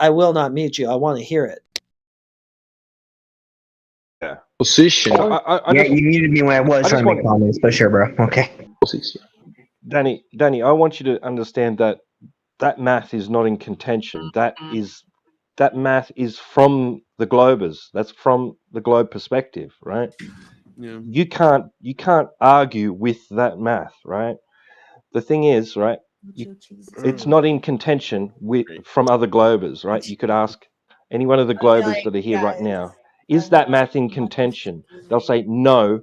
I will not mute you. I want to hear it. Yeah. Position. I Yeah, just, you muted me when I was I trying just to make comments, but sure, bro. Okay. Position. Danny, I want you to understand that math is not in contention. That math is from the globers. That's from the globe perspective, right? Yeah. You can't argue with that math, right? The thing is, right? It's not in contention from other globers, right? You could ask any one of the globers that are here right now, is that math in contention? They'll say no,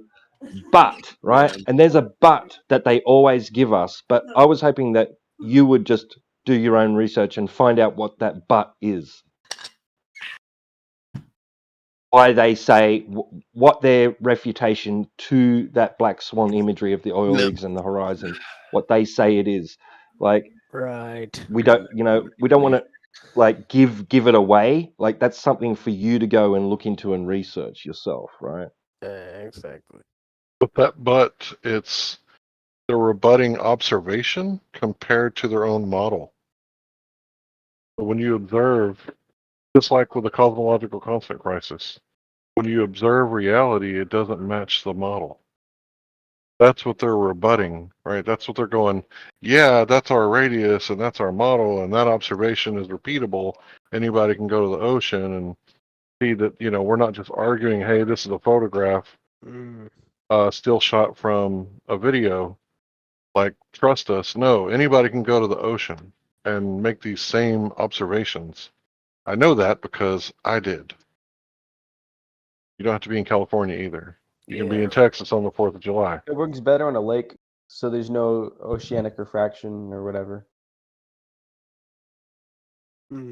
but, right? Yeah. And there's a but that they always give us. But I was hoping that you would just do your own research and find out what that but is. Why they say what their refutation to that black swan imagery of the oil No. rigs and the horizon, what they say it is. Like, Right. we don't want to like give it away. Like, that's something for you to go and look into and research yourself, right? Exactly. But it's the rebutting observation compared to their own model. But when you observe, just like with the cosmological constant crisis, when you observe reality, it doesn't match the model. That's what they're rebutting, right? That's what they're going, yeah, that's our radius and that's our model and that observation is repeatable. Anybody can go to the ocean and see that, we're not just arguing, hey, this is a photograph, still shot from a video. Like, trust us. No, anybody can go to the ocean and make these same observations. I know that because I did. You don't have to be in California either. You can be in Texas on the 4th of July. It works better on a lake, so there's no oceanic refraction or whatever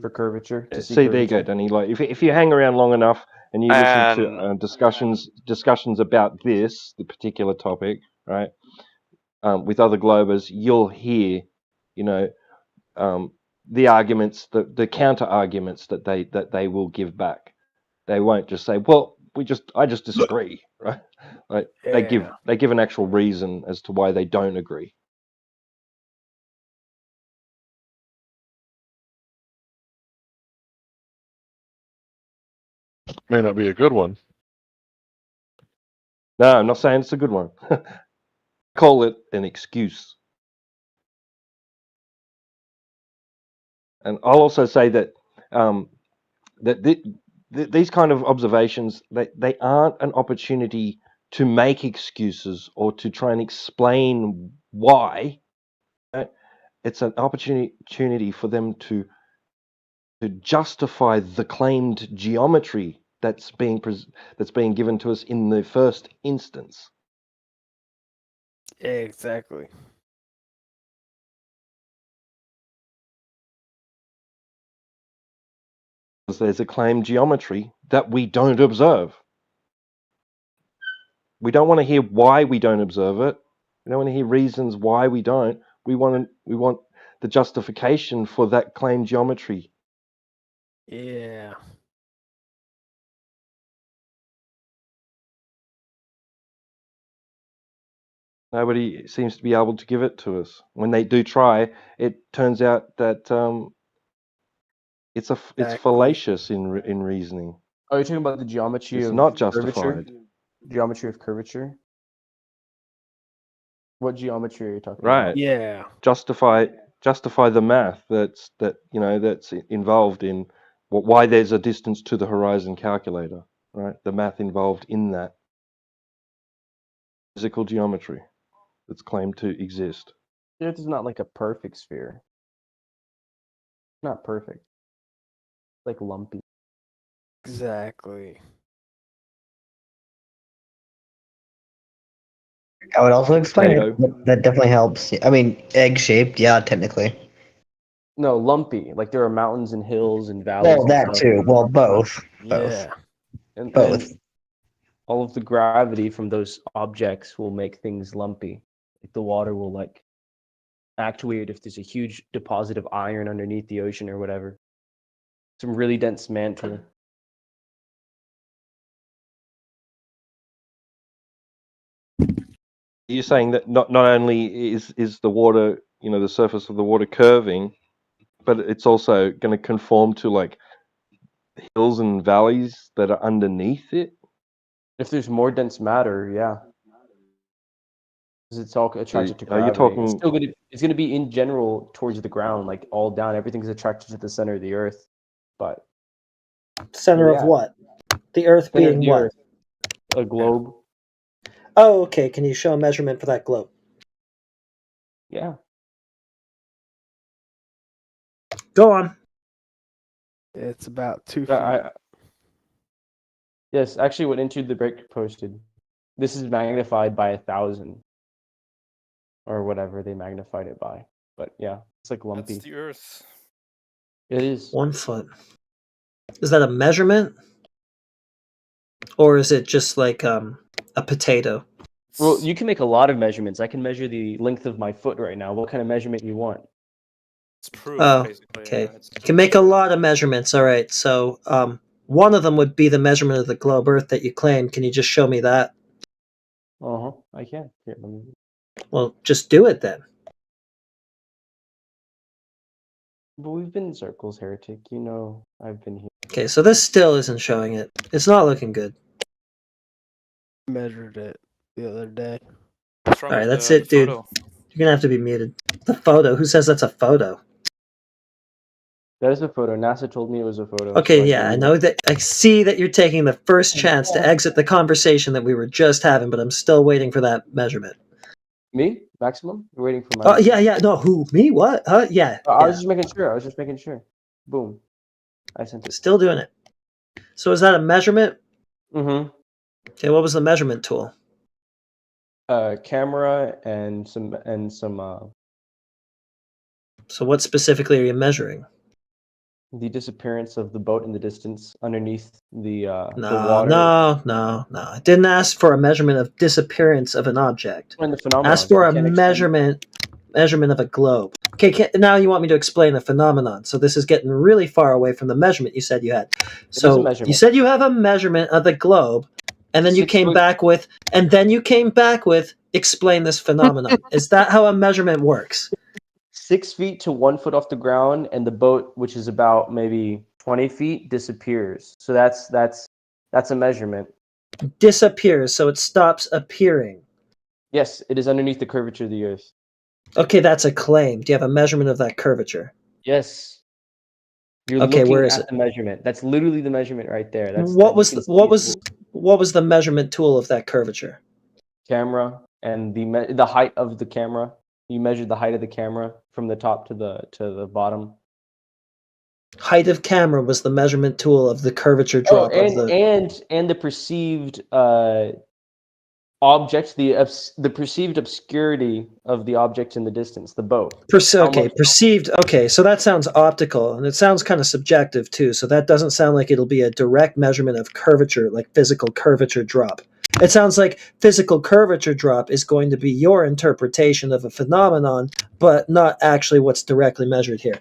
for curvature. To See, there you go, Danny. Like, if you hang around long enough and you listen to discussions about the particular topic, right, with other globers, you'll hear, the arguments, the counter arguments that they will give back. They won't just say, "Well, I just disagree," right? Like, they give an actual reason as to why they don't agree. May not be a good one. No, I'm not saying it's a good one. Call it an excuse. And I'll also say that these kind of observations, they aren't an opportunity to make excuses or to try and explain why. Right? It's an opportunity for them to justify the claimed geometry that's being given to us in the first instance. Exactly. There's a claimed geometry that we don't observe. We don't want to hear why we don't observe it. We don't want to hear reasons why we don't. We want the justification for that claimed geometry. Yeah. Nobody seems to be able to give it to us. When they do try, it turns out that it's fallacious in reasoning. Oh, you're talking about the geometry It's of not curvature? justified. Geometry of curvature? What geometry are you talking Right. about? Yeah. Justify the math that's involved in why there's a distance to the horizon calculator, right? The math involved in that physical geometry that's claimed to exist. The Earth is not like a perfect sphere. It's not perfect. It's like lumpy. Exactly. I would also explain Potato. it. That definitely helps. I mean, egg-shaped, yeah, technically. No, lumpy. Like there are mountains and hills and valleys. Well, and that stuff. too. Well, both. Yeah. And Both. all of the gravity from those objects will make things lumpy. Like the water will like act weird if there's a huge deposit of iron underneath the ocean or whatever. Some really dense mantle. You're saying that not only is the water, the surface of the water curving, but it's also going to conform to like hills and valleys that are underneath it. If there's more dense matter, yeah. Because it's all attracted to are you gravity. talking- It's still gonna be in general towards the ground, like all down. Everything's attracted to the center of the Earth. But Center of Yeah. what? The Earth center of being the what? Earth, a globe. Oh, okay. Can you show a measurement for that globe? Yeah. Go on. It's about 2 feet. Yes, actually, what Into the Break posted. This is magnified by 1,000, or whatever they magnified it by. But yeah, it's like lumpy. That's the Earth. It is. 1 foot. Is that a measurement? Or is it just like a potato? Well, you can make a lot of measurements. I can measure the length of my foot right now. What kind of measurement you want? It's proof, Oh, basically. okay. Yeah, it's- You can make a lot of measurements. All right. So one of them would be the measurement of the globe Earth that you claim. Can you just show me that? I can. Here, let me... Well, just do it then. But we've been in circles, Heretic. You know, I've been here. Okay, so this still isn't showing it. It's not looking good. Measured it the other day. What's wrong All right, with that's the it, dude. photo? You're gonna have to be muted. The photo. Who says that's a photo? That is a photo. NASA told me it was a photo. Okay, so yeah, told I you. know that. I see that you're taking the first chance to exit the conversation that we were just having, but I'm still waiting for that measurement. Me? Maximum? You're waiting for my... Oh, yeah. No, who? Me? What? Huh? Yeah. I yeah. was just making sure. I was just making sure. Boom. I sent it. Still doing it. So is that a measurement? Mm-hmm. Okay, what was the measurement tool? Camera and some So what specifically are you measuring? the disappearance of the boat in the distance underneath the No, water. no. I didn't ask for a measurement of disappearance of an object. And the phenomenon. Ask for You a can't explain- measurement of a globe. Okay, now you want me to explain the phenomenon. So this is getting really far away from the measurement you said you had. is a So you measurement. said you have a measurement of the globe, and then you 6 came foot- back with explain this phenomenon. Is that how a measurement works? 6 feet to 1 foot off the ground, and the boat, which is about maybe 20 feet, disappears. So that's a measurement. Disappears, so it stops appearing. Yes, it is underneath the curvature of the Earth. Okay, that's a claim. Do you have a measurement of that curvature? Yes. You're Okay, looking where is at it? the measurement. That's literally the measurement right there. That's What you was can the, see what it. was what was the measurement tool of that curvature? Camera and the height of the camera. You measured the height of the camera from the top to the bottom. Height of camera was the measurement tool of the curvature drop of the. and the perceived object, the perceived obscurity of the object in the distance, the boat. Okay, perceived. Okay, so that sounds optical, and it sounds kind of subjective too. So that doesn't sound like it'll be a direct measurement of curvature, like physical curvature drop. It sounds like physical curvature drop is going to be your interpretation of a phenomenon, but not actually what's directly measured here.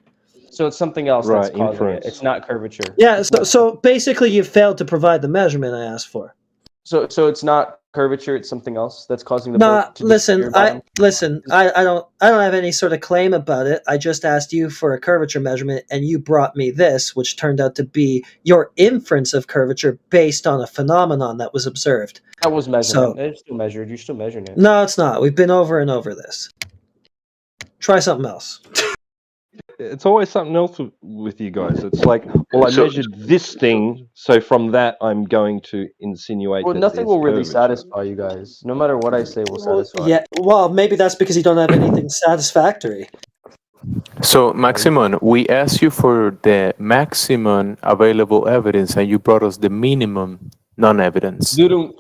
So it's something else Right, that's causing inference. it. It's not curvature. Yeah, so basically you failed to provide the measurement I asked for. So it's not curvature. It's something else that's causing the No, boat to disappear listen, bottom? I don't have any sort of claim about it. I just asked you for a curvature measurement, and you brought me this, which turned out to be your inference of curvature based on a phenomenon that was observed. That was measurement. So- It's still measured. You're still measuring it. No, it's not. We've been over and over this. Try something else. It's always something else with you guys. It's like, well, I So- measured this thing, so from that I'm going to insinuate. Well, that nothing there's will really curvature. satisfy you guys. No matter what I say will satisfy. Yeah, well, maybe that's because you don't have anything satisfactory. So, Maximum, we asked you for the maximum available evidence, and you brought us the minimum non-evidence. Doo-doo.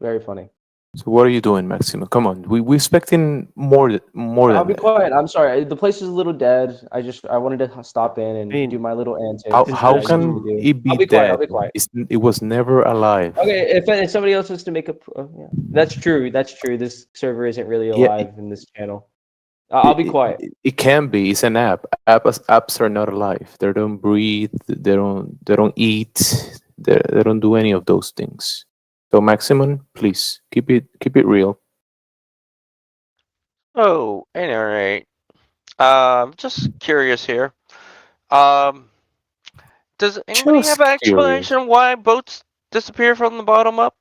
Very funny. So, what are you doing, Maximum? Come on, we expecting more I'll than be that. quiet. I'm sorry. The place is a little dead. I wanted to stop in and do my little antics. How that I can usually do. it I'll be be quiet. I'll dead? be quiet. It was never alive. Okay, if somebody else wants to make a, yeah. That's true. That's true. This server isn't really Yeah, alive in this channel. I'll be quiet. It can be. It's an app. Apps are not alive. They don't breathe. They don't eat. They don't do any of those things. So, Maximum, please keep it real. Oh, at any rate, Just curious here. Does anybody have Just an explanation why boats disappear from the bottom up?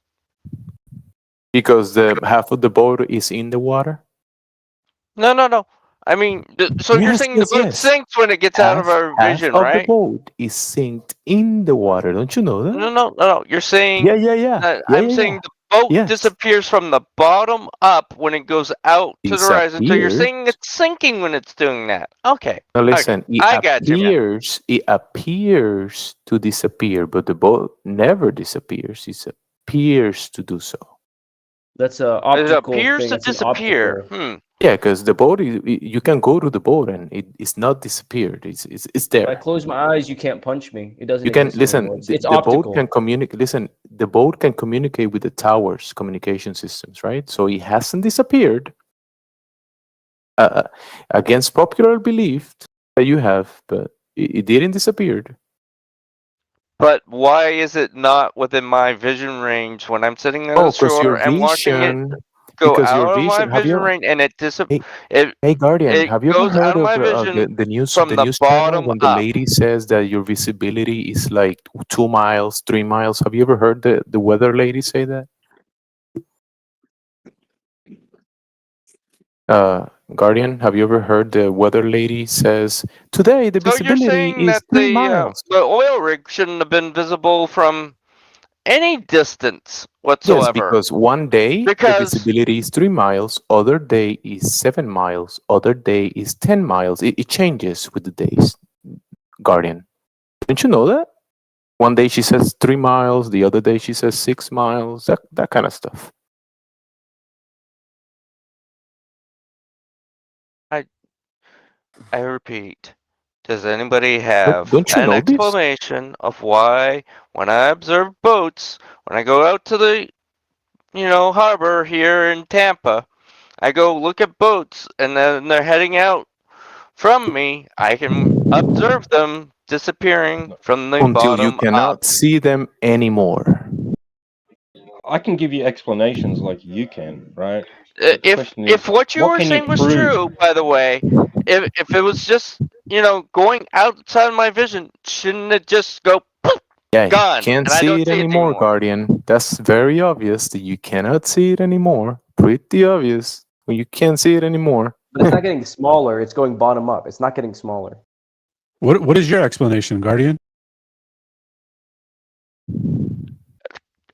Because the half of the boat is in the water. No. I mean, so you're Yes, saying yes, the boat yes. sinks when it gets out of our Half vision, of right? the boat is synced in the water. Don't you know that? No. You're saying I'm saying the boat Yes. disappears from the bottom up when it goes out to the horizon. So you're Disappears. saying it's sinking when it's doing that. Okay. Now listen, I got you, man. it appears to disappear, but the boat never disappears. It appears to do so. That's a It optical appears thing. to It's an disappear. optical. Yeah, because the boat, you can go to the boat and it's not disappeared. It's If I there. close my eyes, you can't punch me. It doesn't You can exist listen. anymore. The, It's the optical. boat can communicate. Listen, the boat can communicate with the towers communication systems, right? So it hasn't disappeared. Against popular belief that you have, but it didn't disappear. But why is it not within my vision range when I'm sitting on the because shore your and watching it vision, go because your out of my vision. Have vision you? range and Hey, Guardian, it have you ever goes out heard of of my vision the news from the channel bottom when the up? lady says that your visibility is like 2 miles, 3 miles? Have you ever heard the weather lady say that? Guardian, have you ever heard the weather lady says today the So you're visibility saying is that 3 miles? the oil rig shouldn't have been visible from any distance Yes, whatsoever? because one day the Because visibility is 3 miles, other day is 7 miles, other day is 10 miles. It changes with the days, Guardian. Didn't you know that? One day she says 3 miles, the other day she says 6 miles, that kind of stuff. I repeat, does anybody have Don't you an know this? explanation of why, when I observe boats, when I go out to the, harbor here in Tampa, I go look at boats, and then they're heading out from me, I can observe them disappearing from the Until you bottom cannot up. see them anymore. I can give you explanations like you can, right? But the If question is, what you what were can you saying was prove? true, by the way, if it was just going outside my vision, shouldn't it just go poof, Yeah, you gone, can't and I see don't it see it anymore, anymore? Guardian. That's very obvious that you cannot see it anymore. Pretty obvious. Well, you can't see it anymore. But it's not getting smaller. It's going bottom up. It's not getting smaller. What is your explanation, Guardian?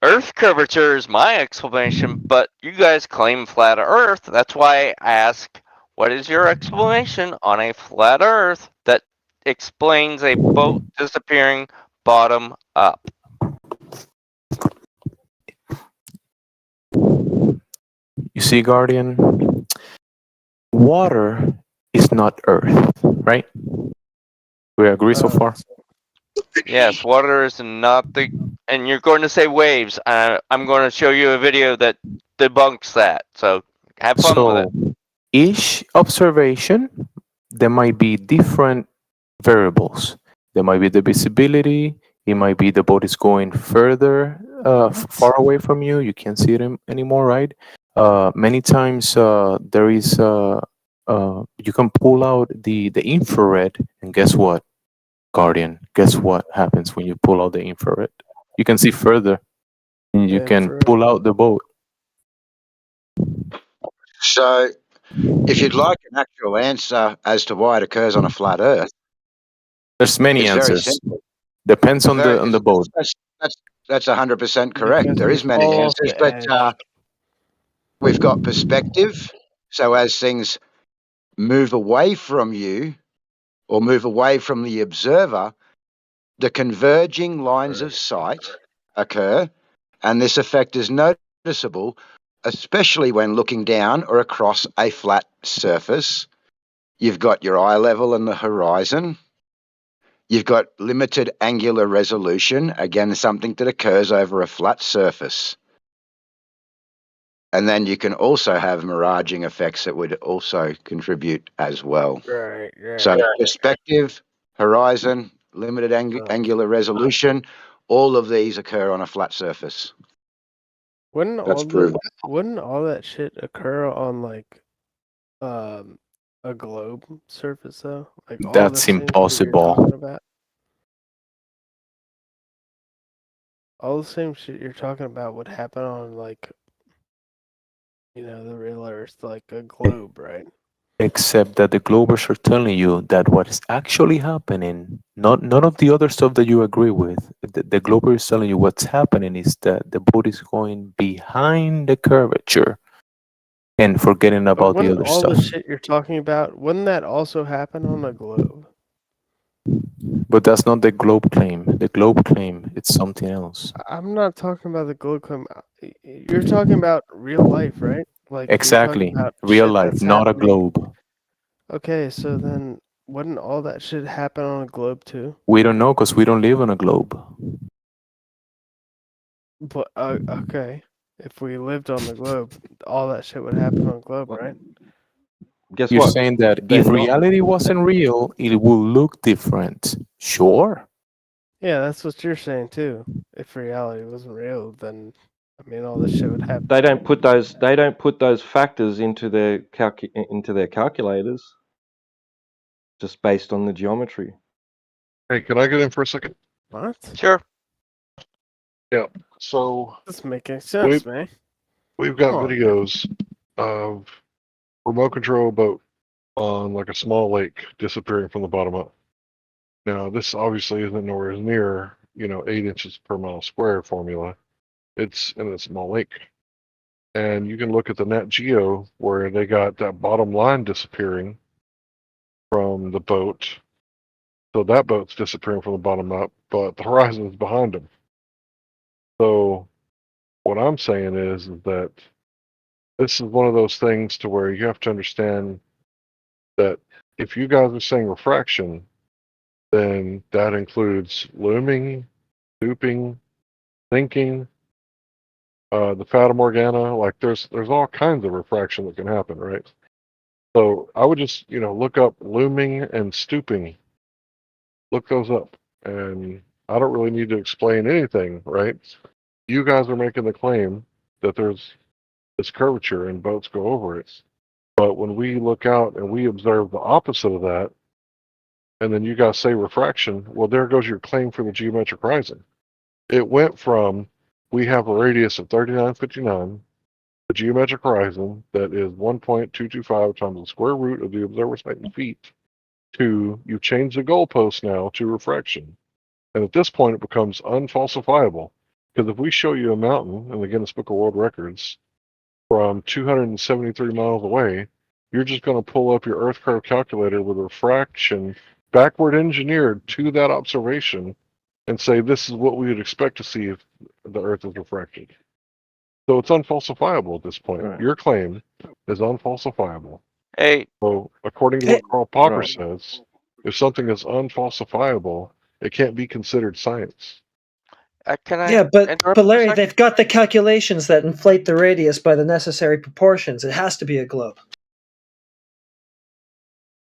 Earth curvature is my explanation, but you guys claim flat Earth. That's why I ask, what is your explanation on a flat Earth that explains a boat disappearing bottom up? You see, Guardian, water is not Earth, right? We agree so far? Yes, water is not the... And you're going to say waves. I'm going to show you a video that debunks that. So have fun with it. So each observation, there might be different variables. There might be the visibility. It might be the boat is going further, far away from you. You can't see it anymore, right? Many times there is you can pull out the infrared, and guess what, Guardian? Guess what happens when you pull out the infrared? You can see further, and you can pull out the boat. So, if you'd like an actual answer as to why it occurs on a flat Earth, There's many it's very answers. simple. Depends on the boat. That's 100% correct. Because There is it's many all answers, the but edge. we've got perspective. So as things move away from you or move away from the observer, the converging lines of sight occur, and this effect is noticeable, especially when looking down or across a flat surface. You've got your eye level and the horizon. You've got limited angular resolution, again, something that occurs over a flat surface. And then you can also have miraging effects that would also contribute as well. Right. So perspective, horizon, limited angular resolution, all of these occur on a flat surface. Wouldn't That's all proven. wouldn't all that shit occur on like a globe surface though? Like all That's the same shit you're impossible. talking about. All the same shit you're talking about would happen on like, the real Earth, like a globe, right? Except that the Globers are telling you that what is actually happening, not none of the other stuff that you agree with. The Glober is telling you what's happening is that the boat is going behind the curvature and forgetting But about the wouldn't other all the stuff. shit you're talking about, wouldn't that also happen on a globe? But that's not the globe claim. The globe claim it's something else. I'm not talking about the globe claim. You're talking about real life, right? Like you're talking Exactly. about Real shit life, that's not a happening. globe. Okay, so then wouldn't all that shit happen on a globe too? We don't know because we don't live on a globe. But okay, if we lived on the globe, all that shit would happen on a globe, right? Guess You're what? saying that They're if not. reality wasn't real, it will look different. Sure. Yeah, that's what you're saying too. If reality wasn't real, then I mean, all this shit would happen. They don't put those. They don't put those factors into their calculators, just based on the geometry. Hey, can I get in for a second? What? Sure. Yeah. So Doesn't make any sense, man. we've got Come on, videos of remote control boat on like a small lake disappearing from the bottom up. Now, this obviously isn't nowhere near, 8 inches per mile square formula. It's in a small lake. And you can look at the Nat Geo where they got that bottom line disappearing from the boat. So that boat's disappearing from the bottom up, but the horizon is behind them. So what I'm saying is that this is one of those things to where you have to understand that if you guys are saying refraction, then that includes looming, stooping, thinking, the Fata Morgana. Like there's all kinds of refraction that can happen, right? So I would just look up looming and stooping. Look those up, and I don't really need to explain anything, right? You guys are making the claim that there's this curvature and boats go over it. But when we look out and we observe the opposite of that, and then you guys say refraction, well, there goes your claim for the geometric horizon. It went from we have a radius of 3959, the geometric horizon that is 1.225 times the square root of the observer's height in feet, to you change the goalpost now to refraction. And at this point, it becomes unfalsifiable. Because if we show you a mountain in the Guinness Book of World Records from 273 miles away, you're just going to pull up your Earth curve calculator with refraction backward engineered to that observation and say this is what we would expect to see if the Earth is refracted. So it's unfalsifiable at this point. Right. Your claim is unfalsifiable. Hey, So according to Hey, what Karl Popper right. says, if something is unfalsifiable, it can't be considered science. can I Yeah, but interrupt for a Larry, second? they've got the calculations that inflate the radius by the necessary proportions. It has to be a globe.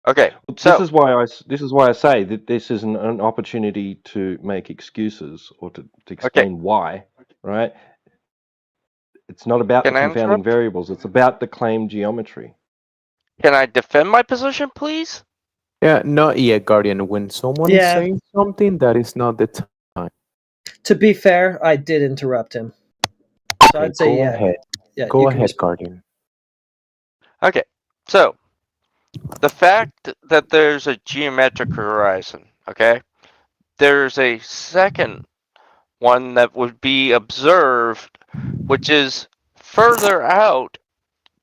Okay, This so is why I say that this is an opportunity to make excuses or to explain why, right? It's not about the can I confounding interrupt? variables. It's about the claimed geometry. Can I defend my position, please? Yeah, not yet, Guardian. When someone is Yeah. saying something, that is not the time. To be fair, I did interrupt him. So Okay, I'd say go yeah. ahead. Yeah, Go you can ahead, respond. Guardian. Okay, so the fact that there's a geometric horizon, okay? There's a second one that would be observed, which is further out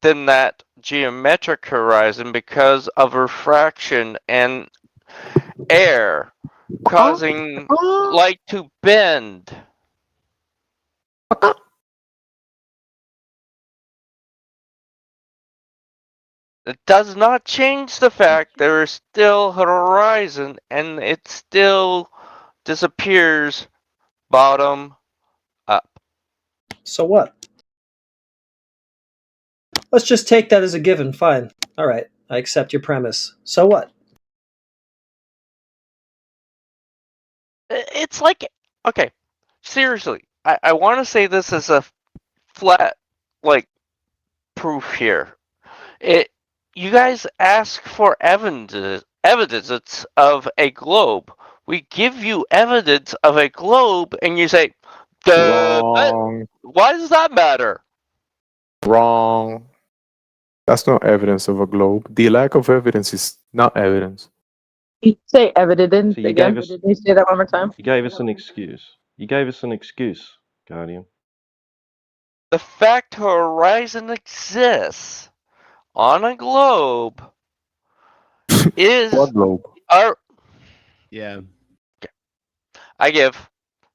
than that geometric horizon because of refraction and air causing light to bend. It does not change the fact there is still a horizon and it still disappears bottom up. So what? Let's just take that as a given. Fine. All right. I accept your premise. So what? It's like, okay, seriously, I want to say this as a flat, like, proof here. you guys ask for evidence of a globe. We give you evidence of a globe, and you say, Wrong. why does that matter? Wrong. That's not evidence of a globe. The lack of evidence is not evidence. You say evidence So you again. gave us- Can you say that one more time? You gave us an excuse. You gave us an excuse, Guardian. The fact Horizon exists on a globe is What globe? our. Yeah. I give.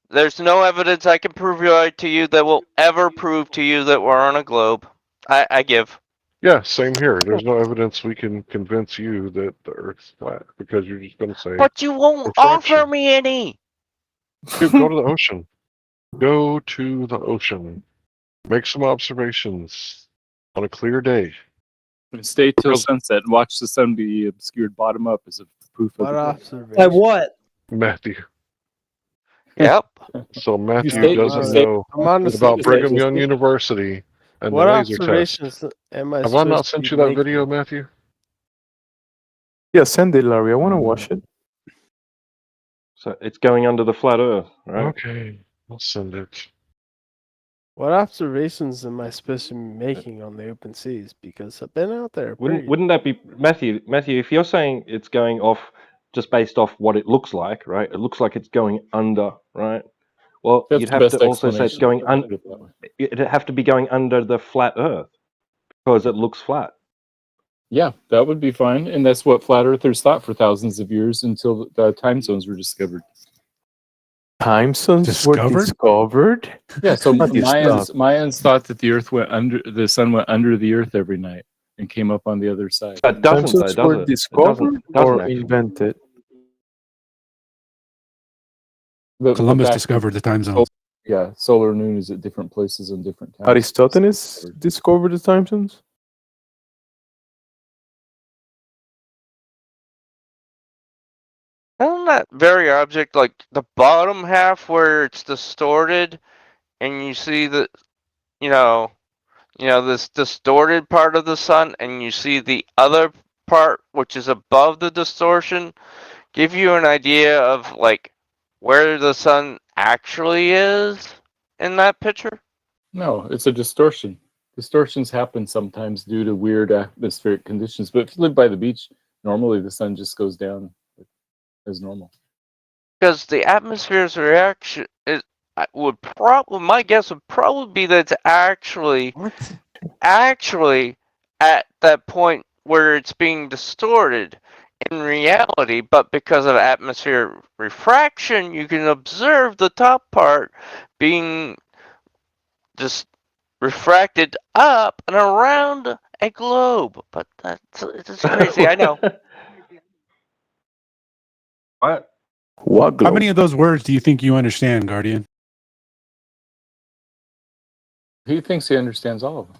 There's no evidence I can prove to you that will ever prove to you that we're on a globe. I give. Yeah, same here. There's no evidence we can convince you that the Earth's flat because you're just going to say. But you won't refraction. offer me any. Dude, go to the ocean. Go to the ocean. Make some observations on a clear day. Stay till sunset and watch the sun be obscured bottom up as a proof of What the observation? At what? Matthew. Yep. So Matthew stay- doesn't stay- know I'm on the about same Brigham page. Young University and What the laser test. observations am I Have I not supposed to sent be you that making? video, Matthew? Yeah, send it, Larry. I want to watch it. So it's going under the flat Earth, right? Okay, I'll send it. What observations am I supposed to be making on the open seas? Because I've been out there. Wouldn't that be Matthew? Matthew, if you're saying it's going off just based off what it looks like, right? It looks like it's going under, right? Well, That's you'd the have best to also say it's explanation. going under. It'd have to be going under the flat Earth because it looks flat. Yeah, that would be fine. And that's what flat earthers thought for thousands of years until the time zones were discovered. Time zones were discovered? Yeah, so What is Mayans thought that the sun went under the earth every night and came up on the other side. It Time doesn't, zones though, does were it? discovered It doesn't or actually. invented? Columbus fact- discovered the time zones. Yeah, solar noon is at different places in different times. Aristotles discovered the time zones? Isn't that very object like the bottom half where it's distorted, and you see the, this distorted part of the sun, and you see the other part which is above the distortion, give you an idea of like where the sun actually is in that picture? No, it's a distortion. Distortions happen sometimes due to weird atmospheric conditions. But if you live by the beach, normally the sun just goes down as normal. Because the atmosphere's reaction is my guess would probably be that it's actually at that point where it's being distorted in reality, but because of atmospheric refraction, you can observe the top part being just refracted up and around a globe. But it's crazy, I know. What? What How many of those words do you think you understand, Guardian? He thinks he understands all of them.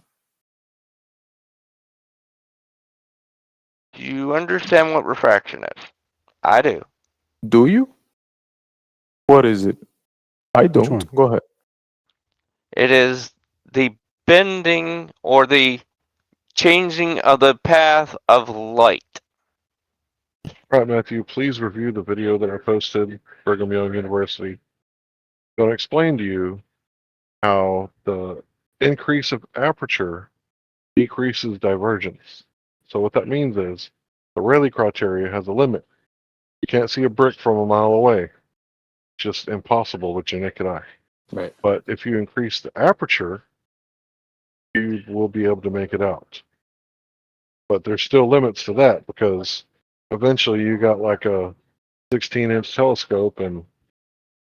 Do you understand what refraction is? I do. Do you? What is it? I don't. one? Go ahead. It is the bending or the changing of the path of light. All right, Matthew, please review the video that I posted, Brigham Young University. I'm going to explain to you how the increase of aperture decreases divergence. So what that means is the Rayleigh criteria has a limit. You can't see a brick from a mile away. It's just impossible with your naked eye. Right. But if you increase the aperture, you will be able to make it out. But there's still limits to that because eventually you got like a 16-inch telescope and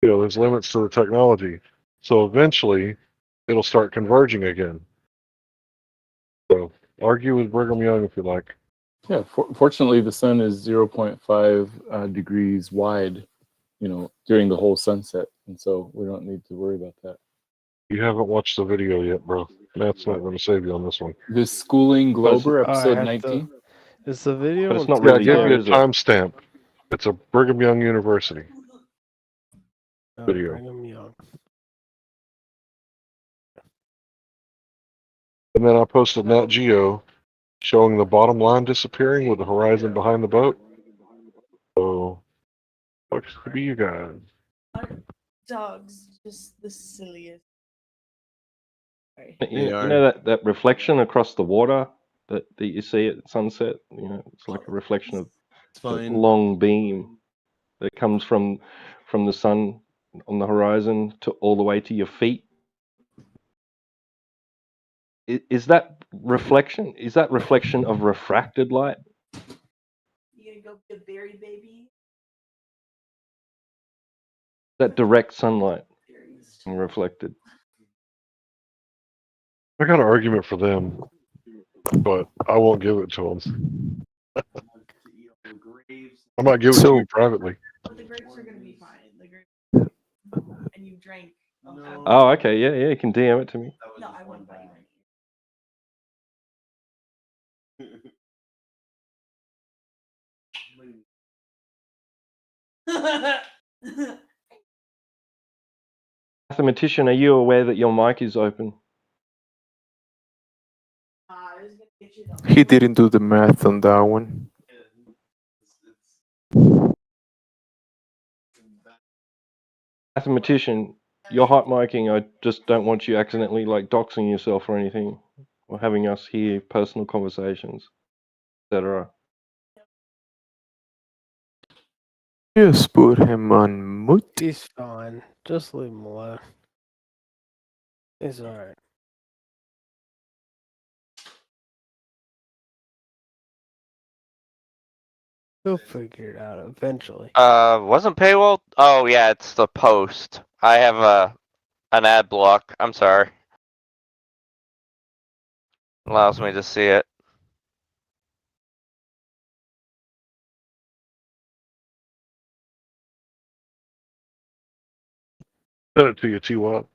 there's limits to the technology. So eventually it'll start converging again. So argue with Brigham Young if you like. Yeah, fortunately, the sun is 0.5 degrees wide, during the whole sunset. And so we don't need to worry about that. You haven't watched the video yet, bro. Matt's not going to save you on this one. This Schooling Glober, episode 19. Is the video? But it's not Yeah, really give there, you a is it? timestamp. It's a Brigham Young University video. Brigham Young. And then I posted Nat Geo showing the bottom line disappearing with the horizon behind the boat. So, looks to be you guys. Dogs, just the silliest. Sorry. You know that reflection across the water that you see at sunset? You know, it's like a reflection of a long beam that comes from the sun on the horizon to all the way to your feet. Is that reflection? Is that reflection of refracted light? You gonna go be a berry baby? That direct sunlight being reflected. I got an argument for them, but I won't give it to them. I might give it to you privately. But the grapes are gonna be fine. The grapes, and you drank. Oh, okay, yeah, you can DM it to me. No, I won't buy you. Mathematician, are you aware that your mic is open? He didn't do the math on that one. Mathematician, you're hot micing. I just don't want you accidentally like doxing yourself or anything, or having us hear personal conversations, etc. Just put him on mute. He's fine. Just leave him alone. It's alright. He'll figure it out eventually. Wasn't paywall? Oh yeah, it's the post. I have an ad block. I'm sorry. Allows me to see it. Send it to you, T-Wop.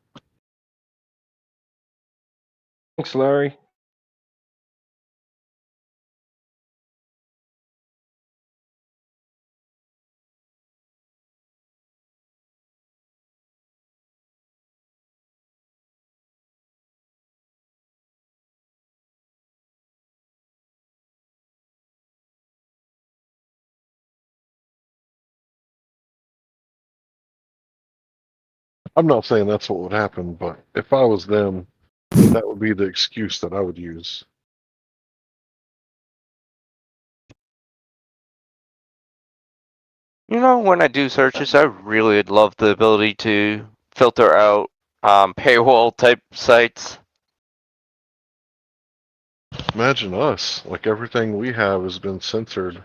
Thanks, Larry. I'm not saying that's what would happen, but if I was them, that would be the excuse that I would use. You know, when I do searches, I really would love the ability to filter out paywall type sites. Imagine us, like everything we have has been censored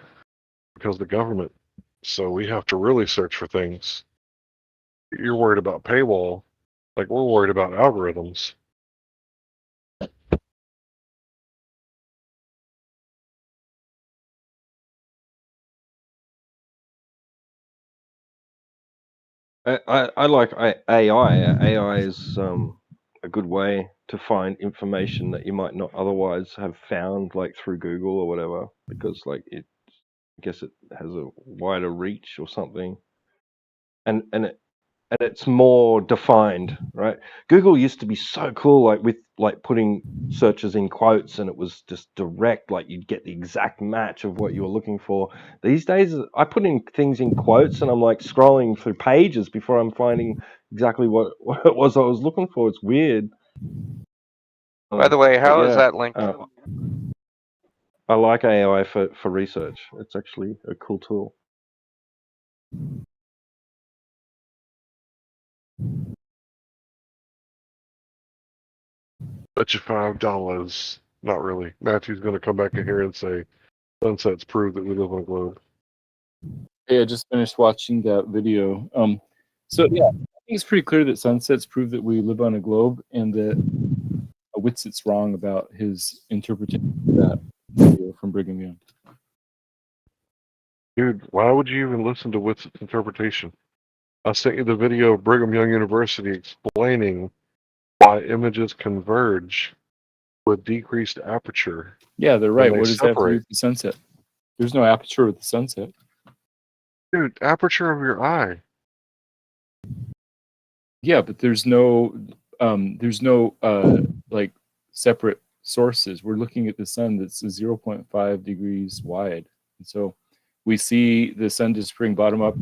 because of the government. So we have to really search for things. You're worried about paywall, like we're worried about algorithms. I like AI. AI is a good way to find information that you might not otherwise have found, like through Google or whatever, because like I guess it has a wider reach or something, and it's more defined, right? Google used to be so cool, like with like putting searches in quotes, and it was just direct, like you'd get the exact match of what you were looking for. These days, I put in things in quotes, and I'm like scrolling through pages before I'm finding exactly what it was I was looking for. It's weird. By the way, how is yeah, that linked? I like AI for research. It's actually a cool tool. Bet you $5. Not really. Matthew's going to come back in here and say, sunsets prove that we live on a globe. Hey, I just finished watching that video. So yeah, I think it's pretty clear that sunsets prove that we live on a globe, and that Whitsit's wrong about his interpretation of that video from Brigham Young. Dude, why would you even listen to Whitsit's interpretation? I sent you the video of Brigham Young University explaining why images converge with decreased aperture. Yeah, they're right. They What does that have to do separate. with the sunset? There's no aperture with the sunset. Dude, aperture of your eye. Yeah, but there's no like separate sources. We're looking at the sun that's 0.5 degrees wide. And so we see the sun disappearing bottom up,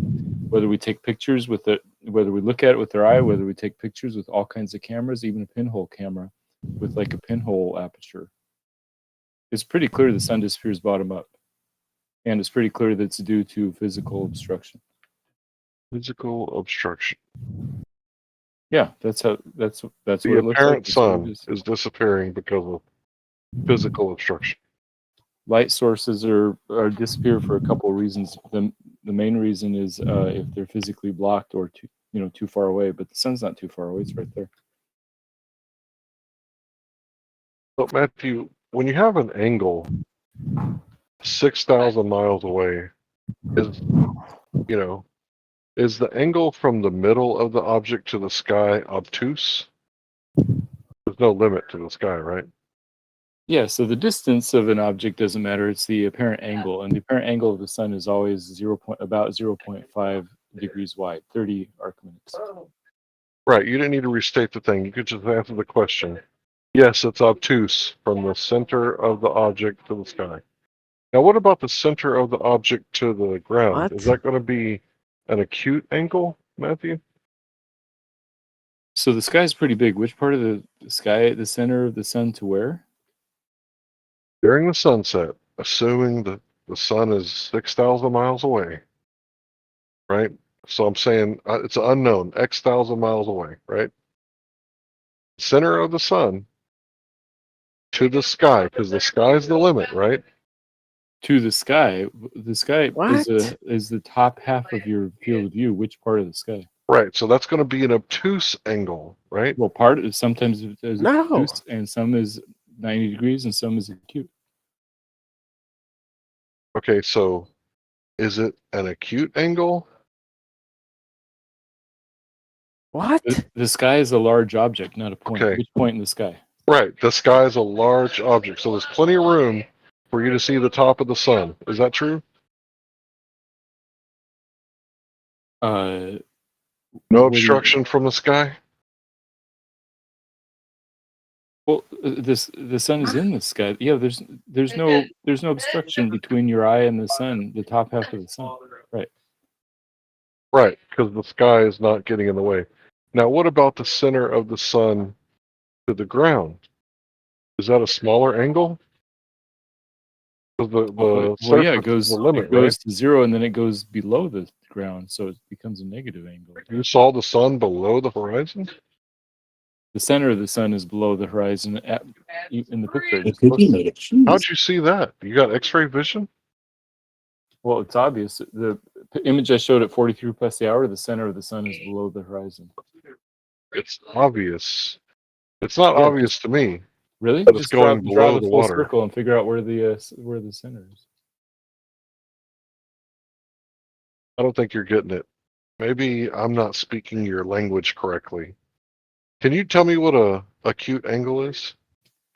whether we take pictures with it, whether we look at it with our eye, whether we take pictures with all kinds of cameras, even a pinhole camera with like a pinhole aperture. It's pretty clear the sun disappears bottom up. And it's pretty clear that it's due to physical obstruction. Physical obstruction. Yeah, that's what The it looks like. apparent That's what it sun is. is disappearing because of physical obstruction. Light sources are disappear for a couple of reasons. The main reason is if they're physically blocked or too far away. But the sun's not too far away; it's right there. So Matthew, when you have an angle 6,000 miles away, is the angle from the middle of the object to the sky obtuse? There's no limit to the sky, right? Yeah. So the distance of an object doesn't matter; it's the apparent angle, and the apparent angle of the sun is always about 0.5 degrees wide, 30 arc minutes. Right. You didn't need to restate the thing. You could just answer the question. Yes, it's obtuse from the center of the object to the sky. Now, what about the center of the object to the ground? What? Is that going to be an acute angle, Matthew? So the sky is pretty big. Which part of the sky, the center of the sun to where? During the sunset, assuming that the sun is 6,000 miles away, right? So I'm saying it's unknown, X thousand miles away, right? Center of the sun to the sky, because the sky is the limit, right? To the sky. The sky What? is the top half of your field of view. Which part of the sky? Right. So that's going to be an obtuse angle, right? Well, part is sometimes there's No. obtuse, and some is 90 degrees, and some is acute. Okay, so is it an acute angle? What? The sky is a large object, not a point. Okay. Which point in the sky? Right. The sky is a large object, so there's plenty of room for you to see the top of the sun. Is that true? Uh, No what do you- obstruction from the sky? Well, the sun is in the sky. Yeah, there's no obstruction between your eye and the sun, the top half of the sun. Right. Right, because the sky is not getting in the way. Now, what about the center of the sun to the ground? Is that a smaller angle? 'Cause the Well, yeah, surface it is goes the limit, it goes right? to zero, and then it goes below the ground, so it becomes a negative angle. You saw the sun below the horizon? The center of the sun is below the horizon in the picture. I just posted. How'd you see that? You got X-ray vision? Well, it's obvious. The image I showed at 43 plus the hour, the center of the sun is below the horizon. It's obvious. It's not Yeah, obvious to me. Really? But it's Just going draw below the the full water. circle and figure out where the center is. I don't think you're getting it. Maybe I'm not speaking your language correctly. Can you tell me what a acute angle is?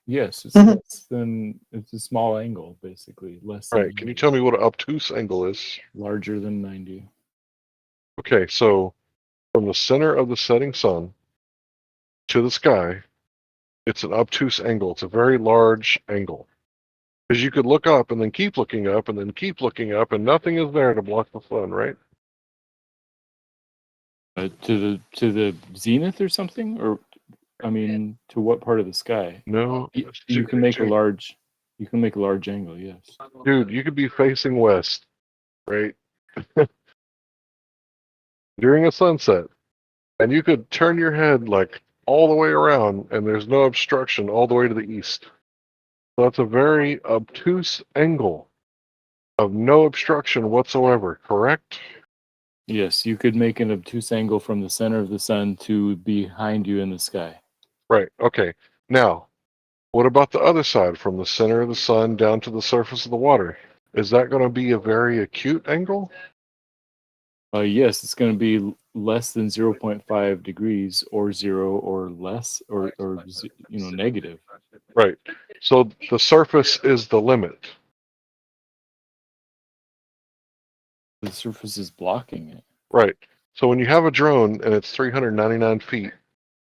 Yes, it's Mhm. less than it's a small angle, basically less. Right. Than Can you tell me what an obtuse angle is? larger than 90? Okay, so from the center of the setting sun to the sky, it's an obtuse angle. It's a very large angle. Because you could look up and then keep looking up and then keep looking up, and nothing is there to block the sun, right? To the zenith or something, or I mean, to what part of the sky? No. You can make a large angle. Yes. Dude, you could be facing west, right? During a sunset, and you could turn your head like all the way around, and there's no obstruction all the way to the east. So that's a very obtuse angle of no obstruction whatsoever, correct? Yes, you could make an obtuse angle from the center of the sun to behind you in the sky. Right, okay. Now, what about the other side, from the center of the sun down to the surface of the water? Is that going to be a very acute angle? Yes, it's going to be less than 0.5 degrees, or 0, or less, or negative. Right. So the surface is the limit. The surface is blocking it. Right. So when you have a drone and it's 399 feet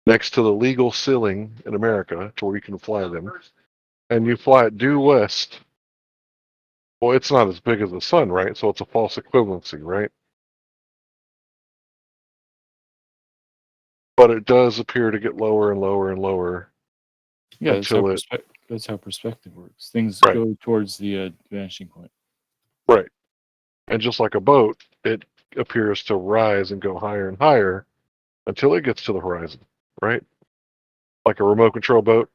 next to the legal ceiling in America to where you can fly them, and you fly it due west, well, it's not as big as the sun, right? So it's a false equivalency, right? But it does appear to get lower and lower and lower. Yeah, until that's how perspective works. Things Right. go towards the vanishing point. Right. And just like a boat, it appears to rise and go higher and higher until it gets to the horizon, right? Like a remote control boat.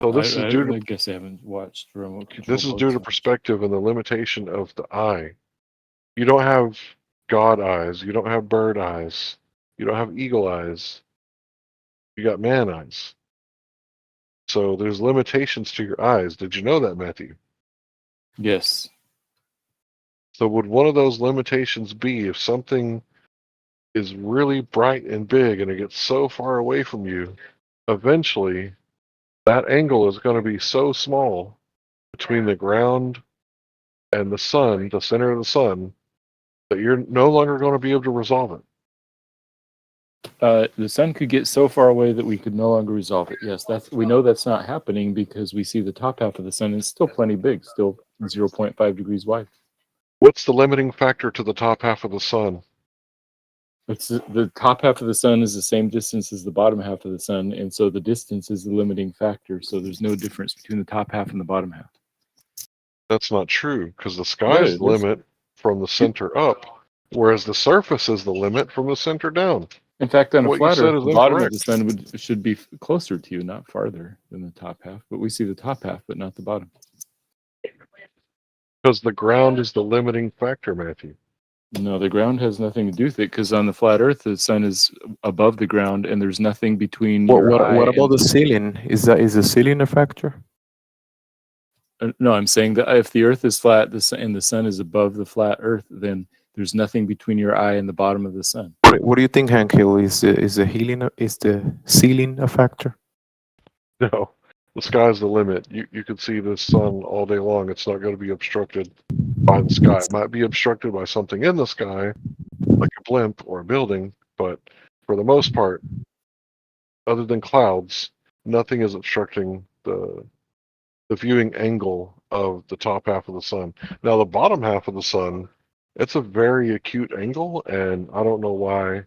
So this is due to I guess I haven't watched remote control. this is due to boats. perspective and the limitation of the eye. You don't have God eyes. You don't have bird eyes. You don't have eagle eyes. You got man eyes. So there's limitations to your eyes. Did you know that, Matthew? Yes. So would one of those limitations be if something is really bright and big and it gets so far away from you, eventually that angle is going to be so small between the ground and the sun, the center of the sun, that you're no longer going to be able to resolve it. The sun could get so far away that we could no longer resolve it. Yes, we know that's not happening because we see the top half of the sun is still plenty big, still 0.5 degrees wide. What's the limiting factor to the top half of the sun? It's the top half of the sun is the same distance as the bottom half of the sun, and so the distance is the limiting factor. So there's no difference between the top half and the bottom half. That's not true, because the sky's the limit from the center up, whereas the surface is the limit from the center down. In fact, on a What you flat said Earth, is the bottom of incorrect. the sun should be closer to you, not farther than the top half. But we see the top half, but not the bottom. Because the ground is the limiting factor, Matthew. No, the ground has nothing to do with it because on the flat Earth, the sun is above the ground, and there's nothing between your eye What about and the ceiling? Is the ceiling a factor? No, I'm saying that if the Earth is flat, and the sun is above the flat Earth, then there's nothing between your eye and the bottom of the sun. What do you think, Hank Hill? Is the ceiling a factor? No, the sky's the limit. You can see the sun all day long. It's not going to be obstructed by the sky. It might be obstructed by something in the sky, like a blimp or a building, but for the most part, other than clouds, nothing is obstructing the viewing angle of the top half of the sun. Now, the bottom half of the sun, it's a very acute angle, and I don't know why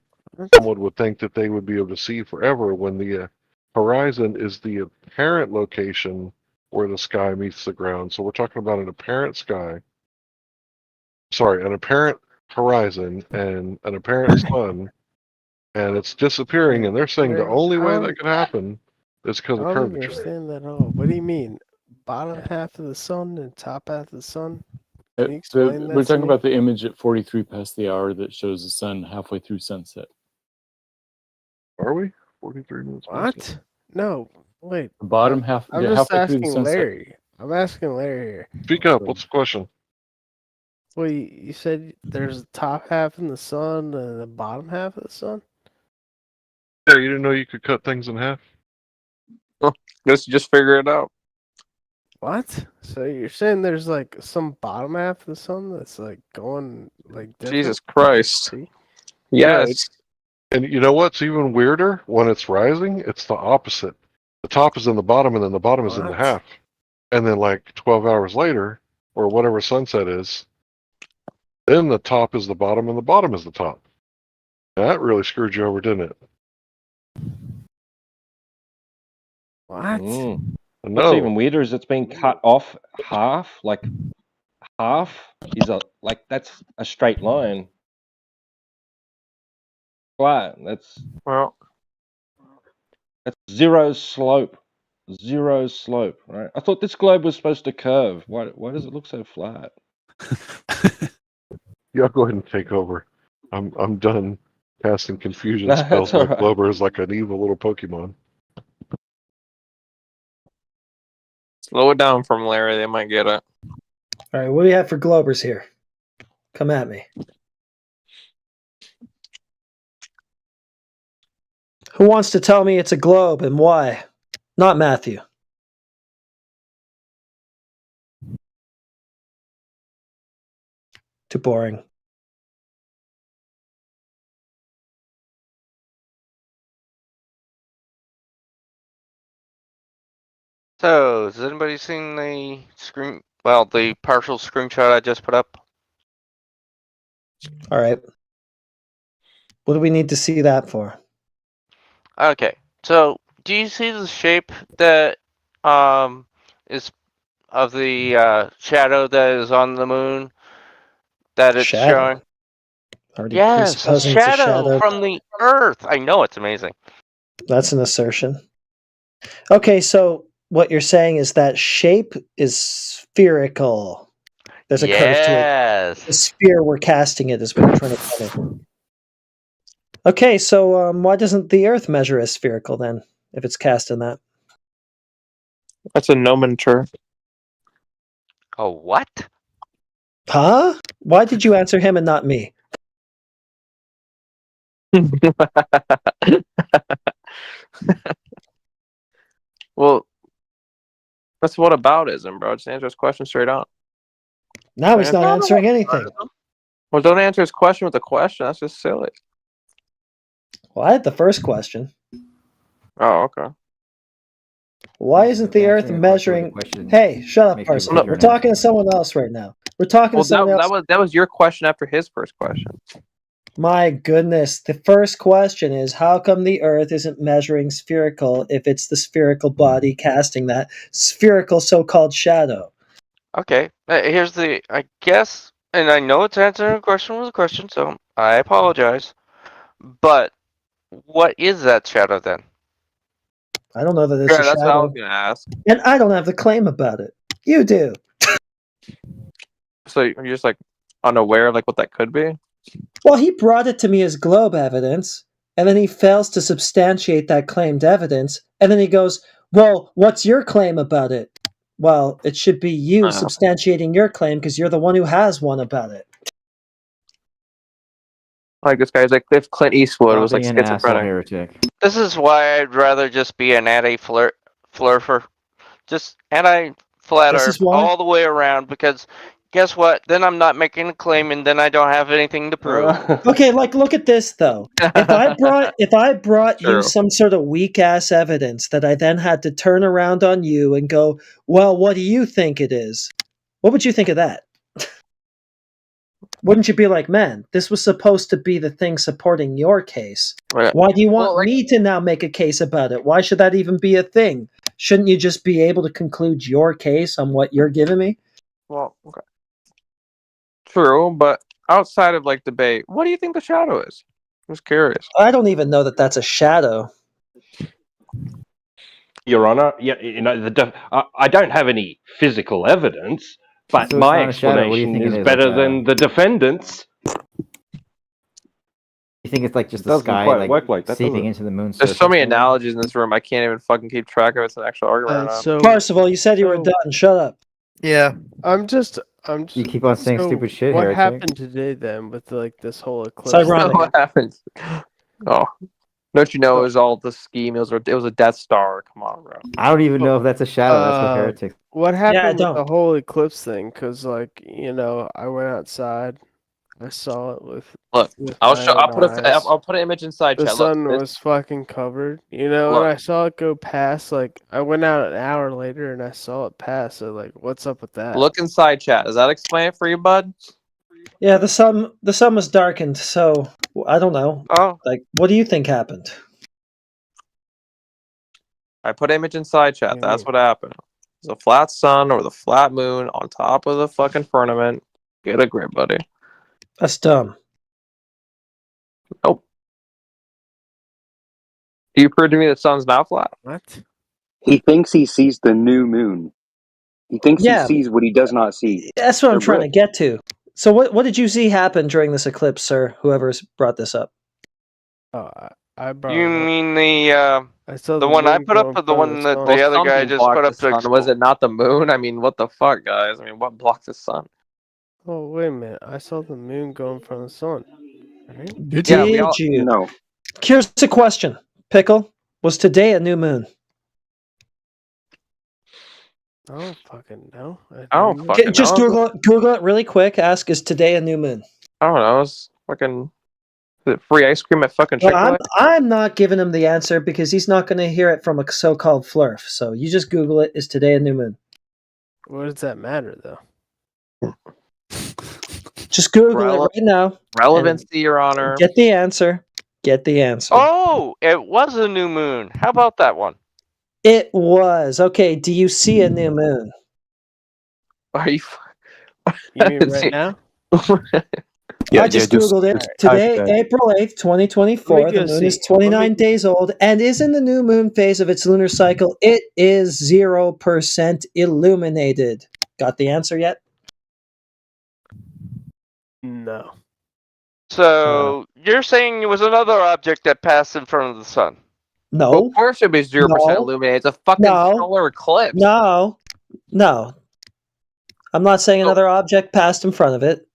someone would think that they would be able to see forever when the horizon is the apparent location where the sky meets the ground. So we're talking about an apparent sky. Sorry, an apparent horizon and an apparent sun, and it's disappearing, and they're saying the only way that could happen is because I of don't curvature. understand that at all. What do you mean? Bottom half of the sun and top half of the sun? Can you explain that We're to talking me? about the image at 43 past the hour that shows the sun halfway through sunset. Are we? 43 minutes. What? No, wait. The bottom half, I'm yeah, just halfway through the asking sunset. Larry. I'm asking Larry here. Speak up. What's the question? Well, you said there's a top half in the sun and the bottom half of the sun? Yeah, you didn't know you could cut things in half? Let's just figure it out. What? So you're saying there's like some bottom half of the sun that's like going like different? Jesus Christ. See? Yes. And you know what's even weirder? When it's rising, it's the opposite. The top is in the bottom, and then the bottom is in the What? half. And then, like 12 hours later, or whatever sunset is, then the top is the bottom, and the bottom is the top. That really screwed you over, didn't it? What? What's even weirder is it's been cut off half. Like half is that's a straight line. Flat. That's zero slope. Zero slope, right? I thought this globe was supposed to curve. Why does it look so flat? Y'all go ahead and take over. I'm done casting confusion Nah, spells that's like all right. Glober is like an evil little Pokemon. Slow it down from Larry. They might get it. All right, what do you have for Globers here? Come at me. Who wants to tell me it's a globe and why? Not Matthew. Too boring. So, has anybody seen the screen? Well, the partial screenshot I just put up. All right. What do we need to see that for? Okay. So, do you see the shape that is of the shadow that is on the moon that it's Shadow. showing? Already Yes, a presupposing it's a shadow shadow. from the Earth. I know it's amazing. That's an assertion. Okay, so what you're saying is that shape is spherical. There's a curve to it. Yes. The sphere we're casting it is what you're trying to tell me. Okay, so why doesn't the Earth measure as spherical then, if it's cast in that? That's a nomenclature. Oh, what? Huh? Why did you answer him and not me? Well, that's what aboutism, bro. Just answer his question straight on. Now he's not answering anything. Well, don't answer his question with a question. That's just silly. Well, I had the first question. Oh, okay. Why isn't the Earth measuring? Hey, shut up, Parson. We're talking to someone else right now. We're talking Well, to someone else. that was your question after his first question. My goodness. The first question is how come the Earth isn't measuring spherical if it's the spherical body casting that spherical so-called shadow? Okay. Here's the. I guess, and I know it's answering a question with a question, so I apologize. But what is that shadow then? I don't know that it's Yeah, a that's what I was shadow. gonna ask. And I don't have the claim about it. You do. So you're just like unaware of like what that could be? Well, he brought it to me as globe evidence, and then he fails to substantiate that claimed evidence, and then he goes, well, what's your claim about it? Well, it should be you substantiating your claim because you're the one who has one about it. Like this guy's like if Clint Eastwood was like Being an asshole schizophrenic. heretic. This is why I'd rather just be an anti-flurfer. Just anti-flat This Earth is why? all the way around, because guess what? Then I'm not making a claim, and then I don't have anything to prove. Okay, like look at this though. If I brought you True. some sort of weak ass evidence that I then had to turn around on you and go, well, what do you think it is? What would you think of that? Wouldn't you be like, man, this was supposed to be the thing supporting your case. Right. Why do you want Well, like- me to now make a case about it? Why should that even be a thing? Shouldn't you just be able to conclude your case on what you're giving me? Well, okay. True, but outside of like debate, what do you think the shadow is? I'm just curious. I don't even know that that's a shadow. Your Honor, yeah, you know, I don't have any physical evidence, but So it's my not a shadow. What do you explanation think it is is? better Like, than the defendant's. You think it's like just the Doesn't sky quite like work like that, does seeping it? into the moon's There's so many surface? analogies in this room. I can't even fucking keep track of if it's an actual argument or not. So Parsival, you said you were so- done. Shut up. Yeah. I'm just. You keep on saying so stupid shit, What heretic. happened today then with like this whole eclipse? ironic. thing? What happens? Oh, don't you know it was all the scheme? It was a Death Star. Come on, bro. I don't even know if that's a shadow. That's what heretics. What I happened with don't. the whole eclipse thing? Because like I went outside, I saw it with. Look, with I'll my show. I'll own put eyes. I'll put an image inside The chat. sun Look, was fucking covered, and Look. I saw it go past. Like I went out an hour later and I saw it pass. So like, what's up with that? look inside chat. Does that explain it for you, bud? Yeah, the sun was darkened, so I don't know. Oh, Like, what do you think happened? I put image inside chat. That's what happened. It's a flat sun or the flat moon on top of the fucking firmament. Get a grip, buddy. That's dumb. Nope. You prove to me the sun's not flat. What? He thinks he sees the new moon. He thinks Yeah. he sees what he does not see. That's what I'm They're trying to bricks. get to. So what did you see happen during this eclipse, sir? Whoever's brought this up. Oh, I brought. you it up. mean I saw the one I moon put go up, in or the front of one that sun. the other guy something just blocked put up the to sun. Was it not the moon? I mean, what the fuck, guys? I mean, what blocked the sun? Oh wait a minute! I saw the moon go in front of the sun. Right? Did Yeah, you? we all- you? No. Here's a question. Pickle, was today a new moon? I don't fucking know. I don't know. fucking Just know. Google it really quick. Ask, is today a new moon? I don't know. It's fucking The free ice cream at fucking Well, Chick-fil-A? I'm not giving him the answer because he's not going to hear it from a so-called flurf. So you just Google it. Is today a new moon? What does that matter, though? Just Google it right now. Relevancy, Your Honor. Get the answer. Get the answer. Oh, it was a new moon. How about that one? It was. Okay, do you see a new moon? Are you? You mean right now? I just Googled it. Today, April 8th, 2024. Let me The go moon is see. Let me- 29 days old and is in the new moon phase of its lunar cycle. It is 0% illuminated. Got the answer yet? No. So you're saying it was another object that passed in front of the sun? No. Of course it would be 0% No. illuminated. It's a fucking No. solar eclipse. No. I'm not saying another object passed in front of it.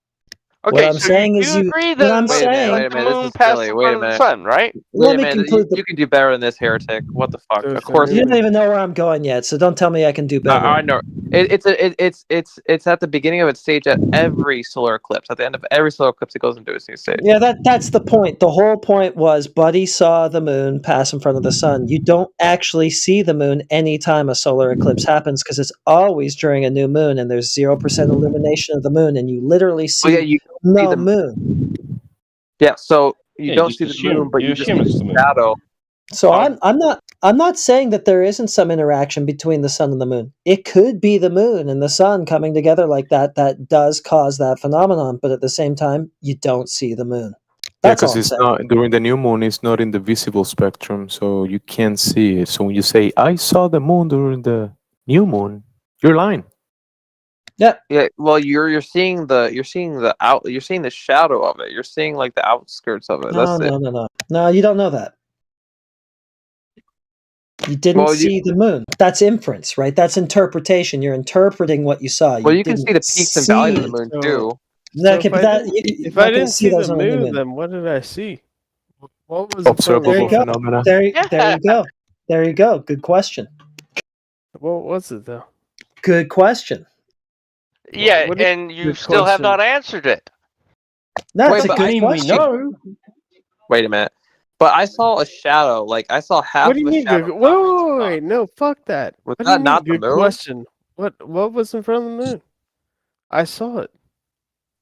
Okay, what I'm so saying you is agree what that I'm saying. Wait a the minute, moon this is passed silly. in Wait a front of the minute. sun, right? Let me Wait a minute. conclude You can do better than this, heretic. What the fuck? Of course. You don't even know where I'm going yet, so don't tell me I can do better. I know. It's at the beginning of its stage at every solar eclipse. At the end of every solar eclipse, it goes into its new stage. Yeah, that's the point. The whole point was Buddy saw the moon pass in front of the sun. You don't actually see the moon anytime a solar eclipse happens because it's always during a new moon and there's 0% illumination of the moon and you literally see you don't no see the moon. Yeah, so you Yeah, don't just see the assume- moon, but you you just see assume it's the the moon. shadow. So I'm not saying that there isn't some interaction between the sun and the moon. It could be the moon and the sun coming together like that does cause that phenomenon, but at the same time, you don't see the moon. Yeah, That's all because I'm it's saying. not during the new moon. It's not in the visible spectrum, so you can't see it. So when you say "I saw the moon during the new moon," you're lying. Yeah. Yeah. Well, you're seeing the shadow of it. You're seeing like the outskirts of it. No, That's it. No, you don't know that. You didn't Well, see the moon. That's inference, right? That's interpretation. You're interpreting what you saw. Well, you can didn't see the peaks and valleys of the see- moon too. No, So okay, if but I that, didn't- you're if not I gonna didn't see see those the on the new moon, moon. then what did I see? What was Observable There you go. phenomena. There you go. There you go. Good question. What was it though? Good question. Yeah, What is and you your still have question? not answered it. That's Wait, a but good I mean, question. Wait a minute. But I saw a shadow. Like I saw half What do you of a mean? shadow. Wait, no, fuck that. Was What do that you mean? not the Good moon? question. What was in front of the moon? I saw it.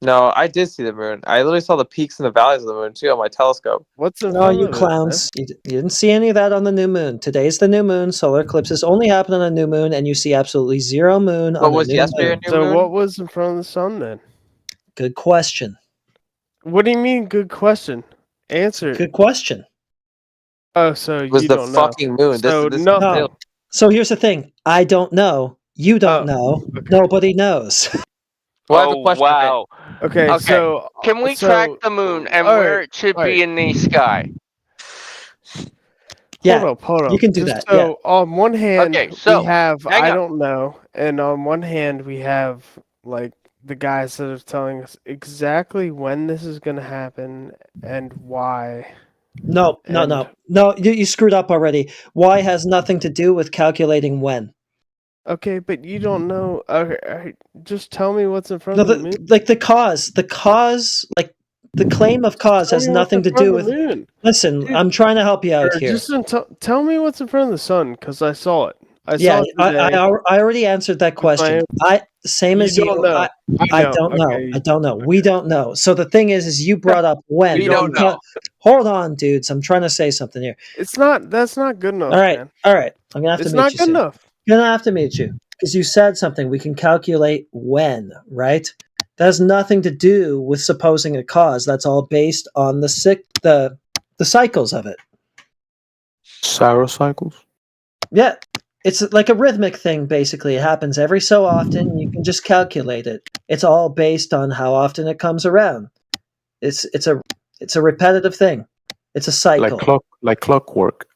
No, I did see the moon. I literally saw the peaks and the valleys of the moon too on my telescope. What's in No, front you of it? clowns. You didn't see any of that on the new moon. Today's the new moon. Solar eclipses only happen on a new moon, and you see absolutely zero moon But on was the new yesterday a moon. new So moon? what was in front of the sun then? Good question. What do you mean? Good question. Answer. Good question. Oh, so It was you the don't know. fucking moon. So This nothing. No. So here's the thing. I don't know. You don't know. Nobody knows. Well, I have a Oh, question. wow. Okay, Okay. so Can we so- track the moon and all where right, it should all be right. in the sky? Yeah, Hold up. you can do Just that, So on one hand, Okay, so, we have hang I on. don't know, and on one hand we have like the guys that are telling us exactly when this is going to happen and why. No. You screwed up already. Why has nothing to do with calculating when. Okay, but you don't know. Okay, just tell me what's in front No, of the moon. like the cause, like the claim of cause Tell has me what's nothing in to front do of the with. moon. Listen, Dude, I'm trying to help you out Or here. just tell me what's in front of the sun, because I saw it. I Yeah, saw it today. I already answered that question. Same You as you. don't know. I know. don't know. Okay. I don't know. We don't know. So the thing is you brought up when. We don't know. Hold on, dudes. I'm trying to say something here. That's not good enough. All right, man. all right. I'm gonna have It's to meet not you good soon. enough. I'm gonna have to meet you because you said something. We can calculate when, right? That has nothing to do with supposing a cause. That's all based on the cycles of it. Cyrocycles? Yeah, it's like a rhythmic thing. Basically, it happens every so often. You can just calculate it. It's all based on how often it comes around. It's a repetitive thing. It's a cycle. Like clockwork.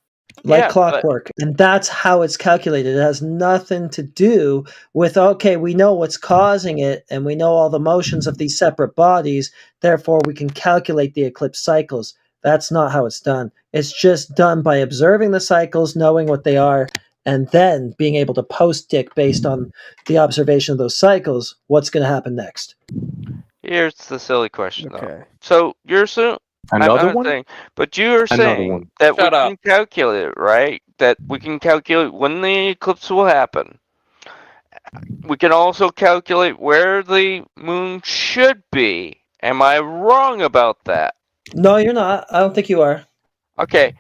Like Yeah, clockwork. And that's how it's calculated. It has nothing to do with, okay, we know what's causing it and we know all the motions of these separate bodies, therefore we can calculate the eclipse cycles. That's not how it's done. It's just done by observing the cycles, knowing what they are, and then being able to post-dict based on the observation of those cycles, what's going to happen next. Here's the silly question, Okay. though. So you're Another I'm one? saying, but you are Another saying one. that we Shut up. can calculate, right? That we can calculate when the eclipse will happen. We can also calculate where the moon should be. Am I wrong about that? No, you're not. I don't think you are. Okay,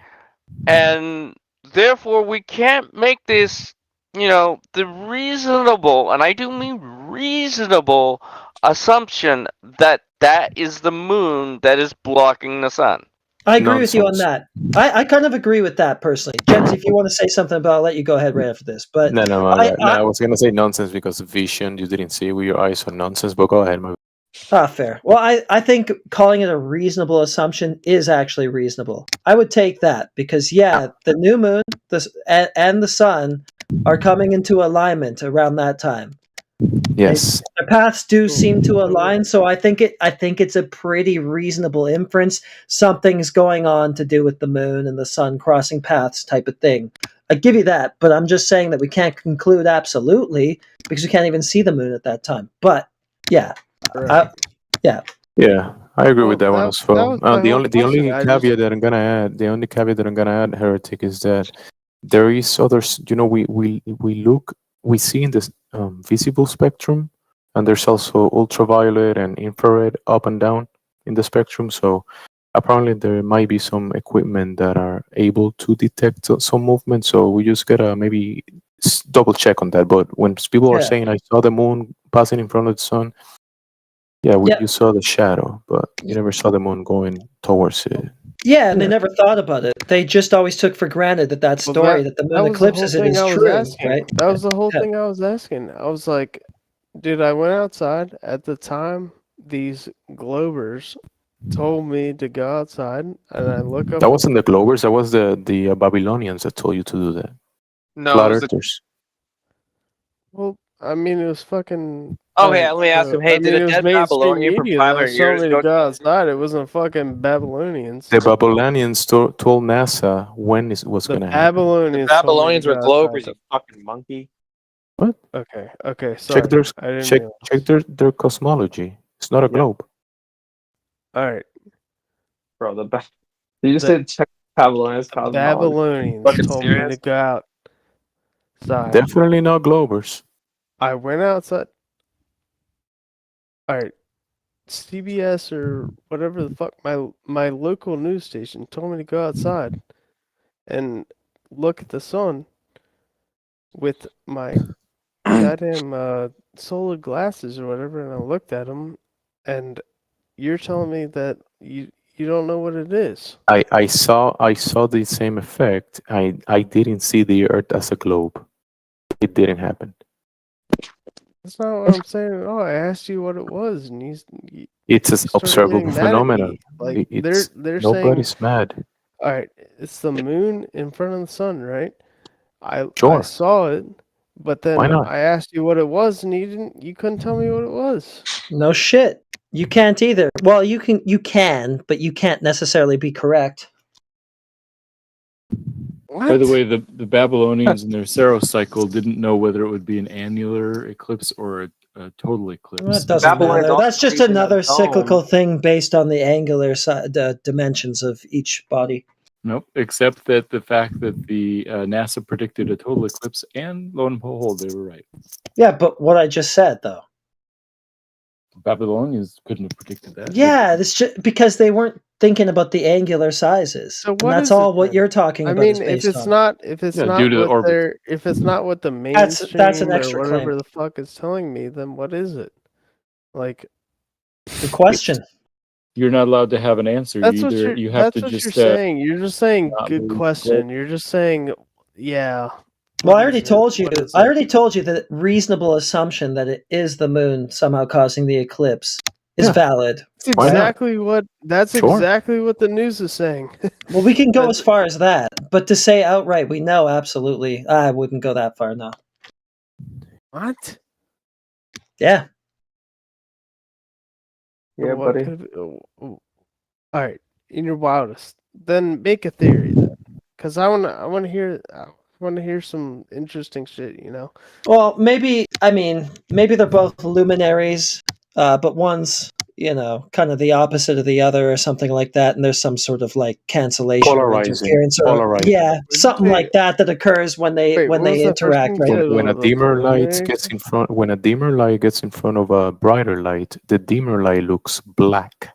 and therefore we can't make this, the reasonable, and I do mean reasonable, assumption that that is the moon that is blocking the sun. I agree with you on Nonsense. that. I kind of agree with that personally. James, if you want to say something about it, I'll let you go ahead right after this. But No, my I, bad. No, I was gonna say nonsense because vision you didn't see with your eyes, so nonsense. But go ahead, my. fair. Well, I think calling it a reasonable assumption is actually reasonable. I would take that because, yeah, the new moon and the sun are coming into alignment around that time. Yes. The paths do seem to align, so I think it's a pretty reasonable inference. Something's going on to do with the moon and the sun crossing paths type of thing. I give you that, but I'm just saying that we can't conclude absolutely because we can't even see the moon at that time. But yeah, Yeah, I agree with that one as well. was my The whole only question. I caveat that I'm gonna add, Heretic, is that there is others. We see in this visible spectrum, and there's also ultraviolet and infrared up and down in the spectrum. So apparently there might be some equipment that are able to detect some movement. So we just gotta maybe double check on that. But when people are Yeah. saying I saw the moon passing in front of the sun, you saw the shadow, but you never saw the moon going towards it. Yeah, and they never thought about it. They just always took for granted that story that the moon eclipses it is true, right? That was the whole thing I was asking. I was like, dude, I went outside at the time. These globers told me to go outside, and I look up. That wasn't the Globers. That was the Babylonians that told you to do that. No, Flat it was the- earthers. Well, I mean, it was fucking. Oh, hey, let me ask him. Hey, did a dead Babylonian from 500 told years me ago to go outside. It wasn't fucking Babylonians. The Babylonians told NASA when it was going to happen. Babylonians. The Babylonians were told me to go Globers, outside. you fucking monkey. What? Okay. Sorry. Check their cosmology. It's not a globe. All right. Bro, the best. You just said check Babylonians. Babylonians Fucking told me serious? to go outside. Definitely not Globers. I went outside. All right. CBS or whatever the fuck, my local news station told me to go outside and look at the sun with my goddamn solar glasses or whatever, and I looked at them, and you're telling me that you don't know what it is. I saw the same effect. I didn't see the Earth as a globe. It didn't happen. That's not what I'm saying at all. I asked you what it was, and you It's an started observable getting mad at phenomenon. me. Like It's they're nobody's saying, mad. all right, it's the moon in front of the sun, right? I Sure. saw it, but then Why not? I asked you what it was, and you couldn't tell me what it was. No shit. You can't either. Well, you can, but you can't necessarily be correct. By the way, the Babylonians in their Saros cycle didn't know whether it would be an annular eclipse or a total eclipse. That doesn't matter. That's just another cyclical thing based on the angular dimensions of each body. Nope, except that the fact that the NASA predicted a total eclipse, and lo and behold, they were right. Yeah, but what I just said, though. Babylonians couldn't have predicted that. Yeah, it's just because they weren't thinking about the angular sizes. So And what that's is all it what then? you're talking I about. mean, is if based it's on. not due to the what orbit. if it's not what the That's an mainstream or extra whatever claim. the fuck is telling me, then what is it? Like, Good question. You're not allowed to have an answer. that's You what either you're. you have That's to what just you're saying. You're just saying not good believe question. You're just saying, yeah. Well, What I already is it? told you. What is I it? already told you that reasonable assumption that it is the moon somehow causing the eclipse is Yeah. valid. That's Why not? exactly what. That's Sure. exactly what the news is saying. Well, we can go That's- as far as that, but to say outright we know absolutely, I wouldn't go that far. No. What? Yeah. Yeah, What buddy. could- all right, in your wildest, then make a theory then, because I want to hear some interesting shit. You know. Well, maybe they're both luminaries, but one's kind of the opposite of the other or something like that, and there's some sort of like cancellation or Polarizing. interference or Polarizing. something like that occurs when they Wait, what was that first interact, thing you right? said When a about the dimmer light preliminary gets thing? in front, when a dimmer light gets in front of a brighter light, the dimmer light looks black.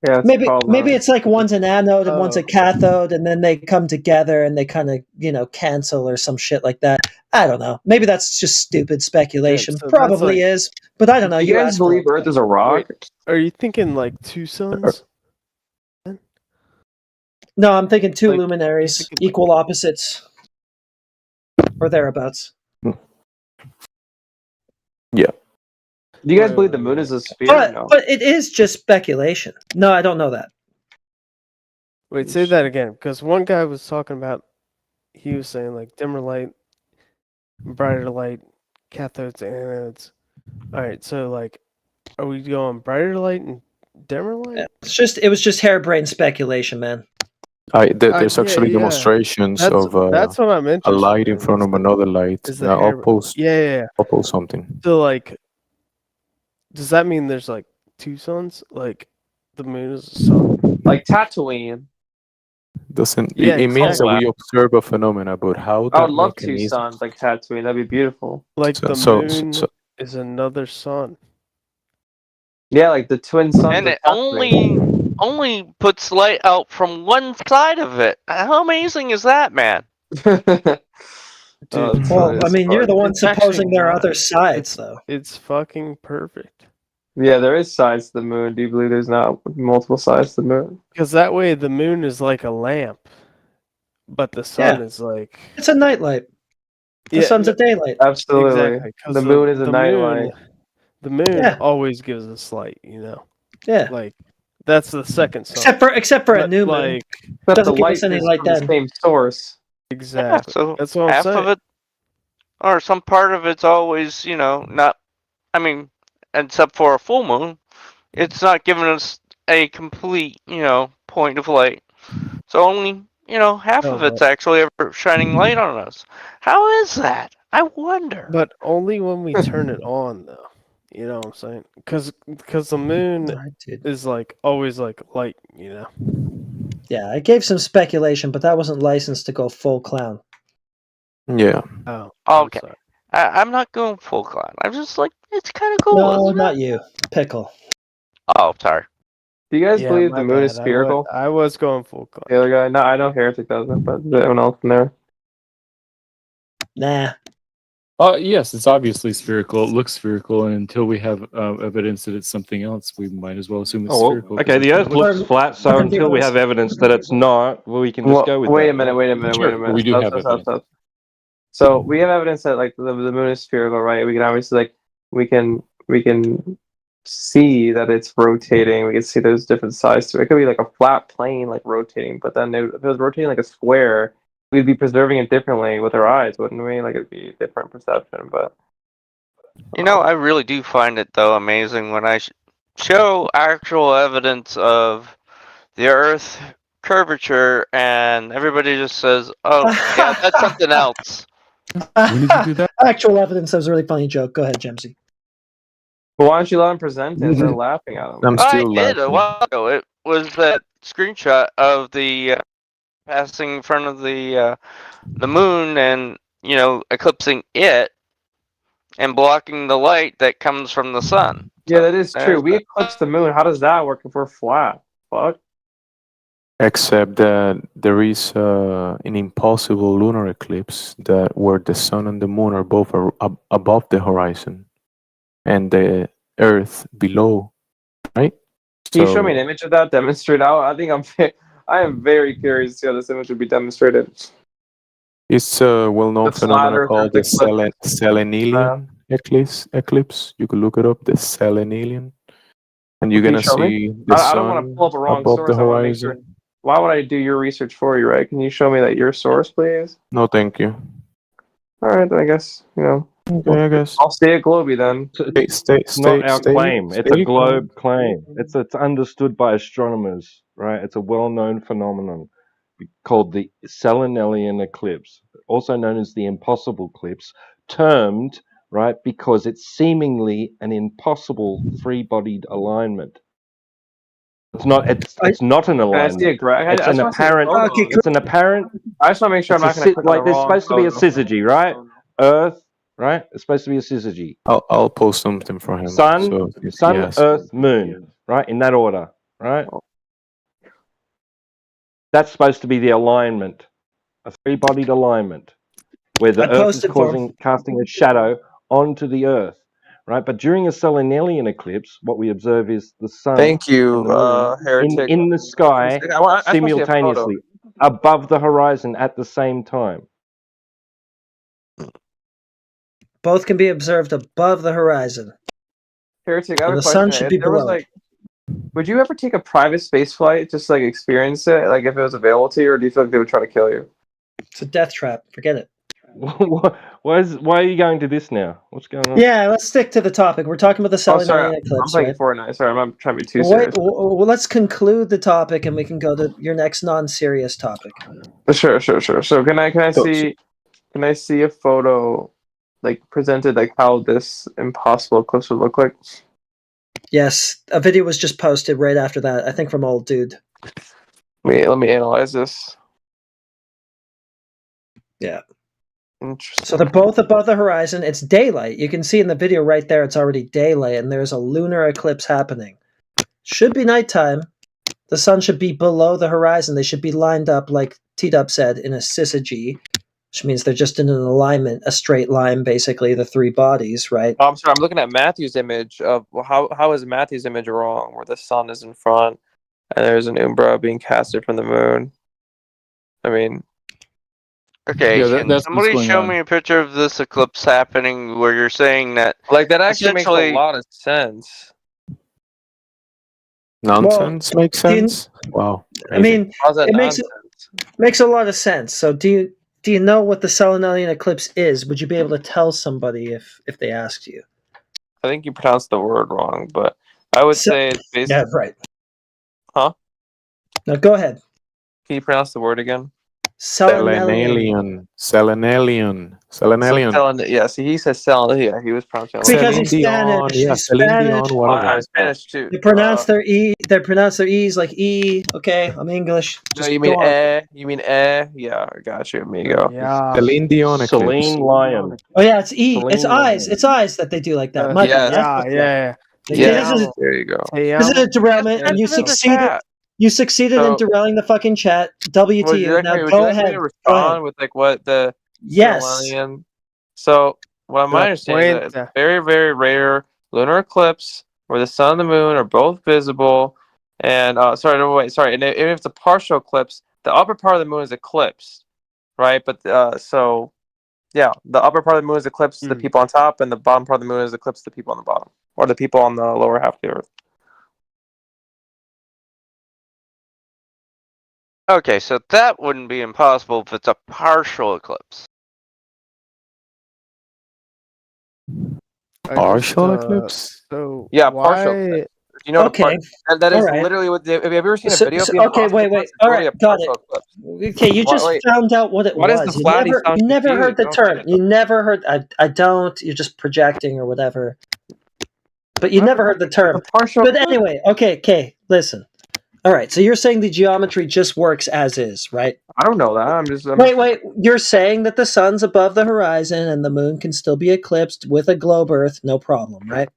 Yeah, it's Maybe called. it's like one's an anode and one's a Oh. cathode, and then they come together and they kind of cancel or some shit like that. I don't know. Maybe that's just stupid speculation. so that's Probably like- is, but I don't know. Do you guys asked for believe it. Earth is a rock? Are you thinking like two suns? No, I'm thinking two Like, luminaries, you're thinking, equal opposites, or thereabouts. Yeah. Do you guys believe the moon is a sphere? But No. but it is just speculation. No, I don't know that. Wait, say that again, because one guy was talking about. He was saying like dimmer light, brighter light, cathodes, anodes. All right, so like, are we going brighter light and dimmer light? It was just harebrained speculation, man. There's yeah, actually yeah. demonstrations That's- of that's what I'm a interested light in in, front is of the- another light. is the I'll hair- post. Yeah. I'll post something. So like, does that mean there's like two suns? Like, the moon is a sun? Like Tatooine. Doesn't Yeah, it means that exactly. we observe a phenomena, but how I that would love two mechanism? suns like Tatooine. That'd be beautiful. Like So- the so- moon so- is another sun. Yeah, like the twin suns. And of it Tatooine. only puts light out from one side of it. How amazing is that, man? Dude, Well, I mean, you're the one It's actually supposing there are not. other sides, though. It's fucking perfect. Yeah, there is sides to the moon. Do you believe there's not multiple sides to the moon? Because that way the moon is like a lamp, but the sun Yeah. is like It's a nightlight. The sun's a daylight. Absolutely. Exactly, 'cause The moon is a nightlight. The moon Yeah. always gives us light, you know. Yeah. Like that's the second sun. Except for a But, new moon. like Except Doesn't the give light us any is light from the then. same source. Exactly. So That's what I'm half saying. of it, or some part of it's always, not. I mean, except for a full moon, it's not giving us a complete, point of light. So only, half of it's actually ever shining light on us. How is that? I wonder. But only when we turn it on, though. You know what I'm saying? Because the moon is like always like light, you know. Yeah, I gave some speculation, but that wasn't licensed to go full clown. Yeah. Oh. Okay. I'm not going full clown. I'm just like, it's kind of cool. No, isn't not it? you, Pickle. Oh, sorry. Do you guys Yeah, believe my the moon is bad. spherical? I was going full clown. The other guy? No, I know Heretic doesn't, but is there anyone else in there? Nah. Yes, it's obviously spherical. It looks spherical, and until we have evidence that it's something else, we might as well assume it's Oh, well, spherical. okay, the Earth looks Or- flat, so until we have evidence that it's not, well, we can just go with wait that. a minute, wait a minute, Sure, wait a minute. we do have Stop. So we have evidence that like the moon is spherical, right? We can obviously like we can see that it's rotating. We can see there's different sides to it. It could be like a flat plane like rotating, but then if it was rotating like a square, we'd be preserving it differently with our eyes, wouldn't we? Like it'd be a different perception, but I really do find it though amazing when I show actual evidence of the Earth curvature, and everybody just says, "Oh, yeah, that's something else." When did you do that? Actual evidence. That was a really funny joke. Go ahead, Jemsy. well, why don't you let him present it instead of laughing at him? I'm I still did a laughing. while ago. It was that screenshot of the passing in front of the moon, and eclipsing it and blocking the light that comes from the sun. Yeah, that is true. there's We that. eclipse the moon. How does that work if we're flat? Fuck. Except that there is an impossible lunar eclipse that where the sun and the moon are both above the horizon, and the Earth below, right? Can you show me an image of that? Demonstrate out. I think I am very curious to see how this image would be demonstrated. It's a well-known The flat phenomenon Earth called the eclipse. Selenian eclipse. You could look it up, the Selenian, and you're Can you gonna show me? see the I don't want to sun pull up a wrong above source. the I want to make sure. horizon. Why would I do your research for you, right? Can you show me that your source, please? No, thank you. All right, then I guess Okay, I guess. I'll stay at Globy then. It's not our claim. It's a globe claim. It's understood by astronomers, right? It's a well-known phenomenon called the Selenelian eclipse, also known as the impossible eclipse, termed right? Because it's seemingly an impossible three-bodied alignment. It's not. It's not an Can I alignment. see a graph? It's an apparent. It's an apparent. I just want to make sure I'm not going to click on like the there's wrong supposed to be a photo. syzygy, right? Earth, right? It's supposed to be a syzygy. I'll post something for him. Sun, so if he sun, has- Earth, Moon, right? In that order, right? That's supposed to be the alignment, a three-bodied alignment, where the I Earth is posted for casting a shadow onto the Earth, right? But during a selenelian eclipse, what we observe is the sun Thank you, and the moon Heretic. in the sky I just want to see a photo. simultaneously above the horizon at the same time. Both can be observed above the horizon. Heretic, I have And a the sun question. should If be there was below. like, would you ever take a private space flight just to, like experience it, like if it was available to you, or do you feel like they would try to kill you? It's a death trap. Forget it. Why are you going to this now? What's going on? Yeah, let's stick to the topic. We're talking about the Oh, sorry, selenelian I'm eclipse, playing right? Fortnite. Sorry, I'm not trying to be too Well, serious. well, let's conclude the topic, and we can go to your next non-serious topic. Sure. So can I see a photo, like presented, like how this impossible eclipse would look like? Yes, a video was just posted right after that. I think from Old Dude. Let me analyze this. Yeah. Interesting. So they're both above the horizon. It's daylight. You can see in the video right there, it's already daylight, and there's a lunar eclipse happening. Should be nighttime. The sun should be below the horizon. They should be lined up, like T-Dub said, in a syzygy, which means they're just in an alignment, a straight line, basically, the three bodies, right? Oh, I'm sorry. I'm looking at Matthew's image of how is Matthew's image wrong, where the sun is in front and there's an umbra being casted from the moon. I mean, Okay, Yeah, can that's what's somebody going show on. me a picture of this eclipse happening where you're saying that like that actually makes a essentially lot of sense. Nonsense makes do you- sense. Wow. I mean, How's that it makes nonsense? a lot of sense. So do you know what the selenelian eclipse is? Would you be able to tell somebody if they asked you? I think you pronounced the word wrong, but I would say it's basically. Yeah, right. Huh? No, go ahead. Can you pronounce the word again? Selenelian. Selenelian. Yeah, see, he says selen. Yeah, he was pronouncing it. Because he's Dion, Spanish. yeah, He's Celine Spanish. Dion, whatever. I'm Spanish too. They pronounce their e. They pronounce their e's like e. Okay, I'm English. No, Just you go mean on. eh? You mean eh? Yeah, I got you, amigo. Yeah. Celine Dion eclipse. Celine Lion. Oh yeah, it's e. It's Celine eyes. Lion. It's eyes that they do like that. My yes. bad. Yeah. Okay, Yes, this is there you go. this is a derailment, and you This is the succeeded. chat. You succeeded in So- derailing the fucking chat. W Would to you you. like Now me, would go you like me ahead. to Go respond ahead. with like what the Yes. Solanian? So, what my La understanding is that Puente. it's very, very rare lunar eclipse where the sun and the moon are both visible. And sorry, no, wait, sorry. And if it's a partial eclipse, the upper part of the moon is eclipsed, right? But so, yeah, the upper part of the moon is eclipsed to the people on top, and the bottom part of the moon is eclipsed to the people on the bottom, or the people on the lower half of the Earth. Okay, so that wouldn't be impossible if it's a partial eclipse. Partial eclipse? So Yeah, why... partial eclipse. You know Okay. what that is All right. literally what. Have you ever seen a So- video? so- of the okay, impossible wait. eclipse? It's All literally right, a got it. partial eclipse. Okay, you just Wait. found out what it Why does was. the flatty sound you never heard confused? the Don't term. shit. You never heard. I don't. You're just projecting or whatever. But you never heard the term. Partial. But anyway, okay. Listen. All right. So you're saying the geometry just works as is, right? I don't know that. I'm just. Wait. You're saying that the sun's above the horizon and the moon can still be eclipsed with a globe Earth, no problem, right?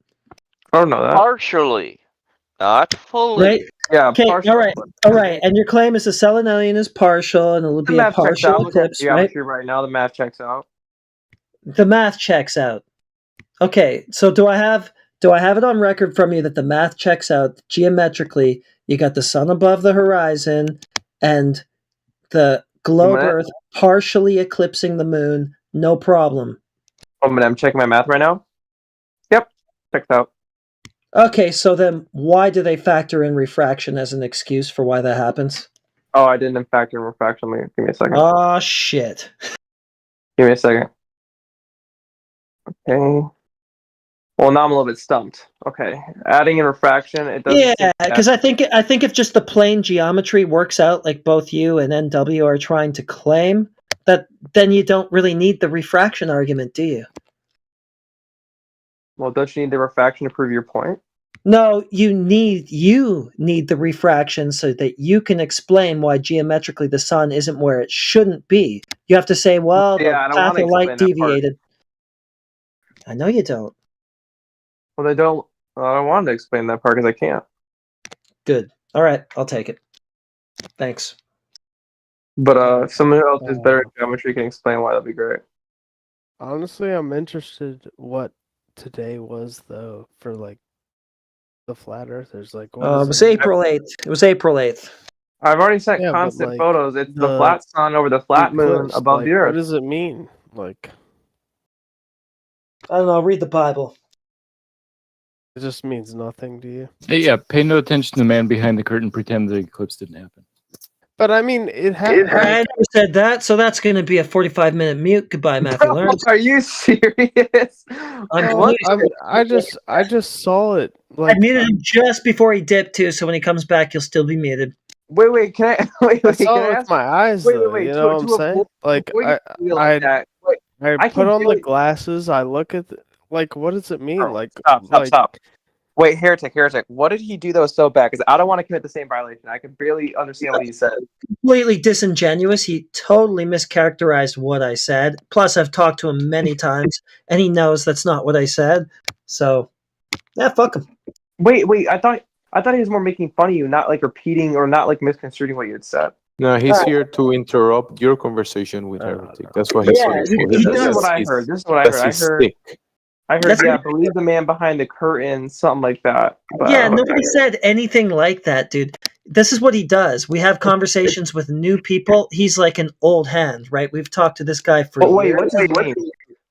I don't know that. Partially, not fully. Right. Yeah. Okay. Partial. All right. And your claim is the selenelian is partial, and it'll The be a math checks partial out. Look at eclipse, right? geometry right now. The math checks out. The math checks out. Okay, so do I have it on record from you that the math checks out geometrically? You got the sun above the horizon and the globe minute. Earth partially eclipsing the moon, no problem. 1 minute. I'm checking my math right now. Yep. Checked out. Okay, so then why do they factor in refraction as an excuse for why that happens? Oh, I didn't factor in refraction. Give me a second. Oh shit. Give me a second. Okay. Well, now I'm a little bit stumped. Okay, adding in refraction, it doesn't. Yeah, because I think if just the plane geometry works out like both you and NW are trying to claim, that then you don't really need the refraction argument, do you? Well, don't you need the refraction to prove your point? No, you need the refraction so that you can explain why geometrically the sun isn't where it shouldn't be. You have to say, well, Yeah, the I don't path wanna of light explain that part. deviated. I know you don't. Well, I don't want to explain that part because I can't. Good. All right, I'll take it. Thanks. But if someone else is better at geometry can explain why, that'd be great. Honestly, I'm interested what today was though for like the flat earthers. Like, what It does was it mean? April 8th. It was April 8th. I've already sent Yeah, but, constant like, photos. It's the the flat sun over the flat moon eclipse, above like, the Earth. what does it mean? Like, I don't know. Read the Bible. it just means nothing to you. Hey, yeah, pay no attention to the man behind the curtain. Pretend the eclipse didn't happen. But I mean, it happened. I never said that, so that's going to be a 45-minute mute. Goodbye, Matthew Lawrence. Are you serious? I just saw it. Like, I muted him just before he dipped too, so when he comes back, he'll still be muted. Wait, can I? Wait, I saw can it I with ask? my eyes, Wait, though. wait, You to- know what to I'm saying? avoid- Like, avoid you feel like that. Wait, I I put can on feel the it. glasses. I look at like, what does it mean? Like, Stop. Wait, heretic. What did he do that was so bad? Because I don't want to commit the same violation. I can barely understand what he said. Completely disingenuous. He totally mischaracterized what I said. Plus, I've talked to him many times, and he knows that's not what I said. So, yeah, fuck him. Wait. I thought he was more making fun of you, not like repeating or not like misconstruing what you had said. No, he's here to interrupt your conversation with Heretic. That's what he's here for. This is what I heard. That's his stick. I heard, yeah, believe the man behind the curtain, something like that. But Yeah, nobody said anything like that, dude. This is what he does. We have conversations with new people. He's like an old hand, right? We've talked to this guy for But wait, years. what's his name?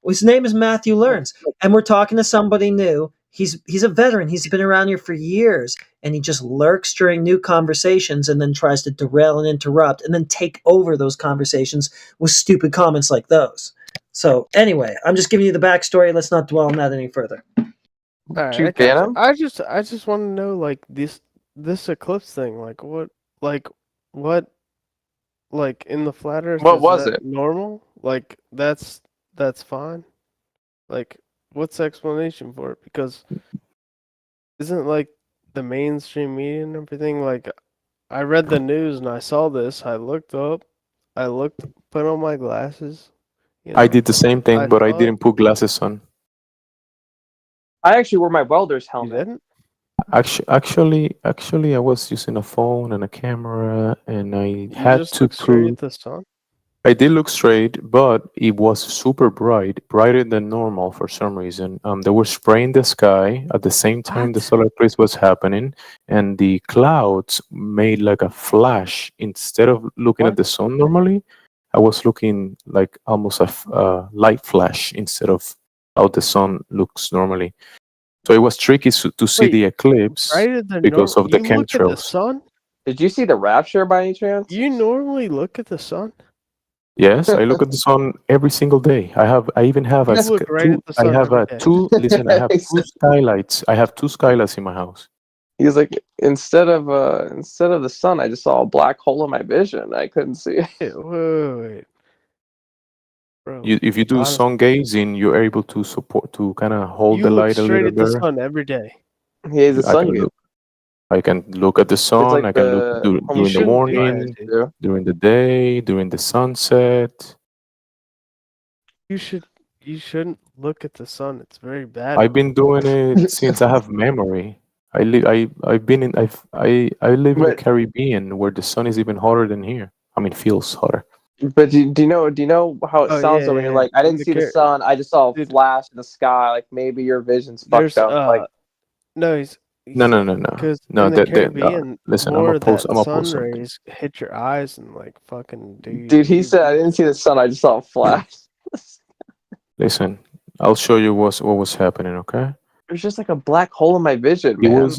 His name is Matthew Learns, and we're talking to somebody new. He's a veteran. He's been around here for years, and he just lurks during new conversations and then tries to derail and interrupt and then take over those conversations with stupid comments like those. So anyway, I'm just giving you the backstory. Let's not dwell on that any further. all right, Did you I ban got you. him? I just want to know, like, this eclipse thing. Like, what, like in the flat Earth? What is was that it? normal? Like, that's fine. Like, what's the explanation for it? Because isn't like the mainstream media and everything, like, I read the news and I saw this. I looked up. Put on my glasses. You know, I did the same thing, but I saw it. didn't put glasses on. I actually wore my welder's You helmet. didn't? Actually, I was using a phone and a camera, and I You had just to look straight prove. at the sun. I did look straight, but it was super bright, brighter than normal for some reason. They were spraying the sky at the same time the solar eclipse was happening, and the clouds made like a flash. Instead of looking at the sun normally, I was looking like almost a light flash instead of how the sun looks normally. So it was tricky to see Wait, the eclipse brighter than because of the you look at the chemtrails. sun? Did you see the rapture by any chance? You normally look at the sun? Yes, I look at the sun every single day. I even have You a look right at the sun every day. listen, I have two skylights. I have two skylights in my house. He was like, instead of the sun, I just saw a black hole in my vision. I couldn't see it. Wait. Bro, If you do honest- sun gazing, you're able to kind of hold you the look light a straight little at the better. sun every day. He is a I sun can gaze. look. I can look at the sun. like I can look the during the shouldn't do morning, that, dude. during the day, during the sunset. You shouldn't look at the sun. It's very bad. I've been doing it since I have memory. I live in the But- Caribbean where the sun is even hotter than here. I mean, feels hotter. But do you know how it Oh, sounds yeah, though when you're yeah. like, I In didn't the see the Car- sun, I just saw a Dude. flash in the sky. Like maybe your vision's fucked There's up. Like no, he's No. because No, in the Caribbean, listen, more I'm of gonna that post sun something. rays hit your eyes and like fucking dude, he said I didn't see the sun, I just saw a flash. Listen, I'll show you what was happening, okay? There's just like a black hole in my vision, man.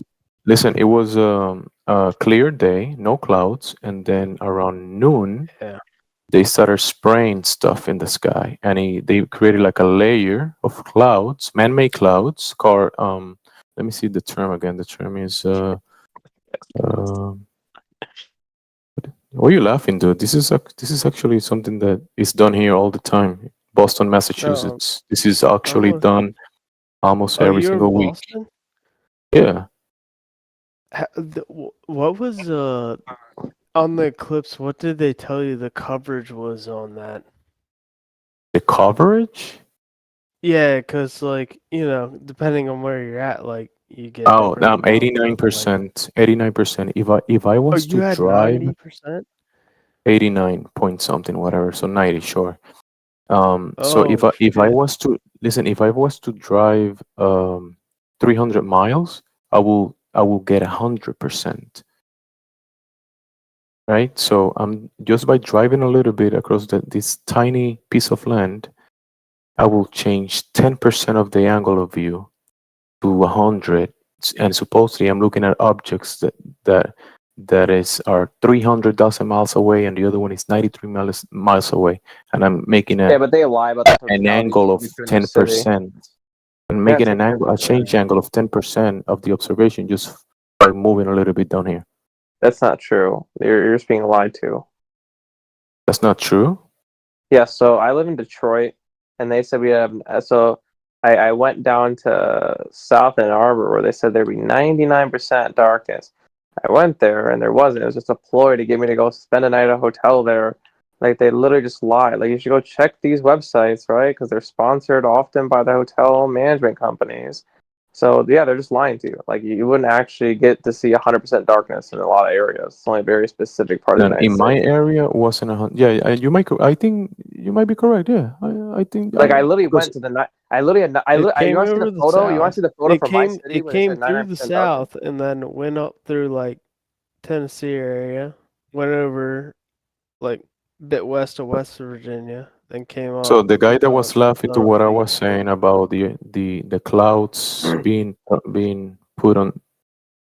It was a clear day, no clouds, and then around noon, Yeah. they started spraying stuff in the sky, and they created like a layer of clouds, man-made clouds. Let me see the term again. The term is what are you laughing, dude? This is actually something that is done here all the time. Boston, Massachusetts. This is actually Oh. done almost Oh, every you're in single week. Boston? Yeah. What was on the eclipse? What did they tell you the coverage was on that? The coverage? Yeah, because like depending on where you're at, like you get Oh, different amounts of, like. 89%. 89%. If I Oh, was you to had drive 90%. 89 point something, whatever. So 90, sure. So Oh if I shit! was to listen, if I was to drive 300 miles, I will get 100%. Right? So I'm just by driving a little bit across this tiny piece of land, I will change 10% of the angle of view to 100, and supposedly I'm looking at objects that are 300,000 miles away, and the other one is 93 miles away, and I'm making Yeah, but they lie about the an totality angle of if you're in the city. 10%. And Yeah, making it's an like angle, a 10%. change angle of 10% of the observation just by moving a little bit down here. That's not true. You're just being lied to. That's not true. Yeah, so I live in Detroit, and they said we have. So I went down to South Ann Arbor where they said there'd be 99% darkness. I went there and there wasn't. It was just a ploy to get me to go spend a night at a hotel there. Like they literally just lied. Like you should go check these websites, right? Because they're sponsored often by the hotel management companies. So yeah, they're just lying to you. Like you wouldn't actually get to see 100% darkness in a lot of areas. It's only a very specific part of the And United in my States. area wasn't 100. Yeah, you might. I think you might be correct. Yeah, I think. Like I literally because went to the night. I literally. It You came want to see over the the photo? You want south. to see the photo It from my came. city It when they came said through the 99% darkness? south and then went up through like Tennessee area, went over like a bit west of West Virginia, then came So up the guy that was laughing to what I Tennessee. was saying about the clouds being put on,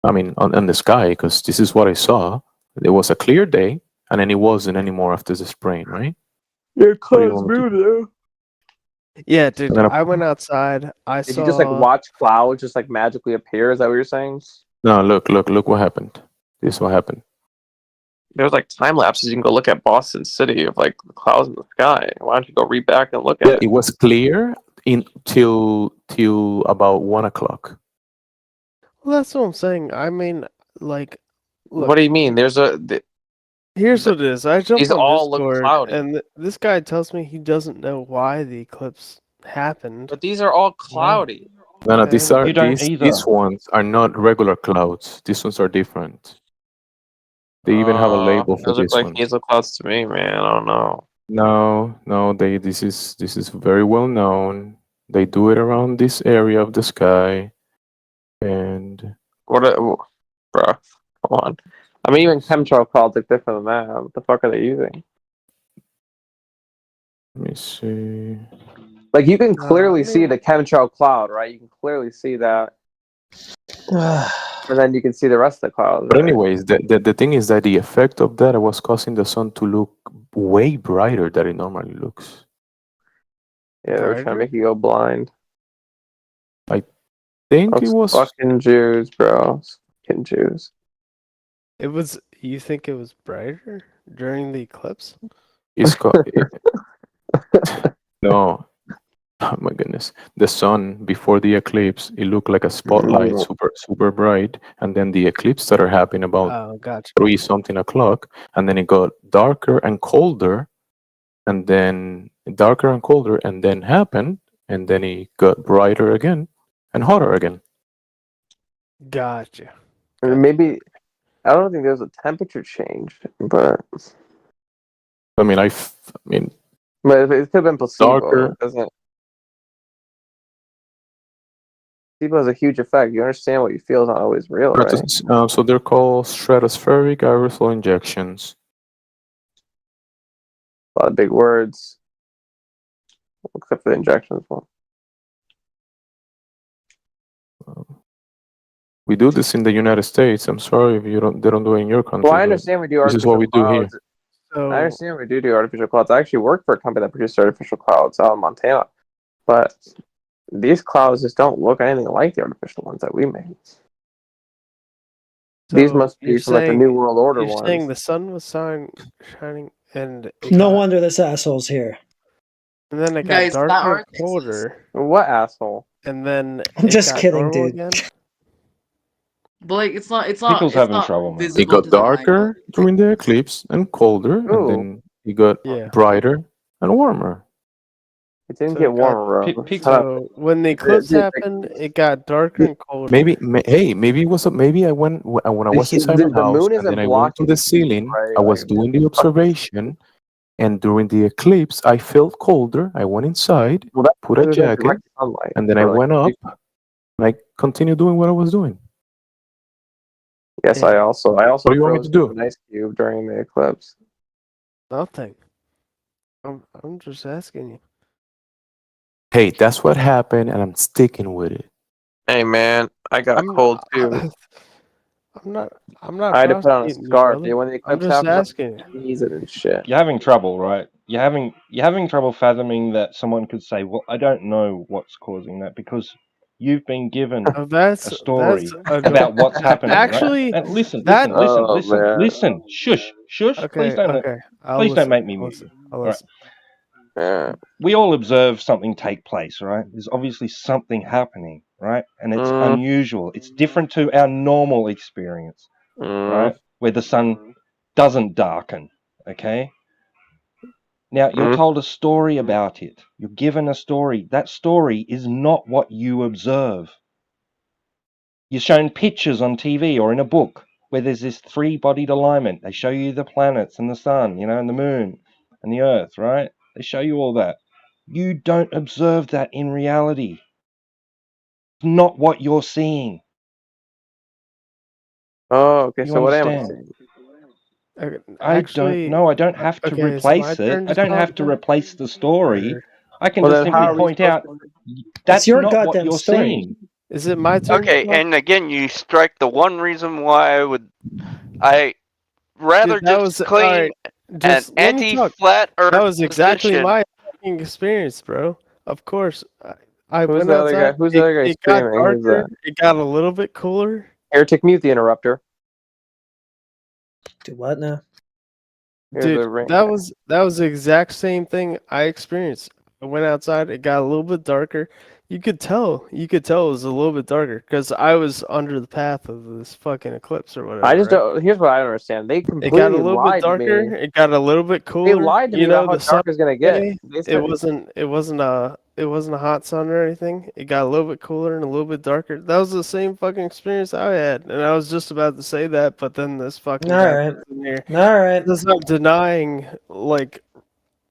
I mean, on the sky, because this is what I saw. It was a clear day, and then it wasn't anymore after the spraying, right? Your What do you clouds want me to move do? though. Yeah, dude. And then I went outside. I Did you just like saw. watch clouds just like magically appear? Is that what you're saying? no, look what happened. This is what happened. There's like time lapses. You can go look at Boston City of like the clouds in the sky. Why don't you go read back and look at it? It was clear till about 1 o'clock. Well, that's what I'm saying. I mean, like, look. What do you mean? Here's what it is. I jumped these on all look Discord, cloudy. and this guy tells me he doesn't know why the eclipse happened. But these are all cloudy. No, these And- are You don't these either. ones are not regular clouds. These ones are different. They even have a label for Those look this like one. hazel clouds to me, man. I don't know. No, this is very well known. They do it around this area of the sky, and Bruh, come on. I mean, even chemtrail clouds look different than that. What the fuck are they using? let me see. Like you can clearly I see mean- the chemtrail cloud, right? You can clearly see that, and then you can see the rest of the clouds. But Right? anyways, the thing is that the effect of that was causing the sun to look way brighter than it normally looks. Yeah, they were trying to Brighter? make you go blind. I think it Those was. fucking Jews, bro. Those fucking Jews. It was. You think it was brighter during the eclipse? It's no. Oh my goodness. The sun before the eclipse, it looked like a spotlight, super bright. And then the eclipse started happening about Oh, gotcha. 3-something o'clock. And then it got darker and colder. And then darker and colder. And then happened. And then it got brighter again and hotter again. Gotcha. Maybe I don't think there's a temperature change, but I mean, it it could have been placebo. Darker. It doesn't. Placebo has a huge effect. You understand what you feel is not always real, right? So they're called stratospheric aerosol injections. A lot of big words, except for the injections one. We do this in the United States. I'm sorry if they don't do it in your country. Well, I but understand we do This is artificial what we do here. clouds. I understand we do artificial clouds. I actually work for a company that produces artificial clouds out in Montana, but these clouds just don't look anything like the artificial ones that we make. These So must be you're from like the saying- New World Order You're ones. saying the sun was shining, and it No got- wonder this asshole's here. and then it got Guys, that darker are and colder, What asshole? and then I'm it just got kidding, normal dude. again. But like, it's not. People's It's having not trouble, man. It visible got to the eye. darker during the eclipse and colder, and Ooh. then it got Yeah. brighter and warmer. It didn't So get it got- warmer. Pe- Rob. pe- Shut up. So when the eclipse happened, it got darker and colder. Maybe, hey, maybe it was maybe I went when I was inside The my house, moon and isn't then I went to blocking the it, ceiling. right? I was Like, doing the observation, and during the eclipse, I felt colder. I went inside, well, that's put a because there's no jacket, direct sunlight. and then I or, like, went up, and I continued doing what I was doing. Yes, I also What do you want me froze to do? with an ice cube during the eclipse. Nothing. I'm just asking you. Hey, that's what happened, and I'm sticking with it. Hey man, I got I'm cold too. I'm not. I'm not. I had to put on a prosecuting you, scarf. brother. Dude, when the I'm eclipse just happened, asking. I'm sneezing and shit. You're having trouble, right? You're having trouble fathoming that someone could say, "Well, I don't know what's causing that," because you've been given Oh, that's a story a about what's happening. Actually, right? And listen, that- Oh, man. listen. Shush. Please Okay. don't. Okay. I'll Please listen. don't make me I'll mute. listen. I'll All right. listen. Yeah. We all observe something take place, right? There's obviously something happening, right? And it's Mm. unusual. It's different to our normal experience, right? Where the sun doesn't darken, okay? Now, you're told a story about it. You're given a story. That story is not what you observe. You're shown pictures on TV or in a book where there's this three-bodied alignment. They show you the planets and the sun, and the moon and the earth, right? They show you all that. You don't observe that in reality. It's not what you're seeing. Oh, okay. You So what am I understand? saying? Okay, I actually, don't know. I don't have to okay, is it my replace turn it. to I don't have talk to now? replace the story. Or I can Well, just then how simply are we point supposed out to? that's your not what goddamn you're story. seeing. is it my turn? Okay, to talk? and again, you strike the one reason why I rather Dude, that just was claim alright. an Just let me talk. anti-flat Earth That was exactly position. my fucking experience, bro. Of course, I Who's went the other guy? outside. Who's the other guy It got screaming? Who's darker. that? It got a little bit cooler. Heretic, mute the interrupter. Do what now? Here's the Dude, ring. that was the exact same thing I experienced. I went outside. It got a little bit darker. You could tell it was a little bit darker because I was under the path of this fucking eclipse or whatever. I just right? don't. Here's what I don't understand. They It got a completely little bit lied to darker. me. It got a little bit They cooler. lied to me You know, about the how dark sun it's gonna get. day, They it said wasn't a hot sun or anything. It got a little bit cooler and a little bit darker. That was the same fucking experience I had, and I was just about to say that, but then this fucking All guy right. comes in here. All right. This is not denying like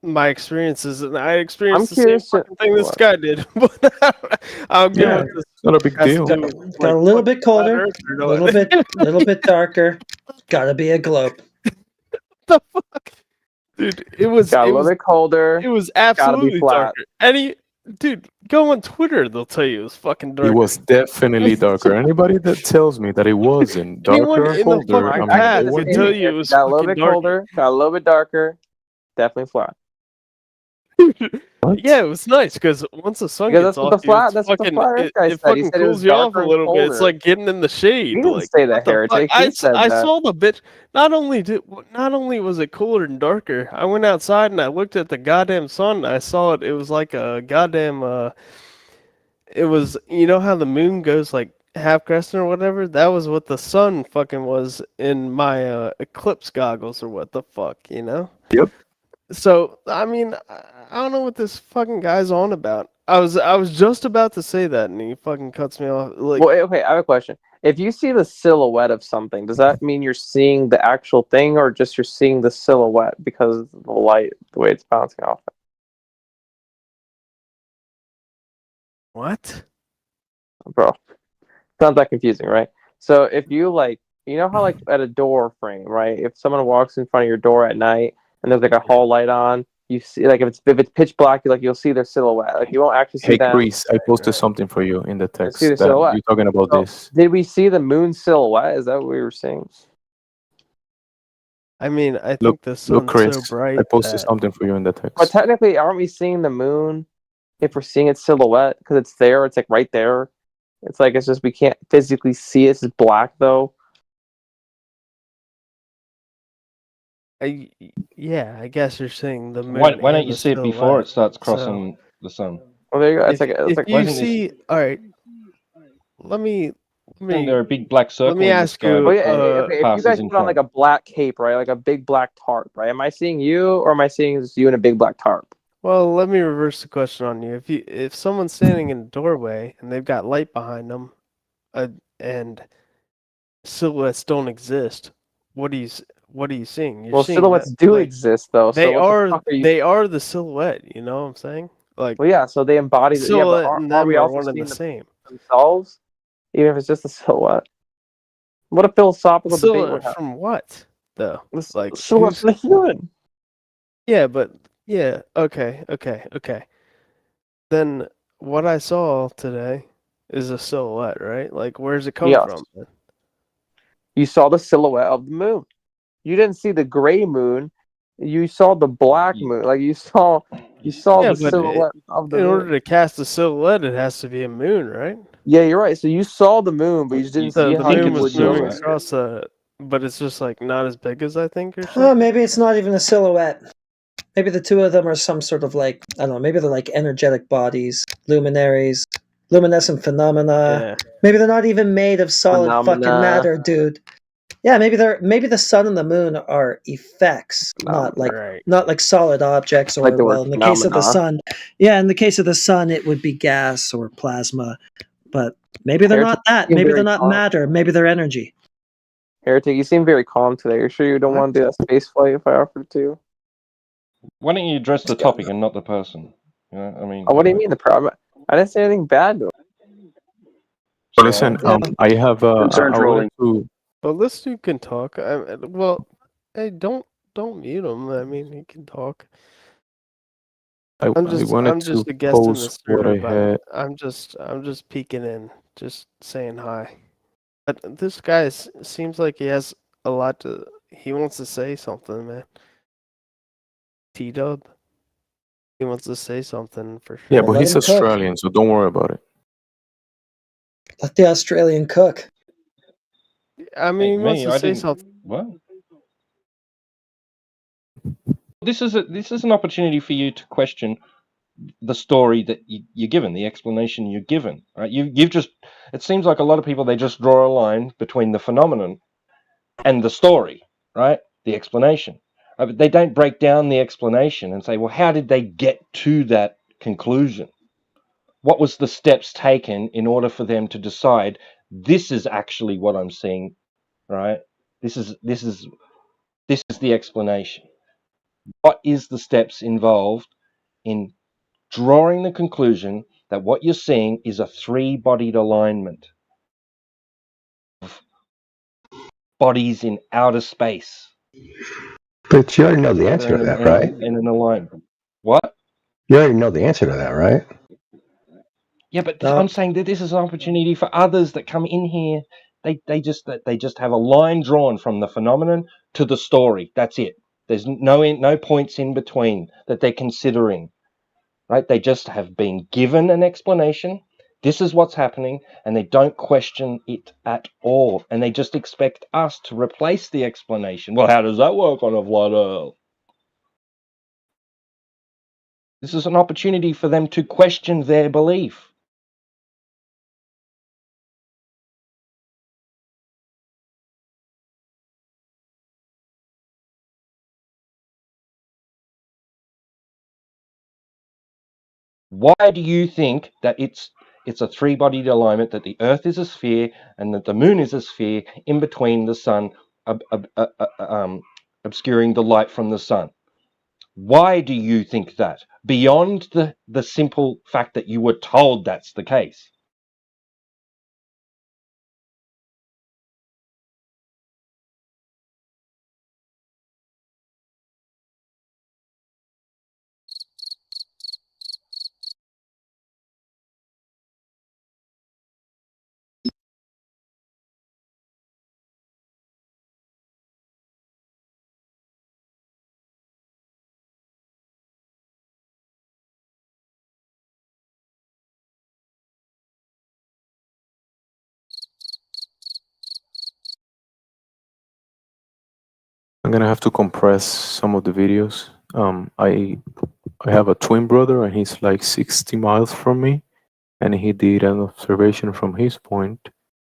my experiences, and I I'm experienced the same curious to. fucking thing this What? guy did. But I'll give Yeah. it this It's not a big has to deal. do Got, with got like a little fucking bit flat colder, Earth or a little bit darker. Gotta be a globe. the fuck, dude. It was Got a little bit colder. it was Gotta be absolutely flat. darker. Dude, go on Twitter. They'll tell you it was fucking It darker. was definitely darker. Anybody that tells me that it wasn't Anyone darker or in the colder, fucking I mean, past they could were tell lying. you it was Got a little fucking bit darker. colder. Got a little bit darker. Definitely flat. What? Yeah, it was nice because once the sun Because gets that's what off the you, flat. it's That's what the fucking flat Earth guy it said. He fucking said it was cools you off a darker and little bit. It's colder. like getting in the He shade. didn't Like say that, what the fuck? heretic. He said I that. saw the bit. Not only was it cooler and darker, I went outside and I looked at the goddamn sun. I saw it. It was like a goddamn. It was, you know how the moon goes like half crescent or whatever. That was what the sun fucking was in my eclipse goggles or what the fuck, you know. Yep. So I mean, I don't know what this fucking guy's on about. I was just about to say that, and he fucking cuts me off. Like, Well, okay, I have a question. If you see the silhouette of something, does that mean you're seeing the actual thing, or just you're seeing the silhouette because of the light, the way it's bouncing off it? what? Bro, it's not that confusing, right? So if you like, you know how like at a door frame, right? If someone walks in front of your door at night and there's like a hall light on, you see like if it's pitch black, you'll see their silhouette. Like you won't actually see Hey, them. Chris, I posted something for you in the Let's text see the that silhouette. you're talking about So, this. did we see the moon silhouette? Is that what we were seeing? I mean, I think Look, the sun's Chris, so bright I posted that something for you in the But text. technically, aren't we seeing the moon if we're seeing its silhouette? Because it's there, it's like right there. It's like it's just we can't physically see it. It's just black though. Yeah, I guess you're saying the moon. Why don't and you the see it before it silhouette. starts crossing the sun? Well, there you go. It's If like it's if like you Isn't this- see, all right, let me Isn't there a big black circle let me in the ask sky you. well, yeah, before it okay, if you passes guys in put on front? like a black cape, right, like a big black tarp, right? Am I seeing you or am I seeing just you in a big black tarp? Well, let me reverse the question on you. If someone's standing in a doorway and they've got light behind them, and silhouettes don't exist, what are you seeing? You're Well, seeing silhouettes that do like exist though. they So what the are fuck are you? they are the silhouette. You know what I'm saying? Like Well, yeah. So they embody the yeah, but silhouette and are them we are also one and seeing the same. themselves, even if it's just a silhouette? What a philosophical debate we're Silhouette having. from what though? This Like silhouette who's? from the human. Yeah, but yeah. Okay. Then what I saw today is a silhouette, right? Like where's it come Yes. from? You saw the silhouette of the moon. You didn't see the gray moon. You saw the black moon. Like you saw Yeah, the but silhouette of the in moon. order to cast a silhouette, it has to be a moon, right? Yeah, you're right. So you saw the moon, but you just didn't So see the how you moon was would moving notice it. across but it's just like not as big as I think or Oh, something. maybe it's not even a silhouette. Maybe the two of them are some sort of like, I don't know, maybe they're like energetic bodies, luminaries, luminescent phenomena. Yeah. Maybe they're not even made of solid fucking Phenomena. matter, dude. Yeah, maybe the sun and the moon are effects, not like solid objects, or Like the word well, in the case of the phenomena. sun. Yeah, in the case of the sun it would be gas or plasma. But maybe they're Heretic, not that. you seem Maybe they're very not calm. matter. Maybe they're energy. Heretic, you seem very calm today. You're sure you don't want to do that space flight if I offered to? Why don't you address the topic and not the person? You know, I mean, Oh, what do you mean the problem? I didn't say anything bad to him. Well, listen, I have Concern I trolling. wanted to. Well, this dude can talk. Well, hey, don't mute him. I mean, he can talk. I I'm wanted just to a guest in the pose what server, I but had. I'm just peeking in, just saying hi. But this guy seems like he has a lot to. He wants to say something, man. T-Dub. He wants to say something for sure. Yeah, but Let he's him cook. Australian, so don't worry about it. Let the Australian cook. I mean, he wants me, to I say didn't. something. What? This is an opportunity for you to question the story that you're given, the explanation you're given. Right? You've just. It seems like a lot of people, they just draw a line between the phenomenon and the story, right? The explanation. But they don't break down the explanation and say, well, how did they get to that conclusion? What was the steps taken in order for them to decide this is actually what I'm seeing, right? This is the explanation. What is the steps involved in drawing the conclusion that what you're seeing is a three-bodied alignment of bodies in outer space? But you already know the answer to They're that, right? in an alignment. What? You already know the answer to that, right? Yeah, but No. I'm saying that this is an opportunity for others that come in here. They just have a line drawn from the phenomenon to the story. That's it. There's no points in between that they're considering. Right? They just have been given an explanation. This is what's happening, and they don't question it at all. And they just expect us to replace the explanation. Well, how does that work on a flat Earth? This is an opportunity for them to question their belief. Why do you think that it's a three-bodied alignment, that the Earth is a sphere and that the Moon is a sphere in between the Sun, obscuring the light from the Sun? Why do you think that? Beyond the simple fact that you were told that's the case. I'm gonna have to compress some of the videos. I have a twin brother, and he's like 60 miles from me, and he did an observation from his point,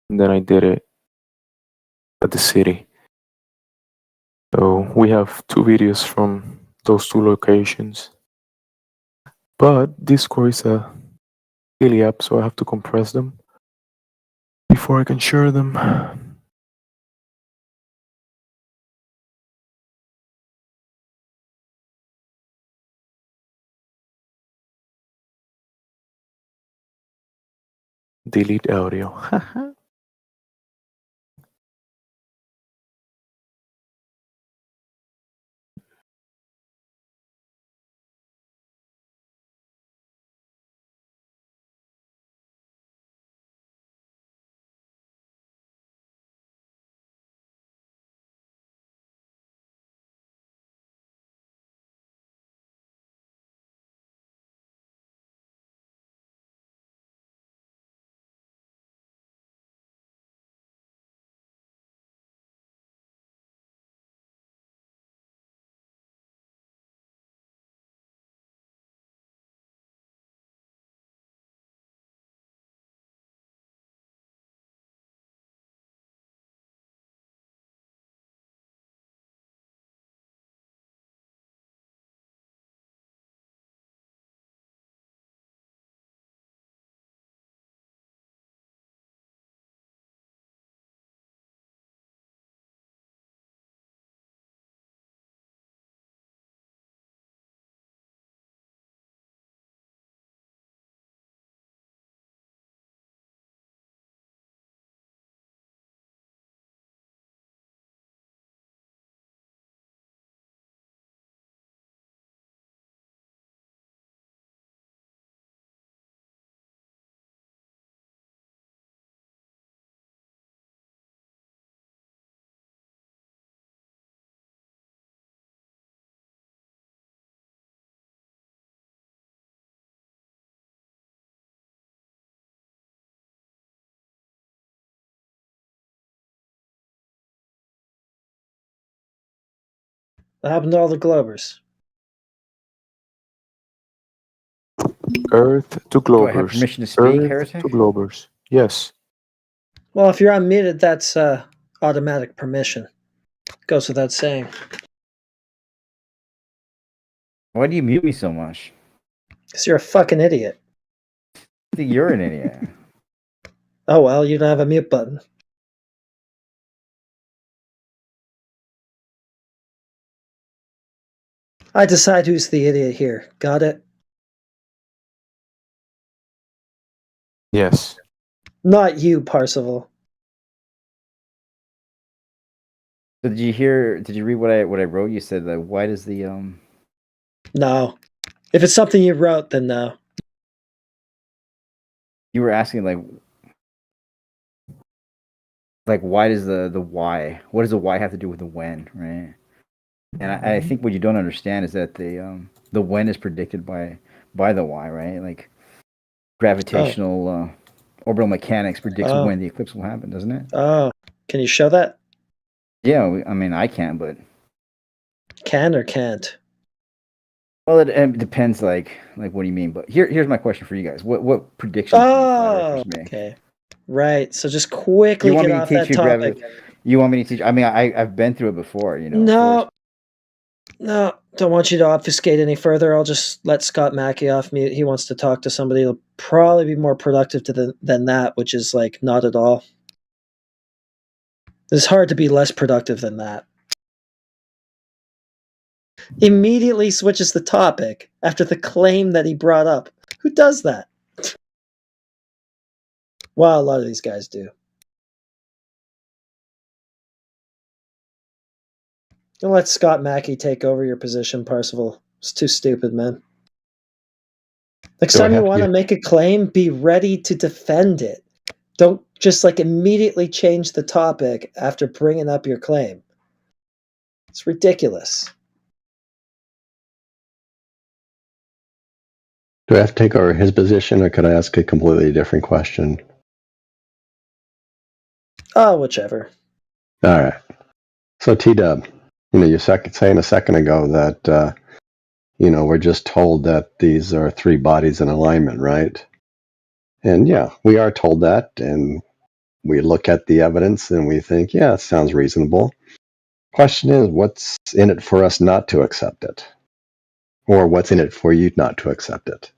and then I did it at the city. So we have 2 videos from those 2 locations. But Discord is a daily app, so I have to compress them before I can share them. Delete audio. What happened to all the Globers? Earth to Do I have Globers. permission to speak, Earth Heretic? to Globers. Yes. Well, if you're unmuted, that's automatic permission. Goes without saying. Why do you mute me so much? Because you're a fucking idiot. I think you're an idiot. Oh well, you don't have a mute button. I decide who's the idiot here. Got it? Yes. Not you, Parsival. So did you hear? Did you read what I wrote? You said that. Why does the No. If it's something you wrote, then no. You were asking like why does the why? What does the why have to do with the when, right? And I think what you don't understand is that the when is predicted by the why, right? Like gravitational orbital mechanics predicts Oh. when the eclipse will happen, doesn't it? Oh. Can you show that? Yeah, I mean I can, but Can or can't? well, it depends. Like what do you mean? But here's my question for you guys. What predictions do you flat Oh, earthers make? okay. Right. So just quickly You want get me to off teach that you topic. You want me to teach? I mean, I've been through it before. You know. No. No, don't want you to obfuscate any further. I'll just let Scott Mackey off mute. He wants to talk to somebody who'll probably be more productive than that, which is like not at all. It's hard to be less productive than that. Immediately switches the topic after the claim that he brought up. Who does that? Well, a lot of these guys do. Don't let Scott Mackey take over your position, Parsival. It's too stupid, man. Next Do I time you have to want to use- make a claim, be ready to defend it. Don't just like immediately change the topic after bringing up your claim. It's ridiculous. Do I have to take over his position, or could I ask a completely different question? Oh, whichever. All right. So T-Dub, you're saying a second ago that we're just told that these are three bodies in alignment, right? And yeah, we are told that, and we look at the evidence and we think, yeah, it sounds reasonable. Question is, what's in it for us not to accept it? Or what's in it for you not to accept it?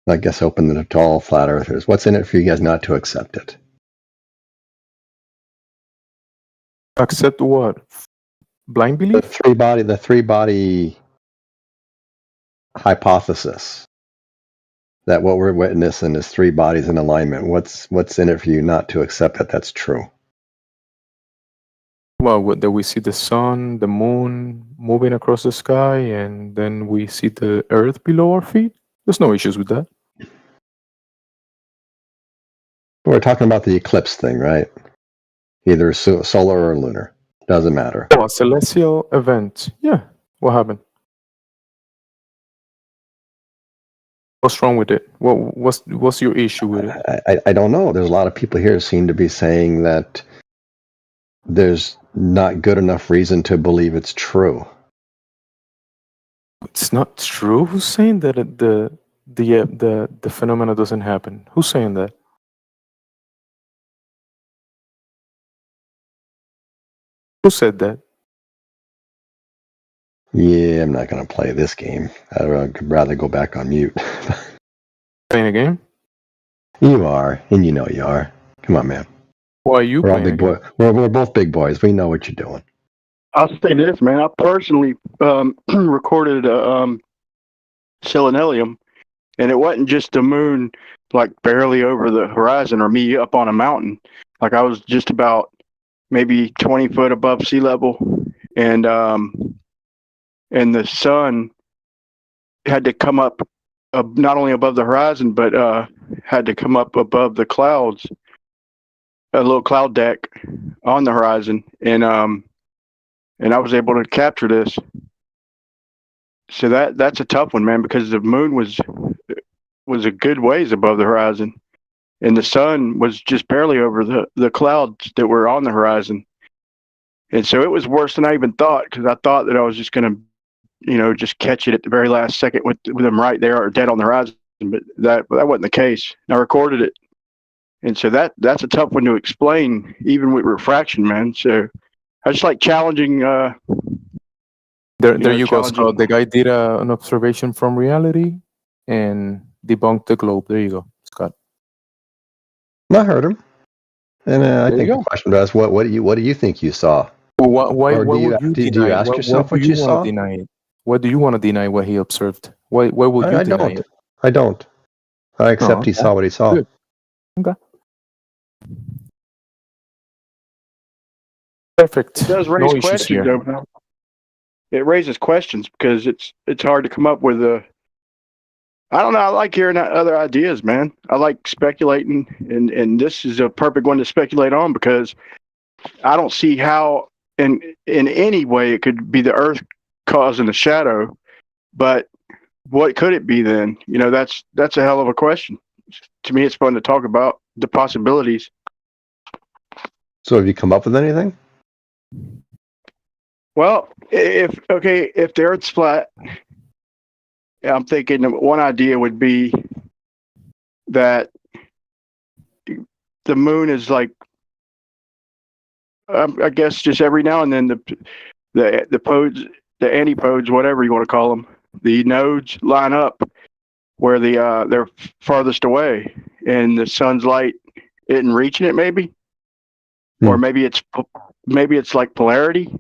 I guess open it to all flat earthers. What's in it for you guys not to accept it? Accept what? Blind The belief? three body hypothesis. That what we're witnessing is three bodies in alignment. What's in it for you not to accept that that's true? Well, that we see the sun, the moon moving across the sky, and then we see the earth below our feet. There's no issues with that. We're talking about the eclipse thing, right? Either solar or lunar. Doesn't matter. Oh, a celestial event. Yeah. What happened? What's wrong with it? What's your issue with it? I don't know. There's a lot of people here who seem to be saying that there's not good enough reason to believe it's true. It's not true. Who's saying that the phenomena doesn't happen? Who's saying that? Who said that? Yeah, I'm not going to play this game. I'd rather go back on mute. Playing a game? You are, and you know you are. Come on, man. Why are you We're all playing a big game? boy. We're both big boys. We know what you're doing. I'll say this, man. I personally recorded Selenelium, and it wasn't just the moon like barely over the horizon or me up on a mountain. Like I was just about maybe 20 foot above sea level, and the sun had to come up not only above the horizon, but had to come up above the clouds, a little cloud deck on the horizon, and I was able to capture this. So that's a tough one, man, because the moon was a good ways above the horizon, and the sun was just barely over the clouds that were on the horizon. And so it was worse than I even thought, because I thought that I was just going to, just catch it at the very last second with them right there or dead on the horizon. But that wasn't the case. I recorded it. And so that's a tough one to explain, even with refraction, man. So I just like challenging. There you go, Scott. The guy did an observation from reality and debunked the globe. There you go, Scott. I heard him, and I There you think go. the question was, what do you think you saw? Well, why Or would you do deny you it? ask Why yourself would what you wanna saw? deny it? Why do you want to deny what he observed? Why would you I deny don't. it? I don't. I accept Oh, he okay. saw what he saw. Good. Okay. Perfect. It does No raise issues questions, here. though. It raises questions because it's hard to come up with a. I don't know. I like hearing other ideas, man. I like speculating, and this is a perfect one to speculate on because I don't see how, in any way, it could be the Earth causing the shadow. But what could it be then? That's a hell of a question. To me, it's fun to talk about the possibilities. So have you come up with anything? Well, if the Earth's flat, I'm thinking one idea would be that the moon is like, I guess, just every now and then the podes, the antipodes, whatever you want to call them, the nodes line up where they're farthest away, and the sun's light isn't reaching it, maybe, or maybe it's like polarity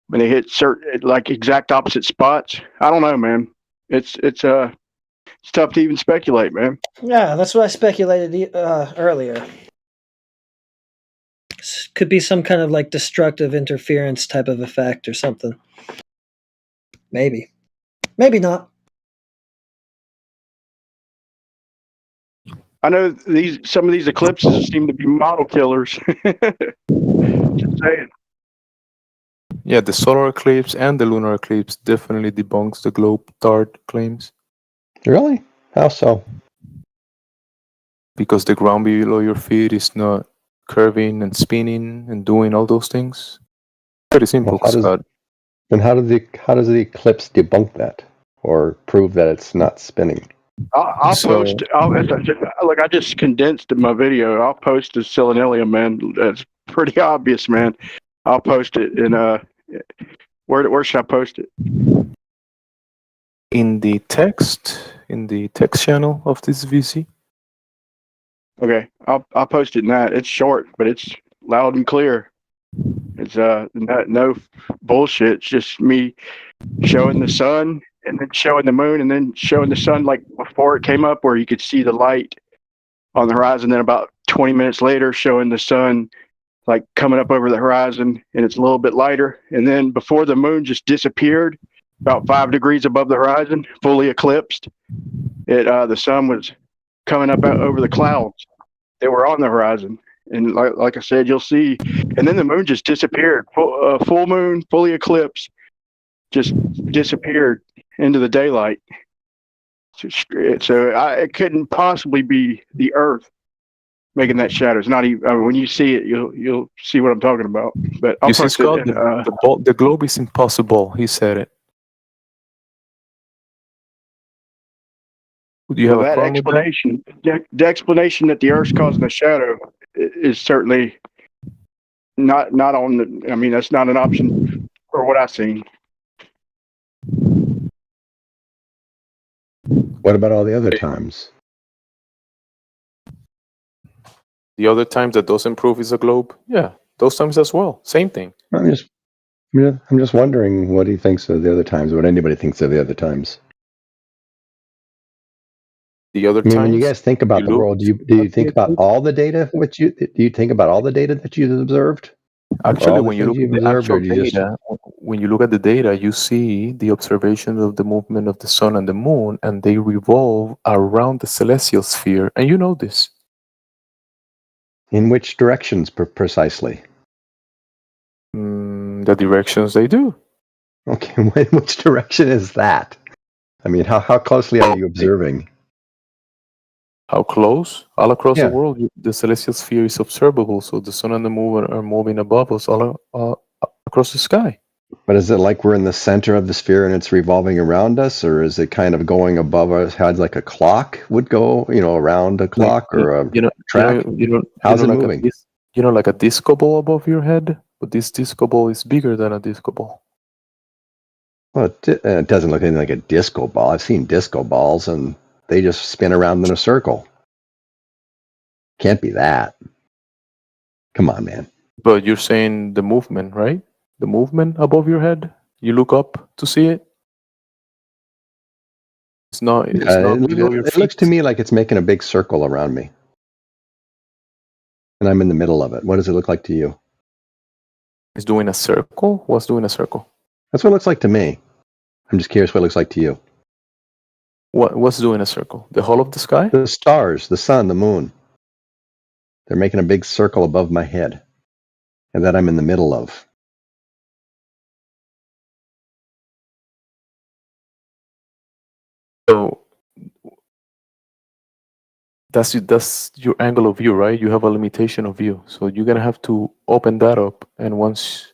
when they hit certain like exact opposite spots. I don't know, man. It's tough to even speculate, man. Yeah, that's what I speculated earlier. Could be some kind of like destructive interference type of effect or something. Maybe not. I know some of these eclipses seem to be model killers. Just saying. Yeah, the solar eclipse and the lunar eclipse definitely debunks the globe dart claims. Really? How so? Because the ground below your feet is not curving and spinning and doing all those things. Pretty simple, Well, Scott. and how does the eclipse debunk that or prove that it's not spinning? I'll post. Look, I just condensed my video. I'll post the selenium, man. That's pretty obvious, man. I'll post it in where should I post it? In the text channel of this VC. Okay, I'll post it in that. It's short, but it's loud and clear. It's no bullshit. It's just me showing the sun and then showing the moon and then showing the sun like before it came up, where you could see the light on the horizon. Then about 20 minutes later, showing the sun like coming up over the horizon, and it's a little bit lighter. And then before the moon just disappeared, about 5 degrees above the horizon, fully eclipsed, the sun was coming up out over the clouds that were on the horizon. And like I said, you'll see. And then the moon just disappeared. Full moon, fully eclipsed, just disappeared into the daylight. So it couldn't possibly be the Earth making that shadow. It's not even. I mean, when you see it, you'll see what I'm talking about. But I'll You see, post Scott, it. the globe is impossible. He said it. Do you have a that problem with that? explanation? The explanation that the Earth's causing a shadow is certainly not on the. I mean, that's not an option for what I've seen. What about all the other times? The other times that doesn't prove it's a globe, yeah, those times as well, same thing. I'm just wondering what he thinks of the other times, what anybody thinks of the other times. The other I mean, times, when you guys think about the world, do you think about all the data? Do you think about all the data that you've observed? Actually, all the when you things look you've at the observed, or actual do you just data, when you look at the data, you see the observations of the movement of the sun and the moon, and they revolve around the celestial sphere. And you know this. in which directions precisely? The directions they do. Okay, which direction is that? I mean, how closely are you observing? How close? All across the Yeah. world, the celestial sphere is observable. So the sun and the moon are moving above us all across the sky. But is it like we're in the center of the sphere and it's revolving around us, or is it kind of going above us, how like a clock would go, around a clock or a track? How's it like moving? like a disco ball above your head, but this disco ball is bigger than a disco ball. Well, it doesn't look anything like a disco ball. I've seen disco balls and they just spin around in a circle. Can't be that. Come on, man. But you're saying the movement, right? The movement above your head. You look up to see it. It's not. It's not below your It feet. looks to me like it's making a big circle around me. And I'm in the middle of it. What does it look like to you? It's doing a circle. What's doing a circle? That's what it looks like to me. I'm just curious what it looks like to you. What's doing a circle? The whole of the sky? The stars, the sun, the moon. They're making a big circle above my head. And that I'm in the middle of. So that's your angle of view, right? You have a limitation of view, so you're gonna have to open that up. And once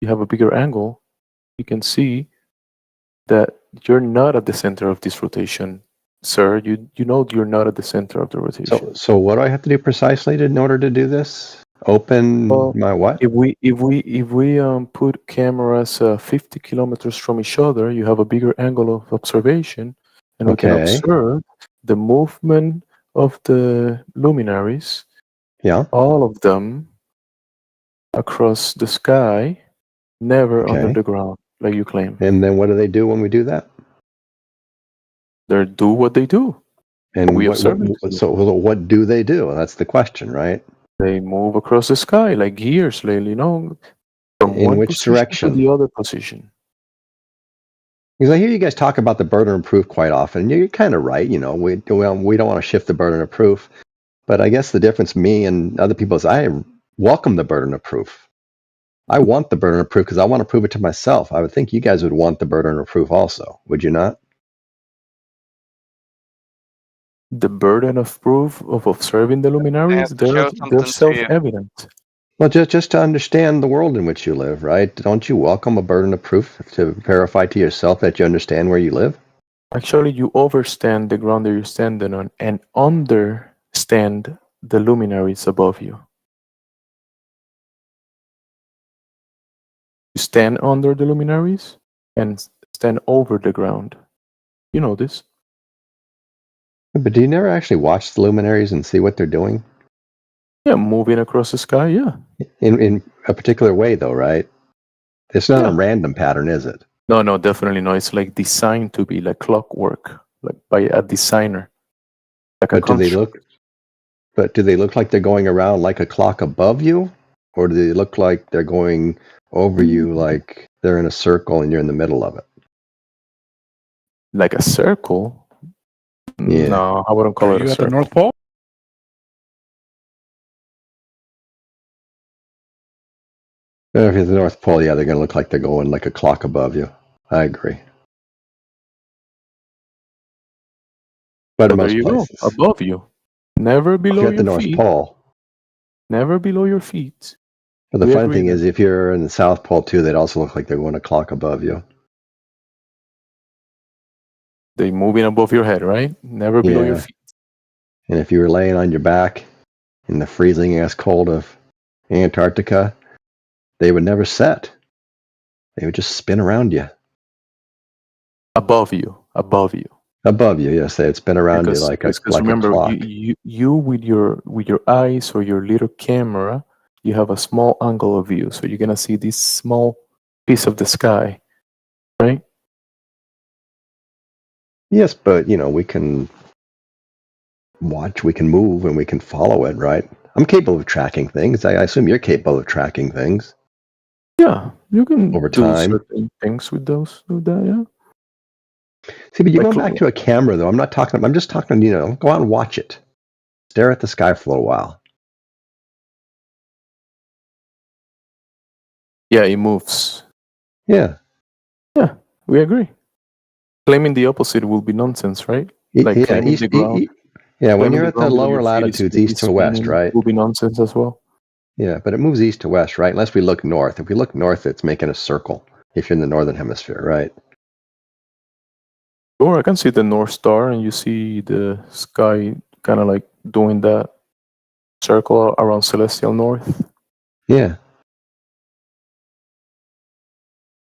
you have a bigger angle, you can see that you're not at the center of this rotation, sir. You know you're not at the center of the rotation. So what do I have to do precisely in order to do this? Open my what? If we put cameras 50 kilometers from each other, you have a bigger angle of observation, and we can Okay. observe the movement of the luminaries. Yeah. All of them across the sky, never under Okay. the ground, like you claim. And then what do they do when we do that? They do what they do. And We what, observe what, it. what- so what do they do? That's the question, right? They move across the sky like gears, lately, from In one which position direction? to the other position. Because I hear you guys talk about the burden of proof quite often. And you're kind of right. We don't want to shift the burden of proof. But I guess the difference, me and other people, is I welcome the burden of proof. I want the burden of proof because I want to prove it to myself. I would think you guys would want the burden of proof also. Would you not? the burden of proof of observing the luminaries, have to show they're something to you. self-evident. Well, just to understand the world in which you live, right? Don't you welcome a burden of proof to verify to yourself that you understand where you live? Actually, you overstand the ground that you're standing on and understand the luminaries above you. You stand under the luminaries and stand over the ground. You know this. But do you never actually watch the luminaries and see what they're doing? Yeah, moving across the sky, yeah. In a particular way, though, right? It's not a Yeah. random pattern, is it? No, definitely no. It's like designed to be like clockwork, like by a designer. Like a But do they constructor. look? But do they look like they're going around like a clock above you, or do they look like they're going over you, like they're in a circle and you're in the middle of it? Like a circle? Yeah. No, I wouldn't call Are it you a at the circle. North Pole? If you're at the North Pole, yeah, they're going to look like they're going like a clock above you. I agree. But in So there most you places, go, above you. Never if below you're at the your North feet. Pole. Never below your feet. But the We funny agree thing then. is, if you're in the South Pole too, they'd also look like they're going a clock above you. They moving above your head, right? Never below your Yeah. feet. And if you were laying on your back in the freezing ass cold of Antarctica, they would never set. They would just spin around you. Above you. Above you. Above you, yes, they'd spin around you like a remember, clock. you with your eyes or your little camera, you have a small angle of view, so you're gonna see this small piece of the sky, right? Yes, but we can watch, we can move, and we can follow it, right? I'm capable of tracking things. I assume you're capable of tracking things Yeah, you can over do time. certain things with that. Yeah. See, but you're Like, going back to a camera, though. I'm just talking, go out and watch it. Stare at the sky for a little while. Yeah, it moves. Yeah. Yeah, we agree. Claiming the opposite will be nonsense, right? Like Yeah, claiming the ground. yeah, when claiming you're at the ground below lower your feet latitudes, is east to west, spinning right? Will be nonsense as well. Yeah, but it moves east to west, right? Unless we look north. If we look north, it's making a circle if you're in the northern hemisphere, right? Or I can see the North Star, and you see the sky kind of like doing that circle around celestial north. Yeah.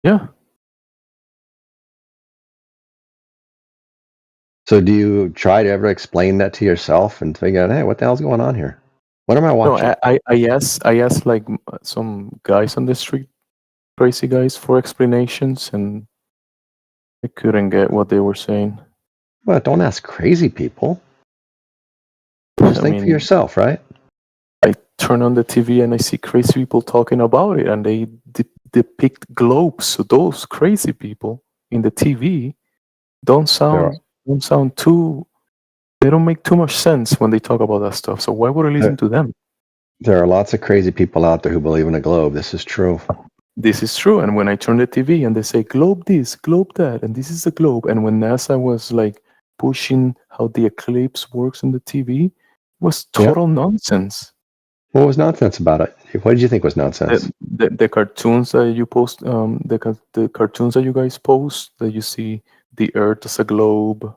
Yeah. So do you try to ever explain that to yourself and figure out, hey, what the hell's going on here? What am I No, watching? I asked like some guys on the street, crazy guys, for explanations, and I couldn't get what they were saying. Well, don't ask crazy people. Just think for yourself, right? I turn on the TV and I see crazy people talking about it, and they depict globes. So those crazy people in the TV don't sound too. They don't make too much sense when they talk about that stuff. So why would I listen to them? There are lots of crazy people out there who believe in a globe. This is true. This is true. And when I turn the TV and they say globe this, globe that, and this is the globe, and when NASA was like pushing how the eclipse works in the TV, it was total nonsense. What was nonsense about it? What did you think was nonsense? The cartoons that you post, the cartoons that you guys post, that you see the Earth as a globe,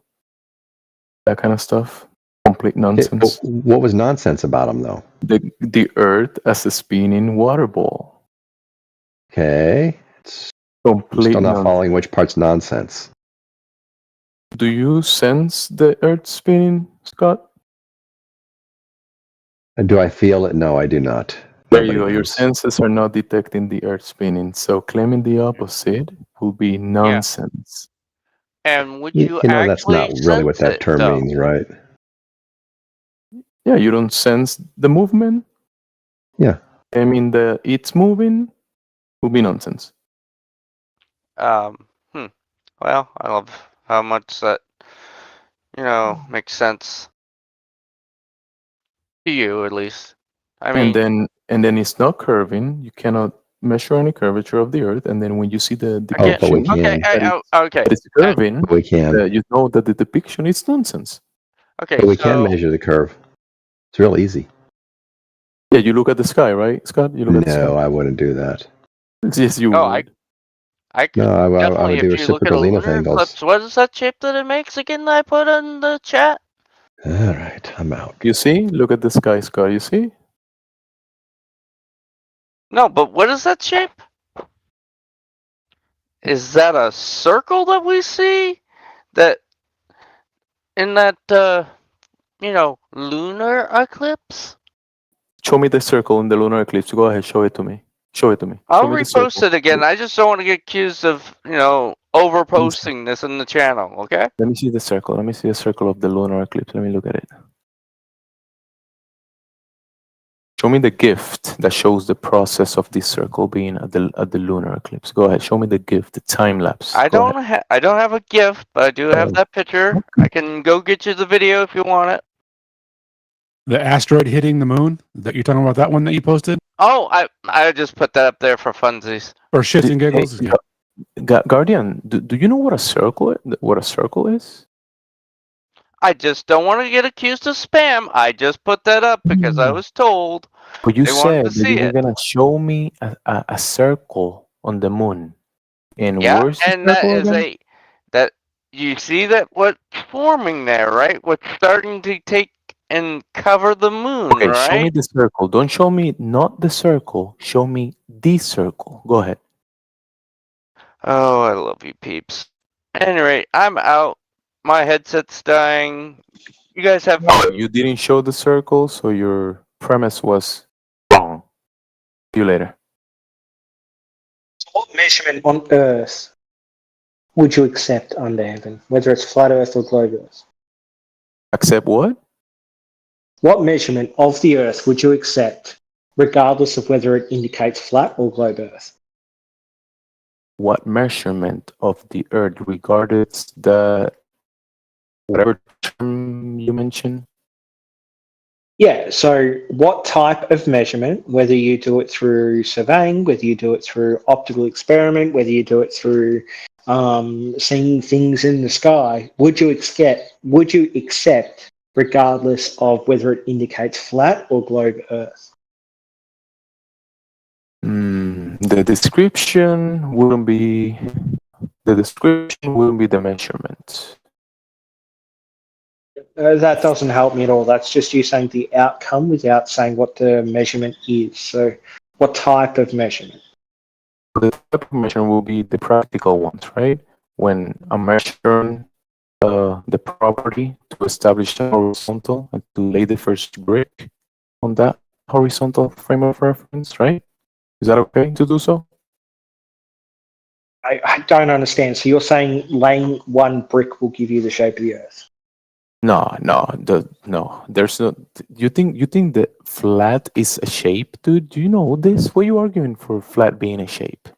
that kind of stuff, complete nonsense. What was nonsense about them, though? The Earth as a spinning water ball. Okay, I'm still not following which part's nonsense. Do you sense the Earth spinning, Scott? Do I feel it? No, I do not. There you go. Your senses are not detecting the Earth spinning. So claiming the opposite will be nonsense. And would You you, know that's actually not really what sense that it, term though? means, right? Yeah, you don't sense the movement. Yeah. I mean, it's moving will be nonsense. Well, I love how much that, makes sense to you, at least. I mean, and then it's not curving. You cannot measure any curvature of the Earth. And then when you see the but we depiction can. okay. that it's curving, We can. you know that the depiction is nonsense. Okay, But we can so measure the curve. It's real easy. Yeah, you look at the sky, right, Scott? You look at the sky. No, I wouldn't do that. Yes, you oh, would. I could No, I definitely would do if you look at a reciprocal zenith lunar angles. eclipse. What is that shape that it makes again? That I put in the chat. All right, I'm out. You see? Look at the sky, Scott. You see? No, but what is that shape? Is that a circle that we see? That in that lunar eclipse? Show me the circle in the lunar eclipse. Go ahead, show it to me. Show it to me. I'll Show me the repost circle. it again. I just don't want to get accused of, overposting this in the channel, okay? Let me see the circle. Let me see the circle of the lunar eclipse. Let me look at it. Show me the gift that shows the process of this circle being at the lunar eclipse. Go ahead. Show me the gift, the time lapse. I Go don't have a gift, but I do have that picture. I can go get you the video if you want it. The asteroid hitting the moon? That you're talking about that one that you posted? Oh, I just put that up there for funsies. Or shits and giggles? Yeah. Guardian, do you know what a circle is? What a circle is? I just don't want to get accused of spam. I just put that up because I was told But you they wanted said to that see you were it. gonna show me a circle on the moon. And Yeah, where's the and that circle is again? that you see that what's forming there, right? What's starting to take and cover the moon, Okay, show me right? the circle. Don't show me not the circle. Show me the circle. Go ahead. Oh, I love you, peeps. Anyway, I'm out. My headset's dying. You guys have fun. You didn't show the circle, so your premise was wrong. See you later. What measurement on Earth would you accept under heaven, whether it's flat Earth or globe Earth? Accept what? What measurement of the Earth would you accept, regardless of whether it indicates flat or globe Earth? What measurement of the Earth regarded the whatever term you mentioned? Yeah, so what type of measurement, whether you do it through surveying, whether you do it through optical experiment, whether you do it through seeing things in the sky, would you accept regardless of whether it indicates flat or globe Earth? The description wouldn't be the measurement. That doesn't help me at all. That's just you saying the outcome without saying what the measurement is. So what type of measurement? The type of measurement will be the practical ones, right? When I'm measuring the property to establish a horizontal and to lay the first brick on that horizontal frame of reference, right? Is that okay to do so? I don't understand. So you're saying laying one brick will give you the shape of the Earth? No. There's no. You think that flat is a shape, dude? Do you know this? What are you arguing for flat being a shape?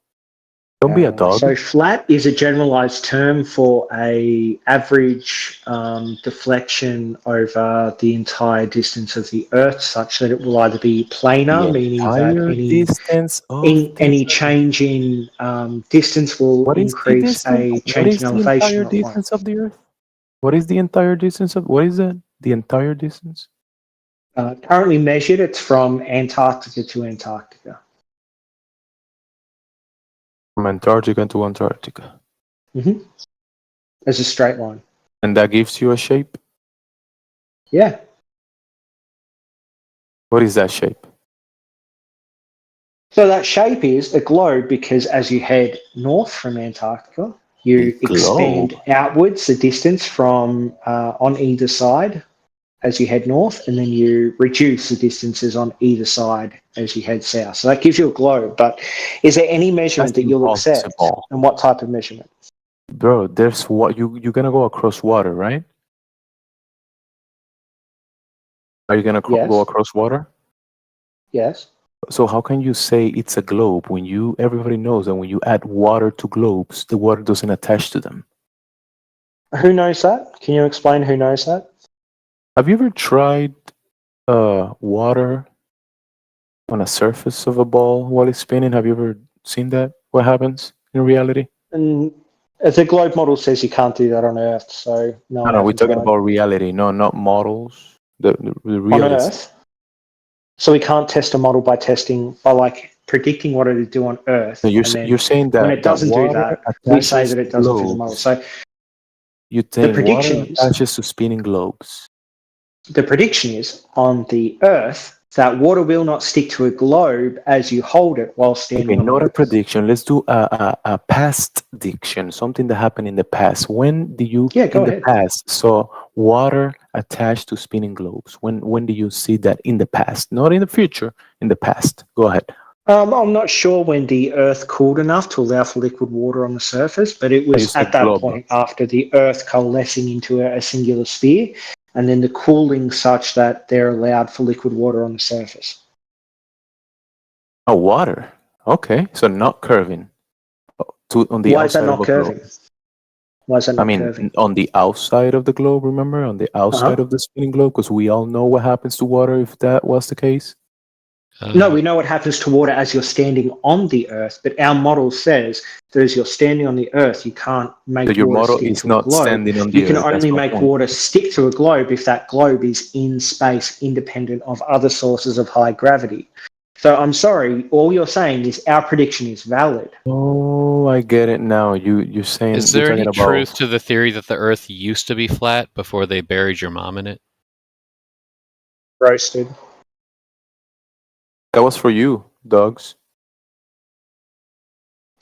Don't be a dog. So flat is a generalized term for a average deflection over the entire distance of the Earth, such that it will either be planar, meaning that any change in distance will increase a change in elevation of one. Of the Earth? What is the entire distance of? What is that? The entire distance? Currently measured, it's from Antarctica to Antarctica. From Antarctica to Antarctica. Mm-hmm. As a straight line. And that gives you a shape? Yeah. What is that shape? So that shape is a globe because as you head north from Antarctica, you expand outwards the distance from on either side as you head north, and then you reduce the distances on either side as you head south. So that gives you a globe. But is there any measurement that you'll accept, and what type of measurement? Bro, there's what you're gonna go across water, right? Are you gonna go across water? Yes. So how can you say it's a globe when everybody knows that when you add water to globes, the water doesn't attach to them? Who knows that? Can you explain who knows that? Have you ever tried water on a surface of a ball while it's spinning? Have you ever seen that? What happens in reality? The globe model says you can't do that on Earth, so no. No, we're talking about reality, no, not models. The on reality. Earth. So we can't test a model by predicting what it'll do on Earth. So and then you're saying that when it doesn't do that, we say that it doesn't fit the model. So you think prediction water is- attaches to spinning globes. the prediction is on the Earth that water will not stick to a globe as you hold it while standing Okay, on not the a prediction. Let's do a past diction, something that happened in the past. When do you Yeah, go in ahead. the past saw water attached to spinning globes? When do you see that in the past? Not in the future, in the past. Go ahead. I'm not sure when the Earth cooled enough to allow for liquid water on the surface, but it You was said at that globe. point after the Earth coalescing into a singular sphere, and then the cooling such that they're allowed for liquid water on the surface. Oh, water. Okay, so not curving. On the Why is that outside not of a curving? globe. Why is that I not mean, curving? on the outside of the globe, remember? On the outside of the spinning globe, because we all know what happens to water if that was the case. No, we know what happens to water as you're standing on the Earth, but our model says that as you're standing on the Earth, you can't make So your water model stick is to a not globe. standing on You the can Earth. That's only my make point. water stick to a globe if that globe is in space, independent of other sources of high gravity. So I'm sorry, all you're saying is our prediction is valid. Oh, I get it now. You're saying Is you're there any talking about truth to the theory that the Earth used to be flat before they buried your mom in it? Roasted. that was for you, dogs.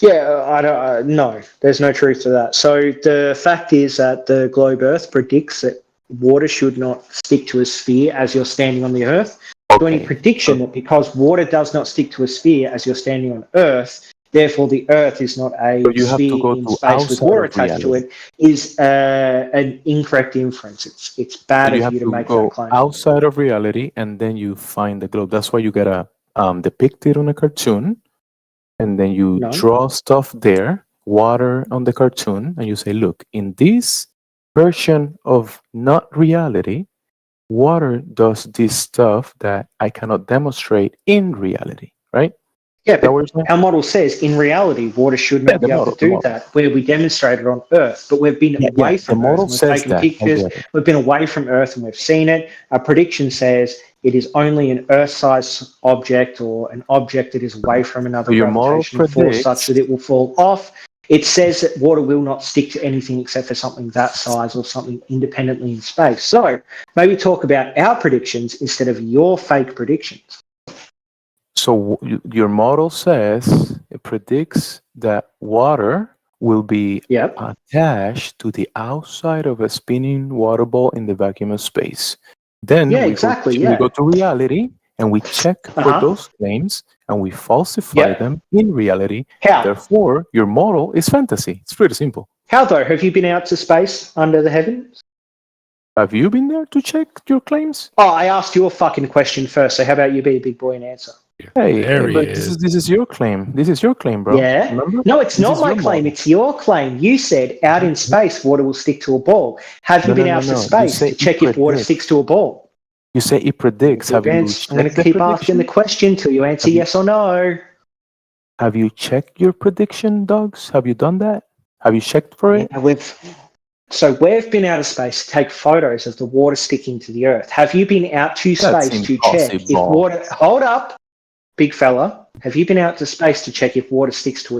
Yeah, I don't. No, there's no truth to that. So the fact is that the globe Earth predicts that water should not stick to a sphere as you're standing on the Earth. So any prediction that because water does not stick to a sphere as you're standing on Earth, therefore the Earth is not a So you have to sphere go in to space with outside water of attached to reality. it, is an incorrect inference. It's bad So you of have you to to make go that claim. outside of reality, and then you find the globe. That's why you gotta depict it on a cartoon, and then you No. draw stuff there, water on the cartoon, and you say, look, in this version of not reality, water does this stuff that I cannot demonstrate in reality, right? Yeah, Is that what but you're saying? our model says in reality water should not Yeah, the be able model, to the do model. that, where we demonstrate it on Earth, but we've been Yeah, away the from Earth model and we've says taken that. I pictures, get it. we've been away from Earth and we've seen it. Our prediction says it is only an Earth-sized object or an object that is away from another So your model gravitational force such predicts. that it will fall off. It says that water will not stick to anything except for something that size or something independently in space. So maybe talk about our predictions instead of your fake predictions. So your model says it predicts that water will be attached to the outside of a spinning water ball in the vacuum of space. Then Yeah, we exactly, we go to reality and we check for Uh-huh. those claims and we falsify them in reality. How? Therefore, your model is fantasy. It's pretty simple. How though? Have you been out to space under the heavens? Have you been there to check your claims? Oh, I asked your fucking question first, so how about you be a big boy and answer? Hey, There he but is. this is your claim. This is your claim, bro. Yeah? Remember? No, it's This not is my your claim, model. it's your claim. You said out in space water will stick to a ball. Have you No, been no, out no, to no. You space say to it check if water predicts. sticks to a ball? You say it predicts. Have you I'm checked going to the keep asking the prediction? question till you answer Have you- yes or no. Have you checked your prediction, dogs? Have you done that? Have you checked for it? Yeah, we've been out of space to take photos of the water sticking to the Earth. Have you been out to That's space to check if impossible. water? Hold up, big fella. Have you been out to space to check if water sticks to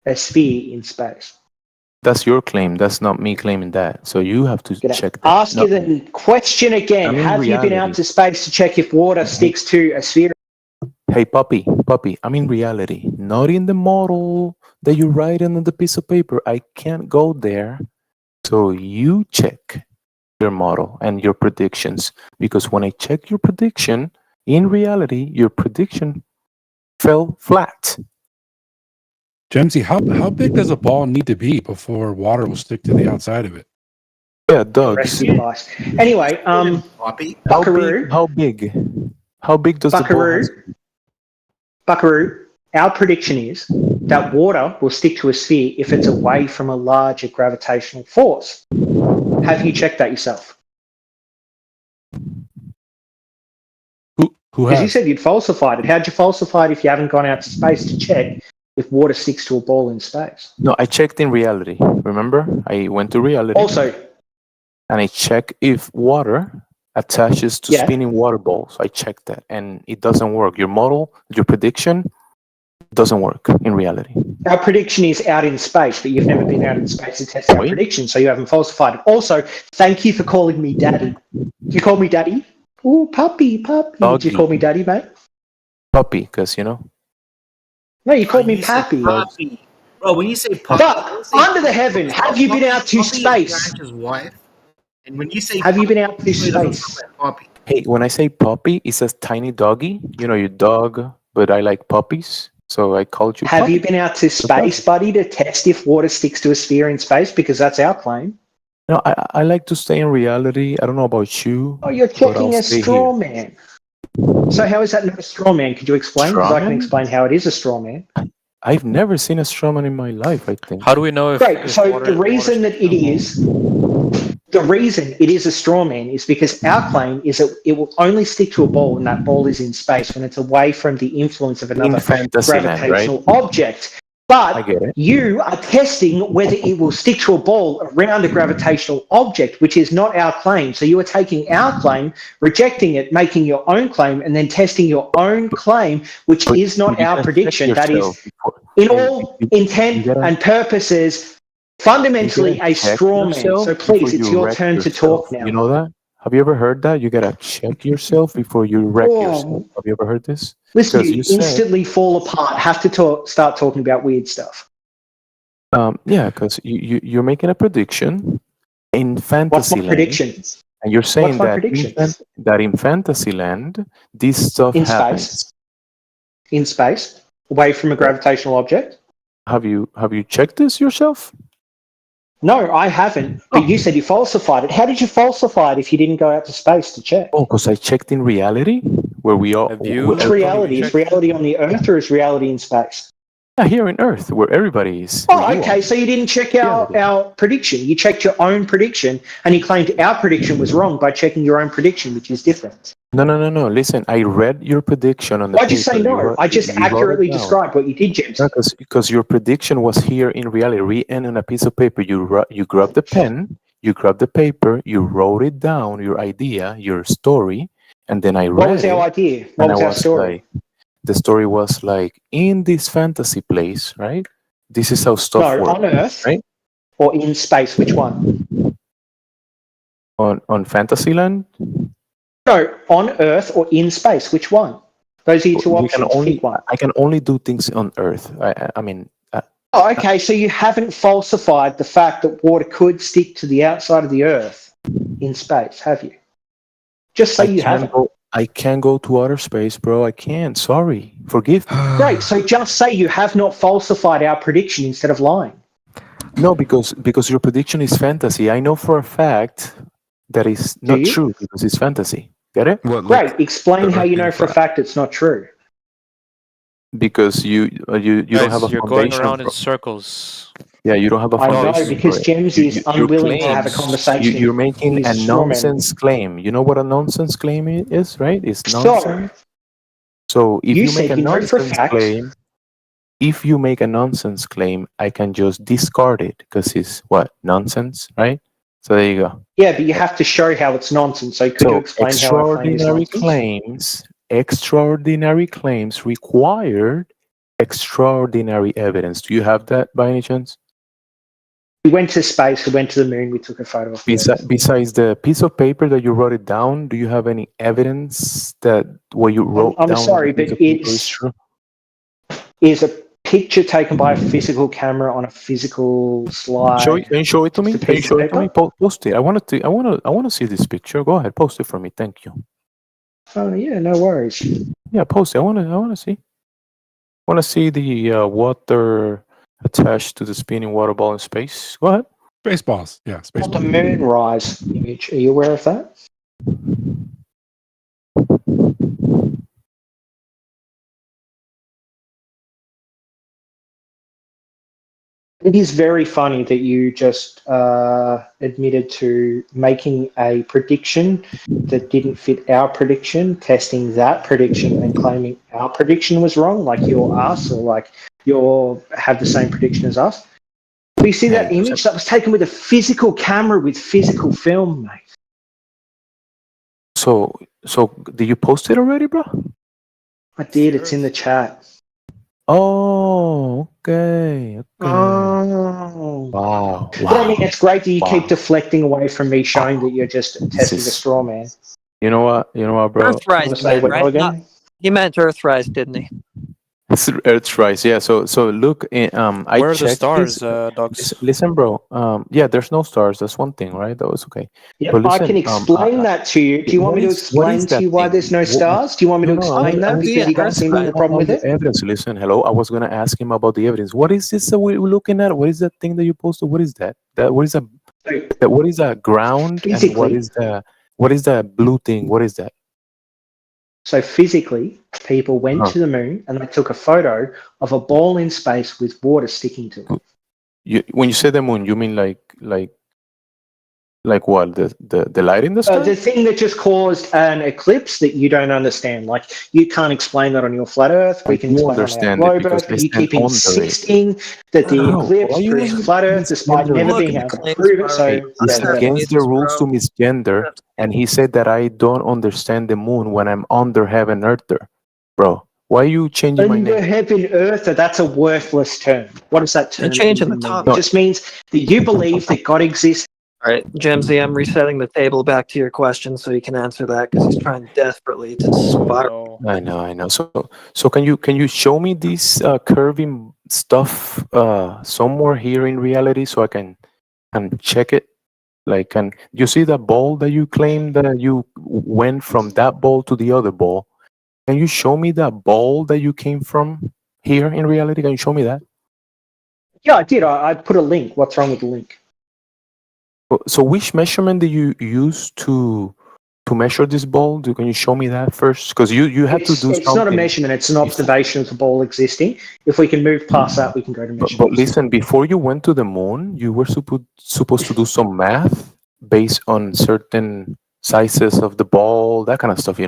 a sphere in space? That's your claim. That's not me claiming that. So you have to check that. Ask No, you the question again. I'm in Have you been out reality. to space to check if water sticks to a sphere? Hey, puppy, I'm in reality, not in the model that you write on the piece of paper. I can't go there. So you check your model and your predictions. Because when I check your prediction, in reality, your prediction fell flat. Gemsy, how big does a ball need to be before water will stick to the outside of it? Yeah, The rest dogs. of your life. Anyway, Buckaroo. How big? How big does the ball have? Buckaroo, our prediction is that water will stick to a sphere if it's away from a larger gravitational force. Have you checked that yourself? Who Because you has? said you'd falsified it. How'd you falsify it if you haven't gone out to space to check if water sticks to a ball in space. No, I checked in reality. Remember, I went to reality. Also, and I check if water attaches to Yeah. spinning water balls. I checked that, and it doesn't work. Your model, your prediction, doesn't work in reality. our prediction is out in space, but you've never been out in space to test our prediction, so you haven't falsified it. Also, thank you for calling me daddy. You called me daddy? Oh, puppy. Did Doggy. you call me daddy, mate? Puppy, because you know. No, you called me pappy. Bro, when you say puppy, But under the heaven, have you been out to Puppy is space? Branch's wife. And when you say Have you been out to puppy, it doesn't space? sound like puppy. Hey, when I say puppy, it says tiny doggy. You know, your dog, but I like puppies, so I called you. Have puppy. you been out to space, buddy, to test if water sticks to a sphere in space? Because that's our claim. No, I like to stay in reality. I don't know about you. Oh, you're but checking I'll a stay straw here. man. So how is that not a straw man? Could you explain? Because I can Strawman? explain how it is a straw man. I've never seen a strawman in my life, I think. How do we know if? Great. if So water- the reason that it is, the reason it is a straw man is because our claim is that it will only stick to a ball and that ball is in space when it's away from the influence of another Fantasyland, right? gravitational object. But I get it. you are testing whether it will stick to a ball around a gravitational object, which is not our claim. So you are taking our claim, rejecting it, making your own claim, and then testing your own claim, which But is not you our gotta check prediction. That yourself is, before- in all intent you gotta- and purposes, fundamentally you gotta a check straw man. yourself So please, before it's you your wreck turn to yourself. talk now. You know that? Have you ever heard that? You gotta check yourself before you wreck Oh. yourself. Have you ever heard this? Listen, Because you you said, instantly fall apart. Have to start talking about weird stuff. yeah, because you're making a prediction in What's Fantasyland, my prediction? and you're saying What's my that prediction? that in Fantasyland this stuff In happens. space. In space, away from a gravitational object. Have you checked this yourself? No, I haven't. But you said you falsified it. How did you falsify it if you didn't go out to space to check? Oh, because I checked in reality, where we all. What's reality? Is reality on the Earth or is reality in space? Yeah, here in Earth, where everybody is. Oh, where you okay. are. So you didn't check our prediction. You checked your own prediction, and you claimed our prediction was wrong by checking your own prediction, which is different. No. Listen, I read your prediction on the Why'd you say paper. no? wrote- I just you wrote it accurately down. described what you did, James. No, because your prediction was here in reality, written on a piece of paper. You grabbed the pen, you grabbed the paper, you wrote it down, your idea, your story, and then I read What was our it, idea? What and was I our was story? like, the story was like, in this fantasy place, right? This is how stuff No, works, on Earth right? or in space. Which one? On Fantasyland, No, on Earth or in space. Which one? Those are your two you options. can only Pick one. I can only do things on Earth. I mean, Oh, okay. So you haven't falsified the fact that water could stick to the outside of the Earth in space, have you? Just say you haven't. I can't go to outer space, bro. I can't. Sorry. Forgive me. Great. So just say you have not falsified our prediction instead of lying. No, because your prediction is fantasy. I know for a fact that is not you? true because it's fantasy. Get it? Great. Explain how you know for a fact it's not true. Because you don't have a you're going foundation around in for- circles. Yeah, you don't have a I foundation. know because for it. James is Your unwilling to have a claims- conversation. You're making He's a a straw man. nonsense claim. You know what a nonsense claim is, right? It's So, nonsense. So if you you make said a you know for a nonsense fact- claim, if you make a nonsense claim, I can just discard it because it's what? Nonsense, right? So there you go. yeah, but you have to show how it's nonsense. So could you explain how our claim is nonsense? Extraordinary claims required extraordinary evidence. Do you have that by any chance? We went to space, we went to the moon, we took a photo of it. Besides the piece of paper that you wrote it down, do you have any evidence that what you wrote I'm down on sorry, the piece but of paper is it's true? is a picture taken by a physical camera on a physical slide. Can you show it to me? Just a Can you piece show of it to me? Post it. I want to see this picture. Go ahead, post it for me. Thank you. Oh yeah, no worries. Yeah, post it. I want to see. I want to see the water attached to the spinning water ball in space. Go ahead. Spaceballs. Yeah, The spaceballs. moonrise image. Are you aware of that? It is very funny that you just admitted to making a prediction that didn't fit our prediction, testing that prediction and claiming our prediction was wrong, like you're us or like you'll have the same prediction as us. We see that image that was taken with a physical camera with physical film, mate. So did you post it already, bro? I did. It's in the chat. Oh, okay. Oh. Wow. But I mean, it's great that you Wow. keep deflecting away from me, showing that you're just testing a straw man. You know what, bro? Wanna Earthrise, say man, what right? again? Not, he meant Earthrise, didn't he? It's Earthrise, yeah. So look, I Where are the checked stars, this. dogs? Listen, bro. Yeah, there's no stars. That's one thing, right? That was okay. Yep, But I can listen, explain that to you. Do you want me to explain to you why there's no stars? Do you want me to explain that? Because you guys seem to have a problem with it? Evidence. Listen, hello. I was gonna ask him about the evidence. What is this that we're looking at? What is that thing that you posted? What is that? What is that ground? And what is that blue thing? What is that? So physically, people went to the moon and they took a photo of a ball in space with water sticking to it. When you say the moon, you mean like what? The light in the sky? The thing that just caused an eclipse that you don't understand. Like, you can't explain that on your flat Earth. We can explain understand on our it globe because Earth. they But you stand keep under it. insisting that the Bro, eclipse why you proves wanna flat Earth despite misgender never it? being able to prove it. So, Hey, it's yeah, against the rules to misgender, and he said that I don't understand the moon when I'm under heaven earther. Bro, why are you changing my Under name? heaven, earth, that's a worthless term. What does that term changing even the mean? topic. It just means that you believe that God exists. All right, Jimsy, I'm resetting the table back to your question so you can answer that because he's trying desperately to spiral. I know. So can you show me this curving stuff somewhere here in reality so I can check it? Like, can you see that ball that you claim that you went from that ball to the other ball? Can you show me that ball that you came from here in reality? Can you show me that? Yeah, I did. I put a link. What's wrong with the link? So which measurement did you use to measure this ball? Can you show me that first? Because you had to do It's something. not a measurement. It's an observation of the ball existing. If we can move past that, we can go to measurements. But listen, before you went to the moon, you were supposed to do some math based on certain sizes of the ball, that kind of stuff,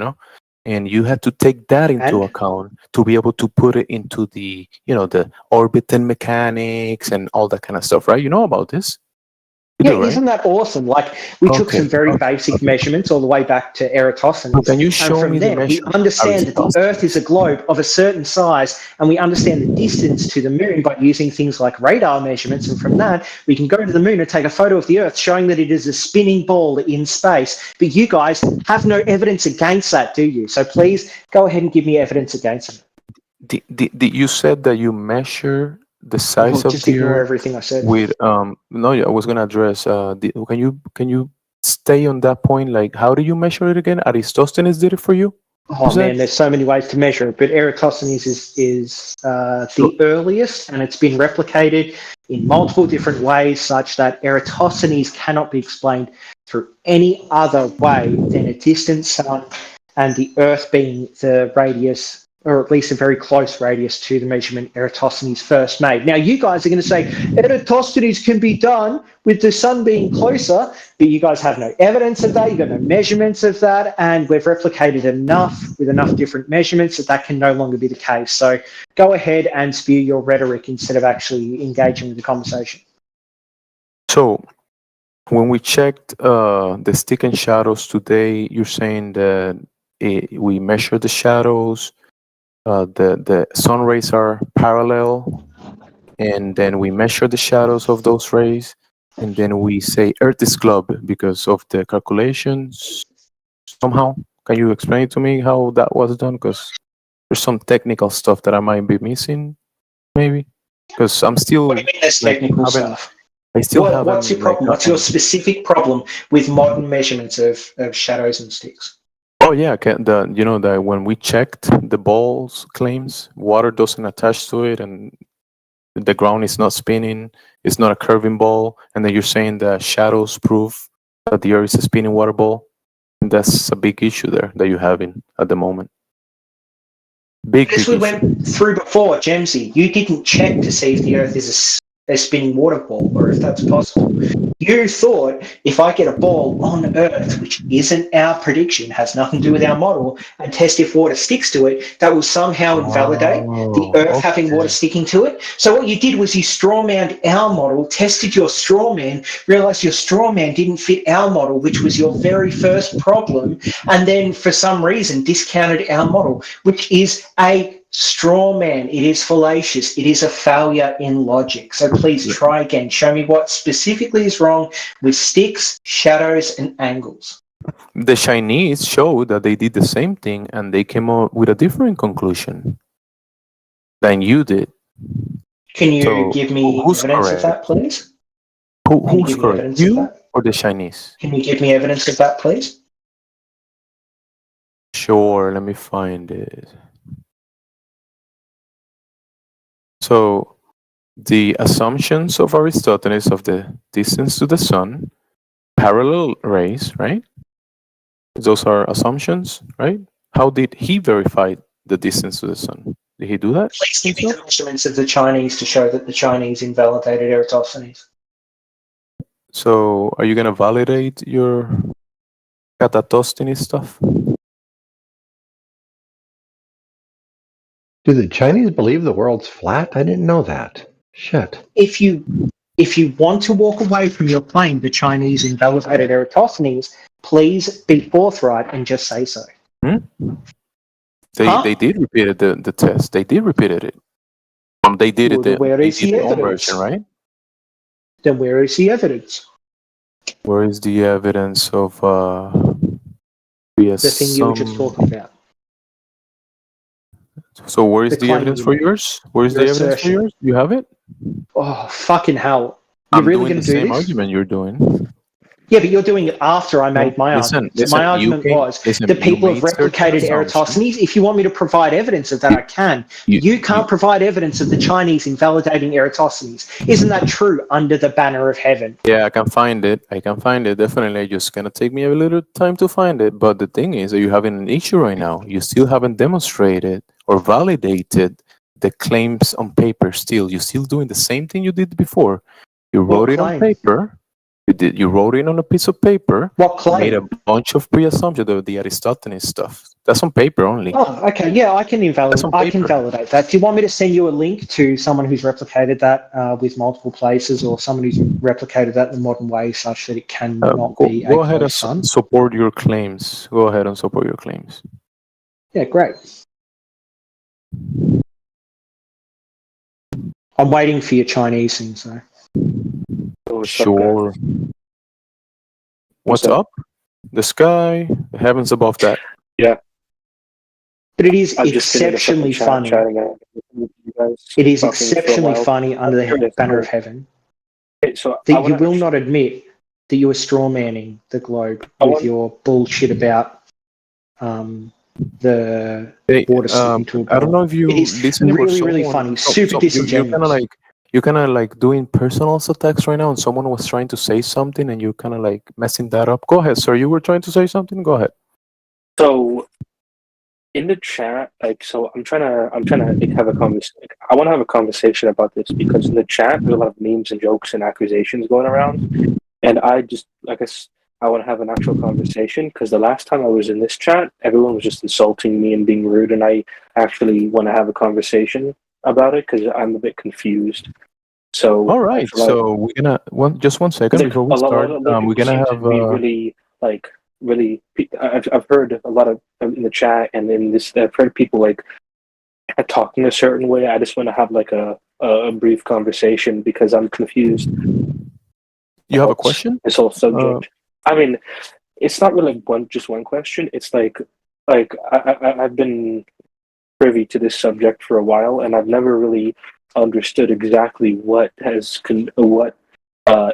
and you had to take that into account to be able to put it into the the orbital mechanics and all that kind of stuff, right? You know about this? You Yeah, do, right? isn't that awesome? Like, we took some very basic measurements all the way back to Eratosthenes. Can you And show from me the there, we measurement? understand that the Earth is a globe of a certain size, and we understand the distance to the moon by using things like radar measurements. And from that, we can go to the moon and take a photo of the Earth showing that it is a spinning ball in space. But you guys have no evidence against that, do you? So please go ahead and give me evidence against it. You said that you measure the size of Just the ignore Earth everything I said. with no, I was gonna address can you stay on that point? Like, how do you measure it again? Aristosthenes did it for you? Oh man, there's so many ways to measure it, but Eratosthenes is the earliest, and it's been replicated in multiple different ways, such that Eratosthenes cannot be explained through any other way than a distant sun and the Earth being the radius, or at least a very close radius to the measurement Eratosthenes first made. Now, you guys are going to say Eratosthenes can be done with the sun being closer, but you guys have no evidence of that. You've got no measurements of that, and we've replicated enough with enough different measurements that can no longer be the case. So go ahead and spew your rhetoric instead of actually engaging with the conversation. So when we checked the stick and shadows today, you're saying that we measure the shadows, the sun rays are parallel, and then we measure the shadows of those rays, and then we say Earth is globe because of the calculations. Somehow, can you explain to me how that was done? Because there's some technical stuff that I might be missing, maybe. Because I'm still. What do you mean there's technical stuff? I still haven't. What's your problem? What's your specific problem with modern measurements of shadows and sticks? Oh yeah, that when we checked the ball's claims, water doesn't attach to it, and the ground is not spinning. It's not a curving ball, and then you're saying that shadows prove that the Earth is a spinning water ball. And that's a big issue there that you're having at the moment. Big As we issue. went through before, Gemsy, you didn't check to see if the Earth is a spinning water ball, or if that's possible. You thought if I get a ball on Earth, which isn't our prediction, has nothing to do with our model, and test if water sticks to it, that will somehow invalidate the Earth having water sticking to it. So what you did was you strawmanned our model, tested your strawman, realized your strawman didn't fit our model, which was your very first problem, and then for some reason discounted our model, which is a straw man. It is fallacious. It is a failure in logic. So please try again. Show me what specifically is wrong with sticks, shadows, and angles. The Chinese showed that they did the same thing and they came up with a different conclusion than you did. Can you So, give me who's evidence correct? of that, please? Who's correct? You or the Chinese? Can you give me evidence of that, please? Sure, let me find it. So, the assumptions of Aristotles of the distance to the sun, parallel rays, right? Those are assumptions, right? How did he verify the distance to the sun? Did he do that? Please give me the measurements of the Chinese to show that the Chinese invalidated Eratosthenes. So, are you going to validate your Eratosthenes stuff? Do the Chinese believe the world's flat? I didn't know that. Shit. If you want to walk away from your claim the Chinese invalidated Eratosthenes, please be forthright and just say so. They did repeat it, the test. They did repeat it. They did Well, it. where They is did the their own evidence? version, right? Then where is the evidence? Where is the evidence of The thing you were just talking about. So where is The the claim evidence you for made. yours? Where is the Your evidence for assertion. yours? You have it? Oh, fucking hell. You're I'm really doing going the to do same this? argument you're doing. Yeah, but you're doing it after I made my Listen, argument. So my argument was that people have replicated Eratosthenes. If you want me to provide evidence of that, I can. You can't provide evidence of the Chinese invalidating Eratosthenes. Isn't that true under the banner of heaven? Yeah, I can find it. I can find it. Definitely. It's just gonna take me a little time to find it. But the thing is that you have an issue right now. You still haven't demonstrated or validated the claims on paper still. You're still doing the same thing you did before. You wrote it on claim? paper. You wrote it on a piece of paper. What claim? Made a bunch of pre-assumptions of the Aristotelian stuff. That's on paper only. Oh, okay. Yeah, I can validate that. Do you want me to send you a link to someone who's replicated that with multiple places, or someone who's replicated that in the modern way such that it cannot be a Go ahead and close sun? support your claims. Go ahead and support your claims. Yeah, great. I'm waiting for your Chinese things, though. Sure. What's up? The sky, the heavens above that. Yeah. But it is I've just been in the exceptionally fucking chat funny. chatting with you guys It is talking for a exceptionally while. funny under the banner of heaven Okay, so I that you wanna will not admit that you were strawmanning the globe with your bullshit about the water sticking to a ball. I don't know if you It is listen to really, really someone- funny. so- Super so disingenuous. you're kind of like doing personal attacks right now, and someone was trying to say something, and you're kind of like messing that up. Go ahead, sir. You were trying to say something. Go ahead. So in the chat, like, so I'm trying to like, have a conversation. I want to have a conversation about this because in the chat there's a lot of memes and jokes and accusations going around, and I guess I want to have an actual conversation because the last time I was in this chat, everyone was just insulting me and being rude, and I actually want to have a conversation about it because I'm a bit confused. So All right. I feel like- So we're gonna just one second Like, before we a lot start. of We're people gonna seem to have be really like really. I've heard a lot of in the chat and in this. I've heard people like talking a certain way. I just want to have like a brief conversation because I'm confused. You have a question? This whole subject. I mean, it's not really one question. It's like I've been privy to this subject for a while, and I've never really understood exactly what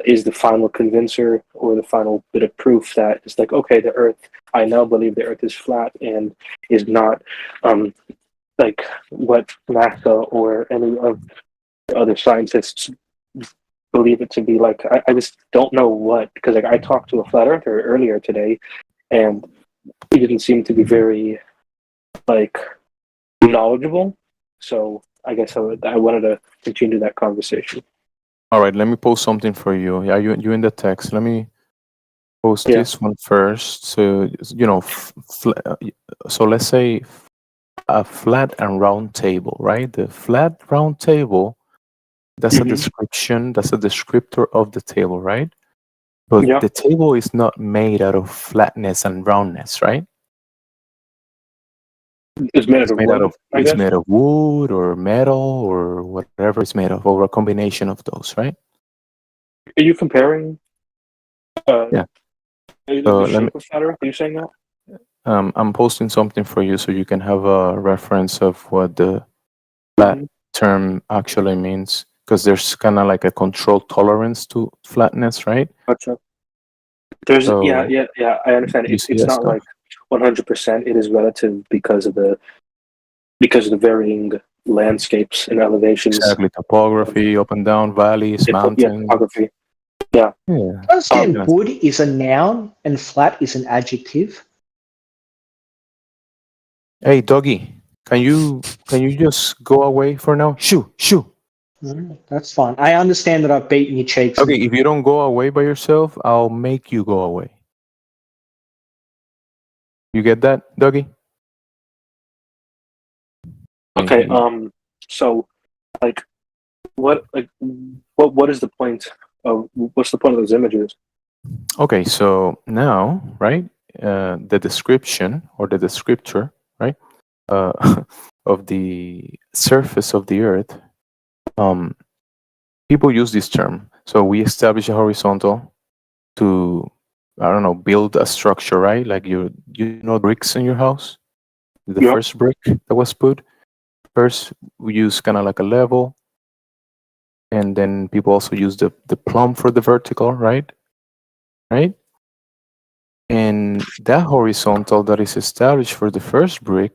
is the final convincer or the final bit of proof that it's like, okay, the Earth. I now believe the Earth is flat and is not like what NASA or any of the other scientists believe it to be. Like I just don't know what, because like I talked to a flat earther earlier today and he didn't seem to be very like knowledgeable, so I guess I wanted to continue that conversation. All right, let me post something for you. Yeah, you in the text. Let me post Yeah. this one first. So so let's say a flat and round table, right? The flat round table, that's a Mhm. description. That's a descriptor of the table, right? But Yeah. the table is not made out of flatness and roundness, right? It's made out It's of made out wood, of I it's guess. made of wood or metal or whatever it's made of, or a combination of those, right? Are you comparing Yeah. the So let me. shape of flat Earth? Are you saying that? I'm posting something for you so you can have a reference of what the flat Mhm. term actually means, because there's kind of like a control tolerance to flatness, right? Gotcha. There's So yeah. I understand. you see It's that not stuff. like 100%. It is relative because of the varying landscapes and elevations. Exactly, topography, up and down valleys, mountains. Topography. Yeah. Yeah. I understand Yes. wood is a noun and flat is an adjective. Hey, doggy, can you just go away for now? Shoo, shoo. That's fine. I understand that I've beaten your cheeks. Okay, if you don't go away by yourself, I'll make you go away. You get that, doggy? Okay. Mhm. So, like, what is the point of what's the point of those images? Okay, so now, right, the description or the descriptor, right, of the surface of the Earth, people use this term. So we establish a horizontal to, I don't know, build a structure, right? Like you know bricks in your house, the Yep. first brick that was put. First, we use kind of like a level, and then people also use the plumb for the vertical, right? Right? And that horizontal that is established for the first brick,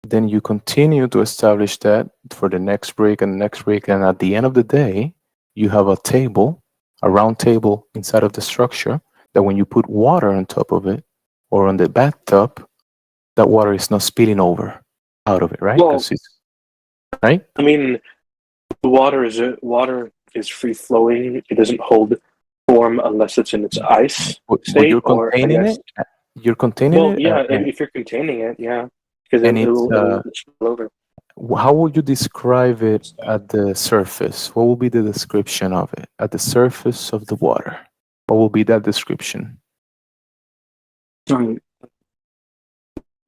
then you continue to establish that for the next brick and the next brick. And at the end of the day, you have a table, a round table inside of the structure that when you put water on top of it or on the bathtub, that water is not spilling over out of it, right? Well, Because it's right. I mean, the water is free flowing. It doesn't hold form unless it's in its ice But state. you're Or I containing guess. it. You're containing Well, it, yeah. If you're containing it, yeah, because and it's. it'll spill over. How would you describe it at the surface? What will be the description of it at the surface of the water? What will be that description? Sorry,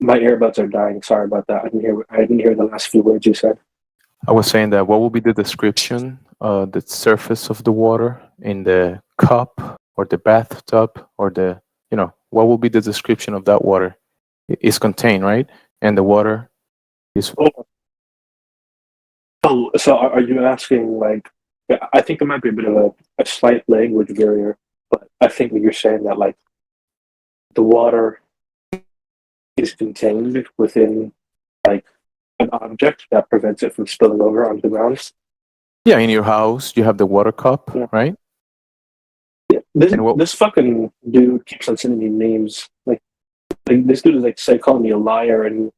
my earbuds are dying. Sorry about that. I didn't hear the last few words you said. I was saying that what will be the description, the surface of the water in the cup or the bathtub or the, what will be the description of that water? It's contained, right? And the water is. Oh, so are you asking like? Yeah, I think there might be a bit of a slight language barrier, but I think that you're saying that like the water is contained within like an object that prevents it from spilling over onto the ground. Yeah, in your house, you have the water cup, right? This fucking dude keeps on sending me names. Like this dude is like calling me a liar and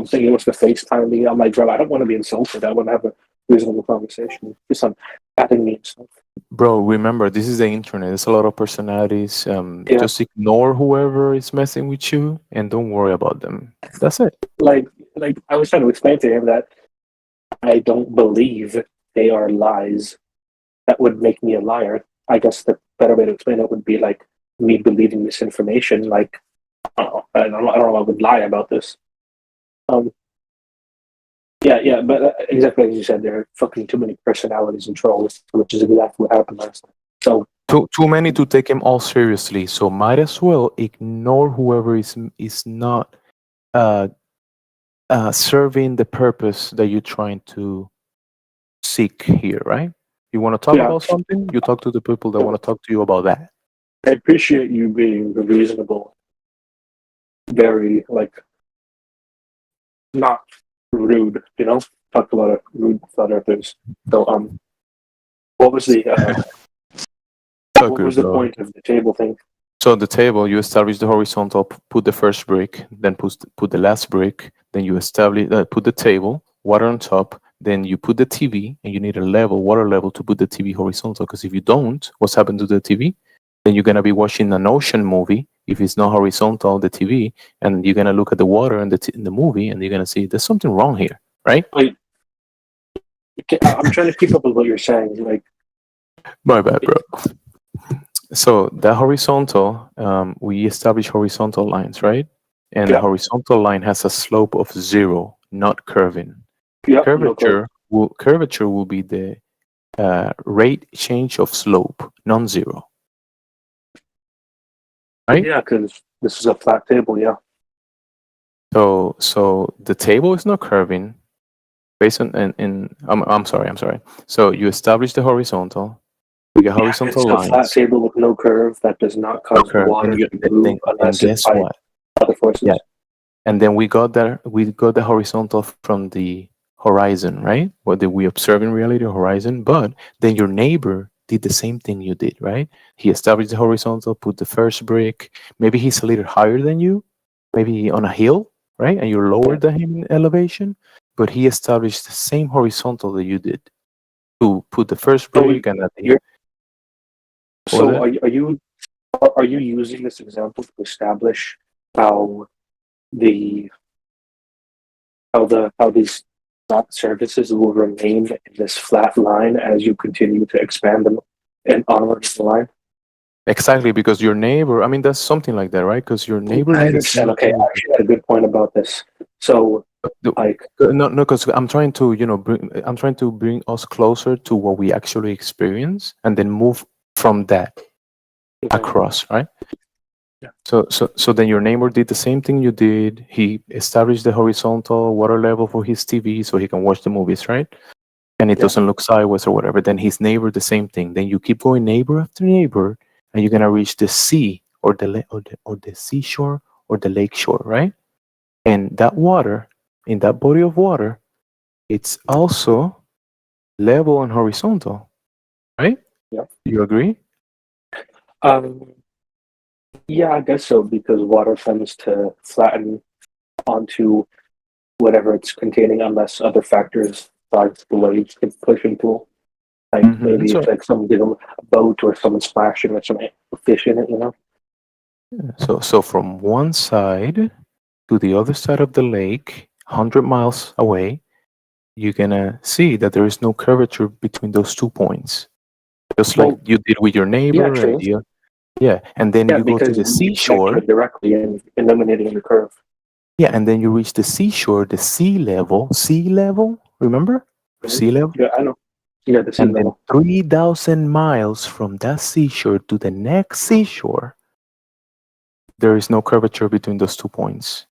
saying he wants to FaceTime me. I'm like, bro, I don't want to be insulted. I want to have a reasonable conversation. Just on adding me and stuff. Bro, remember, this is the internet. There's a lot of personalities. Just ignore whoever is messing with you and don't worry about them. That's it. Like I was trying to explain to him that I don't believe they are lies that would make me a liar. I guess the better way to explain it would be like me believing misinformation. Like I don't know if I would lie about this. Yeah, but exactly as you said, there are fucking too many personalities and trolls, which is exactly what happened last time. So Too many to take them all seriously. So might as well ignore whoever is not serving the purpose that you're trying to seek here, right? You want to talk about something? You talk to the people that want to talk to you about that. I appreciate you being reasonable, very like not rude. Talked to a lot of rude flat earthers. So what was the point of the table thing? So the table, you establish the horizontal, put the first brick, then put the last brick, then you establish put the table, water on top, then you put the TV, and you need a level, water level, to put the TV horizontal. Because if you don't, what's happened to the TV? Then you're gonna be watching an ocean movie if it's not horizontal, the TV, and you're gonna look at the water in the movie, and you're gonna see there's something wrong here, right? Wait, I'm trying to keep up with what you're saying. Like, My bad, bro. So the horizontal, we establish horizontal lines, right? And the horizontal line has a slope of 0, not curving. Yeah, Curvature will be the rate change of slope, non-zero. Right? Yeah, because this is a flat table. Yeah. So the table is not curving. Based on I'm sorry. So you establish the horizontal. We get horizontal It's lines. a flat table with no curve that does not cause the water to move unless it's by other forces. Yeah. And then we got the horizontal from the horizon, right? What did we observe in reality, horizon? But then your neighbor did the same thing you did, right? He established the horizontal, put the first brick. Maybe he's a little higher than you, maybe on a hill, right? And you're lower than him in elevation, but he established the same horizontal that you did to put the first brick and at the. So are you using this example to establish how these flat surfaces will remain in this flat line as you continue to expand them and onward the line? Exactly, because your neighbor, I mean, that's something like that, right? Because your neighbor. I understand. Okay, I actually had a good point about this. So, like, no, because I'm trying to, bring us closer to what we actually experience, and then move from that across, right? Yeah. So then your neighbor did the same thing you did. He established the horizontal water level for his TV so he can watch the movies, right? And it doesn't look sideways or whatever. Then his neighbor, the same thing. Then you keep going neighbor after neighbor, and you're gonna reach the sea or the seashore or the lake shore, right? And that water, in that body of water, it's also level and horizontal, right? Yeah. You agree? Yeah, I guess so, because water tends to flatten onto whatever it's containing unless other factors like the waves can push and pull. Like maybe it's like someone did a boat or someone splashing with some fish in it, you know? So from one side to the other side of the lake, 100 miles away, you're gonna see that there is no curvature between those 2 points. Just like you did with your neighbor. And then you go to the seashore directly and eliminating the curve. Yeah, and then you reach the seashore, the sea level, remember? Sea level? Yeah, I know. Yeah, the sea And level. then 3,000 miles from that seashore to the next seashore, there is no curvature between those 2 points.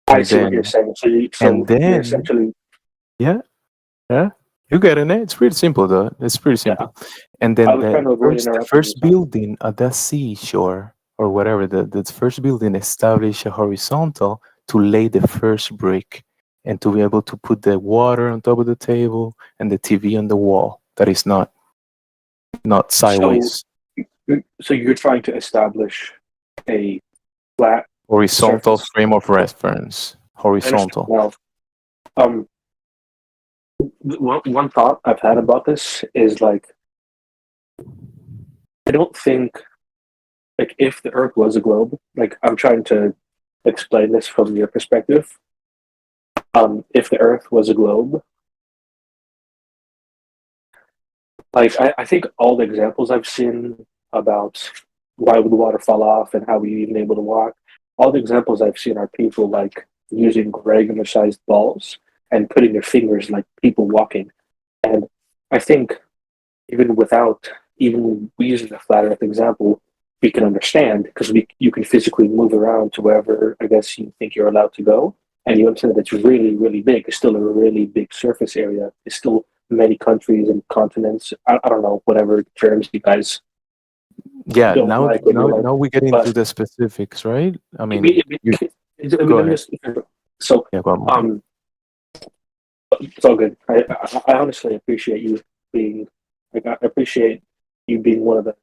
I see what you're saying. So you're essentially... Yeah, you get it. It's pretty simple, though. It's pretty simple. And then the first building at that seashore, or whatever, the first building established a horizontal to lay the first brick and to be able to put the water on top of the table and the TV on the wall that is not sideways. So you're trying to establish a flat horizontal frame of reference. Horizontal. Well, one thought I've had about this is like, I don't think, like, if the Earth was a globe, like, I'm trying to explain this from your perspective. If the Earth was a globe, like, I think all the examples I've seen about why would the water fall off and how we even able to walk, all the examples I've seen are people like using regular-sized balls and putting their fingers like people walking. And I think even using the flat Earth example, we can understand because you can physically move around to wherever I guess you think you're allowed to go, and you understand that it's really, really big. It's still a really big surface area. It's still many countries and continents. I don't know, whatever terms you guys. Yeah, don't now like when you're like, now we get into the specifics, right? I mean, go ahead. So, Yeah, go on. it's all good. I honestly appreciate you being, like, I appreciate you being one of the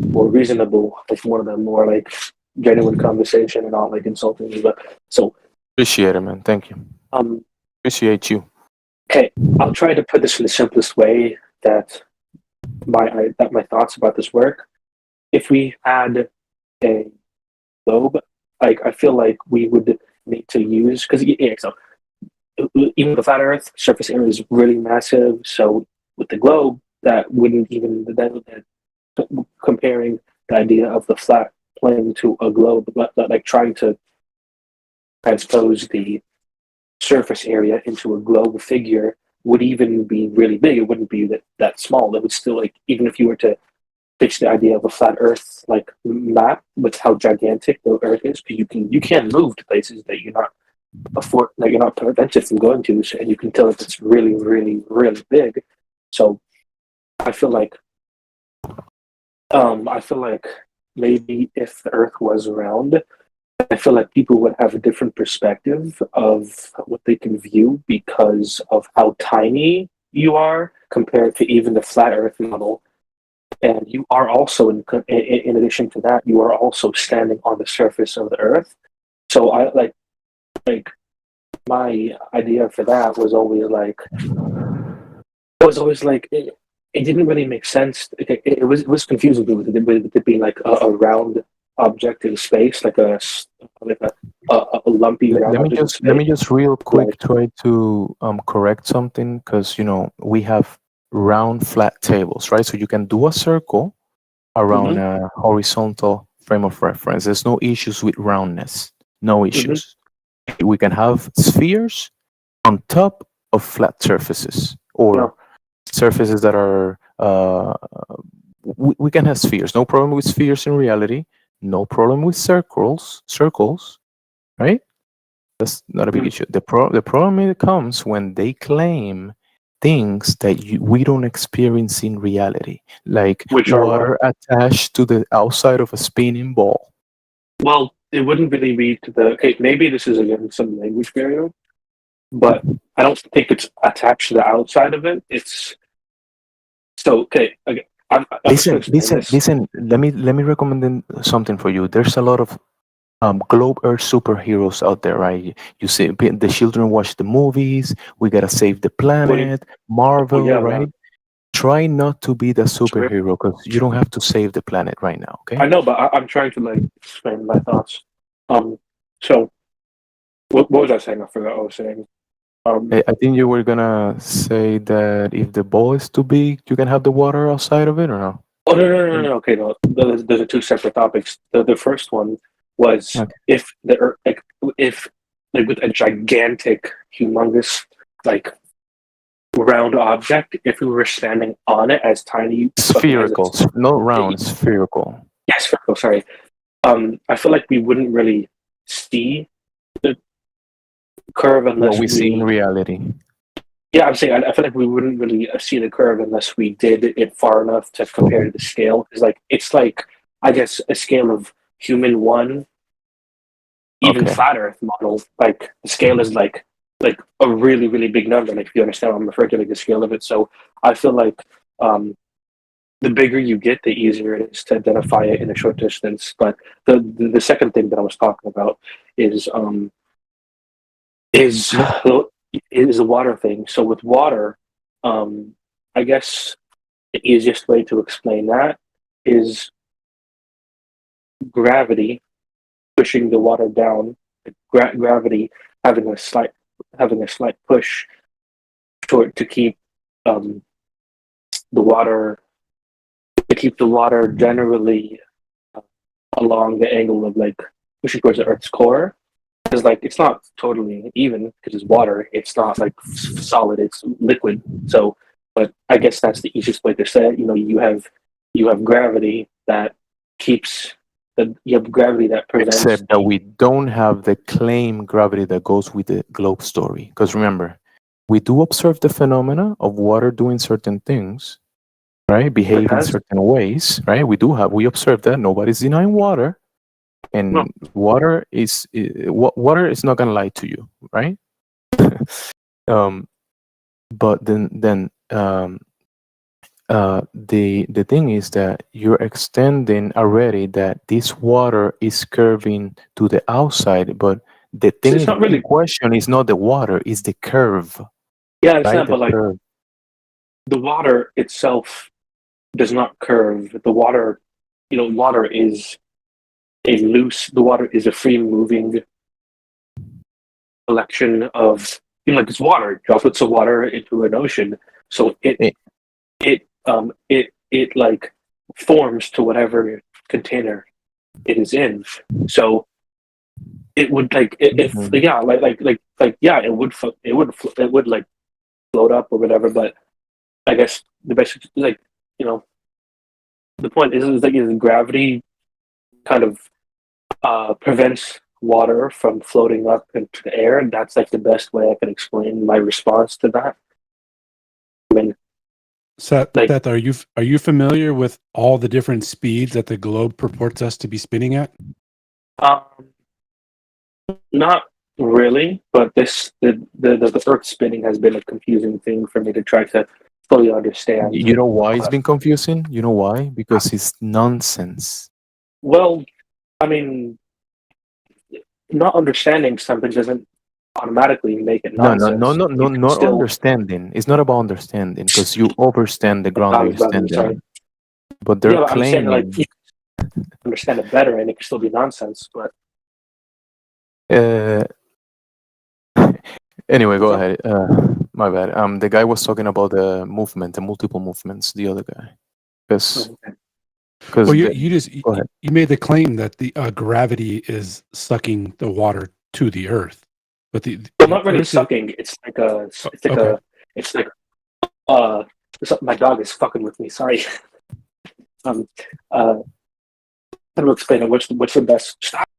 more reasonable, like one of the more like genuine conversation and not like insulting me. But so Appreciate it, man. Thank you. Appreciate you. Okay, I'll try to put this in the simplest way that my thoughts about this work. If we had a globe, like I feel like we would need to use because so even the flat Earth surface area is really massive. So with the globe, that wouldn't even that comparing the idea of the flat plane to a globe, like trying to transpose the surface area into a globe figure would even be really big. It wouldn't be that small. It would still, like, even if you were to pitch the idea of a flat Earth like map with how gigantic the Earth is, because you can move to places that you're not prevented from going to, and you can tell if it's really, really, really big. So I feel like maybe if the Earth was round, I feel like people would have a different perspective of what they can view because of how tiny you are compared to even the flat Earth model. And you are also, in addition to that, you are also standing on the surface of the Earth. So I like my idea for that was always like it didn't really make sense. It was confusing with it being like a round object in space, like a lumpy round Let me object in just let me space. just real quick try to correct something, because we have round flat tables, right? So you can do a circle around a horizontal frame of reference. There's no issues with roundness. No issues. We can have spheres on top of flat surfaces, or surfaces that are we can have spheres. No problem with spheres in reality. No problem with circles, right? That's not a big issue. The problem comes when they claim things that we don't experience in reality, like Which are water attached to the outside of a spinning ball. Well, it wouldn't really be to the. Okay, maybe this is again some language barrier, but I don't think it's attached to the outside of it. It's so okay. Okay, I'm just gonna explain this. Listen. Let me recommend something for you. There's a lot of Globe Earth superheroes out there, right? You see, the children watch the movies. We gotta save the planet. Marvel, yeah, right? man. Try not to be the superhero, because you don't have to save the planet right now. Okay? I know, but I'm trying to like explain my thoughts. So what was I saying? I forgot what I was saying. I think you were gonna say that if the ball is too big, you can have the water outside of it, or no? Oh no. Okay, no. Those are two separate topics. The first one was if the Earth, if with a gigantic, humongous, like round object, if we were standing on it as tiny Spherical, not round, spherical. Yes, spherical. Sorry. I feel like we wouldn't really see the curve unless What we see in reality. Yeah, I'm saying I feel like we wouldn't really see the curve unless we did it far enough to compare to the scale. Because it's like I guess a scale of human one, even flat Earth model. Like the scale is like a really, really big number. Like if you understand what I'm referring to, like the scale of it. So I feel like the bigger you get, the easier it is to identify it in a short distance. But the second thing that I was talking about is the water thing. So with water, I guess the easiest way to explain that is gravity pushing the water down. Gravity having a slight push to keep the water generally along the angle of like pushing towards the Earth's core. Because like it's not totally even because it's water. It's not like solid. It's liquid. So, but I guess that's the easiest way to say it. You have gravity that keeps you have gravity that prevents. Except that we don't have the claim gravity that goes with the globe story. Because remember, we do observe the phenomena of water doing certain things, right? Behave in certain ways, right? We observe that. Nobody's denying water. And water is not gonna lie to you, right? But then the thing is that you're extending already that this water is curving to the outside, but the thing is, the question is not the water, is the curve. Yeah, I Right? understand, The but like curve. the water itself does not curve. The water, water is the water is a free moving collection of, like it's water. Drop bits of water into an ocean, so it like forms to whatever container it is in. So it would like if Mhm. yeah, yeah, it would like float up or whatever. But I guess the basic, like, the point is like, gravity kind of prevents water from floating up into the air, and that's like the best way I can explain my response to that. I mean, Seth, like, Seth, are you familiar with all the different speeds that the globe purports us to be spinning at? um, not really, but the Earth spinning has been a confusing thing for me to try to fully understand. You know why it's been confusing? You know why? Because it's nonsense. Well, I mean, not understanding something doesn't automatically make it No, no, no, nonsense. no, no, You can not still. understanding. It's not about understanding because you overstand the ground that I'm you're standing sorry. on. But they're Yeah, but I'm saying like claiming. you can understand it better, and it can still be nonsense. But Uh, anyway, go What's up? ahead. My bad. The guy was talking about the movement, the multiple movements. The other guy, because Well, you go ahead. you made the claim that the gravity is sucking the water to the Earth, but well, the not really Earth is sucking. It's like a. It's like okay. a. It's like uh. My dog is fucking with me. Sorry. um. How to explain it? What's the best? Stop.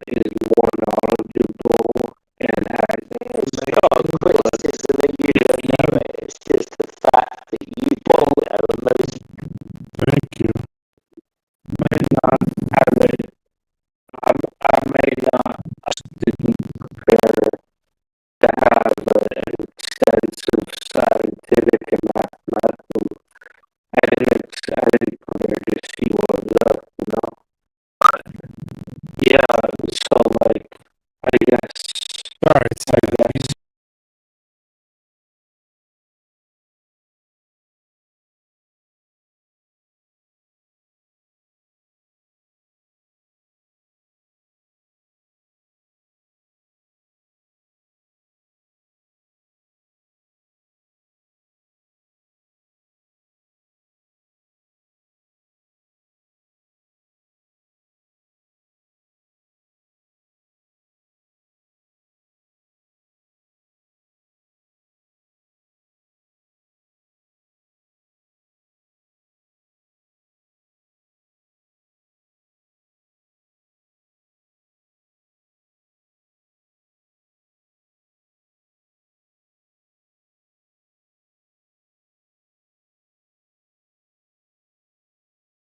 is more knowledgeable and has it's just the fact that you don't have the most. Thank you. May not have it. I may not prepare to have an extensive scientific and mathematical, and I didn't prepare to see what was up, you know. Yeah, so like, I guess. All right, so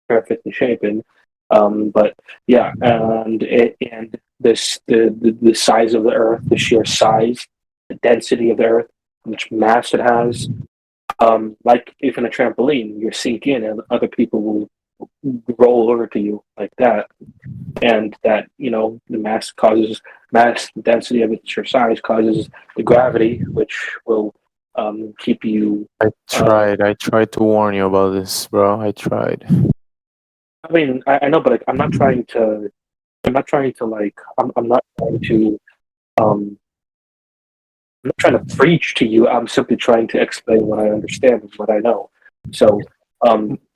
perfectly shapen. But yeah, and this the size of the Earth, the sheer size, the density of the Earth, how much mass it has. Like if in a trampoline, you sink in, and other people will roll over to you like that, and that the mass density of its sheer size causes the gravity, which will keep you. I tried to warn you about this, bro. I tried. I mean, I know, but like, I'm not trying to like, I'm not trying to, I'm not trying to preach to you. I'm simply trying to explain what I understand and what I know. So,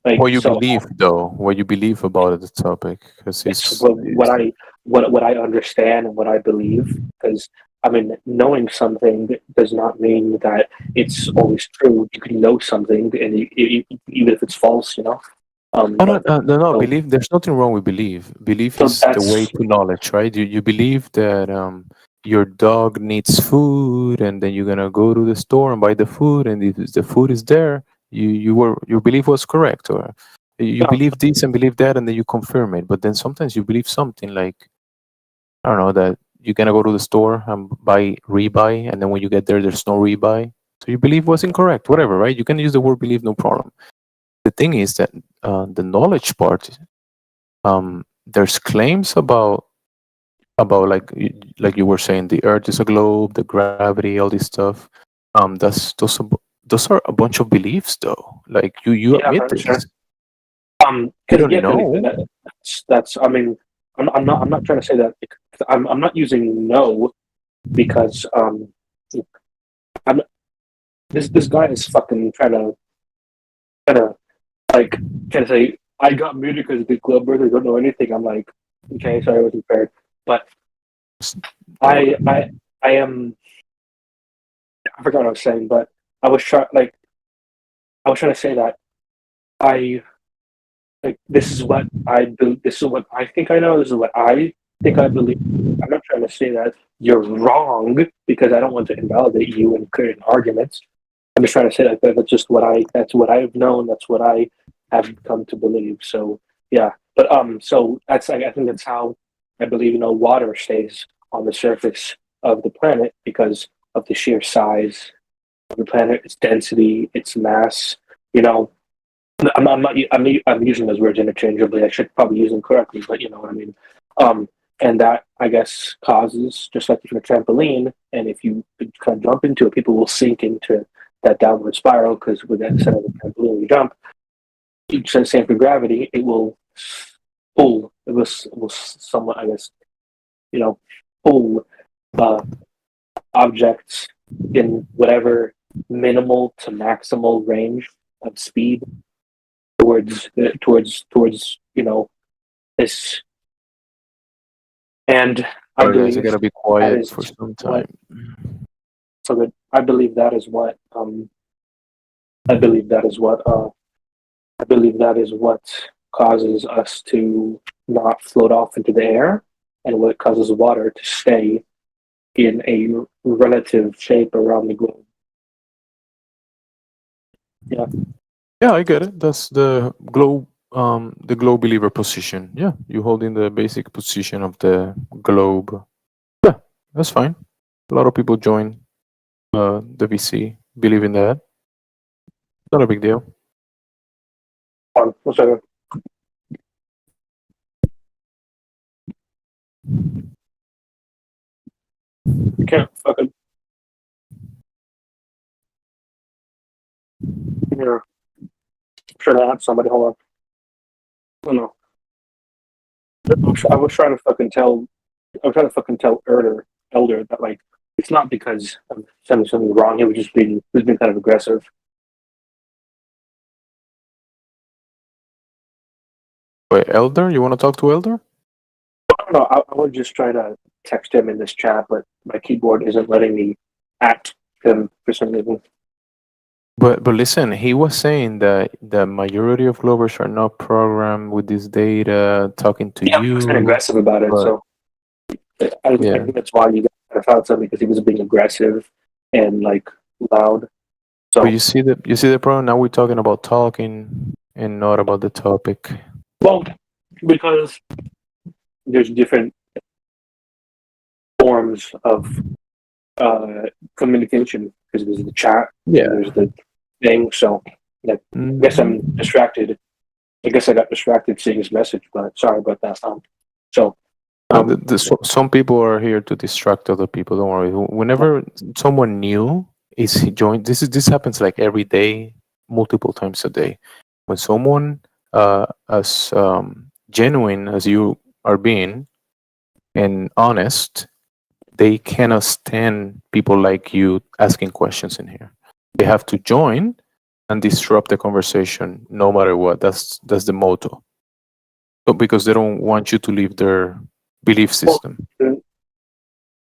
like, What you so believe, though, what you believe about the topic, because it's what I understand and what I believe. Because I mean, knowing something does not mean that it's always true. You can know something, and even if it's false, you know. No. Belief. There's nothing wrong with belief. Belief is the way to knowledge, right? You believe that your dog needs food, and then you're gonna go to the store and buy the food, and if the food is there, your belief was correct, or you believe this and believe that, and then you confirm it. But then sometimes you believe something like, I don't know, that you're gonna go to the store and buy rebuy, and then when you get there, there's no rebuy. So you believe was incorrect, whatever, right? You can use the word believe, no problem. The thing is that the knowledge part, there's claims about like you were saying, the Earth is a globe, the gravity, all this stuff. Those are a bunch of beliefs, though. Like you admit this. Sure. You don't know. That's. I mean, I'm not trying to say that. I'm not using no because this guy is fucking trying to like trying to say I got muted because the club brothers don't know anything. I'm like, okay, sorry, I wasn't prepared, but I am. I forgot what I was saying, but I was trying to say that this is what I do. This is what I think I know. This is what I think I believe. I'm not trying to say that you're wrong because I don't want to invalidate you and create arguments. I'm just trying to say that that's just what that's what I've known. That's what I have come to believe. So yeah, but so that's I think that's how I believe water stays on the surface of the planet because of the sheer size of the planet, its density, its mass. I'm using those words interchangeably. I should probably use them correctly, but you know what I mean. And that I guess causes, just like if you're a trampoline, and if you kind of jump into it, people will sink into that downward spiral because with that center of the trampoline, you jump. Same for gravity, it will pull. It will somewhat, I guess, pull objects in whatever minimal to maximal range of speed towards this. And I believe I gotta be quiet for some time. So that I believe that is what causes us to not float off into the air and what causes water to stay in a relative shape around the globe. Yeah. Yeah, I get it. That's the globe believer position. Yeah, you holding the basic position of the globe. Yeah, that's fine. A lot of people join the VC, believe in that. Not a big deal. One second. You can't fucking. Here. I'm trying to add somebody. Hold on. Oh no. I was trying to fucking tell. I was trying to fucking tell Elder that like it's not because I'm saying something wrong. He was just being kind of aggressive. Wait, Elder? You want to talk to Elder? I don't know. I would just try to text him in this chat, but my keyboard isn't letting me at him for some reason. But listen, he was saying that the majority of Globers are not programmed with this data, talking to Yeah, you. he was kind of aggressive about it, but- so I think that's why you guys found something, because he was being aggressive and like loud. So But you see the problem. Now we're talking about talking and not about the topic. well, because there's different forms of communication, because there's the chat, Yeah. there's the thing. So like, I guess I'm distracted. I guess I got distracted seeing his message, but sorry about that. Some people are here to distract other people. Don't worry. Whenever someone new is joined, this happens like every day, multiple times a day. When someone as genuine as you are being and honest, they cannot stand people like you asking questions in here. They have to join and disrupt the conversation no matter what. That's the motto. So because they don't want you to leave their belief system.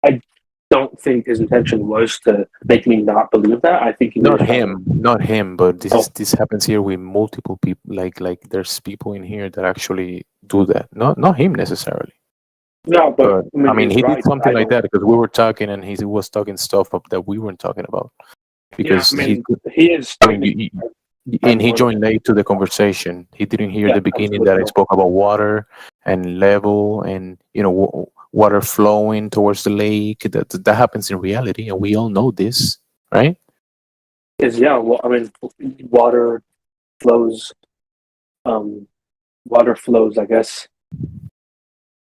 I don't think his intention was to make me not believe that. I think he Not was him, but this happens here with multiple people. Like there's people in here that actually do that. Not him necessarily. No, but I mean, he's he right. did something I like don't- that because we were talking and he was talking stuff up that we weren't talking about. Because yeah, I mean, he is. I mean, and he joined late to the conversation. He didn't hear Yeah, the beginning that I spoke about water and level and water flowing towards the lake. That happens in reality, and we all know this, right? Well, I mean, water flows. Water flows, I guess,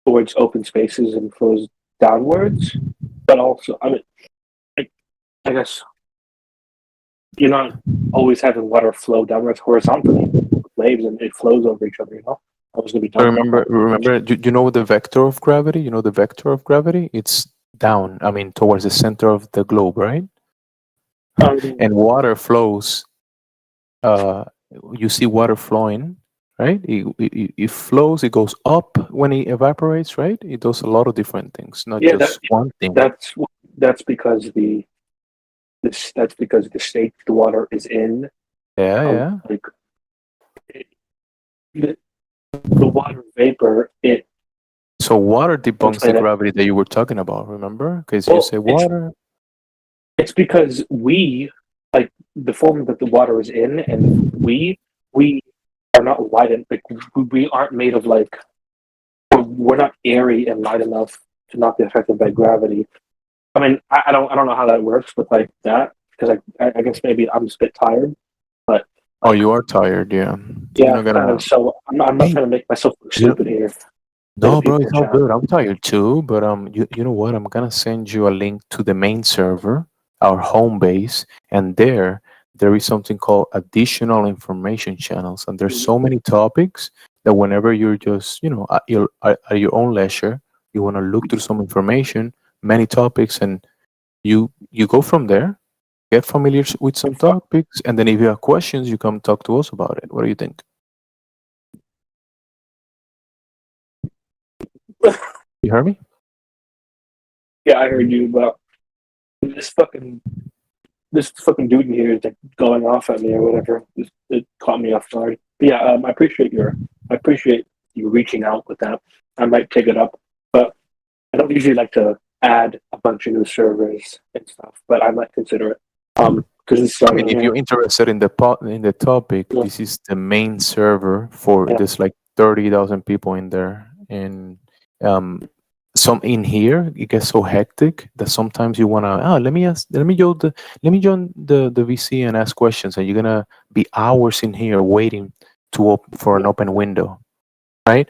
towards open spaces and flows downwards. But also, I mean, I guess you're not always having water flow downwards horizontally with waves, and it flows over each other. I was going to be talking Remember, you know the vector of gravity? You know the vector of gravity? It's down. I mean, towards the center of the globe, right? And water flows. You see water flowing, right? It flows. It goes up when it evaporates, right? It does a lot of different things, not just one thing. That's because the state the water is in. Yeah. Like the water vapor. So water debunks the that. gravity that you were talking about. Remember? Because Well, you say water. It's because we, like the form that the water is in, and we are not light and like we aren't made of like we're not airy and light enough to not be affected by gravity. I mean, I don't know how that works, but like that, because I guess maybe I'm just a bit tired, but Oh, you are tired, yeah. yeah. So I'm not trying to make myself look stupid here. No, bro, it's all good. I'm tired too, but you know what? I'm gonna send you a link to the main server, our home base, and there is something called additional information channels, and there's so many topics that whenever you're just at your own leisure, you want to look through some information, many topics, and you go from there, get familiar with some topics, and then if you have questions, you come talk to us about it. What do you think? You heard me? Yeah, I heard you, but this fucking dude in here is like going off at me or whatever. It caught me off guard. But yeah, I appreciate you reaching out with that. I might take it up, but I don't usually like to add a bunch of new servers and stuff, but I might consider it. Because it's I mean, if you're interested in the topic, this is the main server for there's like 30,000 people in there, and some in here it gets so hectic that sometimes you wanna let me join the VC and ask questions, and you're gonna be hours in here waiting for an open window, right?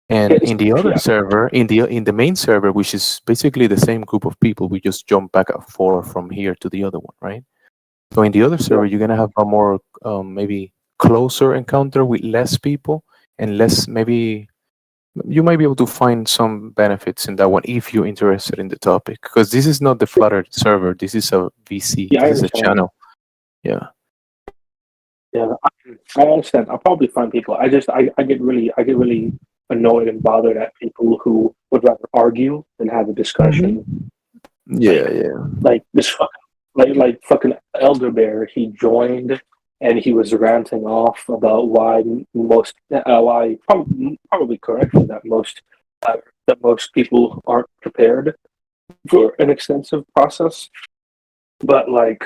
And in the other server, in the main server, which is basically the same group of people, we just jump back and forth from here to the other one, right? So in the other server, you're gonna have a more maybe closer encounter with less people and less maybe. You might be able to find some benefits in that one if you're interested in the topic, because this is not the Flutter server. This is a VC. Yeah, this is a channel. Yeah. Yeah, I understand. I'll probably find people. I get really annoyed and bothered at people who would rather argue than have a discussion. Yeah. Like this fucking fucking Elder Bear. He joined and he was ranting off about why probably correctly that most people aren't prepared for an extensive process, but like.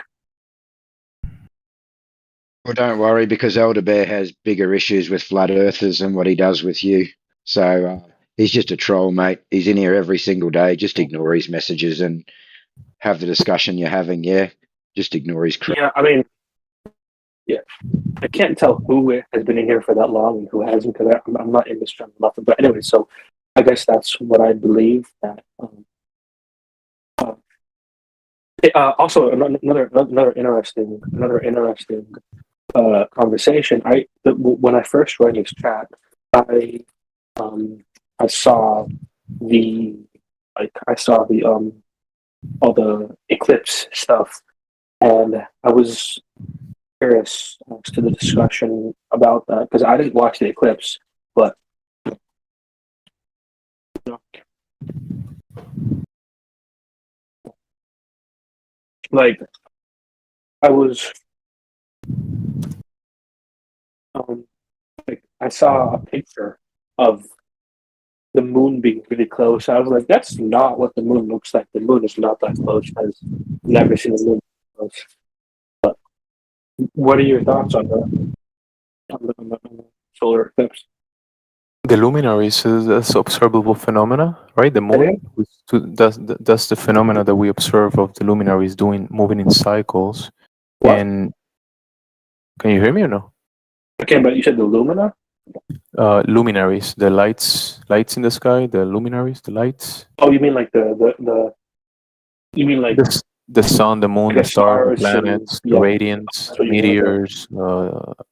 Well, don't worry, because Elder Bear has bigger issues with flat earthers than what he does with you. So he's just a troll, mate. He's in here every single day. Just ignore his messages and have the discussion you're having. Yeah, just ignore his crap. Yeah, I mean, yeah, I can't tell who has been in here for that long and who hasn't, because I'm not in this channel nothing. But anyway, so I guess that's what I believe that. Also, another interesting conversation. When I first joined this chat, I saw the all the Eclipse stuff, and I was curious as to the discussion about that because I didn't watch the Eclipse, but like I was like I saw a picture of the moon being really close. I was like, that's not what the moon looks like. The moon is not that close. I've never seen the moon close. But what are your thoughts on the solar eclipse? The luminaries is observable phenomena, right? The moon that's the phenomena that we observe of the luminaries moving in cycles. What? And can you hear me or no? Okay, but you said the lumina? Luminaries, the lights in the sky, the luminaries, the lights. Oh, you mean like the you mean like the sun, the moon, the stars, the planets, the radiants, meteors,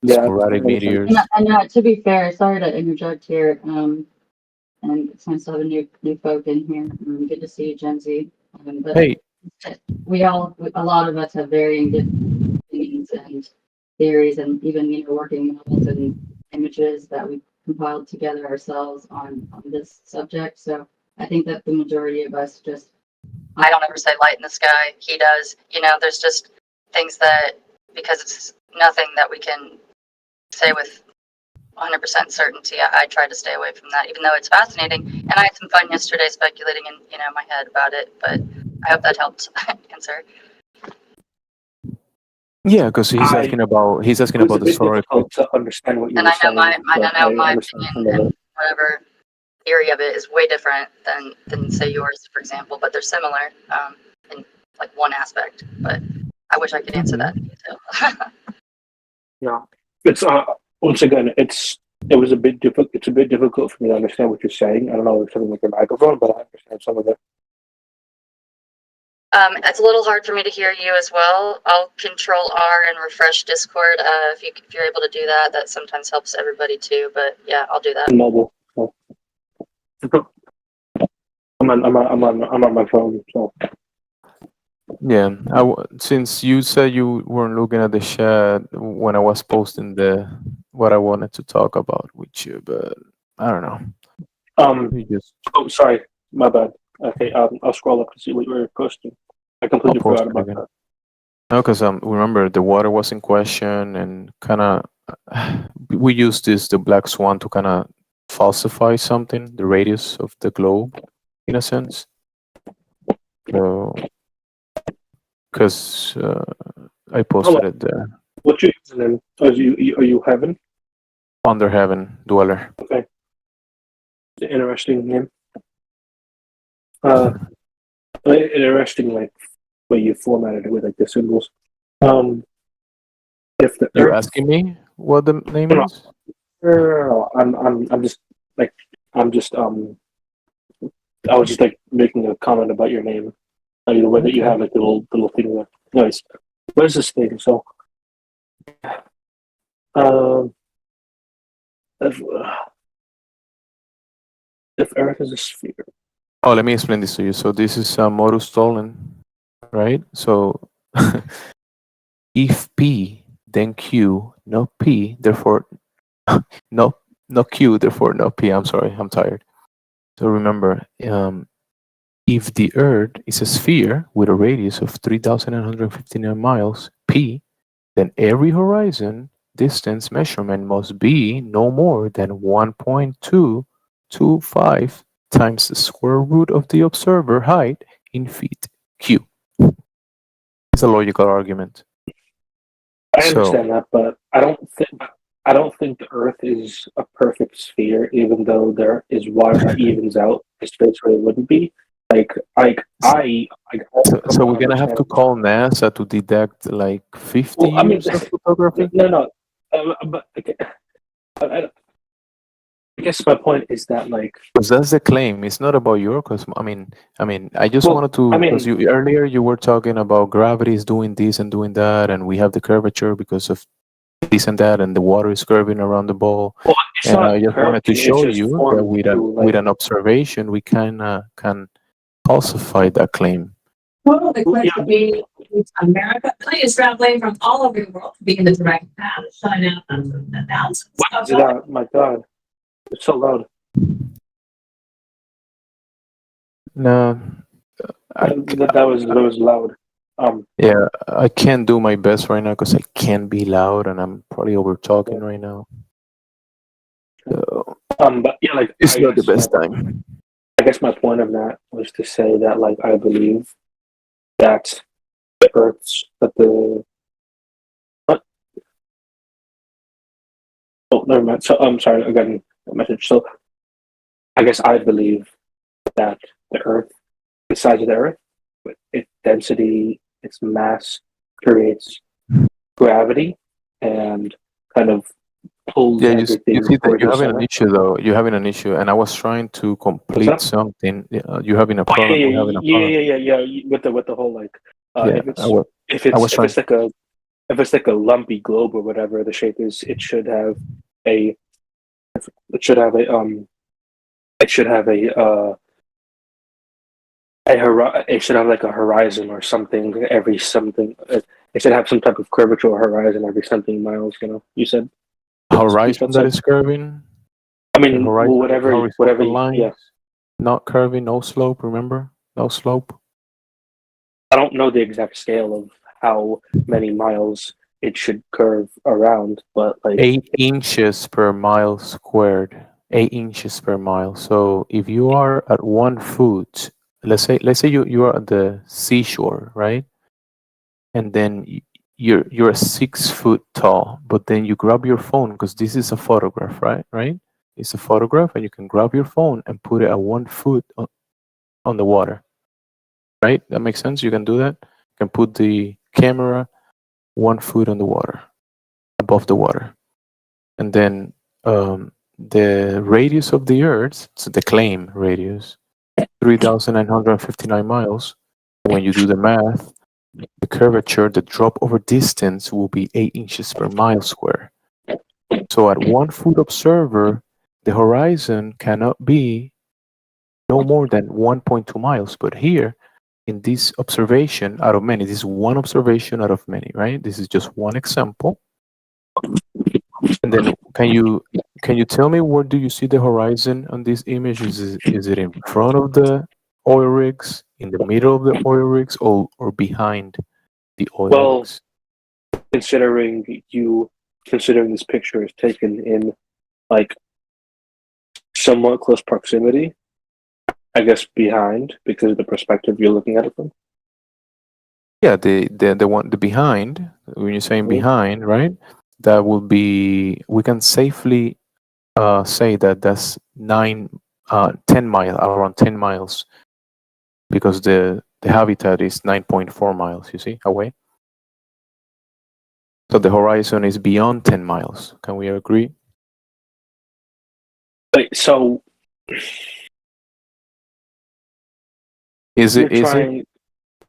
sporadic meteors. And to be fair, sorry to interject here. And it's nice to have a new folk in here. Good to see you, Gen Z. But hey, a lot of us have varying different opinions and theories, and even working models and images that we compiled together ourselves on this subject. So I think that the majority of us I don't ever say light in the sky. He does. There's just things that, because it's nothing that we can say with 100% certainty, I try to stay away from that, even though it's fascinating. And I had some fun yesterday speculating in my head about it, but I hope that helped answer. Yeah, because he's asking about the solar eclipse. To understand what you and were I know saying, my opinion and whatever theory of it is way different than say yours, for example, but they're similar in like one aspect. But I wish I could answer that in detail. Yeah, it's once again, it's a bit difficult. It's a bit difficult for me to understand what you're saying. I don't know if it's something like your microphone, but I understand some of it. It's a little hard for me to hear you as well. I'll Control R and refresh Discord. If you're able to do that, that sometimes helps everybody too. But yeah, I'll do that. Mobile. So. I'm on my phone. So. Yeah, since you said you weren't looking at the chat when I was posting what I wanted to talk about with you, but I don't know. Oh, sorry, my bad. Okay, I'll scroll up to see what you were posting. I completely forgot about that. No, because remember the water was in question, and kind of we used the Black Swan to kind of falsify something, the radius of the globe. in a sense. So, because I posted it there. What's your username? Are you Heaven? Under Heaven Dweller. Okay. Interesting name. Interesting like way you formatted it with like the symbols. If the You're Earth, asking me what the name No. is? No, I'm just like I'm just I was just like making a comment about your name, like the way that you have like the little thing there. Nice. What is this thing? So, if, if Earth is a sphere, Oh, let me explain this to you. So this is modus stolen, right? So if P, then Q, no P, therefore no Q, therefore no P. I'm sorry, I'm tired. So remember, if the Earth is a sphere with a radius of 3,959 miles, P, then every horizon distance measurement must be no more than 1.225 times the square root of the observer height in feet, Q. It's a logical argument. I understand that, but I don't think the Earth is a perfect sphere, even though there is water that evens out the space where it wouldn't be. So we're gonna have to call NASA to deduct like 50 Well, I mean, years of photography? no. But okay, I guess my point is that like Because that's the claim. It's not about your cosmos. I mean, I just Well, wanted to, I mean- because you earlier you were talking about gravity is doing this and doing that, and we have the curvature because of this and that, and the water is curving around the ball. Well, it's And not I just wanted to curving, it's show just you that formed with through, with an observation, we can falsify that claim. Well, the question being, America, players traveling from all over the world to be in the direct path, shine out the thousands. What is that? My God, it's so loud. No, That was loud. Yeah, I can't do my best right now because I can't be loud, and I'm probably over talking right now. So But yeah, like it's I not the guess best time. I guess my point of that was to say that like I believe that the Earth's that the what? Oh, never mind. So I'm sorry, I got a message. So I guess I believe that the Earth, the size of the Earth, with its density, its mass, creates gravity and kind of pulls Yeah, everything you see that towards you're the having an center. issue though. You're having an issue, and I was trying to complete that? something. You're having a Oh, problem. We're having a problem. yeah. With the whole like, Yeah, if I was trying. it's like a lumpy globe or whatever the shape is, it should have a it should have a it should have it should have like a horizon or something every something. It should have some type of curvature or horizon every something miles. You know, you said Horizon that is curving. I mean, The horizon, whatever, horizontal lines, yeah. not curving, no slope. Remember, no slope. I don't know the exact scale of how many miles it should curve around, but like 8 inches per mile squared. 8 inches per mile. So if you are at 1 foot, let's say you are at the seashore, right? And then you're 6 foot tall, but then you grab your phone because this is a photograph, right? It's a photograph, and you can grab your phone and put it at 1 foot on the water, right? That makes sense. You can do that. You can put the camera 1 foot on the water, above the water, and then the radius of the Earth, so the claim radius, 3,959 miles. When you do the math, the curvature, the drop over distance will be 8 inches per mile square. So at 1 foot observer, the horizon cannot be no more than 1.2 miles. But here, in this observation out of many, this is one observation out of many, right? This is just one example. And then can you tell me where do you see the horizon on this image? Is it in front of the oil rigs, in the middle of the oil rigs, or behind the oil rigs? considering this picture is taken in like somewhat close proximity, I guess, behind because of the perspective you're looking at it from. Yeah, the one the behind. When you're saying behind, right? That will be. We can safely say that that's 10 miles, around 10 miles, because the habitat is 9.4 miles. You see away. So the horizon is beyond 10 miles. Can we agree? Wait, so Is you're it is trying. it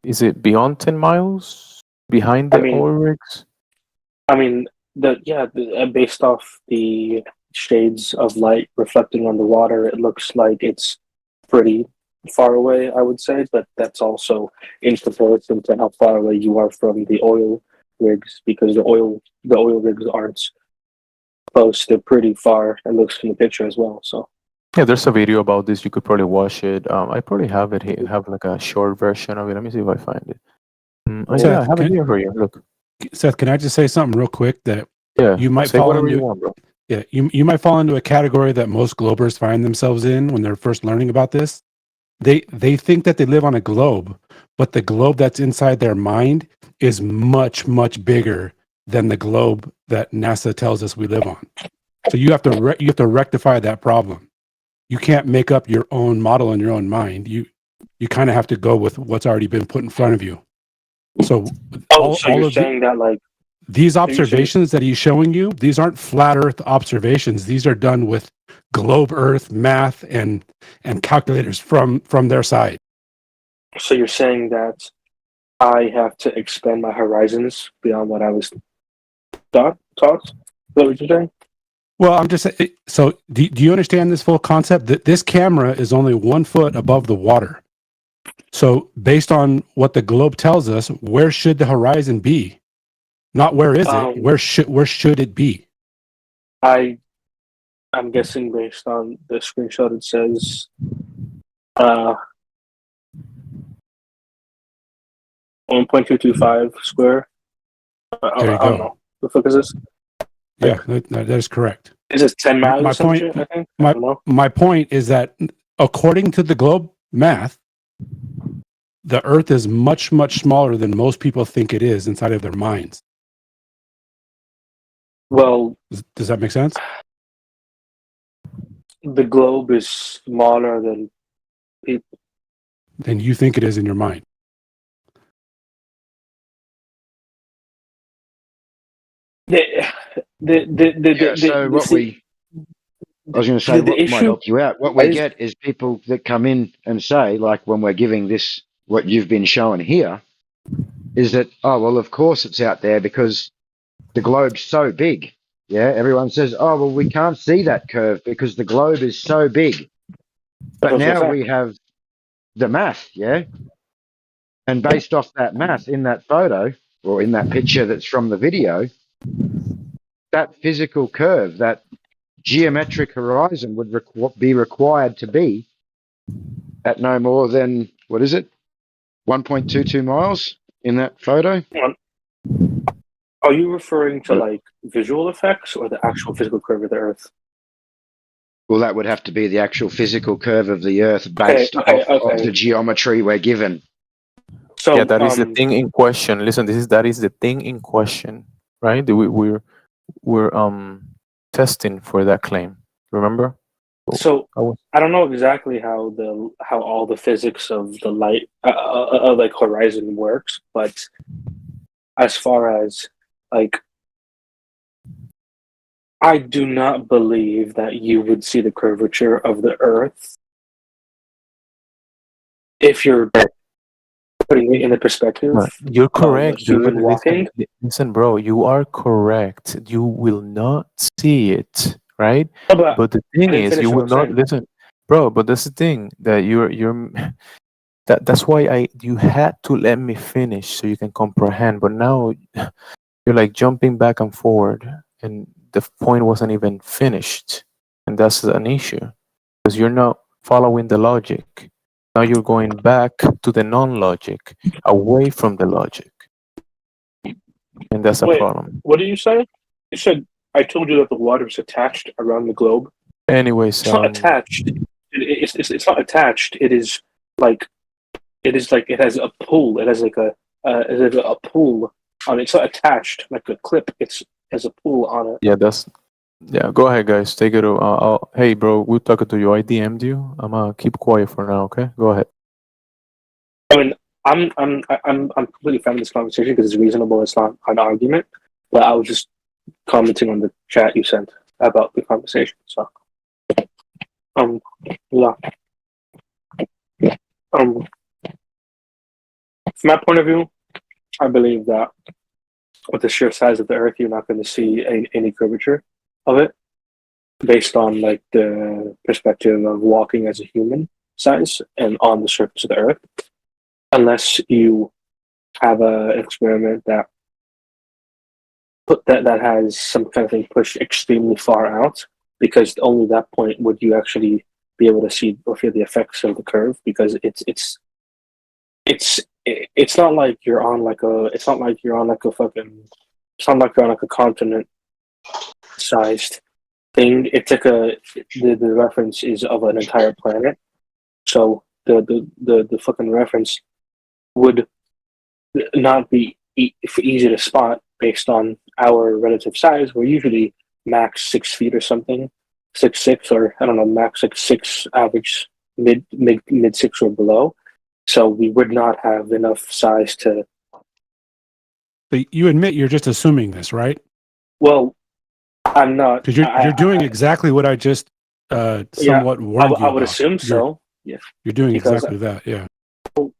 is it beyond 10 miles behind the I mean, oil rigs? I mean, based off the shades of light reflecting on the water, it looks like it's pretty far away, I would say, but that's also in comparison to how far away you are from the oil rigs, because the oil rigs aren't close; they're pretty far. It looks from the picture as well. So Yeah, there's a video about this. You could probably watch it. I probably have it here. Have like a short version of it. Let me see if I find it. Oh, yeah, I Seth, have it here for you. Look. Seth, can I just say something real quick that Yeah, you might say fall whatever into? you want, bro. Yeah, you might fall into a category that most globers find themselves in when they're first learning about this. They think that they live on a globe, but the globe that's inside their mind is much bigger than the globe that NASA tells us we live on. So you have to rectify that problem. You can't make up your own model in your own mind. You kind of have to go with what's already been put in front of you. So so you're saying that like these observations that he's showing you, these aren't flat Earth observations. These are done with globe Earth math and calculators from their side. So you're saying that I have to expand my horizons beyond what I was taught? Is that what you're saying? Well, I'm just so. Do you understand this full concept? That this camera is only 1 foot above the water. So, based on what the globe tells us, where should the horizon be? Not where is it? Where should it be? I'm guessing based on the screenshot, it says 1.225 square. There you I don't go. know. The fuck is this? Yeah, that is correct. Is this 10 miles? My or some point. shit, I think? I don't know. My point is that according to the globe math, the Earth is much smaller than most people think it is inside of their minds. Well, does that make sense? The globe is smaller than people. Than you think it is in your mind. I was going to say, the what might issue help you out. What we is- get is people that come in and say, like when we're giving this, what you've been showing here, is that, oh, well, of course it's out there because the globe's so big. Yeah, everyone says, oh, well, we can't see that curve because the globe is so big. But now we have the math, yeah? And based off that math in that photo, or in that picture that's from the video, that physical curve, that geometric horizon would be required to be at no more than, what is it, 1.22 miles in that photo? Are you referring to like visual effects or the actual physical curve of the Earth? Well, that would have to be the actual physical curve of the Earth based off the geometry we're given. So yeah, that is the thing in question. Listen, that is the thing in question, right? We're testing for that claim. Remember? So I don't know exactly how all the physics of the light like horizon works, but as far as like, I do not believe that you would see the curvature of the Earth if you're putting it in the perspective. You're correct. Of a human walking. Listen, bro, you are correct. You will not see it, right? No, but the thing I didn't is, finish you what will I'm not saying. listen, bro. But that's the thing that you're. That's why you had to let me finish so you can comprehend. But now you're like jumping back and forward, and the point wasn't even finished, and that's an issue because you're not following the logic. Now you're going back to the non-logic, away from the logic, and that's a Wait, problem. what did you say? You said I told you that the water is attached around the globe. Anyways, It's not attached. it's not attached. It is like it has a pull. It has like a pull on it. It's not attached like a clip. It has a pull on it. Yeah. Go ahead, guys. Take it. Hey, bro, we're talking to you. I DM'd you. I'm gonna keep quiet for now. Okay, go ahead. I mean, I'm completely fine with this conversation because it's reasonable. It's not an argument. But I was just commenting on the chat you sent about the conversation. So, yeah. From my point of view, I believe that with the sheer size of the Earth, you're not going to see any curvature of it, based on like the perspective of walking as a human size and on the surface of the Earth, unless you have an experiment that has some kind of thing pushed extremely far out, because only at that point would you actually be able to see or feel the effects of the curve, because it's not like you're on like a continent sized thing. It's like the reference is of an entire planet, so the fucking reference would not be easy to spot based on our relative size. We're usually max 6 feet or something, 6'6", or I don't know, max like 6, average mid 6 or below. So we would not have enough size to. But you admit you're just assuming this, right? Well, I'm not. Because you're doing exactly what I just somewhat warned you I would about. assume so. Yeah, You're doing because exactly that. Yeah.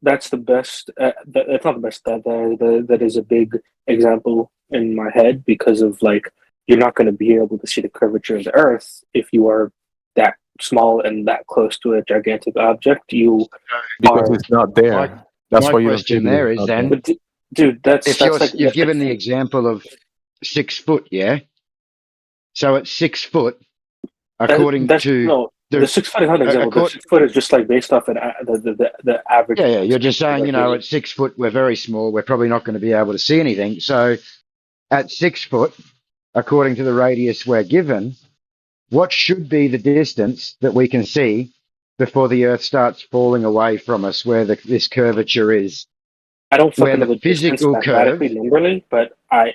that's the best. That's not the best. That is a big example in my head, because of like you're not going to be able to see the curvature of the Earth if you are that small and that close to a gigantic object. Because it's not there. That's My why you don't question see it. there is Okay. then, But dude, if you've given the example of 6 foot, yeah. So at 6 foot, according to the 6 foot is not an example. The 6 foot is just like based off the average. Yeah, you're just saying, at 6 foot we're very small. We're probably not going to be able to see anything. So at 6 foot, according to the radius we're given, what should be the distance that we can see before the Earth starts falling away from us, where this curvature is? I don't where fucking know the physical curve, numberly, but I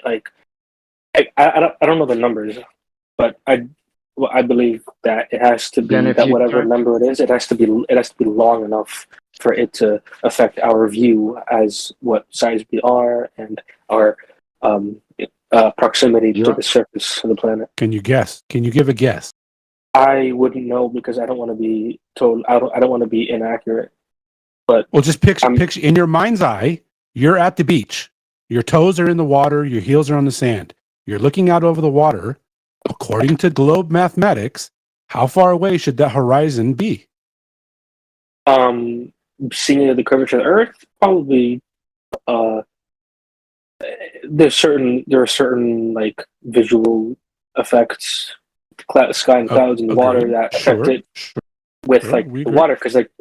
don't know the numbers, but I believe that it has to be that whatever number it is, it has to be long enough for it to affect our view as what size we are and our proximity to the surface of the planet. Can you guess? Can you give a guess? I wouldn't know because I don't want to be told. I don't want to be inaccurate. But well, just picture in your mind's eye. You're at the beach. Your toes are in the water. Your heels are on the sand. You're looking out over the water. According to globe mathematics, how far away should that horizon be? Seeing the curvature of the Earth, probably. There are certain like visual effects, sky and clouds and water that affect it with like the water, because like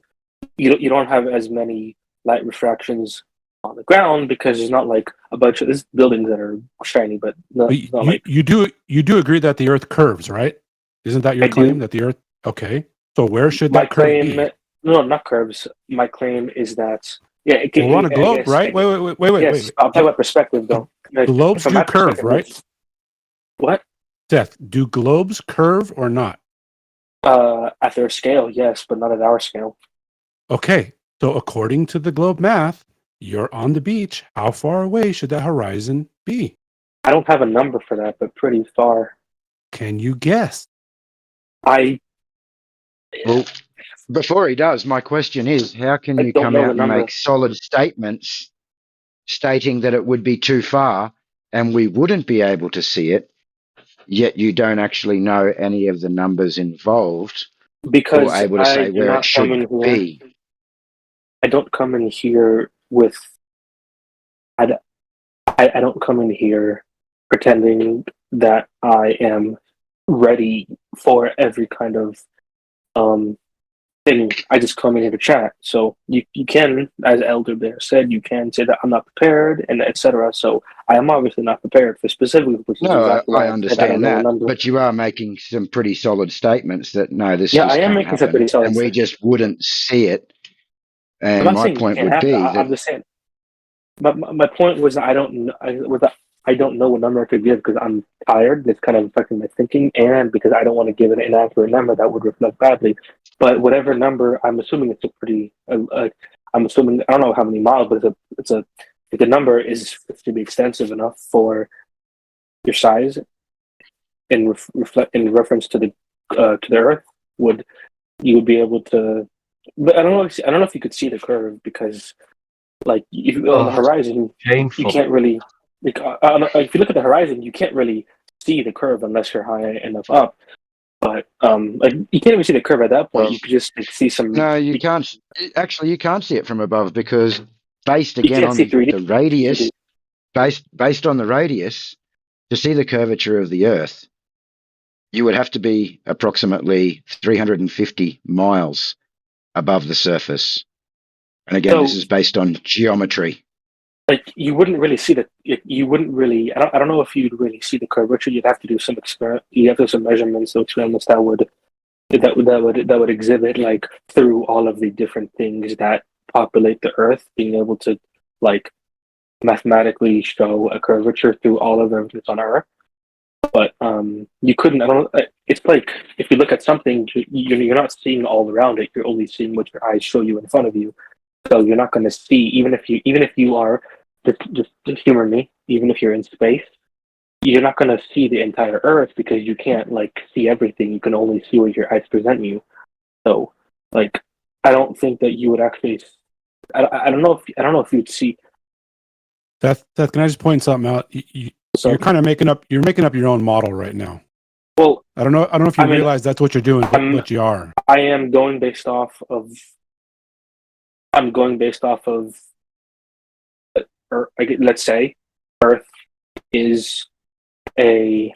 you don't have as many light refractions on the ground because there's not like a bunch of these buildings that are shiny, but you do agree that the Earth curves, right? Isn't that your claim that the Earth? Okay, so where should that curve be? No, not curves. My claim is that we're on a globe, right? Wait. Yes, I'll talk about perspective though. Globes do curve, right? What? Seth, do globes curve or not? At their scale, yes, but not at our scale. Okay, so according to the globe math, you're on the beach. How far away should that horizon be? I don't have a number for that, but pretty far. Can you guess? Well, before he does, my question is, how can you come out and make solid statements stating that it would be too far and we wouldn't be able to see it, yet you don't actually know any of the numbers involved, because or able to say where it should be? I don't come in here with. I don't come in here pretending that I am ready for every kind of thing I just come in here to chat. So you can, as Elder Bear said, you can say that I'm not prepared and etc. So I am obviously not prepared for specifically, which is No, exactly why I I said I don't understand know the that, number. but you are making some pretty solid statements that no, this Yeah, I just am can't making some happen, pretty solid and we statements. just wouldn't see it. I'm And not my saying it point can't would happen. be that I'm just saying. But my point was that I don't know. I don't know what number I could give because I'm tired. It's kind of affecting my thinking, and because I don't want to give an inaccurate number that would reflect badly. But whatever number, I'm assuming it's a pretty. I'm assuming I don't know how many miles, but if the number is to be extensive enough for your size in reflect in reference to the Earth, you would be able to. But I don't know. I don't know if you could see the curve because, like, if on the horizon, Painful. you can't really. Like, if you look at the horizon, you can't really see the curve unless you're high enough up. But like you can't even see the curve at that point. You could just like, see some. no, you can't. Actually, you can't see it from above because based You again can't on see 3D. the radius, based on the radius, to see the curvature of the Earth, you would have to be approximately 350 miles above the surface. And again, this So- is based on geometry. Like you wouldn't really see the. You wouldn't really. I don't know if you'd really see the curvature. You'd have to do some experiment. You have to do some measurements, so experiments that would exhibit like through all of the different things that populate the Earth, being able to like mathematically show a curvature through all of everything on Earth. But you couldn't. I don't. It's like if you look at something, you're not seeing all around it. You're only seeing what your eyes show you in front of you. So you're not going to see even if you are just humor me. Even if you're in space, you're not going to see the entire Earth because you can't like see everything. You can only see what your eyes present you. So like I don't think that you would actually. I don't know if you'd see. Seth, can I just point something out? You're kind of making up your own model right now. Well, I don't know if you realize that's what you're doing, but you are. I am going based off of. I'm going based off of. Let's say, Earth is a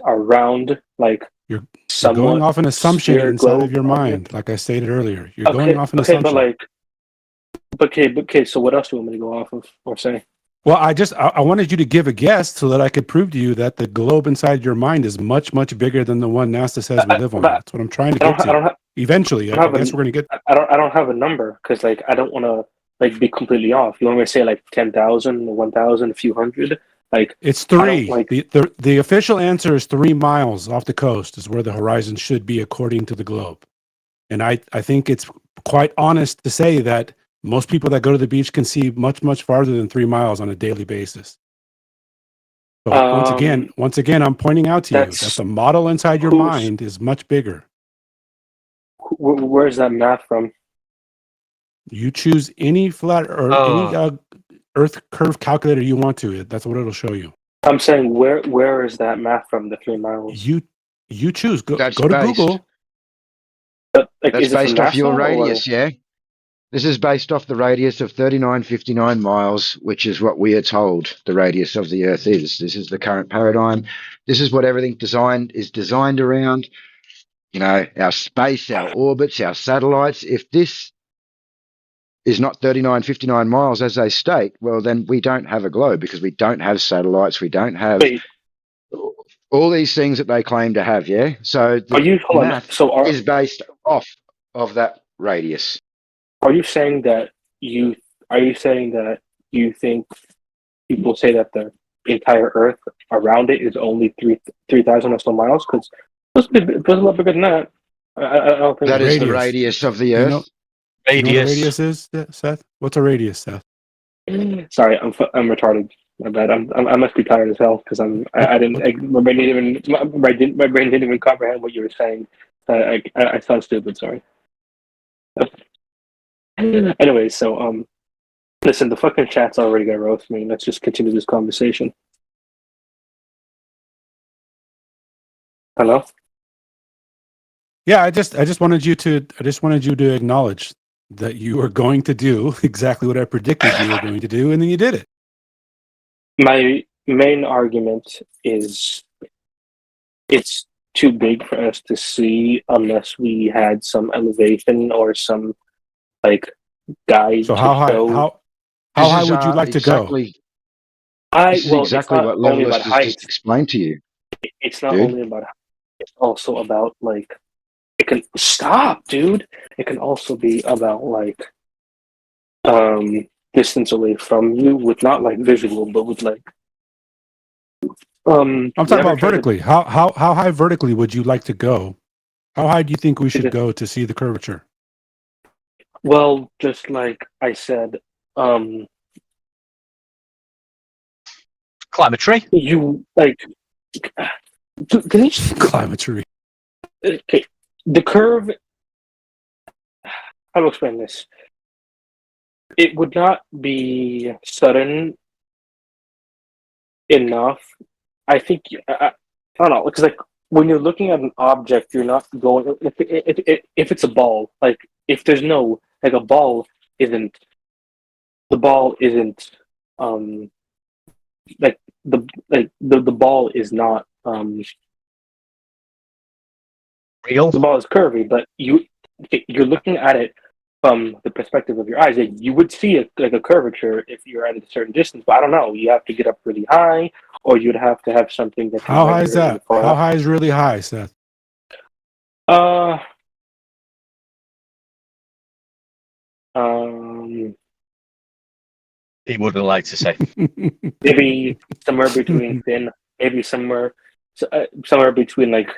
round like. You're going off an assumption inside of your mind, like I stated earlier. You're going off an assumption. Okay. So what else do you want me to go off of or say? Well, I wanted you to give a guess so that I could prove to you that the globe inside your mind is much, much bigger than the one NASA says we live on. That's what I'm trying to get to. Eventually, I guess we're going to get. I don't have a number because like I don't want to like be completely off. You want me to say like 10,000, 1,000, a few hundred? Like it's 3. The official answer is 3 miles off the coast is where the horizon should be according to the globe, and I think it's quite honest to say that most people that go to the beach can see much, much farther than 3 miles on a daily basis. So once again, I'm pointing out to you that the model inside your mind is much bigger. Where's that math from? You choose any flat or any Earth curve calculator you want to. That's what it'll show you. I'm saying where is that math from? The 3 miles. You choose. Go to based. Google. But, like, That's is it from based off your NASA, radius, yeah? This is based off the radius of 3959 miles, which is what we are told the radius of the Earth is. This is the current paradigm. This is what everything is designed around. You know, our space, our orbits, our satellites. If this is not 3959 miles as they state, well, then we don't have a globe because we don't have satellites. We don't have all these things that they claim to have, yeah? So the math is based off of that radius. Are you saying that you think people say that the entire Earth around it is only 3,000 or so miles? Because it's a lot bigger than that. I don't think that is the radius of the Earth. You know what a radius is, Seth? What's a radius, Seth? Sorry, I'm retarded. My bad. I must be tired as hell because my brain didn't even comprehend what you were saying. I sound stupid. Sorry. Anyway, so listen, the fucking chat's already gonna roast me. Let's just continue this conversation. Hello? Yeah, I just wanted you to acknowledge that you were going to do exactly what I predicted you were going to do, and then you did it. My main argument is it's too big for us to see unless we had some elevation or some like guide So to how high show. how high would you like to go? Exactly. This is Well, it's exactly not what only Levelist about has just height. explained to you, It's not dude. only about height. It's also about like it can stop, dude. It can also be about like distance away from you with not like visual, but with like I'm you talking ever about try to vertically. How high vertically would you like to go? How high do you think we should go to see the curvature? well, just like I said, Climb a tree. you like can you climb a tree? Okay, the curve. How to explain this? It would not be sudden enough. I think I don't know because like when you're looking at an object, you're not going. If it's a ball, like if there's no like a ball isn't the ball isn't like the ball is not real. The ball is curvy, but you're looking at it from the perspective of your eyes. Like, you would see like a curvature if you're at a certain distance, but I don't know. You have to get up really high, or you'd have to have something that can How high is measure it that? far How out. high is really high, Seth? He wouldn't like to say. Maybe somewhere between thin, maybe somewhere between like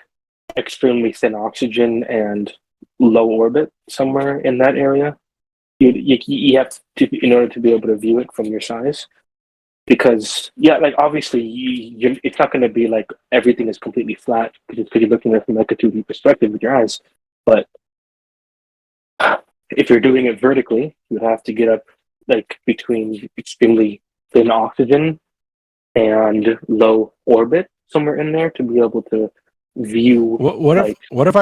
extremely thin oxygen and low orbit, somewhere in that area. You have to, in order to be able to view it from your size, because like obviously it's not going to be like everything is completely flat because you're looking at it from like a 2D perspective with your eyes. But if you're doing it vertically, you have to get up like between extremely thin oxygen and low orbit, somewhere in there, to be able to view. What if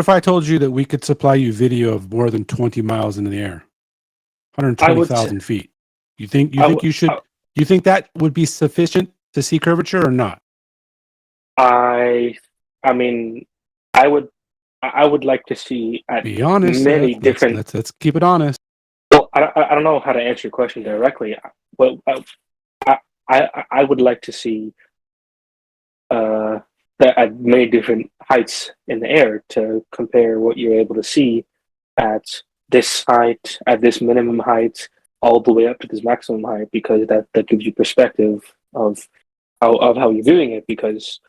I told you that we could supply you video of more than 20 miles into the air, 120,000 feet? You think that would be sufficient to see curvature or not? I mean, I would like to see at Be honest. many Seth. different. Let's keep it honest. Well, I don't know how to answer your question directly. Well, I would like to see that at many different heights in the air to compare what you're able to see at this height, at this minimum height, all the way up to this maximum height, because that gives you perspective of how you're viewing it. Because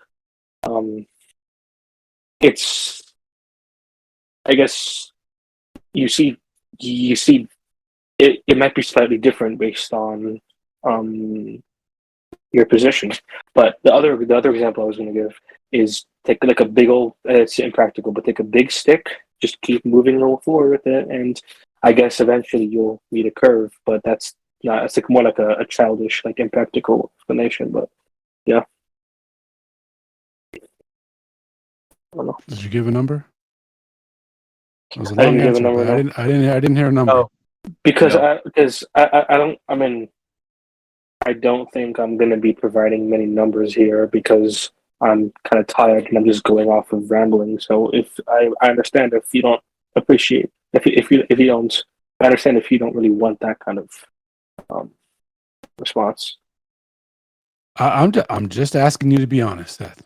it's, I guess you see it might be slightly different based on your position. But the other example I was going to give is take like a big old, it's impractical, but take a big stick, just keep moving forward with it, and I guess eventually you'll meet a curve. But that's not, it's like more like a childish, like impractical explanation. But yeah, I don't know. Did you give a number? That was a I long didn't give a answer, number, but no. I didn't hear a number. Because I don't. I mean, I don't think I'm going to be providing many numbers here because I'm kind of tired and I'm just going off of rambling. So if I understand if you don't appreciate, if you don't, I understand if you don't really want that kind of response. I'm just asking you to be honest, Seth.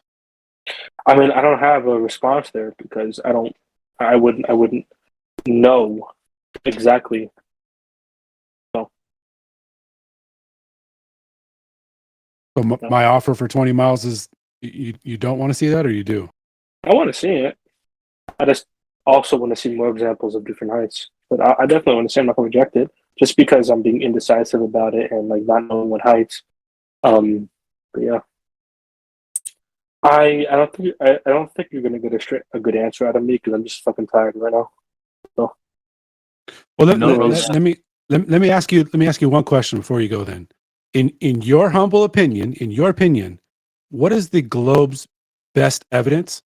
I mean, I don't have a response there because I wouldn't know exactly. So my offer for 20 miles is you don't want to see that, or you do? I want to see it. I just also want to see more examples of different heights. But I definitely want to say I'm not going to reject it just because I'm being indecisive about it and like not knowing what heights. But yeah, I don't think you're going to get a good answer out of me because I'm just fucking tired right now. So. Well, let me ask you one question before you go. Then, in your humble opinion, what is the globe's best evidence?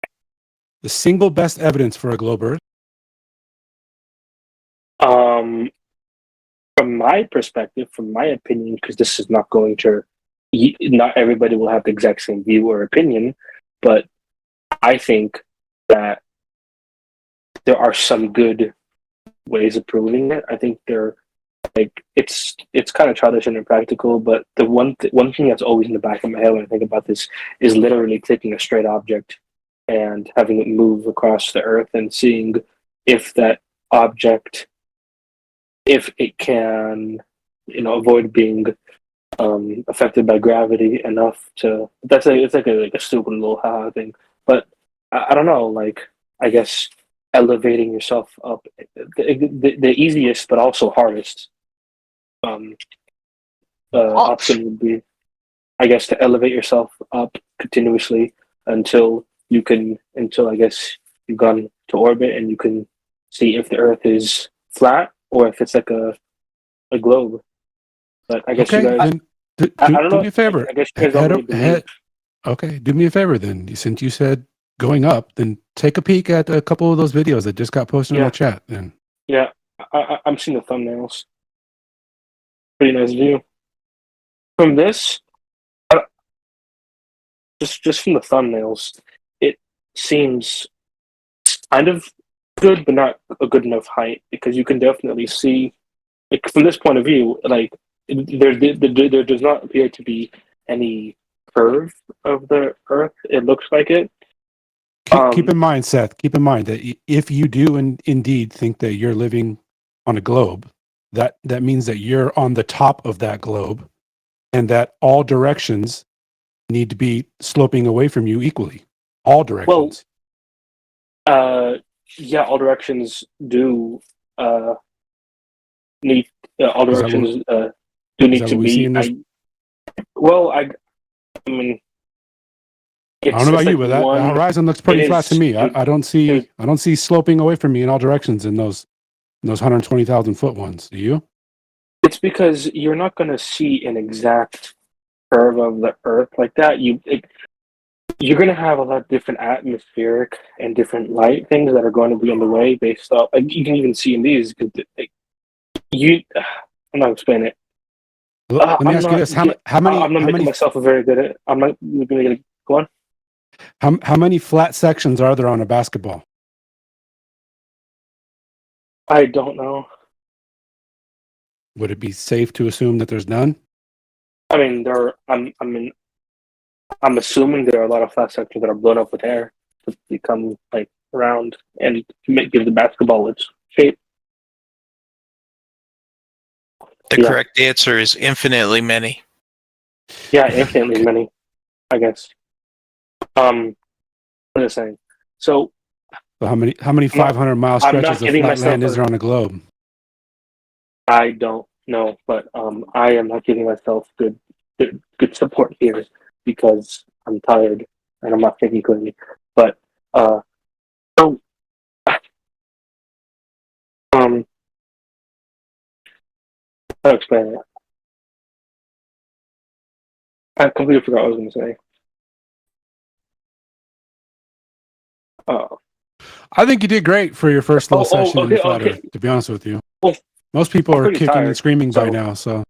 The single best evidence for a globe Earth? From my perspective, from my opinion, because this is not going to, not everybody will have the exact same view or opinion, but I think that there are some good ways of proving it. I think they're like it's kind of childish and impractical, but the one thing that's always in the back of my head when I think about this is literally taking a straight object and having it move across the earth and seeing if that object, if it can, avoid being affected by gravity enough to. It's like a stupid little haha thing, but I don't know. Like, I guess elevating yourself up, the easiest but also hardest option would be, I guess, to elevate yourself up continuously until I guess you've gone to orbit and you can see if the Earth is flat or if it's like a globe. But I guess Okay, you guys, then I don't do know. me a favor. I guess you guys don't really believe. Okay, do me a favor then. Since you said going up, then take a peek at a couple of those videos that just got posted in Yeah. the chat. Then Yeah, I'm seeing the thumbnails. Pretty nice view. From this, just from the thumbnails, it seems kind of good, but not a good enough height because you can definitely see, like, from this point of view, like there does not appear to be any curve of the Earth. It looks like it. keep in mind, Seth. Keep in mind that if you do indeed think that you're living on a globe, that means that you're on the top of that globe, and that all directions need to be sloping away from you equally. All directions. Yeah, all directions do need all Is that directions do is need that to what we see be. in this? I mean, I don't know about you, but that horizon looks pretty flat to me. I don't see sloping away from me in all directions in those 120,000 foot ones. Do you? It's because you're not going to see an exact curve of the Earth like that. You're going to have a lot of different atmospheric and different light things that are going to be in the way based off. Like, you can even see in these. I'm not explaining it. Let me ask you this: how many? I'm not making myself a very good. I'm not going to go on. How many flat sections are there on a basketball? I don't know. Would it be safe to assume that there's none? I mean, I'm assuming there are a lot of flat sections that are blown up with air to become like round and give the basketball its shape. The correct answer is infinitely many. Yeah, infinitely many, I guess. What am I saying? So how many 500-mile stretches of flat land is there on the globe? I don't know, but I am not giving myself good support here because I'm tired and I'm not thinking clearly. But I'll explain it. I completely forgot what I was going to say. I think you did great for your first little session in the flat Earth, to be honest with you. Most people are kicking and screaming by now, so.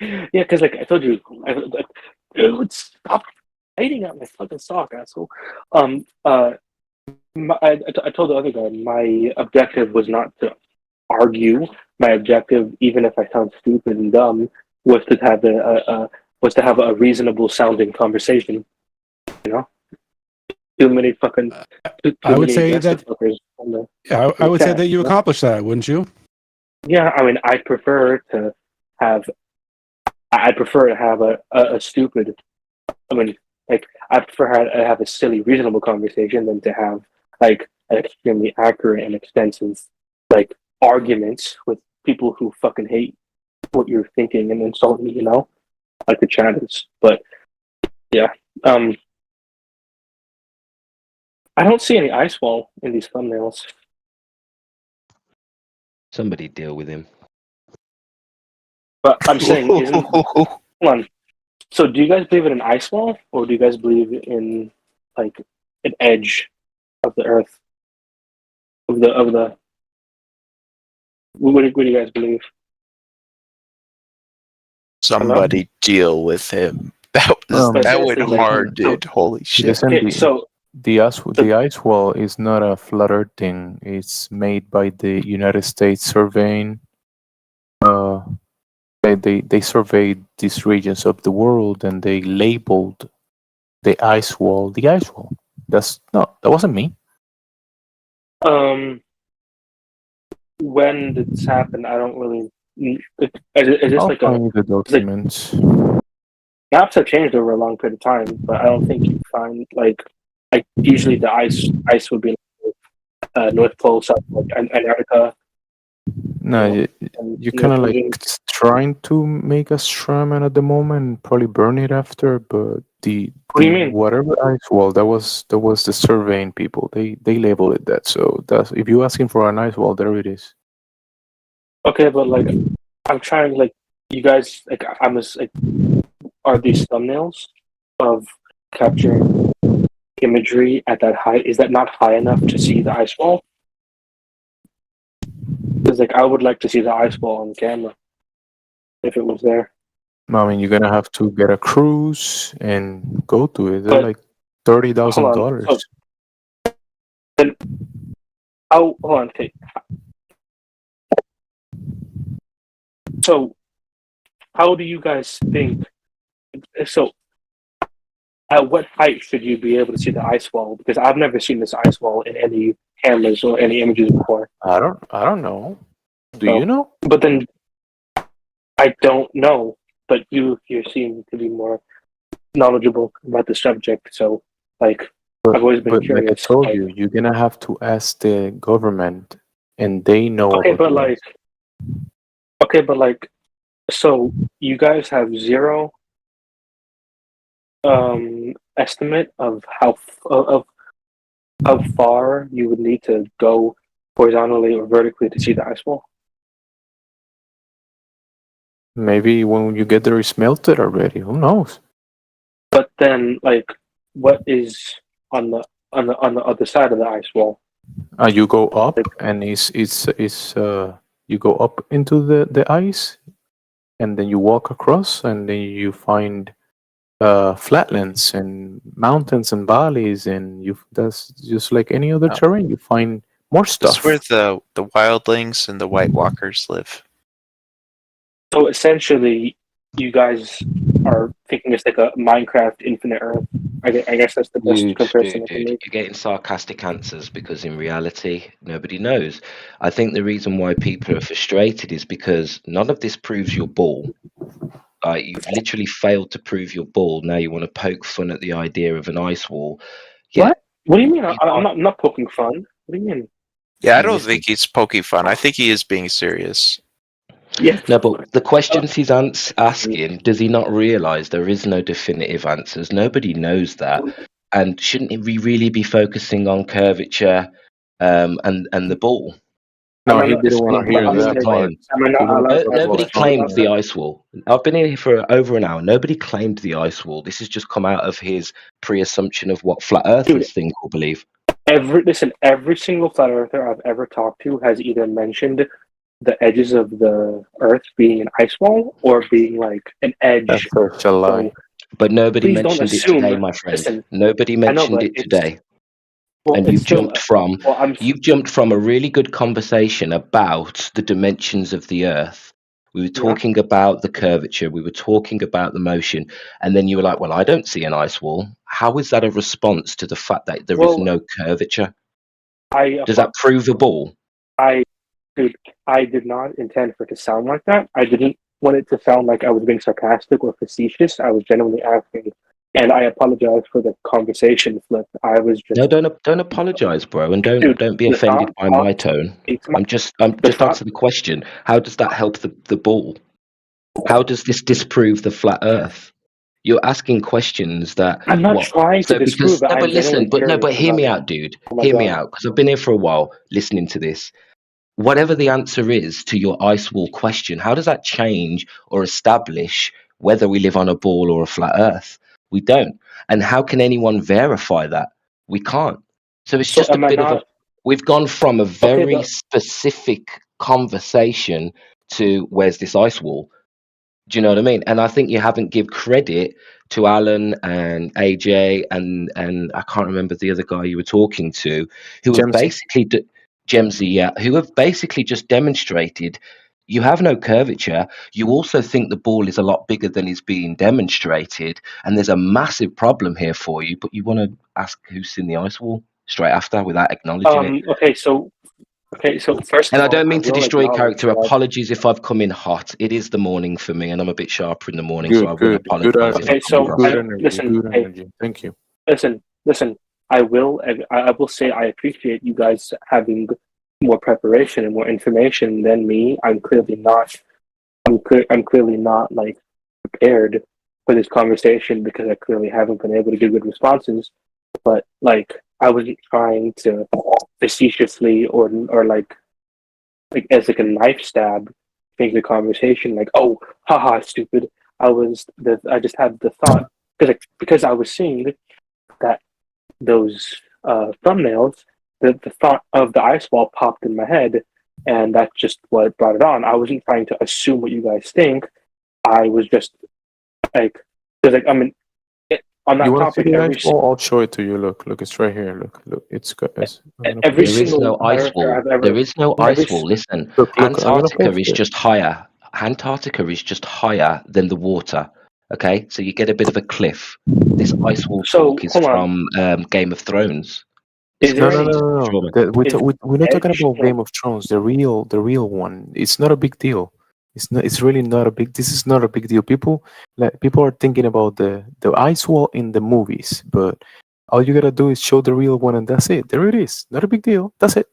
Yeah, because like I told you, dude, stop biting at my fucking sock, asshole. I told the other guy my objective was not to argue. My objective, even if I sound stupid and dumb, was to have a reasonable sounding conversation. You know, too many fucking. I would say that. Yeah, I would say that you accomplished that, wouldn't you? Yeah, I mean, I prefer to have a stupid. I mean, like, I prefer to have a silly, reasonable conversation than to have like an extremely accurate and extensive like arguments with people who fucking hate what you're thinking and insult me. You know, like the chat is. But yeah, I don't see any ice wall in these thumbnails. Somebody deal with him. But I'm saying, hold on. So, do you guys believe in an ice wall, or do you guys believe in like an edge of the Earth? What do you guys believe? Somebody deal with him. That went hard, dude. Holy shit. Okay, so The ice wall is not a flat Earth thing. It's made by the United States surveying. They surveyed these regions of the world and they labeled the ice wall the ice wall. That wasn't me. When did this happen? I don't really. Is this I'll like find you the documents. maps have changed over a long period of time, but I don't think you find like usually the ice would be like, North Pole, South like Antarctica. No, you're kind of like trying to make a Straman at the moment and probably burn it after, but the What do you mean? whatever ice wall that was the surveying people. They labeled it that. So that's if you're asking for an ice wall, there it is. Okay, but like I'm trying like you guys like I'm just like are these thumbnails of capturing imagery at that height? Is that not high enough to see the ice wall? Because like I would like to see the ice wall on camera if it was there. I mean, you're gonna have to get a cruise and go to it. They're But- like $30,000. So, then, hold on. Okay. So, how do you guys think? So, at what height should you be able to see the ice wall? Because I've never seen this ice wall in any cameras or any images before. I don't know. Do you know? But then, I don't know. But you seem to be more knowledgeable about the subject. So, like, I've always been But like I curious. told you, you're gonna have to ask the government, and they know. Okay, about but like, so you guys have zero estimate of how far you would need to go horizontally or vertically to see the ice wall. Maybe when you get there, it's melted already. Who knows? But then, like, what is on the other side of the ice wall? You go up, and it's you go up into the ice, and then you walk across, and then you find flatlands and mountains and valleys, and that's just like any other terrain. You find more stuff. That's where the wildlings and the White Walkers live. So essentially, you guys are thinking it's like a Minecraft Infinite Earth. I guess that's the best comparison I can make. You're getting sarcastic answers because in reality, nobody knows. I think the reason why people are frustrated is because none of this proves your ball. You've literally failed to prove your ball. Now you want to poke fun at the idea of an ice wall. Yeah, What? What do you mean? I'm not poking fun. What do you mean? Yeah, I don't think he's poking fun. I think he is being serious. Yeah. No, but the questions he's asking, does he not realize there is no definitive answers? Nobody knows that. And shouldn't we really be focusing on curvature and the ball? No, he didn't want to hear that part. Nobody claimed the ice wall. I've been in here for over an hour. Nobody claimed the ice wall. This has just come out of his pre-assumption of what flat earthers think or believe. Every single flat earther I've ever talked to has either mentioned the edges of the Earth being an ice wall or being like an edge. That's such a lie. But nobody Please don't mentioned it assume. today, my friend. Listen, Nobody I know, mentioned but it it's- today. Well, And it's you've still- jumped from a really good conversation about the dimensions of the Earth. We were talking about the curvature. We were talking about the motion, and then you were like, "Well, I don't see an ice wall." How is that a response to the fact that there is no curvature? Does that prove a ball? I did not intend for it to sound like that. I didn't want it to sound like I was being sarcastic or facetious. I was genuinely asking, and I apologize for the conversation flip. I was just No, don't apologize, bro, and don't be the offended thought- by my tone. I'm just answer the question. How does that help the ball? How does this disprove the flat Earth? You're asking questions that I'm not trying to disprove it. No, I'm but listen, genuinely but hear curious me about out, dude. Oh my Hear me God. out, because I've been here for a while listening to this. Whatever the answer is to your ice wall question, how does that change or establish whether we live on a ball or a flat Earth? We don't. And how can anyone verify that? We can't. So it's just a am I bit of a. not- We've gone from a very but- specific conversation to where's this ice wall? Do you know what I mean? And I think you haven't give credit to Alan and AJ and I can't remember the other guy you were talking to, who have Gemsy. basically Gemsy, yeah, who have basically just demonstrated you have no curvature. You also think the ball is a lot bigger than is being demonstrated, and there's a massive problem here for you. But you want to ask who's seen the ice wall straight after without acknowledging it. Okay, so first of And I all, don't mean to will destroy acknowledge character. that Apologies if I've come in hot. It is the morning for me, and I'm a bit sharper in the morning, so I would Good apologise if I Okay, come so across. Good energy. listen, Good hey, energy. Thank you. listen. I will say I appreciate you guys having more preparation and more information than me. I'm clearly not. I'm clearly not like prepared for this conversation because I clearly haven't been able to give good responses. But like, I wasn't trying to facetiously or like as like a knife stab make the conversation like, oh, haha, stupid. I just had the thought because I was seeing that those thumbnails, the thought of the ice wall popped in my head, and that's just what brought it on. I wasn't trying to assume what you guys think. I was just like, because like, I mean, on that You want to topic, see the ice wall? I'll show it to you. Look, it's right here. Look. It's got. every There is single no ice character wall. I've ever, There is no every ice wall. Listen, Look, I'm gonna Antarctica post is it. just higher. Antarctica is just higher than the water. Okay, so you get a bit of a cliff. This ice wall So talk is hold on. from Game of Thrones. Is there No. any? Sure, man. We're not talking edge? about Game of Thrones. The real one. It's not a big deal. It's not. It's really not a big. This is not a big deal. People are thinking about the ice wall in the movies, but all you gotta do is show the real one, and that's it. There it is. Not a big deal. That's it.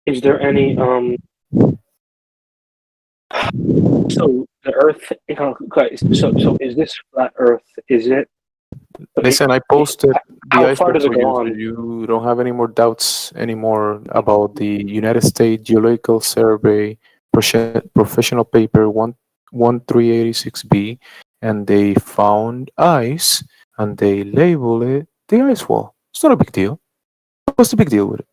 Is there any So the Earth, okay, so is this flat Earth? Is it? Okay, Listen, I posted the how ice far wall does it for go you, so on? you don't have any more doubts anymore about the United States Geological Survey professional paper 1386B, and they found ice and they label it the ice wall. It's not a big deal. What's the big deal with it?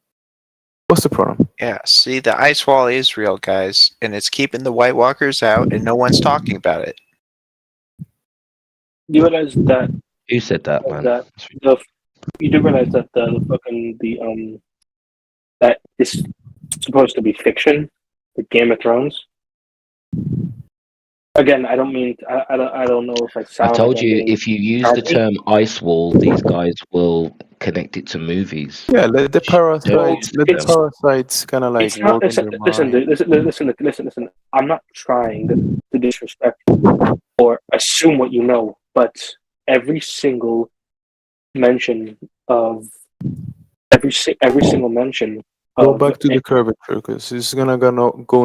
What's the problem? Yeah, see, the ice wall is real, guys, and it's keeping the White Walkers out, and no one's talking about it. You realize that Who said that, man? you do realize that that is supposed to be fiction, the Game of Thrones. Again, I don't mean I don't know if I I sound. told like I'm you being if you use the snarky. term ice wall, these guys will connect it to movies. Yeah, let the parasites, kind of like It's not. work in their Listen, mind. listen. I'm not trying to disrespect or assume what you know, but every single mention of every single mention Go of back to the curvature because it's gonna go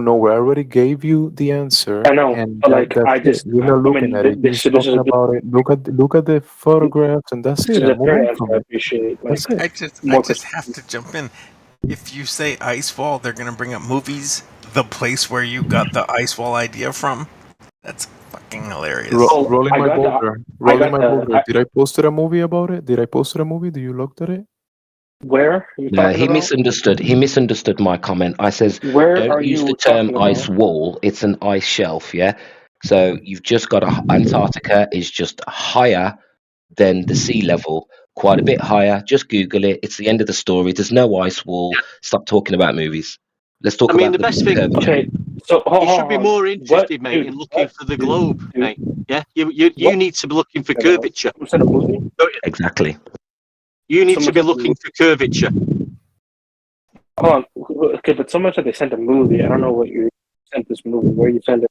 nowhere. I already gave you the answer. I know, and but like that's I it. just, You're not I looking mean, at it. You're this just is talking about it. Look at the photographs, and that's this it. is a And move fair on answer. from I it. appreciate. Like, That's it. I just have to jump in. If you say ice wall, they're gonna bring up movies. The place where you got the ice wall idea from. That's fucking hilarious. Rolling my boulder. Rolling my boulder. Did I posted a movie about it? Did I posted a movie? Do you looked at it? Where are you No, talking he about? misunderstood. He misunstood my comment. I says, Where are don't use you the term talking ice about? wall. It's an ice shelf, yeah? So you've just got Antarctica is just higher than the sea level, quite a bit higher. Just Google it. It's the end of the story. There's no ice wall. Stop talking about movies. Let's talk I mean, about the best thing. curvature. Okay, so You should be more interested, mate, in looking for the globe, mate. Yeah, you need to be looking for curvature. Exactly. You need to be looking for curvature. Hold on. Okay, but someone said they sent a movie. I don't know what you sent this movie. Where you sent it?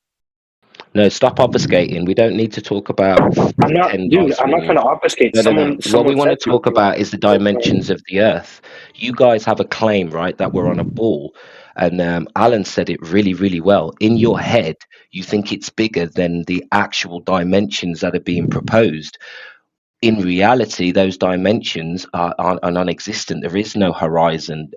No, stop obfuscating. We don't need to talk about I'm not, pretend dude. ice I'm not wall. trying to obfuscate. No. Someone What we want to said talk something. about is the dimensions of the Earth. You guys have a claim, right, that we're on a ball. And Alan said it really, really well. In your head, you think it's bigger than the actual dimensions that are being proposed. In reality, those dimensions are non-existent. There is no horizon,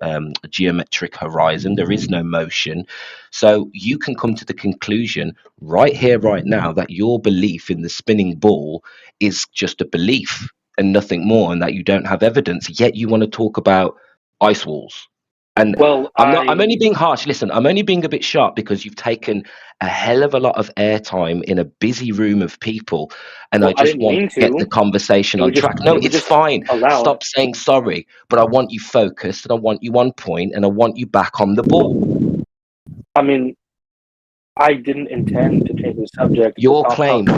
geometric horizon. There is no motion. So you can come to the conclusion right here, right now, that your belief in the spinning ball is just a belief and nothing more, and that you don't have evidence. Yet you want to talk about ice walls. And Well, I'm only being harsh. Listen, I'm only being a bit sharp because you've taken a hell of a lot of airtime in a busy room of people, and Well, I I just didn't want mean to get the to. conversation You were on just track. No, you were it's just fine. allowed. Stop saying sorry, but I want you focused, and I want you on point, and I want you back on the ball. I mean, I didn't intend to change the subject. Your I'll claim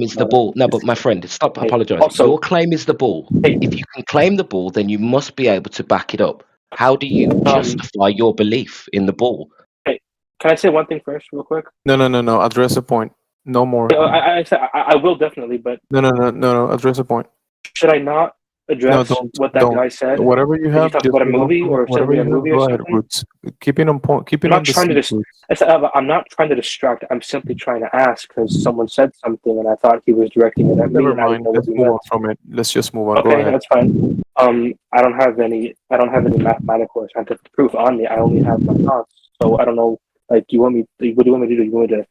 is the ball. No, but my friend, stop apologizing. Also, Your claim is the ball. If you can claim the ball, then you must be able to back it up. How do you justify your belief in the ball? hey, can I say one thing first, real quick? No. Address the point. No more. I will definitely, but No. Address the point. should I not address what that guy said? Whatever you Did have, talk just about a move on movie, to or should it whatever be you a have. movie Go or ahead, something? Roots. Keep it on point. Keep it I'm on not the trying to sequence. I'm not trying to distract. I'm simply trying to ask because someone said something and I thought he was directing it at me. Never And I didn't mind. know what Let's he move on meant. from it. Let's just move on. Go Okay, ahead. that's fine. I don't have any mathematical or scientific proof on me. I only have my thoughts. So I don't know. Like, what do you want me to do? You want me to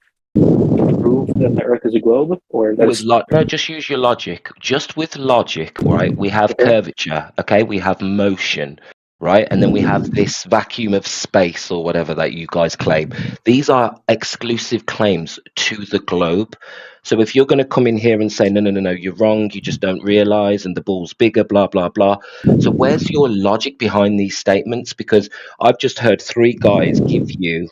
prove that the Earth is a globe, or that's No, just use your logic. Just with logic, right? We have curvature, okay? We have motion, right? And then we have this vacuum of space or whatever that you guys claim. These are exclusive claims to the globe. So if you're going to come in here and say, no, you're wrong, you just don't realize, and the ball's bigger, blah, blah, blah. So where's your logic behind these statements? Because I've just heard 3 guys give you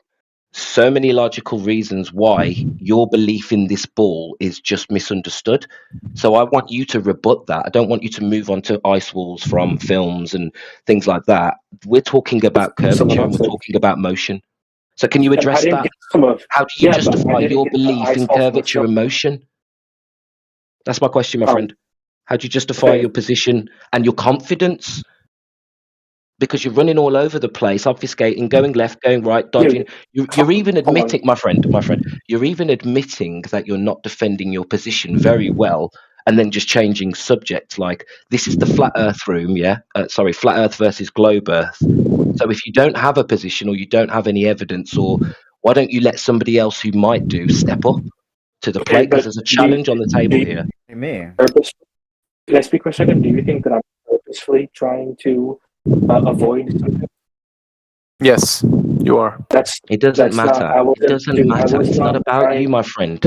so many logical reasons why your belief in this ball is just misunderstood. So I want you to rebut that. I don't want you to move on to ice walls from films and things like that. We're talking about curvature and we're talking about motion. So can you address that? How do you justify your belief in curvature and motion? That's my question, my friend. How do you justify your position and your confidence? Because you're running all over the place, obfuscating, going left, going right, dodging. You're even admitting, my friend, you're even admitting that you're not defending your position very well, and then just changing subjects. Like, this is the flat Earth room, yeah? Flat Earth versus globe Earth. So if you don't have a position or you don't have any evidence, or why don't you let somebody else who might do step up to the plate? Because there's a challenge on the table here. Can I speak for a second? Do you think that I'm purposefully trying to avoid something? Yes, you are. It doesn't matter. It doesn't matter. It's not about you, my friend.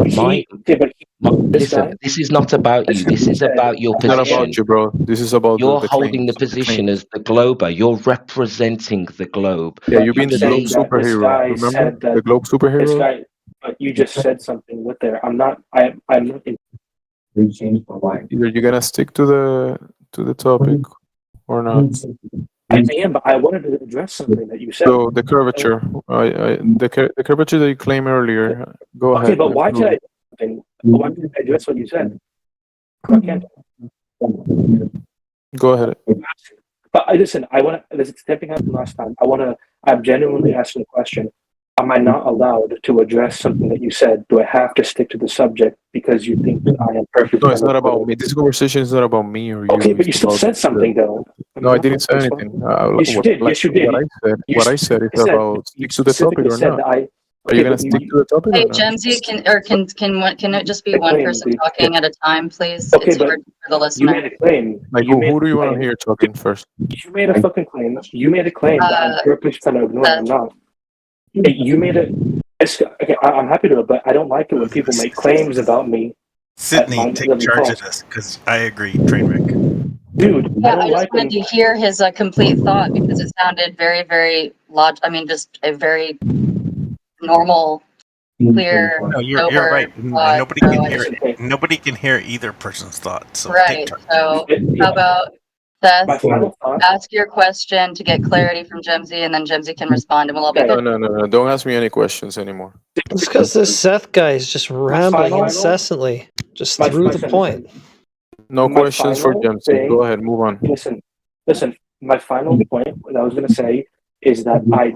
Listen, this is not about you. This is about your It's not position. about you, bro. This is about You're the holding the claims. position as the glober. You're representing the globe. Yeah, you've been the saying globe that this superhero. guy Remember said that the globe this superhero? guy, but you just said something with there. I'm not in change my mind. Either you're gonna stick to the topic or not. I am, but I wanted to address something that you said. So the curvature, the curvature that you claimed earlier. Go Okay, ahead. but why did I address what you said? I can't. Go ahead. But listen, this is stepping up from last time. I'm genuinely asking a question. Am I not allowed to address something that you said? Do I have to stick to the subject because you think that I am perfect? No, it's not about me. This conversation is not about me or you. Okay, but you It's still about said something though. No, I didn't say anything. Yes, you did. Yes, you did. What I said is about stick to the topic or not. Are you gonna stick to the topic Hey, or not? Gemsy, can it just be one claim, person please. talking at a time, please? Okay, It's but hard for the You made listener. a claim. Like who do you want to hear talking first? You made a fucking claim. You made a claim that I'm purposely trying to ignore. I'm not. Hey, you made it. Okay, I'm happy to, but I don't like it when people make claims about me. Sydney, take charge of this because I agree, Trainwreck. Dude, Yeah, I just wanted to hear his complete thought because it sounded very, very just a very normal, clear, No, you're sober right. thought. Nobody So can I hear just- nobody can hear either person's thoughts. So Right. take charge. So how about Seth, My final thought. ask your question to get clarity from Gemsy, and then Gemsy can respond, and we'll all be good. No. Don't ask me any questions anymore. It's because this Seth guy is just rambling incessantly, just through the point. No My questions for final Jamesy. thing- Go ahead, move on. Listen. My final point, what I was going to say, is that my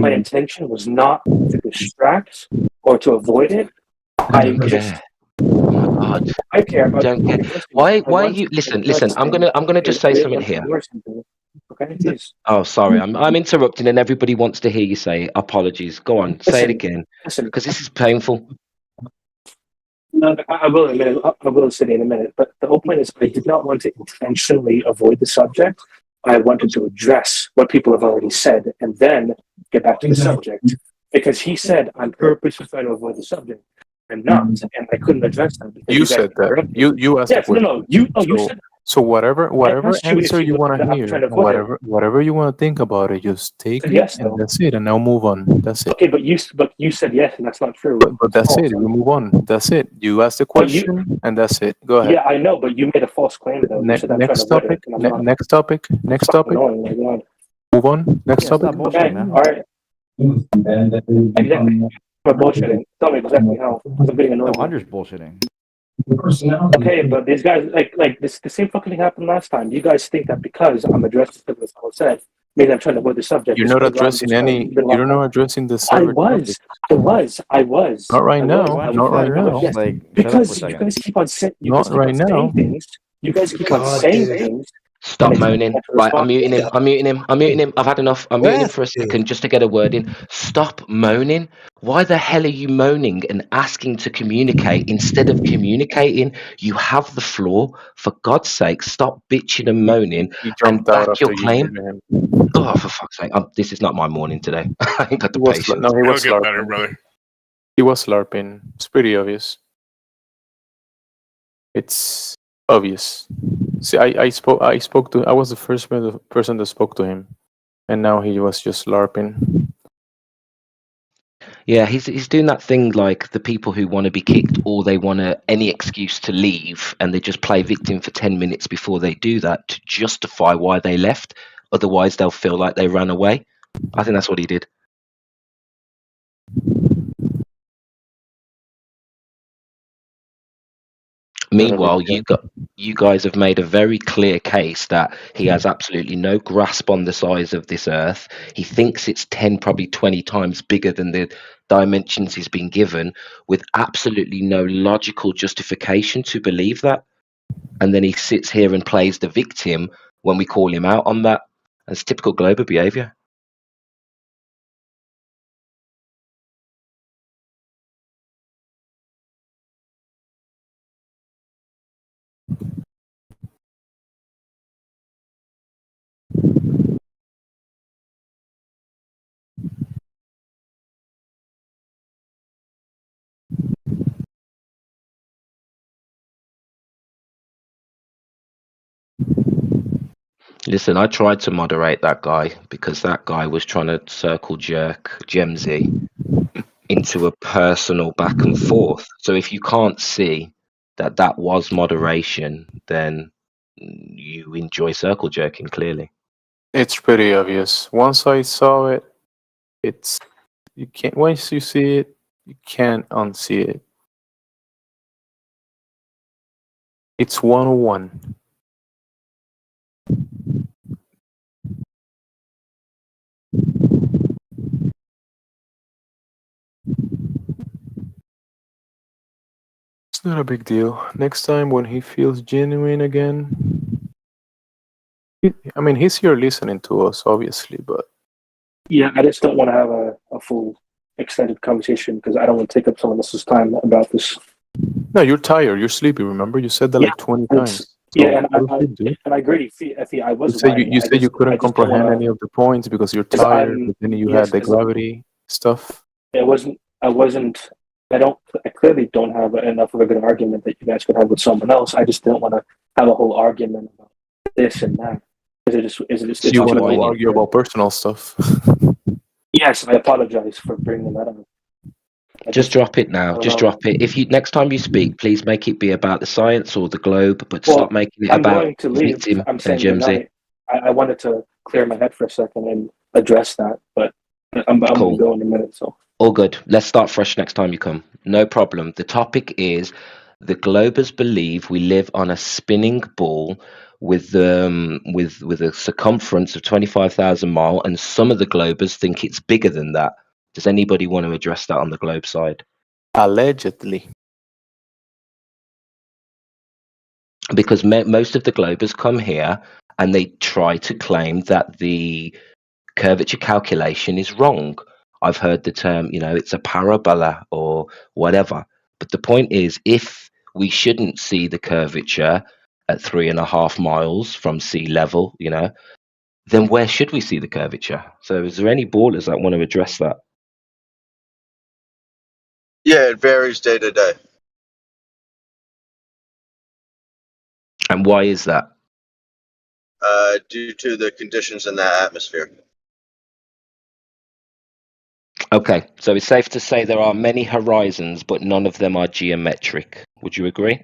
intention was not to distract or to avoid it. I just. Oh my God. I care about. Don't get why are you listen. I'm gonna just say something here. Okay, please. Oh, sorry, I'm interrupting, and everybody wants to hear you say apologies. Go on, say it again, because this is painful. No, I will admit. I will say in a minute. But the whole point is, I did not want to intentionally avoid the subject. I wanted to address what people have already said and then get back to the subject. Because he said, I'm purposely trying to avoid the subject. I'm not, and I couldn't address that because You guys said that. interrupted. You asked the Yes, question. no, you So, said so whatever asked you if answer you you believe want that to I'm hear, trying to avoid it. whatever you want to think about it, just take said it, yes, and though. that's it. And now move on. That's it. Okay, but you said yes, and that's not true. But that's it. You move on. That's it. You asked the But you- question, and that's it. Go ahead. Yeah, I know, but you made a false claim though. You said I'm trying Next to avoid topic. it, and I'm not. Next topic. Next topic. Annoying, my God. Move on. Next topic. Stop bullshitting, Okay, man. all right. Exactly. But bullshitting. Tell me exactly how. Because I'm getting No, annoyed. Hunter's bullshitting. Okay, but these guys like this. The same fucking thing happened last time. You guys think that because I'm addressing what someone said, maybe I'm trying to avoid the subject. You're Just not because I'm addressing just trying any. to be You're locked not up. addressing the I severed was. topic. I was. Not right I now. was. Why don't you Not flat right now. earthers, like, shut up for a Because you second. guys keep on saying Not right now. things. You guys keep on God, saying dude. things. Stop and expect moaning. them to Right, I'm respond. muting him. I'm muting him. I'm muting him. I've had enough. I'm muting him for a second just to get a word in. Stop moaning. Why the hell are you moaning and asking to communicate instead of communicating? You have the floor. For God's sake, stop bitching and moaning He and jumped out back your after you claim. muted him. Oh, for fuck's sake. This is not my morning today. I ain't got the He was patience. no, he was It'll get better, LARPing. brother. He was LARPing. It's pretty obvious. It's obvious. See, I spoke to. I was the first person that spoke to him, and now he was just LARPing. Yeah, he's doing that thing like the people who want to be kicked or they want any excuse to leave and they just play victim for 10 minutes before they do that to justify why they left. Otherwise, they'll feel like they ran away. I think that's what he did. Meanwhile, you guys have made a very clear case that he has absolutely no grasp on the size of this Earth. He thinks it's 10, probably 20 times bigger than the dimensions he's been given, with absolutely no logical justification to believe that. And then he sits here and plays the victim when we call him out on that. That's typical global behavior. Listen, I tried to moderate that guy because that guy was trying to circle jerk Gemsy into a personal back and forth. So if you can't see that that was moderation, then you enjoy circle jerking, clearly. It's pretty obvious. Once I saw it, it's you can't. Once you see it, you can't unsee it. It's 101. It's not a big deal. Next time when he feels genuine again, I mean, he's here listening to us, obviously, but Yeah, I just don't want to have a full extended conversation because I don't want to take up someone else's time about this. no, you're tired. You're sleepy. Remember, you said that like 20 times. So Yeah, and go to sleep, dude. I agree. Effie, I was. You said lying. you I said you just- couldn't I just don't comprehend wanna- any of the points because you're 'cause tired. I'm- But then you yes, had the 'cause gravity stuff. It wasn't. I wasn't. I clearly don't have enough of a good argument that you guys could have with someone else. I just didn't want to have a whole argument about this and that. Is it just? So you want to argue about personal stuff? Yes, I apologize for bringing that up. Just drop it now. Just drop it. If you next time you speak, please make it be about the science or the globe, but Well, stop making it I'm about going to leave. victim I'm and saying Gemsy. goodnight. I wanted to clear my head for a second and address that, but I'm Cool. going to go in a minute. So. All good. Let's start fresh next time you come. No problem. The topic is the globers believe we live on a spinning ball with a circumference of 25,000 miles, and some of the globers think it's bigger than that. Does anybody want to address that on the globe side? Allegedly. Because most of the globers come here and they try to claim that the curvature calculation is wrong. I've heard the term, it's a parabola or whatever. But the point is, if we shouldn't see the curvature at 3.5 miles from sea level, then where should we see the curvature? So is there any ballers that want to address that? Yeah, it varies day to day. And why is that? Due to the conditions in that atmosphere. Okay, so it's safe to say there are many horizons, but none of them are geometric. Would you agree?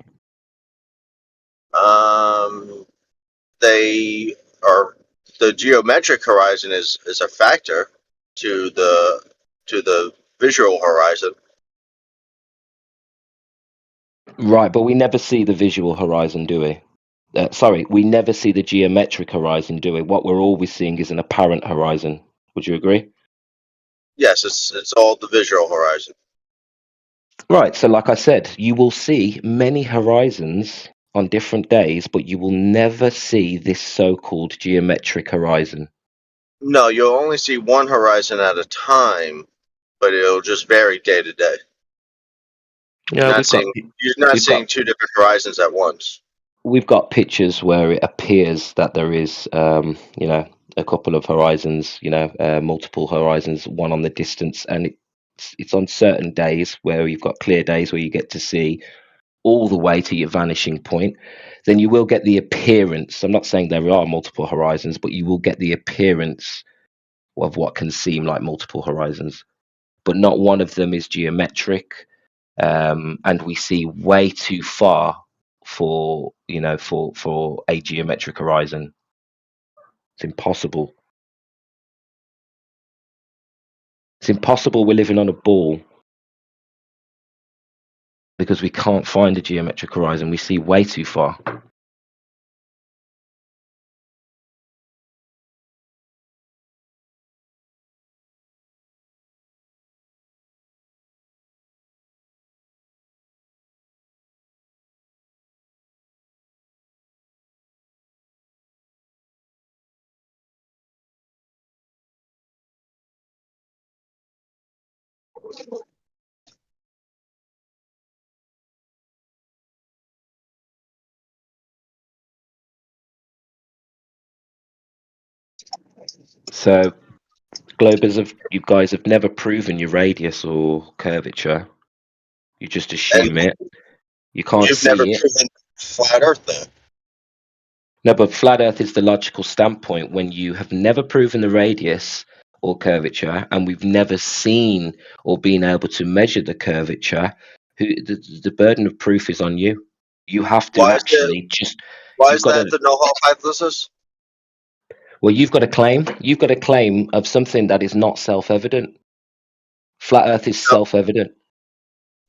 They are, the geometric horizon is a factor to the visual horizon. Right, but we never see the visual horizon, do we? Sorry, we never see the geometric horizon, do we? What we're always seeing is an apparent horizon. Would you agree? Yes, it's all the visual horizon. Right, so like I said, you will see many horizons on different days, but you will never see this so-called geometric horizon. No, you'll only see one horizon at a time, but it'll just vary day to day. Yeah, You're not we've seeing got- two different horizons at once. We've got pictures where it appears that there is, a couple of horizons, multiple horizons, one on the distance, and it's on certain days where you've got clear days where you get to see all the way to your vanishing point. Then you will get the appearance. I'm not saying there are multiple horizons, but you will get the appearance of what can seem like multiple horizons, but not one of them is geometric, and we see way too far for a geometric horizon. It's impossible. It's impossible we're living on a ball because we can't find a geometric horizon. We see way too far. So, Globers, you guys have never proven your radius or curvature. You just assume it. You can't You've never see it. proven flat Earth, though. No, but flat Earth is the logical standpoint when you have never proven the radius or curvature, and we've never seen or been able to measure the curvature. The burden of proof is on you. You have to Why actually Why you've is got that to. the null hypothesis? Well, you've got a claim. You've got a claim of something that is not self-evident. Flat Earth is self-evident.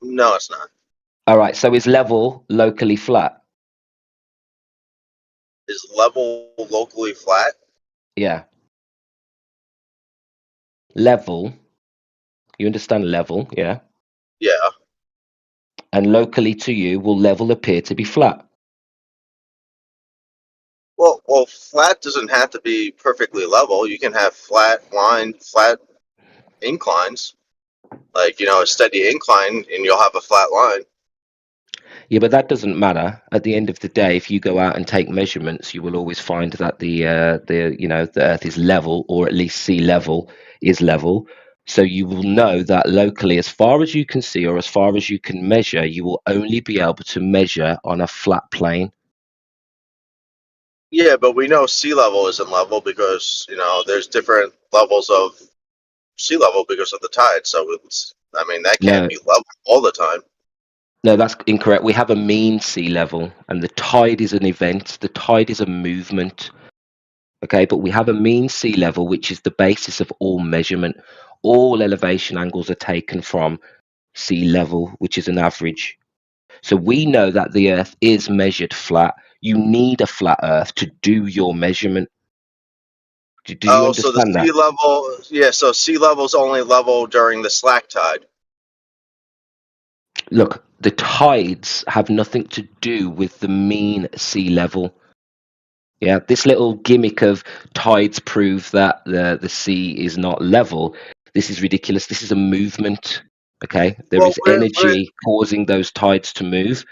No, it's not. All right. So is level locally flat? Is level locally flat? Yeah. Level. You understand level, yeah? Yeah. And locally to you will level appear to be flat. Well, flat doesn't have to be perfectly level. You can have flat inclines. Like, a steady incline and you'll have a flat line. Yeah, but that doesn't matter. At the end of the day, if you go out and take measurements, you will always find that the Earth is level, or at least sea level is level. So you will know that locally, as far as you can see or as far as you can measure, you will only be able to measure on a flat plane. Yeah, but we know sea level isn't level because, there's different levels of sea level because of the tide. So that can't No, be level all the time. no, that's incorrect. We have a mean sea level, and the tide is an event. The tide is a movement. Okay, but we have a mean sea level, which is the basis of all measurement. All elevation angles are taken from sea level, which is an average. So we know that the Earth is measured flat. You need a flat Earth to do your measurement. Do you Oh, so the understand that? sea level, so sea level's only level during the slack tide. Look, the tides have nothing to do with the mean sea level. Yeah, this little gimmick of tides prove that the sea is not level. This is ridiculous. This is a movement. Okay, there is energy causing those tides to move.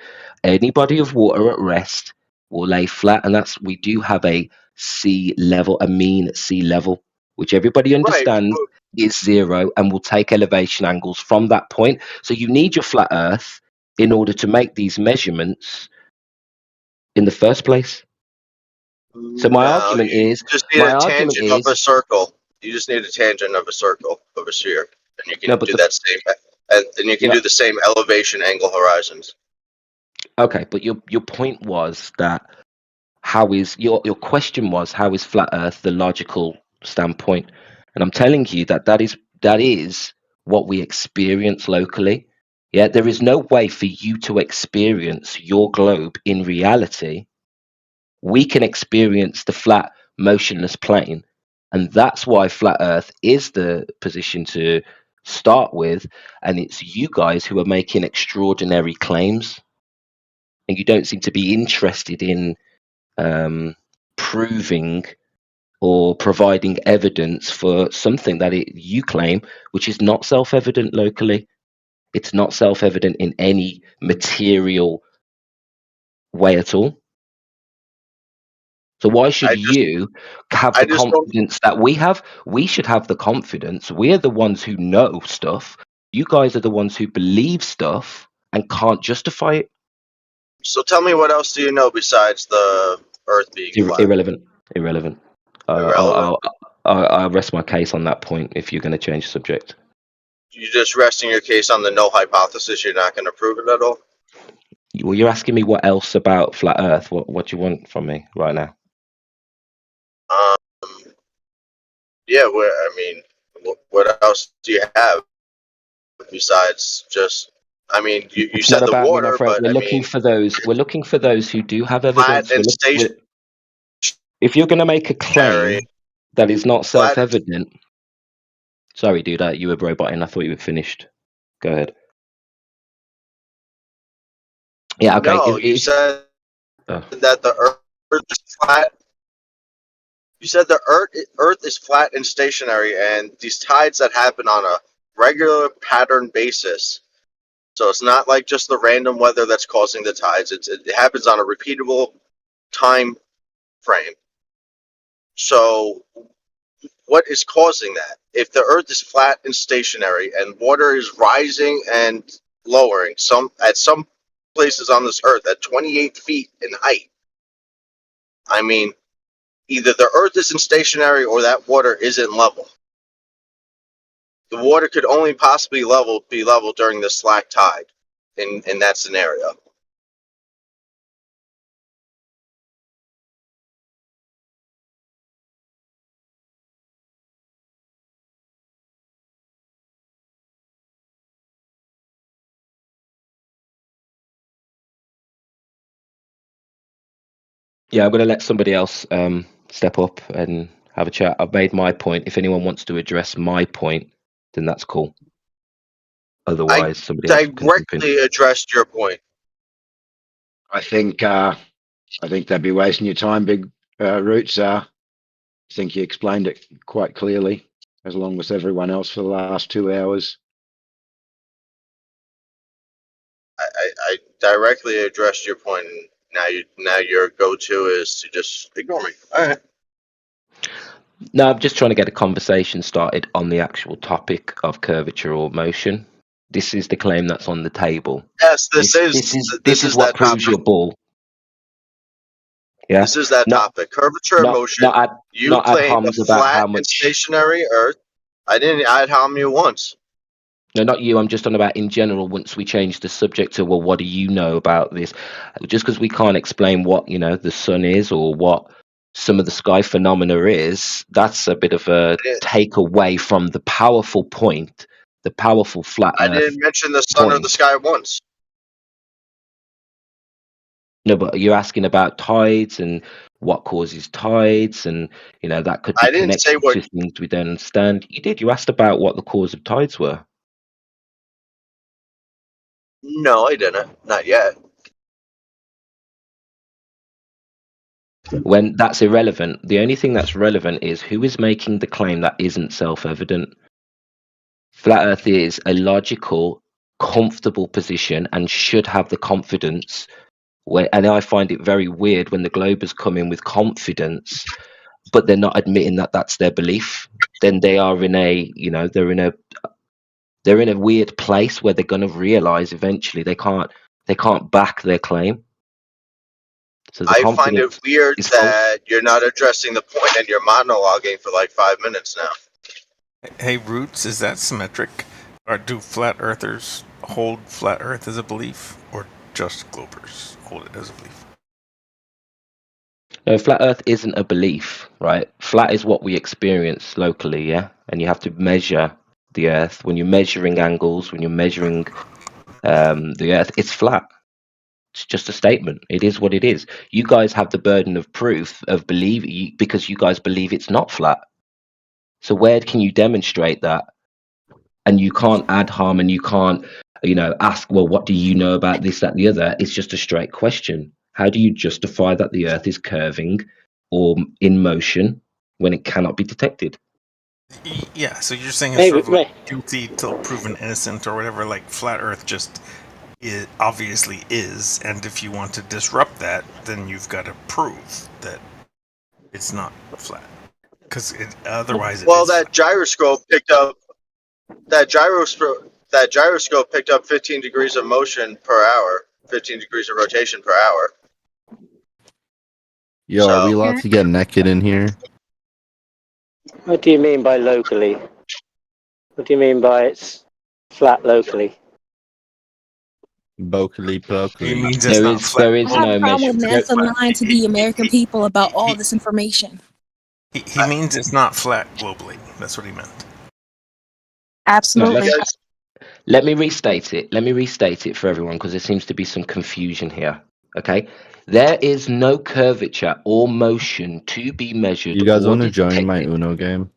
Any body of water at rest will lay flat, and we do have a sea level, a mean sea level, which everybody Right. understands is 0 and will take elevation angles from that point. So you need your flat Earth in order to make these measurements in the first place. So my No, argument you is, just need my a argument tangent of a is, circle. You just need a tangent of a circle of a sphere, and you can no, but do the, that same, and you can yeah, do the same elevation angle horizons. okay, but your point was that how is your question was how is flat Earth the logical standpoint, and I'm telling you that is what we experience locally. Yeah, there is no way for you to experience your globe in reality. We can experience the flat, motionless plane, and that's why flat Earth is the position to start with. And it's you guys who are making extraordinary claims, and you don't seem to be interested in proving or providing evidence for something that you claim, which is not self-evident locally. It's not self-evident in any material way at all. So why should you have I the just don't. confidence that we have? We should have the confidence. We're the ones who know stuff. You guys are the ones who believe stuff and can't justify it. So tell me, what else do you know besides the Earth being flat? Irrelevant. Irrelevant. Irrelevant. I'll rest my case on that point if you're going to change the subject. You're just resting your case on the null hypothesis. You're not going to prove it at all. Well, you're asking me what else about flat Earth. What do you want from me right now? Yeah. What else do you have besides just? I mean, you It's said not the about me, my water, friend. but We're I looking mean, for those. We're looking for those who do have flat evidence. and stationary. If you're going to make a claim that is not Flat. self-evident, sorry, dude, you were roboting. I thought you were finished. Go ahead. Yeah, okay. No, you said that the Earth is flat. You said the Earth is flat and stationary, and these tides that happen on a regular pattern basis. So it's not like just the random weather that's causing the tides. It happens on a repeatable time frame. So what is causing that? If the Earth is flat and stationary, and water is rising and lowering, at some places on this Earth at 28 feet in height, I mean, either the Earth isn't stationary or that water isn't level. The water could only possibly be level during the slack tide in that scenario. Yeah, I'm going to let somebody else step up and have a chat. I've made my point. If anyone wants to address my point, then that's cool. Otherwise, somebody else can jump in. Directly addressed your point. I think they'd be wasting your time, Big Roots. I think you explained it quite clearly, as long as everyone else for the last 2 hours. I directly addressed your point, and now your go-to is to just ignore me. All right. No, I'm just trying to get a conversation started on the actual topic of curvature or motion. This is the claim that's on the table. Yes, this This is what that proves topic. your ball. Yeah. This is that topic. Curvature and motion. You not ad claimed a homs about flat how and much. stationary Earth. I didn't ad hom you once. No, not you. I'm just on about in general. Once we change the subject to, well, what do you know about this? Just because we can't explain what the sun is or what some of the sky phenomena is, that's a bit of a takeaway from the powerful point, the powerful flat I Earth didn't mention the sun or the point. sky once. No, but you're asking about tides and what causes tides, and that could be I didn't say connected to things we don't understand. You did. You asked about what the cause of tides were. No, I didn't. Not yet. When that's irrelevant, the only thing that's relevant is who is making the claim that isn't self-evident. Flat Earth is a logical, comfortable position and should have the confidence And I find it very weird when the Globers come in with confidence, but they're not admitting that that's their belief. Then they are in a, they're in a weird place where they're going to realize eventually they can't back their claim. So the I find confidence it weird is false. that you're not addressing the point and you're monologuing for like 5 minutes now. Hey, Roots, is that symmetric? Or do flat earthers hold flat earth as a belief? Or just Globers hold it as a belief? No, flat Earth isn't a belief, right? Flat is what we experience locally, yeah? And you have to measure the Earth. When you're measuring angles, when you're measuring the Earth, it's flat. It's just a statement. It is what it is. You guys have the burden of proof of because you guys believe it's not flat. So where can you demonstrate that? And you can't add harm, and you can't, ask, well, what do you know about this, that, the other? It's just a straight question. How do you justify that the Earth is curving or in motion when it cannot be detected? Yeah, so you're saying it's sort of like guilty till proven innocent or whatever, like flat Earth just obviously is, and if you want to disrupt that, then you've got to prove that it's not flat. Because otherwise it is. That gyroscope picked up 15 degrees of motion per hour, 15 degrees of rotation per hour. Yo, are we allowed to get naked in here? What do you mean by locally? What do you mean by it's flat locally? Vocally, vocally. There is I have no a problem with measure. NASA lying to the American people about all this information. He means it's not flat globally. That's what he meant. Absolutely. Let me restate it for everyone, because there seems to be some confusion here. Okay? There is no curvature or motion to be measured. You guys or want to join detected. my Uno game?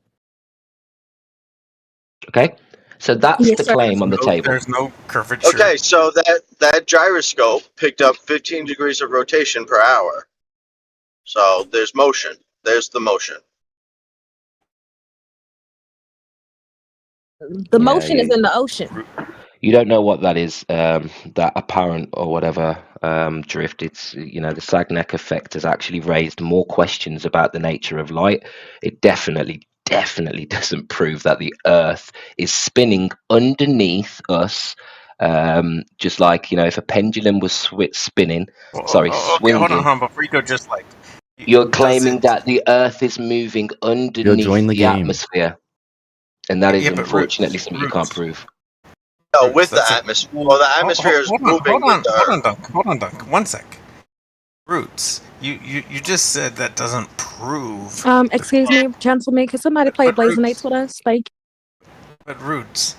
Okay? So that's the claim on the table. There's no curvature. Okay, so that gyroscope picked up 15 degrees of rotation per hour. So there's motion. There's the motion. The motion is in the ocean. You don't know what that is, that apparent or whatever drift. It's, the Sagnac effect has actually raised more questions about the nature of light. It definitely doesn't prove that the Earth is spinning underneath us, just like, if a pendulum was spinning, swinging. Hold on, before you go, just like... You're claiming that the Earth is moving underneath join the game. atmosphere. And that is Yeah, but unfortunately something you can't prove. No, with the atmosphere. Well, the atmosphere is moving with the Earth. Hold on, Dunk. 1 sec. Roots, you just said that doesn't prove... Excuse me, gentlemen, can somebody play Blazing Eights with us? Thank you. But Roots,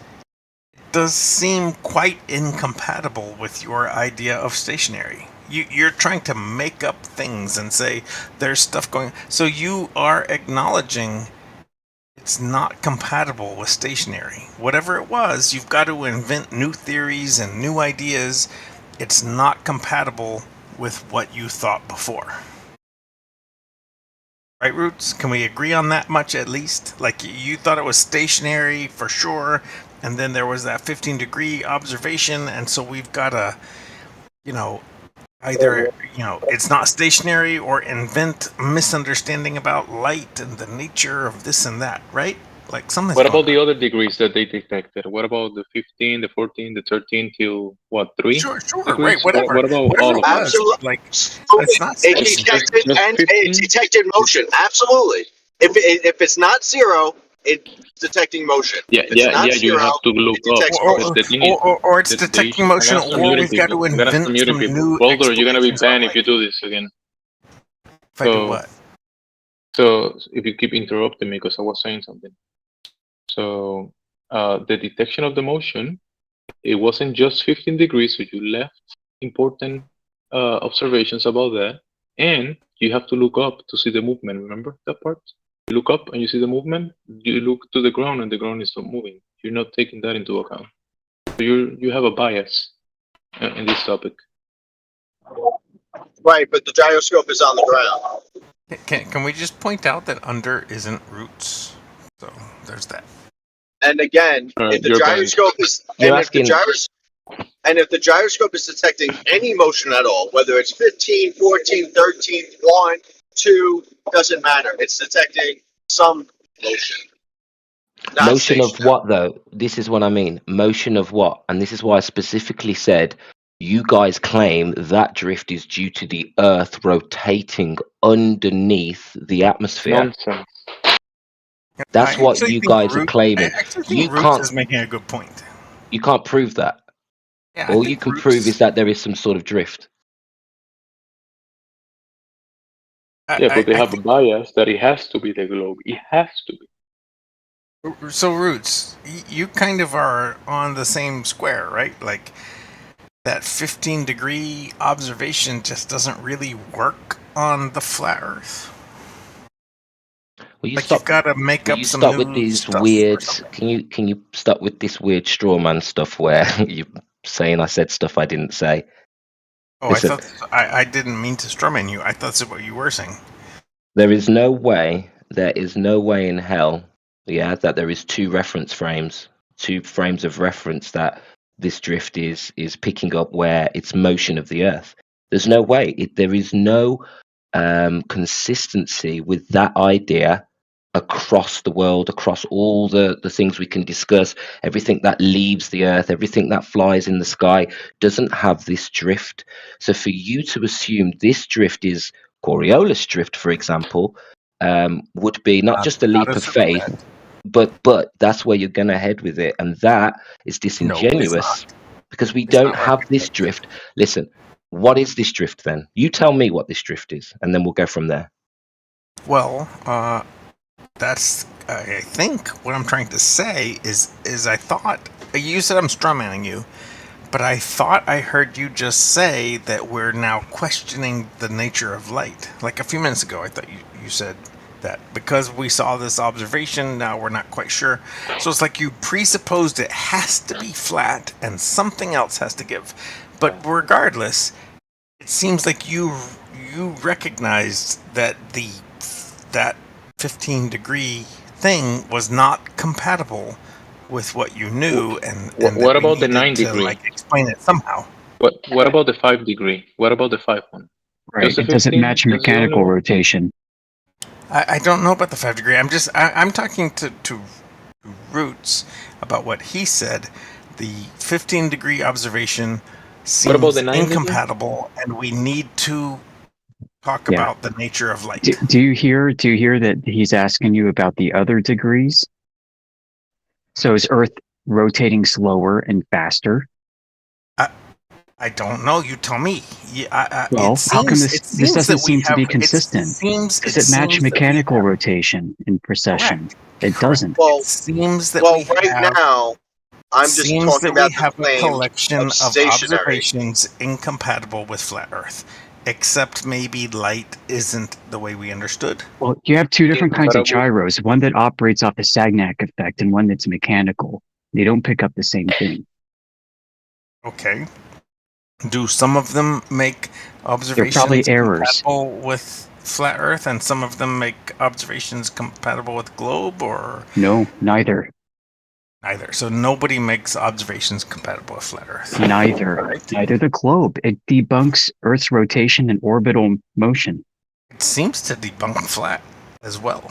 it does seem quite incompatible with your idea of stationary. You're trying to make up things and say there's stuff going... So you are acknowledging it's not compatible with stationary. Whatever it was, you've got to invent new theories and new ideas. It's not compatible with what you thought before. Right, Roots? Can we agree on that much at least? Like, you thought it was stationary for sure, and then there was that 15-degree observation, and so we've got to, either, it's not stationary or invent a misunderstanding about light and the nature of this and that, right? Like something. What about the other degrees that they detected? What about the 15, the 14, the 13 till what, 3? Sure, degrees? right, whatever. What about Whatever all of it them? was, Absolutely. like, it's not It stationary. detected, and it detected motion. Absolutely. If it's not zero, it's detecting motion. Yeah, If it's yeah, not yeah. You zero, have to look it up. detects But motion. the thing is, Or it's the detecting issue- motion, I'm gonna or mute we've got to people. I'm gonna invent mute some people. new Boulder, you're gonna be explanations on banned if light. you do this again. If I do what? So if you keep interrupting me because I was saying something. So the detection of the motion, it wasn't just 15 degrees, so you left important observations about that. And you have to look up to see the movement. Remember that part? You look up and you see the movement. You look to the ground and the ground is not moving. You're not taking that into account. So you have a bias in this topic. Right, but the gyroscope is on the ground. Can we just point out that under isn't Roots? So there's that. And again, if the you're gyroscope is, You're and if the asking- gyroscope, And if the gyroscope is detecting any motion at all, whether it's 15, 14, 13, 1, 2, doesn't matter. It's detecting some motion. Not Motion of stationary. what, though? This is what I mean. Motion of what? And this is why I specifically said you guys claim that drift is due to the Earth rotating underneath the atmosphere. Nonsense. That's I what actually you think guys are I claiming. actually think You Roots can't. is making a good point. You can't prove that. Yeah, I All you think can Roots- prove is that there is some sort of drift. Yeah, but they have a bias that it has to be the globe. It has to be. So Roots, you kind of are on the same square, right? Like that 15-degree observation just doesn't really work on the flat Earth. Will you Like stop? you've got to make Will up you some stop new with these stuff or weird? something. Can you stop with this weird straw man stuff where you're saying I said stuff I didn't say? Oh, Listen, I thought I didn't mean to strawman you. I thought that's what you were saying. there is no way in hell, yeah, that there is two frames of reference that this drift is picking up where it's motion of the Earth. There's no way. There is no consistency with that idea across the world, across all the things we can discuss. Everything that leaves the Earth, everything that flies in the sky doesn't have this drift. So for you to assume this drift is Coriolis drift, for example, would be not just a leap of faith, but that's where you're gonna head with it, and that is disingenuous because we don't have this drift. Listen, what is this drift then? You tell me what this drift is, and then we'll go from there. Well, that's I think what I'm trying to say is I thought you said I'm strawmanning you, but I thought I heard you just say that we're now questioning the nature of light. Like a few minutes ago, I thought you said that because we saw this observation, now we're not quite sure. So it's like you presupposed it has to be flat and something else has to give. But regardless, it seems like you recognized that that 15-degree thing was not compatible with what you knew, and What that we about the needed 9 to, degree? like, explain it somehow. What about the 5 degree? What about the 5 one? Right. Does the It doesn't 15 match does the only mechanical one? rotation. I don't know about the 5-degree. I'm talking to Roots about what he said. The 15-degree observation What about seems the 9 degree? incompatible, and we need to talk Yeah. about the nature of light. Do you hear that he's asking you about the other degrees? So is Earth rotating slower and faster? I don't know. You tell me. Well, how come this doesn't that we seem to be have- consistent? Does it match seems that we mechanical rotation in precession? It doesn't. Well, seems that well, we right have- now, I'm just seems talking that we about the have a claim collection of stationary. observations incompatible with flat Earth, except maybe light isn't the way we understood. Well, you have two different kinds of Incomparable. gyros, one that operates off the Sagnac effect and one that's mechanical. They don't pick up the same thing. Okay. Do some of them make observations probably errors. compatible with flat Earth, and some of them make observations compatible with globe, or No, neither. neither? So nobody makes observations compatible with flat Earth. Neither. Neither the globe. It debunks Earth's rotation and orbital motion. It seems to debunk flat as well.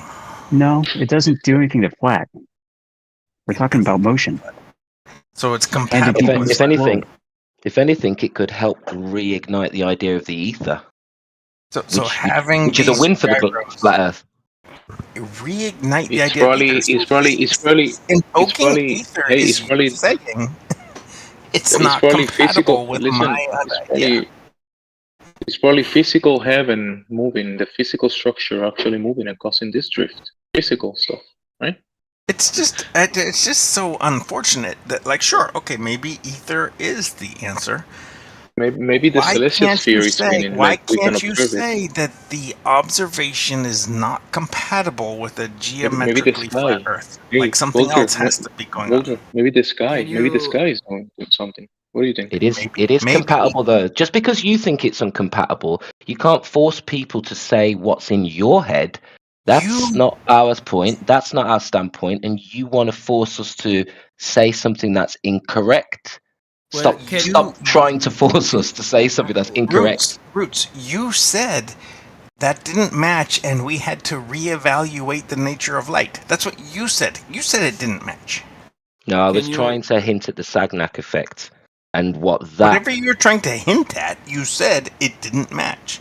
No, it doesn't do anything to flat. We're talking about motion. So it's And compatible it with If debunks anything, globe. if anything, it could help reignite the idea of the ether, So having which is a these win for the gyros flat Earth. reignite the It's idea. probably Invoking ether hey, is it's probably saying it's it's not probably compatible physical. with Listen, my it's idea. probably it's probably physical heaven moving, the physical structure actually moving and causing this drift. Physical stuff, right? It's just so unfortunate that, like, sure, okay, maybe ether is the answer. Maybe the Why celestial can't sphere you is say? spinning, Why like we can can't you observe it. say that the observation is not compatible with a Maybe the geometrically sky. flat Earth? Hey, Like something Vulture, else has to be going on. Vulture, maybe the sky. Can Maybe the you- sky is doing something. What do you think? It is. It is maybe. compatible though. Just because you think it's incompatible, you can't force people to say what's in your head. That's not our point. That's not our standpoint. And you want to force us to say something that's incorrect. Stop trying to force us to say something that's incorrect. Roots, you said that didn't match and we had to reevaluate the nature of light. That's what you said. You said it didn't match. No, I was trying to hint at the Sagnac effect and what that. Whatever you're trying to hint at, you said it didn't match.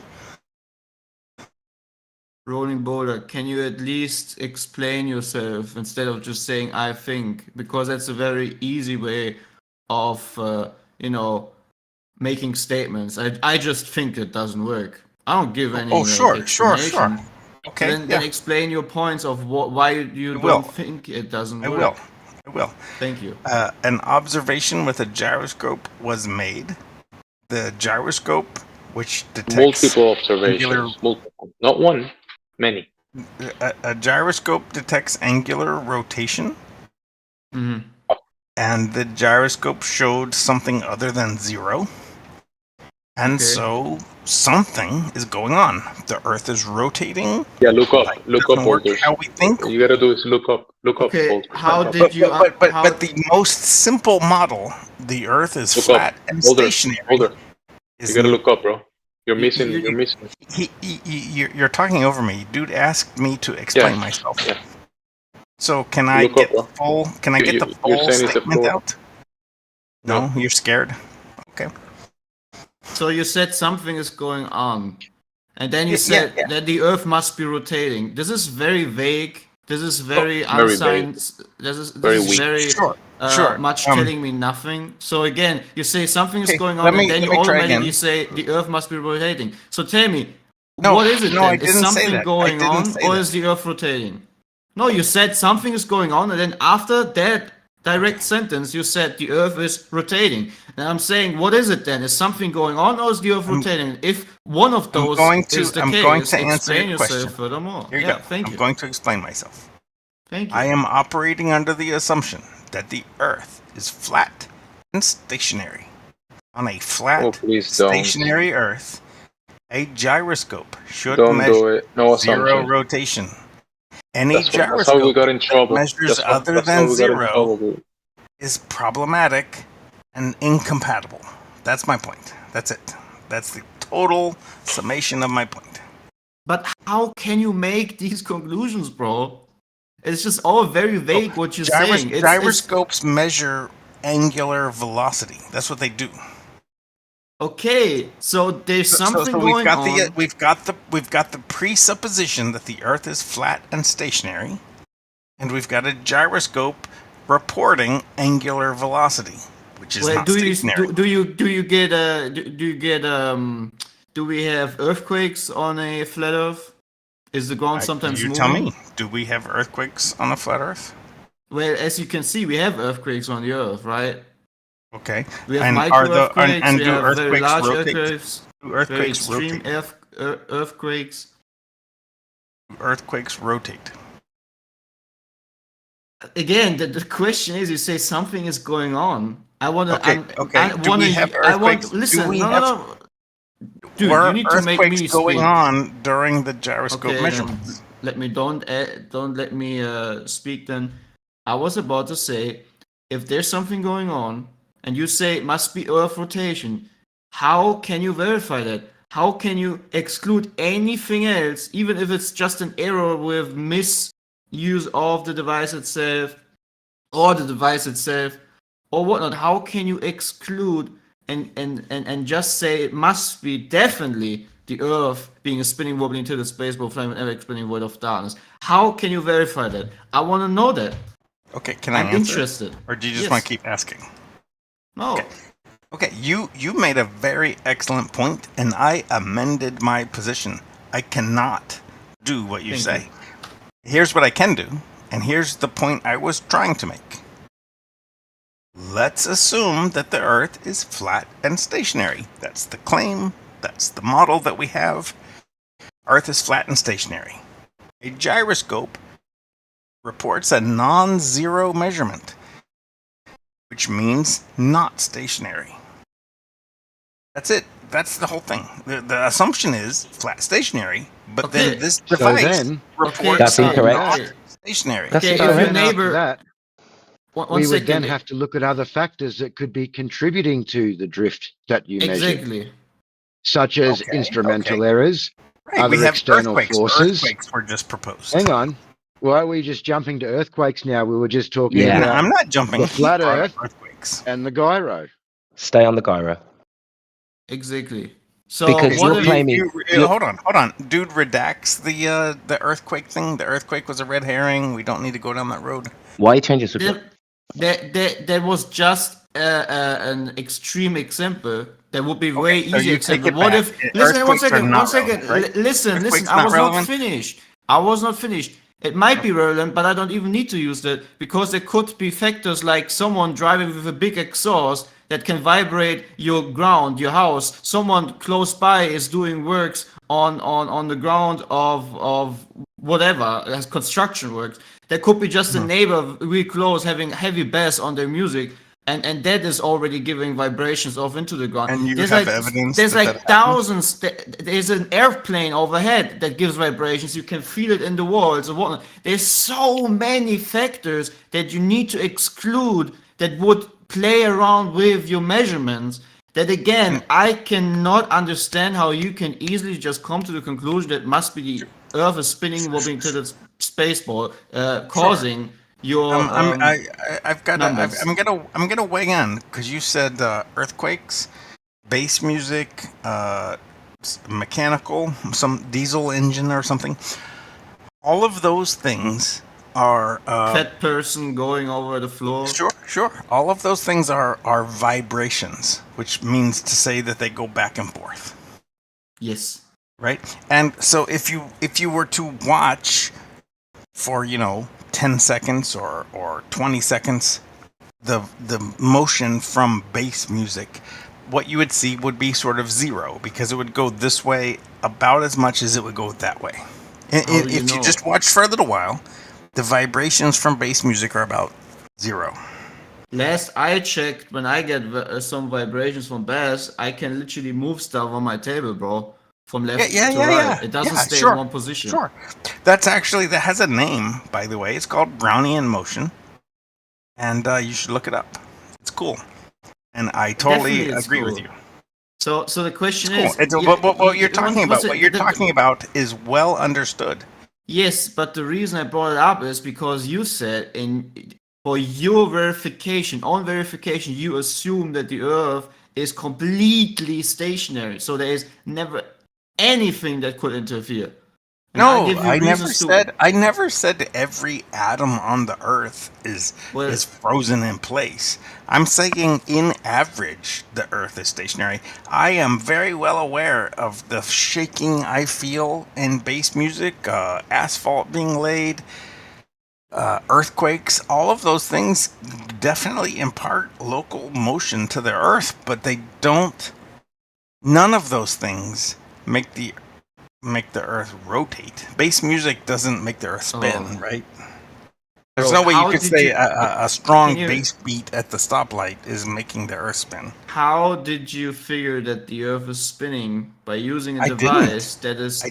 Rolling Boulder, can you at least explain yourself instead of just saying "I think"? Because that's a very easy way of, making statements. I just think it doesn't work. I don't give any. Sure. explanation. Okay. Then explain your points of why you don't think it doesn't work. I will. Thank you. An observation with a gyroscope was made. The gyroscope, which detects multiple observations, multiple, not one, many. A gyroscope detects angular rotation, and the gyroscope showed something other than 0. And so something is going on. The Earth is rotating. Yeah, look up boulders. How we think. What you gotta do is look up boulders. How did you? But the most simple model, the Earth is flat and stationary. You gotta look up, bro. You're missing. You're talking over me. Dude asked me to explain myself. Yeah. So can I get the full? Can I get the full statement out? No, you're scared. Okay. So you said something is going on, and then you said that the Earth must be rotating. This is very vague. This is very unscience. This is very much telling me nothing. So again, you say something is going on, and then you automatically say the Earth must be rotating. So tell me, what is it then? Is something going on, or is the Earth rotating? No, you said something is going on, and then after that direct sentence, you said the Earth is rotating. And I'm saying, what is it then? Is something going on, or is the Earth rotating? If one of those is the case, going to answer explain your yourself question. furthermore. Here you go. I'm going to explain myself. Thank you. I am operating under the assumption that the Earth is flat and stationary. On a flat, stationary Earth, a gyroscope should measure 0 rotation. Any gyroscope that measures other than 0 is problematic and incompatible. That's my point. That's it. That's the total summation of my point. But how can you make these conclusions, bro? It's just all very vague what you're saying. Gyroscopes measure angular velocity. That's what they do. Okay, so there's something going on. We've got the presupposition that the Earth is flat and stationary, and we've got a gyroscope reporting angular velocity, which is not stationary. Do we have earthquakes on a flat Earth? Is the ground sometimes moving? You tell me. Do we have earthquakes on a flat Earth? Well, as you can see, we have earthquakes on the Earth, right? Okay. We have micro-earthquakes, we have very large earthquakes, do earthquakes very extreme rotate? earthquakes. Earthquakes rotate. Again, the question is, you say something is going on. I want to. Okay. Do we have earthquakes? Listen, no. Dude, were you need to make me earthquakes going speak. on during the gyroscope Okay, measurements? Don't let me speak. Then I was about to say, if there's something going on, and you say it must be Earth rotation, how can you verify that? How can you exclude anything else, even if it's just an error with misuse of the device itself, or the device itself, or whatnot? How can you exclude and just say it must be definitely the Earth being a spinning wobbling into the space ball flame and ever expanding void of darkness? How can you verify that? I want to know that. Okay, can I I'm answer? interested. Or do you just Yes. want to keep asking? No. Okay, you made a very excellent point, and I amended my position. I cannot do what you Thank say. Here's what I can do, and here's the point I was trying to make. Let's assume that the Earth is flat and stationary. That's the claim. That's the model that we have. Earth is flat and stationary. A gyroscope reports a non-zero measurement, which means not stationary. That's it. That's the whole thing. The assumption is flat stationary, but then this device reports That's incorrect. not stationary. Okay, if your neighbor, we would then have to look at other factors that could be contributing to the drift that you measured, Exactly. such as instrumental errors, Right, other we have external earthquakes. forces. Earthquakes were just proposed. Hang on. Why are we just jumping to earthquakes now? We were just talking Yeah. about I'm not jumping. the flat Keep on Earth earthquakes. and the gyro. Stay on the gyro. Exactly. So Because what you're if claiming. Hold on. Dude redacts the earthquake thing. The earthquake was a red herring. We don't need to go down that road. Why are you changing subject? there was just an extreme example. That would be way so easy you take example. it What back. if? Listen, one Earthquakes are second. not One second. relevant, right? Listen. Earthquakes I not was relevant? not finished. I was not finished. It might be relevant, but I don't even need to use that because there could be factors like someone driving with a big exhaust that can vibrate your ground, your house. Someone close by is doing works on the ground of whatever, as construction works. There could be just a neighbor really close having heavy bass on their music. And that is already giving vibrations off into the ground. And you there's have like, evidence There's that like that happens? thousands. There's an airplane overhead that gives vibrations. You can feel it in the walls and whatnot. There's so many factors that you need to exclude that would play around with your measurements. That again, I cannot understand how you can easily just come to the conclusion that must be the Earth is spinning, moving to the space ball, causing. Your I'm numbers. gonna weigh in because you said earthquakes, bass music, mechanical, some diesel engine or something. All of those things are fat person going over the floor. Sure. All of those things are vibrations, which means to say that they go back and forth. Yes. Right. And so if you were to watch for 10 seconds or 20 seconds the motion from bass music, what you would see would be sort of zero because it would go this way about as much as it would go that way. If you just watch for a little while, the vibrations from bass music are about zero. Last I checked, when I get some vibrations from bass, I can literally move stuff on my table, bro. From left to right. It doesn't stay in one position. Sure. That has a name, by the way. It's called Brownian motion. And you should look it up. It's cool. And I totally agree with you. So the question is what you're talking about is well understood. Yes, but the reason I brought it up is because you said for your verification, on verification, you assume that the Earth is completely stationary. So there is never anything that could interfere. And No, I never said that every atom on the Earth is frozen in place. I'm saying, in average, the Earth is stationary. I am very well aware of the shaking I feel in bass music, asphalt being laid, earthquakes. All of those things definitely impart local motion to the Earth, but they don't. None of those things make the Earth rotate. Bass music doesn't make the Earth spin, right? There's no way you could say a strong bass beat at the stoplight is making the Earth spin. How did you figure that the Earth is spinning by using a device that is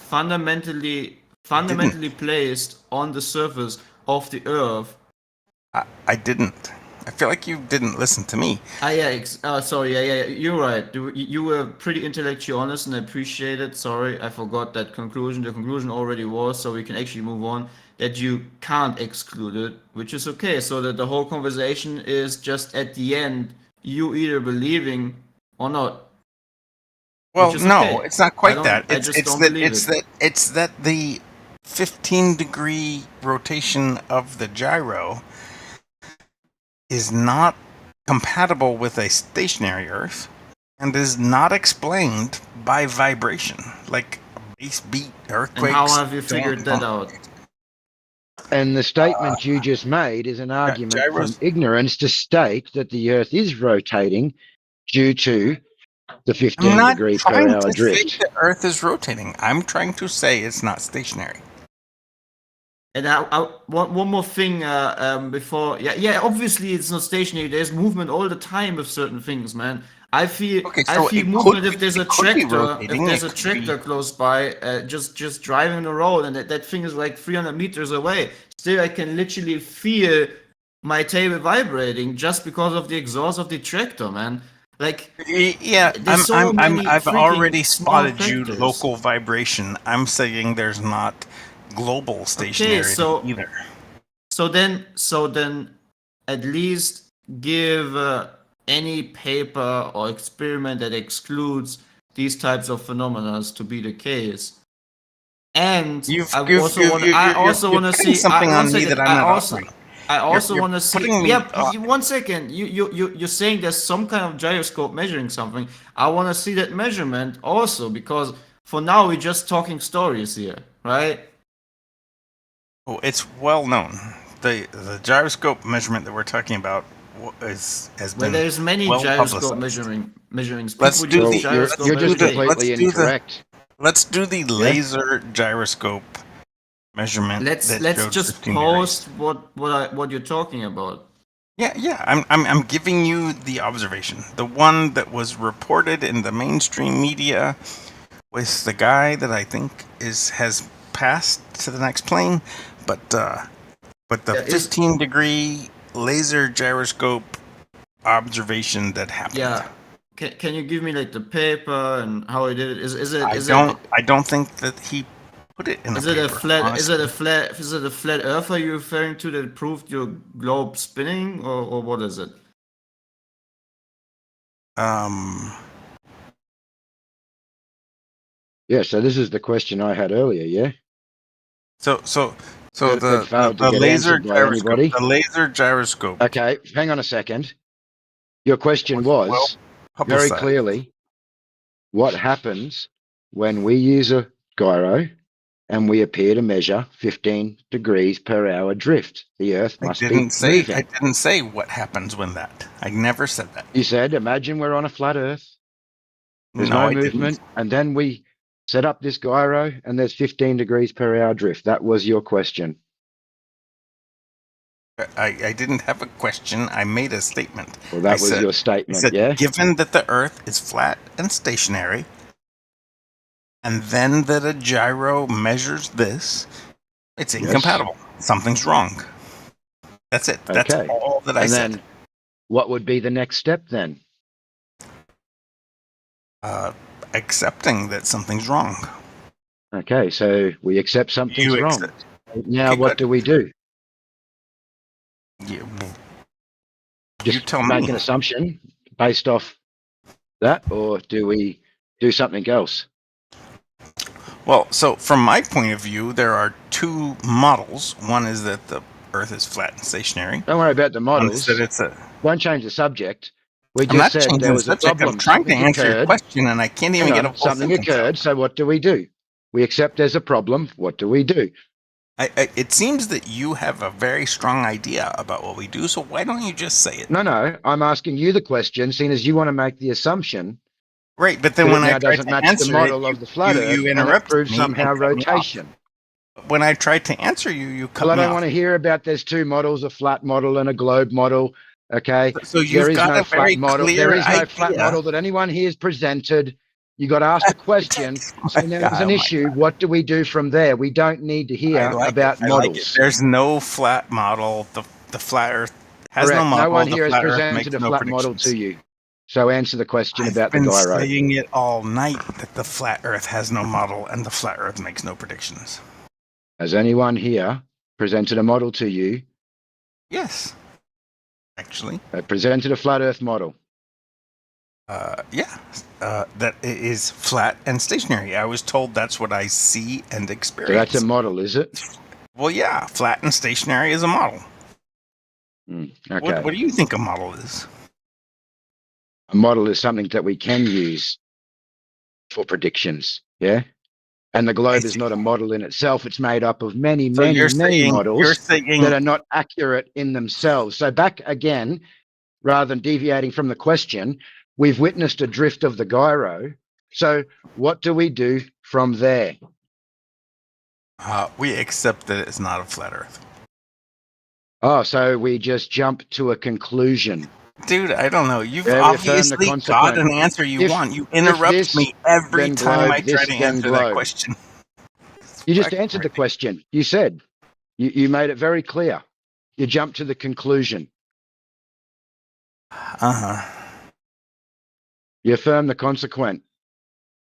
fundamentally placed on the surface of the Earth? I didn't. I feel like you didn't listen to me. Sorry. Yeah. You're right. You were pretty intellectually honest, and I appreciate it. Sorry, I forgot that conclusion. The conclusion already was, so we can actually move on, that you can't exclude it, which is okay. So that the whole conversation is just at the end, you either believing or not. Well, no, okay. It's not quite that. It's that the 15-degree rotation of the gyro is not compatible with a stationary Earth and is not explained by vibration, like a bass beat, earthquakes. And how have you figured that out? And the statement you just made is an argument from ignorance to state that the Earth is rotating due to the 15 degree per hour drift. I'm not trying to say the Earth is rotating. I'm trying to say it's not stationary. And one more thing before, obviously it's not stationary. There's movement all the time with certain things, man. I feel movement if there's a tractor close by, just driving the road, and that thing is like 300 meters away. Still, I can literally feel my table vibrating just because of the exhaust of the tractor, man. Like, Yeah, there's so many I've freaking already small spotted you factors. local vibration. I'm saying there's not global stationarity so- either. So then, at least give any paper or experiment that excludes these types of phenomena to be the case. And I also want to see something on me that I'm not offering. I also You're want to see. putting me Yeah, off. one second. You're saying there's some kind of gyroscope measuring something. I want to see that measurement also, because for now we're just talking stories here, right? Oh, it's well known. The gyroscope measurement that we're talking about has Well, been there's many well gyroscope publicized. measuring. Let's People do use the gyroscope You're just every day. completely incorrect. Let's do the laser gyroscope measurement. Let's that shows just 15 post what you're talking about. Yeah. I'm giving you the observation, the one that was reported in the mainstream media, with the guy that I think has passed to the next plane, but the 15-degree laser gyroscope observation that happened. Yeah. Can you give me like the paper and how he did it? I don't think that he put it in. Is a it a paper, flat? honestly. Is it a flat Earth? Are you referring to that proved your globe spinning, or what is it? Yeah, so this is the question I had earlier, yeah? So That failed to the get laser answered by anybody. gyroscope. The laser gyroscope. Okay, hang on a second. Your question was very publicized. clearly, what happens when we use a gyro and we appear to measure 15 degrees per hour drift? The Earth must be moving. I didn't say what happens when that. I never said that. You said, imagine we're on a flat Earth. There's No, no I didn't. movement, and then we set up this gyro and there's 15 degrees per hour drift. That was your question. I didn't have a question. I made a statement. Well, that I was said- your I statement, said, yeah? given that the Earth is flat and stationary, and then that a gyro measures this, it's Yes. incompatible. Something's wrong. That's it. That's Okay. all that I And said. then what would be the next step then? Accepting that something's wrong. Okay, so we accept something's You wrong. accept- Now, Okay, what good. do we do? Yeah, Just tell make me. an assumption based off that, or do we do something else? Well, so from my point of view, there are two models. One is that the Earth is flat and stationary. Don't worry about the One models. is that it's a. Don't change the subject. We I'm not just said changing there the was a subject. problem. I'm trying to Something answer your occurred. question, and I can't even Hang get a on, full something sentence out. occurred. So what do we do? We accept there's a problem. What do we do? It seems that you have a very strong idea about what we do, so why don't you just say it? No. I'm asking you the question, seeing as you want to make the assumption. Right, but then that when it I now tried doesn't to match answer the model it, of the flat Earth, you and it interrupted proves me somehow and cut me off. rotation. When I tried to answer you, you cut Well, I me don't off. want to hear about there's two models, a flat model and a globe model. Okay. So you've there is got no a very flat model. clear There is no flat idea. model that anyone here has presented. You got asked a question. So now there's God, an oh my issue. What do we do from there? We don't need to hear I like about it. I like it. models. There's no flat model. The flat Earth has Correct. no model. No one the here has flat Earth presented makes a no flat model predictions. to you. So answer the question I've about the been gyro. saying it all night that the flat Earth has no model and the flat Earth makes no predictions. Has anyone here presented a model to you? Yes, actually. Presented a flat Earth model. That it is flat and stationary. I was told that's what I see and So experience. that's a model, is it? Well, yeah, flat and stationary is a model. Okay. What do you think a model is? A model is something that we can use for predictions. Yeah. And the globe is not a model in itself. It's made up of many, So many, you're many saying- models you're saying- that are not accurate in themselves. So back again, rather than deviating from the question, we've witnessed a drift of the gyro. So what do we do from there? We accept that it's not a flat Earth. Oh, so we just jump to a conclusion. Dude, I don't know. You've Yeah, we affirm the obviously got consequent. an answer you If- want. You if interrupt this, me every then time globe, I try this, to then answer that globe. question. You just answered the question. You said, you made it very clear. You jump to the conclusion. You affirm the consequent.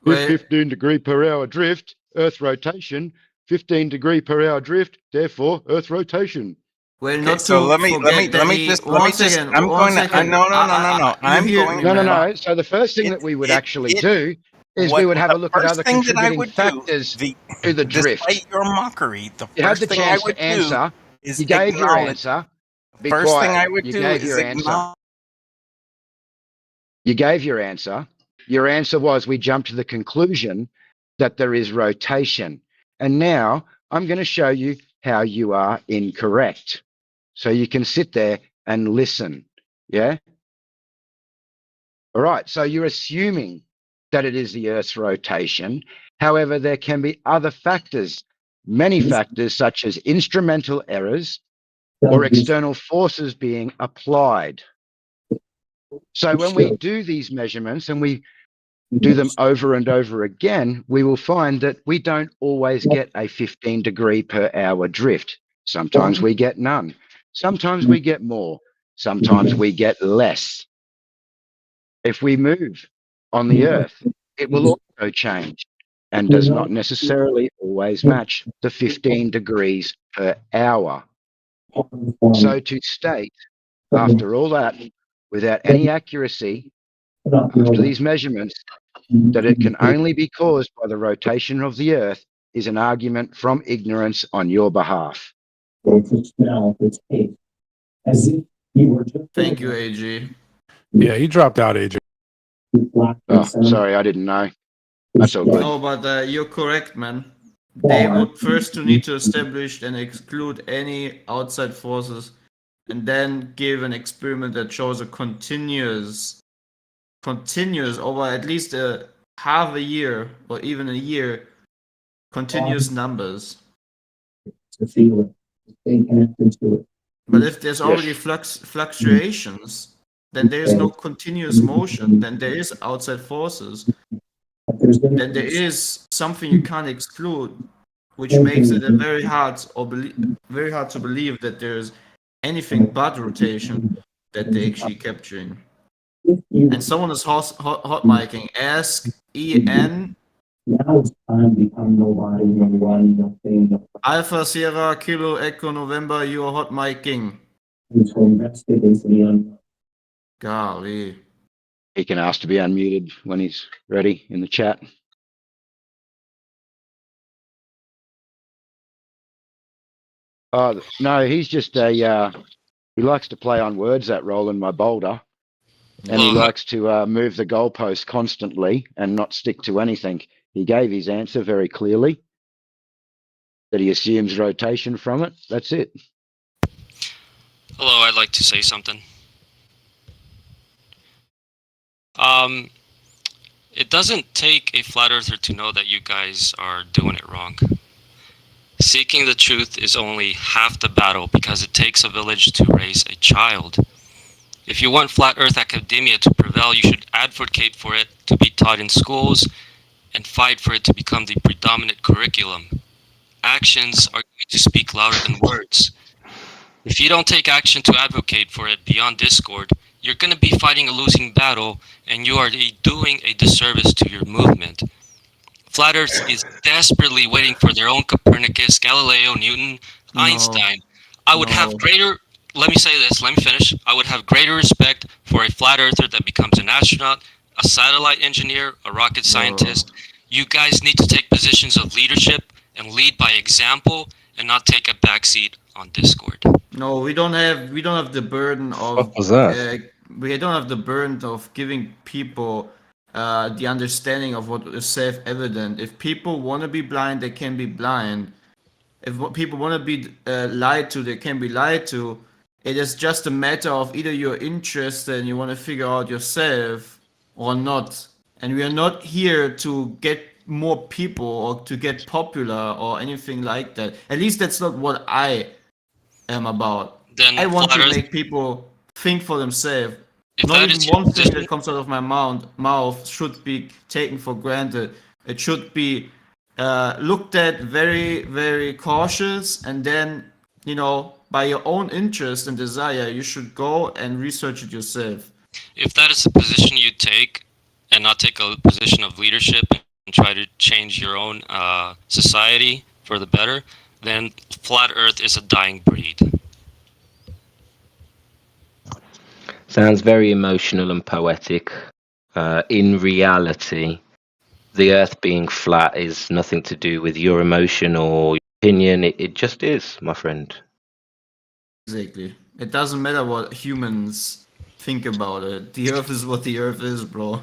If 15 degree per hour drift, Earth rotation, 15 degree per hour drift, therefore Earth rotation. Well, Okay, not so to let me forget that I'm going to no. I'm going No. So the first thing that we would actually do is we would have a look at other contributing factors to the drift. Despite your mockery, the You had first the thing I chance would to answer. do is You gave your acknowledge. answer. Be First quiet. thing I would You do gave is your answer. acknowledge. You gave your answer. Your answer was we jumped to the conclusion that there is rotation. And now I'm going to show you how you are incorrect. So you can sit there and listen. Yeah? All right. So you're assuming that it is the Earth's rotation. However, there can be other factors, many factors such as instrumental errors or external forces being applied. So when we do these measurements and we do them over and over again, we will find that we don't always get a 15 degree per hour drift. Sometimes we get none. Sometimes we get more. Sometimes we get less. If we move on the Earth, it will also change and does not necessarily always match the 15 degrees per hour. So to state, after all that, without any accuracy, after these measurements, that it can only be caused by the rotation of the Earth is an argument from ignorance on your behalf. Thank you, AG. Yeah, he dropped out, AJ. Oh, sorry, I didn't know. That's all good. No, but you're correct, man. They would first need to establish and exclude any outside forces, and then give an experiment that shows a continuous over at least a half a year or even a year, continuous numbers. But if there's already fluctuations, then there is no continuous motion, then there is outside forces, then there is something you can't exclude, which makes it very hard to believe that there's anything but rotation that they're actually capturing. And someone is hot micing. Ask EN. Now it's time to become nobody and run nothing. Alpha Sierra Kilo Echo November, you are hot micing. To invest it into the unknown. Golly. He can ask to be unmuted when he's ready in the chat. Oh, no, he's just he likes to play on words, that Roland, my boulder. And he likes to move the goalpost constantly and not stick to anything. He gave his answer very clearly, that he assumes rotation from it. That's it. Hello, I'd like to say something. It doesn't take a flat earther to know that you guys are doing it wrong. Seeking the truth is only half the battle because it takes a village to raise a child. If you want flat earth academia to prevail, you should advocate for it to be taught in schools and fight for it to become the predominant curriculum. Actions are going to speak louder than words. If you don't take action to advocate for it beyond Discord, you're going to be fighting a losing battle and you are doing a disservice to your movement. Flat Earth is desperately waiting for their own Copernicus, Galileo, Newton, Einstein. I would have greater, let me say this, let me finish. I would have greater respect for a flat earther that becomes an astronaut, a satellite engineer, a rocket scientist. You guys need to take positions of leadership and lead by example and not take a backseat on Discord. No, we don't have the burden of What was that? We don't have the burden of giving people the understanding of what is self-evident. If people want to be blind, they can be blind. If people want to be lied to, they can be lied to. It is just a matter of either you're interested and you want to figure out yourself or not. And we are not here to get more people or to get popular or anything like that. At least that's not what I am about. Then I want to Flat Earth- make people think for themselves. If Not that even is your one thing position- that comes out of my mouth should be taken for granted. It should be looked at very, very cautious, and then, by your own interest and desire, you should go and research it yourself. If that is the position you take, and not take a position of leadership and try to change your own society for the better, then flat Earth is a dying breed. Sounds very emotional and poetic. In reality, the Earth being flat is nothing to do with your emotion or your opinion. It just is, my friend. Exactly. It doesn't matter what humans think about it. The Earth is what the Earth is, bro.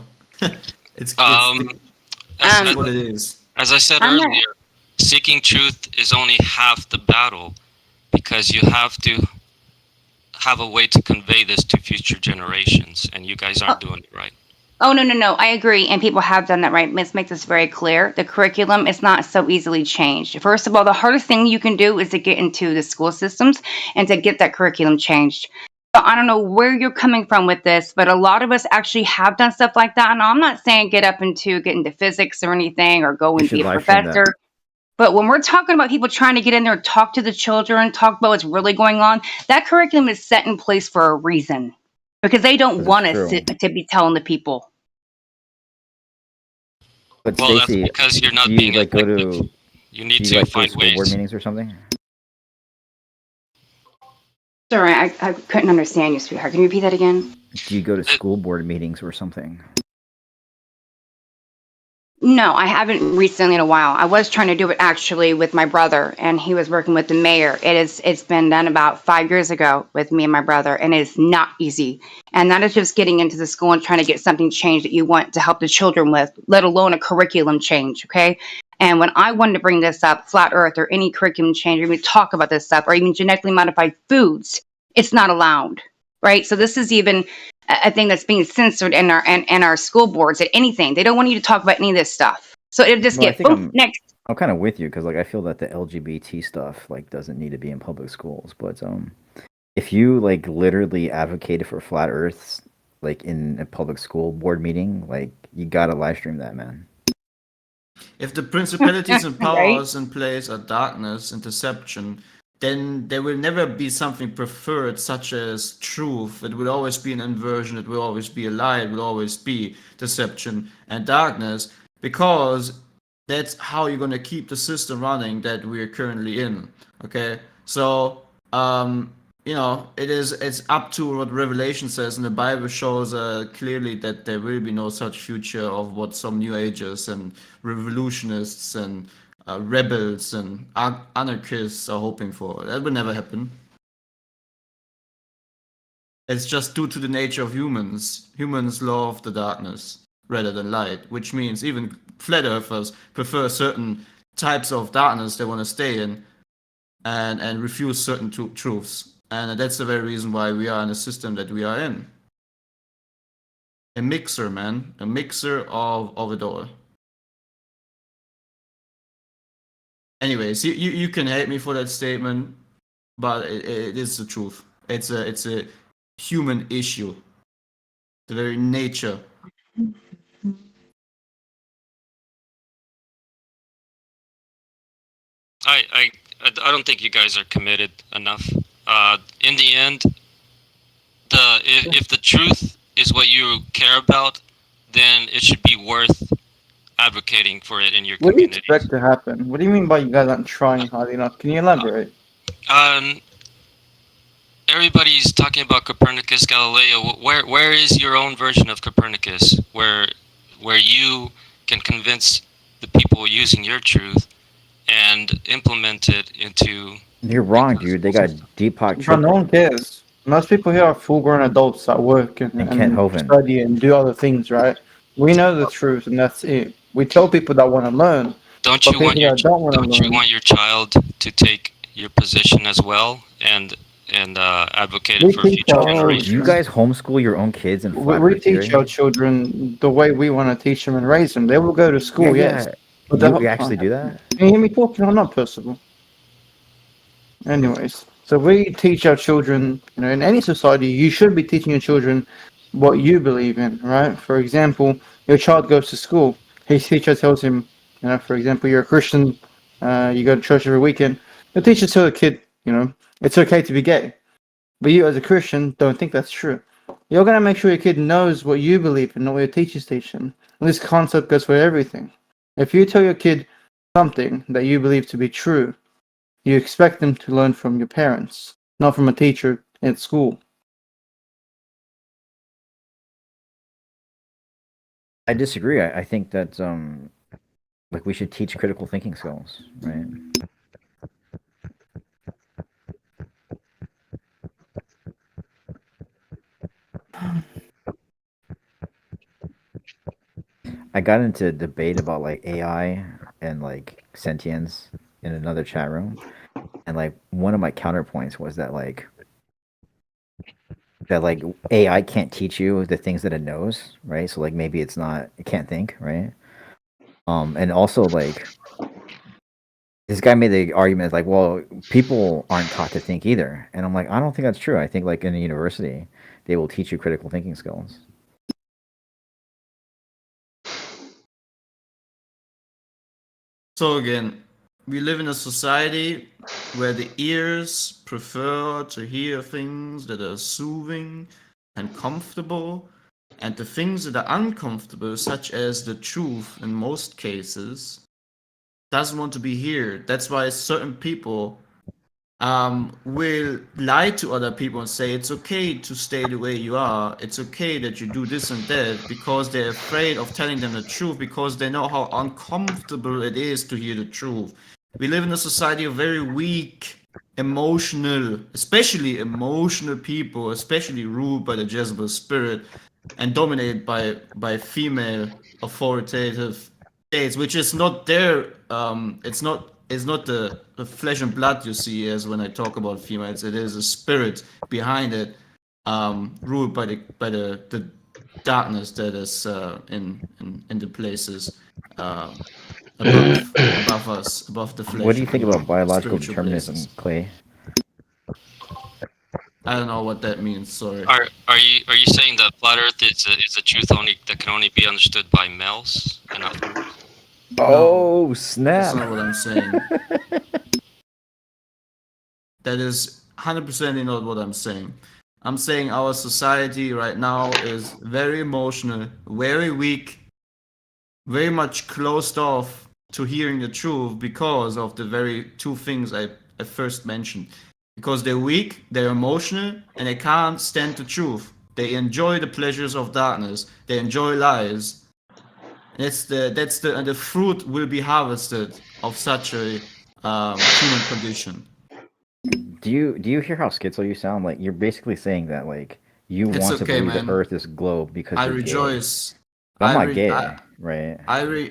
it's what it is. As I said earlier, seeking truth is only half the battle, because you have to have a way to convey this to future generations, and you guys aren't doing it right. Oh, no. I agree. And people have done that, right? Let's make this very clear. The curriculum is not so easily changed. First of all, the hardest thing you can do is to get into the school systems and to get that curriculum changed. So I don't know where you're coming from with this, but a lot of us actually have done stuff like that. And I'm not saying get into physics or anything or go and be a professor. But when we're talking about people trying to get in there, talk to the children, talk about what's really going on, that curriculum is set in place for a reason. Because they don't want us to be telling the people. But Well, Stacey, that's because you're not do being you like go effective. to You need do to you like go find to school board ways. meetings or something? Sorry, I couldn't understand you, sweetheart. Can you repeat that again? Do you go to school board meetings or something? No, I haven't recently in a while. I was trying to do it actually with my brother, and he was working with the mayor. It's been done about 5 years ago with me and my brother, and it's not easy. And that is just getting into the school and trying to get something changed that you want to help the children with, let alone a curriculum change, okay? And when I wanted to bring this up, flat earth or any curriculum change, or even talk about this stuff, or even genetically modified foods, it's not allowed, right? So this is even a thing that's being censored in our school boards at anything. They don't want you to talk about any of this stuff. So it'll just Well, I get think boom, next. I'm kind of with you because like I feel that the LGBT stuff like doesn't need to be in public schools. But if you like literally advocated for flat Earths like in a public school board meeting, like you gotta live stream that, man. If the principalities and powers in place are darkness and deception, then there will never be something preferred such as truth. It will always be an inversion, it will always be a lie, it will always be deception and darkness, because that's how you're going to keep the system running that we're currently in. Okay, so it's up to what Revelation says, and the Bible shows clearly that there will be no such future of what some New Agers and revolutionists and rebels and anarchists are hoping for. That will never happen. It's just due to the nature of humans. Humans love the darkness rather than light, which means even flat earthers prefer certain types of darkness they want to stay in and refuse certain truths. And that's the very reason why we are in the system that we are in. A mixer, man. A mixer of it all. Anyways, you can hate me for that statement, but it is the truth. It's a human issue. The very nature. I don't think you guys are committed enough. In the end, if the truth is what you care about, then it should be worth advocating for it in your What do you community. expect to happen? What do you mean by you guys aren't trying hard enough? Can you elaborate? Everybody's talking about Copernicus, Galileo. Where is your own version of Copernicus, where you can convince the people using your truth and implement it into? You're wrong, dude. They got Deepak Bro, no Chopra. one cares. Most people here are full-grown adults that work and Kent Hovind. study and do other things, right? We know the truth, and that's it. We tell people that want to learn. Don't but you want people your that don't want to don't you learn. want your child to take your position as well and advocate We it for teach future our- generations? You guys homeschool your own kids and We teach our children the way we want to teach them and raise them. They will go to school, yes. But You, they'll- you actually do that? Can you hear me talking or not, Percival? Anyways, so we teach our children, in any society, you should be teaching your children what you believe in, right? For example, your child goes to school. His teacher tells him, for example, you're a Christian, you go to church every weekend. The teacher tells the kid, It's okay to be gay. But you, as a Christian, don't think that's true. You're going to make sure your kid knows what you believe and not what your teachers teach them. And this concept goes for everything. If you tell your kid something that you believe to be true, you expect them to learn from your parents, not from a teacher at school. I disagree. I think that like we should teach critical thinking skills, right? I got into a debate about like AI and like sentience in another chat room, and like one of my counterpoints was that like AI can't teach you the things that it knows, right? So like maybe it can't think, right? And also like this guy made the argument like, well, people aren't taught to think either, and I'm like, I don't think that's true. I think like in a university, they will teach you critical thinking skills. So again, we live in a society where the ears prefer to hear things that are soothing and comfortable, and the things that are uncomfortable, such as the truth in most cases, doesn't want to be heard. That's why certain people will lie to other people and say it's okay to stay the way you are, it's okay that you do this and that, because they're afraid of telling them the truth, because they know how uncomfortable it is to hear the truth. We live in a society of very weak, especially emotional people, especially ruled by the Jezebel spirit and dominated by female authoritative states, which is not their it's not the flesh and blood you see as when I talk about females. It is a spirit behind it, ruled by the darkness that is in the places above us, above the flesh. What do you think about biological spiritual determinism, places. Clay? I don't know what that means. Sorry. Are you saying that flat Earth is a truth that can only be understood by males and not females? Oh, snap. That's not what I'm saying. That is 100% not what I'm saying. I'm saying our society right now is very emotional, very weak, very much closed off to hearing the truth because of the very two things I first mentioned. Because they're weak, they're emotional, and they can't stand the truth. They enjoy the pleasures of darkness. They enjoy lies. And the fruit will be harvested of such a human condition. Do you hear how schizo you sound? Like you're basically saying that like you It's want to okay, believe man. the Earth is globe because I you're rejoice. Gay. But I'm I not re- gay, I- right?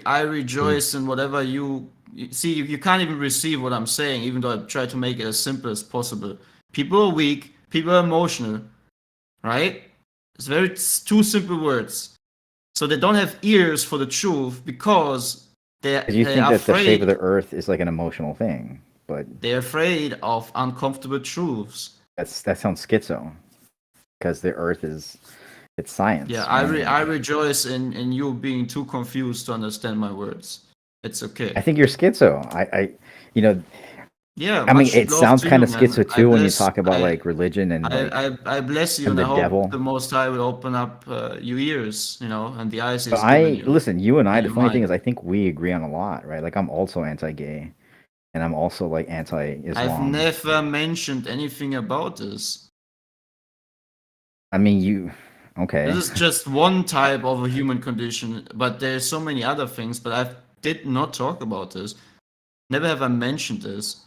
I rejoice in whatever you see. You can't even receive what I'm saying, even though I try to make it as simple as possible. People are weak. People are emotional, right? It's two simple words. So they don't have ears for the truth because You they're think that the shape afraid. of the Earth is like an emotional thing, but They're afraid of uncomfortable truths. that sounds schizo because the Earth it's science. Yeah, right? I rejoice in you being too confused to understand my words. It's okay. I think you're schizo. Yeah, I mean, much it love sounds to kind you, of man. schizo I too when you bless- talk about I- like religion and like I bless you, and and I the hope devil. the Most High will open up your ears, and the eyes. But He's given you. listen, you and I, and the your funny thing mind. is, I think we agree on a lot, right? Like, I'm also anti-gay, and I'm also like anti-Islam. I've never mentioned anything about this. I mean, okay. This is just one type of a human condition, but there's so many other things. But I did not talk about this. Never have I mentioned this.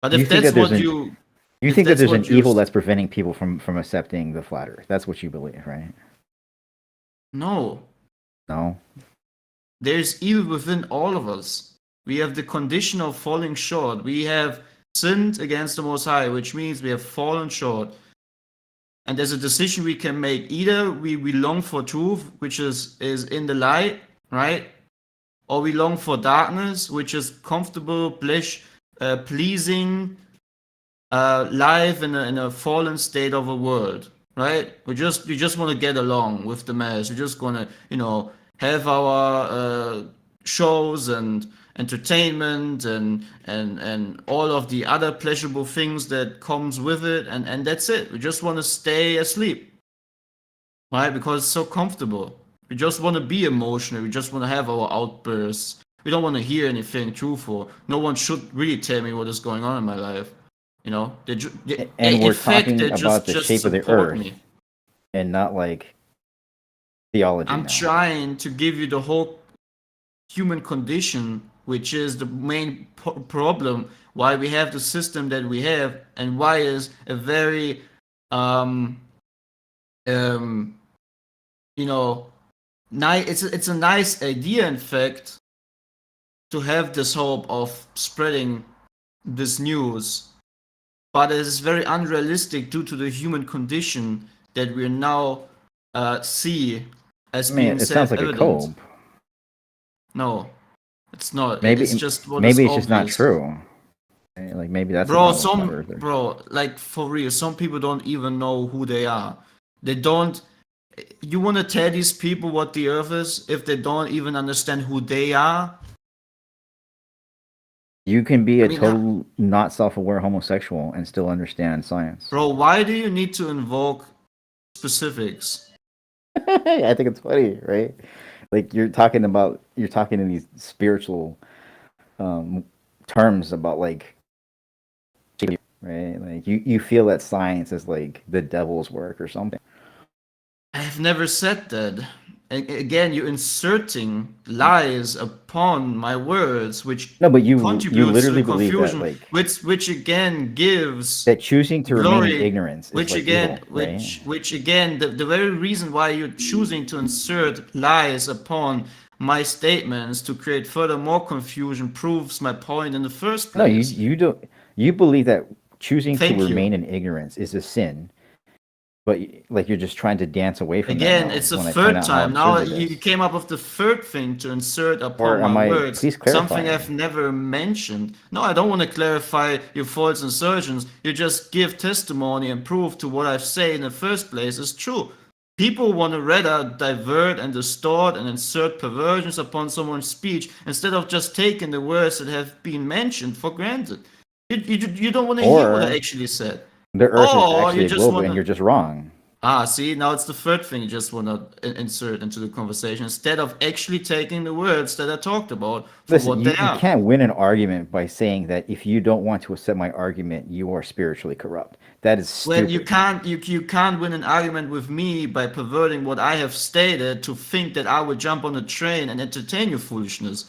But You if think that's that there's what an- you, You if think that that's there's an what you- evil that's preventing people from accepting the flat Earth? That's what you believe, right? No, No. there's evil within all of us. We have the condition of falling short. We have sinned against the Most High, which means we have fallen short. And there's a decision we can make. Either we long for truth, which is in the light, right? Or we long for darkness, which is comfortable, pleasing life in a fallen state of a world, right? We just want to get along with the mass. We just want to, have our shows and entertainment and all of the other pleasurable things that comes with it, and that's it. We just want to stay asleep, right? Because it's so comfortable. We just want to be emotional. We just want to have our outbursts. We don't want to hear anything truthful. No one should really tell me what is going on in my life. You know, And we're talking about the shape of the earth and not like theology. I'm now. trying to give you the whole human condition, which is the main problem why we have the system that we have, and why is a very you know, it's a nice idea, in fact, to have this hope of spreading this news, but it is very unrealistic due to the human condition that we now see as being it sounds like a self-evident. cope. No, it's not. Maybe it's just what maybe is it's just not obvious. true. Like maybe that's Bro, the problem with flat earthers. bro, like for real, some people don't even know who they are. They don't. You want to tell these people what the Earth is if they don't even understand who they are? You can be a I mean, total not self-aware homosexual and still understand science. Bro, why do you need to invoke specifics? I think it's funny, right? Like you're talking in these spiritual terms about like, right? Like you feel that science is like the devil's work or something. I have never said that. Again, you're inserting lies upon my words, which No, but you contributes literally to the believe that, confusion, like which again gives that choosing to remain glory, in ignorance is which like again, evil, right? which again, the very reason why you're choosing to insert lies upon my statements to create further more confusion proves my point in the first No, place. you don't. You believe that choosing Thank to you. remain in ignorance is a sin, but like you're just trying to dance away from Again, that. now it's the when I point third out how time. Now absurd it you is. came up with the third thing to insert Or upon am my I? words. Please clarify. Something I've never mentioned. No, I don't want to clarify your false insertions. You just give testimony and proof to what I've said in the first place is true. People want to rather divert and distort and insert perversions upon someone's speech instead of just taking the words that have been mentioned for granted. You don't want to hear what I Or actually said. the Earth is Or actually you a just globe, want and to. you're just wrong. See, now it's the third thing you just want to insert into the conversation instead of actually taking the words that I talked about for Listen, what you they are. can't win an argument by saying that if you don't want to accept my argument, you are spiritually corrupt. That is When stupid. you can't win an argument with me by perverting what I have stated to think that I would jump on a train and entertain your foolishness.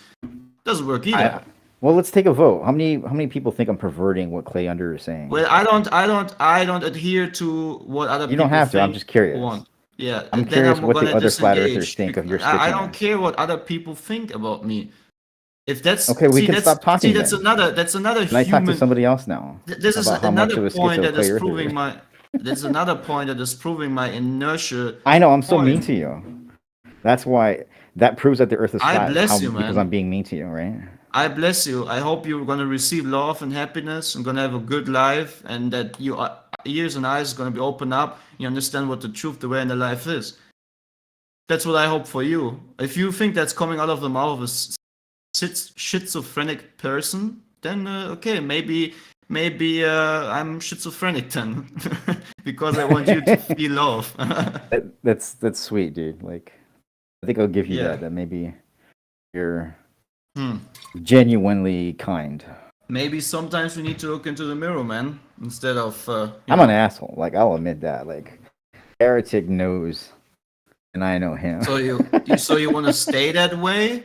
Doesn't work either. Well, let's take a vote. How many people think I'm perverting what Clay Under is saying? Well, I don't adhere to what other You people don't have to. I'm think just curious. or want. Yeah, I'm then curious I'm what the gonna other flat earthers disengage. think of your I don't stickiness. care what other people think about me. If that's Okay, we can stop talking that's then. another Can I talk to human. somebody else now This is about how much another of a point schizo that is Clay Earther proving is? my. There's another point that is proving my inertia. I know I'm so mean point. to you. That's why that proves that the Earth is I flat. bless you, Because man. I'm being mean to you, right? I bless you. I hope you're gonna receive love and happiness and gonna have a good life, and that your ears and eyes are gonna be opened up. You understand what the truth, the way in the life is. That's what I hope for you. If you think that's coming out of the mouth of a schizophrenic person, then okay, maybe I'm schizophrenic then, because I want you to feel love. That's sweet, dude. Like, I think I'll give you Yeah. that. That maybe you're Hmm. genuinely kind. Maybe sometimes we need to look into the mirror, man, instead of. You I'm know. an asshole. Like, I'll admit that. Like, Heretic knows, and I know him. So you want to stay that way?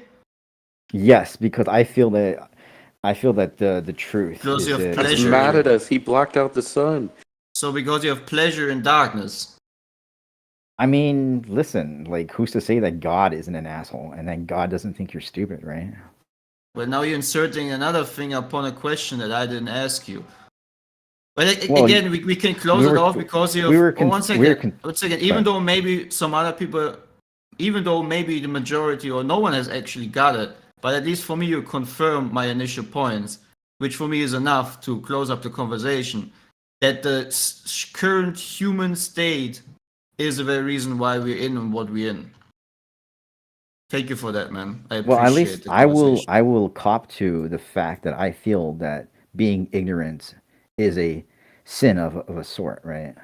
Yes, because I feel that the truth Because is you have that- pleasure. Mad at us. He blocked out the sun. So because you have pleasure in darkness. I mean, listen, like, who's to say that God isn't an asshole and that God doesn't think you're stupid, right? Well, now you're inserting another thing upon a question that I didn't ask you. But Well, again, we can close it off because you. One second. One second. Even though maybe some other people, even though maybe the majority or no one has actually got it, but at least for me, you confirm my initial points, which for me is enough to close up the conversation. That the current human state is the very reason why we're in and what we're in. Thank you for that, man. I Well, at least appreciate the conversation. I will cop to the fact that I feel that being ignorant is a sin of a sort, right?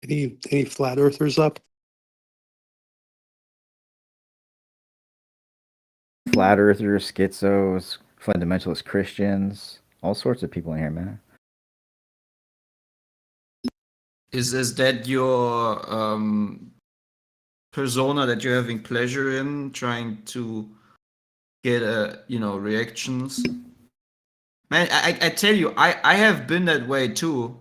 Any flat earthers up? Flat earthers, schizos, fundamentalist Christians, all sorts of people in here, man. Is that your persona that you're having pleasure in, trying to get reactions? Man, I tell you, I have been that way too.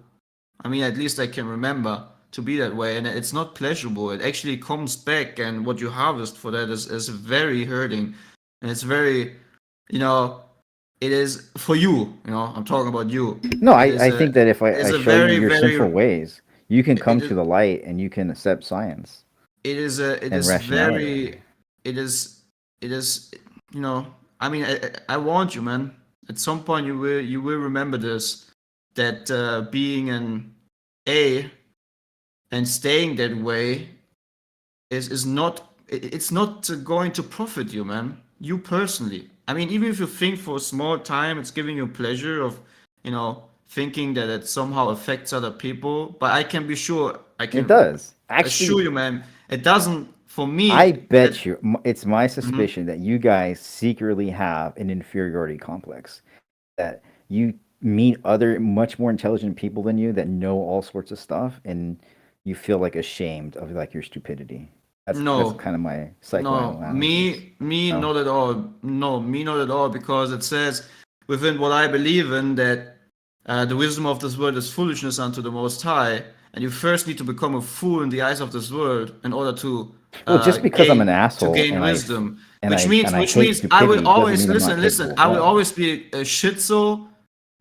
I mean, at least I can remember to be that way, and it's not pleasurable. It actually comes back, and what you harvest for that is very hurting, and it's very, it is for you. I'm talking about you. No, I think that if I show very, you your very- sinful ways, you can come it to the light and you can accept science. It is and rationality. very, it is, I mean, I want you, man. At some point you will remember this, that being an A and staying that way is not, it's not going to profit you, man. You personally. I mean, even if you think for a small time, it's giving you pleasure of, thinking that it somehow affects other people. But I can be sure, I can It does. assure Actually, you, man, it doesn't. For me, I bet you, it's my suspicion that you guys secretly have an inferiority complex. That you meet other much more intelligent people than you that know all sorts of stuff, and you feel like ashamed of like your stupidity. That's kind of my psychoanalysis. Me, No. not at all. No, me, not at all. Because it says within what I believe in that the wisdom of this world is foolishness unto the Most High, and you first need to become a fool in the eyes of this world in order to. Well, just because I'm an asshole to gain and wisdom, I which hate means I stupidity will doesn't always mean I'm not listen. capable I of will love. always be a schizo,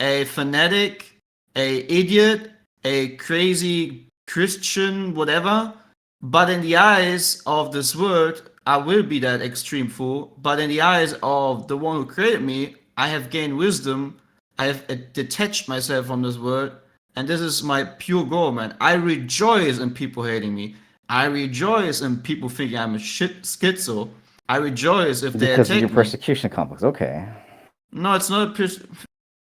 a fanatic, a idiot, a crazy Christian, whatever. But in the eyes of this world, I will be that extreme fool. But in the eyes of the one who created me, I have gained wisdom. I have detached myself from this world. And this is my pure goal, man. I rejoice in people hating me. I rejoice in people thinking I'm a shit schizo. I rejoice if they Because of attack your me. persecution complex. Okay. No, it's not a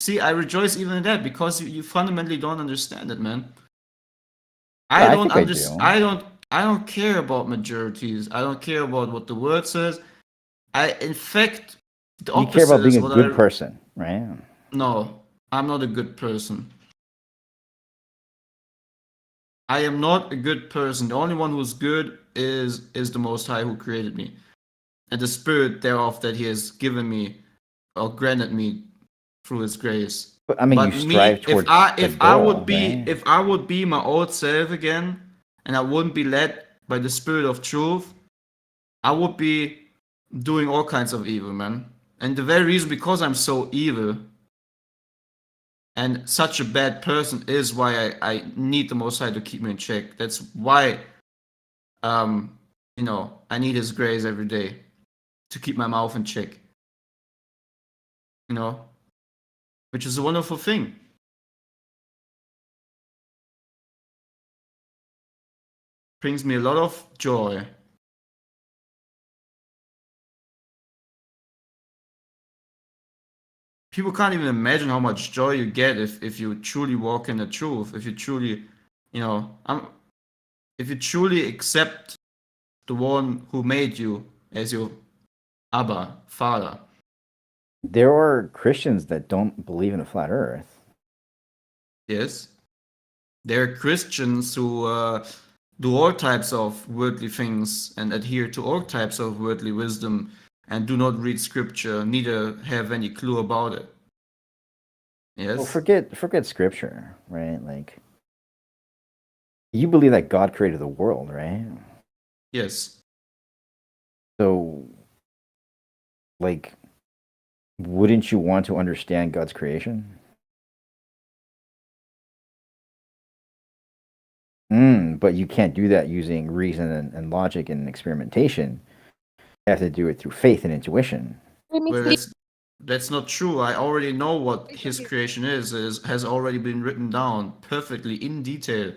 See, I rejoice even in that because you fundamentally don't understand it, man. Yeah, I don't think I understand. do. I don't care about majorities. I don't care about what the word says. In fact, the You opposite care about is being a what good person, right? No, I'm not a good person. I am not a good person. The only one who's good is the Most High who created me, and the spirit thereof that He has given me or granted me through His grace. But I mean, you strive towards if I would be my old self again, and I wouldn't be led by the Spirit of Truth, I would be doing all kinds of evil, man. And the very reason because I'm so evil and such a bad person is why I need the Most High to keep me in check. That's why, I need His grace every day to keep my mouth in check. Which is a wonderful thing. Brings me a lot of joy. People can't even imagine how much joy you get if you truly walk in the truth. If you truly, if you truly accept the one who made you as your Abba, Father. There are Christians that don't believe in a flat Earth. Yes. There are Christians who do all types of worldly things and adhere to all types of worldly wisdom and do not read scripture, neither have any clue about it. Yes. Well, forget scripture, right? Like, you believe that God created the world, right? Yes. So, like, wouldn't you want to understand God's creation? But you can't do that using reason and logic and experimentation. You have to do it through faith and intuition. Well, that's not true. I already know what his creation is has already been written down perfectly in detail.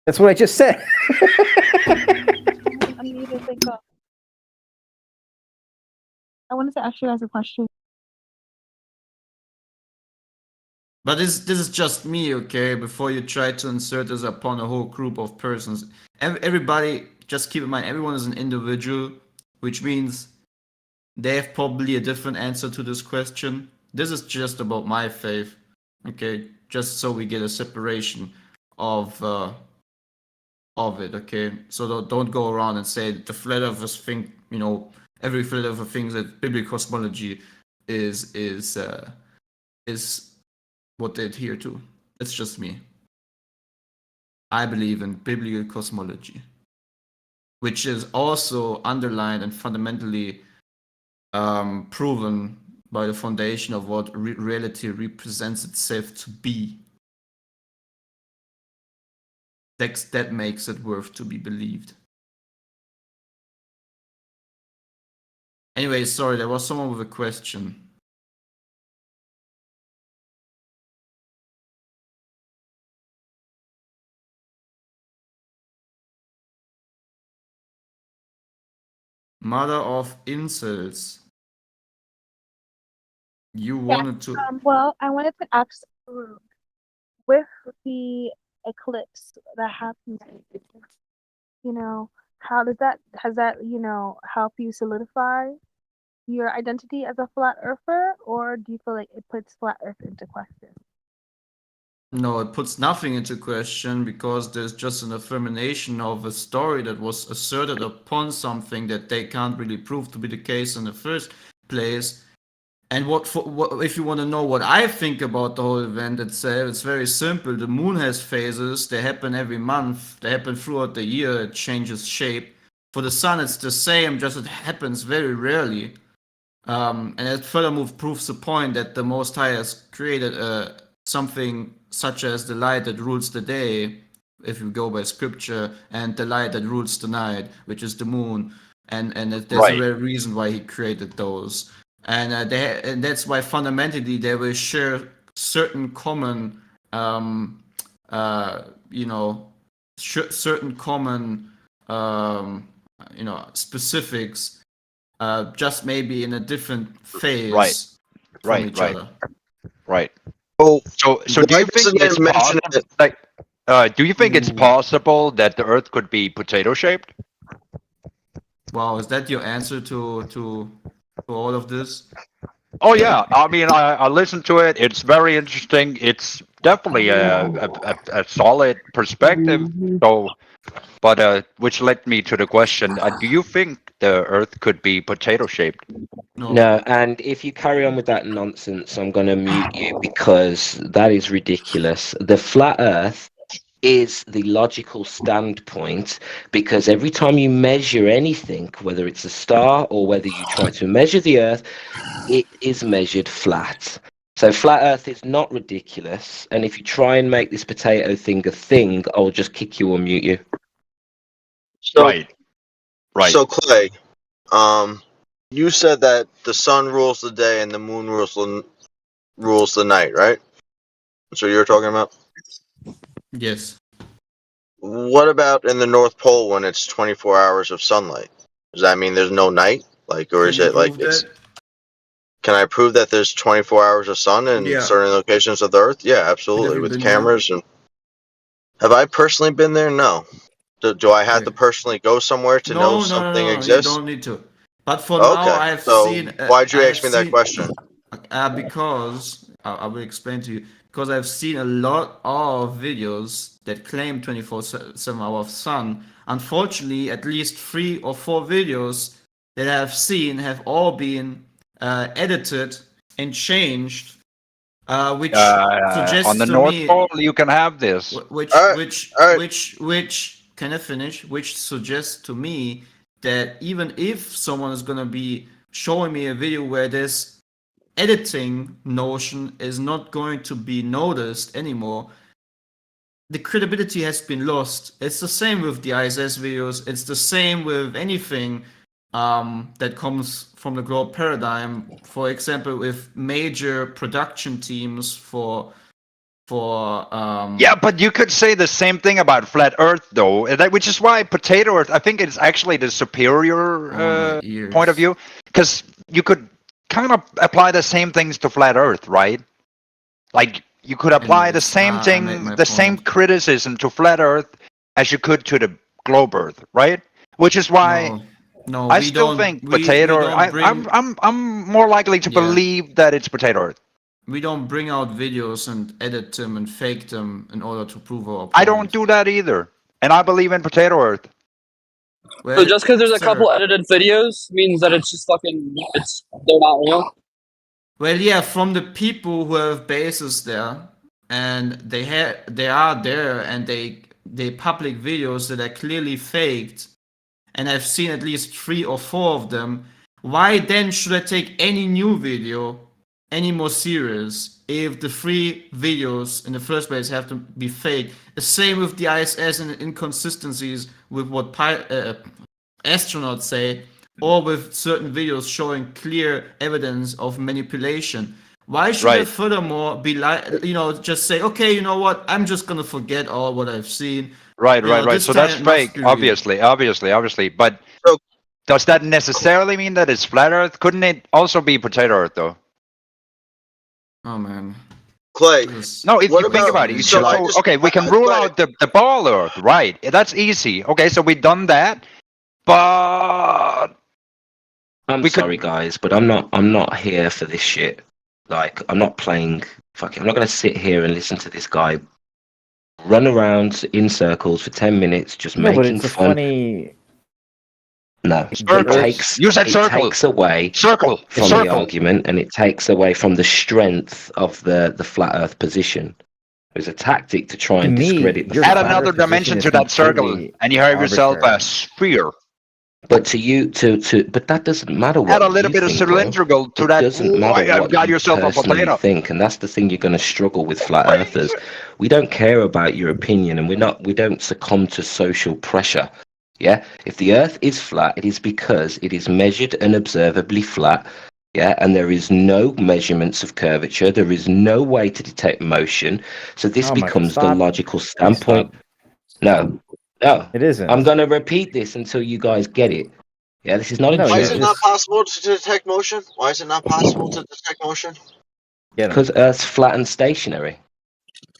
That's what I just said. I need to think of. I wanted to ask you guys a question. But this is just me, okay? Before you try to insert this upon a whole group of persons. Everybody, just keep in mind, everyone is an individual, which means they have probably a different answer to this question. This is just about my faith, okay? Just so we get a separation of it, okay? So don't go around and say the flat earthers think, you know, every flat earther thinks that biblical cosmology is what they adhere to. It's just me. I believe in biblical cosmology, which is also underlined and fundamentally proven by the foundation of what reality represents itself to be. That makes it worth to be believed. Anyway, sorry, there was someone with a question. Mother of incels. You wanted to. Well, I wanted to ask with the eclipse that happened, you know, has that, you know, help you solidify your identity as a flat earther, or do you feel like it puts flat earth into question? No, it puts nothing into question because there's just an affirmation of a story that was asserted upon something that they can't really prove to be the case in the first place. And what if you want to know what I think about the whole event itself, it's very simple. The moon has phases. They happen every month. They happen throughout the year. It changes shape. For the sun, it's the same, just it happens very rarely. And it furthermore proves the point that the Most High has created something such as the light that rules the day, if you go by scripture, and the light that rules the night, which is the moon. And there's a very reason why he created those. And and that's why fundamentally they will share certain common, certain common, specifics, just maybe in a different phase from each other. Right. So do you think it's possible? Do you think it's possible that the Earth could be potato shaped? Wow, is that your answer to all of this? Oh yeah, I mean, I listened to it. It's very interesting. It's definitely a solid perspective. So, but which led me to the question: do you think the Earth could be potato shaped? No, and if you carry on with that nonsense, I'm going to mute you because that is ridiculous. The flat Earth is the logical standpoint because every time you measure anything, whether it's a star or whether you try to measure the Earth, it is measured flat. So flat Earth is not ridiculous, and if you try and make this potato thing a thing, I'll just kick you or mute you. So, right. So Clay, you said that the sun rules the day and the moon rules the night, right? That's what you were talking about? Yes. What about in the North Pole when it's 24 hours of sunlight? Does that mean there's no night? Or is it like it's... Can I prove that there's 24 hours of sun in certain locations of the Earth? Yeah, absolutely. With cameras and... Have I personally been there? No. Do I have to personally go somewhere to know something exists? You don't need to. But for now, I've seen... why'd you ask me that question? Because, I will explain to you, because I've seen a lot of videos that claim 24/7 hour of sun. Unfortunately, at least 3 or 4 videos that I've seen have all been edited and changed which on suggests the to North me, Pole, you can have this. which can I finish? Which suggests to me that even if someone is gonna be showing me a video where this editing notion is not going to be noticed anymore, the credibility has been lost. It's the same with the ISS videos. It's the same with anything that comes from the globe paradigm. For example, with major production teams for Yeah, but you could say the same thing about flat Earth, though, which is why potato Earth, I think it's actually the superior point of view, because you could kind of apply the same things to flat Earth, right? Like, you could apply the same thing, the same criticism to flat Earth as you could to the globe Earth, right? Which is why no, I we still don't- think we potato. don't bring- I'm more likely to believe that it's potato Earth. We don't bring out videos and edit them and fake them in order to prove our point. I don't do that either, and I believe in potato Earth. So just because there's a sir. couple edited videos means that it's just they're not real? Well, yeah, from the people who have bases there, and they are there, and they public videos that are clearly faked, and I've seen at least 3 or 4 of them. Why then should I take any new video any more serious if the 3 videos in the first place have to be fake? The same with the ISS and the inconsistencies with what astronauts say, or with certain videos showing clear evidence of manipulation. Why should I Right. furthermore be like, just say, okay, you know what, I'm just gonna forget all what I've seen. Right. You know, Right. this So time that's it must fake, be real. obviously. But does that necessarily mean that it's flat Earth? Couldn't it also be potato Earth, though? Oh man. Clay. No, if What you think about- about it, so I so, just- okay, we can I- rule Clay. out the ball Earth, right? That's easy. Okay, so we've done that, but I'm sorry, guys, but I'm not here for this shit. Like, I'm not playing. Fuck it. I'm not gonna sit here and listen to this guy run around in circles for 10 minutes just No, but making it's a fun. funny. No, Circle. it takes You said it circle. takes away Circle. from the Circle. argument, and it takes away from the strength of the flat Earth position. It was a tactic to try and To me, discredit the your flat Add flat another Earth position dimension is to that circle, completely and you have yourself a arbitrary. sphere. But to you, but that doesn't matter what Add a little you bit of think, bro. cylindrical to It that. doesn't matter I've what got you yourself a personally potato. think, and that's the thing you're going to struggle with, flat earthers. We don't care about your opinion, and we don't succumb to social pressure. Yeah, if the Earth is flat, it is because it is measured and observably flat. Yeah, and there is no measurements of curvature. There is no way to detect motion. So this Oh my- becomes the stop. logical standpoint. No, It isn't. I'm going to repeat this until you guys get it. Yeah, this is not a No, Why joke. is it not possible to detect motion? Why is it not possible to detect motion? Because Earth's flat and stationary.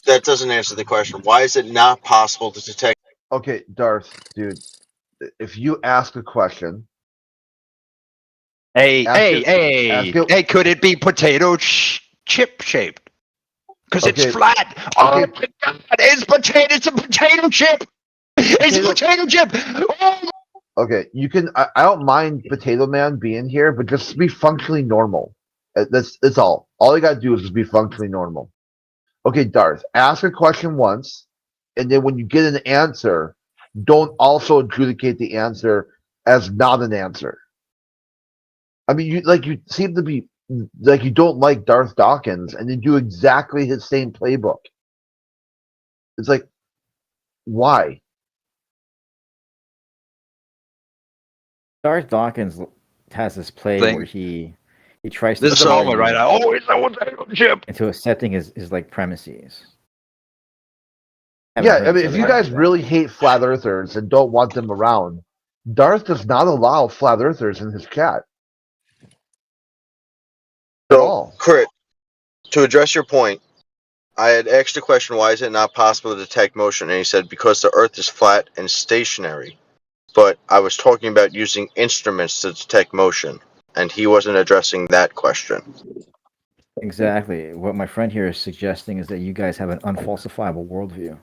That doesn't answer the question. Why is it not possible to detect? Okay, Darth, dude, if you ask a question, Hey, Ask hey, it- hey, ask it- hey, could it be potato chip shaped? Because Okay. it's flat. Oh my God, it's a potato chip. It's a potato chip. Oh, okay, you can. I don't mind Potato Man being here, but just be functionally normal. That's all. All you gotta do is just be functionally normal. Okay, Darth, ask a question once, and then when you get an answer, don't also adjudicate the answer as not an answer. I mean, you seem to be like you don't like Darth Dawkins, and you do exactly his same playbook. It's like, why? Darth Dawkins has this play Thing. where he tries This to is the pull moment, you right? Oh, it's a potato chip. into accepting his like premises. Yeah, I mean, if you guys really hate flat earthers and don't want them around, Darth does not allow flat earthers in his chat. So, Crit, to address your point, I had asked a question, why is it not possible to detect motion? And he said, because the Earth is flat and stationary. But I was talking about using instruments to detect motion, and he wasn't addressing that question. Exactly. What my friend here is suggesting is that you guys have an unfalsifiable worldview.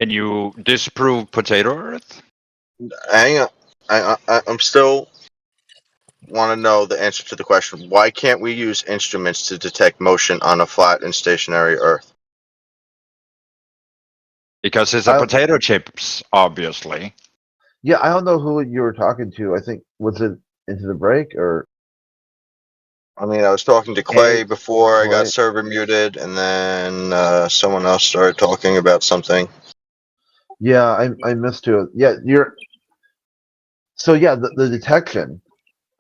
Can you disprove potato Earth? Hang on. I'm still... want to know the answer to the question: why can't we use instruments to detect motion on a flat and stationary Earth? Because it's a potato chips, obviously. Yeah, I don't know who you were talking to. I think was it Into the Break or? I mean, I was talking to Clay before I got Clay. server muted, and then someone else started talking about something. Yeah, I missed it. Yeah, the detection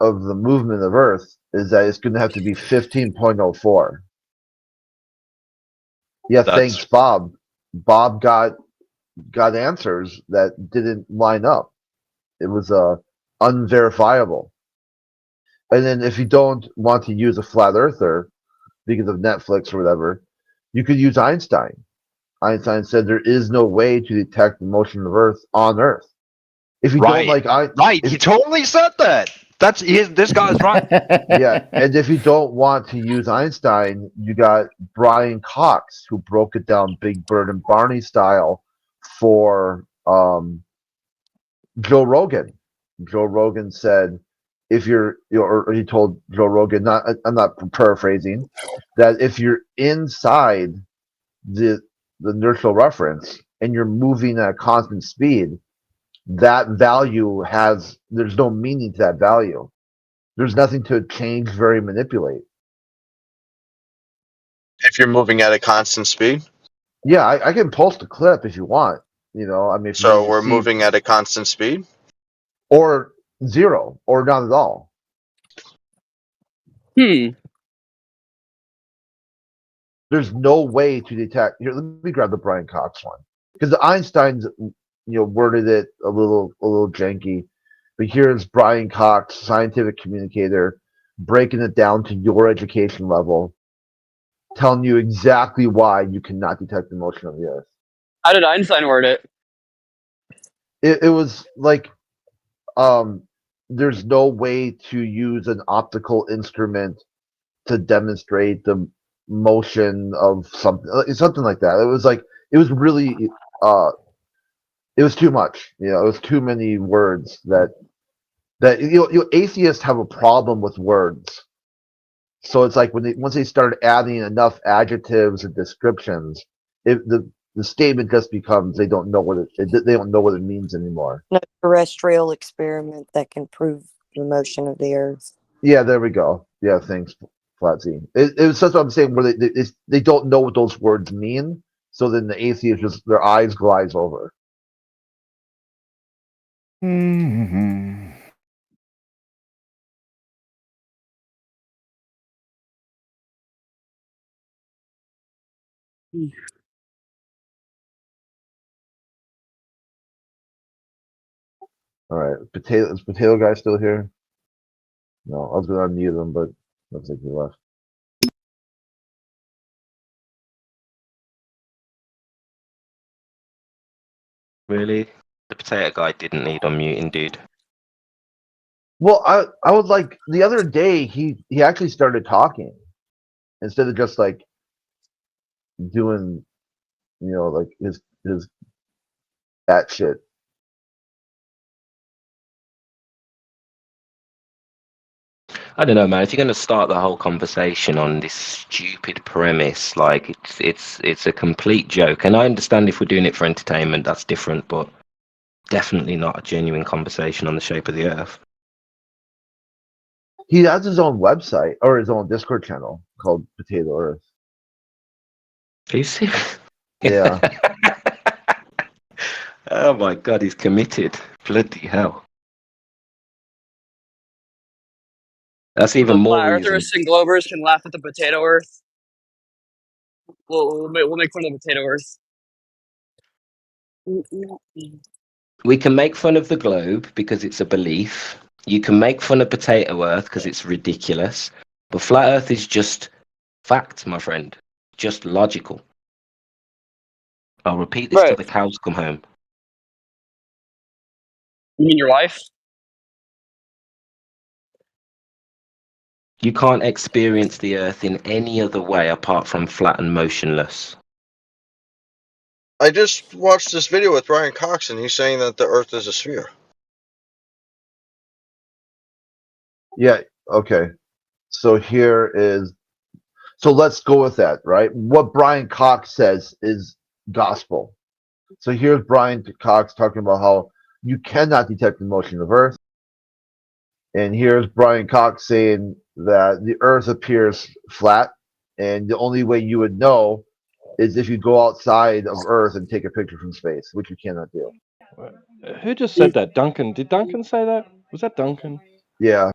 of the movement of Earth is that it's going to have to be 15.04. Yeah, thanks, Bob. Bob got answers that didn't line up. It was unverifiable. And then if you don't want to use a flat earther because of Netflix or whatever, you could use Einstein. Einstein said there is no way to detect the motion of Earth on Earth. If you don't like he totally said that. This guy's right. Yeah, and if you don't want to use Einstein, you got Brian Cox, who broke it down Big Bird and Barney style for Joe Rogan. Joe Rogan said, if or he told Joe Rogan, I'm not paraphrasing, that if you're inside the inertial reference and you're moving at a constant speed, that value there's no meaning to that value. There's nothing to change, vary, manipulate. If you're moving at a constant speed? Yeah, I can post a clip if you want. I mean, So we're moving at a constant speed? Or zero, or not at all. There's no way to detect. Here, let me grab the Brian Cox one, because the Einstein's worded it a little janky, but here's Brian Cox, scientific communicator, breaking it down to your education level, telling you exactly why you cannot detect the motion of the Earth. How did Einstein word it? It was like, there's no way to use an optical instrument to demonstrate the motion of something like that. It was really it was too much. It was too many words that atheists have a problem with words. So it's like once they start adding enough adjectives and descriptions, the statement just becomes they don't know what it means anymore. No terrestrial experiment that can prove the motion of the Earth. Yeah, there we go. Yeah, thanks, Flatsy. That's what I'm saying. Where they don't know what those words mean, so then the atheists just their eyes glaze over. Mm-hmm. All right, is Potato Guy still here? No, I was going to unmute him, but looks like he left. Really? The potato guy didn't need unmuting, dude. Well, I was like the other day he actually started talking instead of just like doing like his that shit. I don't know, man. If you're going to start the whole conversation on this stupid premise, like it's a complete joke. And I understand if we're doing it for entertainment, that's different, but definitely not a genuine conversation on the shape of the Earth. He has his own website or his own Discord channel called Potato Earth. Are you serious? Yeah. Oh my god, he's committed. Bloody hell. That's even The more flat reason. earthers and Glovers can laugh at the potato Earth. We'll make fun of the potato Earth. We can make fun of the globe because it's a belief. You can make fun of potato Earth because it's ridiculous. But flat Earth is just fact, my friend. Just logical. I'll repeat this till the cows come home. You mean your wife? You can't experience the Earth in any other way apart from flat and motionless. I just watched this video with Brian Cox, and he's saying that the Earth is a sphere. Yeah. Okay. So here is. So let's go with that, right? What Brian Cox says is gospel. So here's Brian Cox talking about how you cannot detect the motion of Earth. And here's Brian Cox saying that the Earth appears flat, and the only way you would know is if you go outside of Earth and take a picture from space, which you cannot do. Who just said that? Duncan. Did Duncan say that? Was that Duncan? Yeah.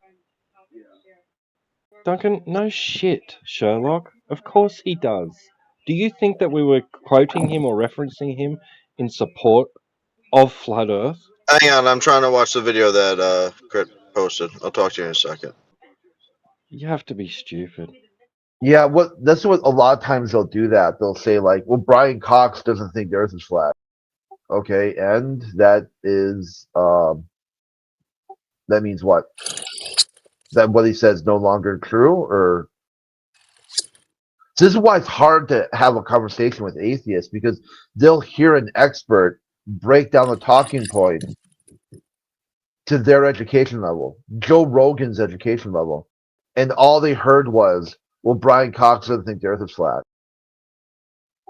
Duncan, no shit, Sherlock. Of course he does. Do you think that we were quoting him or referencing him in support of Flat Earth? Hang on, I'm trying to watch the video that Crit posted. I'll talk to you in a second. You have to be stupid. Yeah, that's what a lot of times they'll do that. They'll say like, well, Brian Cox doesn't think the Earth is flat. Okay, and that is that means what? That what he says no longer true, or so this is why it's hard to have a conversation with atheists, because they'll hear an expert break down the talking point to their education level, Joe Rogan's education level, and all they heard was, well, Brian Cox doesn't think the Earth is flat.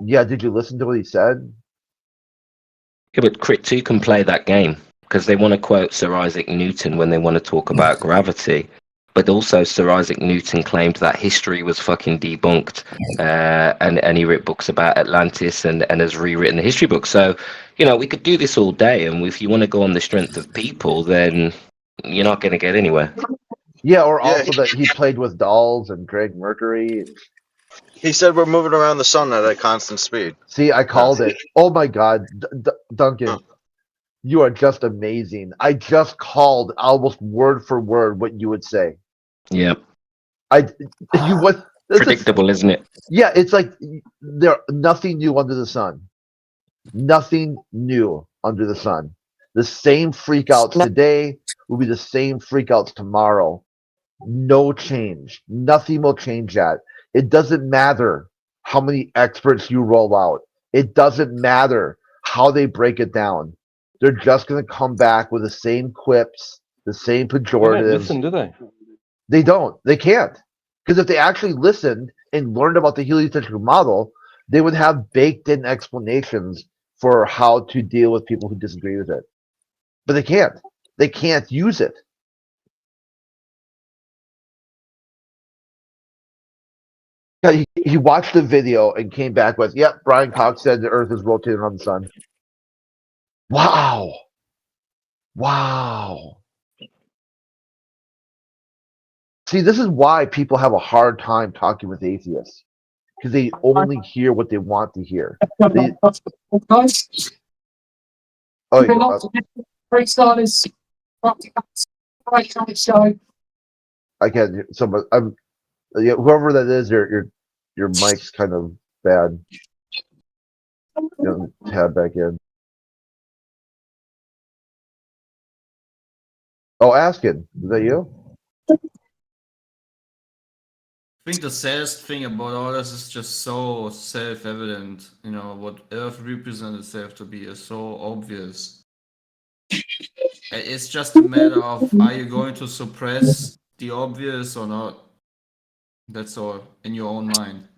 Yeah, did you listen to what he said? Yeah, but Crit 2 can play that game because they want to quote Sir Isaac Newton when they want to talk about gravity. But also Sir Isaac Newton claimed that history was fucking debunked, and he wrote books about Atlantis and has rewritten the history book. So, you know, we could do this all day, and if you want to go on the strength of people, then you're not going to get anywhere. Yeah, or also that he played with dolls and Greg Mercury. He said we're moving around the sun at a constant speed. See, I called it. Oh my God, Duncan, you are just amazing. I just called almost word for word what you would say. Yeah. Predictable, isn't it? Yeah, it's like there nothing new under the sun. Nothing new under the sun. The same freakouts today will be the same freakouts tomorrow. No change. Nothing will change that. It doesn't matter how many experts you roll out. It doesn't matter how they break it down. They're just going to come back with the same quips, the same They pejoratives. don't listen, do they? They don't. They can't. Because if they actually listened and learned about the heliocentric model, they would have baked-in explanations for how to deal with people who disagree with it. But they can't. They can't use it. Yeah, he watched the video and came back with, yep, Brian Cox said the Earth is rotating around the sun. Wow. Wow. See, this is why people have a hard time talking with atheists, because they only hear what they want to hear. I can't hear someone. Whoever that is, your mic's kind of bad. Tab back in. Oh, Askin, is that you? I think the saddest thing about all this is just so self-evident. You know, what Earth represents itself to be is so obvious. It's just a matter of, are you going to suppress the obvious or not? That's all, in your own mind.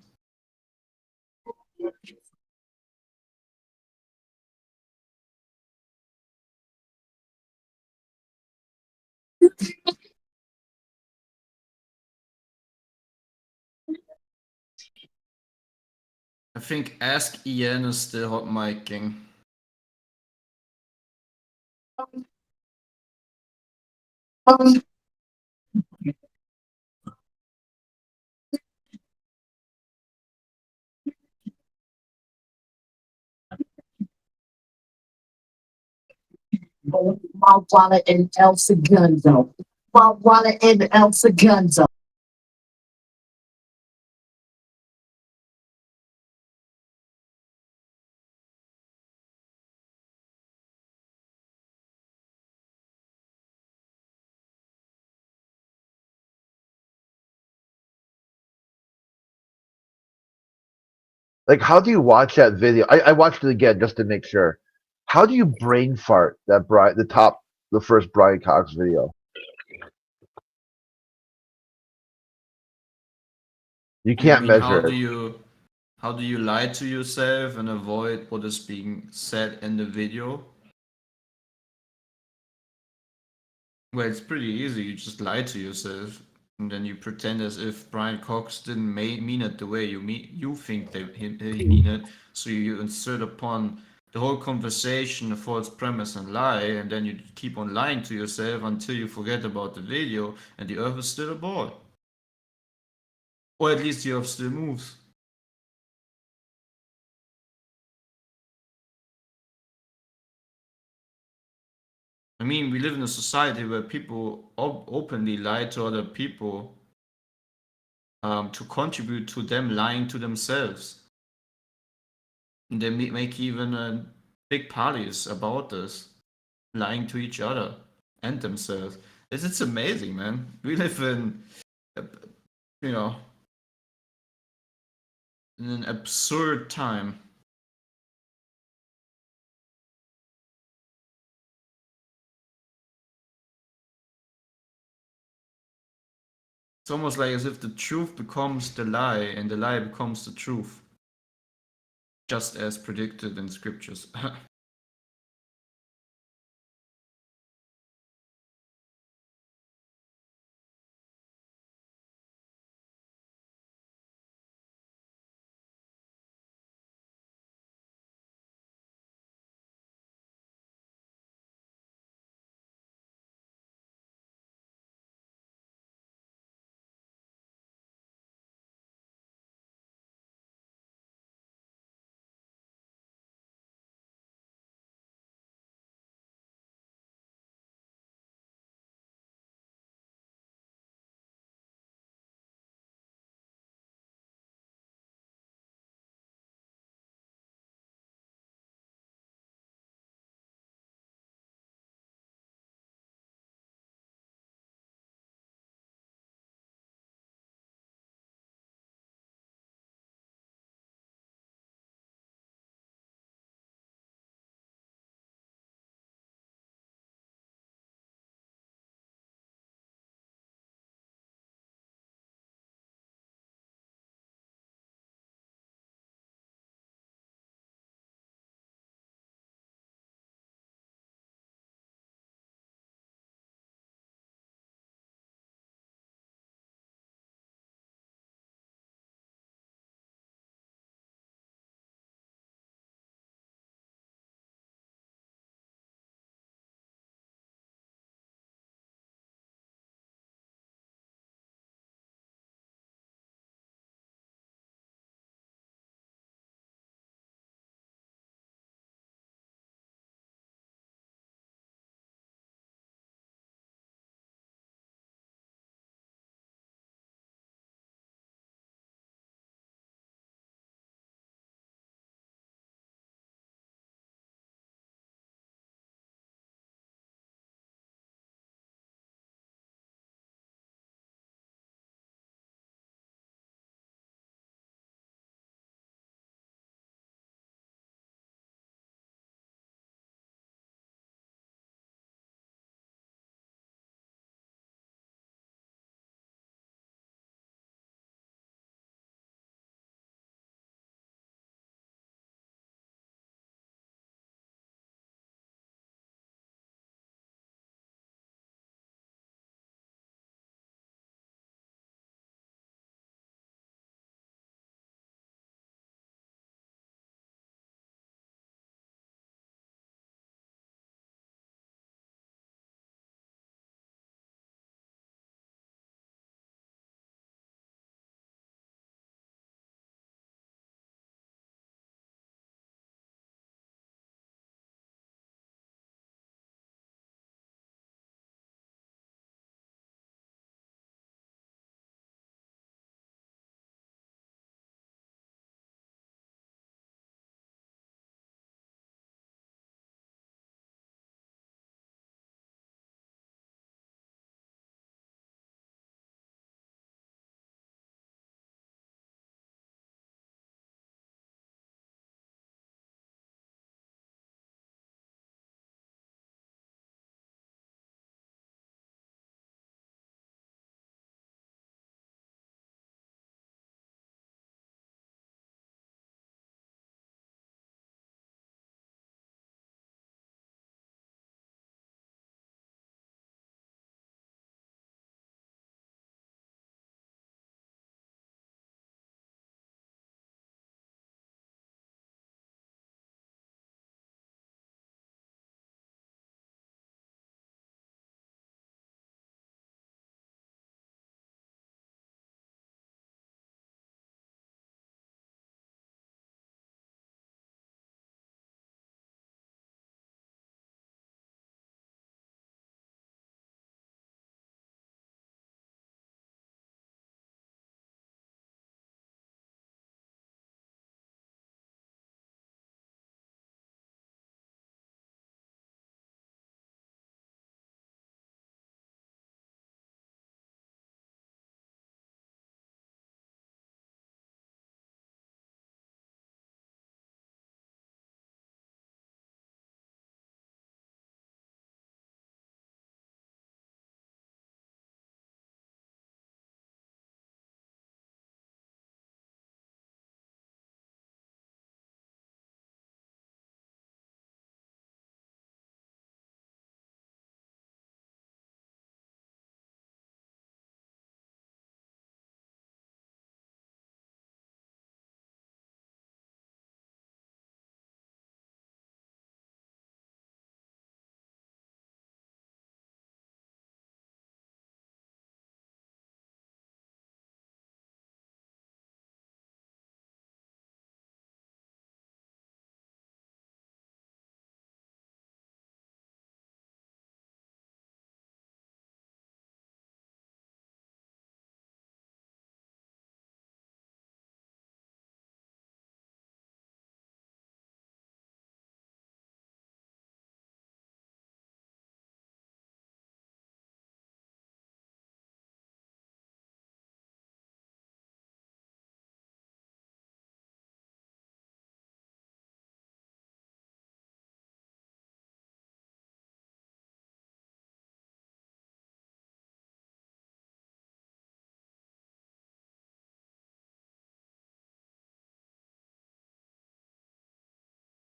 I think Ask Ian is still hot micing. My wallet and El Segundo. My wallet and El Segundo. Like, how do you watch that video? I watched it again just to make sure. How do you brain fart that the first Brian Cox video? You I can't mean, measure it. how do you lie to yourself and avoid what is being said in the video? Well, it's pretty easy. You just lie to yourself, and then you pretend as if Brian Cox didn't mean it the way you think he mean it. So you insert upon the whole conversation a false premise and lie, and then you keep on lying to yourself until you forget about the video, and the Earth is still a ball, or at least the Earth still moves. I mean, we live in a society where people openly lie to other people to contribute to them lying to themselves. And they make even big parties about this, lying to each other and themselves. It's amazing, man. We live in, you know, in an absurd time. It's almost like as if the truth becomes the lie and the lie becomes the truth, just as predicted in scriptures.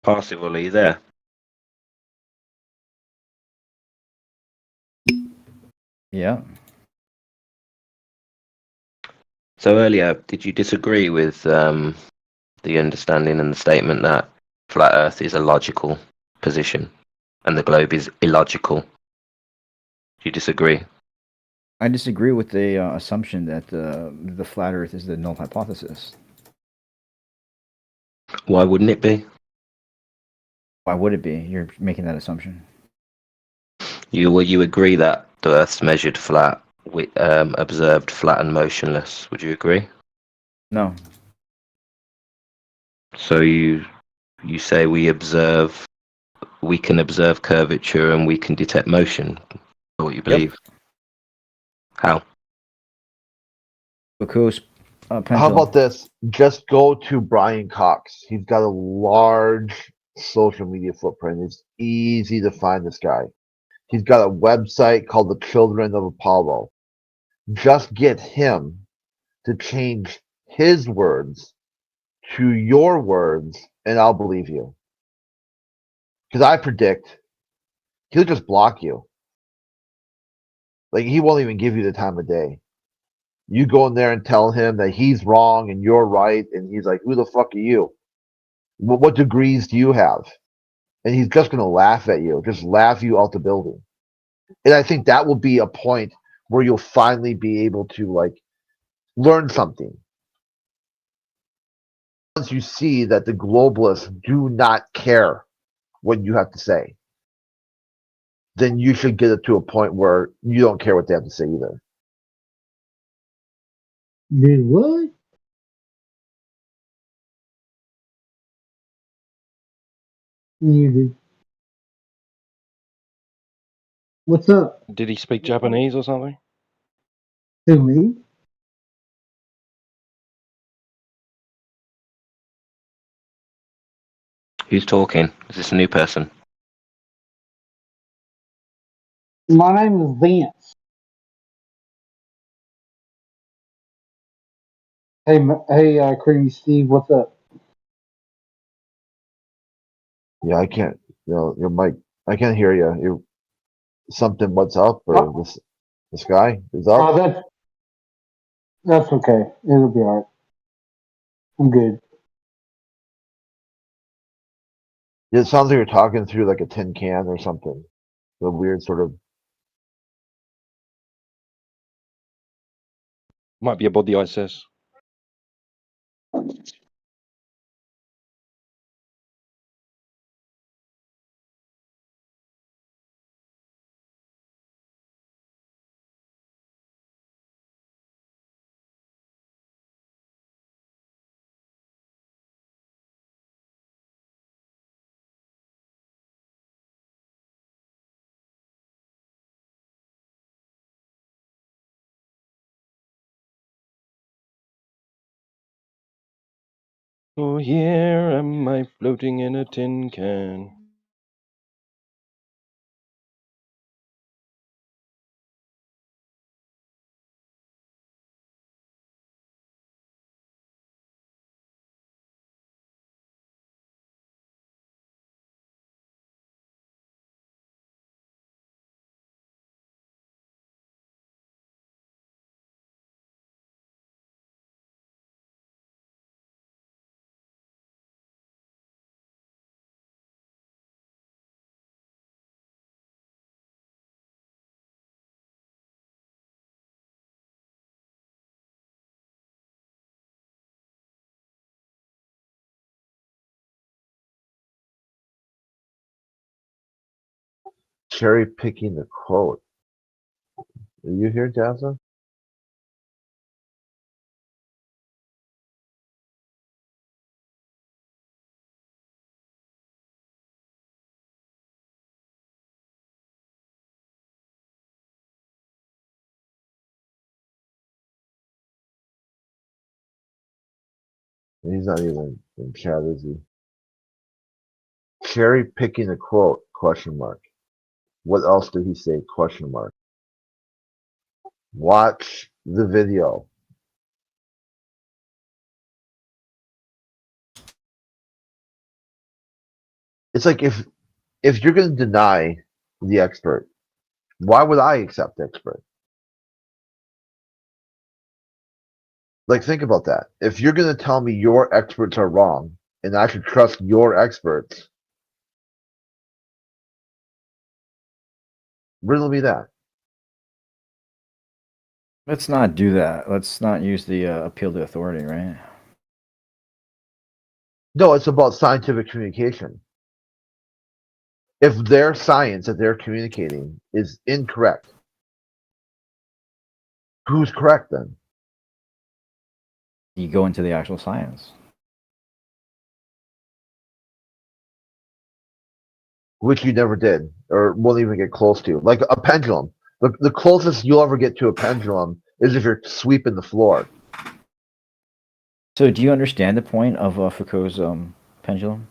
Parsifal, are you there? Yeah. So earlier, did you disagree with the understanding and the statement that flat Earth is a logical position and the globe is illogical? Do you disagree? I disagree with the assumption that the flat Earth is the null hypothesis. Why wouldn't it be? Why would it be? You're making that assumption. You agree that the Earth's measured flat, observed flat and motionless? Would you agree? No. So you say we can observe curvature and we can detect motion. Is that what you believe? How? Because How about this? Just go to Brian Cox. He's got a large social media footprint. It's easy to find this guy. He's got a website called the Children of Apollo. Just get him to change his words to your words, and I'll believe you. Because I predict he'll just block you. Like, he won't even give you the time of day. You go in there and tell him that he's wrong and you're right, and he's like, who the fuck are you? What degrees do you have? And he's just going to laugh at you, just laugh you out the building. And I think that will be a point where you'll finally be able to, like, learn something. Once you see that the globalists do not care what you have to say, then you should get it to a point where you don't care what they have to say either. Did what? Muted. What's up? Did he speak Japanese or something? To me? Who's talking? Is this a new person? My name is Vince. Hey, Creamy Steve, what's up? Yeah, I can't. Your mic. I can't hear you. You something. What's up? Or this guy is up. Oh, that's okay. It'll be alright. I'm good. It sounds like you're talking through like a tin can or something. The weird sort of. Might be about the ISS. Oh, here am I floating in a tin can. Cherry picking the quote. Are you here, Jazza? He's not even in chat, is he? Cherry picking the quote? Question mark. What else did he say? Question mark. Watch the video. It's like if you're going to deny the expert, why would I accept the expert? Like, think about that. If you're going to tell me your experts are wrong and I should trust your experts, riddle me that. Let's not do that. Let's not use the appeal to authority, right? No, it's about scientific communication. If their science that they're communicating is incorrect, who's correct then? You go into the actual science. Which you never did, or won't even get close to. Like a pendulum. The closest you'll ever get to a pendulum is if you're sweeping the floor. So, do you understand the point of Foucault's pendulum?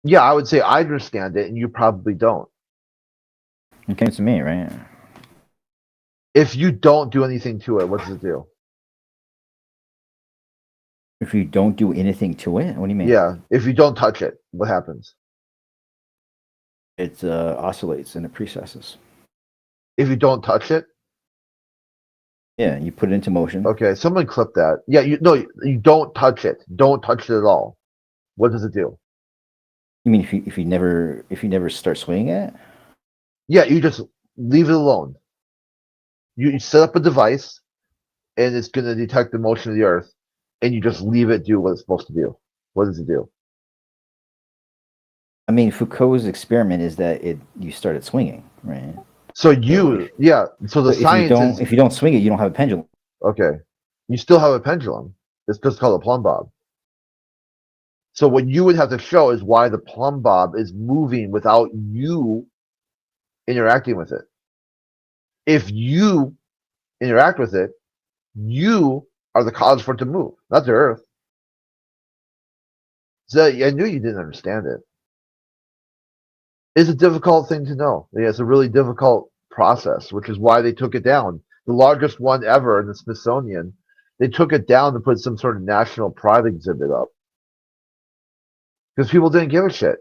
Yeah, I would say I understand it, and you probably don't. It came to me, right? If you don't do anything to it, what does it do? If you don't do anything to it, what do you mean? Yeah, if you don't touch it, what happens? It oscillates and it precesses. If you don't touch it? Yeah, you put it into motion. Okay, someone clip that. Yeah, you don't touch it. Don't touch it at all. What does it do? You mean if you never start swinging it? Yeah, you just leave it alone. You set up a device, and it's going to detect the motion of the Earth, and you just leave it do what it's supposed to do. What does it do? I mean, Foucault's experiment is that you started swinging, right? So the science if you don't swing it, you don't have a pendulum. Okay, you still have a pendulum. It's just called a plumb bob. So what you would have to show is why the plumb bob is moving without you interacting with it. If you interact with it, you are the cause for it to move, not the Earth. So I knew you didn't understand it. It's a difficult thing to know. Yeah, it's a really difficult process, which is why they took it down. The largest one ever in the Smithsonian, they took it down to put some sort of national pride exhibit up because people didn't give a shit.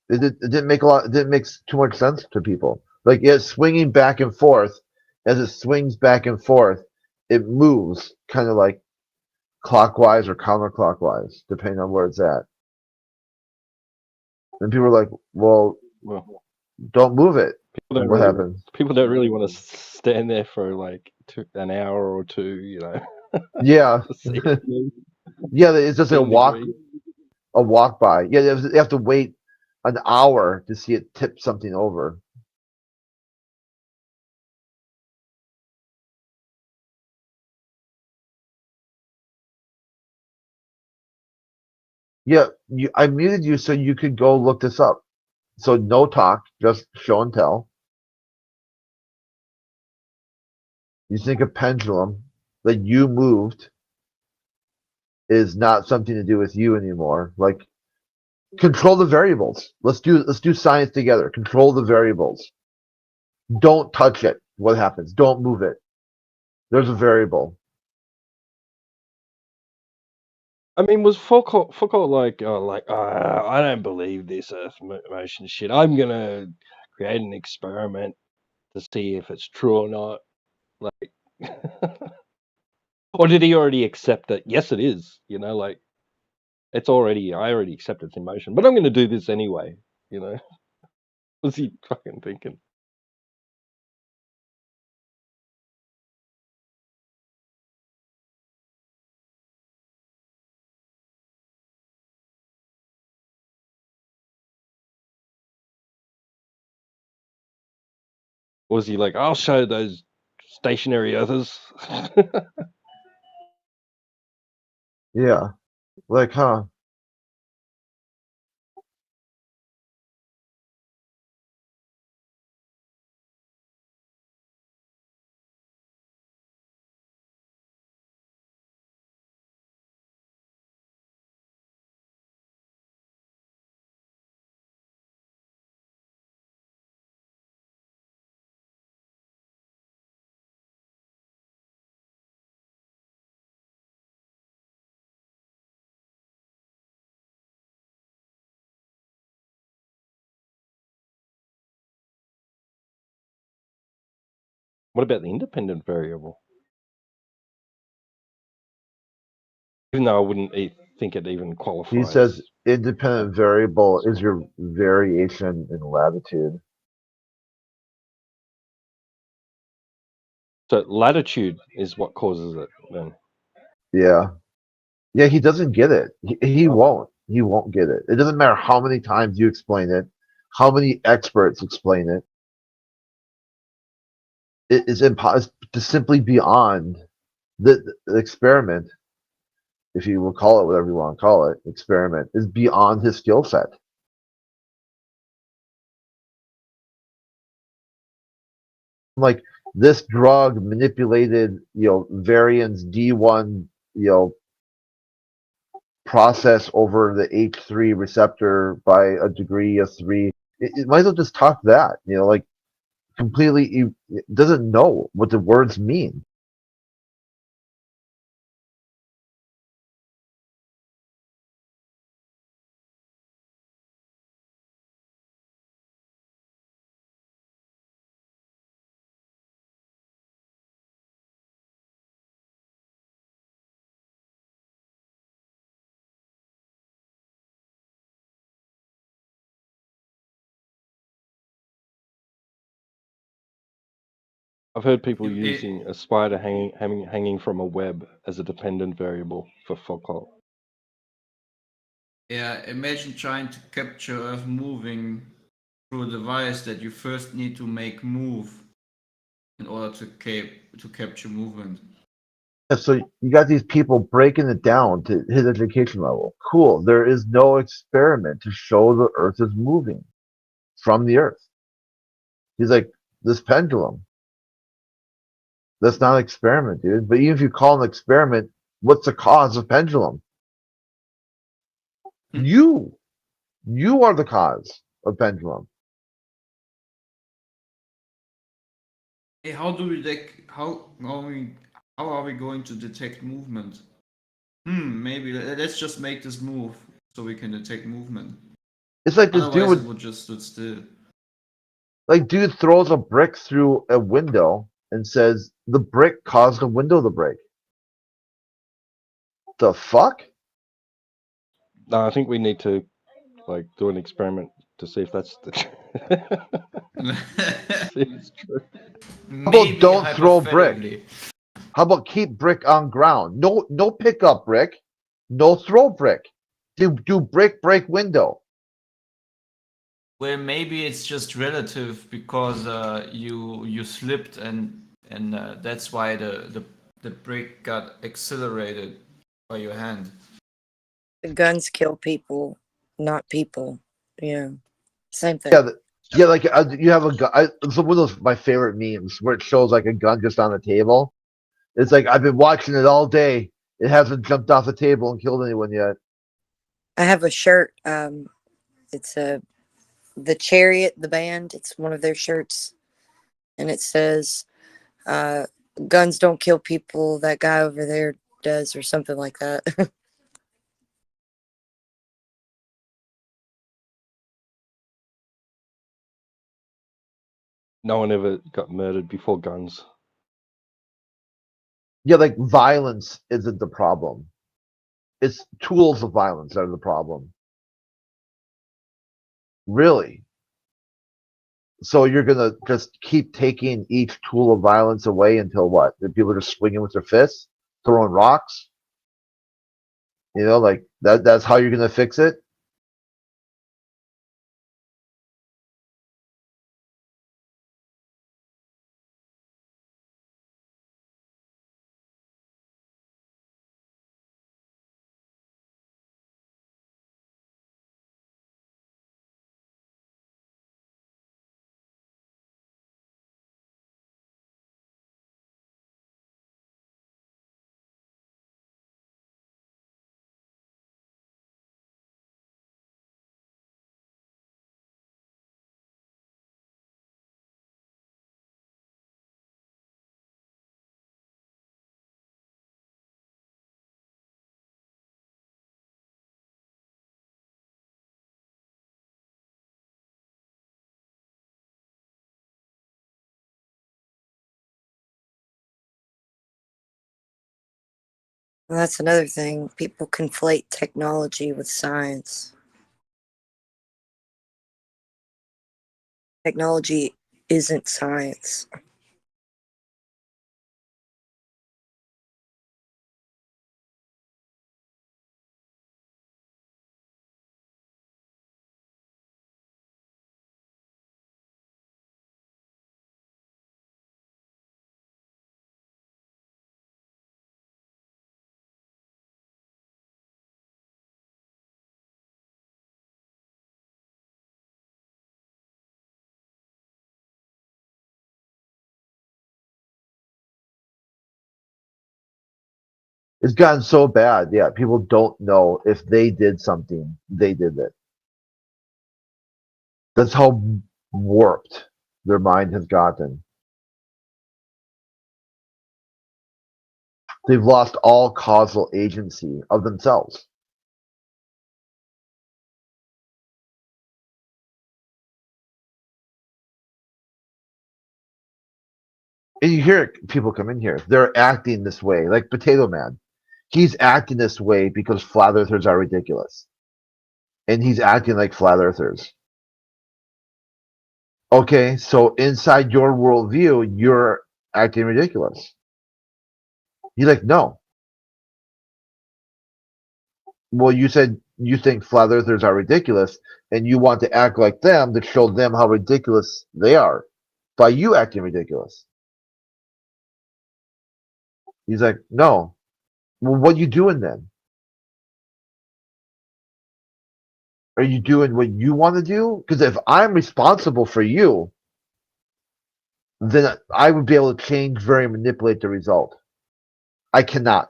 It didn't make it didn't make too much sense to people. Like it's swinging back and forth. As it swings back and forth, it moves kind of like clockwise or counterclockwise, depending on where it's at. And people are like, "Well, don't move it." What happens? People don't really want to stand there for like an hour or two, you know. Yeah, yeah. It's just a walk by. Yeah, they have to wait an hour to see it tip something over. Yeah, I muted you so you could go look this up. So no talk, just show and tell. You think a pendulum that you moved is not something to do with you anymore. Like control the variables. Let's do science together. Control the variables. Don't touch it. What happens? Don't move it. There's a variable. I mean, was Foucault like, I don't believe this Earth motion shit. I'm gonna create an experiment to see if it's true or not. Like, or did he already accept that? Yes, it is. You know, like I already accept it's in motion, but I'm gonna do this anyway. You know, was he fucking thinking? Or was he like, I'll show those stationary Earthers? Yeah. Like, huh? What about the independent variable? Even though I wouldn't think it even qualifies. He says independent variable is your variation in latitude. So latitude is what causes it then. Yeah. Yeah, he doesn't get it. He won't. He won't get it. It doesn't matter how many times you explain it, how many experts explain it. It is impossible to simply beyond the experiment, if you will call it whatever you want to call it, experiment, is beyond his skill set. Like this drug manipulated, variance D1, process over the H3 receptor by a degree of 3. It might as well just talk that, like completely it doesn't know what the words mean. I've heard people using a spider hanging from a web as a dependent variable for Foucault. Yeah, imagine trying to capture Earth moving through a device that you first need to make move in order to capture movement. So you got these people breaking it down to his education level. Cool. There is no experiment to show the Earth is moving from the Earth. He's like, this pendulum. That's not an experiment, dude. But even if you call an experiment, what's the cause of pendulum? You are the cause of pendulum. Hey, how are we going to detect movement? Maybe let's just make this move so we can detect movement. It's like this Otherwise, dude it would just stood still. Like dude throws a brick through a window and says the brick caused the window to break. The fuck? No, I think we need to do an experiment to see if that's the see if it's true. How about don't throw brick? How about keep brick on ground? No pick up brick. No throw brick. Do brick break window? Well, maybe it's just relative because you slipped and that's why the brick got accelerated by your hand. The guns kill people, not people. Yeah, same thing. Yeah, like you have a gun. It's one of those my favorite memes where it shows like a gun just on the table. It's like I've been watching it all day. It hasn't jumped off the table and killed anyone yet. I have a shirt. It's the Chariot, the band. It's one of their shirts, and it says, "Guns don't kill people. That guy over there does," or something like that. No one ever got murdered before guns. Yeah, like violence isn't the problem. It's tools of violence that are the problem. Really? So you're gonna just keep taking each tool of violence away until what? The people are just swinging with their fists, throwing rocks? Like that's how you're gonna fix it? And that's another thing. People conflate technology with science. Technology isn't science. It's gotten so bad. Yeah, people don't know if they did something. They did it. That's how warped their mind has gotten. They've lost all causal agency of themselves. And you hear people come in here. They're acting this way, like Potato Man. He's acting this way because flat earthers are ridiculous. And he's acting like flat earthers. Okay, so inside your worldview, you're acting ridiculous. You're like, no. Well, you said you think flat earthers are ridiculous, and you want to act like them to show them how ridiculous they are by you acting ridiculous. He's like, no. Well, what are you doing then? Are you doing what you want to do? Because if I'm responsible for you, then I would be able to change, very manipulate the result. I cannot.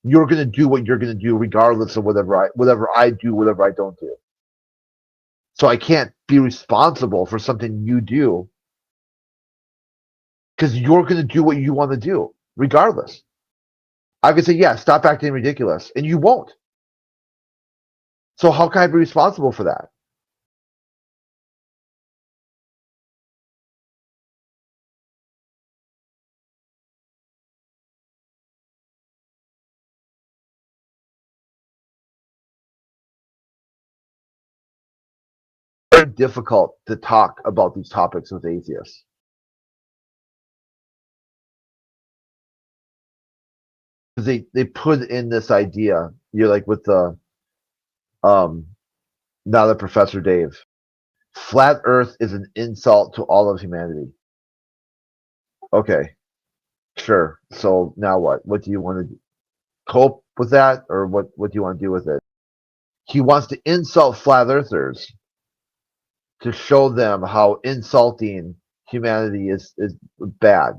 You're going to do what you're going to do, regardless of whatever I do, whatever I don't do. So I can't be responsible for something you do, because you're going to do what you want to do, regardless. I could say, yeah, stop acting ridiculous, and you won't. So how can I be responsible for that? Very difficult to talk about these topics with atheists. Because they put in this idea, you're like with the now the Professor Dave. Flat Earth is an insult to all of humanity. Okay, sure. So now what? What do you want to cope with that, or what do you want to do with it? He wants to insult flat earthers to show them how insulting humanity is bad.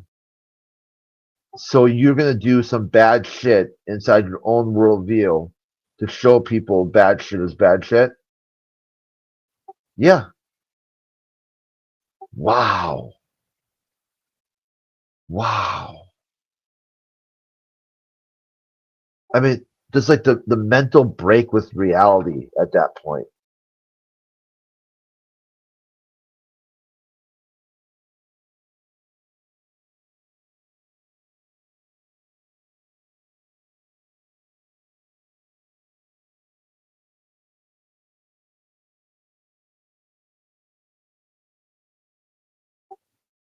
So you're going to do some bad shit inside your own worldview to show people bad shit is bad shit? Yeah. Wow. Wow. I mean, just like the mental break with reality at that point.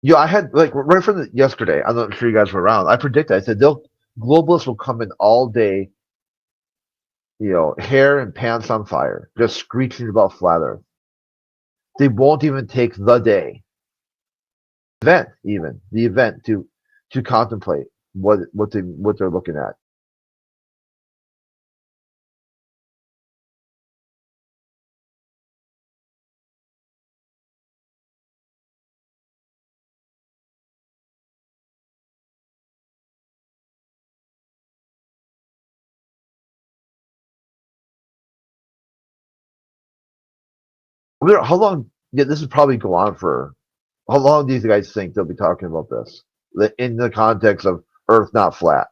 Yeah, I had like right from yesterday. I'm not sure you guys were around. I predicted. I said globalists will come in all day, hair and pants on fire, just screeching about flat Earth. They won't even take the day, the event to contemplate what they're looking at. How long? Yeah, this would probably go on for. How long do you guys think they'll be talking about this in the context of Earth not flat?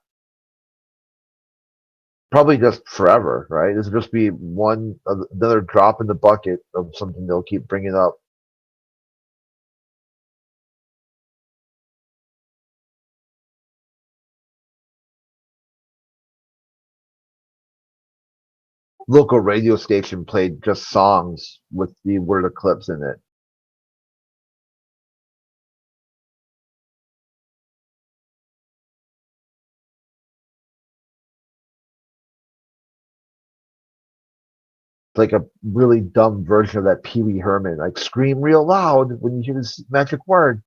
Probably just forever, right? This will just be another drop in the bucket of something they'll keep bringing up. local radio station played just songs with the word eclipse in it. Like a really dumb version of that Pee Wee Herman, like scream real loud when you hear this magic word.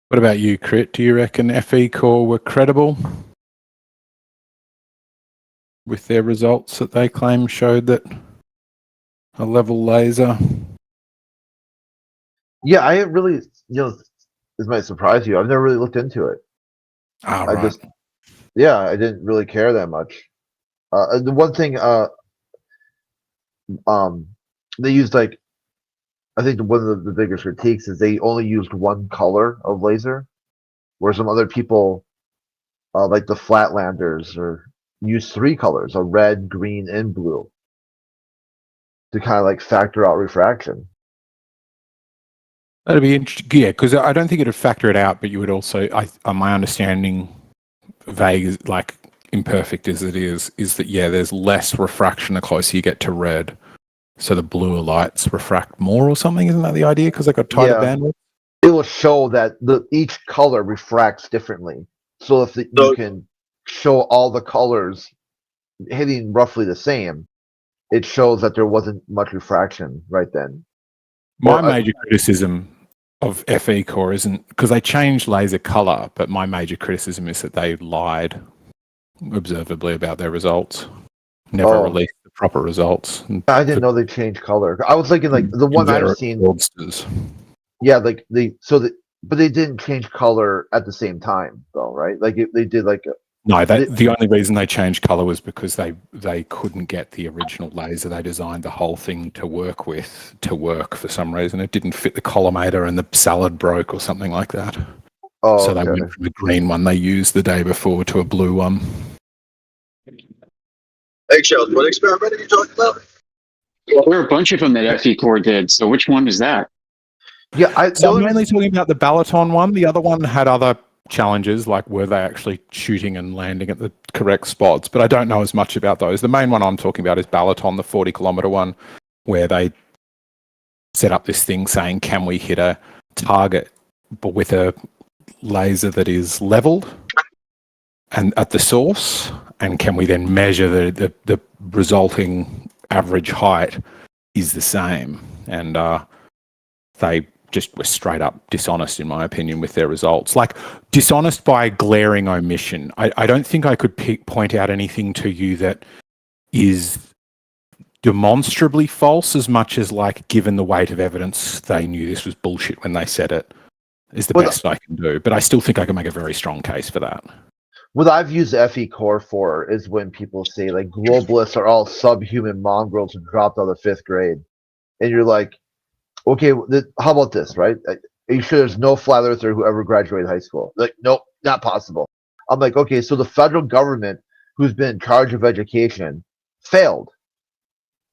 What about you, Crit? Do you reckon FE Core were credible with their results that they claim showed that a level laser? Yeah, I really, this might surprise you. I've never really looked into it. Ah, right. I didn't really care that much. The one thing, they used like, I think one of the biggest critiques is they only used one color of laser, where some other people, like the Flatlanders, or use three colors: a red, green, and blue, to kind of like factor out refraction. That'd be interesting. Yeah, because I don't think it'd factor it out, but you would also, my understanding, vague, like imperfect as it is that, yeah, there's less refraction the closer you get to red. So the bluer lights refract more or something. Isn't that the idea? Because they got tighter bandwidth? It will show that each color refracts differently. So if you can show all the colors hitting roughly the same, it shows that there wasn't much refraction right then. My major criticism of FE Core isn't, because they changed laser color, but my major criticism is that they lied observably about their results. Never released the proper results. I didn't know they changed color. I was thinking like the one I've seen. Monsters. Yeah, but they didn't change color at the same time though, right? Like they did like No, the only reason they changed color was because they couldn't get the original laser they designed the whole thing to work for some reason. It didn't fit the collimator and the salad broke or something like that. Oh, so they went from the green one they used the day before to a blue one. Eggshells, what experiment are you talking about? Well, there are a bunch of them that FE Core did. So which one is that? Yeah, so I'm mainly talking about the Balaton one. The other one had other challenges, like were they actually shooting and landing at the correct spots, but I don't know as much about those. The main one I'm talking about is Balaton, the 40-kilometer one, where they set up this thing saying, can we hit a target but with a laser that is leveled and at the source, and can we then measure the resulting average height is the same? And they just were straight up dishonest, in my opinion, with their results. Like, dishonest by glaring omission. I don't think I could point out anything to you that is demonstrably false as much as, like, given the weight of evidence, they knew this was bullshit when they said it, is the best I can do. But I still think I can make a very strong case for that. What I've used FE Core for is when people say, like, globalists are all subhuman mongrels who dropped out of 5th grade. And you're like, okay, how about this, right? Are you sure there's no flat earther who ever graduated high school? Like, nope, not possible. I'm like, okay, so the federal government, who's been in charge of education, failed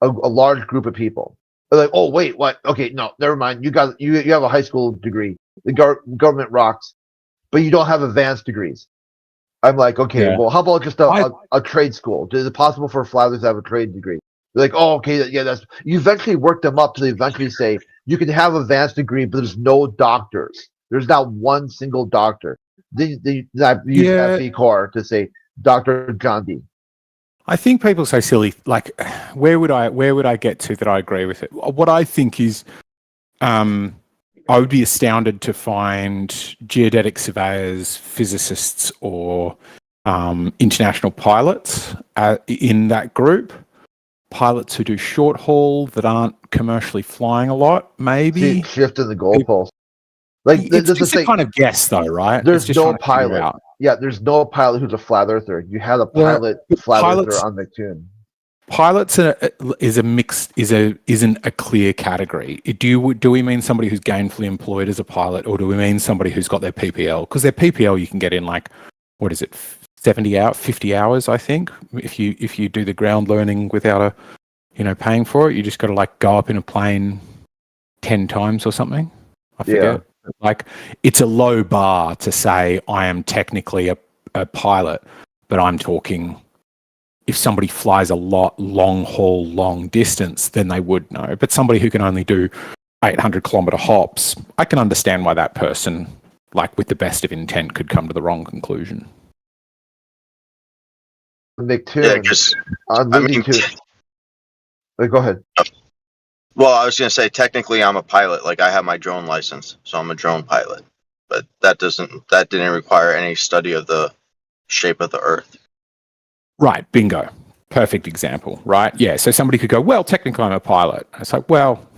a large group of people. They're like, oh, wait, what? Okay, no, never mind. You have a high school degree. The government rocks, but you don't have advanced degrees. I'm like, okay, well, how about just a trade school? Is it possible for flat earthers to have a trade degree? They're like, oh, okay, yeah, that's. You eventually work them up till they eventually say you can have an advanced degree, but there's no doctors. There's not one single doctor. They use FE Core to say Dr. Gandhi. I think people say silly. Like, where would I get to that I agree with it? What I think is, I would be astounded to find geodetic surveyors, physicists, or international pilots in that group. Pilots who do short haul that aren't commercially flying a lot, maybe. Shifting the goalpost. Like, it's just a kind of guess, though, right? There's no pilot. Yeah, there's no pilot who's a flat earther. You had a pilot flat earther on Neptune. Pilots isn't a clear category. Do we mean somebody who's gainfully employed as a pilot, or do we mean somebody who's got their PPL? Because their PPL you can get in, like, what is it, 50 hours, I think. If you do the ground learning without paying for it, you just got to, like, go up in a plane 10 times or something. I forget. Yeah. Like, it's a low bar to say I am technically a pilot, but I'm talking, if somebody flies a lot, long haul, long distance, then they would know. But somebody who can only do 800-kilometer hops, I can understand why that person, like, with the best of intent, could come to the wrong conclusion. Neptune. Yeah, because go ahead. Well, I was going to say, technically, I'm a pilot. Like, I have my drone license, so I'm a drone pilot. But that didn't require any study of the shape of the Earth. Right, bingo. Perfect example, right? Yeah, so somebody could go, well, technically I'm a pilot. It's like, well,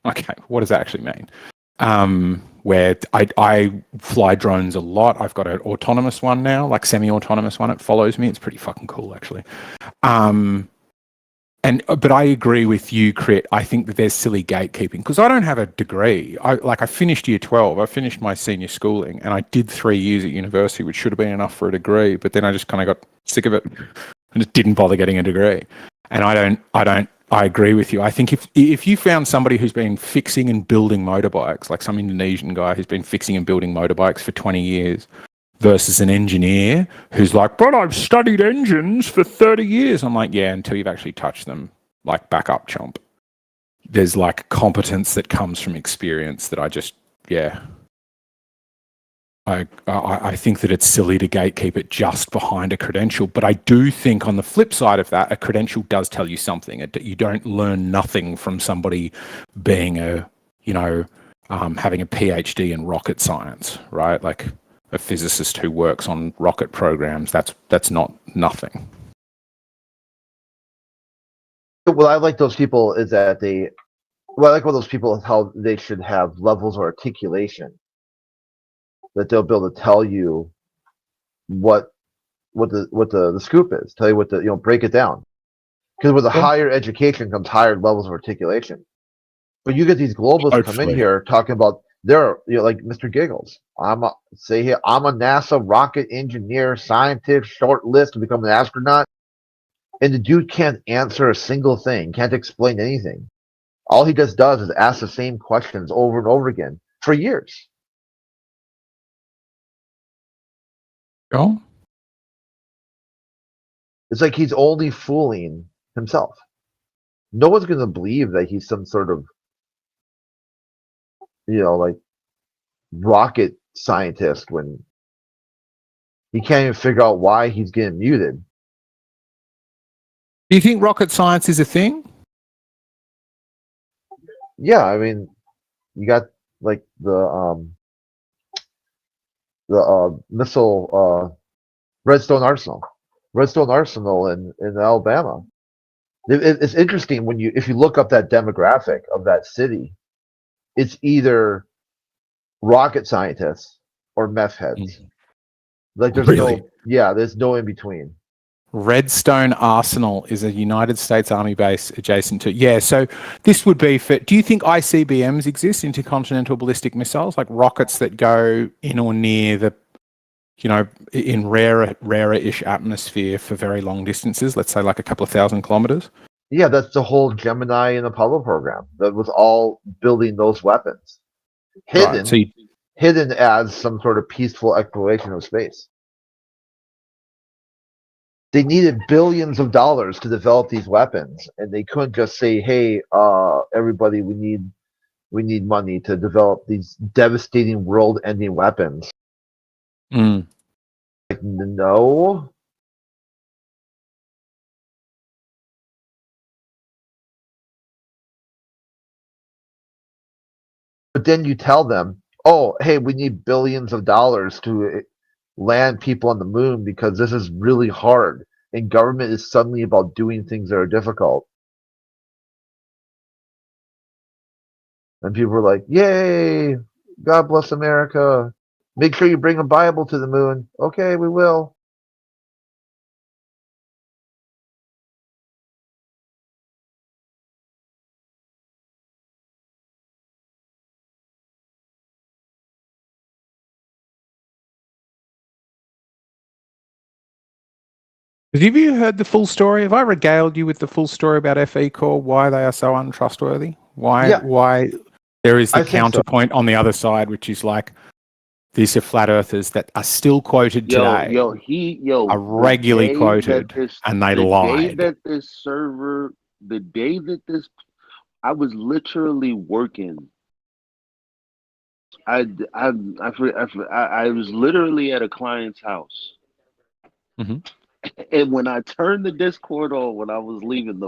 okay, what does that actually mean? Where I fly drones a lot. I've got an autonomous one now, like semi-autonomous one. It follows me. It's pretty fucking cool, actually. But I agree with you, Crit. I think that there's silly gatekeeping because I don't have a degree. I finished year 12. I finished my senior schooling and I did 3 years at university, which should have been enough for a degree. But then I just kind of got sick of it and just didn't bother getting a degree. And I agree with you. I think if you found somebody who's been fixing and building motorbikes, like some Indonesian guy who's been fixing and building motorbikes for 20 years, versus an engineer who's like, but I've studied engines for 30 years. I'm like, yeah, until you've actually touched them, like, back up, chomp. There's, like, competence that comes from experience that I just, yeah. I think that it's silly to gatekeep it just behind a credential, but I do think on the flip side of that, a credential does tell you something. You don't learn nothing from somebody being having a PhD in rocket science, right? Like, a physicist who works on rocket programs, that's not nothing. What I like those people is that those people is how they should have levels of articulation. That they'll be able to tell you what the scoop is. Tell you what the break it down. Because with a higher education comes higher levels of articulation. But you get these globalists come in here talking about like Mr. Giggles. I'm a NASA rocket engineer, scientist, short list to become an astronaut, and the dude can't answer a single thing, can't explain anything. All he just does is ask the same questions over and over again for years. Oh. It's like he's only fooling himself. No one's going to believe that he's some sort of, like rocket scientist when he can't even figure out why he's getting muted. Do you think rocket science is a thing? Yeah, I mean, you got like the missile Redstone Arsenal in Alabama. It's interesting if you look up that demographic of that city, it's either rocket scientists or meth heads. Like there's there's no in between. Redstone Arsenal is a United States Army base adjacent to. Yeah, so this would be for. Do you think ICBMs exist, intercontinental ballistic missiles, like rockets that go in or near the, in rarer-ish atmosphere for very long distances? Let's say like a couple of thousand kilometers. Yeah, that's the whole Gemini and Apollo program. That was all building those weapons, hidden as some sort of peaceful exploration of space. They needed billions of dollars to develop these weapons, and they couldn't just say, "Hey, everybody, we need money to develop these devastating, world-ending weapons." Mm. Like, no. But then you tell them, "Oh, hey, we need billions of dollars to land people on the moon because this is really hard, and government is suddenly about doing things that are difficult." And people are like, "Yay, God bless America. Make sure you bring a Bible to the moon." Okay, we will. Have you heard the full story? Have I regaled you with the full story about FE Core, why they are so untrustworthy? Why there is the counterpoint on the other side, which is like, these are flat earthers that are still quoted today. Are regularly quoted, and they lied. The day that this, I was literally working. I was literally at a client's house. Mm-hmm. And when I turned the Discord on, when I was leaving,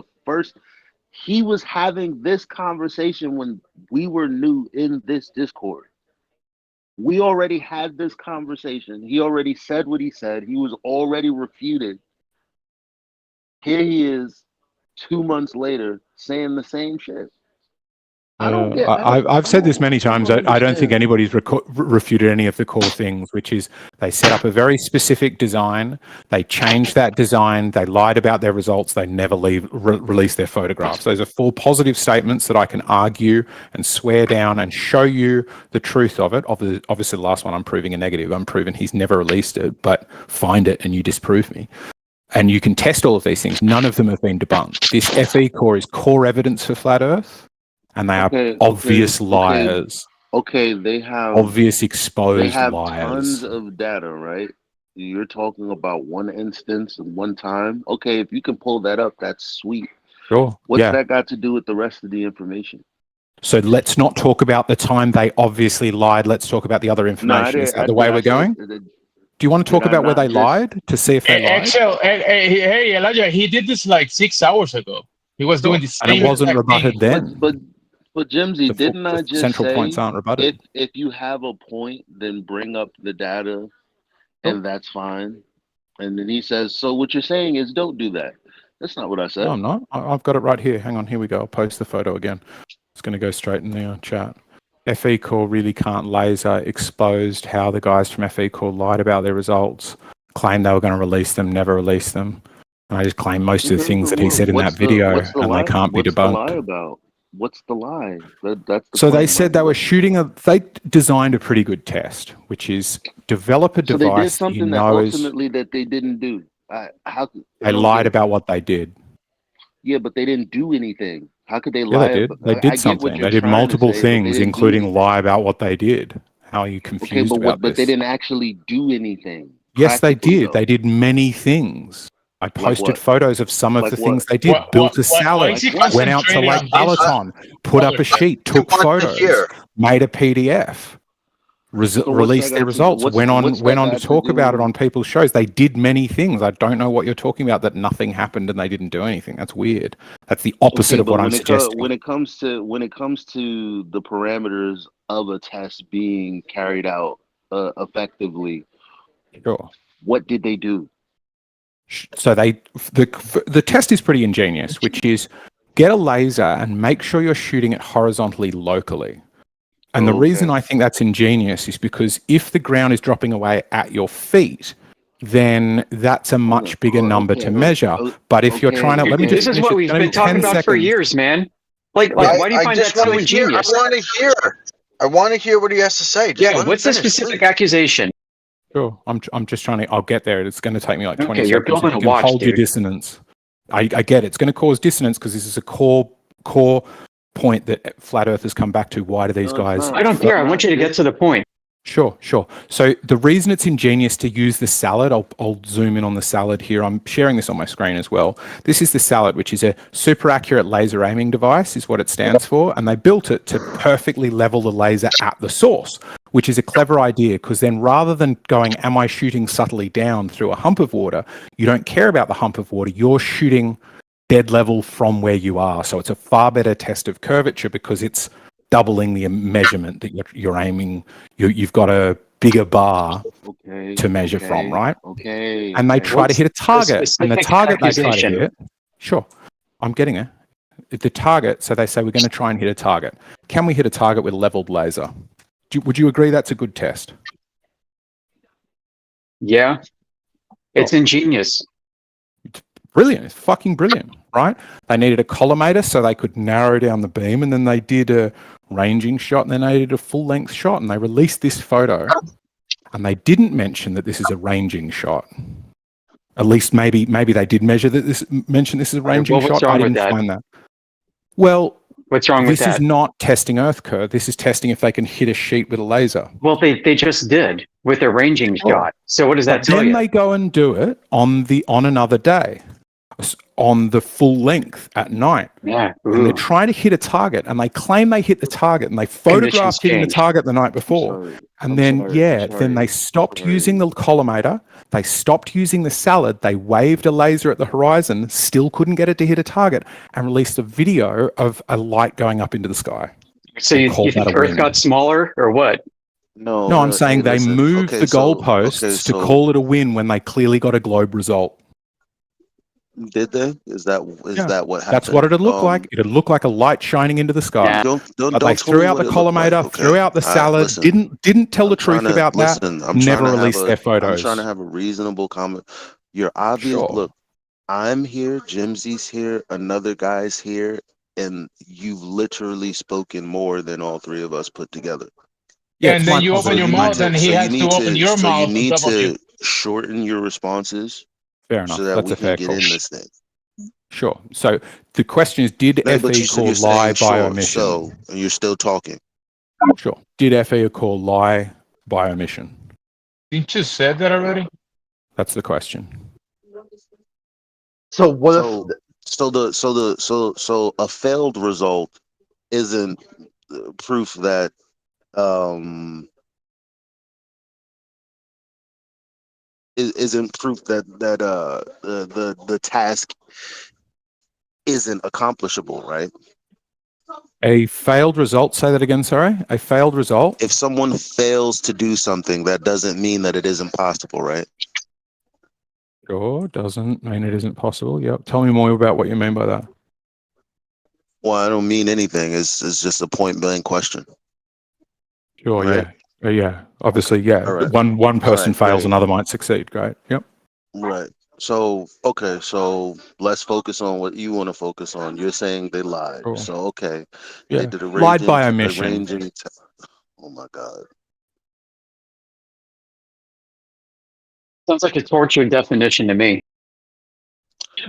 he was having this conversation when we were new in this Discord. We already had this conversation. He already said what he said. He was already refuted. Here he is 2 months later saying the same shit. I've said this many times. I don't think anybody's refuted any of the core things, which is they set up a very specific design. They changed that design. They lied about their results. They never release their photographs. Those are 4 positive statements that I can argue and swear down and show you the truth of it. Obviously, the last one I'm proving a negative. I'm proving he's never released it, but find it and you disprove me. And you can test all of these things. None of them have been debunked. This FE Core is core evidence for flat Earth. And they are obvious liars. They have obvious exposed they have liars. Tons of data, right? You're talking about one instance and one time. Okay, if you can pull that up, that's sweet. Sure. What's that got to do with the rest of the information? So let's not talk about the time they obviously lied. Let's talk about the other information. Is that the way we're going? Do you want to talk about where they lied to see if they lied? Hey, Elijah, he did this like 6 hours ago. He was doing this, and it wasn't rebutted then. But Jimsy, didn't I just central say points aren't rebutted? If you have a point, then bring up the data, and that's fine. And then he says, so what you're saying is don't do that. That's not what I said. No, I'm not. I've got it right here. Hang on, here we go. I'll post the photo again. It's going to go straight in the chat. FE Core really can't laser exposed how the guys from FE Core lied about their results. claimed they were going to release them, never released them. And I just claim most of the things that he said in that video, and they can't be What's the lie debunked. about? What's the lie? That's the So they question. said they were they designed a pretty good test, which is develop a So they did device that you something that know is, ultimately that they didn't do. How they lied about what they did. Yeah, but they didn't do anything. How could they Yeah, lie? they did. about- They I did get what something. you're They did trying to multiple say, but they things, didn't do including anything. lie about what they did. How are you Okay, confused but about but they this? didn't actually do anything. Yes, they Practically, did. though. They did many things. I Like posted what? photos of some of Like the what? things they did. Built a Why salad, is he went out to concentrating Lake on this? Balaton, put up a sheet, took want to photos, hear? made a PDF, So what's that released their got to results, what's went what's on that to got to talk do about it with on people's shows. They did many things. I don't know what you're talking about, that nothing happened and they didn't do anything. That's weird. That's the opposite Okay, of but what I'm suggesting. when it comes to the parameters of a test being carried out effectively, Sure. what did they do? So the test is pretty ingenious, which is get a laser and make sure you're shooting it horizontally locally. And the reason I think that's ingenious is because if the ground is dropping away at your feet, then that's a much bigger number to measure. But if you're trying to, let me just This is what we've been talking about for years, man. Like why do you find that so ingenious? I want to hear. I want to hear what he has to say. Just Yeah, let him what's the finish, specific please. accusation? Sure, I'm just trying to. I'll get there. It's going to take me like 20 Okay, you're seconds. building If a you can watch, hold your dude. dissonance. I get it. It's going to cause dissonance because this is a core point that flat earthers come back to. Why do these guys? I don't care. I want you to get to the point. Sure. So the reason it's ingenious to use the salad, I'll zoom in on the salad here. I'm sharing this on my screen as well. This is the salad, which is a super accurate laser aiming device, is what it stands for. And they built it to perfectly level the laser at the source, which is a clever idea because then rather than going, am I shooting subtly down through a hump of water? You don't care about the hump of water. You're shooting dead level from where you are. So it's a far better test of curvature because it's doubling the measurement that you're aiming. You've got a bigger bar to measure from, right? Okay. And they try to hit a target, and the target they try to accusation? hit. Sure, I'm getting it. The target. So they say we're going to try and hit a target. Can we hit a target with a leveled laser? Would you agree that's a good test? Yeah. It's ingenious. Brilliant. It's fucking brilliant, right? They needed a collimator so they could narrow down the beam, and then they did a ranging shot, and then they did a full-length shot, and they released this photo, and they didn't mention that this is a ranging shot. At least maybe they did mention this is a ranging Well, what's shot. I wrong with didn't that? find that. Well, what's wrong with this is that? not testing Earth curve. This is testing if they can hit a sheet with a laser. Well, they just did with their ranging shot. So what does that But tell then you? they go and do it on another day, on the full length at night. Yeah. And they're trying to hit a target, and they claim they hit the target, and they photographed hitting the change. target the night before. And then they stopped using the collimator. They stopped using the salad. They waved a laser at the horizon, still couldn't get it to hit a target, and released a video of a light going up into the sky. So you called think that a Earth win. got smaller or what? No, I'm saying they moved the goalposts to call it a win when they clearly got a globe result. Did they? Is that what happened? That's what it'd look like. It'd look like a light shining into the sky. Don't But don't they tell threw me out what the it looked like, collimator, okay? threw out the salad, Listen, didn't tell the truth trying to- about that, listen, I'm never trying to released have their I'm photos. trying to have a reasonable comment. You're obvious. Sure. Look, I'm here, Jimsy's here, another guy's here, and you've literally spoken more than all three of us put together. Yeah, and then you open your mouth, and he has to open your So mouth you on need top of you. to shorten your responses Fair enough. so that That's we a fair can get call. in this thing. Sure. So the question is, did No, but FE you're call saying lie by short, omission? so and you're still talking. Sure. Did FE call lie by omission? Didn't you said that already? That's the question. So what So a failed result isn't proof that isn't proof that the task isn't accomplishable, right? A failed result. Say that again. Sorry. A failed result. If someone fails to do something, that doesn't mean that it isn't possible, right? Sure. Doesn't mean it isn't possible. Yep. Tell me more about what you mean by that. Well, I don't mean anything. It's just a point blank question. Sure. Right. Yeah, obviously, yeah. All right. One person All right, fails, great. another might succeed. Great. Yep. Right. So, okay, so let's focus on what you want to focus on. You're saying they lied. Cool. So, okay, Yeah. they did Lied by omission. Oh my God. Sounds like a tortured definition to me.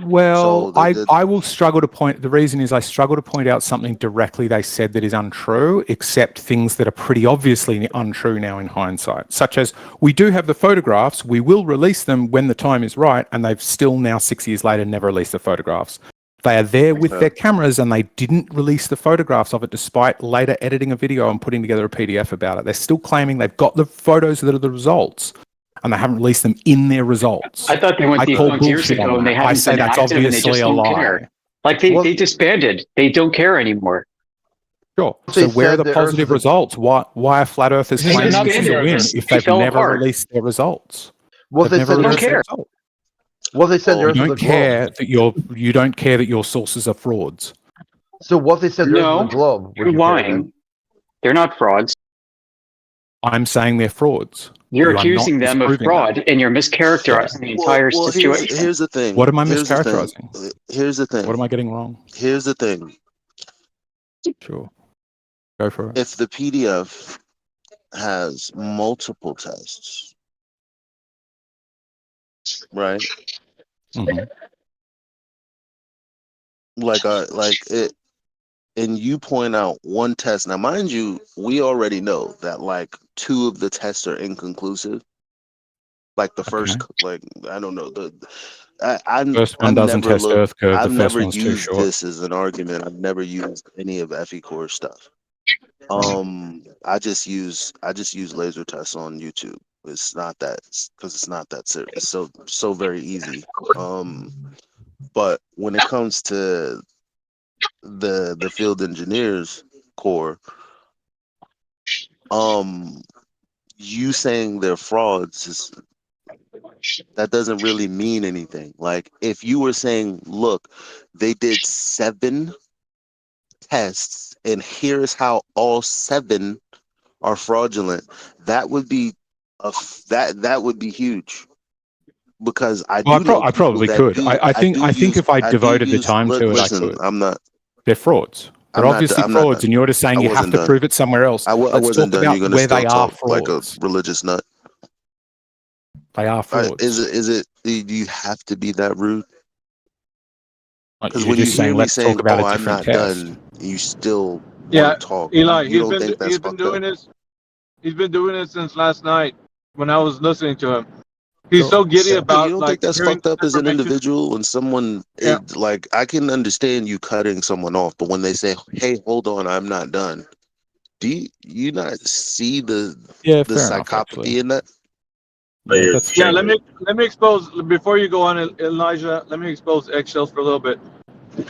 Well, So they did- I will struggle to point. The reason is I struggle to point out something directly they said that is untrue, except things that are pretty obviously untrue now in hindsight, such as we do have the photographs, we will release them when the time is right, and they've still now 6 years later never released the photographs. They are there with their cameras and they didn't release the photographs of it despite later editing a video and putting together a PDF about it. They're still claiming they've got the photos that are the results, and they haven't released them in their results. I thought they went defunct years ago and they haven't I say been that's active and they obviously just a don't lie. care. Like they disbanded. They don't care anymore. Sure. They So where are said the the positive Earth- results? Why are flat earthers They claiming disbanded. this is a win if They they've fell never apart. released their results? Well, They've they never said released their care. results. Well, they said the You Earth was don't a globe. care that you don't care that your sources are frauds. So what they said the Earth No, was a globe? Would you're you care lying. then? They're not frauds. I'm saying they're frauds. You're You are not accusing them of disproving fraud, and you're mischaracterizing the entire situation. Here's the thing. What am I Here's the thing. mischaracterizing? Here's the thing. What am I getting wrong? Here's the thing. Sure. Go for it. If the PDF has multiple tests, right? Mhm. Like it, and you point out one test. Now, mind you, we already know that like 2 of the tests are inconclusive. Like the first, like I don't know First one doesn't test Earth curve. I've The first never one's too used short. this as an argument. I've never used any of FE-Core stuff. I just use laser tests on YouTube. It's not that because it's not that serious. So very easy. But when it comes to the field engineers core, you saying they're frauds that doesn't really mean anything. Like if you were saying, look, they did 7 tests and here's how all 7 are fraudulent, that would be that would be huge. Because I probably could. I think if I devoted the time to it, I could. I'm not. They're frauds. They're obviously frauds, and you're just saying you have to prove it somewhere else. I wasn't done. You're going to still talk like a religious nut. They are frauds. Is it? Do you have to be that rude? Because You're when you just hear saying, me let's saying, talk about "Oh, a I'm different not test." done," you still Yeah, want to talk. Eli, You don't think that's he's been doing this. He's been doing it since last night when I was listening to him. He's so giddy about you don't like think that's hearing fucked up as an information. individual when someone like I can understand you cutting someone off, but when they say, "Hey, hold on, I'm not done," do you not see the psychopathy in that? Yeah, let me expose before you go on, Elijah. Let me expose eggshells for a little bit.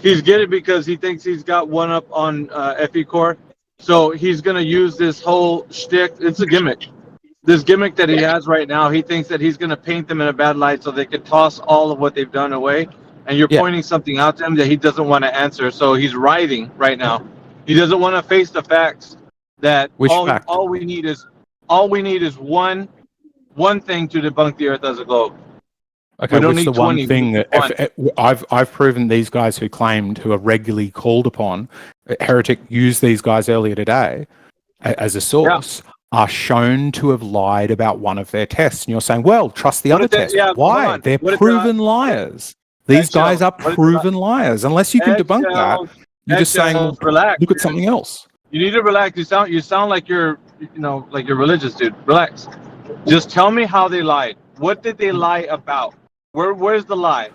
He's giddy because he thinks he's got one up on FE-Core, so he's gonna use this whole shtick. It's a gimmick. This gimmick that he has right now, he thinks that he's going to paint them in a bad light so they could toss all of what they've done away. And you're pointing something out to him that he doesn't want to answer. So he's writhing right now. He doesn't want to face the facts that all we need is one thing to debunk the Earth as a globe. Okay, we don't what's need the one 20, thing that I've proven these guys who are regularly called upon, Heretic used these guys earlier today as a source. Are shown to have lied about one of their tests. And you're saying, well, trust the other test. Why? They're proven liars. These guys are proven liars. Unless you can debunk that, you're just saying, relax. Look at something else. You need to relax. You sound like you're religious, dude. Relax. Just tell me how they lied. What did they lie about? Where's the lie?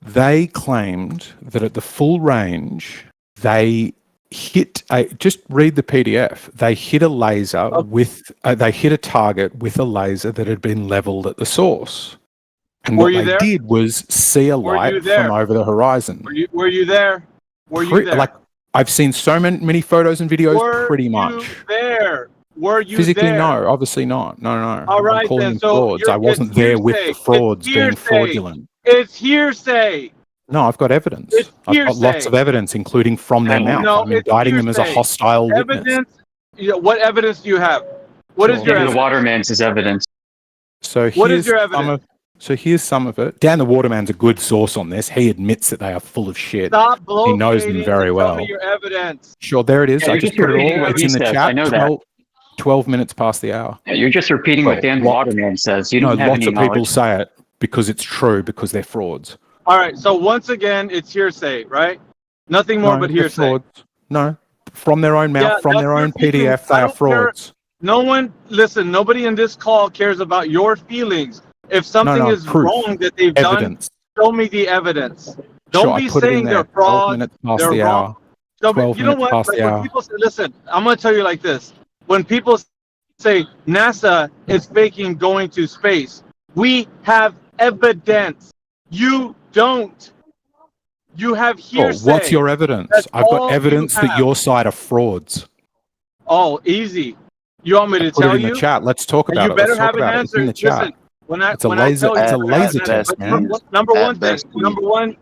They claimed that at the full range, they hit just read the PDF. They hit a laser they hit a target with a laser that had been leveled at the source. And what they did was see a light from over the horizon. Were you there? Were you there? Like I've seen so many photos and videos. Pretty much. Were you physically there? No, obviously not. No. All right, I'm calling then. them So frauds. I wasn't there with the frauds being fraudulent. It's hearsay. No, I've got evidence. I've got lots of evidence, including from their mouth. No, I'm indicting them as a hostile witness. Evidence. What evidence do you have? What is your The evidence? Waterman's is evidence. So What is here's your some evidence? here's some of it. Dan the Waterman's a good source on this. He admits that they are full of shit. Stop He knows them bloviating very and well. tell me your evidence. Sure, there it is. Yeah, I you're just just put it repeating all. what It's he in the says. chat. I know that. 12 minutes past the hour. Yeah, you're just repeating what Dan Waterman says. You No, don't have lots any of people knowledge. say it because it's true, because they're frauds. All right. So once again, it's hearsay, right? Nothing more No, but they're hearsay. frauds. No, from their own mouth, Yeah, from that's their your own feelings. PDF, they I are don't care. frauds. No one, listen, nobody in this call cares about your feelings. If something is proof. wrong that they've Evidence. done, show me the evidence. Don't Sure, I be put it in saying there. they're 12 frauds, minutes past they're the wrong. hour. So, 12 you know minutes what? past Like the when hour. people say, listen, I'm going to tell you like this. When people say NASA is faking going to space, we have evidence. You don't. You have Sure, hearsay. what's your evidence? That's I've got all you evidence that have. your side are frauds. Oh, easy. You want me to Put tell it in you? the chat. Let's talk And about you it. better Let's talk have an about it. It's in answer. the chat. Listen, when I It's a when I laser. tell you, It's a I laser have an test, answer. man. Number At one thing. best, he- Number one.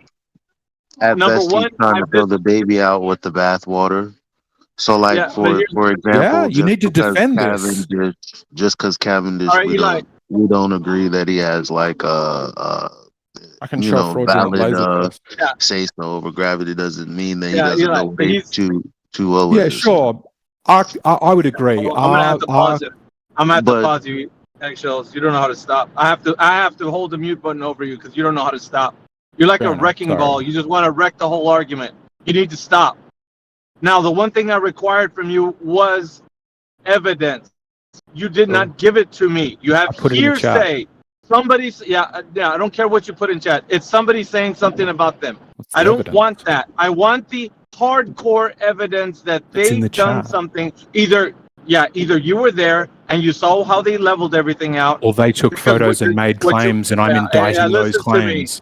At Number best, he's one. trying to throw the baby out with the bathwater. So, like, Yeah, but for here's the example, Yeah, you just need to because defend this. Cavendish, All right, Eli. we don't agree that he has like I can show a fraudulent valid laser test. Yeah. say so over gravity doesn't mean that he Yeah, doesn't Eli. know But way he's. too well. Yeah, sure. I would agree. I'm gonna have to pause it. I'm gonna have to pause you, eggshells. You don't know how to stop. I have to hold the mute button over you because you don't know how to stop. You're like Fair a enough. wrecking Sorry. ball. You just want to wreck the whole argument. You need to stop. Now, the one thing I required from you was evidence. You did not give it to me. You have put it in the chat. hearsay. Somebody's yeah. I don't care what you put in chat. It's somebody saying something about them. What's the I don't evidence? want that. I want the hardcore evidence that It's in they've the done chat. something. Either you were there and you saw how they leveled everything out. Or they took Because photos what and you- made what you- claims, and I'm yeah, indicting those listen to me. claims.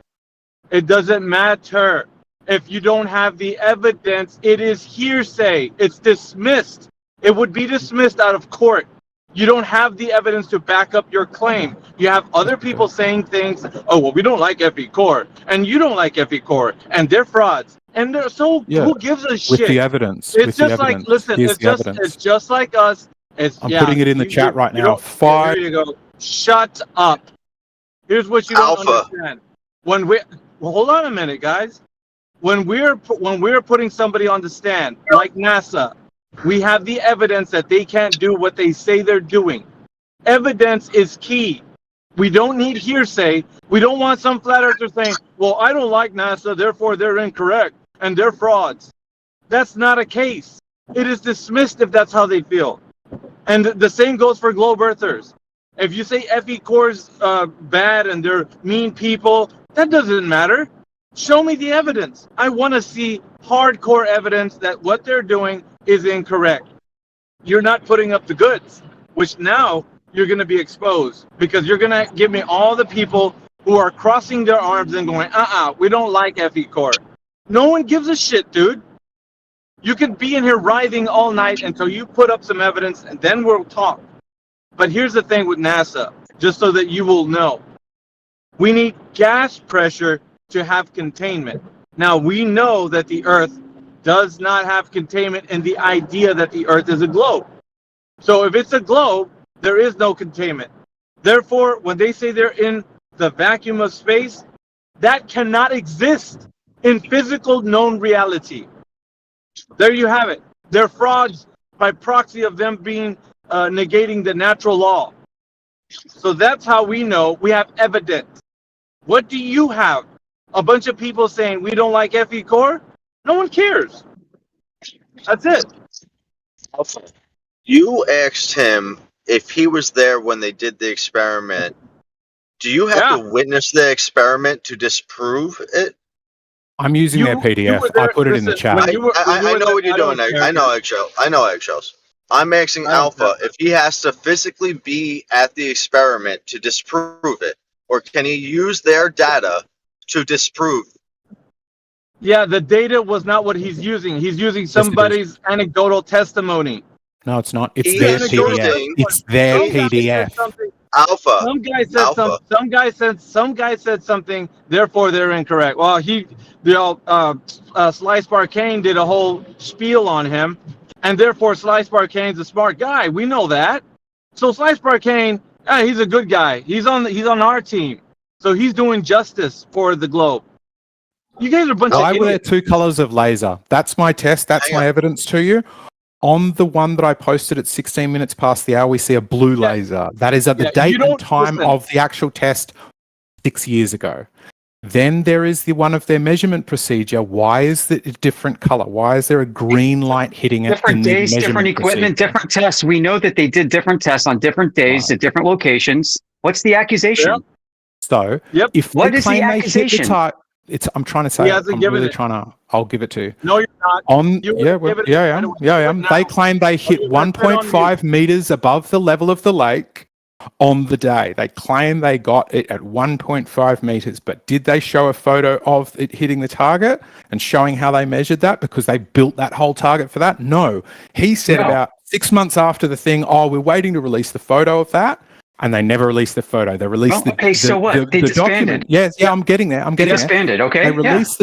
It doesn't matter. If you don't have the evidence, it is hearsay. It's dismissed. It would be dismissed out of court. You don't have the evidence to back up your claim. You have other people saying things, oh, well, we don't like FE Core, and you don't like FE Core, and they're frauds. And they're, so Yeah, who gives a shit? with the evidence. It's with just the like, evidence. listen, Here's it's the just evidence. it's just like us. It's I'm yeah, putting it in the you- chat you- right you now. don't- Here you go. Shut up. Here's what you don't Alpha. understand. Hold on a minute, guys. When we're putting somebody on the stand, like NASA, we have the evidence that they can't do what they say they're doing. Evidence is key. We don't need hearsay. We don't want some flat earther saying, well, I don't like NASA, therefore they're incorrect, and they're frauds. That's not a case. It is dismissed if that's how they feel. And the same goes for globe earthers. If you say FE Core's bad and they're mean people, that doesn't matter. Show me the evidence. I want to see hardcore evidence that what they're doing is incorrect. You're not putting up the goods, which now you're going to be exposed because you're going to give me all the people who are crossing their arms and going, we don't like FE Core. No one gives a shit, dude. You can be in here writhing all night until you put up some evidence and then we'll talk. But here's the thing with NASA, just so that you will know. We need gas pressure to have containment. Now, we know that the Earth does not have containment in the idea that the Earth is a globe. So if it's a globe, there is no containment. Therefore, when they say they're in the vacuum of space, that cannot exist in physical known reality. There you have it. They're frauds by proxy of them being negating the natural law. So that's how we know we have evidence. What do you have? A bunch of people saying we don't like FE Core? No one cares. That's it. You asked him if he was there when they did the experiment. Do you have to witness the experiment to disprove it? I'm using their PDF. I put it in the chat. I know what you're doing. I know eggshells. I'm asking Alpha if he has to physically be at the experiment to disprove it, or can he use their data to disprove? Yeah, the data was not what he's using. He's using somebody's anecdotal testimony. No, it's not. It's He their is PDF. using- It's their Some guy PDF. said something. Alpha. Some guy said Alpha. something. Some guy said something. Therefore, they're incorrect. Well, Slice Barcane did a whole spiel on him, and therefore Slice Barcane's a smart guy. We know that. So Slice Barcane, he's a good guy. He's on our team, so he's doing justice for the globe. You guys are a bunch of I wear idiots. 2 colors of laser. That's my test. That's my evidence to you. On the one that I posted at 16 minutes past the hour, we see a blue laser. That is at the date and time of the actual test 6 years ago. Then there is the one of their measurement procedure. Why is it a different color? Why is there a green light hitting it? Different days, different equipment, different tests. We know that they did different tests on different days at different locations. What's the accusation? Yep. So, if What they is the claim they hit the accusation? I'm trying to say, I'm really trying to, I'll give it to you. No, you're not. They claim they hit 1.5 meters above the level of the lake on the day. They claim they got it at 1.5 meters, but did they show a photo of it hitting the target and showing how they measured that because they built that whole target for that? No. He said about 6 months after the thing, we're waiting to release the photo of that. And they never released the photo. They released so what? They disbanded. Document. Yes, I'm getting there. They disbanded. Okay. They released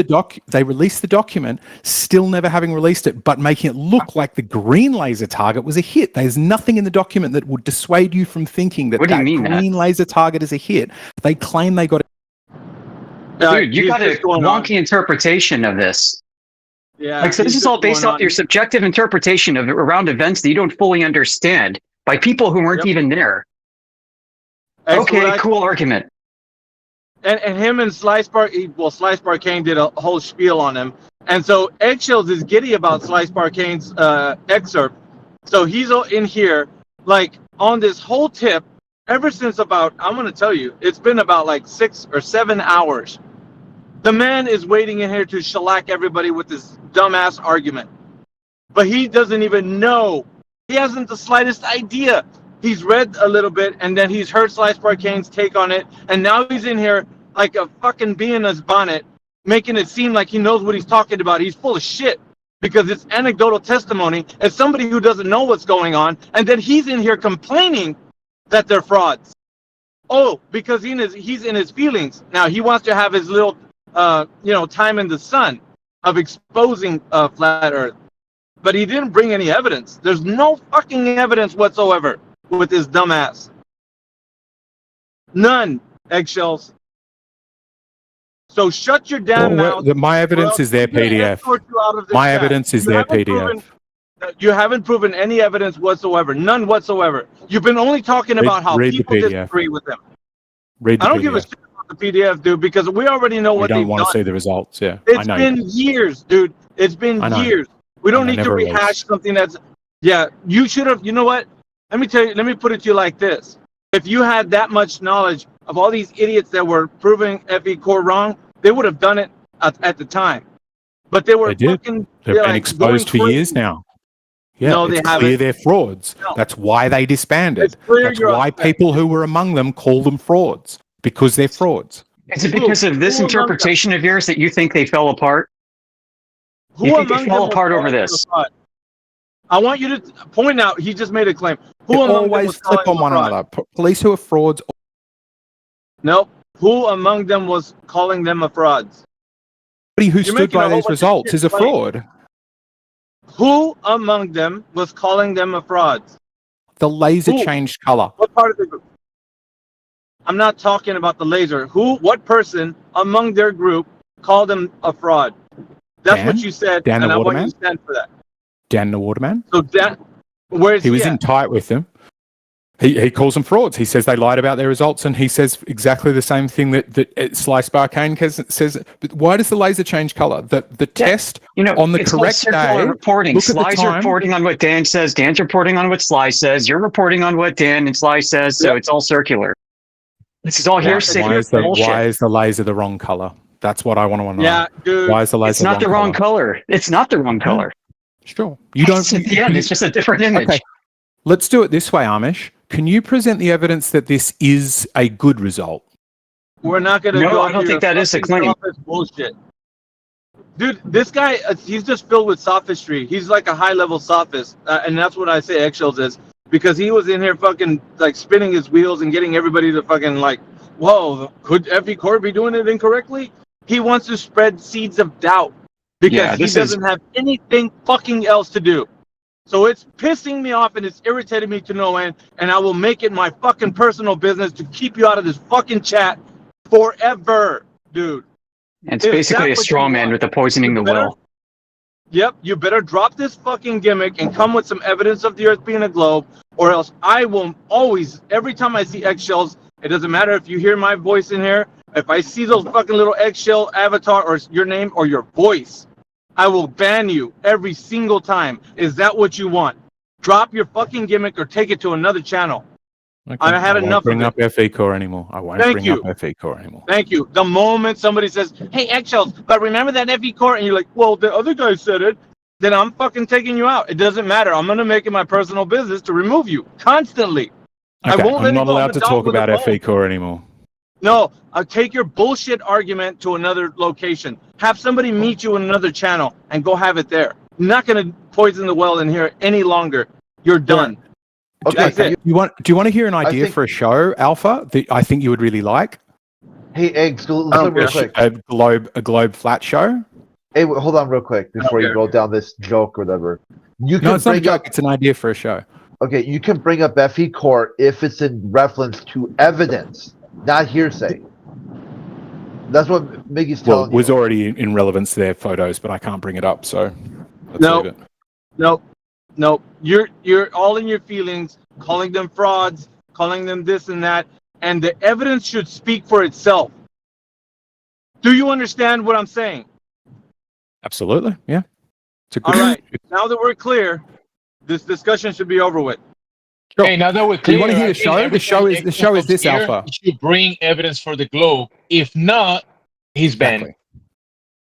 They released the document, still never having released it, but making it look like the green laser target was a hit. There's nothing in the document that would dissuade you from thinking that green laser target is a hit. They claim they got it. Dude, you got a wonky interpretation of this. Yeah. So this is all based off your subjective interpretation of around events that you don't fully understand by people who weren't even there. Okay, cool argument. And him and Slice Barcane did a whole spiel on him. And so Eggshells is giddy about Slice Barcane's excerpt. So he's in here, like, on this whole tip, ever since about, I'm going to tell you, it's been about like 6 or 7 hours. The man is waiting in here to shellac everybody with this dumbass argument. But he doesn't even know. He hasn't the slightest idea. He's read a little bit, and then he's heard Slice Barcane's take on it, and now he's in here like a fucking bee in his bonnet, making it seem like he knows what he's talking about. He's full of shit because it's anecdotal testimony as somebody who doesn't know what's going on, and then he's in here complaining that they're frauds. Oh, because he's in his feelings. Now, he wants to have his little, time in the sun of exposing flat Earth. But he didn't bring any evidence. There's no fucking evidence whatsoever with his dumbass. None, Eggshells. So shut your damn mouth. My evidence is their PDF. My evidence is their PDF. You haven't proven any evidence whatsoever. None whatsoever. You've been only talking about how people disagree with them. I don't give a shit about the PDF, dude, because we already know what they've done. You don't want to see the results, yeah. It's been years, dude. It's been years. We don't need to rehash something that's... Yeah, you should have... You know what? Let me put it to you like this. If you had that much knowledge of all these idiots that were proving FE Core wrong, they would have done it at the time. But they were fucking... They've been exposed for years now. Yeah, no, they haven't. Clear they're frauds. No. That's why they disbanded. That's why people who were among them call them frauds, because they're frauds. Is it because of this interpretation of yours that you think they fell apart? You think they fell apart over this? I want you to point out, he just made a claim. Who always flip on one another. Police who are frauds. Nope. Who among them was calling them a frauds? Somebody who stood by these results is a fraud. Who among them was calling them a frauds? The laser changed color. What part of the group? I'm not talking about the laser. What person among their group called them a fraud? That's what you said, Dan and the I want Waterman? you to stand for that. Dan the Waterman? So Dan, where is he? He was in tight with them. He calls them frauds. He says they lied about their results, and he says exactly the same thing that Slice Barcane says. But why does the laser change color? The test on the correct day. Reporting. Slice reporting on what Dan says. Dan's reporting on what Slice says. You're reporting on what Dan and Slice says. So it's all circular. This is all hearsay. Why is the laser the wrong color? That's what I want to know. Yeah, dude. Why is the laser? It's not the wrong color. It's not the wrong color. Sure. You don't. At the end, it's just a different image. Okay. Let's do it this way, Amish. Can you present the evidence that this is a good result? We're not going to No, go I don't think that is a claim. Bullshit. Dude, this guy, he's just filled with sophistry. He's like a high-level sophist, and that's what I say Eggshells is, because he was in here fucking, like, spinning his wheels and getting everybody to fucking, like, whoa, could FE Core be doing it incorrectly? He wants to spread seeds of doubt, because he doesn't have anything fucking else to do. So it's pissing me off and it's irritating me to no end, and I will make it my fucking personal business to keep you out of this fucking chat forever, dude. And it's basically a straw man with the poisoning the will. Yep, you better drop this fucking gimmick and come with some evidence of the Earth being a globe, or else I will always, every time I see eggshells, it doesn't matter if you hear my voice in here, if I see those fucking little eggshell avatar or your name or your voice, I will ban you every single time. Is that what you want? Drop your fucking gimmick or take it to another channel. Okay. I had enough bring of up FE Core anymore. I won't bring up FE Core anymore. Thank you. The moment somebody says, hey, eggshells, but remember that FE Core, and you're like, well, the other guy said it, then I'm fucking taking you out. It doesn't matter. I'm going to make it my personal business to remove you constantly. Okay, I won't let I'm it not go allowed on the to dog talk with a about bone. FE Core anymore. No, I'll take your bullshit argument to another location. Have somebody meet you in another channel and go have it there. I'm not going to poison the well in here any longer. You're done. Okay, That's it. Do you want to hear an idea think- for a show, Alpha, that I think you would really like? Hey, Eggs, listen real quick. A globe flat show? Hey, hold on real quick before you go down this joke or whatever. You can No, it's not a bring joke. up. It's an idea for a show. Okay, you can bring up FE Core if it's in reference to evidence, not hearsay. That's what Miggy's Well, telling it was you. already in relevance to their photos, but I can't bring it up, so let's No. leave it. No. You're all in your feelings, calling them frauds, calling them this and that, and the evidence should speak for itself. Do you understand what I'm saying? Absolutely, yeah. It's a good. All right. Now that we're clear, this discussion should be over with. Sure. Hey, now that we're Do clear, you want to hear I the think show? every The show time is Exxon this, comes here, Alpha. he should bring evidence for the globe. If not, he's banned. Exactly.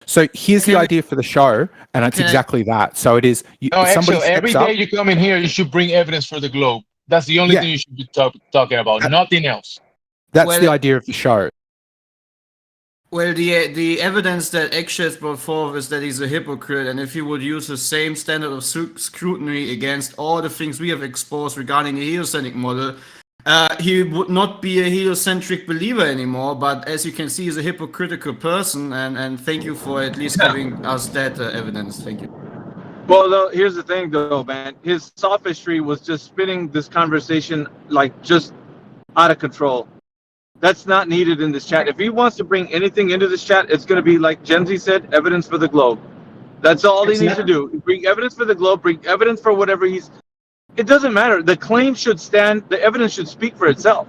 So here's the idea for the show, and it's Can I- exactly that. So it is No, somebody actually, every steps day up. you come in here, you should bring evidence for the globe. That's the only Yeah. thing you should be talking about, nothing else. That's Well- the idea of the show. Well, the evidence that Eggshells brought forth is that he's a hypocrite, and if he would use the same standard of scrutiny against all the things we have exposed regarding the heliocentric model, he would not be a heliocentric believer anymore. But as you can see, he's a hypocritical person, and thank you for at least giving us that evidence. Thank you. Well, though, here's the thing, though, man. His sophistry was just spinning this conversation like just out of control. That's not needed in this chat. If he wants to bring anything into this chat, it's going to be like Genzi said, evidence for the globe. That's all he needs to do. Bring evidence for the globe. Bring evidence for whatever he's. It doesn't matter. The claim should stand. The evidence should speak for itself.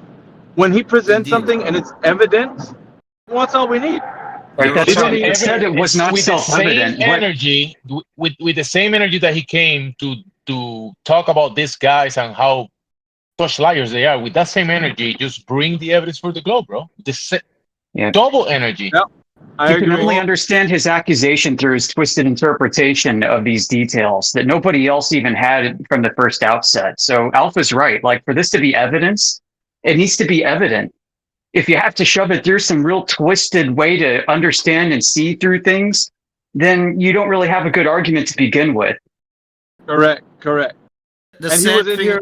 When he presents something and it's evidence, well, that's all we need. Right, that's You don't right. need- It said it was not with the self-evident. same What- energy, with the same energy that he came to talk about these guys and how such liars they are. With that same energy, just bring the evidence for the globe, bro. Yeah. Double energy. You can only understand his accusation through his twisted interpretation of these details that nobody else even had from the first outset. So Alpha's right. Like, for this to be evidence, it needs to be evident. If you have to shove it through some real twisted way to understand and see through things, then you don't really have a good argument to begin with. Correct. The And he sad was in thing- here.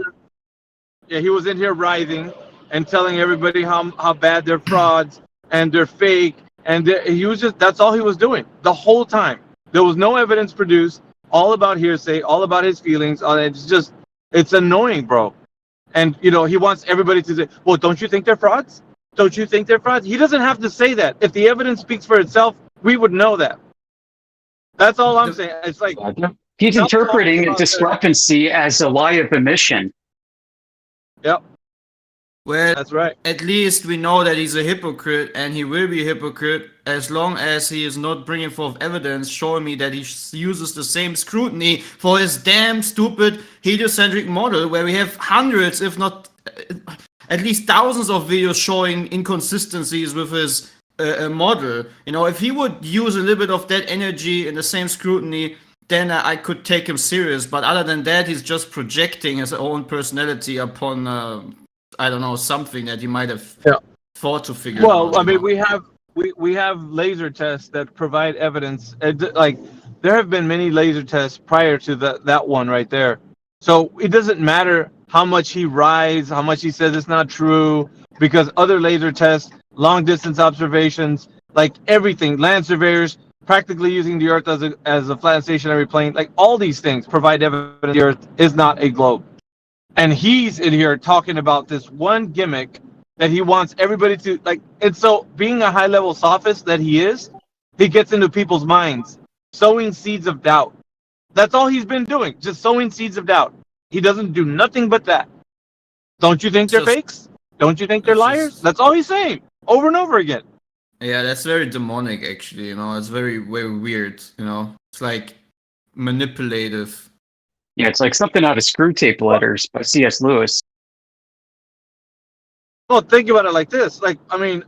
Yeah, he was in here writhing and telling everybody how bad they're frauds and they're fake, and he was just—that's all he was doing the whole time. There was no evidence produced. All about hearsay, all about his feelings. It's annoying, bro. And he wants everybody to say, "Well, don't you think they're frauds? Don't you think they're frauds?" He doesn't have to say that. If the evidence speaks for itself, we would know that. That's all I'm saying. It's like He's Stop interpreting talking a about discrepancy as a lie of omission. Yep. Well, that's right. At least we know that he's a hypocrite, and he will be a hypocrite as long as he is not bringing forth evidence showing me that he uses the same scrutiny for his damn stupid heliocentric model, where we have hundreds, if not at least thousands of videos showing inconsistencies with his model. If he would use a little bit of that energy and the same scrutiny, then I could take him serious. But other than that, he's just projecting his own personality upon, I don't know, something that he might have thought to figure out. Well, I mean, we have laser tests that provide evidence. Like, there have been many laser tests prior to that one right there. So it doesn't matter how much he writes, how much he says it's not true, because other laser tests, long distance observations, like everything, land surveyors, practically using the Earth as a flat stationary plane. Like all these things provide evidence the Earth is not a globe. And he's in here talking about this one gimmick that he wants everybody to like. And so, being a high-level sophist that he is, he gets into people's minds, sowing seeds of doubt. That's all he's been doing, just sowing seeds of doubt. He doesn't do nothing but that. Don't you think they're fakes? Don't you think they're liars? That's all he's saying over and over again. Yeah, that's very demonic, actually. You know, it's very, very weird. You know, it's like manipulative. Yeah, it's like something out of Screw Tape Letters by C.S. Lewis. Well, think about it like this. Like, I mean,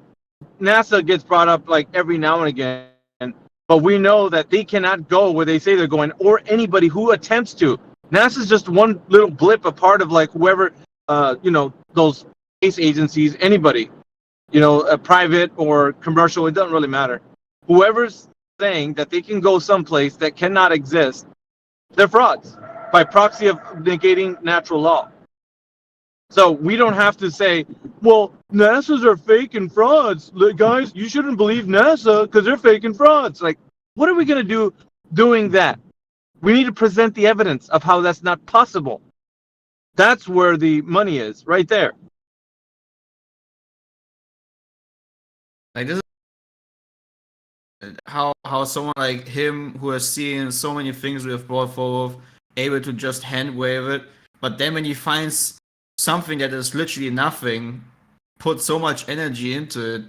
NASA gets brought up like every now and again, but we know that they cannot go where they say they're going, or anybody who attempts to. NASA's just one little blip, a part of like whoever, you know, those space agencies, anybody, you know, a private or commercial, it doesn't really matter. Whoever's saying that they can go someplace that cannot exist, they're frauds by proxy of negating natural law. So we don't have to say, well, NASA's are fake and frauds. Guys, you shouldn't believe NASA because they're fake and frauds. Like, what are we going to do doing that? We need to present the evidence of how that's not possible. That's where the money is, right there. Like this is how someone like him who has seen so many things we have brought forward, able to just hand wave it, but then when he finds something that is literally nothing, put so much energy into it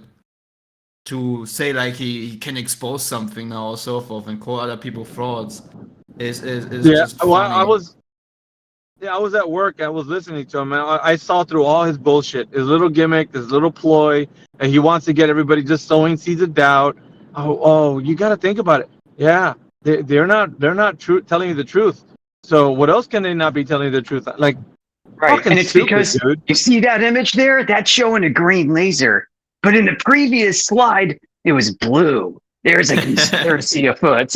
to say like he can expose something now or so forth and call other people frauds is just funny. Well, I was at work. I was listening to him, and I saw through all his bullshit, his little gimmick, his little ploy, and he wants to get everybody just sowing seeds of doubt. Oh, you got to think about it. Yeah, they're not telling you the truth. So what else can they not be telling you the truth? Like, right? And it's stupid, because dude. You see that image there? That's showing a green laser, but in the previous slide, it was blue. There's a conspiracy afoot.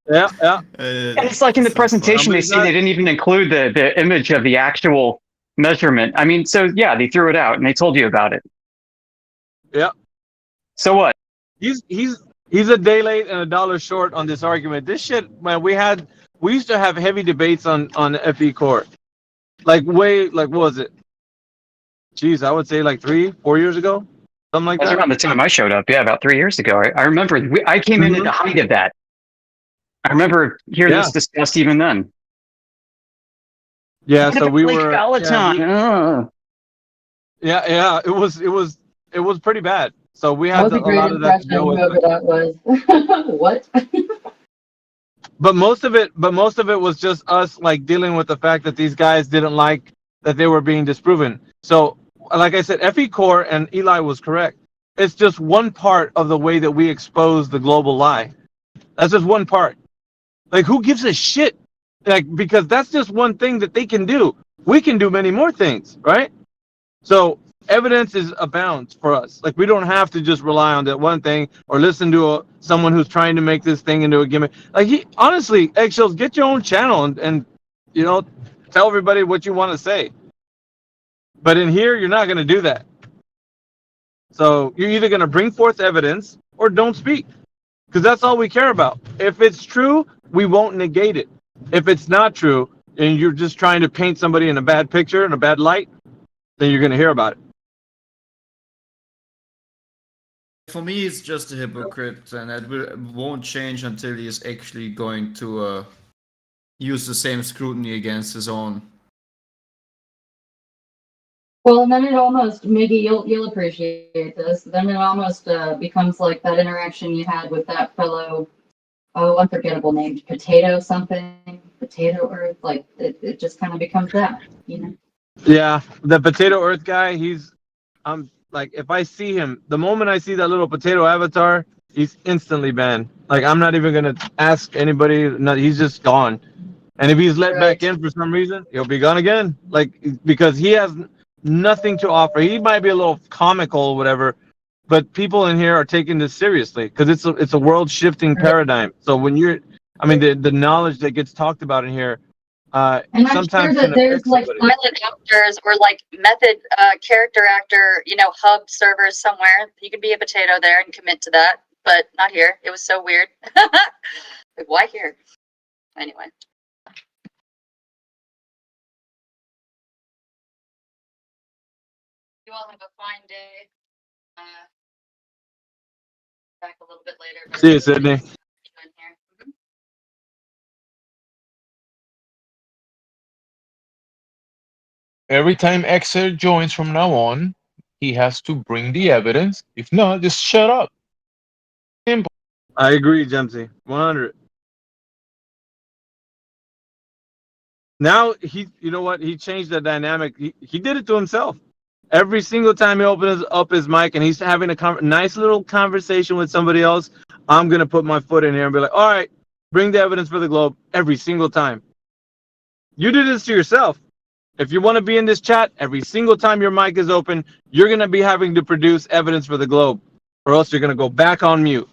Yeah. And it's like in the presentation, they didn't even include the image of the actual measurement. I mean, so yeah, they threw it out and they told you about it. Yeah. So what? He's a day late and $1 short on this argument. This shit, man, we used to have heavy debates on FE Core. Like what was it? Jeez, I would say like 3-4 years ago. Something like that. That's around the time I showed up. Yeah, about 3 years ago. I remember I came in at the height of that. I remember hearing this discussed even then. Yeah, so we were. Yeah, it was pretty bad. So we had a lot of that to deal with. That was what? But most of it was just us like dealing with the fact that these guys didn't like that they were being disproven. So, like I said, FE Core and Eli was correct. It's just one part of the way that we expose the global lie. That's just one part. Like, who gives a shit? Like, because that's just one thing that they can do. We can do many more things, right? So evidence is abound for us. Like, we don't have to just rely on that one thing or listen to someone who's trying to make this thing into a gimmick. Like, honestly, Eggshells, get your own channel and you know, tell everybody what you want to say. But in here, you're not going to do that. So you're either going to bring forth evidence or don't speak, because that's all we care about. If it's true, we won't negate it. If it's not true and you're just trying to paint somebody in a bad picture, in a bad light, then you're going to hear about it. For me, it's just a hypocrite, and it won't change until he is actually going to use the same scrutiny against his own. Well, and then it almost, maybe you'll appreciate this, then it almost becomes like that interaction you had with that fellow, unforgettable name, Potato something, Potato Earth, like it just kind of becomes that, you know? Yeah, the Potato Earth guy, I'm like, if I see him, the moment I see that little potato avatar, he's instantly banned. Like, I'm not even going to ask anybody, he's just gone. And if he's let back in for some reason, he'll be gone again. Like, because he has nothing to offer. He might be a little comical or whatever, but people in here are taking this seriously because it's a world shifting paradigm. So when the knowledge that gets talked about in here, and I'm sometimes sure that there's like method actors or like method character actor, hub servers somewhere. You could be a potato there and commit to that. but not here. It was so weird. Like, why here? Anyway. You all have a fine day. Back a little bit later. But See you, Sydney. Every time Exer joins from now on, he has to bring the evidence. If not, just shut up. Simple. I agree, Jemsy. 100. Now you know what? He changed the dynamic. He did it to himself. Every single time he opens up his mic and he's having a nice little conversation with somebody else, I'm gonna put my foot in here and be like, all right, bring the evidence for the globe every single time. You did this to yourself. If you want to be in this chat, every single time your mic is open, you're gonna be having to produce evidence for the globe, or else you're gonna go back on mute.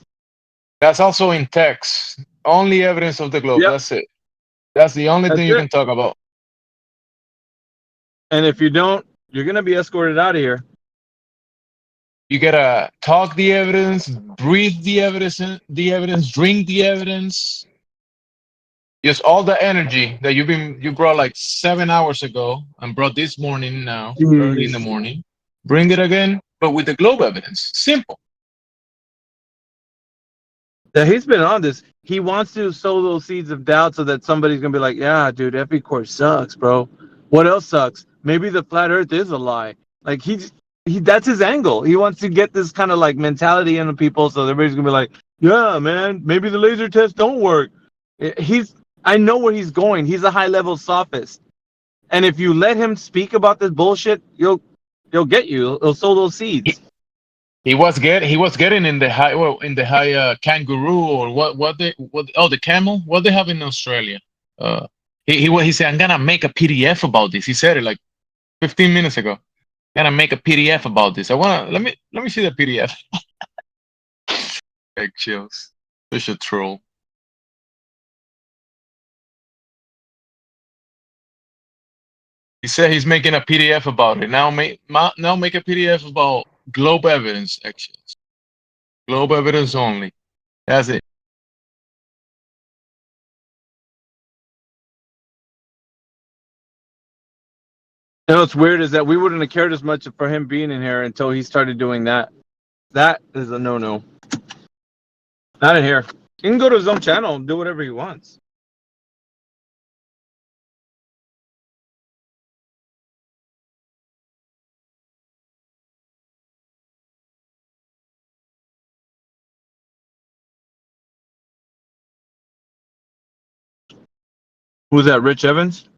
That's also in text. Only evidence of the globe. Yep. That's it. That's the only thing you can talk about. And if you don't, you're gonna be escorted out of here. You gotta talk the evidence, breathe the evidence, drink the evidence. Just all the energy that you brought like 7 hours ago and brought this morning now, early in the morning. Bring it again, but with the globe evidence. Simple. Yeah, he's been on this. He wants to sow those seeds of doubt so that somebody's gonna be like, yeah, dude, Epi core sucks, bro. What else sucks? Maybe the flat earth is a lie. Like he that's his angle. He wants to get this kind of like mentality into people so everybody's gonna be like, yeah, man, maybe the laser tests don't work. I know where he's going. He's a high level sophist. And if you let him speak about this bullshit, he'll get you. He'll sow those seeds. He was getting in the high kangaroo or what the camel. What they have in Australia? He said, I'm gonna make a PDF about this. He said it like 15 minutes ago. Gonna make a PDF about this. Let me see the PDF. Eggshells. Such a troll. He said he's making a PDF about it. Now make a PDF about globe evidence, eggshells. Globe evidence only. That's it. You know what's weird is that we wouldn't have cared as much for him being in here until he started doing that. That is a no-no. Not in here. He can go to his own channel and do whatever he wants. Who's that, Rich Evans?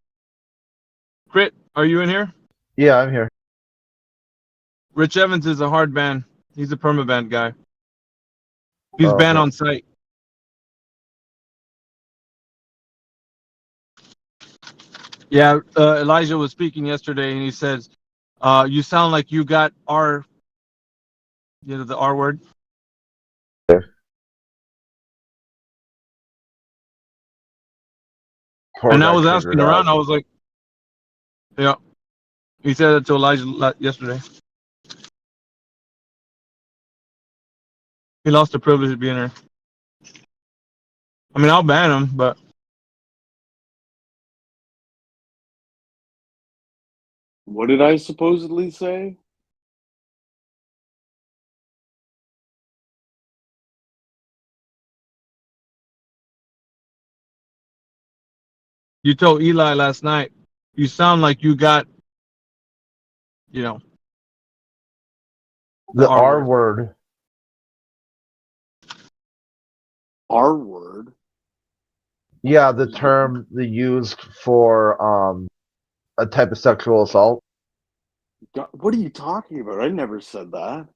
Crit, are you in here? Yeah, I'm here. Rich Evans is a hard ban. He's a permaban guy. He's Oh, banned okay. on site. Yeah, Elijah was speaking yesterday, and he says, "You sound like you got R, the R word." And I was asking around. I was like, "Yeah." He said that to Elijah yesterday. He lost the privilege of being there. I mean, I'll ban him, but What did I supposedly say? you told Eli last night, you sound like you got, the R word. R word? Yeah, the term they used for a type of sexual assault. God, what are you talking about? I never said that.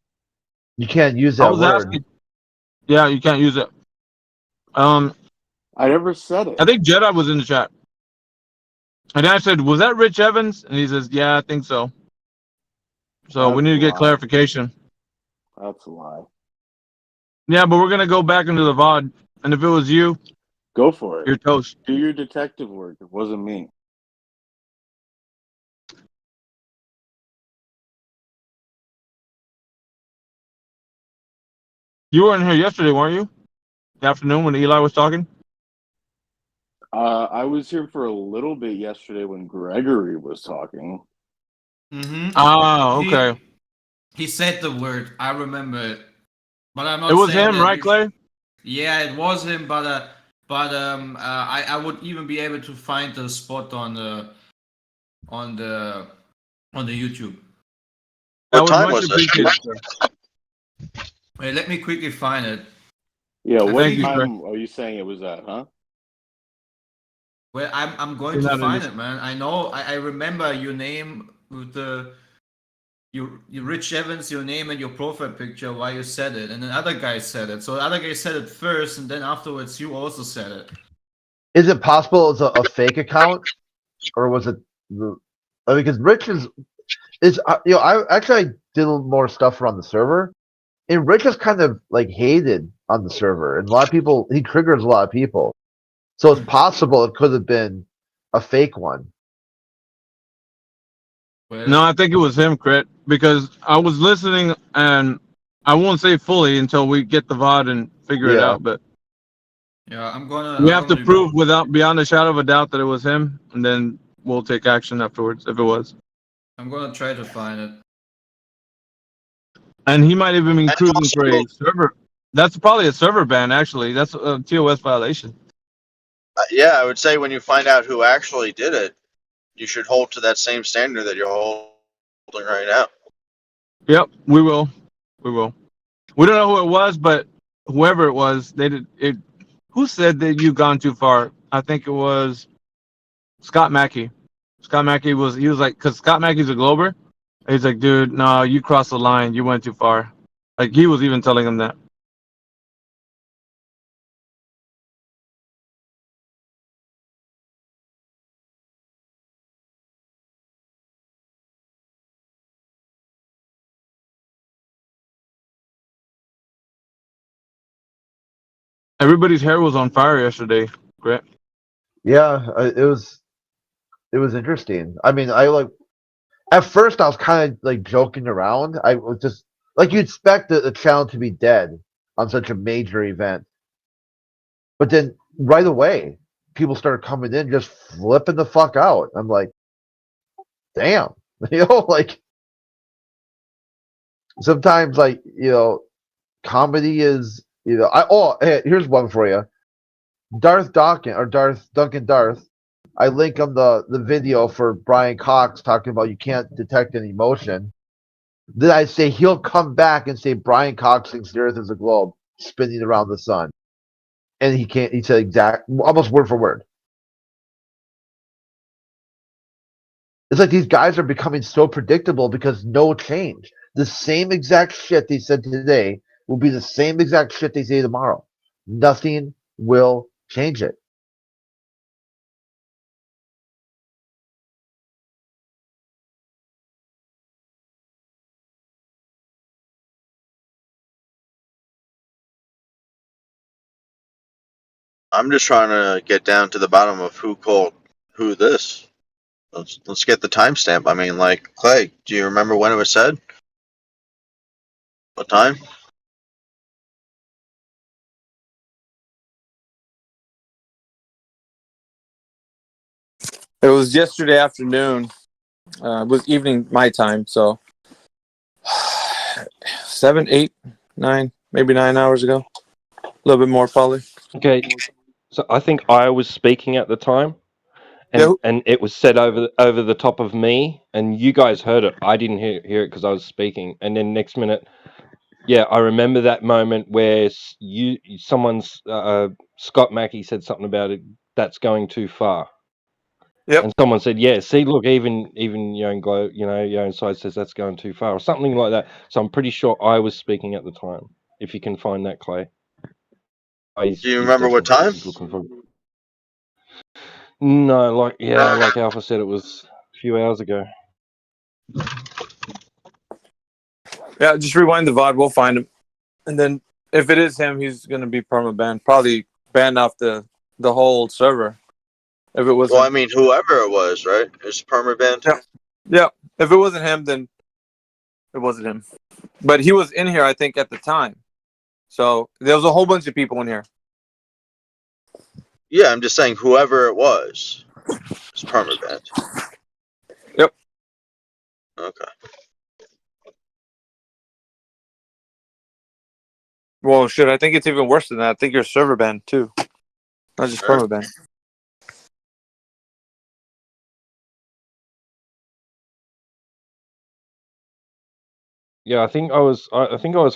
You can't use I that was word. asking. Yeah, you can't use it. I never said it. I think Jedi was in the chat. And I said, was that Rich Evans? And he says, yeah, I think so. So we need to get clarification. That's a lie. Yeah, but we're going to go back into the VOD. And if it was you, go for it. You're toast. Do your detective work. It wasn't me. You weren't here yesterday, weren't you? The afternoon when Eli was talking. I was here for a little bit yesterday when Gregory was talking. Mm-hmm. Oh, okay. He said the word. I remember it, but I'm not. It was saying him, that right, Clay? Yeah, it was him, but I would even be able to find the spot on the YouTube. What time was it? Wait, let me quickly find it. Yeah, what Thank you, time are you saying it was at, huh? Well, I'm going to find it, man. I know. I remember your name with the you Rich Evans, your name and your profile picture. Why you said it, and then other guy said it. So the other guy said it first, and then afterwards you also said it. Is it possible it's a fake account, or was it? Because Rich is I did a little more stuff around the server, and Rich is kind of like hated on the server, and a lot of people he triggers a lot of people, so it's possible it could have been a fake one. No, I think it was him, Crit, because I was listening, and I won't say fully until we get the VOD and figure it out. But yeah, I'm gonna. We have to prove beyond a shadow of a doubt that it was him, and then we'll take action afterwards if it was. I'm gonna try to find it. And he might even be cruising for a server. That's probably a server ban, actually. That's a TOS violation. Yeah, I would say when you find out who actually did it, you should hold to that same standard that you're holding right now. Yep, we will. We will. We don't know who it was, but whoever it was, they did it. Who said that you've gone too far? I think it was Scott Mackey. Scott Mackey was like, because Scott Mackey's a Glober. He's like, dude, no, you crossed the line. You went too far. Like, he was even telling him that. Everybody's hair was on fire yesterday, Brett. Yeah, it was interesting. I mean, at first I was kind of like joking around. I was just like you'd expect the channel to be dead on such a major event, but then right away people started coming in, just flipping the fuck out. I'm like, damn, like sometimes comedy is hey, here's one for you. Darth Duncan Darth. I link him the video for Brian Cox talking about you can't detect an emotion. Then I say he'll come back and say Brian Cox thinks the Earth is a globe spinning around the sun, and he can't. He said almost word for word. It's like these guys are becoming so predictable because no change. The same exact shit they said today will be the same exact shit they say tomorrow. Nothing will change it. I'm just trying to get down to the bottom of who called who this. Let's get the timestamp. I mean, like, Clay, do you remember when it was said? What time? It was yesterday afternoon. It was evening my time, so 7, 8, 9, maybe 9 hours ago. A little bit more, probably. Okay, so I think I was speaking at the time, and it was said over the top of me, and you guys heard it. I didn't hear it because I was speaking, and then next minute, yeah, I remember that moment where someone's Scott Mackey said something about it. That's going too far. Yep. And someone said, "Yeah, see, look, even your own glow, your own side says that's going too far," or something like that. So I'm pretty sure I was speaking at the time. If you can find that, Clay. Do you remember what time? No, like Alpha said, it was a few hours ago. Yeah, just rewind the VOD. We'll find him, and then if it is him, he's gonna be perma-banned. Probably banned off the whole server. If it was, well, I mean, whoever it was, right? It's perma-banned. Yeah. If it wasn't him, then it wasn't him. But he was in here, I think, at the time. So there was a whole bunch of people in here. Yeah, I'm just saying whoever it was permabanned. Yep. Okay. Well, shit, I think it's even worse than that. I think you're server banned too, not just Sure. permabanned. Yeah, I think I was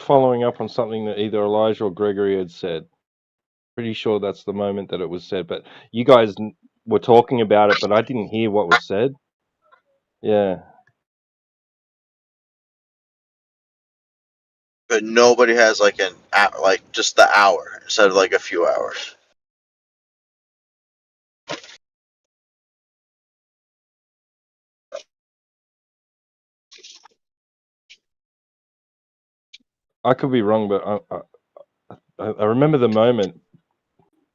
following up on something that either Elijah or Gregory had said. Pretty sure that's the moment that it was said, but you guys were talking about it, but I didn't hear what was said. Yeah. But nobody has like just the hour instead of like a few hours. I could be wrong, but I remember the moment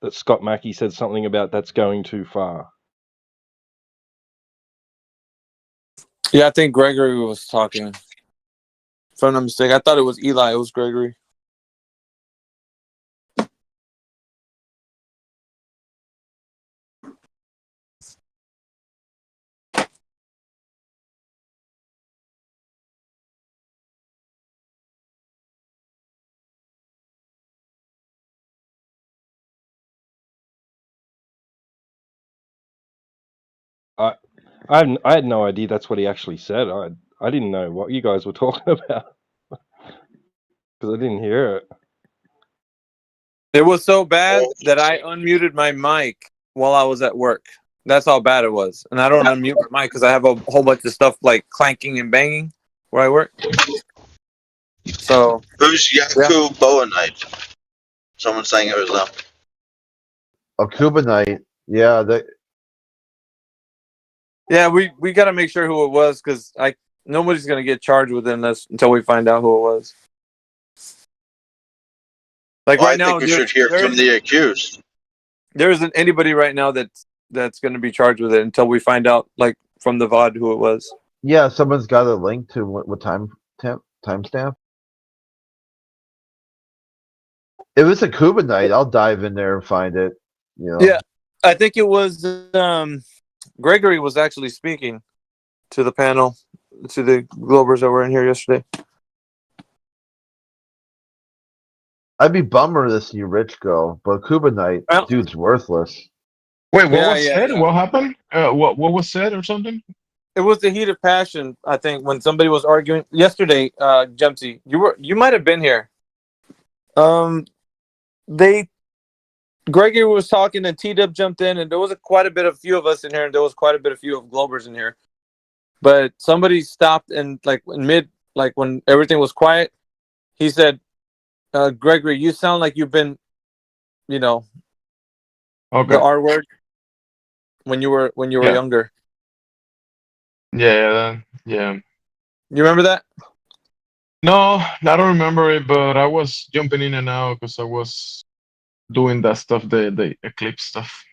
that Scott Mackey said something about that's going too far. Yeah, I think Gregory was talking. If I'm not mistaken, I thought it was Eli. It was Gregory. I had no idea that's what he actually said. I didn't know what you guys were talking about because I didn't hear it. It was so bad that I unmuted my mic while I was at work. That's how bad it was. And I don't unmute my mic because I have a whole bunch of stuff like clanking and banging where I work. So Who's Yaku Boanite? Someone's saying it was them. A Cubanite. Yeah, yeah, we got to make sure who it was because nobody's gonna get charged with it until we find out who it was. Like right I now, think we should hear from the accused. There isn't anybody right now that's going to be charged with it until we find out, like from the VOD, who it was. Yeah, someone's got a link to what timestamp. If it's a Cubanite, I'll dive in there and find it. You know. Yeah, I think it was Gregory was actually speaking to the panel, to the Globers that were in here yesterday. I'd be bummer to see Rich go, but Cubanite, dude's worthless. Wait, what was said? What happened? What was said or something? It was the heat of passion, I think, when somebody was arguing yesterday. Jemsy, you might have been here. Gregory was talking and T-Dub jumped in, and there was quite a few of us in here, and there was quite a few of Globers in here. But somebody stopped and when everything was quiet, he said, Gregory, you sound like you've been, the R word when you were younger. Yeah. You remember that? No, I don't remember it, but I was jumping in and out because I was doing that stuff, the Eclipse stuff.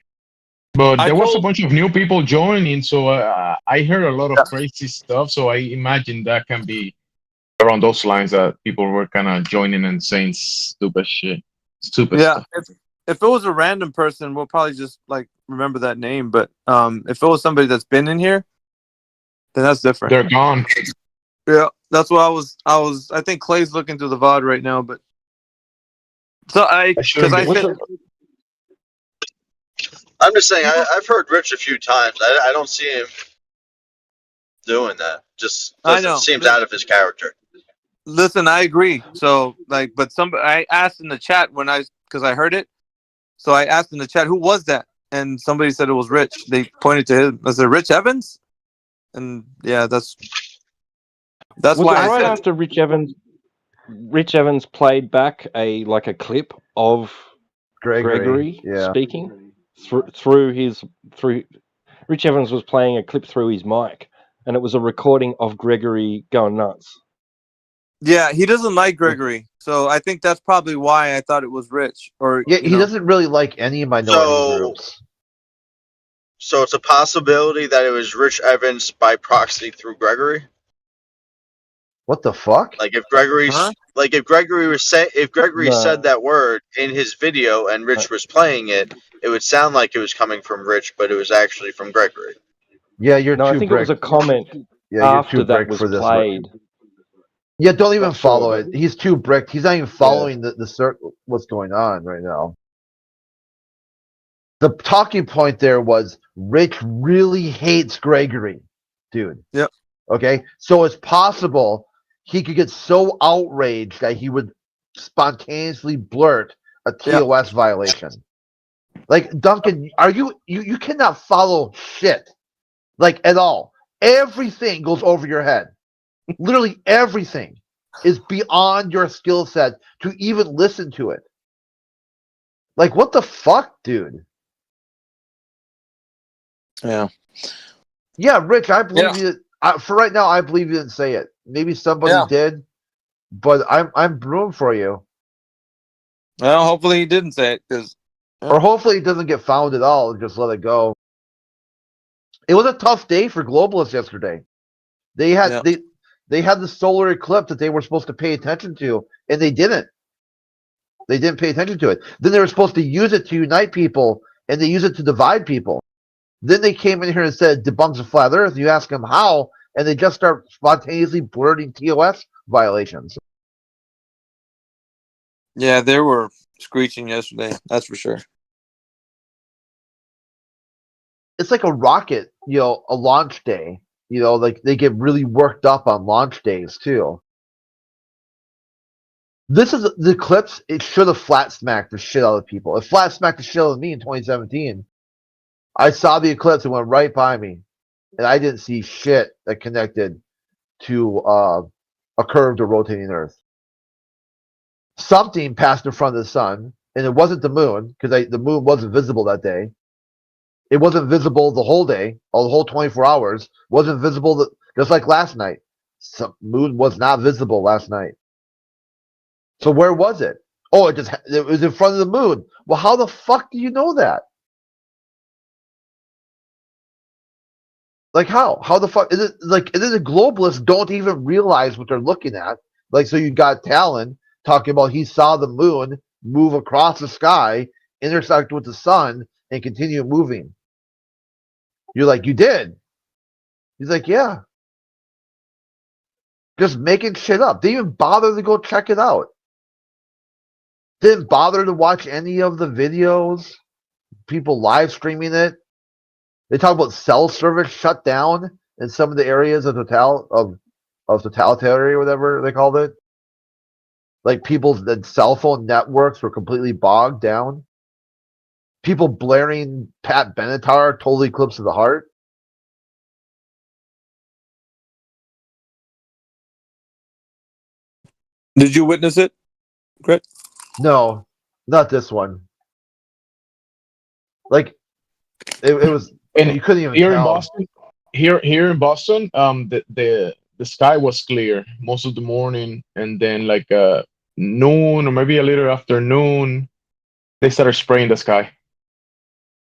But there was a bunch of new people joining, so I heard a lot of crazy stuff. So I imagine that can be around those lines that people were kind of joining and saying stupid shit, stupid stuff. If it was a random person, we'll probably just remember that name. But if it was somebody that's been in here, then that's different. They're gone. Yeah, that's what I think Clay's looking through the VOD right now, but I'm just saying I've heard Rich a few times. I don't see him doing that. Just seems out of his character. Listen, I agree. So but I asked in the chat because I heard it. So I asked in the chat, who was that? And somebody said it was Rich. They pointed to him. Was it Rich Evans? And yeah, that's why I said after Rich Evans played back a clip of Gregory speaking through Rich Evans was playing a clip through his mic, and it was a recording of Gregory going nuts. Yeah, he doesn't like Gregory, so I think that's probably why I thought it was Rich. He doesn't really like any minority groups. So it's a possibility that it was Rich Evans by proxy through Gregory? What the fuck? Like if Gregory, No. said that word in his video and Rich was playing it, it would sound like it was coming from Rich, but it was actually from Gregory. Yeah, you're No, too I think it was a brick. comment Yeah, you're after too that brick was for this. played. Yeah, don't even Not sure, follow but- it. He's too bricked. He's not even following the circle. What's going on right now? The talking point there was Rich really hates Gregory, dude. Yep. Okay, so it's possible he could get so outraged that he would spontaneously blurt a TOS violation. Like Duncan, are you cannot follow shit like at all. Everything goes over your head. Literally everything is beyond your skill set to even listen to it. Like what the fuck, dude? Yeah. Yeah, Rich, I believe you. For right now, I believe you didn't say it. Maybe somebody did, but I'm brewing for you. Well, hopefully he didn't say it, because. Or hopefully it doesn't get found at all and just let it go. It was a tough day for globalists yesterday. They had they had the solar eclipse that they were supposed to pay attention to, and they didn't. They didn't pay attention to it. Then they were supposed to use it to unite people, and they use it to divide people. Then they came in here and said debunks a flat Earth. You ask them how, and they just start spontaneously blurting TOS violations. Yeah, they were screeching yesterday. That's for sure. It's like a rocket, a launch day. Like they get really worked up on launch days too. This is the eclipse. It should have flat smacked the shit out of people. It flat smacked the shit out of me in 2017. I saw the eclipse. It went right by me, and I didn't see shit that connected to a curved or rotating Earth. Something passed in front of the sun, and it wasn't the moon because the moon wasn't visible that day. It wasn't visible the whole day, or the whole 24 hours. Wasn't visible just like last night. The moon was not visible last night. So where was it? Oh, it was in front of the moon. Well, how the fuck do you know that? Like how? How the fuck is it? Like the globalists don't even realize what they're looking at. Like so, you got Talon talking about he saw the moon move across the sky, intersect with the sun, and continue moving. You're like, you did? He's like, yeah. Just making shit up. They didn't even bother to go check it out. Didn't bother to watch any of the videos. People live streaming it. They talk about cell service shut down in some of the areas of totalitarian or whatever they called it. Like people's cell phone networks were completely bogged down. People blaring Pat Benatar, Total Eclipse of the Heart. Did you witness it, Grit? No, not this one. Like it was, and you couldn't even here tell. in Boston. Here in Boston, the sky was clear most of the morning, and then like noon or maybe a little after noon, they started spraying the sky.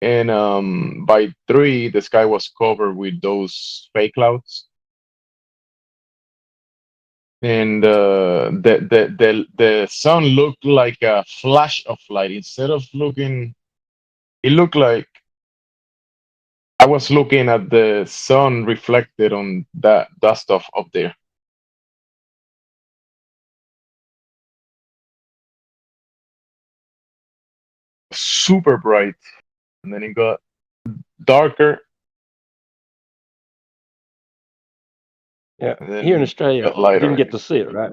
And by 3, the sky was covered with those fake clouds. And the sun looked like a flash of light. Instead of looking, it looked like I was looking at the sun reflected on that stuff up there. Super bright, and then it got darker. Yeah, here in Australia, I didn't get to see it, right?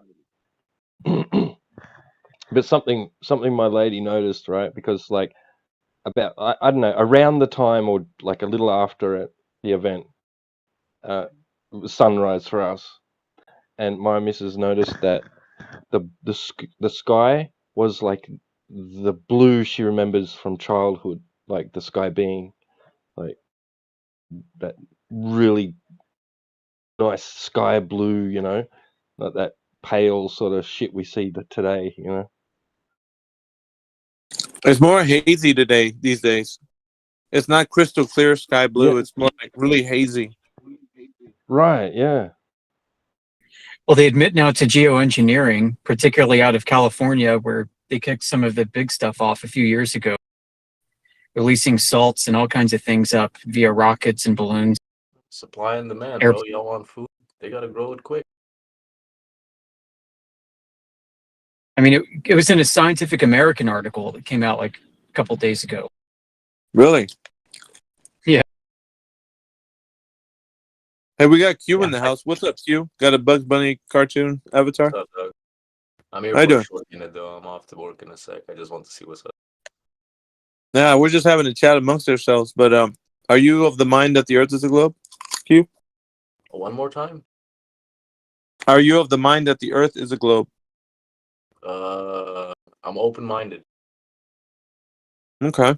But something my lady noticed, right? Because like about I don't know, around the time or like a little after it, the event, it was sunrise for us, and my missus noticed that the sky was like the blue she remembers from childhood, like the sky being like that really nice sky blue, like that pale sort of shit we see today, It's more hazy these days. It's not crystal clear sky blue. Yeah. It's more like really hazy. Right, yeah. Well, they admit now to geoengineering, particularly out of California, where they kicked some of the big stuff off a few years ago, releasing salts and all kinds of things up via rockets and balloons. Supply and demand, Air- bro. Y'all want food? They gotta grow it quick. I mean, it was in a Scientific American article that came out like a couple days ago. Really? Yeah. Hey, we got Q in the house. What's up, Q? Got a Bugs Bunny cartoon avatar? What's up, Doug? I'm here How you for doing? a short minute though. I'm off to work in a sec. I just want to see what's up. Yeah, we're just having a chat amongst ourselves. But are you of the mind that the Earth is a globe, Q? One more time. Are you of the mind that the Earth is a globe? I'm open-minded. Okay.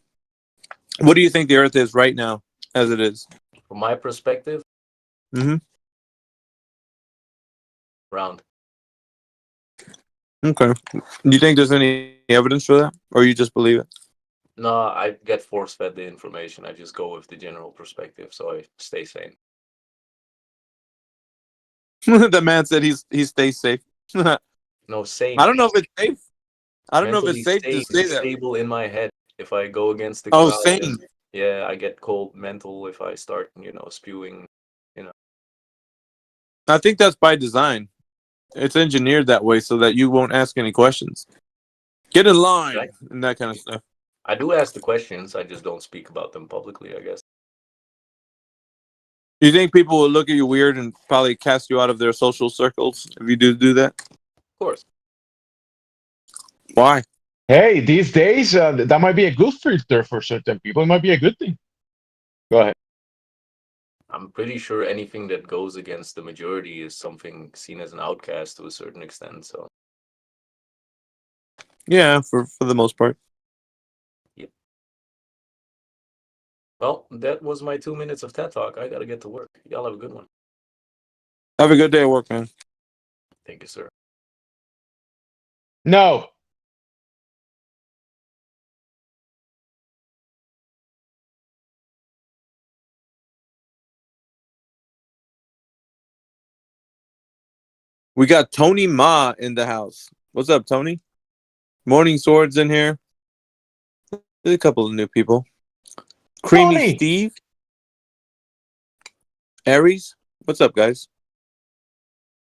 What do you think the Earth is right now, as it is? From my perspective, Mm-hmm. round. Okay. Do you think there's any evidence for that, or you just believe it? No, I get force-fed the information. I just go with the general perspective, so I stay sane. The man said he stays safe. No, sane. I don't know if it's safe. I don't know if Mentally it's safe to sane, say that. stable in my head. If I go against the Oh, crowd, sane. yeah, I get cold mental if I start, spewing, I think that's by design. It's engineered that way so that you won't ask any questions. Get in line Right. and that kind of stuff. I do ask the questions. I just don't speak about them publicly, I guess. You think people will look at you weird and probably cast you out of their social circles if you do that? Of course. Why? Hey, these days, that might be a good filter for certain people. It might be a good thing. Go ahead. I'm pretty sure anything that goes against the majority is something seen as an outcast to a certain extent. So, Yeah, for the most part. well, that was my 2 minutes of TED Talk. I gotta get to work. Y'all have a good one. Have a good day at work, man. Thank you, sir. No. We got Tony Ma in the house. What's up, Tony? Morning Swords in here. There's a couple of new people. Creamy Tony! Steve. Aries. What's up, guys?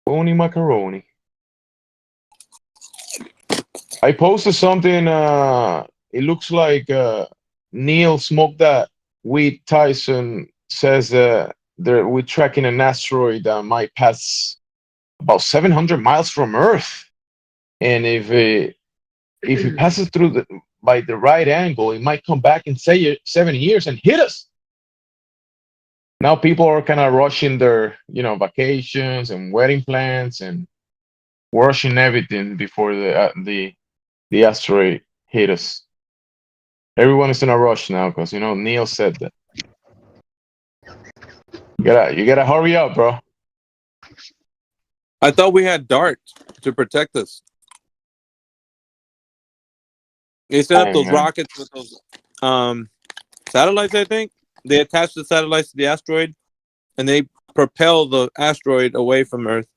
Bony macaroni. I posted something. It looks like Neil smoked that weed. Tyson says we're tracking an asteroid that might pass about 700 miles from Earth, and if it passes through by the right angle, it might come back in 7 years and hit us. Now people are kind of rushing their vacations and wedding plans and rushing everything before the asteroid hit us. Everyone is in a rush now because Neil said that. You gotta hurry up, bro. I thought we had DART to protect us. They set up those rockets with those satellites, I think. They attach the satellites to the asteroid, and they propel the asteroid away from Earth.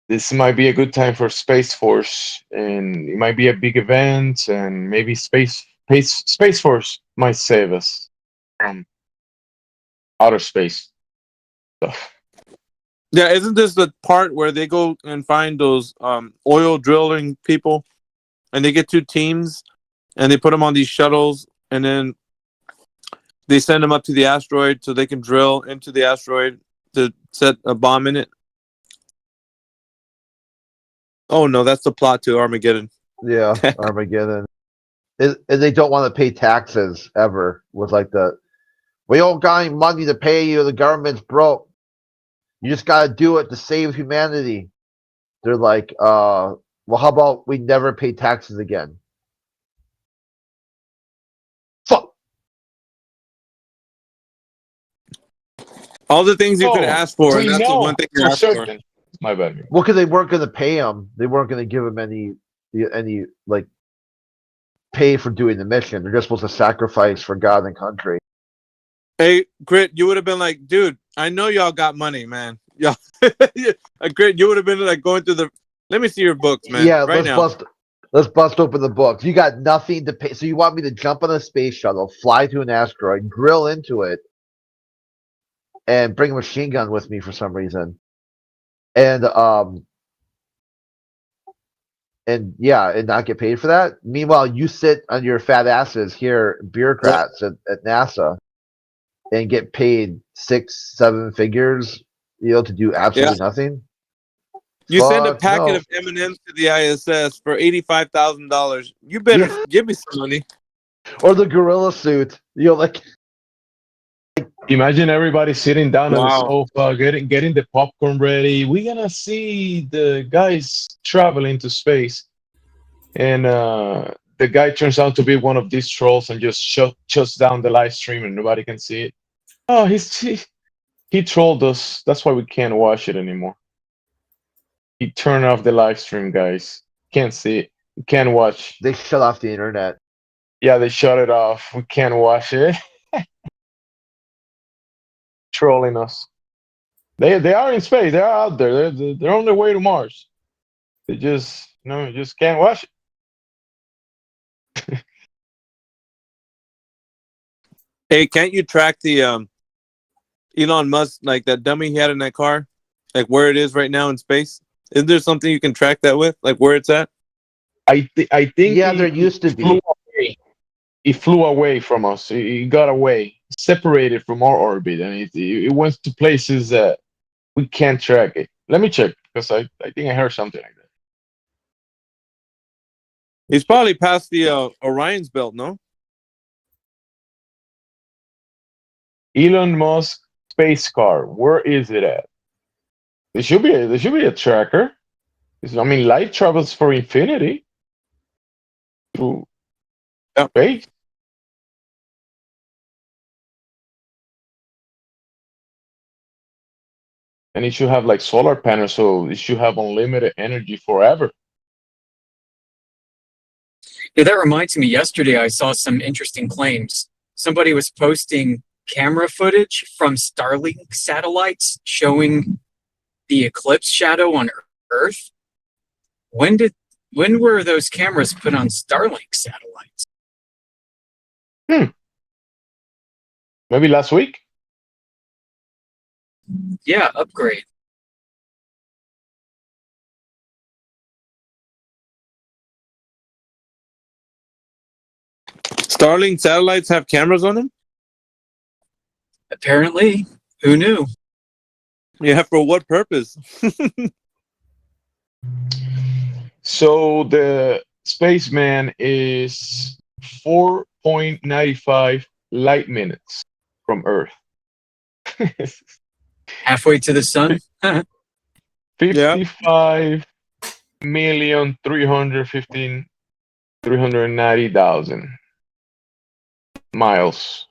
This might be a good time for Space Force, and it might be a big event, and maybe Space Force might save us from outer space stuff. Yeah, isn't this the part where they go and find those oil drilling people, and they get 2 teams, and they put them on these shuttles, and then they send them up to the asteroid so they can drill into the asteroid to set a bomb in it? Oh no, that's the plot to Armageddon. Yeah, Armageddon. And they don't want to pay taxes ever. With like we don't got any money to pay you. The government's broke. You just got to do it to save humanity. They're like, well, how about we never pay taxes again? Fuck. All the things you could ask for, and that's the one thing you asked for. My bad. Well, because they weren't going to pay them. They weren't going to give them any like pay for doing the mission. They're just supposed to sacrifice for God and country. Hey, Crit, you would have been like, dude, I know y'all got money, man. Yeah, great. You would have been like going through the. Let me see your books, man. Yeah, right now. Let's bust open the books. You got nothing to pay. So you want me to jump on a space shuttle, fly to an asteroid, drill into it, and bring a machine gun with me for some reason, and not get paid for that. Meanwhile, you sit on your fat asses here, bureaucrats at NASA, and get paid 6-7 figures, to do absolutely nothing. You send a Fuck packet no. of M&Ms to the ISS for $85,000. You better give me some money. Or the gorilla suit. Imagine everybody sitting down on the Wow. sofa, getting the popcorn ready. We're gonna see the guys traveling to space, and the guy turns out to be one of these trolls and just shuts down the live stream and nobody can see it. Oh, he trolled us. That's why we can't watch it anymore. He turned off the live stream, guys. Can't see it. We can't watch. They shut off the internet. Yeah, they shut it off. We can't watch it. Trolling us. They are in space. They're out there. They're on their way to Mars. They just just can't watch it. Hey, can't you track the Elon Musk, like that dummy he had in that car, like where it is right now in space? Is there something you can track that with, like where it's at? I think. Yeah, there used to be. It flew away from us. It got away, separated from our orbit, and it went to places that we can't track it. Let me check, because I think I heard something like that. He's probably past the Orion's belt, no? Elon Musk space car. Where is it at? There should be a tracker. I mean, light travels for infinity through space. And it should have like solar panels, so it should have unlimited energy forever. Yeah, that reminds me, yesterday I saw some interesting claims. Somebody was posting camera footage from Starlink satellites showing the eclipse shadow on Earth. When were those cameras put on Starlink satellites? Maybe last week? Yeah, upgrade. Starlink satellites have cameras on them? Apparently. Who knew? Yeah, for what purpose? So the spaceman is 4.95 light minutes from Earth. Halfway to the sun? 55,390,000 miles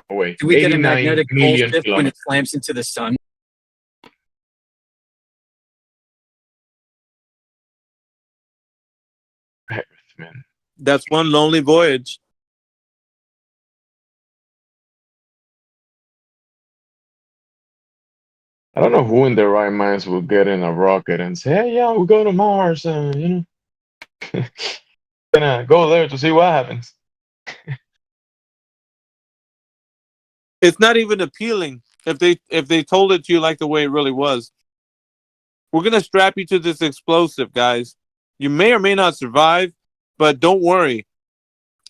away. Do we get a 89 magnetic pole million shift when it kilometers. slams into the sun? Man. That's one lonely voyage. I don't know who in their right minds will get in a rocket and say, "Hey, yeah, we're going to Mars, gonna go there to see what happens." It's not even appealing if they told it to you like the way it really was. We're gonna strap you to this explosive, guys. You may or may not survive, but don't worry.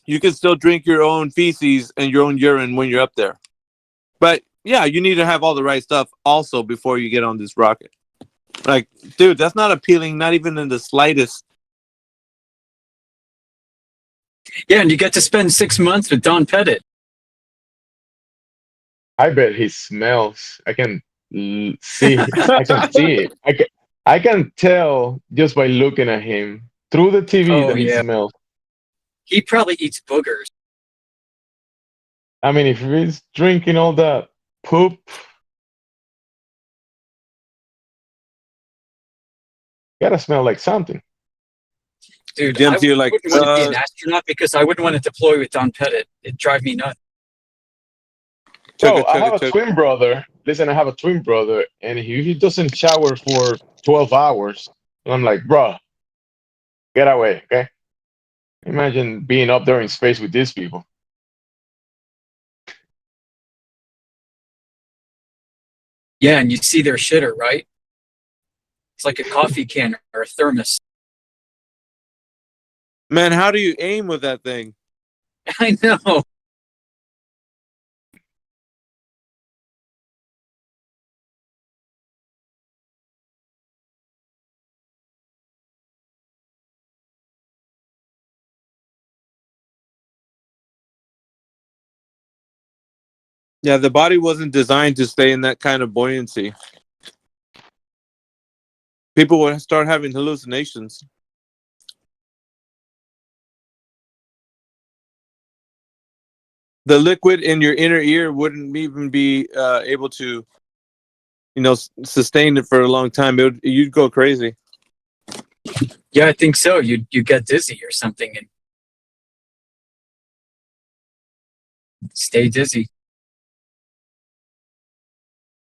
You can still drink your own feces and your own urine when you're up there. But yeah, you need to have all the right stuff also before you get on this rocket. Like, dude, that's not appealing, not even in the slightest. Yeah, and you get to spend 6 months with Don Pettit. I bet he smells. I can see. I can see it. I can tell just by looking at him through the TV that he smells. He probably eats boogers. I mean, if he's drinking all that poop, gotta smell like something. Dude, Jim, I you're like, wouldn't want to be an astronaut because I wouldn't want to deploy with Don Pettit. It'd drive me nuts. So I have a twin brother listen, I have a twin brother, and he doesn't shower for 12 hours. And I'm like, bro, get away, okay? Imagine being up there in space with these people. Yeah, and you see their shitter, right? It's like a coffee can or a thermos. Man, how do you aim with that thing? I know. Yeah, the body wasn't designed to stay in that kind of buoyancy. People would start having hallucinations. The liquid in your inner ear wouldn't even be able to, sustain it for a long time. You'd go crazy. Yeah, I think so. You get dizzy or something and stay dizzy.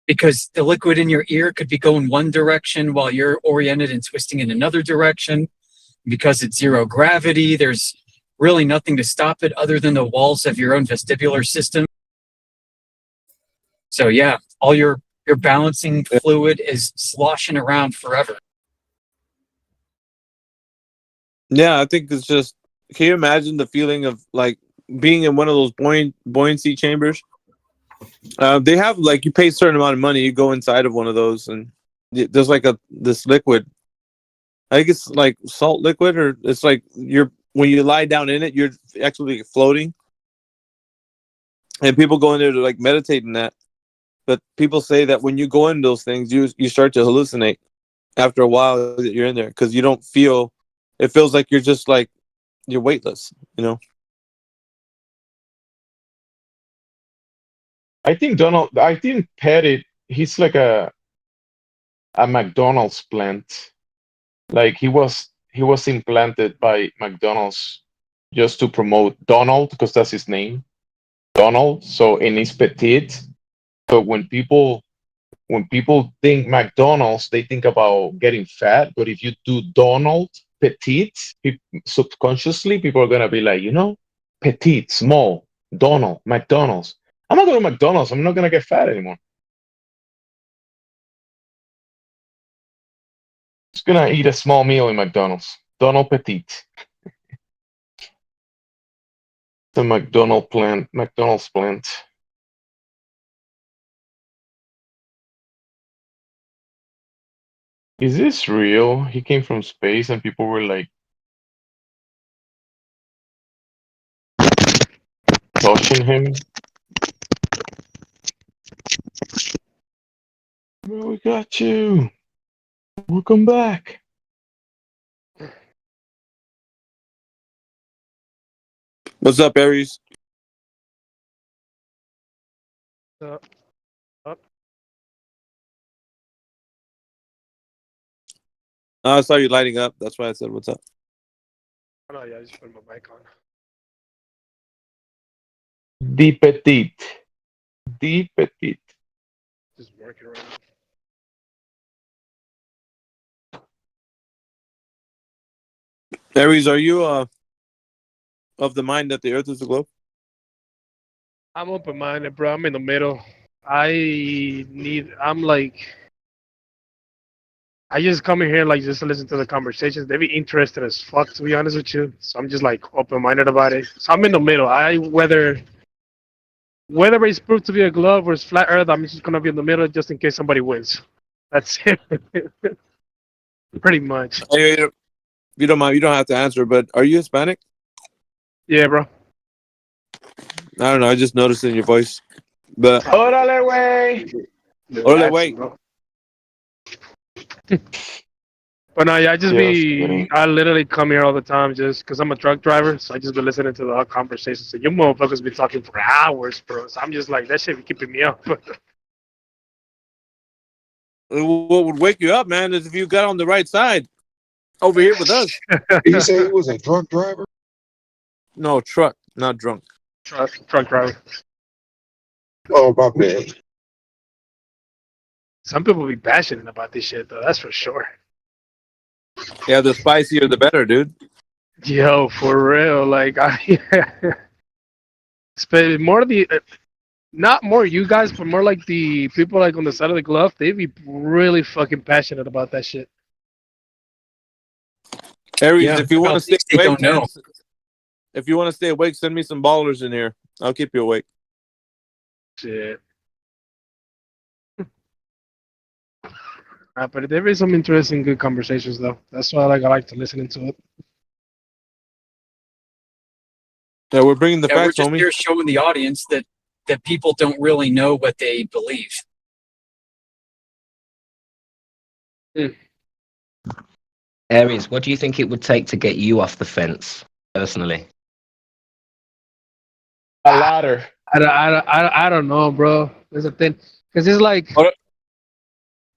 Because the liquid in your ear could be going one direction while you're oriented and twisting in another direction. Because it's zero gravity, there's really nothing to stop it other than the walls of your own vestibular system. So yeah, all your balancing fluid is sloshing around forever. Yeah, I think it's just. Can you imagine the feeling of like being in one of those buoyancy chambers? They have like you pay a certain amount of money, you go inside of one of those, and there's like this liquid. I think it's like salt liquid, or it's like when you lie down in it, you're actually floating. And people go in there to like meditate in that. But people say that when you go in those things, you start to hallucinate after a while that you're in there because you don't feel. It feels like you're just like you're weightless, I think Pettit, he's like a McDonald's plant. Like he was implanted by McDonald's just to promote Donald because that's his name, Donald. So and he's petite. But when people think McDonald's, they think about getting fat. But if you do Donald petite, subconsciously people are gonna be like, petite, small, Donald, McDonald's. I'm not going to McDonald's. I'm not going to get fat anymore. Just going to eat a small meal in McDonald's. Donald Petite. The McDonald's plant. Is this real? He came from space and people were like touching him. We got you. Welcome back. What's up, Aries? Up. I saw you lighting up. That's why I said, "What's up?" Oh, no, yeah, I just put my mic on. The petite. Just working right now. Aries, are you of the mind that the Earth is a globe? I'm open-minded, bro. I'm in the middle. I just come in here like just to listen to the conversations. They be interested as fuck, to be honest with you. So I'm just like open-minded about it. So I'm in the middle. Whether it's proved to be a globe or it's flat Earth, I'm just gonna be in the middle just in case somebody wins. That's it. Pretty much. Hey, if you don't mind, you don't have to answer. But are you Hispanic? Yeah, bro. I don't know. I just noticed it in your voice. But Órale, güey. Órale, wait. But no, yeah, I literally come here all the time just because I'm a truck driver, so I just been listening to the conversations. So you motherfuckers be talking for hours, bro. So I'm just like, that shit be keeping me up. What would wake you up, man, is if you got on the right side over here with us. Did you say he was a drunk driver? No, truck, not drunk. Truck driver. Oh, my bad. some people be passionate about this shit though. That's for sure. Yeah, the spicier the better, dude. Yo, for real. Like more the not more you guys, but more like the people like on the side of the glove. They be really fucking passionate about that shit. Aries, Yeah, if you want well, to stay they awake, don't know. if you want to stay awake, send me some ballers in here. I'll keep you awake. Shit. But there is some interesting, good conversations though. That's why I like to listen to it. Yeah, we're bringing the Yeah, we're facts, just homie. here showing the audience that people don't really know what they believe. Aries, what do you think it would take to get you off the fence, personally? A ladder. I don't know, bro. There's a thing because it's like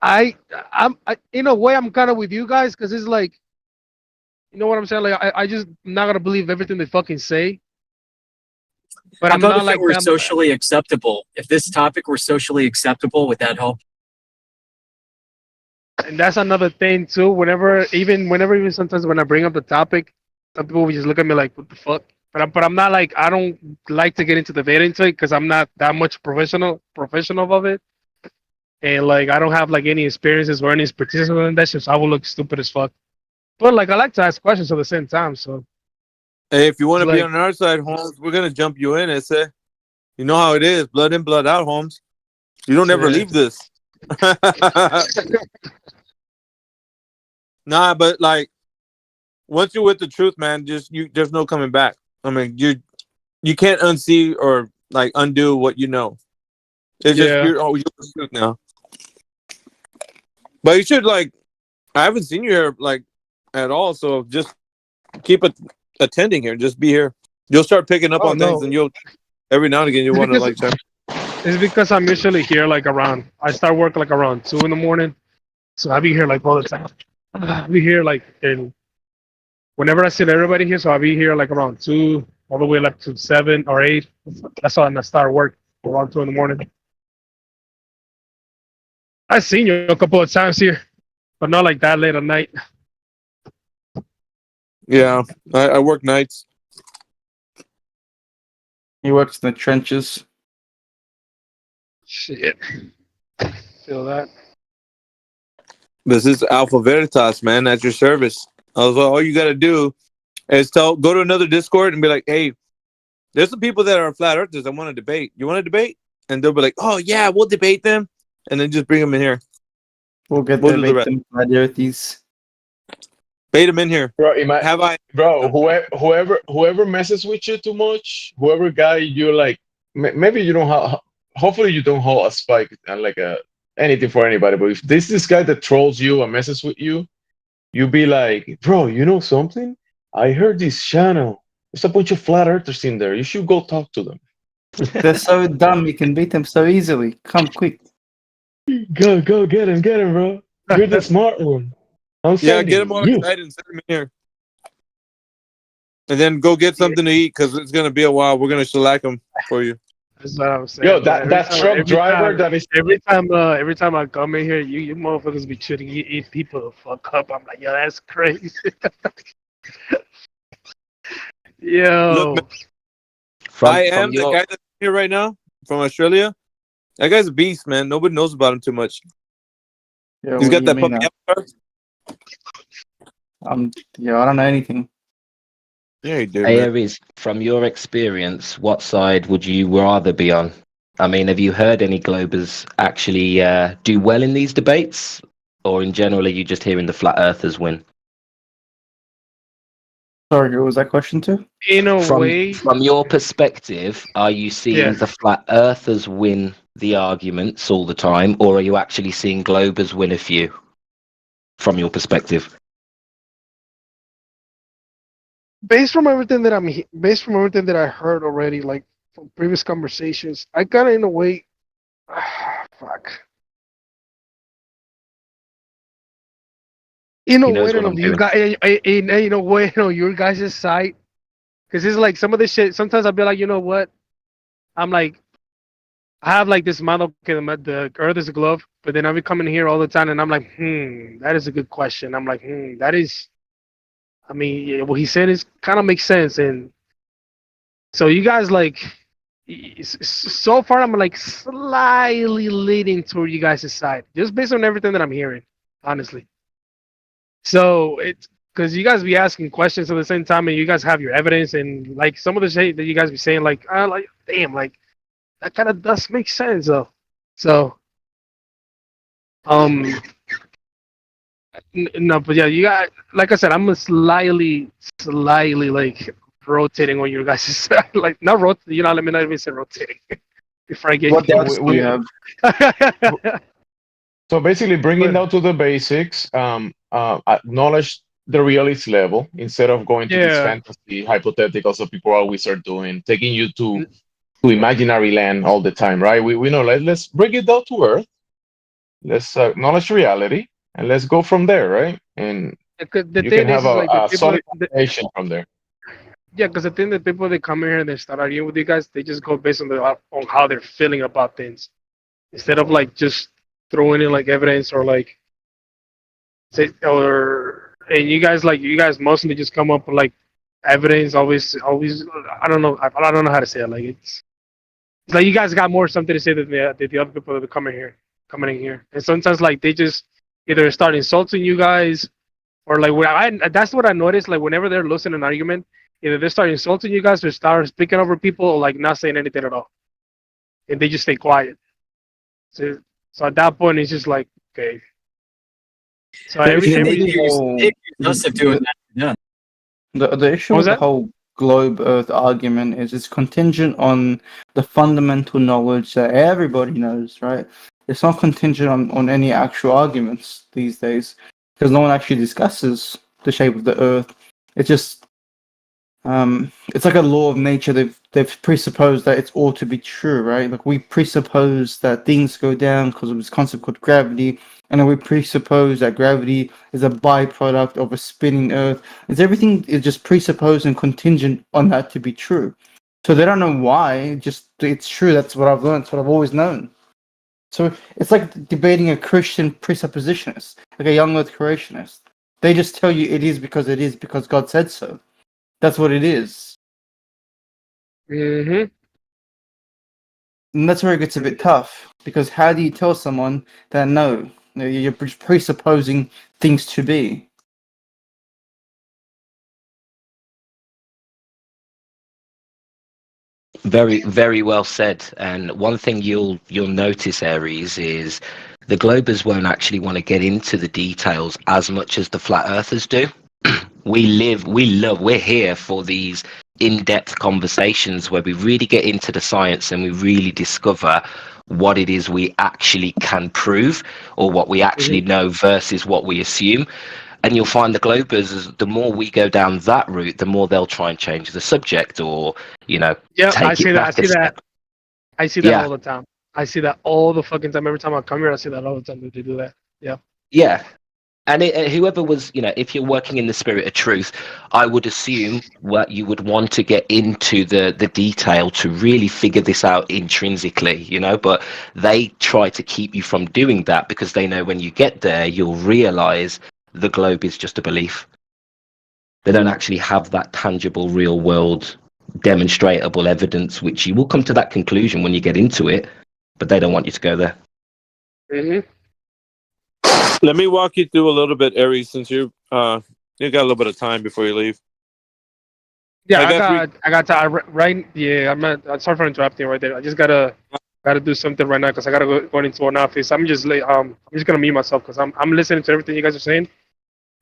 I'm in a way I'm kind of with you guys because it's like, you know what I'm saying? Like I just not gonna believe everything they fucking say. But How I'm about not if like it were them. socially acceptable? If this topic were socially acceptable, would that help? And that's another thing too. Whenever even sometimes when I bring up the topic, some people will just look at me like, "What the fuck?" But I'm not like I don't like to get into the debate into it because I'm not that much professional of it, and like I don't have like any experiences or any expertise in that shit, so I will look stupid as fuck. But like I like to ask questions at the same time, so. Hey, if you want to It's be like- on our side, Holmes, we're gonna jump you in. It's you know how it is, blood in, blood out, Holmes. You don't ever Yeah. leave this. Nah, but like once you're with the truth, man, there's no coming back. I mean, you can't unsee or like undo what you know. It's just Yeah. you're the truth now. But you should I haven't seen you here like at all, so just keep attending here. Just be here. You'll start picking up Oh, on things, no. and you'll every now and again you It's want to because- like. It's because I'm usually here like around. I start work like around 2 a.m, so I'll be here like all the time. I'll be here like whenever I see everybody here, so I'll be here like around 2 all the way up to 7 or 8. That's when I start work around 2 a.m. I've seen you a couple of times here, but not like that late at night. Yeah, I work nights. He works in the trenches. Shit. Feel that. This is Alpha Veritas, man, at your service. All you got to do is go to another Discord and be like, hey, there's some people that are flat earthers I want to debate. You want to debate? And they'll be like, oh, yeah, we'll debate them. And then just bring them in here. We'll get We'll the do the rest. victim flat earthies. Bait them in here. Bro, whoever messes with you too much, whoever guy you like, maybe you don't have. Hopefully, you don't hold a spike and anything for anybody. But if this guy that trolls you and messes with you, you be like, bro, you know something? I heard this channel. There's a bunch of flat earthers in there. You should go talk to them. They're so dumb, you can beat them so easily. Come quick. Go get him, bro. You're the smart one. I'm Yeah, sending get them all you. excited and send them in here. And then go get something to eat because it's going to be a while. We're going to shellac them for you. That's what I'm saying. Yo, bro. that truck driver that is every time I come in here, you motherfuckers be shooting eat people the fuck up. I'm like, yo, that's crazy. Yo, Look, man, I am the guy that's here right now from Australia. That guy's a beast, man. Nobody knows about him too much. Yeah, He's what got do that you mean, puppy avatar. I don't know anything. Yeah, you do. Hey, man. Aries, from your experience, what side would you rather be on? I mean, have you heard any Globers actually do well in these debates? Or in general, are you just hearing the flat earthers win? Sorry, what was that question to? in a From way, your perspective, are you seeing Yeah. the flat earthers win the arguments all the time? Or are you actually seeing Globers win a few? From your perspective? based from everything that I heard already, like from previous conversations, I kind of in a way, fuck. In a He knows way, I don't what know, I'm you guys, in a way, your guys' side, because it's like some of this shit. Sometimes I'll be like, you know what? I'm like, I have like this model. Okay, the Earth is a globe, but then I be coming here all the time, and I'm like, that is a good question. I'm like, that is. I mean, yeah, what he said is kind of makes sense, and so you guys like. So far, I'm like slightly leaning toward you guys' side, just based on everything that I'm hearing, honestly. So it's because you guys be asking questions at the same time, and you guys have your evidence, and like some of the shit that you guys be saying, like damn, like that kind of does make sense, though. So, no, but yeah, you got like I said, I'm slightly like rotating on your guys' side, like not rotating. You know, let me not even say rotating before I get. What else do you have? So basically, bringing down to the basics, acknowledge the realist level instead of going to this fantasy hypotheticals that people always are doing, taking you to imaginary land all the time, right? We know, let's bring it down to earth. Let's acknowledge reality, and let's go from there, right? And you can have a solid foundation from there. Yeah, because the thing that people that come here and they start arguing with you guys, they just go based on how they're feeling about things, instead of like just throwing in like evidence or like say and you guys mostly just come up with like evidence. Always I don't know how to say it. Like it's like you guys got more something to say than the other people that are coming in here, and sometimes like they just either start insulting you guys or like that's what I noticed. Like whenever they're losing an argument. Either they start insulting you guys or start speaking over people or like not saying anything at all. And they just stay quiet. So at that point, it's just like, okay. So everything The issue with the whole globe Earth argument is it's contingent on the fundamental knowledge that everybody knows, right? It's not contingent on any actual arguments these days because no one actually discusses the shape of the Earth. It's just it's like a law of nature. They've presupposed that it's all to be true, right? Like we presuppose that things go down because of this concept called gravity, and then we presuppose that gravity is a byproduct of a spinning Earth. Everything is just presupposed and contingent on that to be true. So they don't know why. Just it's true. That's what I've learned. It's what I've always known. So it's like debating a Christian presuppositionist, like a young Earth creationist. They just tell you it is because God said so. That's what it is. Mm-hmm. And that's where it gets a bit tough. Because how do you tell someone that no, you're presupposing things to be? Very, very well said. And one thing you'll notice, Aries, is the Globers won't actually want to get into the details as much as the Flat Earthers do. We're here for these in-depth conversations where we really get into the science and we really discover what it is we actually can prove or what we actually know versus what we assume. And you'll find the Globers, the more we go down that route, the more they'll try and change the subject or, I see that all the time. I see that all the fucking time. Every time I come here, I see that all the time that they do that. Yeah. Yeah. And whoever was, if you're working in the spirit of truth, I would assume what you would want to get into the detail to really figure this out intrinsically, but they try to keep you from doing that because they know when you get there, you'll realize the globe is just a belief. They don't actually have that tangible, real world, demonstrable evidence, which you will come to that conclusion when you get into it, but they don't want you to go there. Mm-hmm. Let me walk you through a little bit, Aries, since you got a little bit of time before you leave. Yeah, I got time right. Yeah, I'm sorry for interrupting right there. I just gotta do something right now because I gotta go into an office. I'm just gonna mute myself because I'm listening to everything you guys are saying,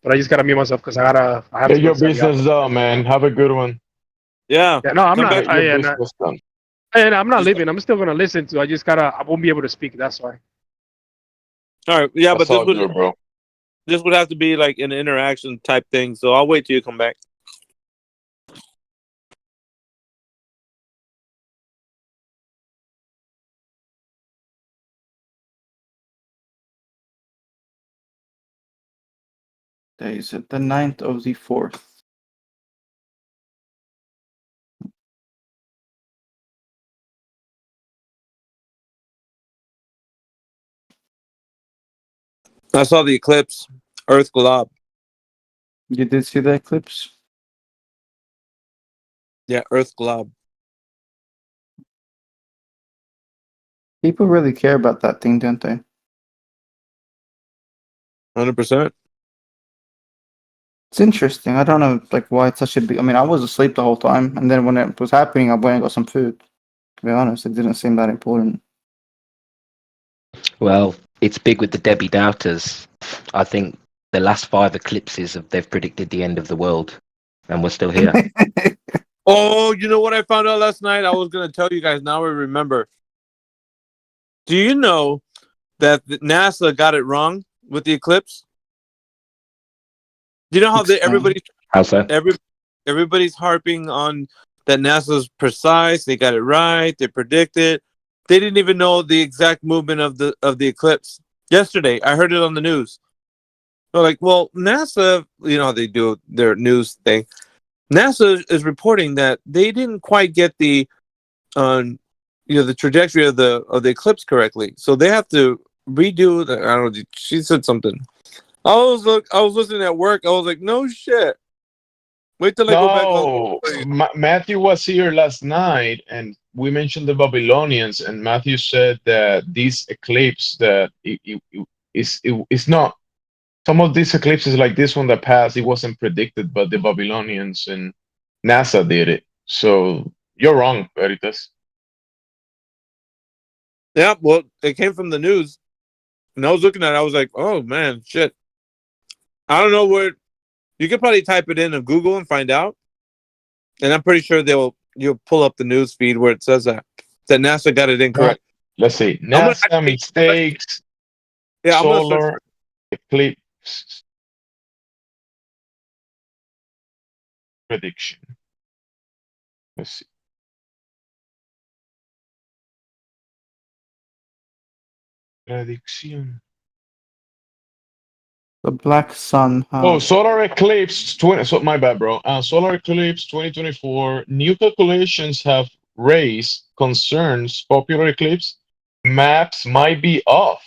but I just gotta mute myself because I have Get to your business done, man. Have a good one. Yeah. No, I'm not. I'm not Just leaving. I'm still gonna listen to. I won't be able to speak. That's why. All right. Yeah, That's but bro. This would have to be like an interaction type thing. So I'll wait till you come back. Days at the 9th of the 4th. I saw the eclipse, Earth glob. You did see the eclipse? Yeah, Earth glob. People really care about that thing, don't they? 100%. It's interesting. I don't know, like, why it's such a big. I mean, I was asleep the whole time, and then when it was happening, I went and got some food. To be honest, it didn't seem that important. Well, it's big with the Debbie Doubters. I think the last 5 eclipses they've predicted the end of the world, and we're still here. Oh, you know what I found out last night? I was going to tell you guys. Now I remember. Do you know that NASA got it wrong with the eclipse? Do you know how everybody's harping on that NASA's precise? They got it right. They predicted. They didn't even know the exact movement of the eclipse. Yesterday, I heard it on the news. They're like, well, NASA, you know how they do their news thing. NASA is reporting that they didn't quite get the the trajectory of the eclipse correctly, so they have to redo. I don't know. She said something. I was listening at work. I was like, no shit. Wait till I go back home. Matthew was here last night, and we mentioned the Babylonians, and Matthew said that this eclipse that it's not. Some of these eclipses, like this one that passed, it wasn't predicted, but the Babylonians and NASA did it. So you're wrong, Veritas. Yeah, well, it came from the news, and I was looking at it. I was like, oh man, shit. I don't know where. You could probably type it in Google and find out, and I'm pretty sure you'll pull up the news feed where it says that NASA got it incorrect. Let's see, NASA mistakes. Yeah, solar eclipse prediction. Let's see. Prediction. The black sun. Oh, solar eclipse 20. So my bad, bro. Solar eclipse 2024. New calculations have raised concerns. Popular eclipse maps might be off.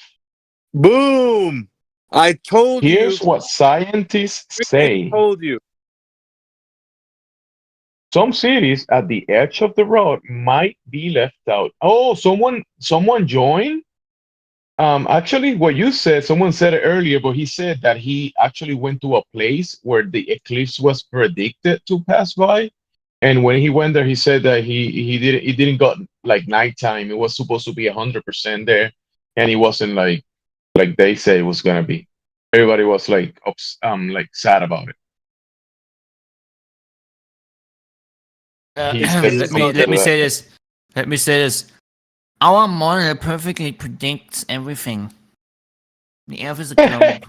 Boom! I told you. Here's what scientists say. I told you. Some cities at the edge of the road might be left out. Oh, someone joined. Actually, what you said, someone said it earlier, but he said that he actually went to a place where the eclipse was predicted to pass by, and when he went there, he said that it didn't got like nighttime. It was supposed to be 100% there, and it wasn't like they say it was gonna be. Everybody was like sad about it. Let me say this. Let me say this. Our model perfectly predicts everything. The Earth is a globe.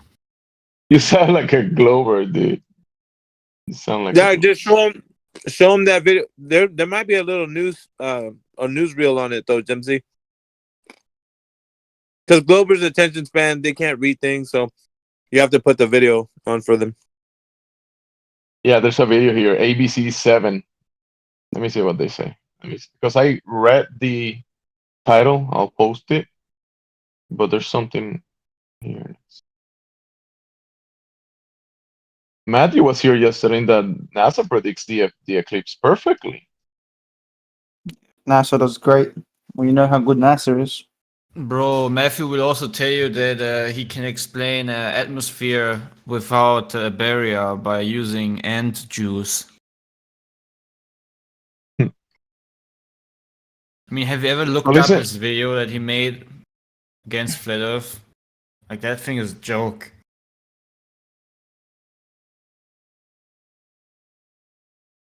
You sound like a glober, dude. You sound like just show him that video. There might be a little news a newsreel on it though, Jimsy. Because Glober's attention span, they can't read things, so you have to put the video on for them. Yeah, there's a video here. ABC 7. Let me see what they say. Because I read the title, I'll post it. But there's something here. Matthew was here yesterday and that NASA predicts the eclipse perfectly. NASA does great. Well, you know how good NASA is. Bro, Matthew will also tell you that he can explain atmosphere without a barrier by using ant juice. I mean, have you ever looked up this video that he made against Flat Earth? Like, that thing is a joke.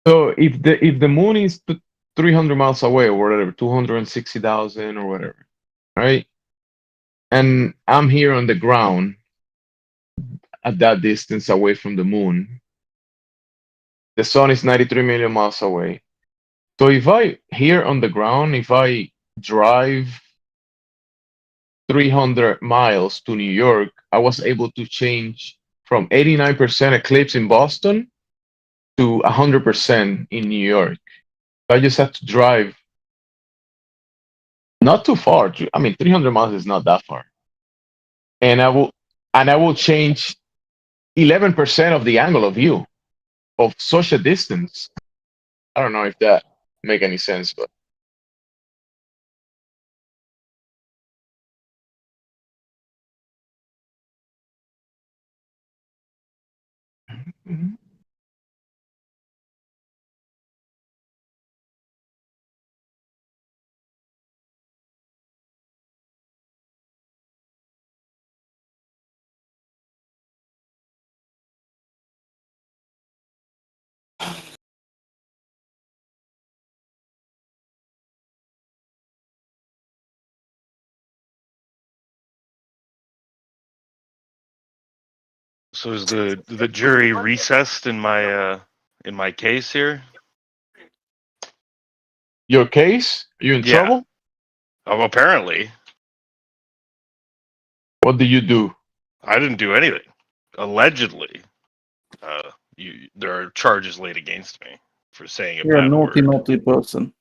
So if the moon is 300 miles away or whatever, 260,000 or whatever, right? And I'm here on the ground at that distance away from the moon. The sun is 93 million miles away. So if I, here on the ground, if I drive 300 miles to New York, I was able to change from 89% eclipse in Boston to 100% in New York. I just have to drive not too far. I mean, 300 miles is not that far. And I will and I will change 11% of the angle of view of such a distance. I don't know if that make any sense, but So is the jury recessed in my case here? your case? Are you in Yeah. trouble? Oh, apparently. What did you do? I didn't do anything. Allegedly, there are charges laid against me for saying a You're a bad naughty, word. naughty person.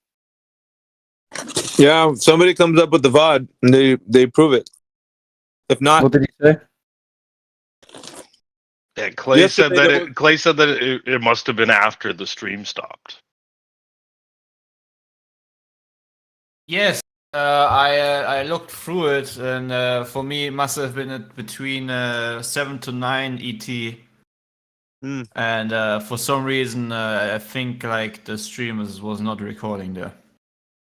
Yeah, somebody comes up with the VOD and they prove it. If not, What did he say? Yeah, Clay Yesterday said that there Clay said that it must have been after the stream stopped. Yes, I looked through it, and for me, it must have been between 7 to 9 ET. And for some reason, I think like the stream was not recording there.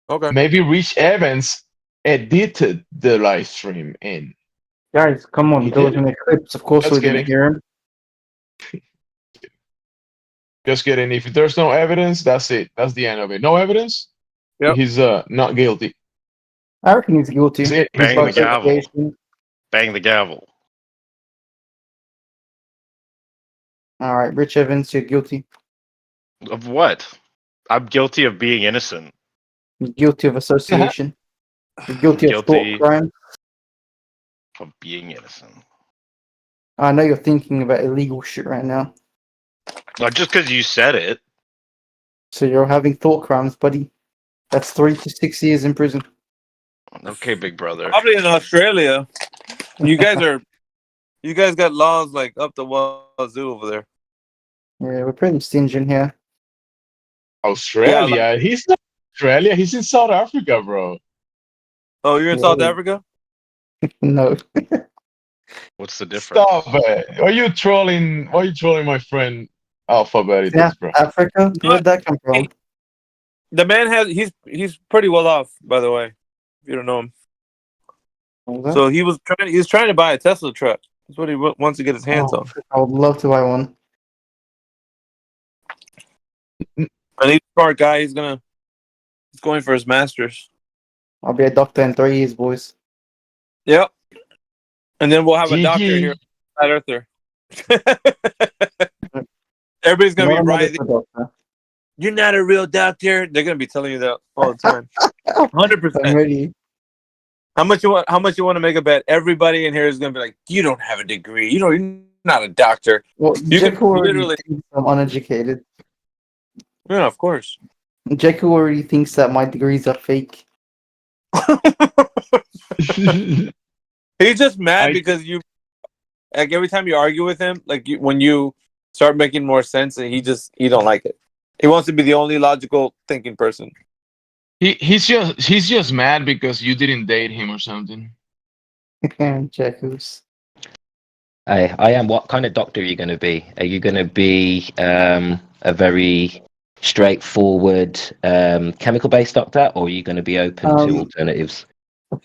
Okay. Maybe Rich Evans edited the live stream in. Guys, come on, He there was did. an eclipse. Of course Just we didn't kidding. hear him. Just kidding. If there's no evidence, that's it. That's the end of it. No evidence. Yep. He's not guilty. I reckon he's guilty. That's it. Bang the Like gavel. litigation. Bang the gavel. All right, Rich Evans, you're guilty. Of what? I'm guilty of being innocent. You're guilty of association. You're guilty of Guilty. thought crime. Of being innocent. I know you're thinking about illegal shit right now. Not just because you said it. So you're having thought crimes, buddy. That's 3 to 6 years in prison. Okay, big brother. probably in Australia, you guys got laws like up the wazoo over there. Yeah, we're pretty stingent here. Australia. Yeah, He's not Australia. He's in South Africa, bro. Oh, you're in South Africa? No. What's the difference? Stop it. Why are you trolling my friend Alphabet? Yeah, Bro? Africa? Where'd that come from? The man he's pretty well off, by the way. If you don't know him. So he's trying to buy a Tesla truck. That's what he wants to get his hands on. I would love to buy one. And he's a smart guy. He's going for his master's. I'll be a doctor in 3 years, boys. Yep. And then we'll have a GG. doctor here, flat earther. Everybody's gonna be writhing. You're not a real doctor. They're gonna be telling you that all the time. 100%. How much you want to make a bet? Everybody in here is gonna be like, you don't have a degree. You're not a doctor. Well, You can Jekyll already literally. thinks I'm uneducated. Yeah, of course. Jekyll already thinks that my degrees are fake. He's just mad because you, like, every time you argue with him, like when you start making more sense, and he don't like it. He wants to be the only logical thinking person. He's just mad because you didn't date him or something. Jekyll's. I am. What kind of doctor are you going to be? Are you going to be a very straightforward chemical-based doctor, or are you going to be open to alternatives?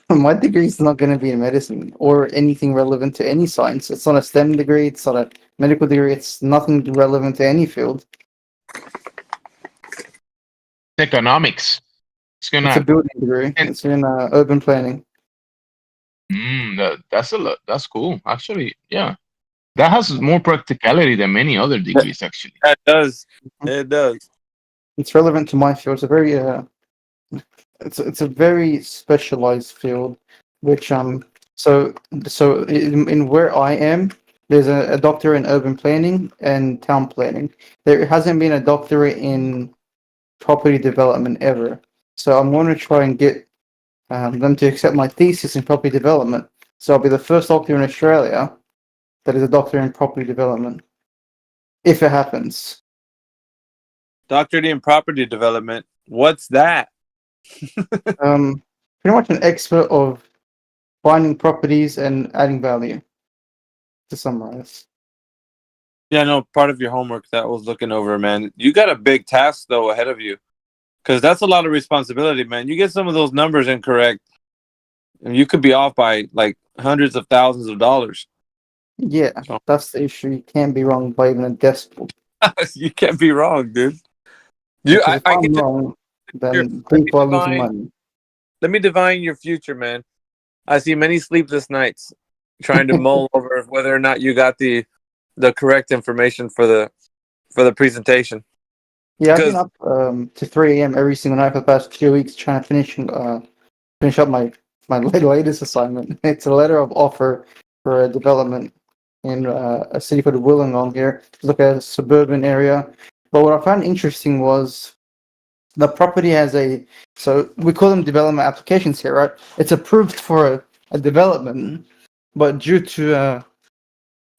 My degree is not going to be in medicine or anything relevant to any science. It's not a STEM degree. It's not a medical degree. It's nothing relevant to any field. Economics. It's a building degree. It's in urban planning. That's cool. Actually, yeah. That has more practicality than many other degrees, actually. That does. It does. It's relevant to my field. It's a very it's a very specialized field, which so in where I am, there's a doctor in urban planning and town planning. There hasn't been a doctorate in property development ever. So I'm going to try and get them to accept my thesis in property development. So I'll be the first doctor in Australia that is a doctrine in property development, if it happens. Doctorate in property development. What's that? Pretty much an expert of finding properties and adding value. To summarize. Yeah, no, part of your homework that I was looking over, man. You got a big task though ahead of you, because that's a lot of responsibility, man. You get some of those numbers incorrect, and you could be off by like hundreds of thousands of dollars. Yeah, that's the issue. You can't be wrong by even a decimal. You can't be wrong, dude. You, I I'm can wrong, then people are losing money. Let me divine your future, man. I see many sleepless nights trying to mull over whether or not you got the correct information for the presentation. Yeah, I've been up to 3 a.m. every single night for the past 2 weeks trying to finish up my latest assignment. It's a letter of offer for a development in a city called Wollongong here. Look at a suburban area. But what I found interesting was the property has so we call them development applications here, right? It's approved for a development, but due to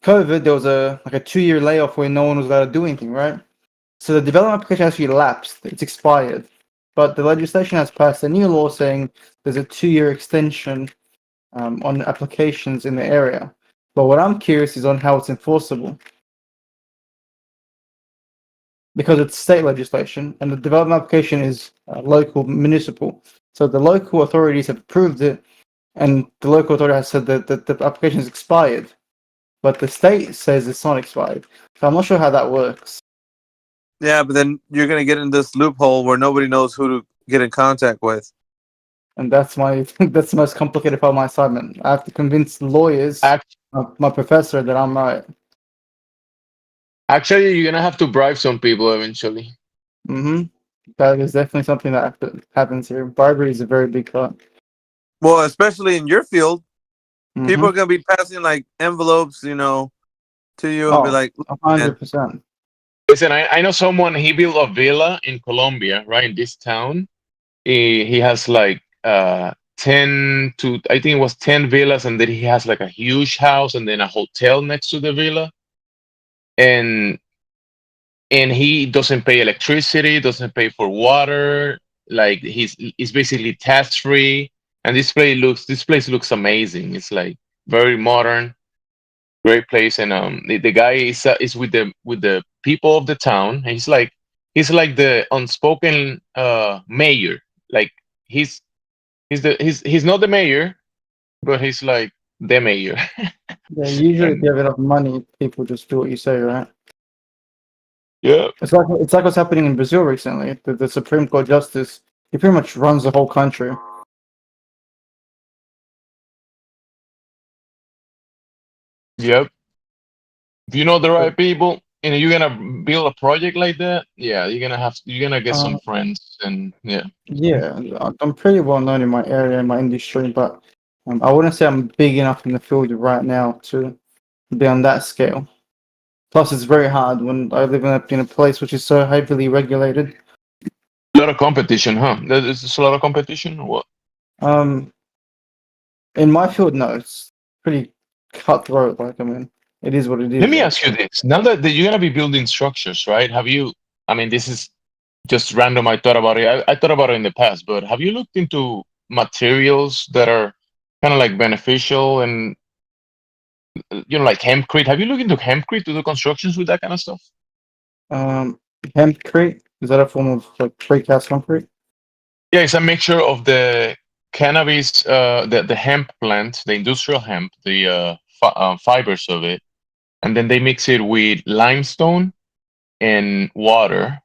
COVID, there was a 2-year layoff where no one was allowed to do anything, right? So the development application actually lapsed. It's expired. But the legislation has passed a new law saying there's a 2-year extension on applications in the area. But what I'm curious is on how it's enforceable. Because it's state legislation and the development application is local municipal. So the local authorities have approved it and the local authority has said that the application is expired. But the state says it's not expired. So I'm not sure how that works. Yeah, but then you're going to get in this loophole where nobody knows who to get in contact with. And that's the most complicated part of my assignment. I have to convince lawyers, my professor, that I'm right. Actually, you're gonna have to bribe some people eventually. That is definitely something that happens here. Bribery is a very big part. Well, especially in your field, people are going to be passing like envelopes, to you and be like, 100%. Listen, I know someone. He built a villa in Colombia, right in this town. He has like 10 to I think it was 10 villas, and then he has like a huge house and then a hotel next to the villa. And he doesn't pay electricity, doesn't pay for water. Like he's basically tax free. And this place looks amazing. It's like very modern, great place. And the guy is with the people of the town. And he's like the unspoken mayor. Like he's not the mayor, but he's like the mayor. Yeah, usually if you have enough money, people just do what you say, right? Yeah. It's like what's happening in Brazil recently. The Supreme Court justice, he pretty much runs the whole country. Yep. If you know the right people and you're gonna build a project like that, yeah, you're gonna get some friends and yeah. Yeah, I'm pretty well known in my area, in my industry, but I wouldn't say I'm big enough in the field right now to be on that scale. Plus, it's very hard when I live in a place which is so heavily regulated. A lot of competition, huh? There's a lot of competition or what? In my field, no, it's pretty cutthroat. It is what it is. Let me ask you this. Now that you're going to be building structures, right? This is just random. I thought about it. I thought about it in the past, but have you looked into materials that are kind of like beneficial and, like hempcrete? Have you looked into hempcrete to do constructions with that kind of stuff? Hempcrete? Is that a form of like precast concrete? Yeah, it's a mixture of the cannabis, the hemp plant, the industrial hemp, the fibers of it, and then they mix it with limestone and water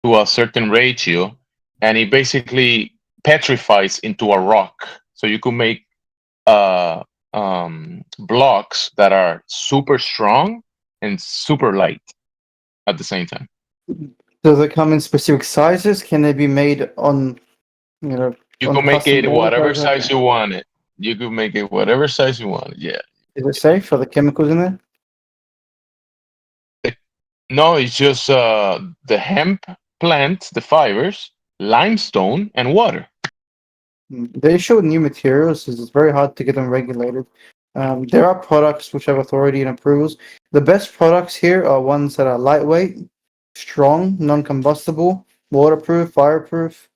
to a certain ratio, and it basically petrifies into a rock. So you could make blocks that are super strong and super light at the same time. Does it come in specific sizes? Can they be made on, You can make it whatever size you want it. You could make it whatever size you want it, yeah. Is it safe for the chemicals in there? No, it's just the hemp plant, the fibers, limestone, and water. They show new materials. It's very hard to get them regulated. There are products which have authority and approvals. The best products here are ones that are lightweight, strong, non-combustible, waterproof, fireproof.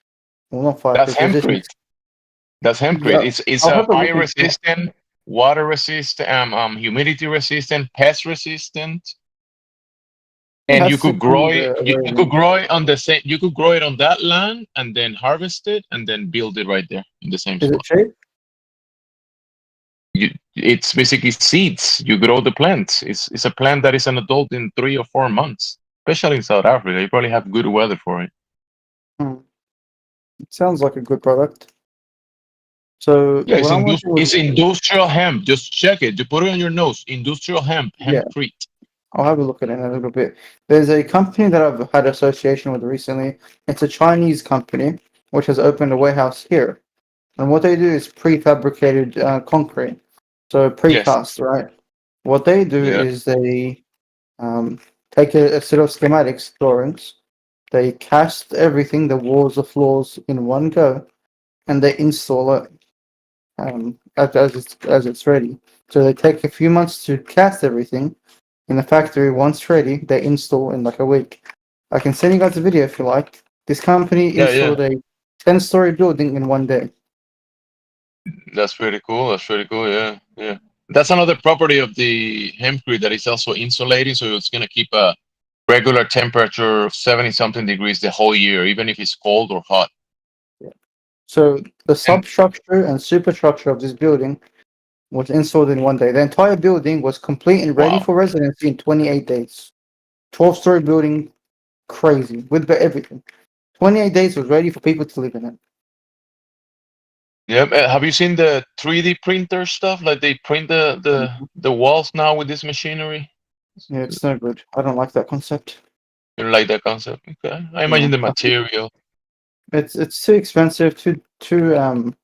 Well, not That's fireproof, resistant. hempcrete. That's hempcrete. Yeah, It's I'll a have a look fire into it. resistant, water resistant, humidity resistant, pest resistant, It and has to come with a you rating. could grow it on the same. You could grow it on that land and then harvest it and then build it right there in the same Is spot. it cheap? It's basically seeds. You grow the plant. It's a plant that is an adult in 3 or 4 months. Especially in South Africa, you probably have good weather for it. It sounds like a good product. So Yeah, what I want to do it's is, industrial hemp. Just check it. You put it on your nose. Industrial hemp, yeah, hempcrete. I'll have a look at it in a little bit. There's a company that I've had association with recently. It's a Chinese company which has opened a warehouse here, and what they do is prefabricated concrete, so precast, right? What they do Yeah. is they take a set of schematics drawings, they cast everything, the walls, the floors, in one go, and they install it as it's ready. So they take a few months to cast everything in the factory. Once ready, they install in like a week. I can send you guys a video if you like. This company Yeah, installed a 10-story building in one day. That's pretty cool. That's pretty cool. Yeah, yeah. That's another property of the hempcrete that is also insulating, so it's gonna keep a regular temperature of 70 something degrees the whole year, even if it's cold or hot. So the substructure and superstructure of this building was installed in one day. The entire building was complete and ready for residency in 28 days. 12-story building, crazy, with everything. 28 days was ready for people to live in it. Yeah. Have you seen the 3D printer stuff? Like they print the walls now with this machinery. Yeah, it's no good. I don't like that concept. You like that concept? Okay. I imagine the material. It's too expensive, too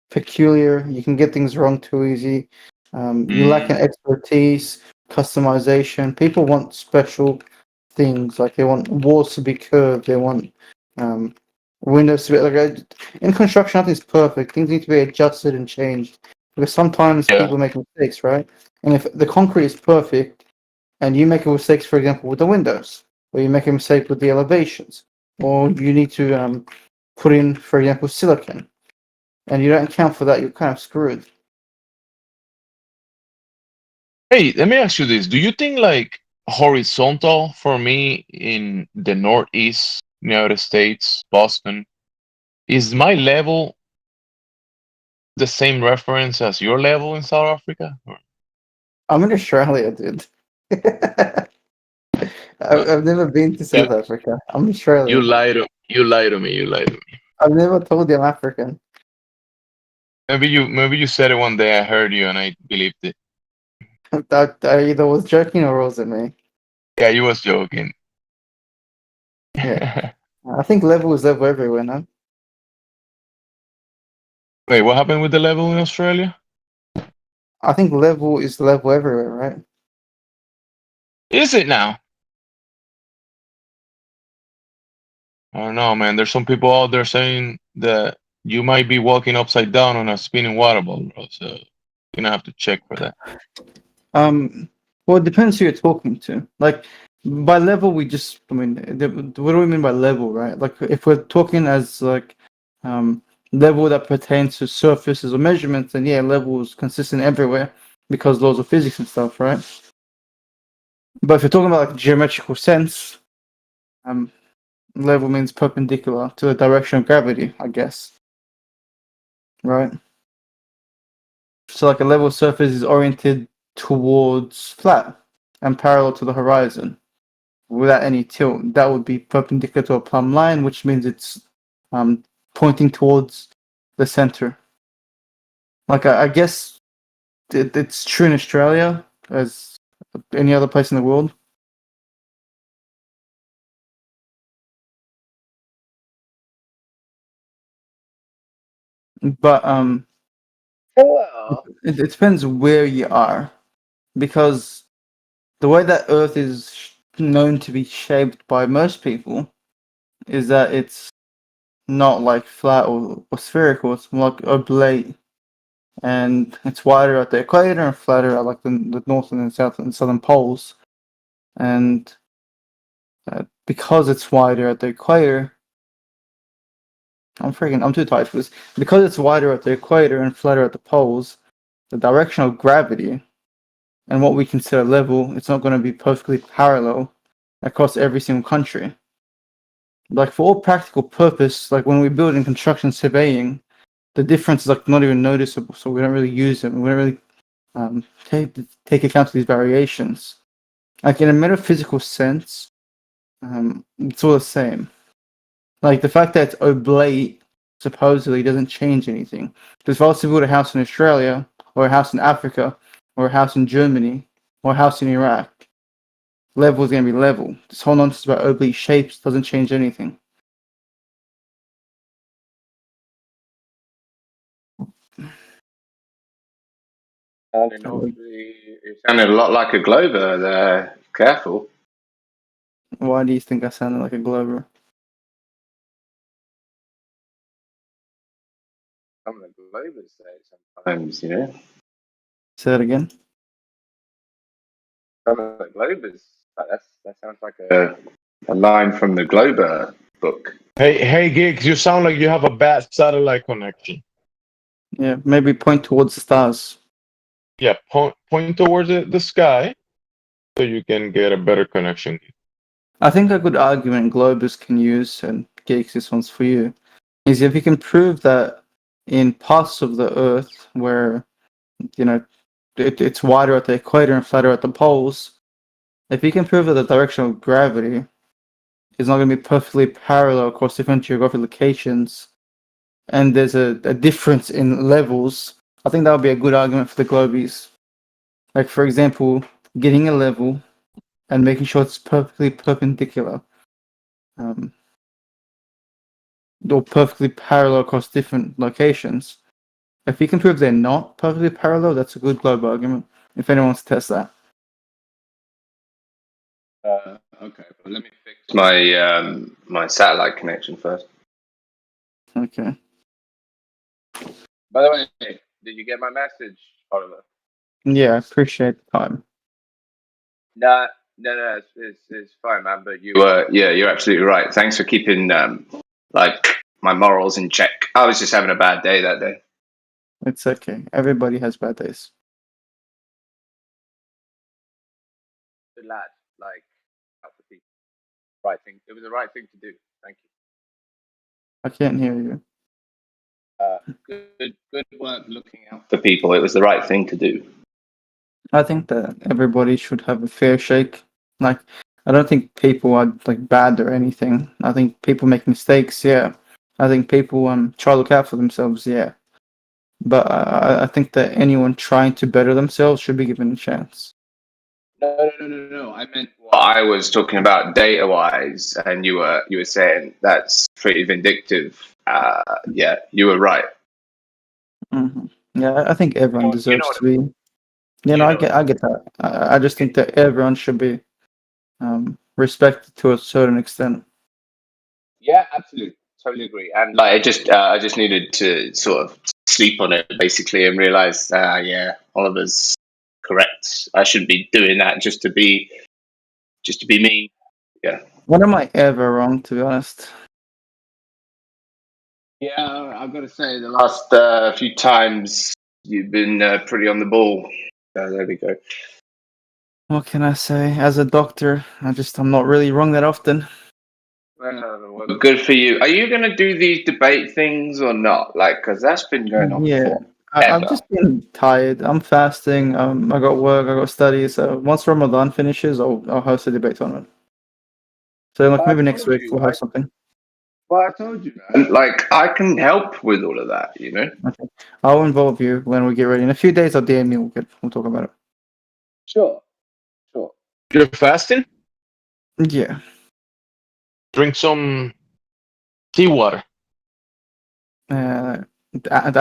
peculiar. You can get things wrong too easy. You lack an expertise, customization. People want special things, like they want walls to be curved. They want windows to be in construction. Nothing's perfect. Things need to be adjusted and changed because sometimes people make mistakes, right? And if the concrete is perfect, and you make a mistake, for example, with the windows, or you make a mistake with the elevations, or you need to put in, for example, silicon, and you don't account for that, you're kind of screwed. Hey, let me ask you this. Do you think like horizontal for me in the Northeast United States, Boston, is my level the same reference as your level in South Africa? I'm in Australia, dude. I've never been to South Africa. I'm Australian. You lie to me. You lie to me. I've never told you I'm African. Maybe you said it one day. I heard you and I believed it. That I either was joking or was it me? Yeah, you was joking. Yeah. I think level is level everywhere, no? Wait, what happened with the level in Australia? I think level is level everywhere, right? Is it now? I don't know, man. There's some people out there saying that you might be walking upside down on a spinning water ball, bro. So you're gonna have to check for that. Well, it depends who you're talking to. Like, by level, what do we mean by level, right? Like, if we're talking as like level that pertains to surfaces or measurements, then yeah, level is consistent everywhere because laws of physics and stuff, right? But if you're talking about like geometrical sense, level means perpendicular to the direction of gravity, I guess. Right? So like a level surface is oriented towards flat and parallel to the horizon without any tilt. That would be perpendicular to a plumb line, which means it's pointing towards the center. Like I guess it's true in Australia as any other place in the world. But it depends where you are, because the way that Earth is known to be shaped by most people is that it's not like flat or spherical. It's more like oblate. and it's wider at the equator and flatter at like the north and south and southern poles. And because it's wider at the equator, I'm too tired for this. Because it's wider at the equator and flatter at the poles, the direction of gravity and what we consider level, it's not going to be perfectly parallel across every single country. Like for all practical purpose, like when we build in construction surveying, the difference is like not even noticeable, so we don't really use them. We don't really take account of these variations. Like in a metaphysical sense, it's all the same. Like the fact that it's oblate supposedly doesn't change anything. Because if I was to build a house in Australia, or a house in Africa, or a house in Germany, or a house in Iraq, level is going to be level. This whole nonsense about oblique shapes doesn't change anything. It sounded a lot like a Glober there. Careful. Why do you think I sounded like a Glover? Some of the Globers say it sometimes, you know. Say that again. Some of the Globers. That sounds like a line from the Glober book. Hey, Gigs, you sound like you have a bad satellite connection. Yeah, maybe point towards the stars. Yeah, point towards the sky so you can get a better connection. I think a good argument Globus can use, and Geeks, this one's for you, is if you can prove that in parts of the Earth where, you know, it's wider at the equator and flatter at the poles, if you can prove that the direction of gravity is not going to be perfectly parallel across different geographic locations, and there's a difference in levels, I think that would be a good argument for the Globies. Like, for example, getting a level and making sure it's perfectly perpendicular, or perfectly parallel across different locations. If you can prove they're not perfectly parallel, that's a good globe argument, if anyone wants to test that. Okay, but let me fix my my satellite connection first. Okay. By the way, did you get my message, Oliver? Yeah, I appreciate the time. No, it's fine, man. But you're absolutely right. Thanks for keeping like my morals in check. I was just having a bad day that day. It's okay. Everybody has bad days. Good lad, like help the people. Right thing. It was the right thing to do. Thank you. I can't hear you. Good work looking out for people. It was the right thing to do. I think that everybody should have a fair shake. Like, I don't think people are like bad or anything. I think people make mistakes, yeah. I think people try to look out for themselves, yeah. But I think that anyone trying to better themselves should be given a chance. No. I meant what I was talking about data-wise, and you were saying that's pretty vindictive. Yeah, you were right. Mm-hmm. Yeah, I think everyone deserves to be. I get that. I just think that everyone should be respected to a certain extent. Yeah, absolutely, totally agree. And like, I just needed to sort of sleep on it basically and realize, yeah, Oliver's correct. I shouldn't be doing that just to be mean. Yeah. When am I ever wrong, to be honest? Yeah, I've got to say the last few times you've been pretty on the ball. There we go. What can I say? As a doctor, I'm not really wrong that often. Well, good for you. Are you going to do these debate things or not? Like, because that's been going on. Yeah, I've just been tired. I'm fasting. I got work. I got studies. So once Ramadan finishes, I'll host a debate tournament. So like maybe next week we'll have something. Well, I told you, man. Like, I can help with all of that, you know? Okay. I'll involve you when we get ready. In a few days, I'll DM you. We'll talk about it. Sure. You're fasting? Yeah. Drink some seawater. I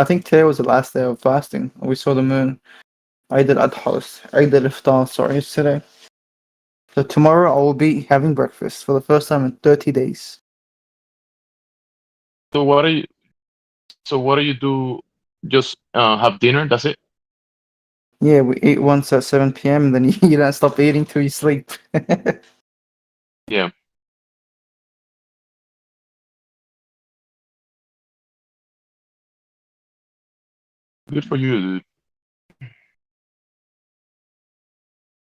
think today was the last day of fasting. We saw the moon. Eid al-Iftar, sorry, it's today. So tomorrow I will be having breakfast for the first time in 30 days. So what do you do just have dinner. That's it. Yeah, we eat once at 7 p.m. and then you don't stop eating till you sleep. Yeah. Good for you, dude.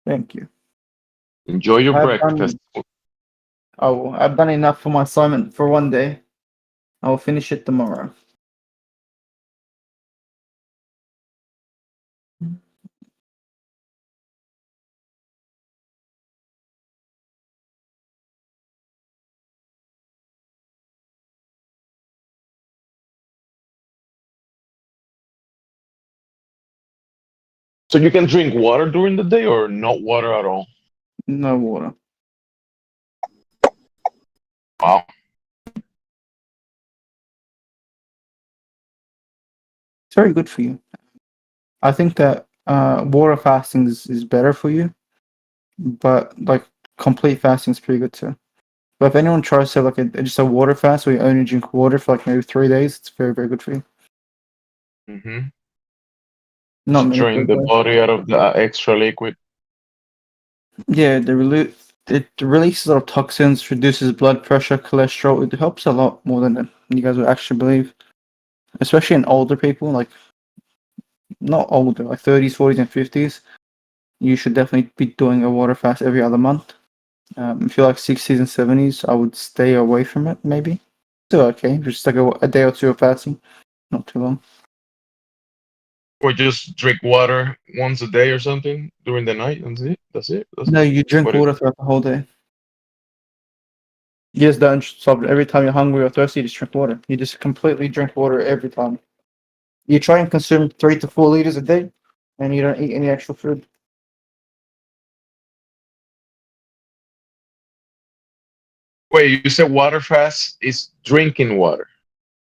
Thank you. Enjoy your I've breakfast. I've done enough for my assignment for one day. I'll finish it tomorrow. So you can drink water during the day or not water at all? No water. Wow. It's very good for you. I think that water fasting is better for you, but like complete fasting is pretty good too. But if anyone tries to have like just a water fast where you only drink water for like maybe 3 days, it's very, very good for you. Mm-hmm. Not many Drain people the do. body out of the extra liquid. Yeah, it releases a lot of toxins, reduces blood pressure, cholesterol. It helps a lot more than you guys would actually believe. Especially in older people, like not older, like 30s, 40s, and 50s. You should definitely be doing a water fast every other month. If you're like 60s and 70s, I would stay away from it, maybe. Still okay, just like a day or two of fasting, not too long. Or just drink water once a day or something during the night. That's it. That's it. No, you drink what water throughout the whole day. You just don't stop every time you're hungry or thirsty. You just drink water. You just completely drink water every time. You try and consume 3 to 4 liters a day, and you don't eat any actual food. Wait, you said water fast is drinking water.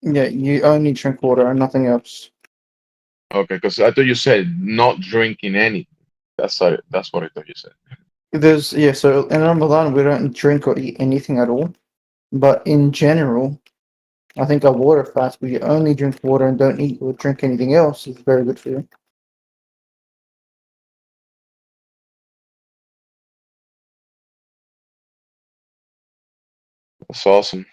Yeah, you only drink water and nothing else. Okay, because I thought you said not drinking anything. That's what I thought you said. So in Ramadan we don't drink or eat anything at all. But in general, I think a water fast where you only drink water and don't eat or drink anything else is very good for you. That's awesome.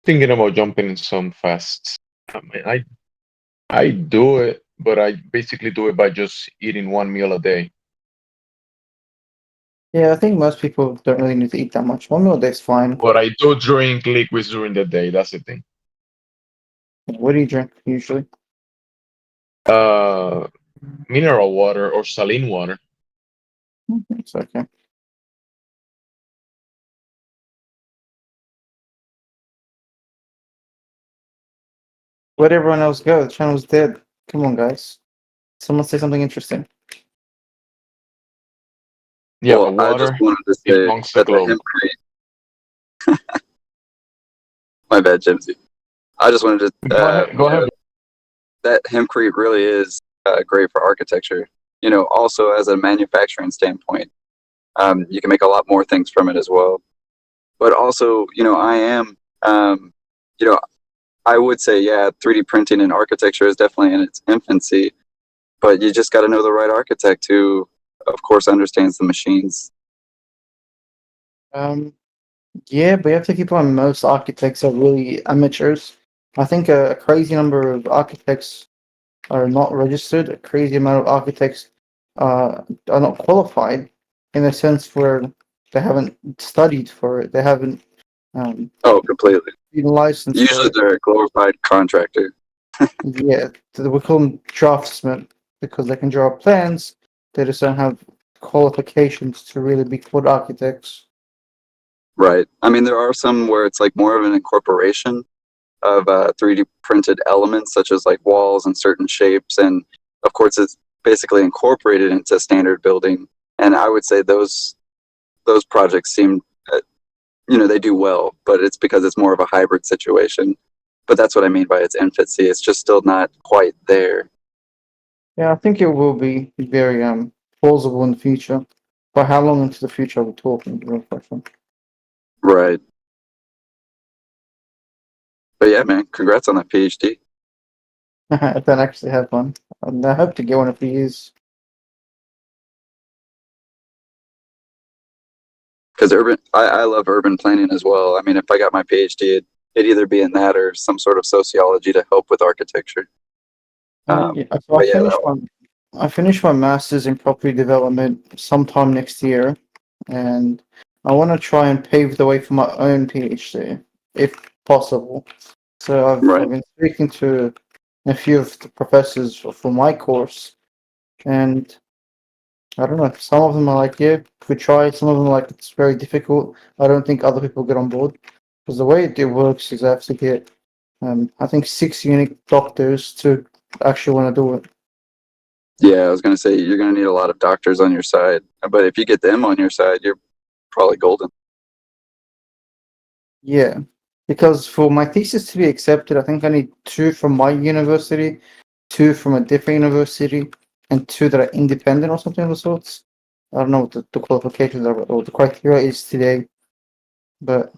Thinking about jumping in some fasts. I mean, I do it, but I basically do it by just eating one meal a day. Yeah, I think most people don't really need to eat that much. 1 meal a day is fine. But I do drink liquids during the day. That's the thing. What do you drink usually? Mineral water or saline water. It's okay. Where'd everyone else go? The channel's dead. Come on, guys. Someone say something interesting. Yeah, well, I just wanted to say that the hempcrete. My bad, Jimsy. I just wanted to go ahead. That hempcrete really is great for architecture. Also as a manufacturing standpoint, you can make a lot more things from it as well. But also, I am, I would say, yeah, 3D printing in architecture is definitely in its infancy, but you just got to know the right architect who, of course, understands the machines. Yeah, but you have to keep in mind most architects are really amateurs. I think a crazy number of architects are not registered. A crazy amount of architects are not qualified in the sense where they haven't studied for it. They haven't. Oh, completely. Been licensed. Usually, they're a glorified contractor. Yeah, we call them draftsmen because they can draw plans. They just don't have qualifications to really be called architects. Right. I mean, there are some where it's like more of an incorporation of 3D printed elements, such as like walls and certain shapes. And of course, it's basically incorporated into standard building. And I would say those projects seem, they do well, but it's because it's more of a hybrid situation. But that's what I mean by its infancy. It's just still not quite there. Yeah, I think it will be very plausible in the future. But how long into the future are we talking? The real question. Right. But yeah, man, congrats on that PhD. I don't actually have one. I hope to get one in a few years. Because I love urban planning as well. I mean, if I got my PhD, it'd either be in that or some sort of sociology to help with architecture. So but yeah, that one. I finished my master's in property development sometime next year, and I want to try and pave the way for my own PhD, if possible. So I've been speaking to a few of the professors for my course, and I don't know. Some of them are like, yeah, we try. Some of them are like, it's very difficult. I don't think other people get on board because the way it works is I have to get, I think 6 unique doctors to actually want to do it. Yeah, I was gonna say you're gonna need a lot of doctors on your side, but if you get them on your side, you're probably golden. Yeah, because for my thesis to be accepted, I think I need 2 from my university, 2 from a different university, and 2 that are independent or something of the sorts. I don't know what the qualifications are or the criteria is today, but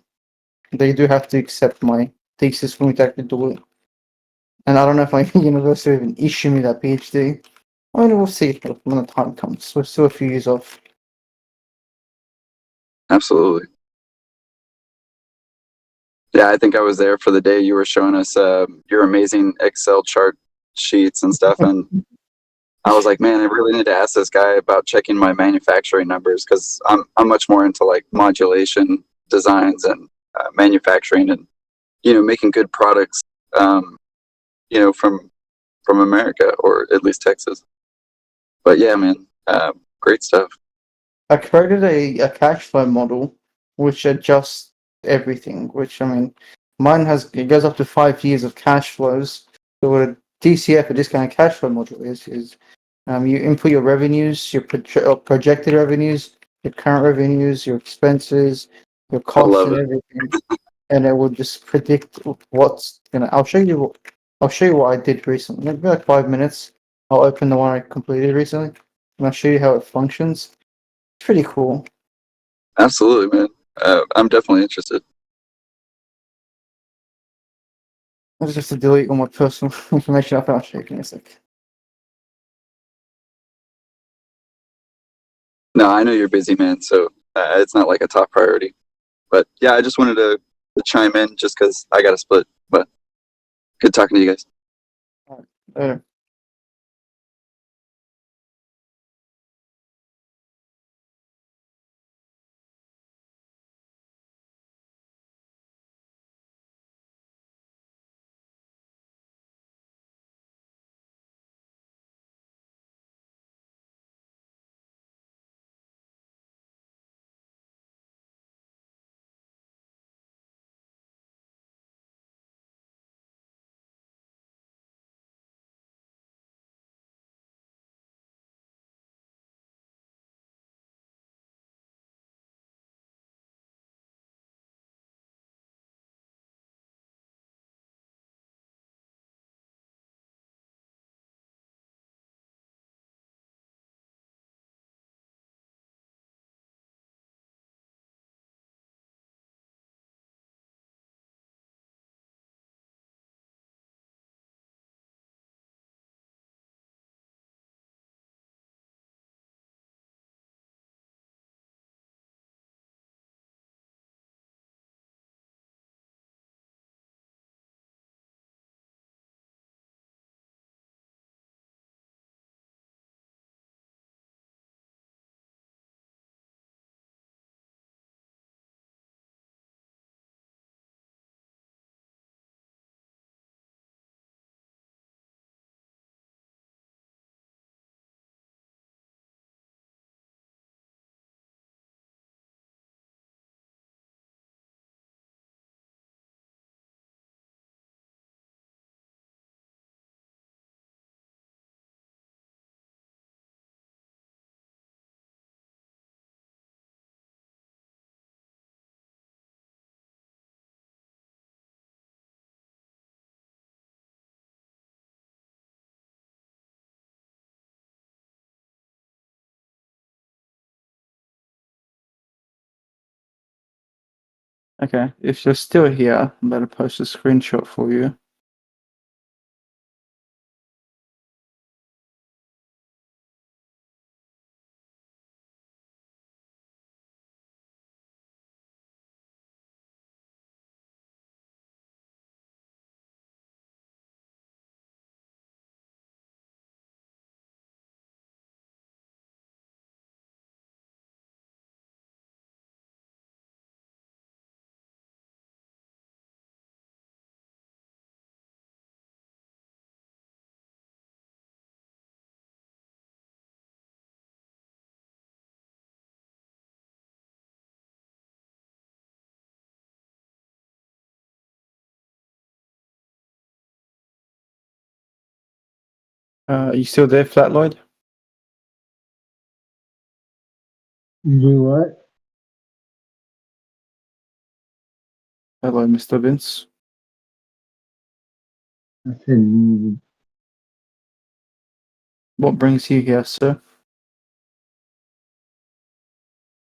they do have to accept my thesis for me to actually do it. And I don't know if my university will even issue me that PhD. I mean, we'll see when the time comes. We're still a few years off. Absolutely. Yeah, I think I was there for the day you were showing us your amazing Excel chart sheets and stuff, and I was like, man, I really need to ask this guy about checking my manufacturing numbers because I'm much more into like modulation designs and manufacturing and making good products, from America or at least Texas. But yeah, man, great stuff. I created a cash flow model which adjusts everything. Which I mean, mine it goes up to 5 years of cash flows. So what a DCF, a discounted cash flow module, is you input your revenues, your projected revenues, your current revenues, your expenses, your costs, and everything, and it will just predict what's gonna. I'll show you what I did recently. Maybe like 5 minutes. I'll open the one I completed recently, and I'll show you how it functions. It's pretty cool. Absolutely, man. I'm definitely interested. I just have to delete all my personal information. I'll show you in a sec. No, I know you're busy, man, so it's not like a top priority. But yeah, I just wanted to chime in just because I got to split. But good talking to you guys. Later. Okay, if you're still here, I better post a screenshot for you. You still there, Flatloid? Do what? Hello, Mr. Vince. I said muted. What brings you here, sir?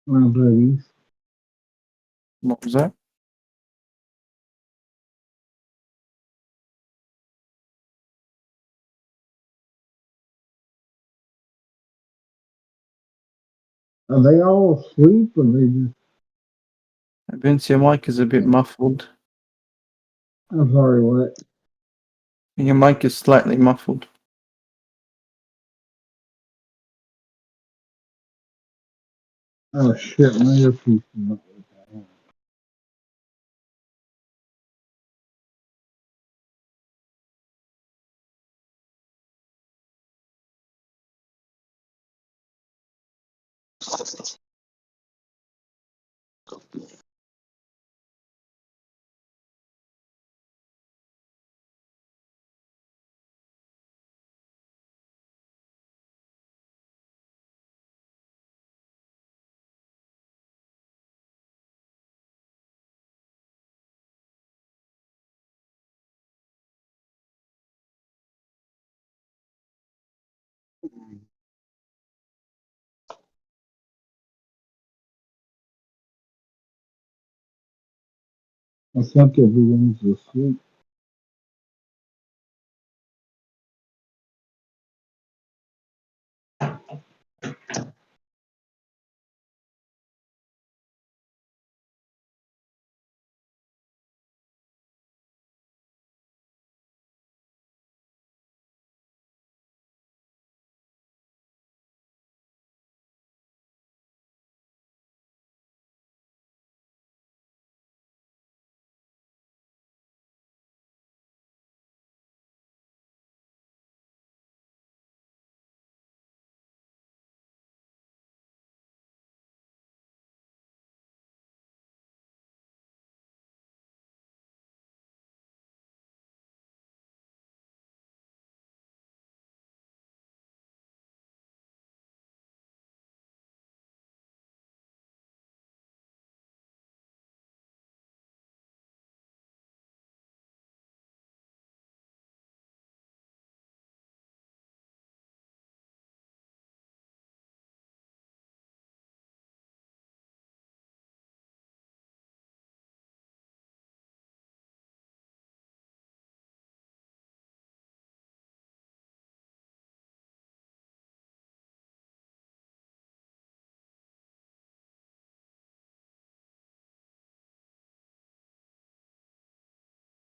My buddies. What was that? Are they all asleep or they just? Vince, your mic is a bit muffled. I'm sorry, what? Your mic is slightly muffled. Oh shit, my earpiece is not working. I think everyone's asleep.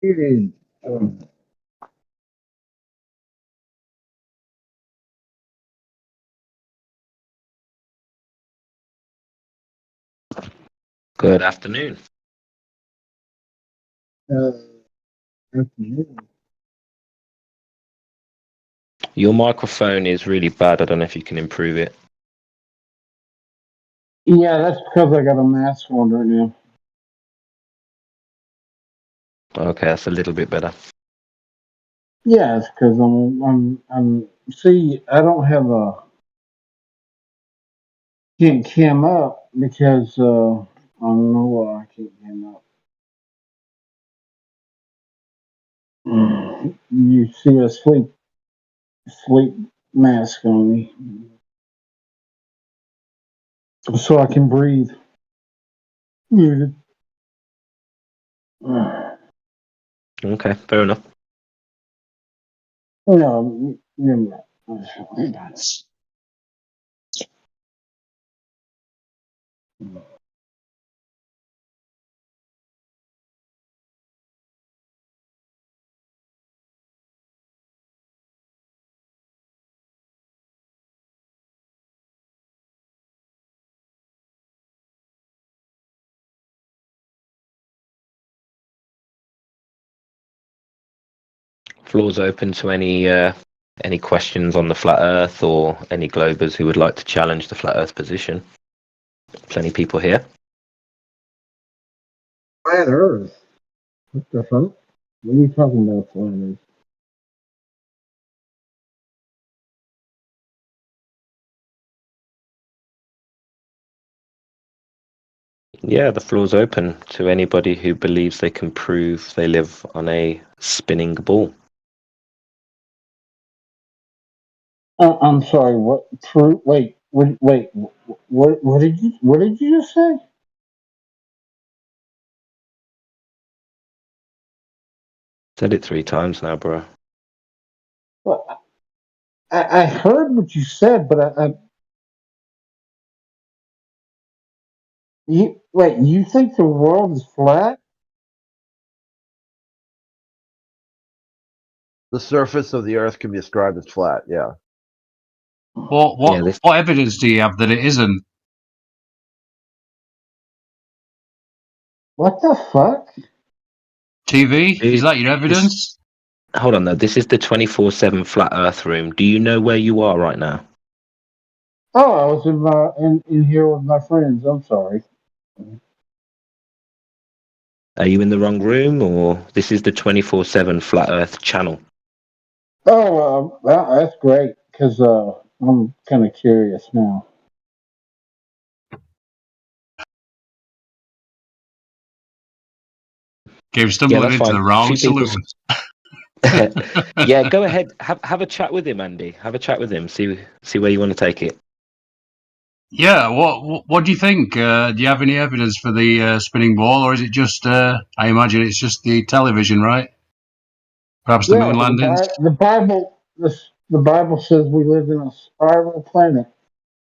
It is. Good afternoon. Afternoon. Your microphone is really bad. I don't know if you can improve it. Yeah, that's because I got a mask on right now. Okay, that's a little bit better. Yeah, it's because I'm. See, I don't have a. Can't cam up because I don't know why I can't cam up. You see a sleep mask on me, so I can breathe. Muted. Okay, fair enough. No, never mind. Floor's open to any questions on the flat Earth or any globers who would like to challenge the flat Earth position. Plenty of people here. Flat Earth? What the fuck? What are you talking about, flat Earth? Yeah, the floor's open to anybody who believes they can prove they live on a spinning ball. I'm sorry. What? True? Wait. What did you just say? Said it 3 times now, bro. Well, I heard what you said, but you think the world is flat? The surface of the Earth can be described as flat. Yeah. What evidence do you have that it isn't? What the fuck? TV? Is that your evidence? Hold on, though. This is the 24/7 flat Earth room. Do you know where you are right now? Oh, I was in here with my friends. I'm sorry. Are you in the wrong room, or this is the 24/7 flat Earth channel? Oh, that's great because I'm kind of curious now. Gave stumbling into the wrong solution. Yeah, go ahead. Have a chat with him, Andy. Have a chat with him. See where you want to take it. Yeah, what do you think? Do you have any evidence for the spinning ball, or is it just? I imagine it's just the television, right? Perhaps the moon landings. The Bible says we live in a spiral planet.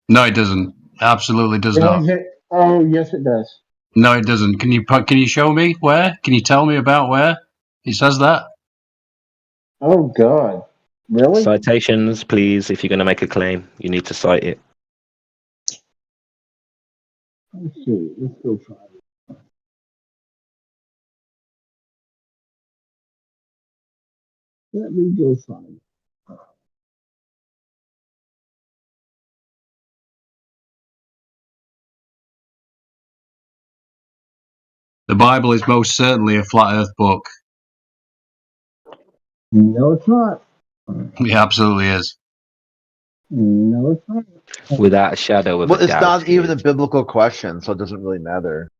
No, it doesn't. Absolutely does not. Oh, yes, it does. No, it doesn't. Can you show me where? Can you tell me about where it says that? Oh God, really? Citations, please. If you're going to make a claim, you need to cite it. Let's see. Let's go find it. Let me go find it. The Bible is most certainly a flat Earth book. No, it's not. It absolutely is. No, it's not. Without a shadow of a doubt. It's not even a biblical question, so it doesn't really matter.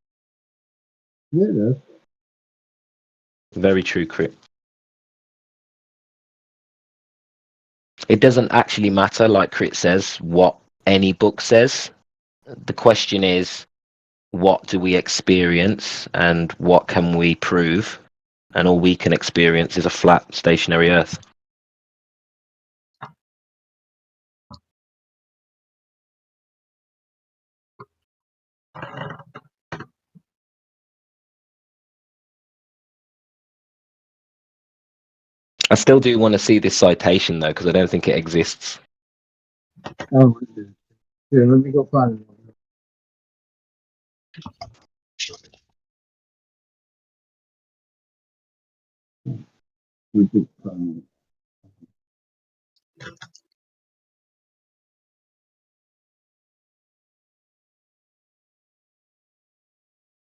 Yeah, it is. Very true, Crit. It doesn't actually matter, like Crit says, what any book says. The question is, what do we experience and what can we prove? And all we can experience is a flat, stationary Earth. I still do want to see this citation, though, because I don't think it exists. Oh, here, let me go find it. We could find it.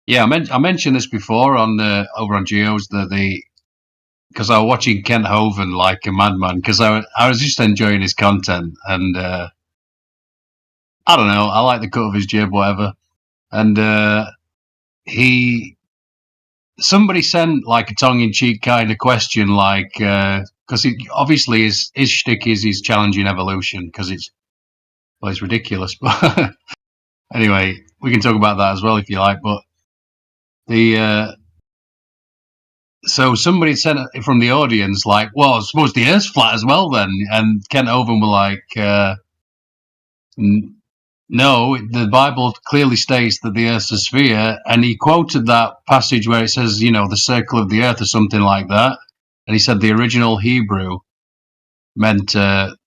Yeah, I mentioned this before on over on Geos because I was watching Kent Hovind like a madman because I was just enjoying his content and I don't know, I like the cut of his jib, whatever, and somebody sent like a tongue-in-cheek kind of question, like because obviously his shtick is he's challenging evolution because it's ridiculous, but anyway, we can talk about that as well if you like, but So somebody said from the audience, like, well, I suppose the Earth's flat as well then. And Kent Hovind were like, no, the Bible clearly states that the Earth's a sphere. And he quoted that passage where it says, the circle of the Earth or something like that. And he said the original Hebrew meant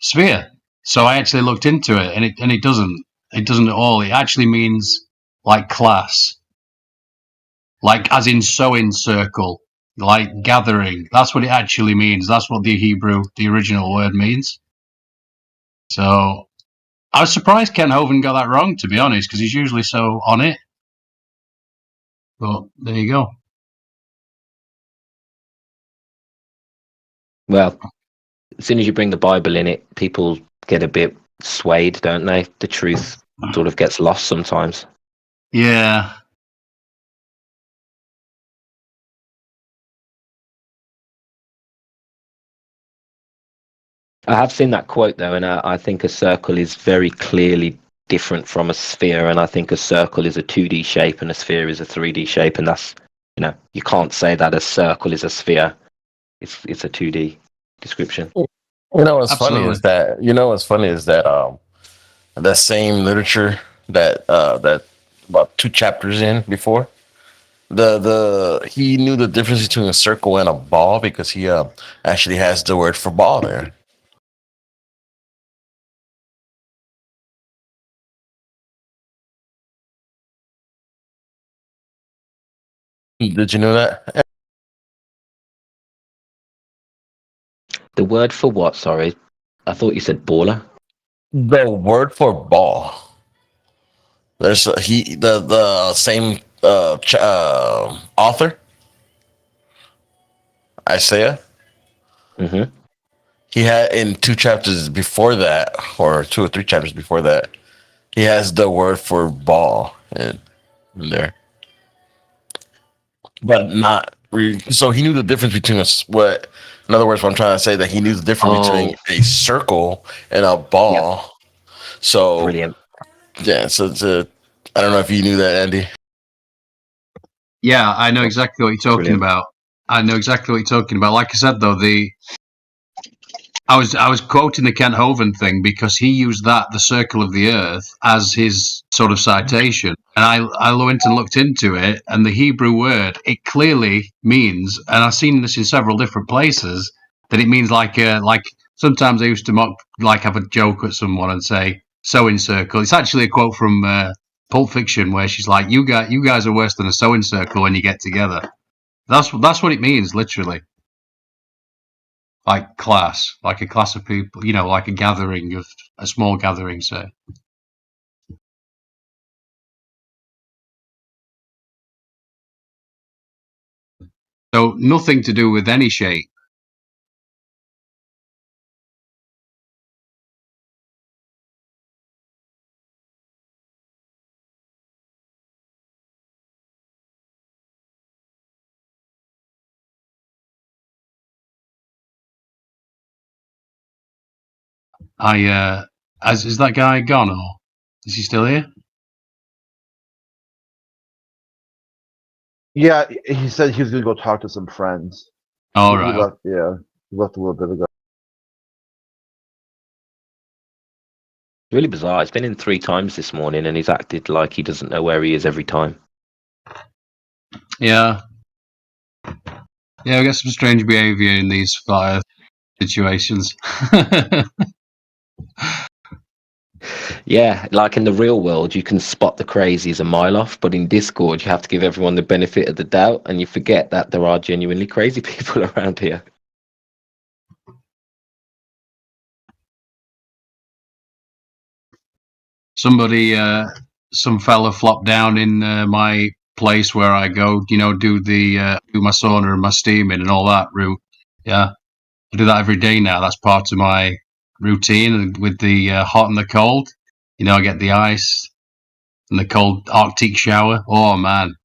sphere. So I actually looked into it, and it doesn't. It doesn't at all. It actually means like class. Like as in sewing circle. Like gathering. That's what it actually means. That's what the original word means. So I was surprised Kent Hovind got that wrong, to be honest, because he's usually so on it. But there you go. Well, as soon as you bring the Bible in it, people get a bit swayed, don't they? The truth sort of gets lost sometimes. Yeah. I have seen that quote though, and I think a circle is very clearly different from a sphere, and I think a circle is a 2D shape and a sphere is a 3D shape, and that's, you can't say that a circle is a sphere. It's a 2D description. What's funny is that that same literature that about 2 chapters in before, he knew the difference between a circle and a ball because he actually has the word for ball there. Did you know that? The word for what? Sorry, I thought you said baller. The word for ball. There's the same author, Isaiah. Mm-hmm. He had in 2 chapters before that, or 2 or 3 chapters before that, he has the word for ball in there, but not. So he knew the difference between in other words, what I'm trying to say, that he knew the difference between a circle and a ball. Yep. So brilliant. Yeah. So I don't know if you knew that, Andy. Yeah, I know exactly what you're talking about. Like I said, though, I was quoting the Kent Hovind thing because he used the circle of the Earth, as his sort of citation, and I went and looked into it, and the Hebrew word, it clearly means, and I've seen this in several different places, that it means like sometimes I used to mock, like have a joke at someone and say sewing circle. It's actually a quote from Pulp Fiction where she's like, you guys are worse than a sewing circle when you get together. That's what it means, literally. Like class, like a class of people, like a small gathering, say. So nothing to do with any shape. Is that guy gone, or is he still here? Yeah, he said he was gonna go talk to some friends. All right. He left, yeah, he left a little bit ago. Really bizarre. He's been in 3 times this morning, and he's acted like he doesn't know where he is every time. Yeah. Yeah, I guess some strange behaviour in these fire situations. Yeah, like in the real world, you can spot the crazies a mile off, but in Discord, you have to give everyone the benefit of the doubt, and you forget that there are genuinely crazy people around here. Some fella flopped down in my place where I go, do my sauna and my steaming and all that route. Yeah, I do that every day now. That's part of my routine with the hot and the cold. I get the ice and the cold Arctic shower. Oh man,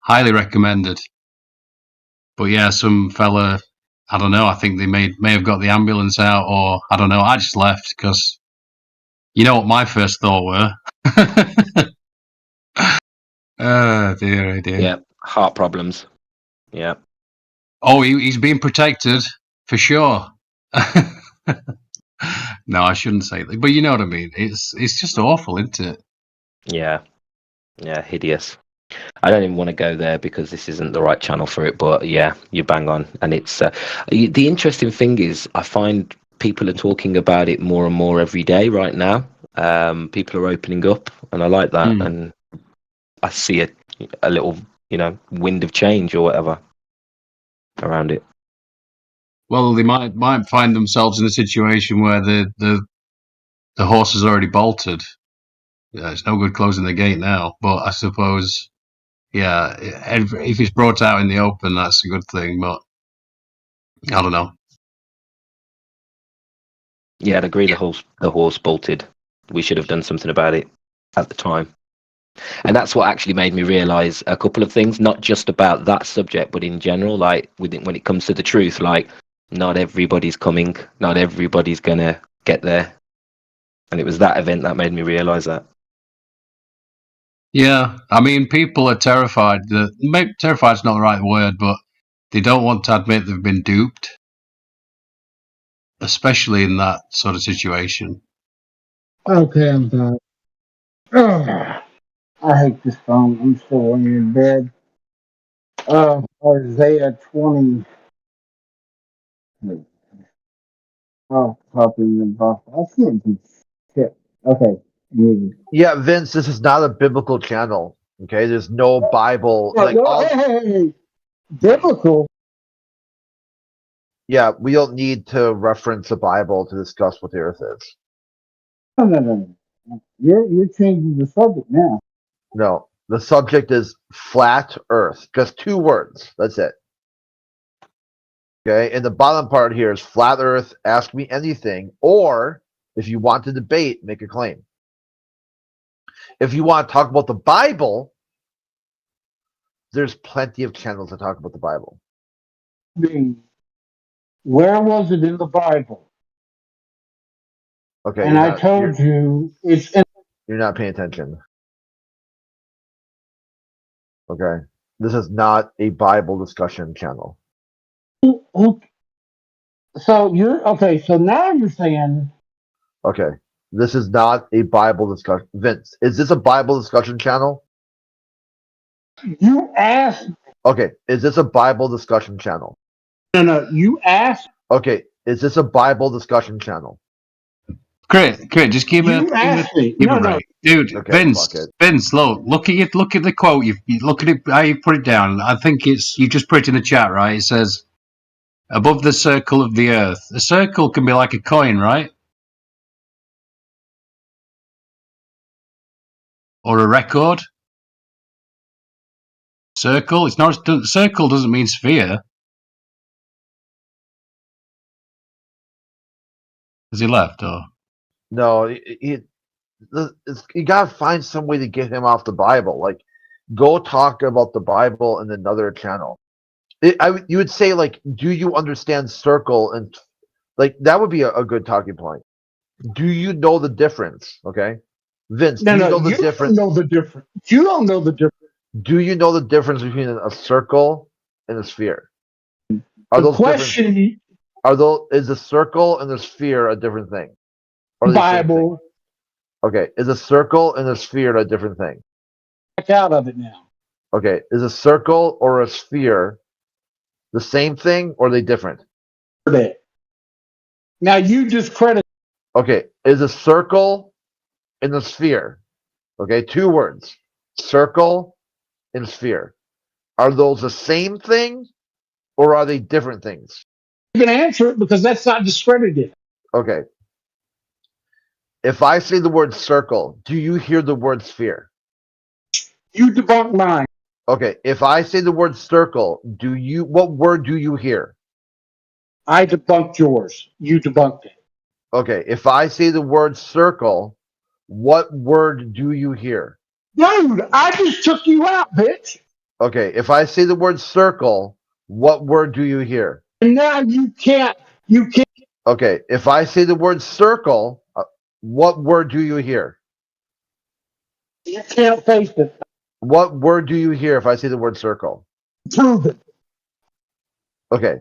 highly recommended. But yeah, some fella, I don't know. I think they may have got the ambulance out, or I don't know. I just left because you know what my first thought were. Oh dear, oh dear. Yeah, heart problems. Yeah. Oh, he's being protected for sure. No, I shouldn't say that, but you know what I mean. It's just awful, isn't it? Yeah, hideous. I don't even want to go there because this isn't the right channel for it. But yeah, you bang on, and it's the interesting thing is I find people are talking about it more and more every day right now. People are opening up, and I like that, and I see a little, wind of change or whatever around it. Well, they might find themselves in a situation where the horse has already bolted. Yeah, it's no good closing the gate now. But I suppose, yeah, if it's brought out in the open, that's a good thing. But I don't know. Yeah, I'd agree. The horse bolted. We should have done something about it at the time. And that's what actually made me realize a couple of things, not just about that subject, but in general, like when it comes to the truth, like not everybody's coming, not everybody's gonna get there. And it was that event that made me realize that. Yeah, I mean, people are terrified. Terrified's not the right word, but they don't want to admit they've been duped, especially in that sort of situation. Okay, I'm done. Ugh, I hate this phone. I'm still laying in bed. Isaiah 20. Oh, copy the box. I can't do shit. Okay. Muted. Yeah, Vince, this is not a biblical channel. Okay, there's no Bible. Hey, biblical. Yeah, we don't need to reference the Bible to discuss what the Earth is. No. You're changing the subject now. No, the subject is flat Earth. Just 2 words. That's it. Okay, and the bottom part here is flat Earth. Ask me anything, or if you want to debate, make a claim. If you want to talk about the Bible, there's plenty of channels to talk about the Bible. Where was it in the Bible? Okay, and I told you it's in. You're not paying attention. Okay, this is not a Bible discussion channel. So you're okay. So now you're saying. Okay, this is not a Bible discussion. Vince, is this a Bible discussion channel? You asked. Okay, is this a Bible discussion channel? No, you asked. Okay, is this a Bible discussion channel? Great. Just give it. No. Dude, okay, Vince, look at the quote. You look at it. How you put it down. I think you just put it in the chat, right? It says, "Above the circle of the earth." A circle can be like a coin, right? Or a record. Circle. It's not. Circle doesn't mean sphere. Has he left or? No, you gotta find some way to get him off the Bible. Like, go talk about the Bible in another channel. You would say, like, do you understand circle? And like that would be a good talking point. Do you know the difference? Okay, Vince, do you know the difference? Don't know the difference. You don't know the difference. Do you know the difference between a circle and a sphere? Are the question is a circle and a sphere a different thing? Bible. Okay, is a circle and a sphere a different thing? Back out of it now. Okay, is a circle or a sphere the same thing or are they different? Now you just credit. Okay, is a circle and a sphere? Okay, 2 words: circle and sphere. Are those the same thing or are they different things? You can answer it because that's not discredited. Okay. If I say the word circle, do you hear the word sphere? You debunk mine. Okay. If I say the word circle, what word do you hear? I debunked yours. You debunked it. Okay. If I say the word circle, what word do you hear? Dude, I just took you out, bitch. Okay. If I say the word circle, what word do you hear? And now you can't. Okay. If I say the word circle, what word do you hear? You can't face it. What word do you hear if I say the word circle? Prove it. Okay.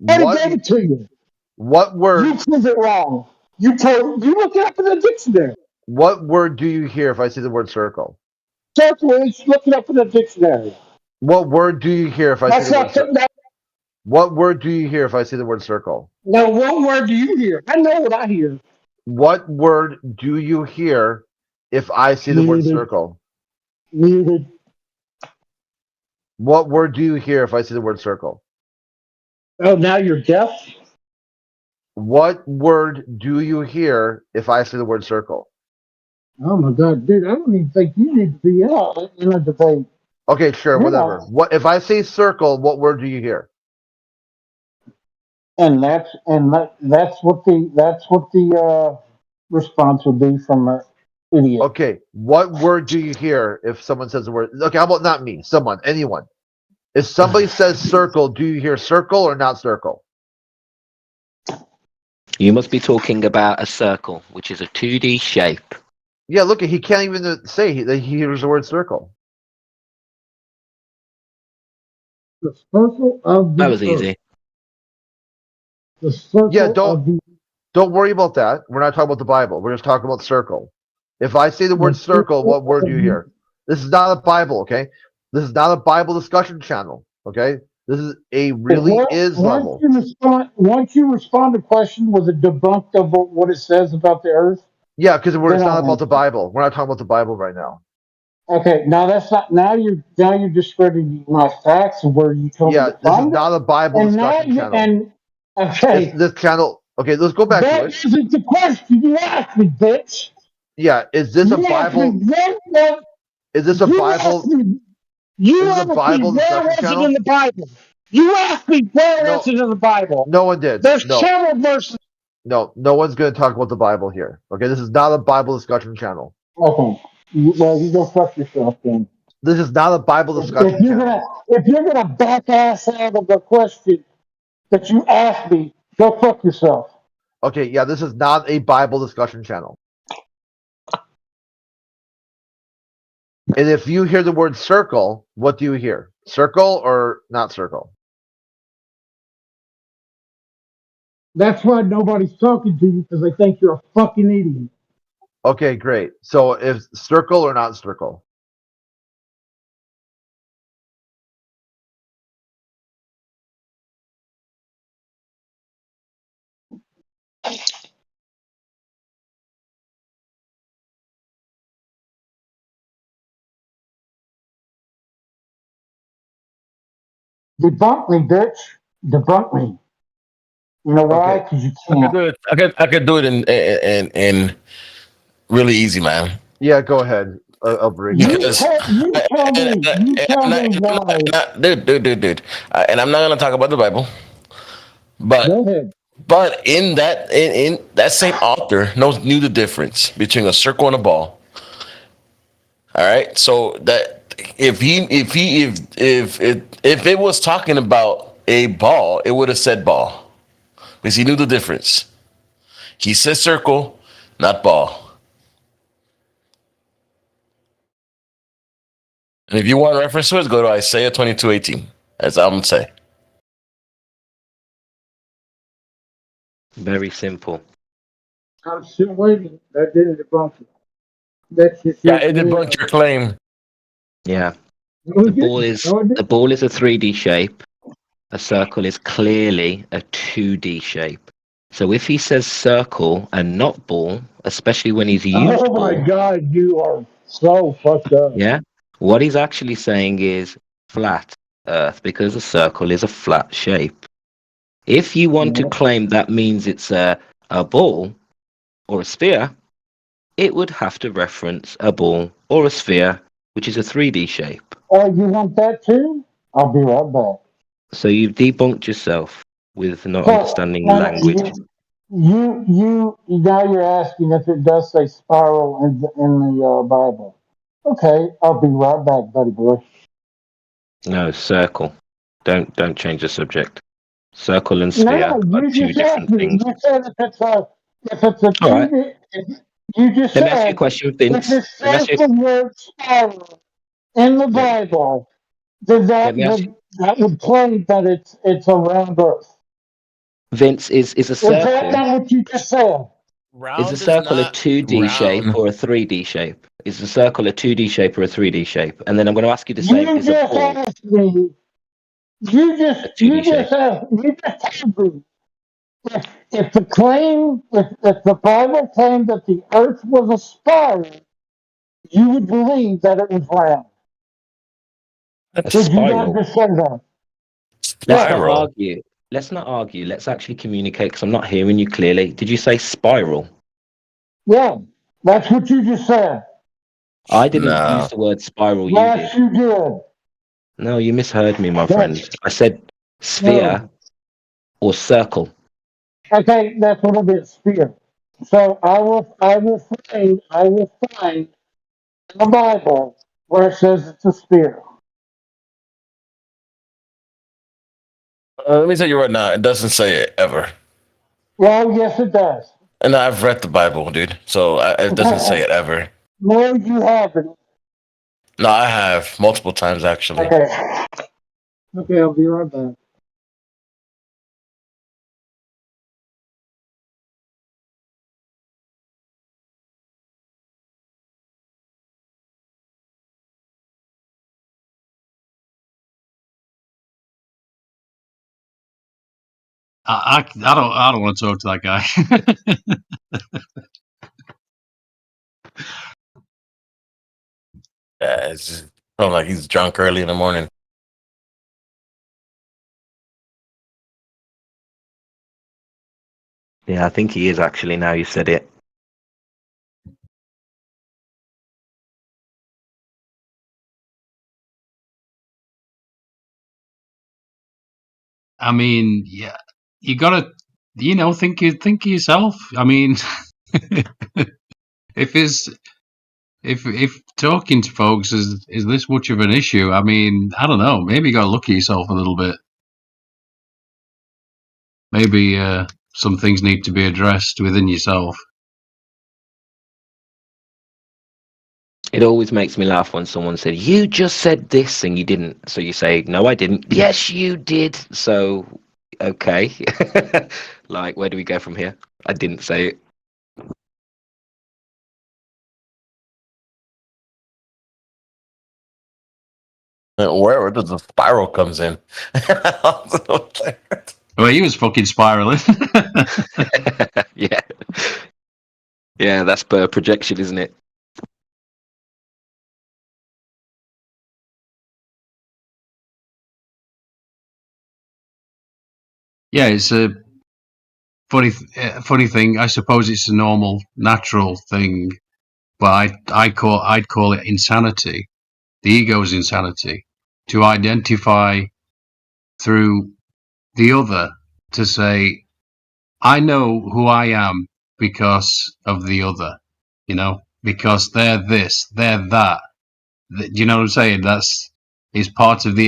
I gave it to you. What word? You proved it wrong. You look it up in the dictionary. What word do you hear if I say the word circle? Circle is look it up in the dictionary. What word do you hear if I say the word circle? What word do you hear if I say the word circle? Now, what word do you hear? I know what I hear. What word do you hear if I say the word circle? Muted. What word do you hear if I say the word circle? Oh, now you're deaf? What word do you hear if I say the word circle? Oh my God, dude! I don't even think you need to be out in a debate. Okay, sure, whatever. What if I say circle? What word do you hear? And that's what the response would be from an idiot. Okay, what word do you hear if someone says the word? Okay, how about not me? Someone, anyone. If somebody says circle, do you hear circle or not circle? You must be talking about a circle, which is a 2D shape. Yeah, look, he can't even say that he hears the word circle. The circle of the That was earth. easy. The circle Yeah, of the don't worry about that. We're not talking about the Bible. We're just talking about circle. If I say the word circle, what word do you hear? This is not a Bible, okay? This is not a Bible discussion channel, okay? This is a really is level. Once you respond to question, was it debunked of what it says about the earth? Yeah, because it's not about the Bible. We're not talking about the Bible right now. Okay, now that's not. Now you're discrediting my facts of where you told me to Yeah, this is find not a Bible and discussion now channel. Okay, This channel. Okay, let's go back to that it. isn't the question you asked me, bitch. Yeah, is this a You asked Bible? me where. Is this a You Bible? asked me. You Is this a asked me Bible where discussion was it channel? in the Bible. You asked me where was it in the Bible. No one did. There's No. several verses. No one's going to talk about the Bible here. Okay, this is not a Bible discussion channel. Okay, well you go fuck yourself then. This is not a Bible discussion channel. If you're gonna back ass out of the question that you asked me, go fuck yourself. Okay, yeah, this is not a Bible discussion channel. And if you hear the word circle, what do you hear? Circle or not circle? That's why nobody's talking to you because they think you're a fucking idiot. Okay, great. So if circle or not circle? Debunk me, bitch. Debunk me. You know why? Because you can't. I could do it in really easy, man. Yeah, go ahead. I'll break You tell me why. Dude. And I'm not gonna talk about the Bible, but go ahead. But in that same author knew the difference between a circle and a ball. All right, so that if it was talking about a ball, it would have said ball because he knew the difference. He says circle, not ball. And if you want reference to it, go to Isaiah 22:18, as I'm gonna say. Very simple. I'm still waiting. That didn't debunk it. That's just it debunked your claim. Yeah. The ball is a 3D shape. A circle is clearly a 2D shape. So if he says circle and not ball, especially when he's used oh my ball, God, you are so fucked up. yeah, what he's actually saying is flat Earth because a circle is a flat shape. If you want to claim that means it's a ball or a sphere, it would have to reference a ball or a sphere, which is a 3D shape. Oh, you want that too? I'll be right back. So you've debunked yourself with not understanding language. You now you're asking if it does say spiral in the Bible. Okay, I'll be right back, buddy boy. No, circle. Don't change the subject. Circle and sphere are two different things. You said if it's a All right. you just Let me ask you a said question, Vince. if it says the word spiral in the Bible, then that that would claim that it's a round Earth. Vince, is a Is that circle not what you just said? is a circle a 2D shape or a 3D shape? Is a circle a 2D shape or a 3D shape? And then I'm going to ask you the same. You Is a just ball asked me. You just asked. You just told me if the claim, if the Bible claimed that the Earth was a spiral, you would believe that it was round. a Did you spiral? not just say that? Let's not argue. Let's not argue. Let's actually communicate because I'm not hearing you clearly. Did you say spiral? Yeah, that's what you just said. I didn't use the word spiral. Yes, You did. you did. No, you misheard me, my friend. I said sphere or circle. Okay, that's what it is, sphere. So I will find in the Bible where it says it's a sphere. Let me tell you right now, it doesn't say it ever. Well, yes, it does. And I've read the Bible, dude. So it doesn't say it ever. No, you haven't. No, I have multiple times actually. Okay. Okay, I'll be right back. I don't want to talk to that guy. Yeah, it's just probably like he's drunk early in the morning. Yeah, I think he is actually. Now you said it. I mean, yeah, you gotta, think of yourself. I mean, if talking to folks is this much of an issue, I mean, I don't know. Maybe you gotta look at yourself a little bit. Maybe some things need to be addressed within yourself. It always makes me laugh when someone said, "You just said this and you didn't." So you say, "No, I didn't." Yes, you did. So, okay. Like, where do we go from here? I didn't say it. Where does the spiral comes in? Well, he was fucking spiraling. Yeah. Yeah, that's per projection, isn't it? Yeah, it's a funny thing. I suppose it's a normal, natural thing, but I'd call it insanity. The ego's insanity to identify through the other to say, I know who I am because of the other, because they're this, they're that. You know what I'm saying? Is part of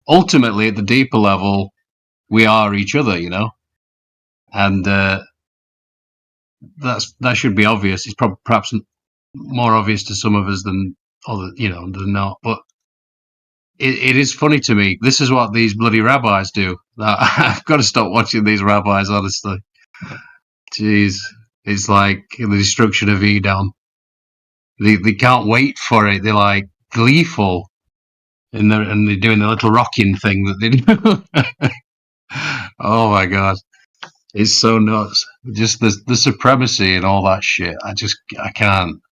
ultimately at the deeper level, we are each other, and that should be obvious. It's perhaps more obvious to some of us than other, than not. But it is funny to me. This is what these bloody rabbis do. I've got to stop watching these rabbis, honestly. Jeez, it's like the destruction of Edom. They can't wait for it. They're like gleeful, and they're doing the little rocking thing that they do. Oh my god, it's so nuts. Just the supremacy and all that shit. I just can't.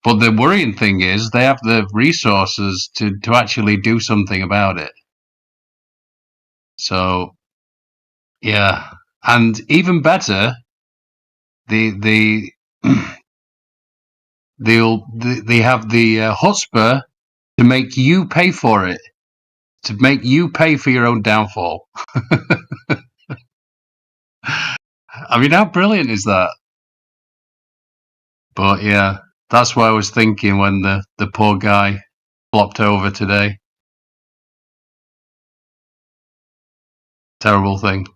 But the worrying thing is they have the resources to actually do something about it. So, yeah, and even better, they have the chutzpah to make you pay for it, to make you pay for your own downfall. I mean, how brilliant is that? But yeah, that's what I was thinking when the poor guy flopped over today. Terrible thing.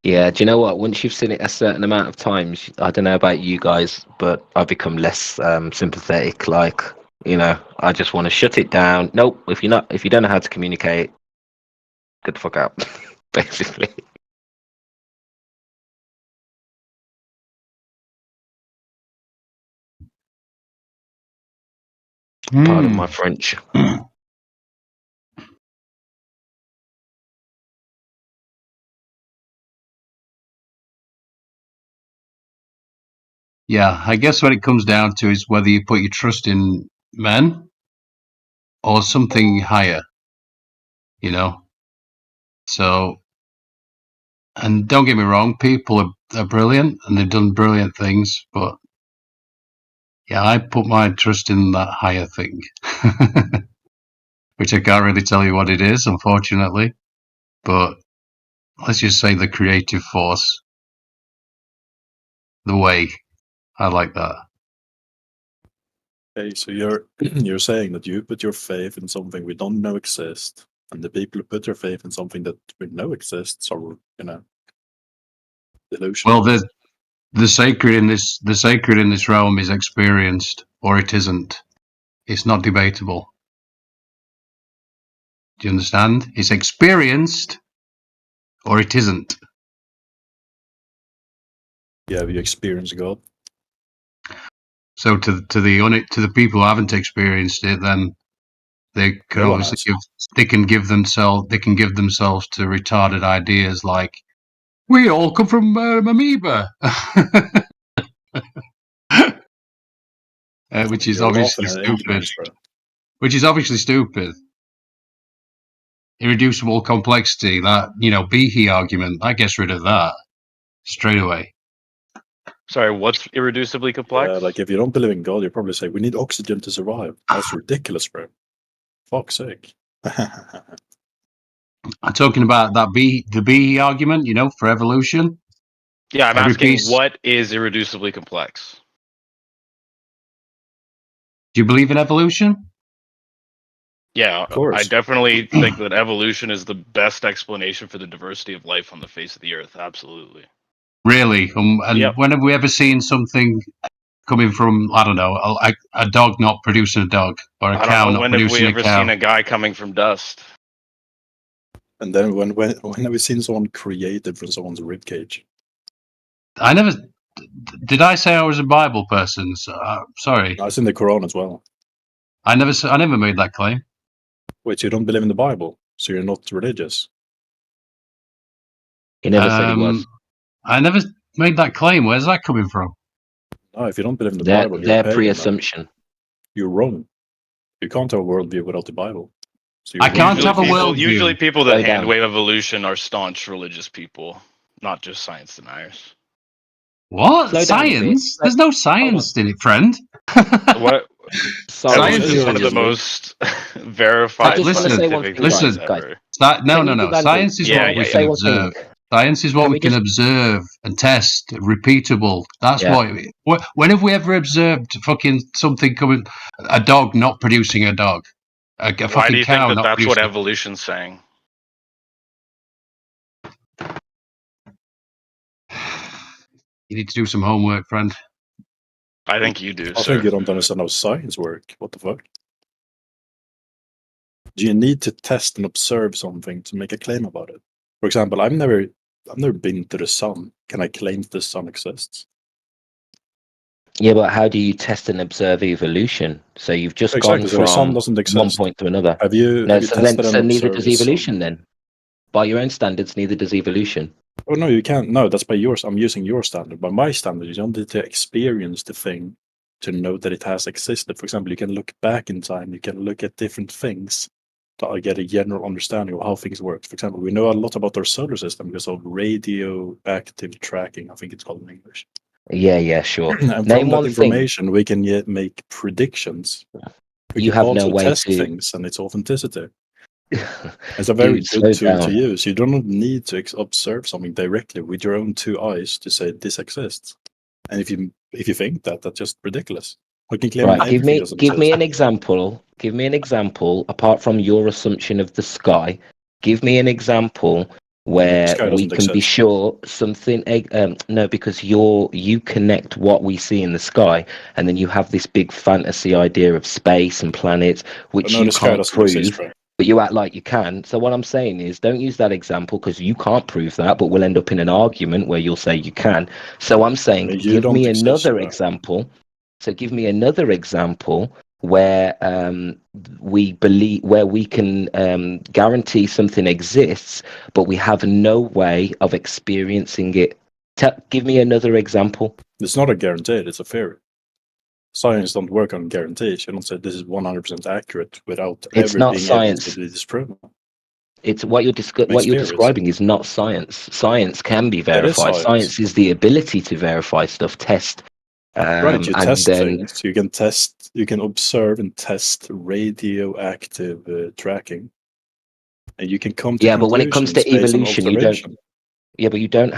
Yeah, do you know what? Once you've seen it a certain amount of times, I don't know about you guys, but I've become less sympathetic. Like, You know, I just want to shut it down. Nope. If you don't know how to communicate, get the fuck out. Basically. Pardon my French. Yeah, I guess what it comes down to is whether you put your trust in men or something higher, you know? So, and don't get me wrong, people are brilliant and they've done brilliant things, but yeah, I put my trust in that higher thing, which I can't really tell you what it is, unfortunately, but let's just say the creative force, the way. I like that. Okay, so you're saying that you put your faith in something we don't know exists, and the people who put their faith in something that we know exists are, delusional. Well, the sacred in this realm is experienced, or it isn't. It's not debatable. Do you understand? It's experienced, or it isn't. Yeah, you experience God. So to the people who haven't experienced it, then they can No one obviously give themselves to retarded ideas like we all come from amoeba, which is You're obviously laughing at stupid. ignorance, bro. Which is obviously stupid. Irreducible complexity, that Behe argument, that gets rid of that straight away. Sorry, what's irreducibly complex? Yeah, like if you don't believe in God, you probably say we need oxygen to survive. That's ridiculous, bro. Fuck's sake. I'm talking about the Behe argument, for evolution. Yeah, I'm Every asking piece- what is irreducibly complex? Do you believe in evolution? Yeah, course. I definitely think that evolution is the best explanation for the diversity of life on the face of the earth. Absolutely. Really? And Yep. when have we ever seen something coming from, I don't know, a dog not producing a dog, or a I cow don't know, not when have we producing a ever cow? seen a guy coming from dust? And then when have we seen someone created from someone's ribcage? I never. Did I say I was a Bible person? Sorry. That's in the Quran as well. I never made that claim. Wait, so you don't believe in the Bible? So you're not religious? He never said he was. I never made that claim. Where's that coming from? No, if you don't believe in the Their, Bible, you're their pagan, man. pre-assumption. You're wrong. You can't have a worldview without the Bible. So I can't have a worldview. Usually people that Slow down. hand wave evolution are staunch religious people, not just science deniers. What? Slow down a bit. Science? There's no science in it, friend. What? Sorry, Evolution is one of the most verified I just want to say one scientific thing, listen. things guys. ever. No. Can Science is what we can observe. Science is what Can we we can just- observe and test, repeatable. That's Yeah. what. When have we ever observed fucking something coming? A dog not producing a dog. A Why do fucking you cow think that not that's what producing. evolution's saying? You need to do some homework, friend. I think you do, I sir. think you don't understand how science works. What the fuck? Do you need to test and observe something to make a claim about it? For example, I've never been to the sun. Can I claim the sun exists? Yeah, but how do you test and observe evolution? So you've just Exactly, so the gone sun from doesn't one exist. point to another. Have you, No, have you so tested and neither observed does the sun? evolution then. By your own standards, neither does evolution. Oh no, you can't. No, that's by yours. I'm using your standard. By my standard, you don't need to experience the thing to know that it has existed. For example, you can look back in time. You can look at different things to get a general understanding of how things work. For example, we know a lot about our solar system because of radioactive tracking. I think it's called in English. Yeah, sure. And Name from that one thing. information, we can yet make predictions. We You can have also no way test to. things and its authenticity. It's a very Dude, slow good tool down. to use. You don't need to observe something directly with your own two eyes to say this exists. And if you think that, that's just ridiculous. I can claim Right, give everything me doesn't give me exist. an example. Give me an example apart from your assumption of the sky. Give me an example where Sky we doesn't can be exist. sure something. No, because you connect what we see in the sky, and then you have this big fantasy idea of space and planets, which No, you the sky can't doesn't exist, prove. bro. But you act like you can. So what I'm saying is, don't use that example because you can't prove that. But we'll end up in an argument where you'll say you can. So I'm saying, You give don't me exist, another bro. example. So give me another example where we believe, where we can guarantee something exists, but we have no way of experiencing it. Give me another example. It's not a guarantee, it's a theory. Science don't work on guarantees. You don't say this is 100% accurate without It's ever not being able to science. be disproven. It's what you're theories. describing is not science. Science can be It is verified. science. Science is the ability to verify stuff, test, Right, you and test then things. You can test, you can observe and test radioactive tracking, and you can come to yeah. But when it comes conclusions to based on evolution, you don't. observation. Yeah, but you don't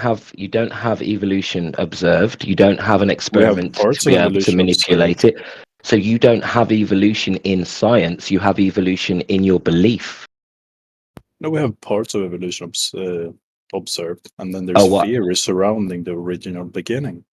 have evolution observed. You don't have an We have experiment to parts be of able to evolution manipulate observed. it. So you don't have evolution in science. You have evolution in your belief. No, we have parts of evolution observed, and then Oh, there's what? theories surrounding the original beginning.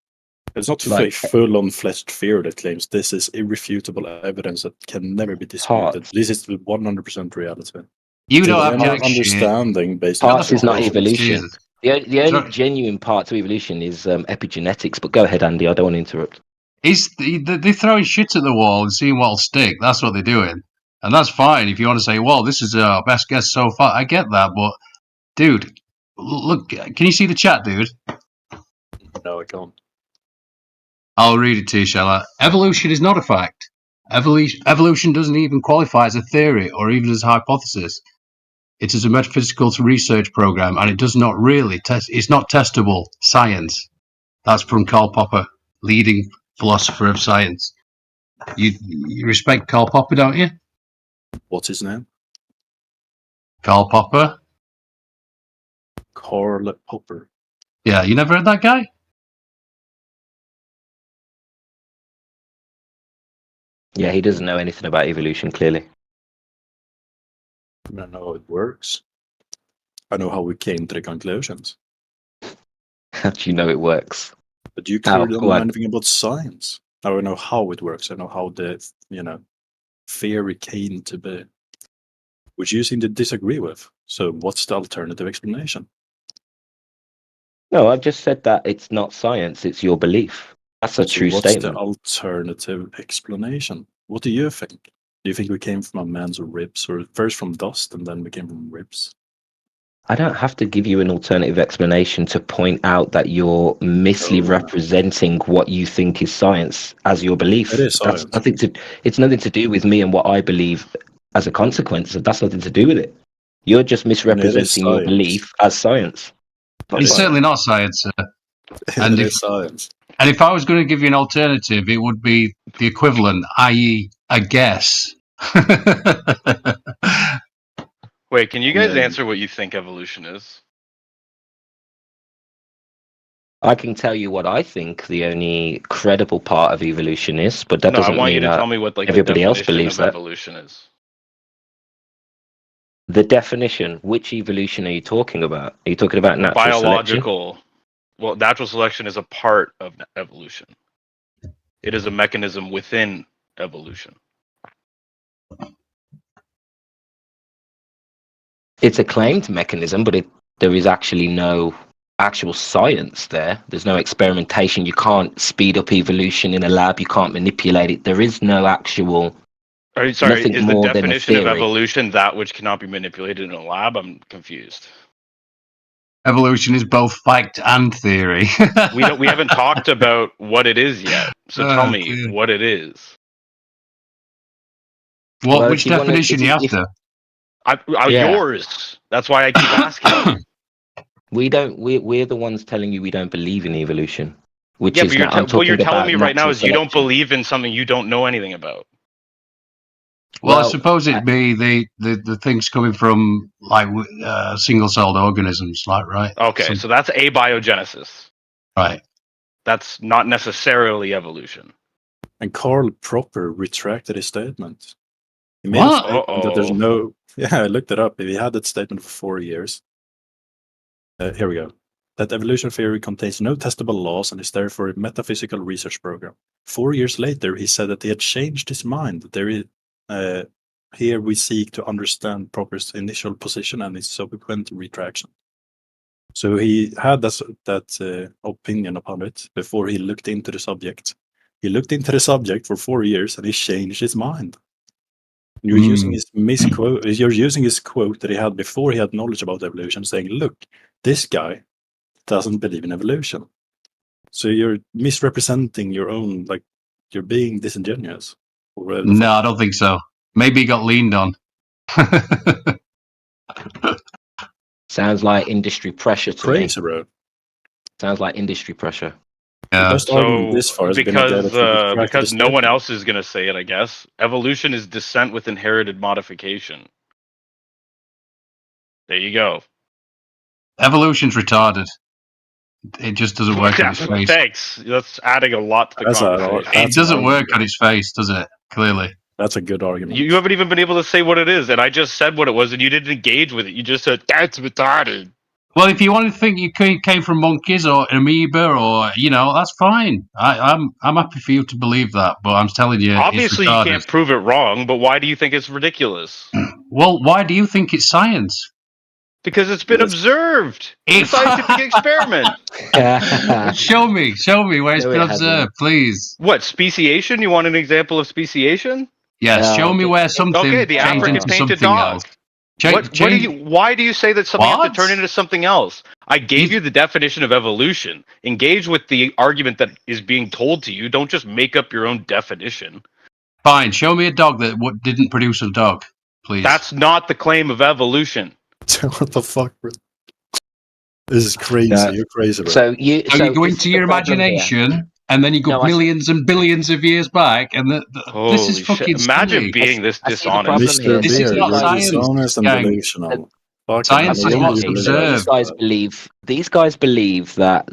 It's not Like full-on fledged theory that claims this is irrefutable evidence that can never be disputed. parts. This is the 100% reality. You It's don't a have general jack shit. understanding based on Parts is not observations. evolution. Jesus. The only Sorry. genuine part to evolution is epigenetics. But go ahead, Andy. I don't want to interrupt. They're throwing shit at the wall and seeing what'll stick. That's what they're doing. And that's fine if you want to say, well, this is our best guess so far. I get that, but dude, look, can you see the chat, dude? No, I can't. I'll read it to you, shall I? Evolution is not a fact. Evolution doesn't even qualify as a theory or even as a hypothesis. It is a metaphysical research program, and it does not really test. It's not testable science. That's from Karl Popper, leading philosopher of science. You respect Karl Popper, don't you? What's his name? Karl Popper. Karl Popper. Yeah, you never heard that guy? Yeah, he doesn't know anything about evolution. Clearly, I know how it works. I know how we came to the conclusions. how do you know it works? But you How? clearly don't Go know on. anything about science. Now I know how it works. I know how the theory came to be, which you seem to disagree with. So what's the alternative explanation? No, I've just said that it's not science. It's your belief. That's a So true what's statement. the alternative explanation? What do you think? Do you think we came from a man's ribs, or first from dust and then we came from ribs? I don't have to give you an alternative explanation to point out that you're misrepresenting what you think is science as your belief. It is That's science. nothing to. It's nothing to do with me and what I believe as a consequence. That's nothing to do with it. You're just misrepresenting your science. belief as science. It's certainly not science, sir. And It is science. And if I was going to give you an alternative, it would be the equivalent, i.e., a guess. Wait, can you guys Yeah. answer what you think evolution is? I can tell you what I think the only credible part of evolution is, but that No, I doesn't want mean you to that tell me what everybody the else definition believes of that. evolution is. The definition, which evolution are you talking about? Are you talking about natural selection? Biological. Well, natural selection is a part of evolution. It is a mechanism within evolution. It's a claimed mechanism, but there is actually no actual science there. There's no experimentation. You can't speed up evolution in a lab. You can't manipulate it. There is no actual. Are you sorry? Nothing Is the more than a definition of theory. evolution that which cannot be manipulated in a lab? I'm confused. Evolution is both fact and theory. We haven't talked about what it is yet. So tell me dear. what it is. What? Which definition you after? Yeah. Yours. That's why I keep asking. We're the ones telling you we don't believe in evolution, which Yeah, is but you're now, I'm what you're talking telling about me right now natural is you don't selection. believe in something you don't know anything about. Well, I suppose it'd be the things coming from like single-celled organisms, like right? Okay, so that's abiogenesis. Right. That's not necessarily evolution. And Karl Popper retracted his statement. He made What? a statement that there's no. Yeah, I looked it up. He had that statement for 4 years. Here we go. That evolution theory contains no testable laws and is therefore a metaphysical research program. 4 years later, he said that he had changed his mind. Here we seek to understand Popper's initial position and its subsequent retraction. So he had that opinion upon it before he looked into the subject. He looked into the subject for 4 years and he changed his mind. You're using his misquote. You're using his quote that he had before he had knowledge about evolution, saying, "Look, this guy doesn't believe in evolution." So you're misrepresenting your own. Like, you're being disingenuous. No, I don't think so. Maybe he got leaned on. Sounds like industry pressure to Crazy, me. bro. Sounds like industry pressure. Yeah. So this far has been that because no one else is going to say it, I guess. Evolution is descent with inherited modification. There you go. Evolution's retarded. It just doesn't work on its face. Thanks. That's adding a lot to the conversation. It doesn't work on its face, does it? Clearly. That's a good argument. You haven't even been able to say what it is, and I just said what it was, and you didn't engage with it. You just said, that's retarded. Well, if you want to think you came from monkeys or amoeba or, that's fine. I'm happy for you to believe that, but I'm telling you, Obviously, it's you retarded. can't prove it wrong, but why do you think it's ridiculous? Well, why do you think it's science? Because it's been observed. It's a scientific experiment. Show me where it's No, been it hasn't. observed, please. What, speciation? You want an example of speciation? Yes, show me where something Okay, the changed African into painted something dog. else. Why do you say that something has What? to turn into something else? I gave you the definition of evolution. Engage with the argument that is being told to you. Don't just make up your own definition. Fine, show me a dog that didn't produce a dog, please. That's not the claim of evolution. What the fuck, bro? This is crazy. You're crazy, bro. So you go into your imagination, and then you go billions and billions of years back, and this is Holy fucking shit. Imagine silly. being this I see the dishonest. problem here. This is not you're science, dishonest and gang. delusional. Fucking Science is hell, what's you believe observed. These guys believe that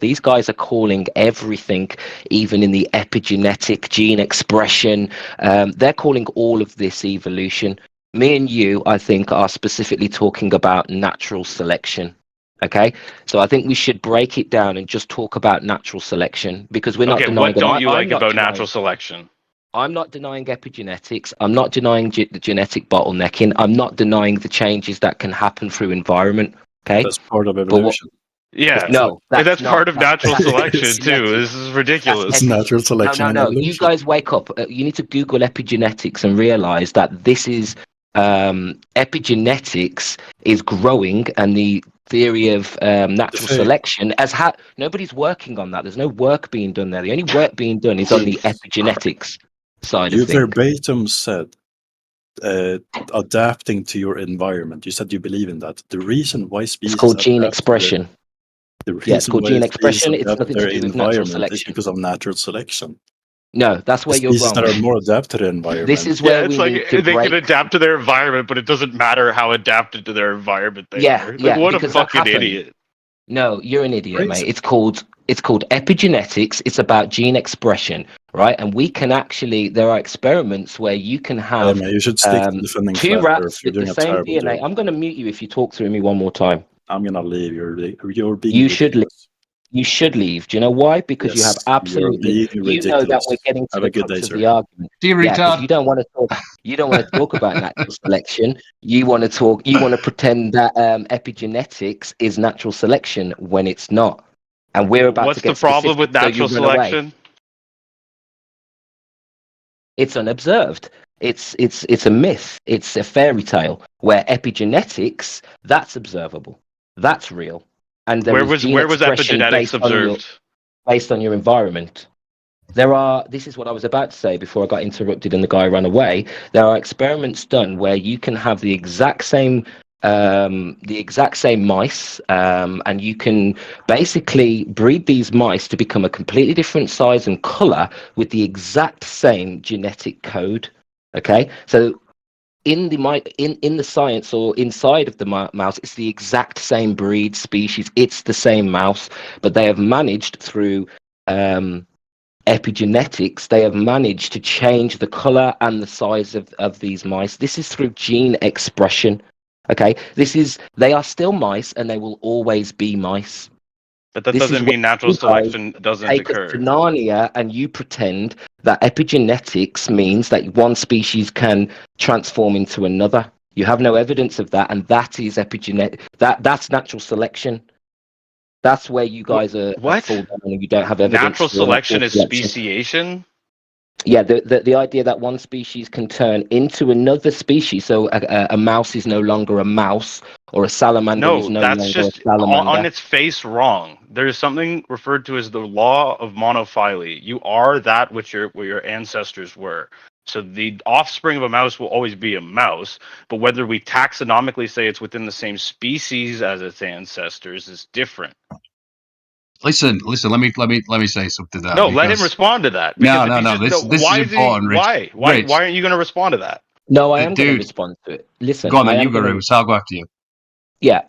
these guys are calling everything, even in the epigenetic gene expression, they're calling all of this evolution. Me and you, I think, are specifically talking about natural selection. Okay, so I think we should break it down and just talk about natural selection, because we're not Okay, denying. what don't you I'm like not about denying- natural selection? I'm not denying epigenetics. I'm not denying the genetic bottlenecking. I'm not denying the changes that can happen through environment. Okay, that's part of evolution. Yeah, No, that's not- part of natural that's selection epigenetics. too. This is ridiculous. It's natural selection and No. evolution. You guys wake up. You need to Google epigenetics and realize that this is epigenetics is growing, and the theory of natural selection nobody's working on that. There's no work being done there. The only work being done is on the epigenetics side You of things. verbatim said adapting to your environment. You said you believe in that. The reason why species It's called gene adapt to expression. The Yeah, it's reason called why gene species expression. It's adapt nothing their to do with natural environment is selection. because of natural selection. No, that's where The you're species wrong. that are more adapted to the environment. This is where it's we like need to they break. can adapt to their environment, but it doesn't matter how adapted to their environment they Yeah, are. Like, yeah, what a because that fucking happened. idiot. No, you're an idiot, Crazy. mate. It's called epigenetics. It's about gene expression, right? And we can actually, there are experiments where you can have you should stick to defending two flat rats Earth. You're with the doing a same terrible DNA. job. I'm going to mute you if you talk through me one more time. I'm gonna leave. You're being You should leave. You should leave. Do you know why? Because you have Yes, you're absolutely. being You know that ridiculous. we're getting to Have the a good crux day, of sir. the argument. You Yeah, 'cause retard. you don't want to talk. You don't want to talk about natural selection. You want to talk. You want to pretend that epigenetics is natural selection when it's not. And we're about What's to get the problem with specific, so you natural run away. selection? It's unobserved. It's a myth. It's a fairy tale. Where epigenetics, that's observable. That's real. And there Where is was gene expression epigenetics based on your- observed? based on your environment. This is what I was about to say before I got interrupted and the guy ran away. There are experiments done where you can have the exact same mice, and you can basically breed these mice to become a completely different size and color with the exact same genetic code. Okay, so in the science or inside of the mouse, it's the exact same breed species. It's the same mouse, but they have managed through epigenetics. They have managed to change the color and the size of these mice. This is through gene expression. Okay, they are still mice, and they will always be mice. But that This is doesn't what mean natural you guys selection doesn't take us occur. to Narnia, and you pretend that epigenetics means that one species can transform into another. You have no evidence of that, and that is epigenetic. That's natural selection. That's where you guys are What? fall down, and you don't have evidence. Natural for selection is selection. speciation? Yeah, the idea that one species can turn into another species, so a mouse is no longer a mouse, or a salamander is No, no that's longer just a salamander. on its face wrong. There's something referred to as the law of monophyly. You are that which your ancestors were. So the offspring of a mouse will always be a mouse, but whether we taxonomically say it's within the same species as its ancestors is different. Listen. Let me say something. No, let him respond to that. No. Because This why is important. Why? Rich. Why aren't you going to respond to that? No, I am going to Dude. respond to it. Listen, Go on, then. I am You go, gonna- Rufus. I'll go after you. Yeah,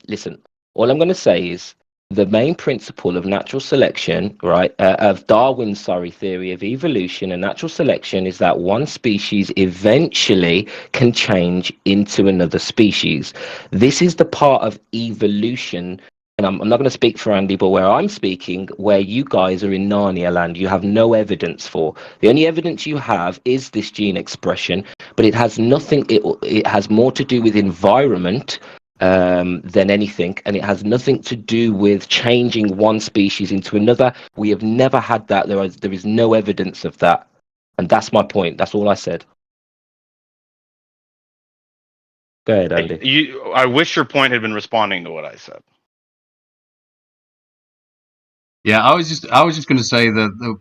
listen. All I'm going to say is the main principle of natural selection, right, of Darwin's theory of evolution and natural selection is that one species eventually can change into another species. This is the part of evolution, and I'm not going to speak for Andy, but where I'm speaking, where you guys are in Narnia land, you have no evidence for. The only evidence you have is this gene expression, but it has nothing, it has more to do with environment than anything, and it has nothing to do with changing one species into another. We have never had that. There is no evidence of that, and that's my point. That's all I said. Go ahead, Andy. I wish your point had been responding to what I said. Yeah, I was just going to say that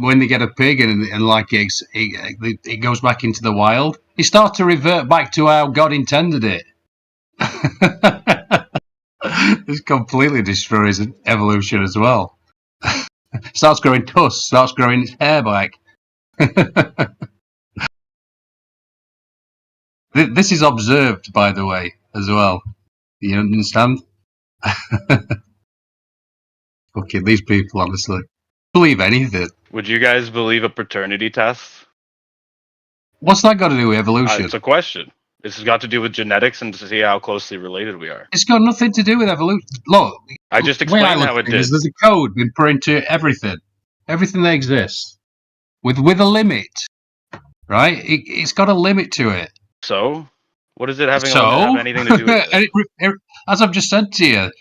when they get a pig and like it goes back into the wild, it starts to revert back to how God intended it. This completely destroys evolution as well. Starts growing tusks, starts growing its hair back. This is observed, by the way, as well. You understand? Okay, these people, honestly, believe anything. Would you guys believe a paternity test? What's that got to do with evolution? It's a question. This has got to do with genetics and to see how closely related we are. It's got nothing to do with evolution. Look, I just explained how it did. There's a code been put into everything that exists, with a limit, right? It's got a limit to it. So, what is it have anything to do with it? As I've just said to you,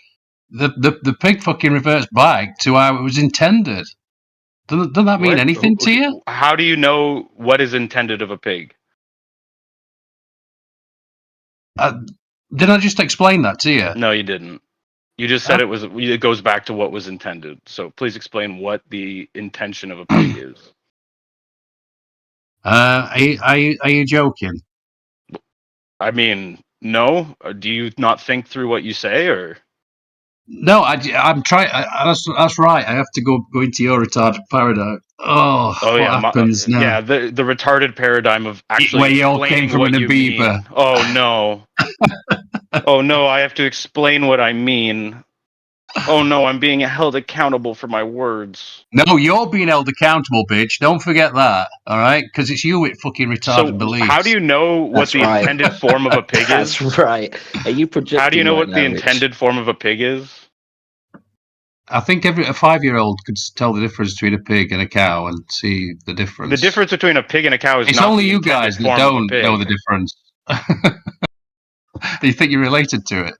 the pig fucking reverts back to how it was intended. Doesn't that mean anything to you? How do you know what is intended of a pig? Didn't I just explain that to you? No, you didn't. You just said it goes back to what was intended. So please explain what the intention of a pig is. Are you joking? I mean, no. Do you not think through what you say, or? No, I'm trying. That's right. I have to go into your retarded paradigm. What happens now? Yeah, the retarded paradigm of actually where you all came from an amoeba. Oh no! Oh no! I have to explain what I mean. Oh no! I'm being held accountable for my words. No, you're being held accountable, bitch. Don't forget that. All right, because it's you with fucking retarded beliefs. How do you know what the intended form of a pig is? That's right. Are you projecting? How do you know what the intended form of a pig is? I think a 5-year-old could tell the difference between a pig and a cow and see the difference. The difference between a pig and a cow is it's not only the you guys that don't know the difference. You think you're related to it,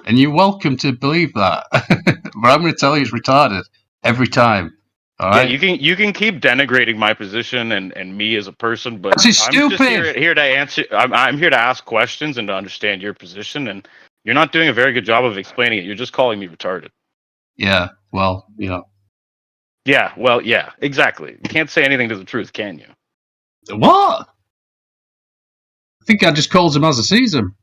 and you're welcome to believe that. But I'm going to tell you it's retarded every time. All right? Yeah, you can keep denigrating my position and me as a person, but this is stupid. Just here to answer. I'm here to ask questions and to understand your position, and you're not doing a very good job of explaining it. You're just calling me retarded. Yeah, well, you know. Yeah, well, yeah, exactly. You can't say anything to the truth, can you? What? I think I just calls him as I sees him.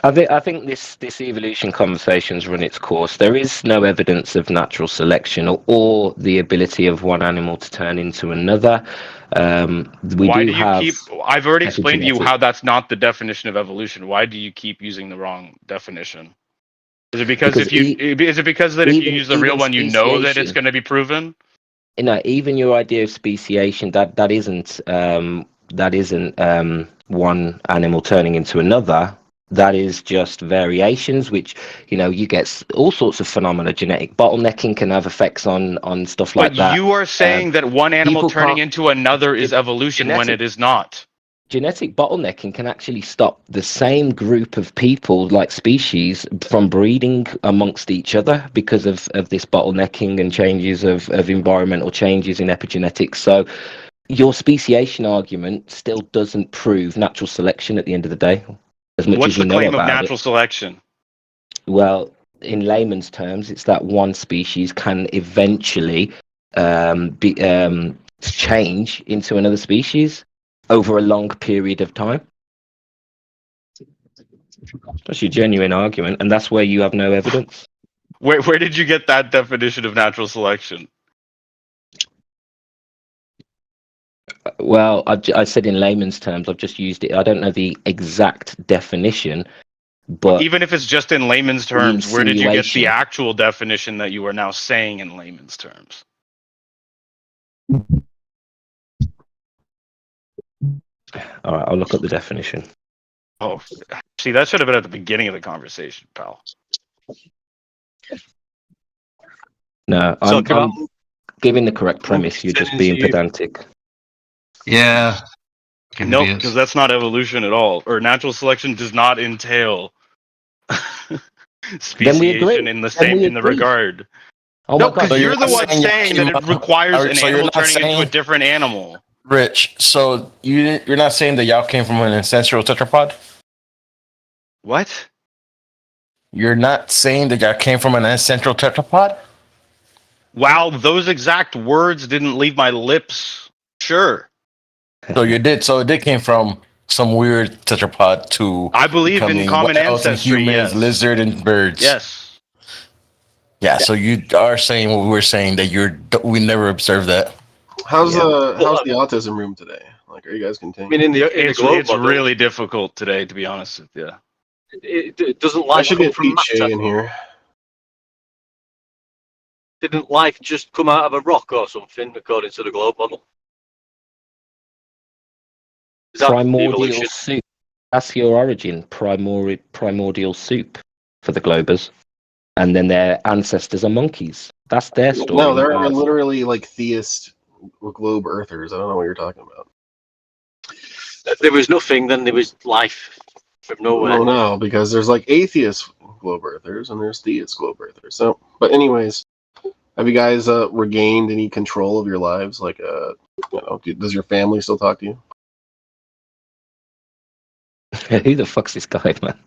I think this evolution conversation's run its course. There is no evidence of natural selection or the ability of one animal to turn into another. Why do you keep? I've already explained to you how that's not the definition of evolution. Why do you keep using the wrong definition? Is it because if you use the real one, you know that it's going to be proven? even your idea of speciation, that isn't one animal turning into another. That is just variations, which, you get all sorts of phenomena. Genetic bottlenecking can have effects on stuff like that. But you are saying that one animal people turning can't- into another is evolution when genetic- it is not. Genetic bottlenecking can actually stop the same group of people, like species, from breeding amongst each other because of this bottlenecking and changes of environmental changes in epigenetics. So your speciation argument still doesn't prove natural selection at the end of the day, as much What's as you the know claim of about natural it. selection? Well, in layman's terms, it's that one species can eventually change into another species over a long period of time. That's your genuine argument, and that's where you have no evidence. Where did you get that definition of natural selection? Well, I said in layman's terms, I've just used it. I don't know the exact definition, but Even if it's just in layman's terms, where did you get insinuation. the actual definition that you are now saying in layman's terms? All right, I'll look up the definition. Oh, see, that should have been at the beginning of the conversation, pal. No, I'm giving the correct premise. You're just being pedantic. Yeah. Nope, because that's not evolution at all. Or natural selection does not entail Then we agree. speciation in the Then same we in the agree. regard. Oh No, my God. because So you're you're the not one saying saying that it requires Alright, an so you're animal not turning into a saying- different animal. Rich, so you're not saying that y'all came from an ancestral tetrapod? What? You're not saying that y'all came from an ancestral tetrapod? Wow, those exact words didn't leave my lips. Sure. So you did. So it did came from some weird tetrapod to I believe in becoming common what else in ancestry, humans, yes. lizard, and birds. Yes. Yeah. So you are saying what we were saying that we never observed that. How's the autism room today? Like, are you guys contained? I mean, in the globe It's model, really difficult today, to be honest with you. it doesn't I life should come get from Pete Shea matter? in here. Didn't life just come out of a rock or something, according to the globe model? Is that Primordial evolution? soup. That's your origin. Primordial soup for the Globers. And then their ancestors are monkeys. That's their story. No, there not are ours. literally like theist globe earthers. I don't know what you're talking about. There was nothing, then there was life from nowhere. Well, no, because there's like atheist globe earthers and there's theist globe earthers. So, but anyways, have you guys regained any control of your lives? Like, does your family still talk to you? Who the fuck's this guy, man?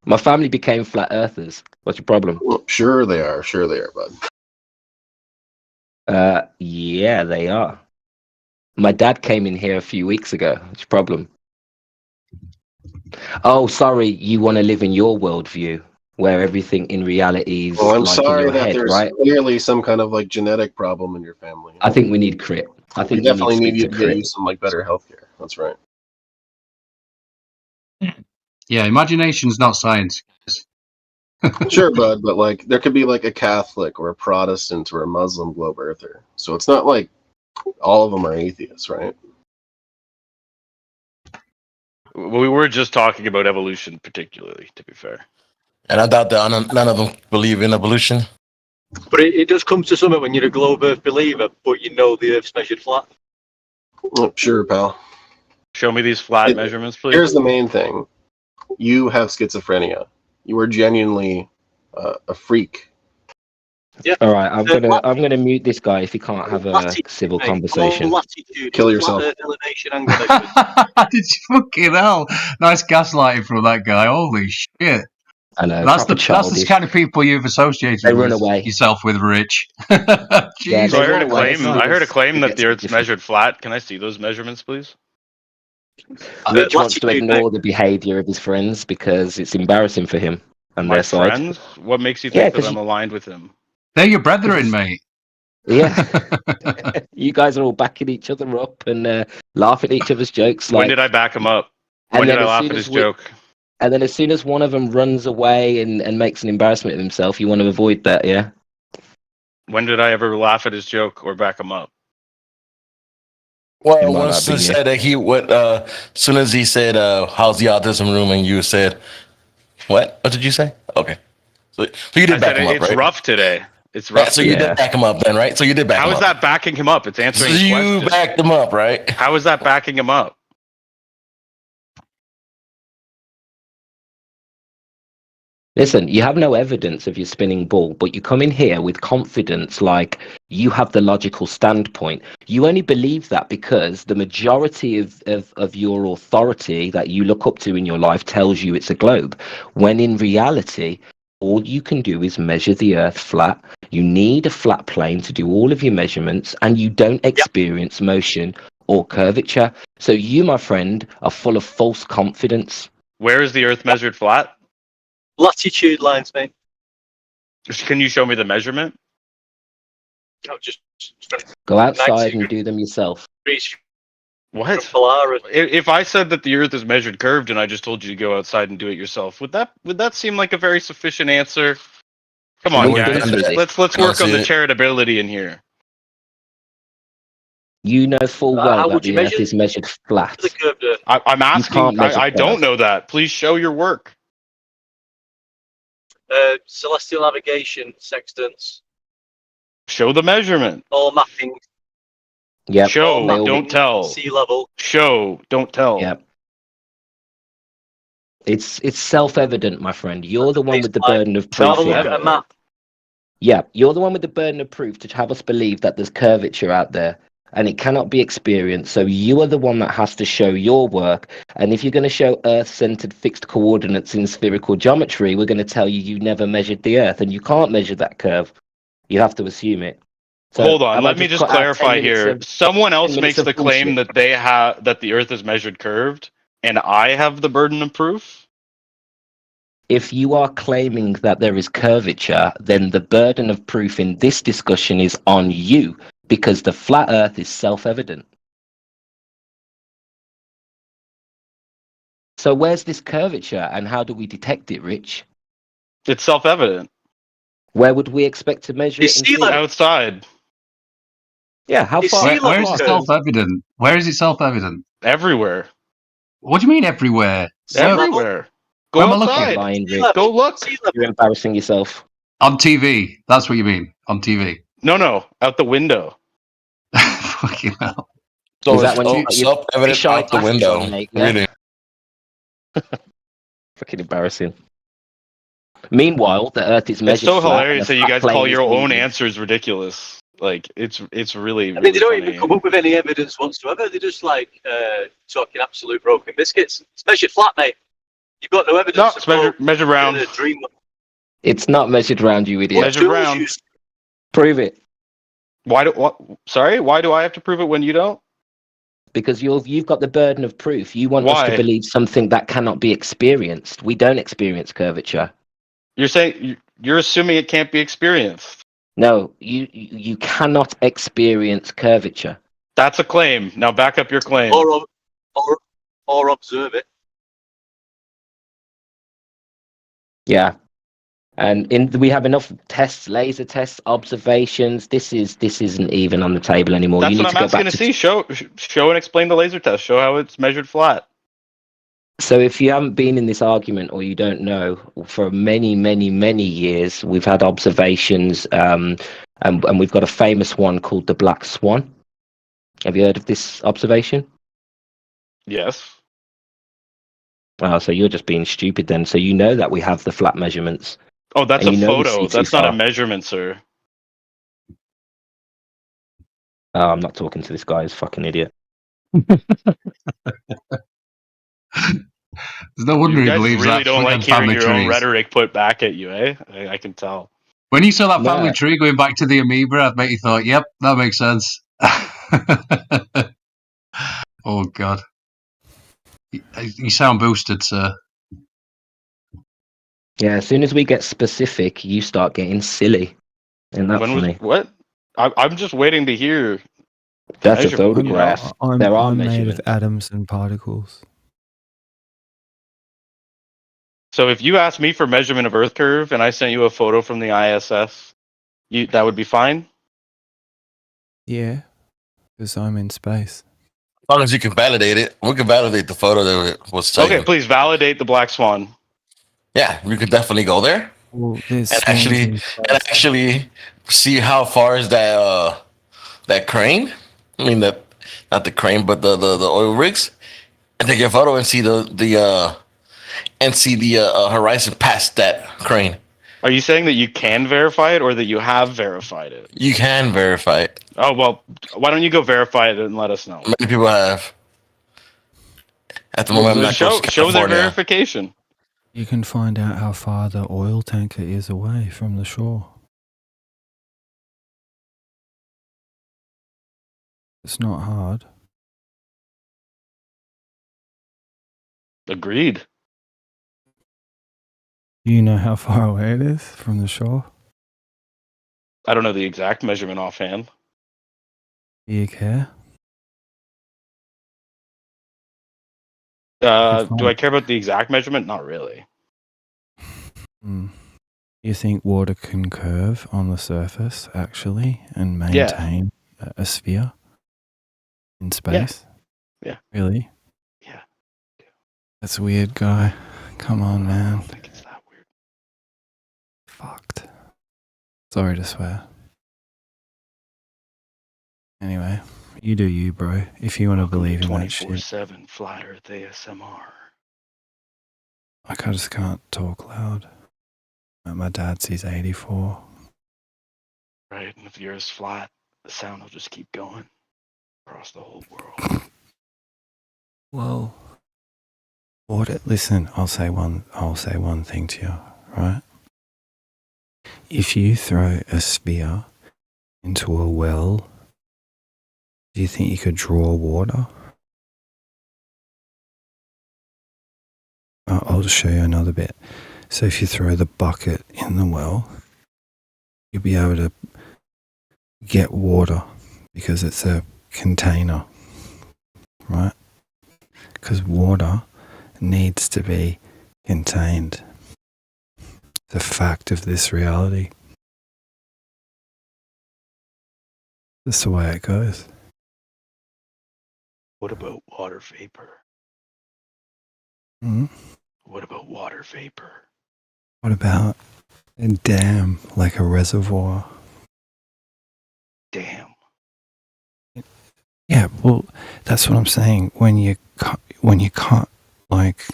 My family became flat earthers. What's your problem? Well, sure they are, bud. Yeah, they are. My dad came in here a few weeks ago. What's your problem? Oh, sorry. You want to live in your worldview where everything in reality is Well, I'm like sorry in your that head, there's right? clearly some kind of like genetic problem in your family. I think we need crit. I think we definitely we need need you to to speak get to you some like better healthcare. That's right. Yeah, imagination's not science. Sure, bud, but like there could be like a Catholic or a Protestant or a Muslim globe earther. So it's not like all of them are atheists, right? We were just talking about evolution, particularly, to be fair. And I doubt that none of them believe in evolution. But it does come to something when you're a globe Earth believer, but you know the Earth's measured flat. Oh, sure, pal. Show me these flat measurements, please. Here's the main thing: you have schizophrenia. You are genuinely a freak. Yeah. All right, I'm gonna mute this guy if he can't have a civil conversation. Kill yourself. Elevation and Did you fucking hell? Nice gaslighting from that guy. Holy shit. I know. That's proper the childish. kind of people you've associated They run away. yourself with, Rich. Yeah, So I they heard run a away. claim. I heard a claim that the Earth's Different. measured flat. Can I see those measurements, please? Rich wants to ignore the behavior of his friends because it's embarrassing for him and My their side. friends? What makes you Yeah, think that 'cause I'm aligned with him? They're your brethren, mate. Yeah, you guys are all backing each other up and laughing at each other's jokes. When Like, did I back him up? and When did then I as laugh soon at as his we- joke? and then as soon as one of them runs away and makes an embarrassment of himself, you want to avoid that, yeah? When did I ever laugh at his joke or back him up? Well, might once not he be said that he would, as soon as he said, "How's the autism room?" and you said, "What? What did you say?" Okay, so you did I back said him up, it's right? rough today. It's Right, rough. so you today. did back him up then, right? So you did back How him is up. that backing him up? It's answering his You question. backed him up, right? How is that backing him up? Listen, you have no evidence of your spinning ball, but you come in here with confidence like you have the logical standpoint. You only believe that because the majority of your authority that you look up to in your life tells you it's a globe, when in reality, all you can do is measure the Earth flat. You need a flat plane to do all of your measurements, and you don't experience motion or curvature. So you, my friend, are full of false confidence. Where is the Earth measured flat? Latitude lines, mate. Can you show me the measurement? No, just Go outside 90 and do them yourself. degrees What? from Polaris. If I said that the Earth is measured curved and I just told you to go outside and do it yourself, would that seem like a very sufficient answer? Come on, We've been guys. through this. Let's work on the charitability in here. You know full well how that would you the Earth measure is measured flat. the curved Earth? I'm asking. can't measure I don't curve. know that. Please show your work. Celestial navigation, sextants, Show the measurement. all mapping, Yep. Show, They all- don't tell. sea level. Show, don't tell. Yep. It's self-evident, my friend. You're the one with the burden of proof. Have a look here. at a map. Yeah, you're the one with the burden of proof to have us believe that there's curvature out there and it cannot be experienced. So you are the one that has to show your work. And if you're going to show Earth-centered fixed coordinates in spherical geometry, we're going to tell you you never measured the Earth and you can't measure that curve. You have to assume it. So Hold on, have I let me just cut out 10 clarify minutes here. of- Someone 10 else minutes makes of the claim bullshit? that the Earth is measured curved, and I have the burden of proof. If you are claiming that there is curvature, then the burden of proof in this discussion is on you because the flat Earth is self-evident. So where's this curvature and how do we detect it, Rich? It's self-evident. Where would we expect to measure it? And see it? Outside. Yeah, how far? Where is it self-evident? Where is it self-evident? Everywhere. What do you mean everywhere? Everywhere. Go Where am I outside. looking? Lying, Rich. Go look. You're embarrassing yourself. On TV. That's what you mean. On TV. No, out the window. Fucking hell. So Is that it's when you- self-evident shine out the glasses window. on, mate, yeah? Really. Fucking embarrassing. Meanwhile, the Earth is measured It's so flat and hilarious the that you flat guys plane call is your own moving. answers ridiculous. Like it's really. I mean, they don't really even funny. come up with any evidence whatsoever. They're just like talking absolute broken biscuits. It's measured flat, mate. You've got no evidence. No, of it's measured round. a dream. It's not measured round, you idiot. Measured round. Prove it. Sorry, why do I have to prove it when you don't? Because you've got the burden of proof. You want us Why? to believe something that cannot be experienced. We don't experience curvature. You're saying you're assuming it can't be experienced. No, you cannot experience curvature. That's a claim. Now back up your claim. Or observe it. Yeah. And we have enough tests, laser tests, observations. This isn't even on the table anymore. That's you need what to I'm go back asking to see. Show and explain the laser test. Show how it's measured flat. So if you haven't been in this argument or you don't know, for many, many, many years, we've had observations, and we've got a famous one called the Black Swan. Have you heard of this observation? Yes. Oh, so you're just being stupid then. So you know that we have the flat measurements. Oh, that's And a you know we photo. see too That's not a far. measurement, sir. Oh, I'm not talking to this guy. He's a fucking idiot. There's no wonder You he guys believes really that don't like hearing family your own trees. rhetoric put back at you, eh? I can tell. When you saw that No. family tree going back to the amoeba, I bet you thought, yep, that makes sense. Oh, God. You sound boosted, sir. Yeah, as soon as we get specific, you start getting silly. And that's When was funny. what? I'm just waiting to hear. That's a measurement, you know? photograph. I'm, There are I'm made measurements. of atoms and particles. So if you asked me for measurement of Earth curve and I sent you a photo from the ISS, that would be fine. Yeah, because I'm in space. As long as you can validate it, we can validate the photo that it was taken. Okay, please validate the black swan. Yeah, we could definitely go there Well, there's and swans actually in space. see how far is that crane. I mean not the crane, but the oil rigs, and take a photo and see the horizon past that crane. Are you saying that you can verify it or that you have verified it? You can verify it. Oh, well, why don't you go verify it and let us know? Many people have. At the moment, I'm not close to Show their California. verification. You can find out how far the oil tanker is away from the shore. It's not hard. Agreed. Do you know how far away it is from the shore? I don't know the exact measurement offhand. Do you care? Do I care about the exact measurement? Not really. You think water can curve on the surface, actually, and maintain a sphere in space? Yeah. Really? Yeah. That's weird, guy. Come on, man. I don't think it's that weird. Fucked. Sorry to swear. Anyway, you do you, bro. If you want to believe in that shit. 24/7 Flat Earth ASMR. I just can't talk loud. My dad sees 84. Right, and if the Earth's flat, the sound will just keep going across the whole world. Well, listen, I'll say one thing to you, right? If you throw a sphere into a well, do you think you could draw water? I'll just show you another bit. So if you throw the bucket in the well, you'll be able to get water because it's a container, right? Because water needs to be contained. It's a fact of this reality. That's the way it goes. What about water vapor? Mm-hmm. What about water vapor? What about a dam, like a reservoir? Damn. Yeah, well, that's what I'm saying. When you can't, like,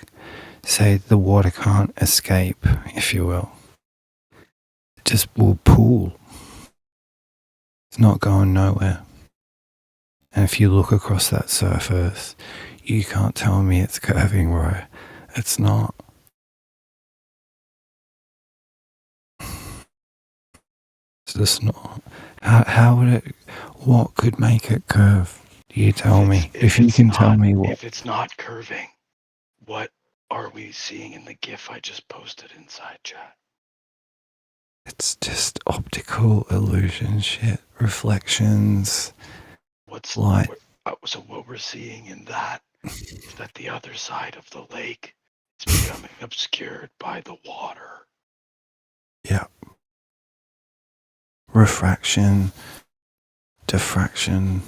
say the water can't escape, if you will, it just will pool. It's not going nowhere. And if you look across that surface, you can't tell me it's curving, bro. It's not. It's just not. How would it? What could make it curve? You tell me. If you can tell me what. If it's not curving, what are we seeing in the GIF I just posted inside chat? It's just optical illusion shit. Reflections. What's light? So what we're seeing in that is that the other side of the lake is becoming obscured by the water. Yeah. Refraction, diffraction,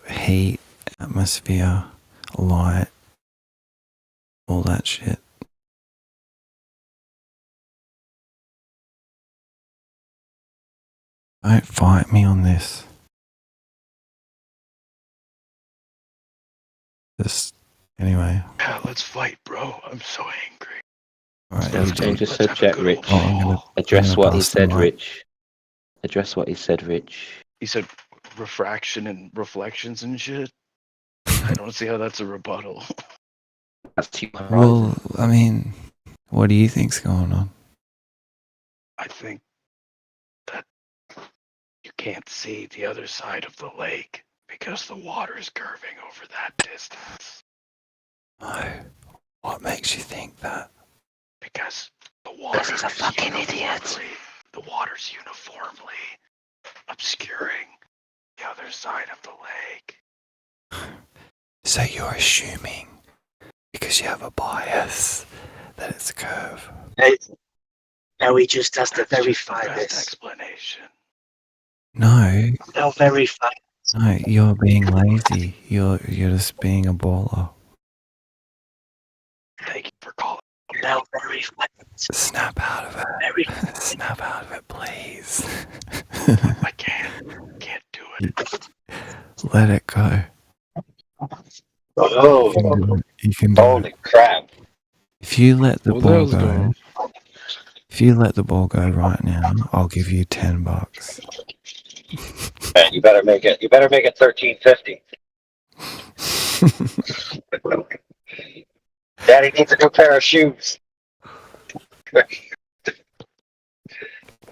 heat, atmosphere, light, all that shit. Don't fight me on this. Just, anyway. Yeah, let's fight, bro. I'm so angry. All right, Something just said check, Rich. Address what he said, Rich. Address what he said, Rich. He said refraction and reflections and shit. I don't see how that's a rebuttal. That's too much. Well, I mean, what do you think's going on? I think that you can't see the other side of the lake because the water is curving over that distance. No. What makes you think that? Because the water he's a fucking idiot. The water's uniformly obscuring the other side of the lake. So you're assuming, because you have a bias, that it's a curve. No, he just has to That's just the verify best this. explanation. No, Now very fast. no, you're being lazy. You're just being a baller. Thank you for calling. Now very fast. Snap out of it. Very Snap out of it, please. I can't do it. Let it go. Oh, You can do holy it. crap! If you let the What ball else go, going? if you let the ball go right now, I'll give you $10. Man, you better make it. You better make it 1350. Daddy needs a new pair of shoes.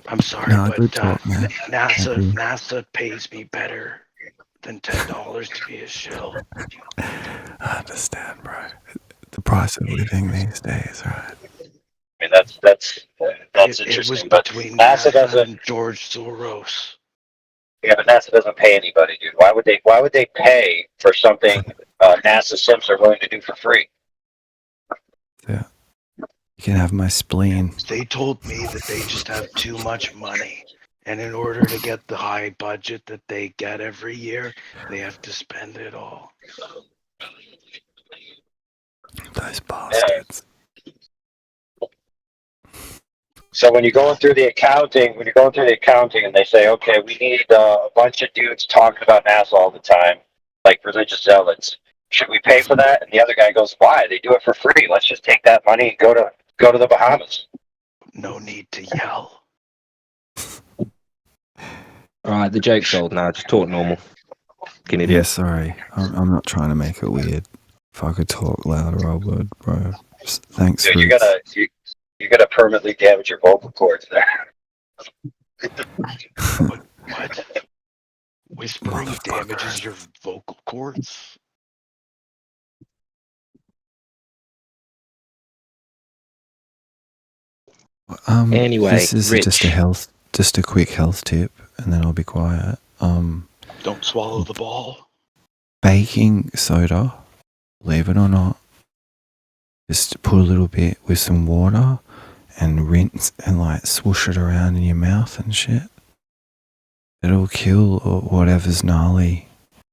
I'm sorry, No, but good talk, man. NASA pays me better than $10 to be a shill. I understand, bro. The price of living these days, right? I mean, that's It interesting. was But between NASA NASA doesn't. and George Soros. Yeah, but NASA doesn't pay anybody, dude. Why would they? Why would they pay for something NASA simps are willing to do for free? Yeah. You can have my spleen. They told me that they just have too much money. And in order to get the high budget that they get every year, they have to spend it all. Those bastards. So when you're going through the accounting, and they say, okay, we need a bunch of dudes talking about NASA all the time, like religious zealots. Should we pay for that? And the other guy goes, why? They do it for free. Let's just take that money and go to the Bahamas. No need to yell. Alright, the joke's old now. Just talk normal. Can you do? Yeah, sorry. I'm not trying to make it weird. If I could talk louder, I would, bro. Thanks, Dude, Roots. you're gonna permanently damage your vocal cords there. What? Whispering damages your vocal cords? Anyway, this is Rich. just a quick health tip, and then I'll be quiet. Don't swallow the ball. Baking soda, believe it or not, just put a little bit with some water and rinse and like swoosh it around in your mouth and shit. It'll kill whatever's gnarly,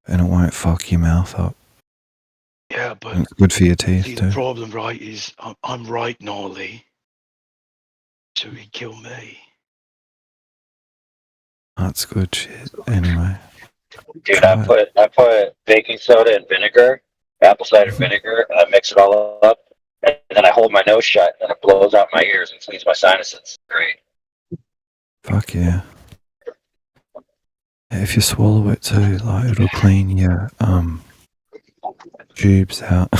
and it won't fuck your mouth up. Yeah, but And it's good for your teeth see, too. the problem, right, is I'm right gnarly. So he'd kill me. That's good shit. Anyway. Dude, I put baking soda and vinegar, apple cider vinegar, and I mix it all up, and then I hold my nose shut, and it blows out my ears and cleans my sinuses. Great. Fuck yeah. If you swallow it too, like it'll clean your tubes out.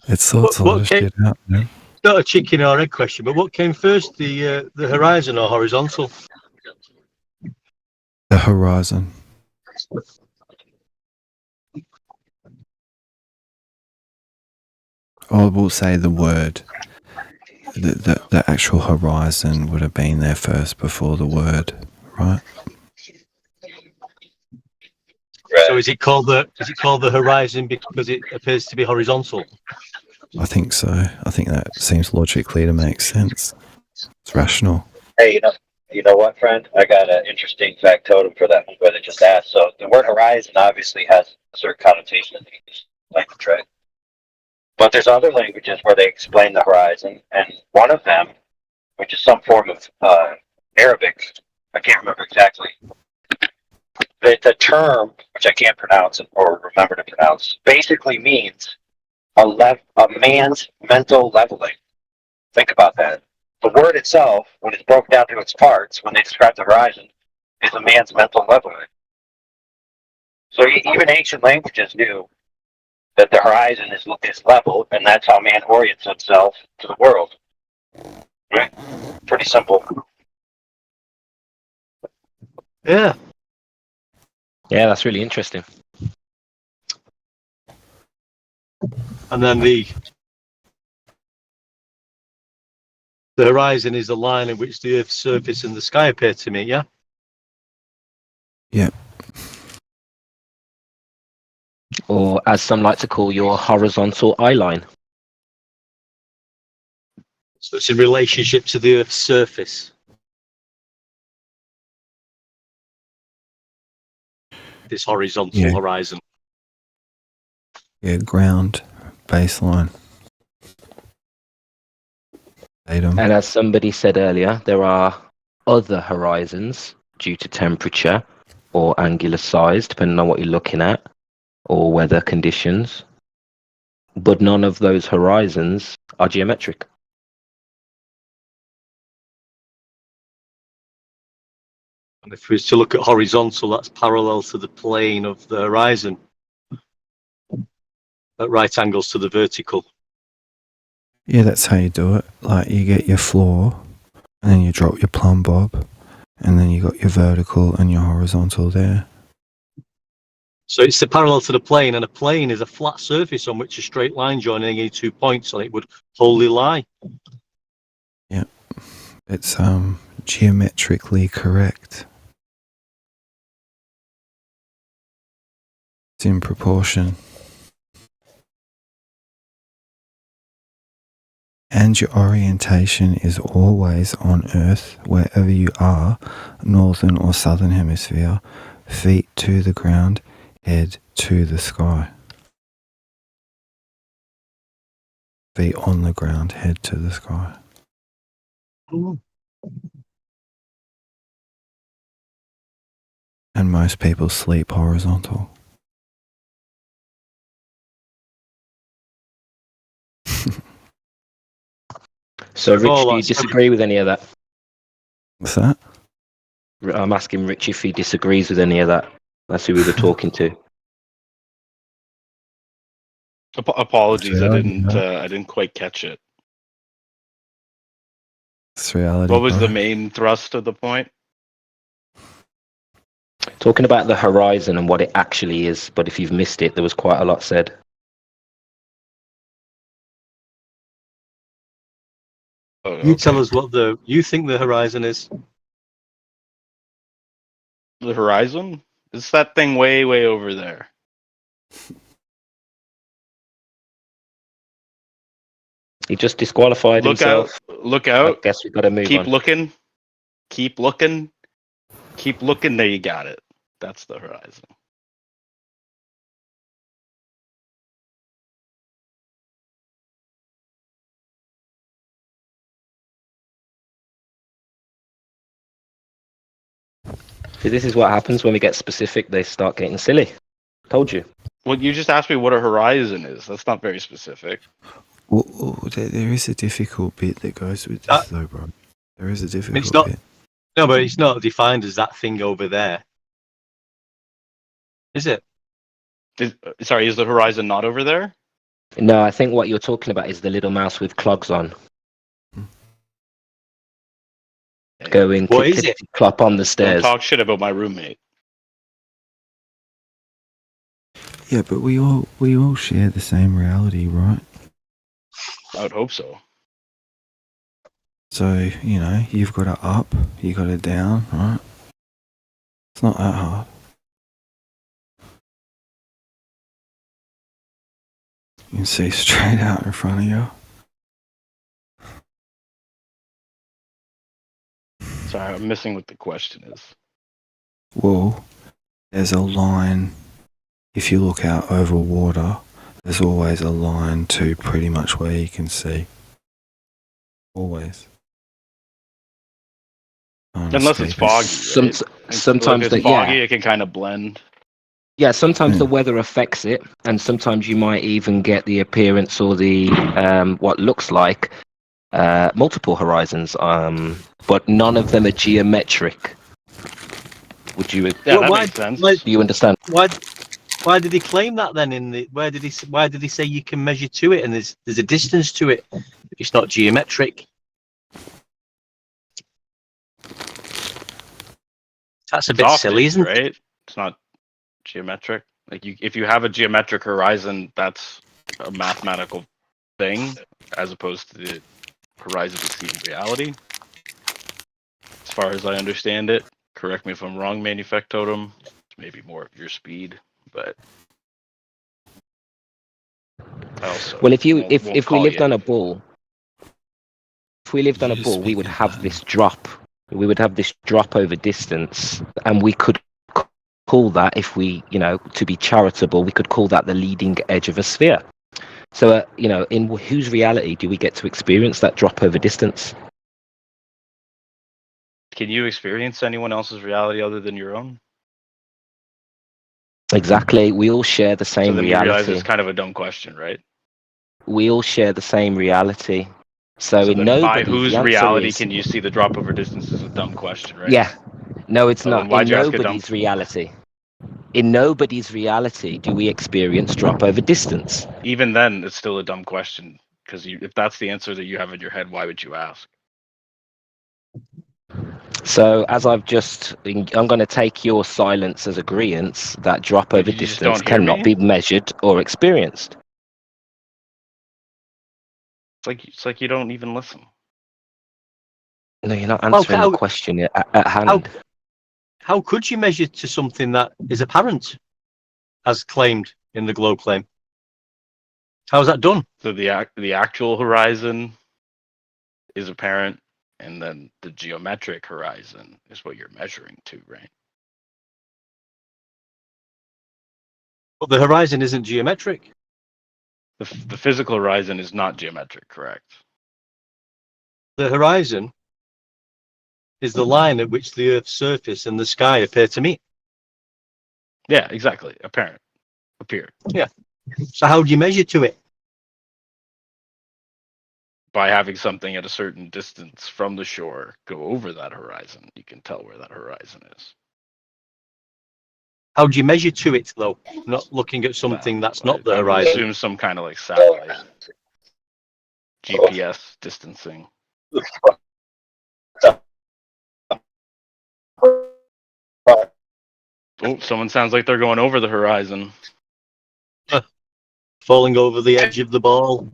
It sorts a lot of shit out, man. Not a chicken or egg question, but what came first, the horizon or horizontal? The horizon. I will say the word. The actual horizon would have been there first before the word, right? So is it called the horizon because it appears to be horizontal? I think so. I think that seems logically to make sense. It's rational. Hey, you know what, friend? I got an interesting factotum for that one that just asked. So the word horizon obviously has a certain connotation in the English language, right? But there's other languages where they explain the horizon, and one of them, which is some form of Arabic, I can't remember exactly. The term, which I can't pronounce or remember to pronounce, basically means a man's mental leveling. Think about that. The word itself, when it's broken down to its parts, when they describe the horizon, is a man's mental leveling. So even ancient languages knew that the horizon is level, and that's how man orients himself to the world. Right? Pretty simple. Yeah. Yeah, that's really interesting. And then the horizon is the line in which the Earth's surface and the sky appear to me, yeah? Yeah. Or as some like to call your horizontal eye line. So it's in relationship to the Earth's surface. this horizontal horizon. Yeah, ground, baseline. And as somebody said earlier, there are other horizons due to temperature or angular size, depending on what you're looking at, or weather conditions. But none of those horizons are geometric. And if we was to look at horizontal, that's parallel to the plane of the horizon, at right angles to the vertical. Yeah, that's how you do it. Like you get your floor, and then you drop your plumb bob, and then you got your vertical and your horizontal there. So it's the parallel to the plane, and a plane is a flat surface on which a straight line joining any 2 points on it would wholly lie. Yeah, it's geometrically correct. It's in proportion. And your orientation is always on Earth, wherever you are, northern or southern hemisphere, feet to the ground, head to the sky. Feet on the ground, head to the sky. And most people sleep horizontal. So, Rich, do you disagree with any of that? What's that? I'm asking Rich if he disagrees with any of that. That's who we were talking to. Apologies, I didn't quite catch it. It's reality. What was bro. the main thrust of the point? Talking about the horizon and what it actually is, but if you've missed it, there was quite a lot said. Oh, You tell us what you think the horizon is. The horizon? It's that thing way, way over there. He just disqualified Look himself. out! Look out! I guess we've got to move Keep on. looking. Keep looking. Keep looking. There, you got it. That's the horizon. See, this is what happens when we get specific. They start getting silly. Told you. Well, you just asked me what a horizon is. That's not very specific. Well, there is a difficult bit that goes with this, though, bro. There is a difficult It's not. bit. No, but it's not defined as that thing over there. Is it? Sorry, is the horizon not over there? No, I think what you're talking about is the little mouse with clogs on. Going What is it? clop on the Don't stairs. talk shit about my roommate. Yeah, but we all share the same reality, right? I would hope so. So, you know, you've got a up, you got a down, right? It's not that hard. You can see straight out in front of you. Sorry, I'm missing what the question is. Well, there's a line. If you look out over water, there's always a line to pretty much where you can see. Always. Unless it's foggy. Right? Sometimes if it's yeah. foggy, it can kind of blend. Yeah, sometimes the weather affects it, and sometimes you might even get the appearance or the what looks like multiple horizons, but none of them are geometric. Would you? Yeah, that makes sense. Do you understand? Why did he claim that then? Why did he say you can measure to it and there's a distance to it? It's not geometric. That's a bit silly, isn't it? Right? It's not geometric. Like if you have a geometric horizon, that's a mathematical thing, as opposed to the horizon exceeding reality. As far as I understand it, correct me if I'm wrong, Manufactotum. It's maybe more of your speed, but also. Well, if we call lived you. on a ball, we would have this drop. We would have this drop over distance, and we could call that, if we, to be charitable, we could call that the leading edge of a sphere. So, in whose reality do we get to experience that drop over distance? Can you experience anyone else's reality other than your own? Exactly. We all share the So same then you realize reality. it's kind of a dumb question, right? We all share the same reality. So So in then by nobody's, whose the answer reality is, can you see the drop over distance is a dumb question, right? yeah. No, it's So then not. why'd In you ask a dumb? nobody's reality. In nobody's reality do we experience drop over distance. Even then, it's still a dumb question because if that's the answer that you have in your head, why would you ask? So as I'm going to take your silence as agreeance that drop over You just distance don't hear cannot me? be measured or experienced. It's like you don't even listen. No, you're not answering the question at hand. How could you measure to something that is apparent, as claimed in the globe claim? How's that done? So the actual horizon is apparent, and then the geometric horizon is what you're measuring to, right? But the horizon isn't geometric. The physical horizon is not geometric, correct? The horizon is the line at which the Earth's surface and the sky appear to meet. Yeah, exactly. Appear. Yeah. So how do you measure to it? By having something at a certain distance from the shore go over that horizon, you can tell where that horizon is. How do you measure to it, though? Not looking at something that's not the I would horizon. assume some kind of like satellite, GPS distancing. Oh, someone sounds like they're going over the horizon. Falling over the edge of the ball.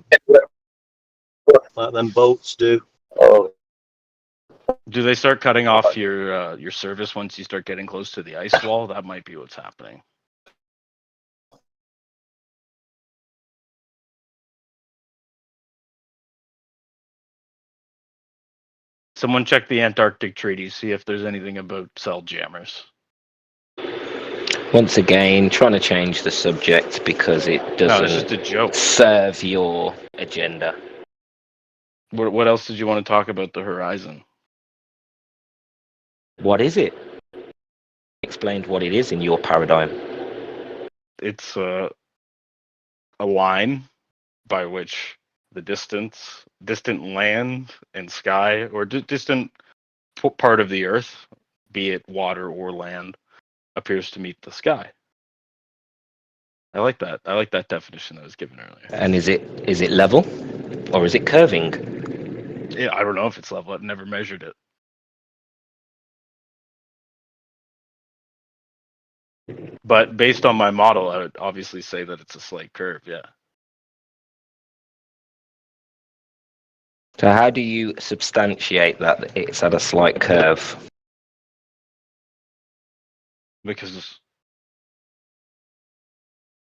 Like them boats do. Do they start cutting off your service once you start getting close to the ice wall? That might be what's happening. Someone check the Antarctic Treaty, see if there's anything about cell jammers. Once again, trying to change the subject because it No, it's just a doesn't joke. serve your agenda. What else did you want to talk about the horizon? What is it? Explained what it is in your paradigm. It's a line by which the distant land and sky, or distant part of the earth, be it water or land, appears to meet the sky. I like that. I like that definition that was given earlier. And is it level or is it curving? Yeah, I don't know if it's level. I've never measured it. But based on my model, I would obviously say that it's a slight curve, yeah. So how do you substantiate that it's at a slight curve? Because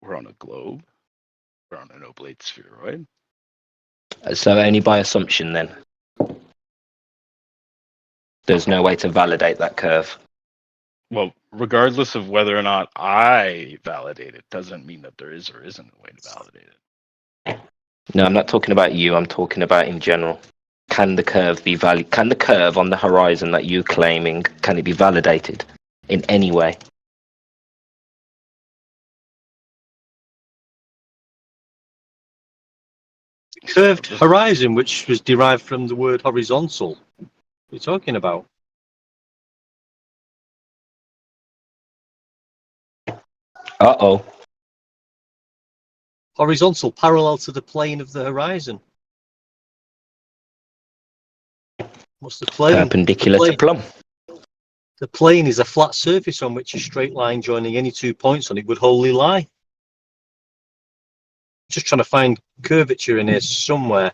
we're on a globe. We're on an oblate spheroid. So only by assumption then? There's no way to validate that curve? Well, regardless of whether or not I validate it, doesn't mean that there is or isn't a way to validate it. No, I'm not talking about you. I'm talking about in general. Can the curve be Can the curve on the horizon that you're claiming, can it be validated in any way? Curved horizon, which was derived from the word horizontal. What are you talking about? Uh-oh. Horizontal, parallel to the plane of the horizon. What's the plane? Perpendicular to plumb. The plane is a flat surface on which a straight line joining any 2 points on it would wholly lie. Just trying to find curvature in here somewhere.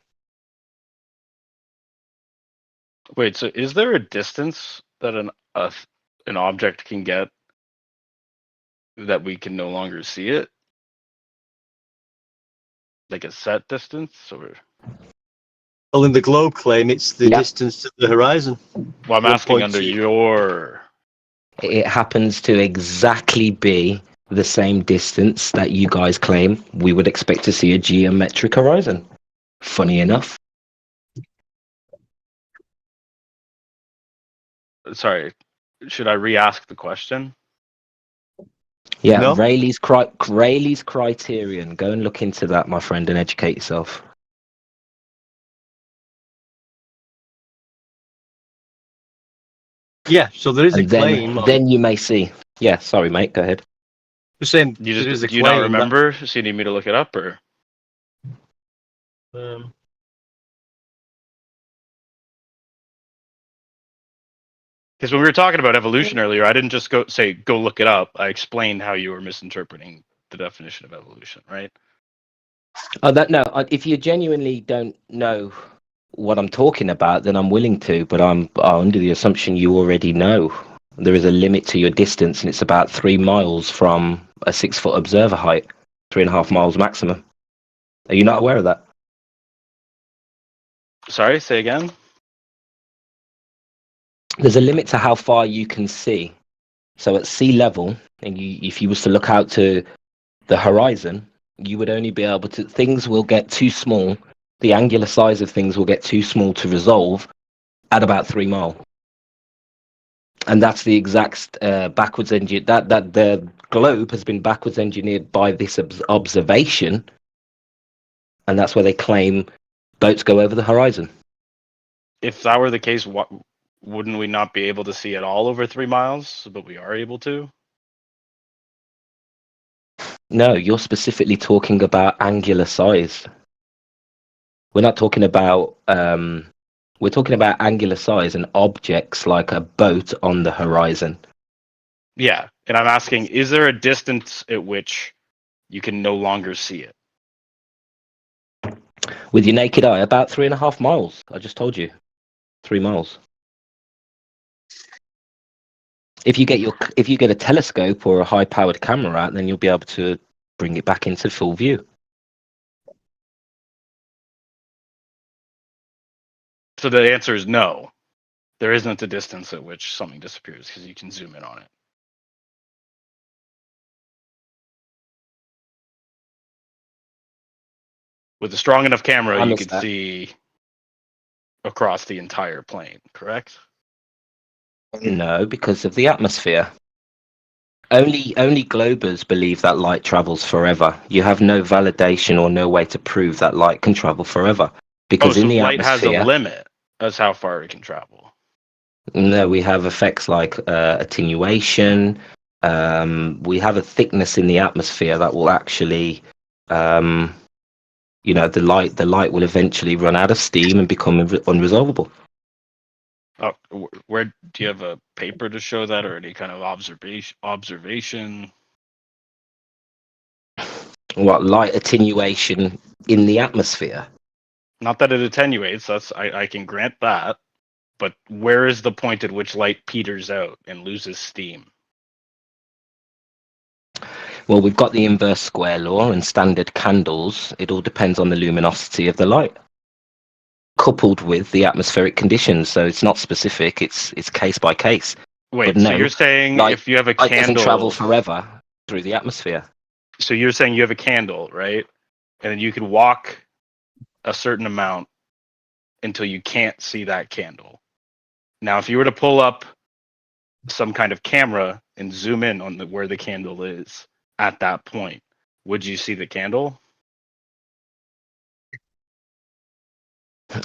Wait, so is there a distance that an object can get that we can no longer see it? Like a set distance, or? Well, in the globe claim, it's the distance to the horizon. Well, I'm asking under 1.2. your it happens to exactly be the same distance that you guys claim, we would expect to see a geometric horizon. Funny enough. Sorry, should I re-ask the question? Yeah, No? Rayleigh's criterion. Go and look into that, my friend, and educate yourself. Yeah, so there is And a claim. then you may see. Yeah, sorry, mate. Go ahead. The same. You there is a do you not claim that- remember? So you need me to look it up, or? Because when we were talking about evolution earlier, I didn't just go look it up. I explained how you were misinterpreting the definition of evolution, right? If you genuinely don't know what I'm talking about, then I'm willing to, but I'm under the assumption you already know. There is a limit to your distance, and it's about 3 miles from a 6-foot observer height, 3.5 miles maximum. Are you not aware of that? Sorry, say again? There's a limit to how far you can see. So at sea level, and if you was to look out to the horizon, you would only be able to, things will get too small. The angular size of things will get too small to resolve at about 3 miles. And that's the exact backwards engineer, that the globe has been backwards engineered by this observation. And that's where they claim boats go over the horizon. If that were the case, wouldn't we not be able to see it all over 3 miles? But we are able to? No, you're specifically talking about angular size. We're not talking about, we're talking about angular size and objects like a boat on the horizon. Yeah, and I'm asking, is there a distance at which you can no longer see it? With your naked eye, about 3.5 miles. I just told you. 3 miles. If you get a telescope or a high-powered camera out, then you'll be able to bring it back into full view. So the answer is no. There isn't a distance at which something disappears because you can zoom in on it. With a strong enough camera, you can see across the entire plane, correct? No, because of the atmosphere. Only globers believe that light travels forever. You have no validation or no way to prove that light can travel forever. Because so in the light atmosphere, has a limit as how far it can travel. No, we have effects like attenuation. We have a thickness in the atmosphere that will actually, the light will eventually run out of steam and become unresolvable. Oh, where do you have a paper to show that, or any kind of observation? What, light attenuation in the atmosphere? Not that it attenuates. I can grant that, but where is the point at which light peters out and loses steam? Well, we've got the inverse square law and standard candles. It all depends on the luminosity of the light, coupled with the atmospheric conditions. So it's not specific. It's case by case. Wait, But so no, you're saying light, if you have a light doesn't candle, travel forever through the atmosphere. So you're saying you have a candle, right? And then you could walk a certain amount until you can't see that candle. Now, if you were to pull up some kind of camera and zoom in on where the candle is at that point, would you see the candle?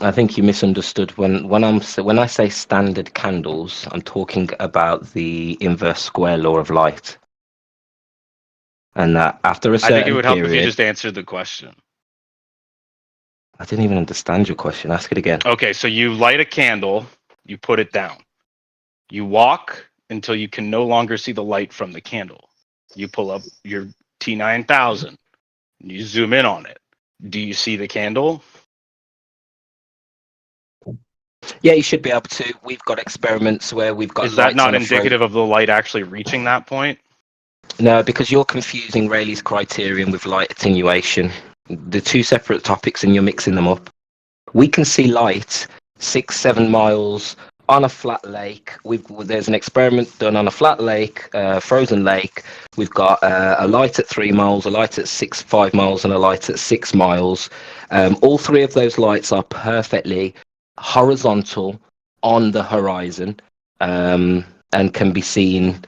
I think you misunderstood. When I say standard candles, I'm talking about the inverse square law of light, and that after a certain I think it would help period, if you just answered the question. I didn't even understand your question. Ask it again. Okay, so you light a candle, you put it down. You walk until you can no longer see the light from the candle. You pull up your T9000, and you zoom in on it. Do you see the candle? Yeah, you should be able to. We've got experiments where we've got. Is that lights not on a indicative of the light actually reaching that point? No, because you're confusing Rayleigh's criterion with light attenuation. The two separate topics, and you're mixing them up. We can see light 6-7 miles on a flat lake. There's an experiment done on a flat lake, frozen lake. We've got a light at 3 miles, a light at 5 miles, and a light at 6 miles. All three of those lights are perfectly horizontal on the horizon, and can be seen.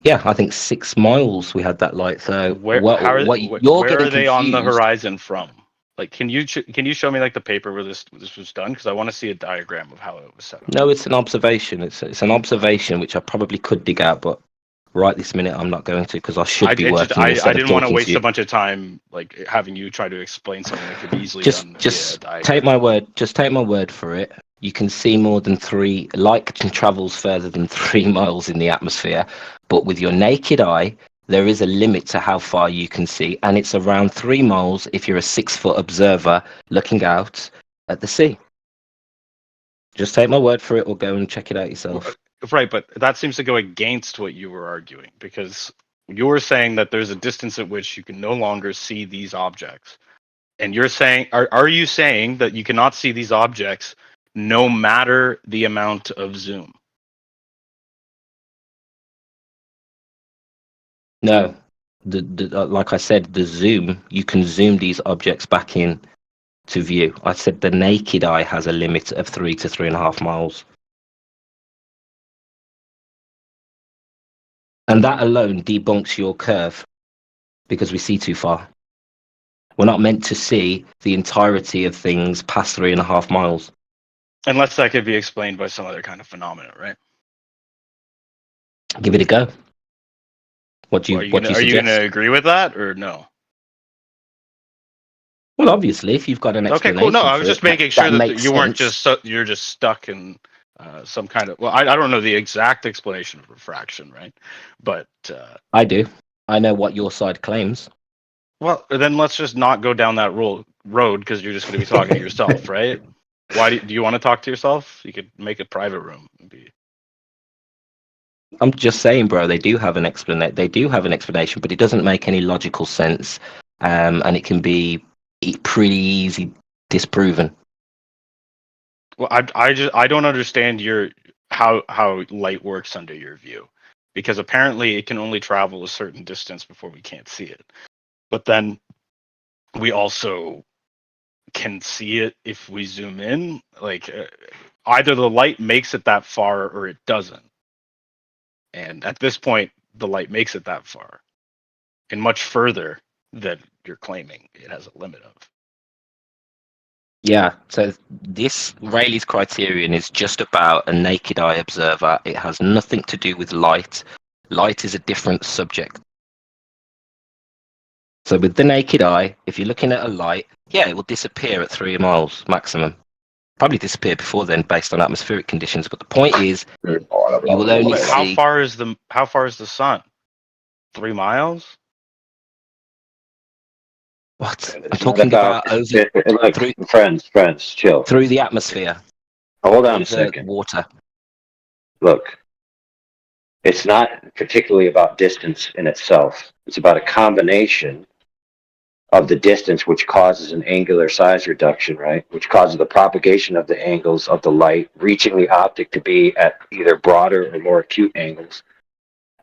Yeah, I think 6 miles we had that light. So Where are they on the horizon from? Like, can you show me like the paper where this was done? Because I want to see a diagram of how it was set up. No, it's an observation. It's an observation which I probably could dig out, but right this minute I'm not going to because I should be working. I didn't want to waste a bunch of time like having you try to explain something that could be easily done. Just take my word. Just take my word for it. You can see more than 3. Light travels further than 3 miles in the atmosphere, but with your naked eye, there is a limit to how far you can see, and it's around 3 miles if you're a 6-foot observer looking out at the sea. Just take my word for it, or go and check it out yourself. Right, but that seems to go against what you were arguing, because you were saying that there's a distance at which you can no longer see these objects. And you're saying, are you saying that you cannot see these objects no matter the amount of zoom? No, like I said, the zoom, you can zoom these objects back in to view. I said the naked eye has a limit of 3 to 3.5 miles. And that alone debunks your curve, because we see too far. We're not meant to see the entirety of things past 3.5 miles. Unless that could be explained by some other kind of phenomenon, right? Give it a go. What do you Are you going to agree with that or no? Well, obviously, if you've got an explanation. Okay, cool. No, I was just making sure that you weren't sense. you're just stuck in some kind of. Well, I don't know the exact explanation of refraction, right? But I do. I know what your side claims. Well, then let's just not go down that road because you're just going to be talking to yourself, right? Why do you want to talk to yourself? You could make a private room. I'm just saying, bro. They do have an explanation. They do have an explanation, but it doesn't make any logical sense, and it can be pretty easy disproven. Well, I don't understand how light works under your view, because apparently it can only travel a certain distance before we can't see it. But then we also can see it if we zoom in. Like either the light makes it that far or it doesn't. And at this point, the light makes it that far, and much further than you're claiming it has a limit of. Yeah, so this Rayleigh's criterion is just about a naked eye observer. It has nothing to do with light. Light is a different subject. So with the naked eye, if you're looking at a light, yeah, it will disappear at 3 miles maximum. Probably disappear before then based on atmospheric conditions. But the point is, you will only see. How far is the sun? 3 miles? What? I'm talking about over friends, chill. Through the atmosphere. Hold on a second. Water. Look, it's not particularly about distance in itself. It's about a combination of the distance, which causes an angular size reduction, right? Which causes the propagation of the angles of the light, reaching the optic to be at either broader or more acute angles.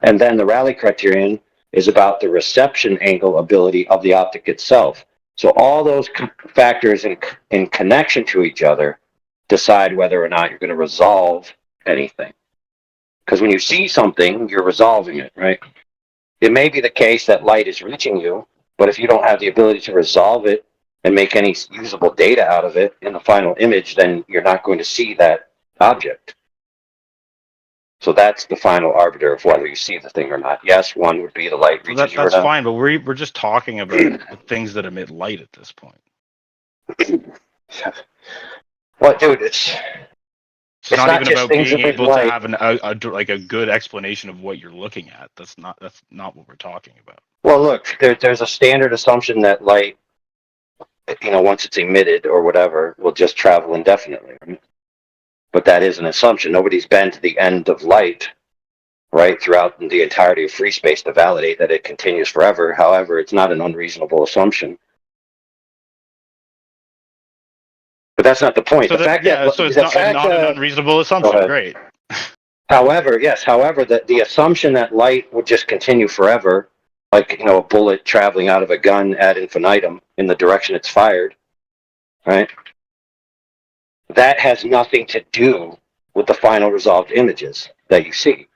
And then the Rayleigh criterion is about the reception angle ability of the optic itself. So all those factors in connection to each other decide whether or not you're going to resolve anything. Because when you see something, you're resolving it, right? It may be the case that light is reaching you, but if you don't have the ability to resolve it and make any usable data out of it in the final image, then you're not going to see that object. So that's the final arbiter of whether you see the thing or not. Yes, one would be the light reaches you or that's not. fine, but we're just talking about things that emit light at this point. Well, dude, it's not even just about being things that able light. to have a good explanation of what you're looking at. That's not what we're talking about. Well, look, there's a standard assumption that light, once it's emitted or whatever, will just travel indefinitely. Right? But that is an assumption. Nobody's been to the end of light, right, throughout the entirety of free space to validate that it continues forever. However, it's not an unreasonable assumption. But that's not the point. So it's not an unreasonable assumption. Great. However, yes, however, the assumption that light would just continue forever, like, a bullet traveling out of a gun ad infinitum in the direction it's fired, right? That has nothing to do with the final resolved images that you see,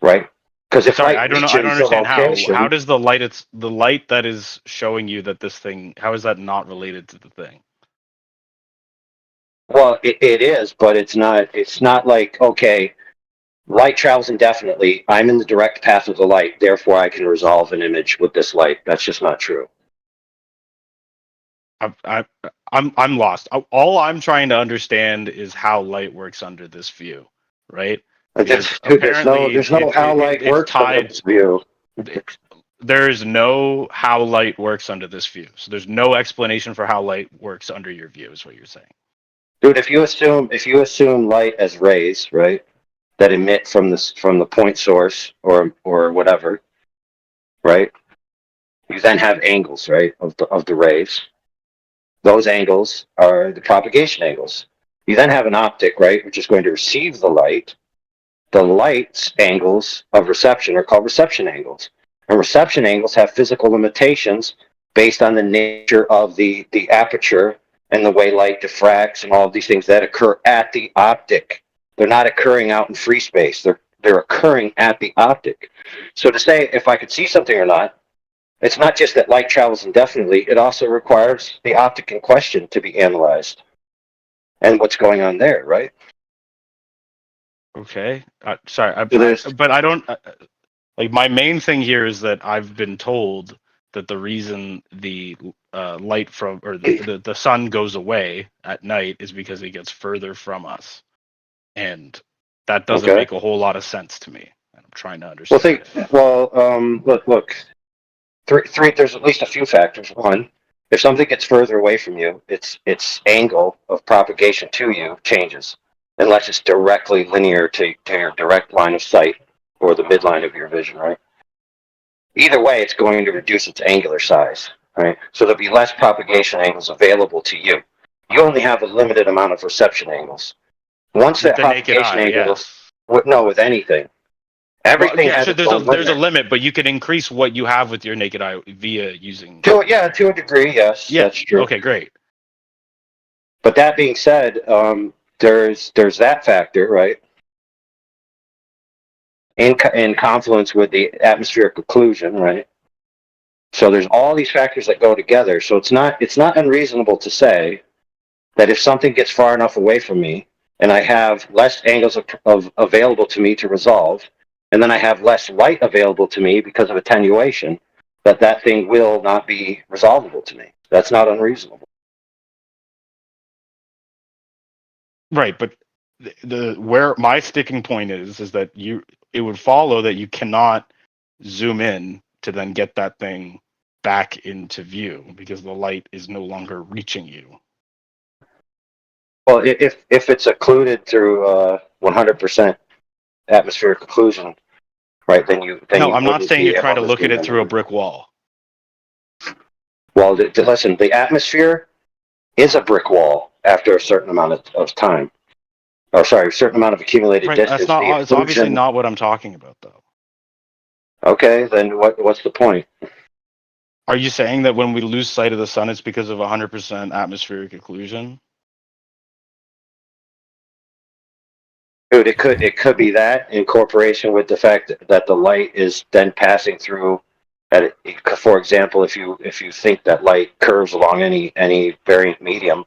right? Because if Sorry, light I don't know. I reaches don't the understand how. location, How does the light? It's the light that is showing you that this thing. How is that not related to the thing? well, it is, but it's not. It's not like, okay, light travels indefinitely. I'm in the direct path of the light, therefore I can resolve an image with this light. That's just not true. I'm lost. All I'm trying to understand is how light works under this view, right? Because There's no how light works under this view. There's no how light works under this view. So there's no explanation for how light works under your view, is what you're saying. Dude, if you assume light as rays, right, that emit from the point source or whatever, right? You then have angles, right, of the rays. Those angles are the propagation angles. You then have an optic, right, which is going to receive the light. The light's angles of reception are called reception angles. And reception angles have physical limitations based on the nature of the aperture and the way light diffracts and all of these things that occur at the optic. They're not occurring out in free space. They're occurring at the optic. So to say if I could see something or not, it's not just that light travels indefinitely. It also requires the optic in question to be analyzed and what's going on there, right? Okay. Sorry, but I don't like. My main thing here is that I've been told that the reason the light from or the sun goes away at night is because it gets further from us, and that doesn't make a whole lot of sense to me. And I'm trying to understand. Look. Three. There's at least a few factors. One, if something gets further away from you, its angle of propagation to you changes, unless it's directly linear to your direct line of sight or the midline of your vision, right? Either way, it's going to reduce its angular size, right? So there'll be less propagation angles available to you. You only have a limited amount of reception angles. Once that propagation angles, with anything. Everything has there's a limit, but you can increase what you have with your naked eye via using. To a degree, yes. Yeah, that's true. Okay, great. But that being said, there's that factor, right? In confluence with the atmospheric occlusion, right? So there's all these factors that go together. So it's not unreasonable to say that if something gets far enough away from me and I have less angles of available to me to resolve, and then I have less light available to me because of attenuation, that thing will not be resolvable to me. That's not unreasonable. Right, but where my sticking point is that it would follow that you cannot zoom in to then get that thing back into view because the light is no longer reaching you. Well, if it's occluded through 100% atmospheric occlusion, right? Then I'm not saying you try to look at it through a brick wall. Well, listen, the atmosphere is a brick wall after a certain amount of time. A certain amount of accumulated distance. It's obviously not what I'm talking about, though. Okay, then what's the point? Are you saying that when we lose sight of the sun, it's because of 100% atmospheric occlusion? Dude, it could be that in corporation with the fact that the light is then passing through. For example, if you think that light curves along any variant medium,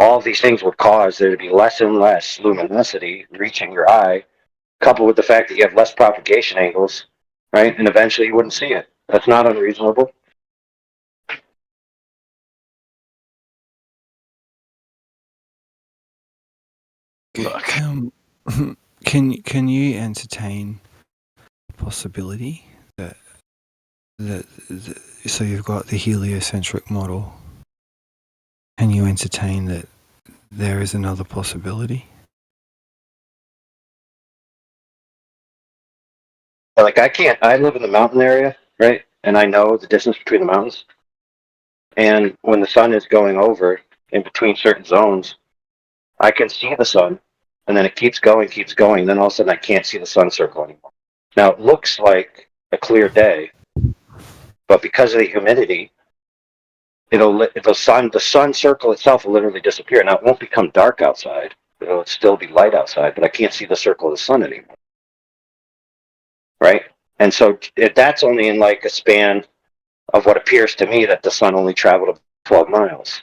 all of these things would cause there to be less and less luminosity reaching your eye, coupled with the fact that you have less propagation angles, right? And eventually you wouldn't see it. That's not unreasonable. Look, can you entertain the possibility that so you've got the heliocentric model? Can you entertain that there is another possibility? Like I live in the mountain area, right? And I know the distance between the mountains. And when the sun is going over in between certain zones, I can see the sun. and then it keeps going, and then all of a sudden I can't see the sun circle anymore. Now it looks like a clear day, but because of the humidity, the sun circle itself will literally disappear. Now it won't become dark outside. It'll still be light outside, but I can't see the circle of the sun anymore. Right? And so that's only in like a span of what appears to me that the sun only traveled 12 miles.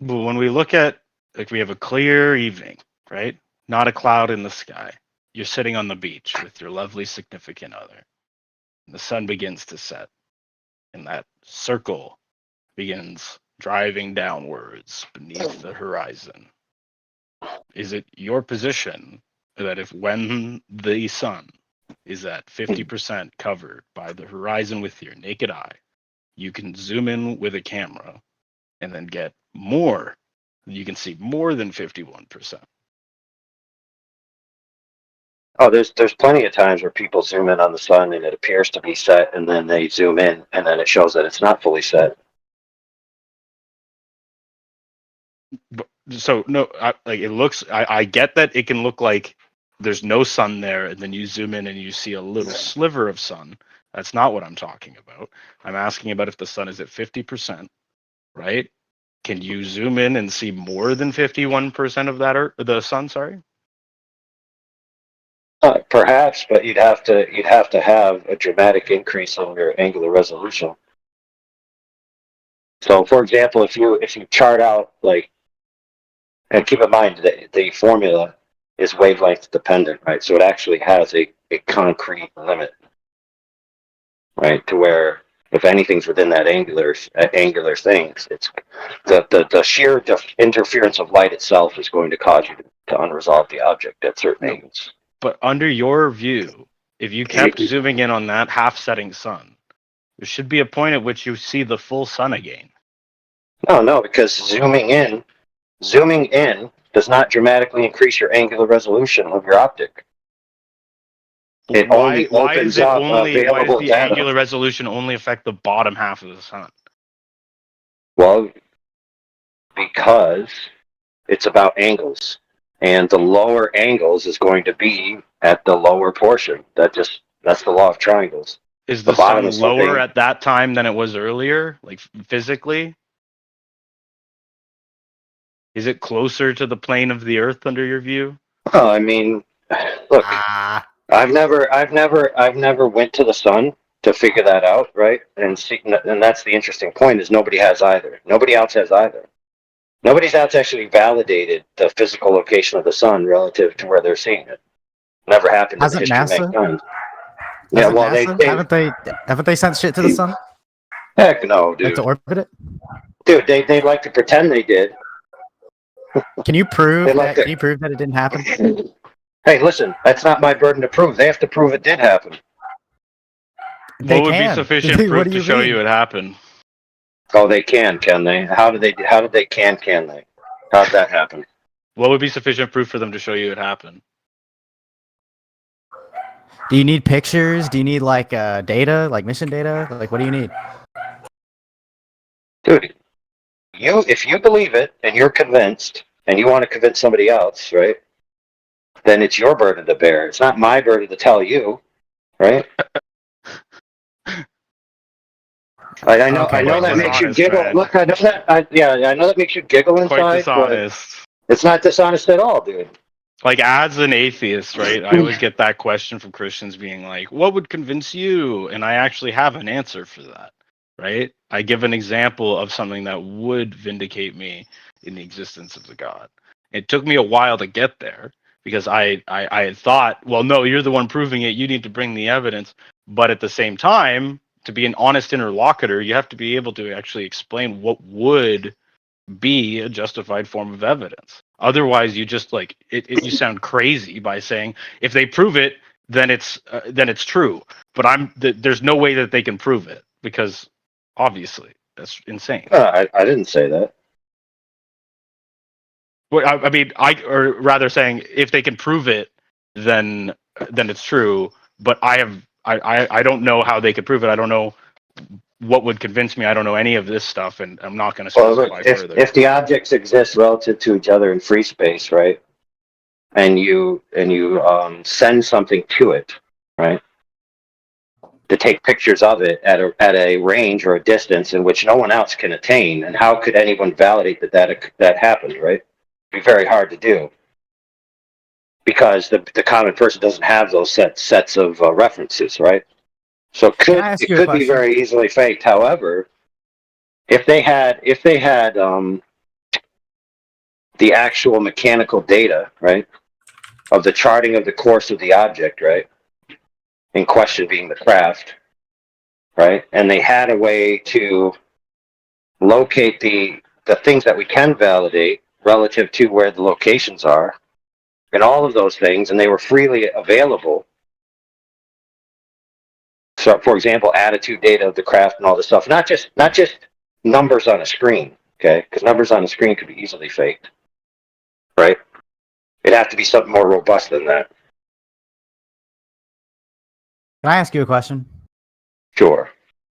But when we look at, like, we have a clear evening, right? Not a cloud in the sky. You're sitting on the beach with your lovely significant other. And the sun begins to set. And that circle begins driving downwards beneath the horizon. Is it your position that if when the sun is at 50% covered by the horizon with your naked eye, you can zoom in with a camera and then get more, you can see more than 51%? Oh, there's plenty of times where people zoom in on the sun and it appears to be set, and then they zoom in and then it shows that it's not fully set. So no, it looks. I get that it can look like there's no sun there, and then you zoom in and you see a little sliver of sun. That's not what I'm talking about. I'm asking about if the sun is at 50%, right? Can you zoom in and see more than 51% of that, the sun? Sorry. Perhaps, but you'd have to have a dramatic increase in your angular resolution. So, for example, if you chart out, like, and keep in mind that the formula is wavelength dependent, right? So it actually has a concrete limit, right? To where if anything's within that angular thing, it's the sheer interference of light itself is going to cause you to unresolve the object at certain angles. But under your view, if you kept zooming in on that half-setting sun, there should be a point at which you see the full sun again. No, because zooming in does not dramatically increase your angular resolution of your optic. It only opens up available why does the data. angular resolution only affect the bottom half of the sun? Well, because it's about angles, and the lower angles is going to be at the lower portion. That's the law of triangles. Is the sun lower at that time than it was earlier, like physically? Is it closer to the plane of the Earth under your view? Oh, I mean, look, I've never went to the sun to figure that out, right? And that's the interesting point, is nobody has either. Nobody else has either. Nobody else actually validated the physical location of the sun relative to where they're seeing it. Never happened in history of mankind. Yeah, well, haven't they sent shit to the sun? Heck no, dude. Like to orbit it? Dude, they like to pretend they did. Can you prove that? Can you prove that it didn't happen? Hey, listen, that's not my burden to prove. They have to prove it did happen. What would be sufficient proof to show you it happened? Oh, they can they? How did they? Can they? How'd that happen? What would be sufficient proof for them to show you it happened? Do you need pictures? Do you need like data, like mission data? Like, what do you need? Dude, if you believe it and you're convinced and you want to convince somebody else, right? Then it's your burden to bear. It's not my burden to tell you, right? I know that makes you giggle. Man. Look, I know that. I know that makes you giggle inside. Quite dishonest. It's not dishonest at all, dude. Like, as an atheist, right? I always get that question from Christians being like, "What would convince you?" And I actually have an answer for that, right? I give an example of something that would vindicate me in the existence of the God. It took me a while to get there because I had thought, well, no, you're the one proving it. You need to bring the evidence. But at the same time, to be an honest interlocutor, you have to be able to actually explain what would be a justified form of evidence. Otherwise, you just you sound crazy by saying if they prove it, then it's true. But there's no way that they can prove it because obviously that's insane. I didn't say that. Well, I mean, or rather saying if they can prove it, then it's true. But I don't know how they could prove it. I don't know what would convince me I don't know any of this stuff, and I'm not going to Well, specify look, further. if the objects exist relative to each other in free space, right, and you send something to it, right, to take pictures of it at a range or a distance in which no one else can attain, and how could anyone validate that happened, right? It'd be very hard to do because the common person doesn't have those sets of references, right? So it could be very easily faked. However, if they had the actual mechanical data, right, of the charting of the course of the object, right, in question being the craft, right, and they had a way to locate the things that we can validate relative to where the locations are, and all of those things, and they were freely available. So, for example, attitude data of the craft and all this stuff, not just numbers on a screen, okay? Because numbers on a screen could be easily faked, right? It'd have to be something more robust than that. Can I ask you a question? Sure.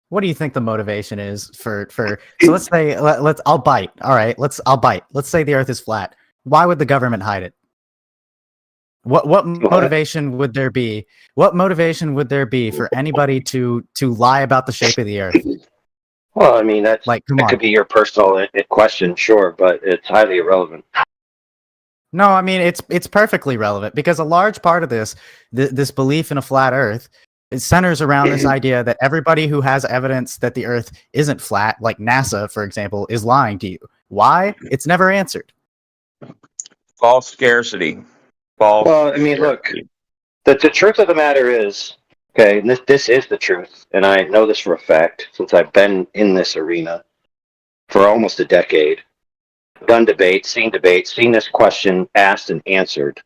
What do you think the motivation is for so let's say I'll bite. All right, I'll bite. Let's say the earth is flat. Why would the government hide it? What motivation would there be? What motivation would there be for anybody to lie about the shape of the earth? Well, I mean, that could be your personal question, sure, but it's highly irrelevant. No, I mean it's perfectly relevant because a large part of this belief in a flat earth, it centers around this idea that everybody who has evidence that the earth isn't flat, like NASA, for example, is lying to you. Why? It's never answered. False scarcity. Well, I mean, look, the truth of the matter is, okay, and this is the truth, and I know this for a fact since I've been in this arena for almost a decade. Done debates, seen this question asked and answered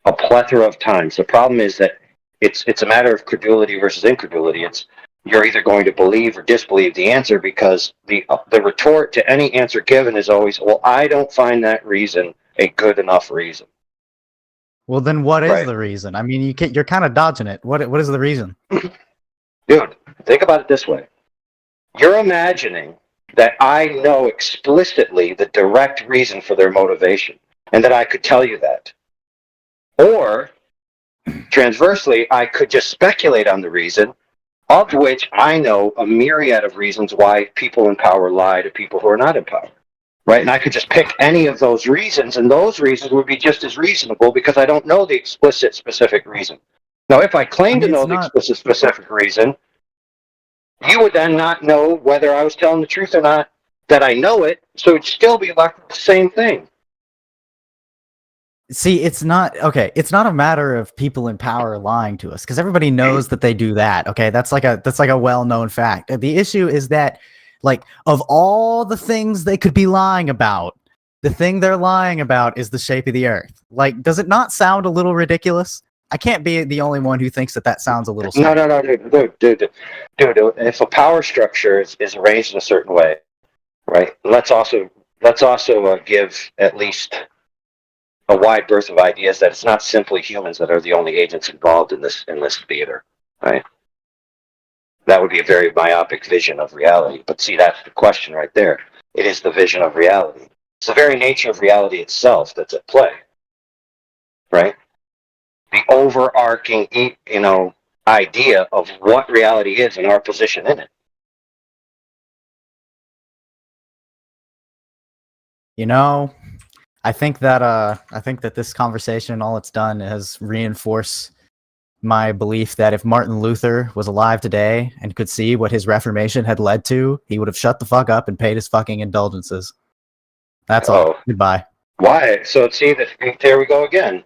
a plethora of times. The problem is that it's a matter of credulity versus incredulity. You're either going to believe or disbelieve the answer, because the retort to any answer given is always, well, I don't find that reason a good enough reason. Well, then what is the reason? I mean, you're kind of dodging it. What is the reason? Dude, think about it this way. You're imagining that I know explicitly the direct reason for their motivation, and that I could tell you that. Or, transversely, I could just speculate on the reason, of which I know a myriad of reasons why people in power lie to people who are not in power. Right? And I could just pick any of those reasons, and those reasons would be just as reasonable because I don't know the explicit specific reason. Now, if I claim to know the explicit specific reason, you would then not know whether I was telling the truth or not, that I know it, so it'd still be left with the same thing. See, it's not a matter of people in power lying to us, because everybody knows that they do that. Okay, that's like a well-known fact. The issue is that, like, of all the things they could be lying about, the thing they're lying about is the shape of the earth. Like, does it not sound a little ridiculous? I can't be the only one who thinks that sounds a little silly. No, dude. If a power structure is arranged in a certain way, right? Let's also give at least a wide berth of ideas that it's not simply humans that are the only agents involved in this theater, right? That would be a very myopic vision of reality. But see, that's the question right there. It is the vision of reality. It's the very nature of reality itself that's at play, right? The overarching, idea of what reality is and our position in it. I think that this conversation, all it's done is reinforce my belief that if Martin Luther was alive today and could see what his Reformation had led to, he would have shut the fuck up and paid his fucking indulgences. That's all. Goodbye. Why? So see, there we go again.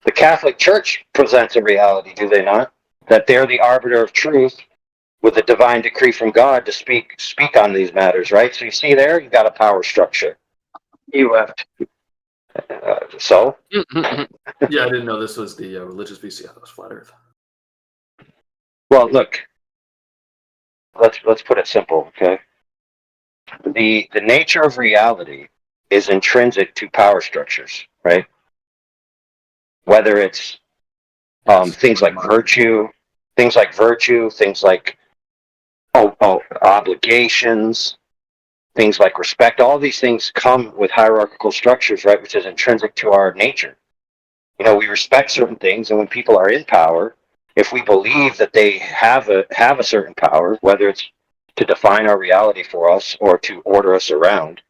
The Catholic Church presents a reality, do they not? That they're the arbiter of truth with a divine decree from God to speak on these matters, right? So you see there, you got a power structure. You left. So? Yeah, I didn't know this was the religious VC. That was Flat Earth. Well, look. Let's put it simple, okay? The nature of reality is intrinsic to power structures, right? Whether it's things like virtue, things like obligations, things like respect. All these things come with hierarchical structures, right, which is intrinsic to our nature. You know, we respect certain things, and when people are in power, if we believe that they have a certain power, whether it's to define our reality for us or to order us around,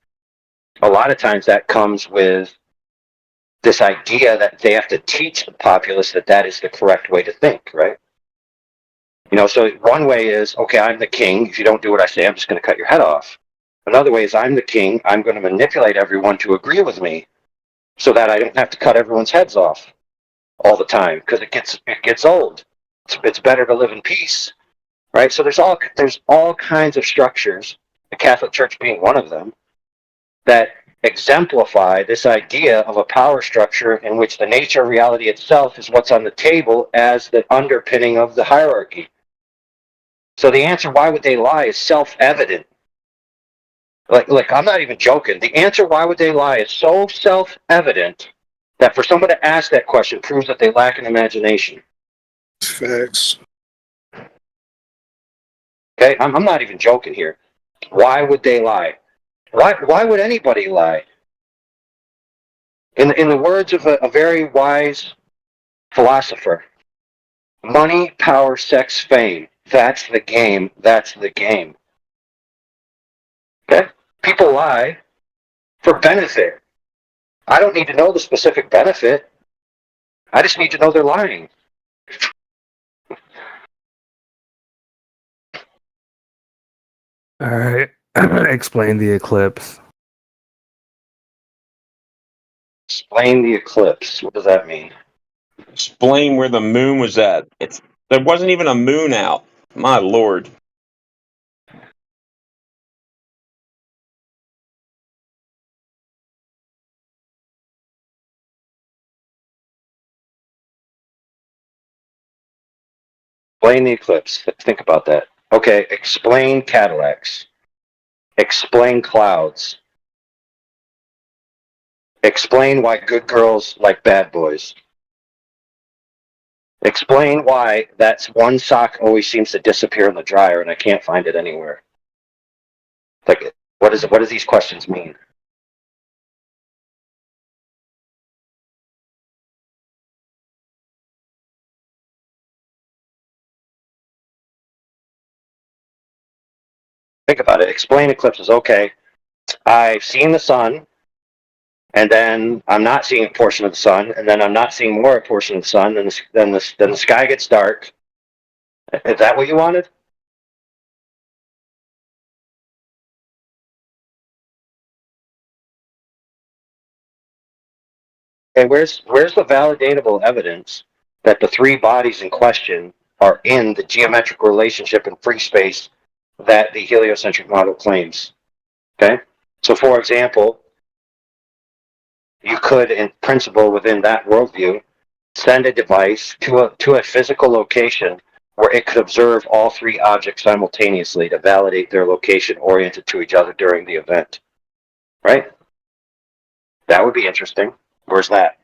a lot of times that comes with this idea that they have to teach the populace that that is the correct way to think, right? You know, so one way is, okay, I'm the king. If you don't do what I say, I'm just going to cut your head off. Another way is, I'm the king. I'm going to manipulate everyone to agree with me so that I don't have to cut everyone's heads off all the time, because it gets old. It's better to live in peace, right? So there's all kinds of structures, the Catholic Church being one of them, that exemplify this idea of a power structure in which the nature of reality itself is what's on the table as the underpinning of the hierarchy. So the answer, why would they lie, is self-evident. Like, I'm not even joking. The answer, why would they lie, is so self-evident that for someone to ask that question proves that they lack an imagination. Facts. Okay, I'm not even joking here. Why would they lie? Why would anybody lie? In the words of a very wise philosopher, money, power, sex, fame. That's the game. That's the game. Okay? People lie for benefit. I don't need to know the specific benefit. I just need to know they're lying. All right. Explain the eclipse. Explain the eclipse. What does that mean? Explain where the moon was at. There wasn't even a moon out. My lord. Explain the eclipse. Think about that. Okay, explain Cadillacs. Explain clouds. Explain why good girls like bad boys. Explain why that one sock always seems to disappear in the dryer and I can't find it anywhere. Like, what do these questions mean? Think about it. Explain eclipses. Okay, I've seen the sun, and then I'm not seeing a portion of the sun, and then I'm not seeing more a portion of the sun, and then the sky gets dark. Is that what you wanted? Okay, where's the validatable evidence that the three bodies in question are in the geometric relationship in free space that the heliocentric model claims? Okay, so for example, you could, in principle, within that worldview, send a device to a physical location where it could observe all three objects simultaneously to validate their location oriented to each other during the event. Right? That would be interesting. Where's that?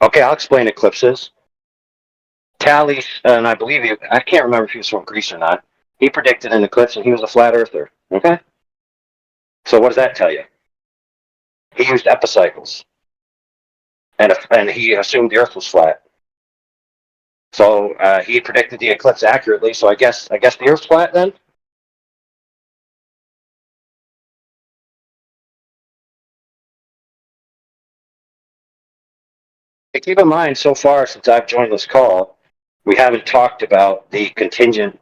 Okay, I'll explain eclipses. Thales, and I believe I can't remember if he was from Greece or not, he predicted an eclipse and he was a flat earther. Okay? So what does that tell you? He used epicycles. And he assumed the earth was flat. So he predicted the eclipse accurately, so I guess the earth's flat then? Keep in mind, so far since I've joined this call, we haven't talked about the contingent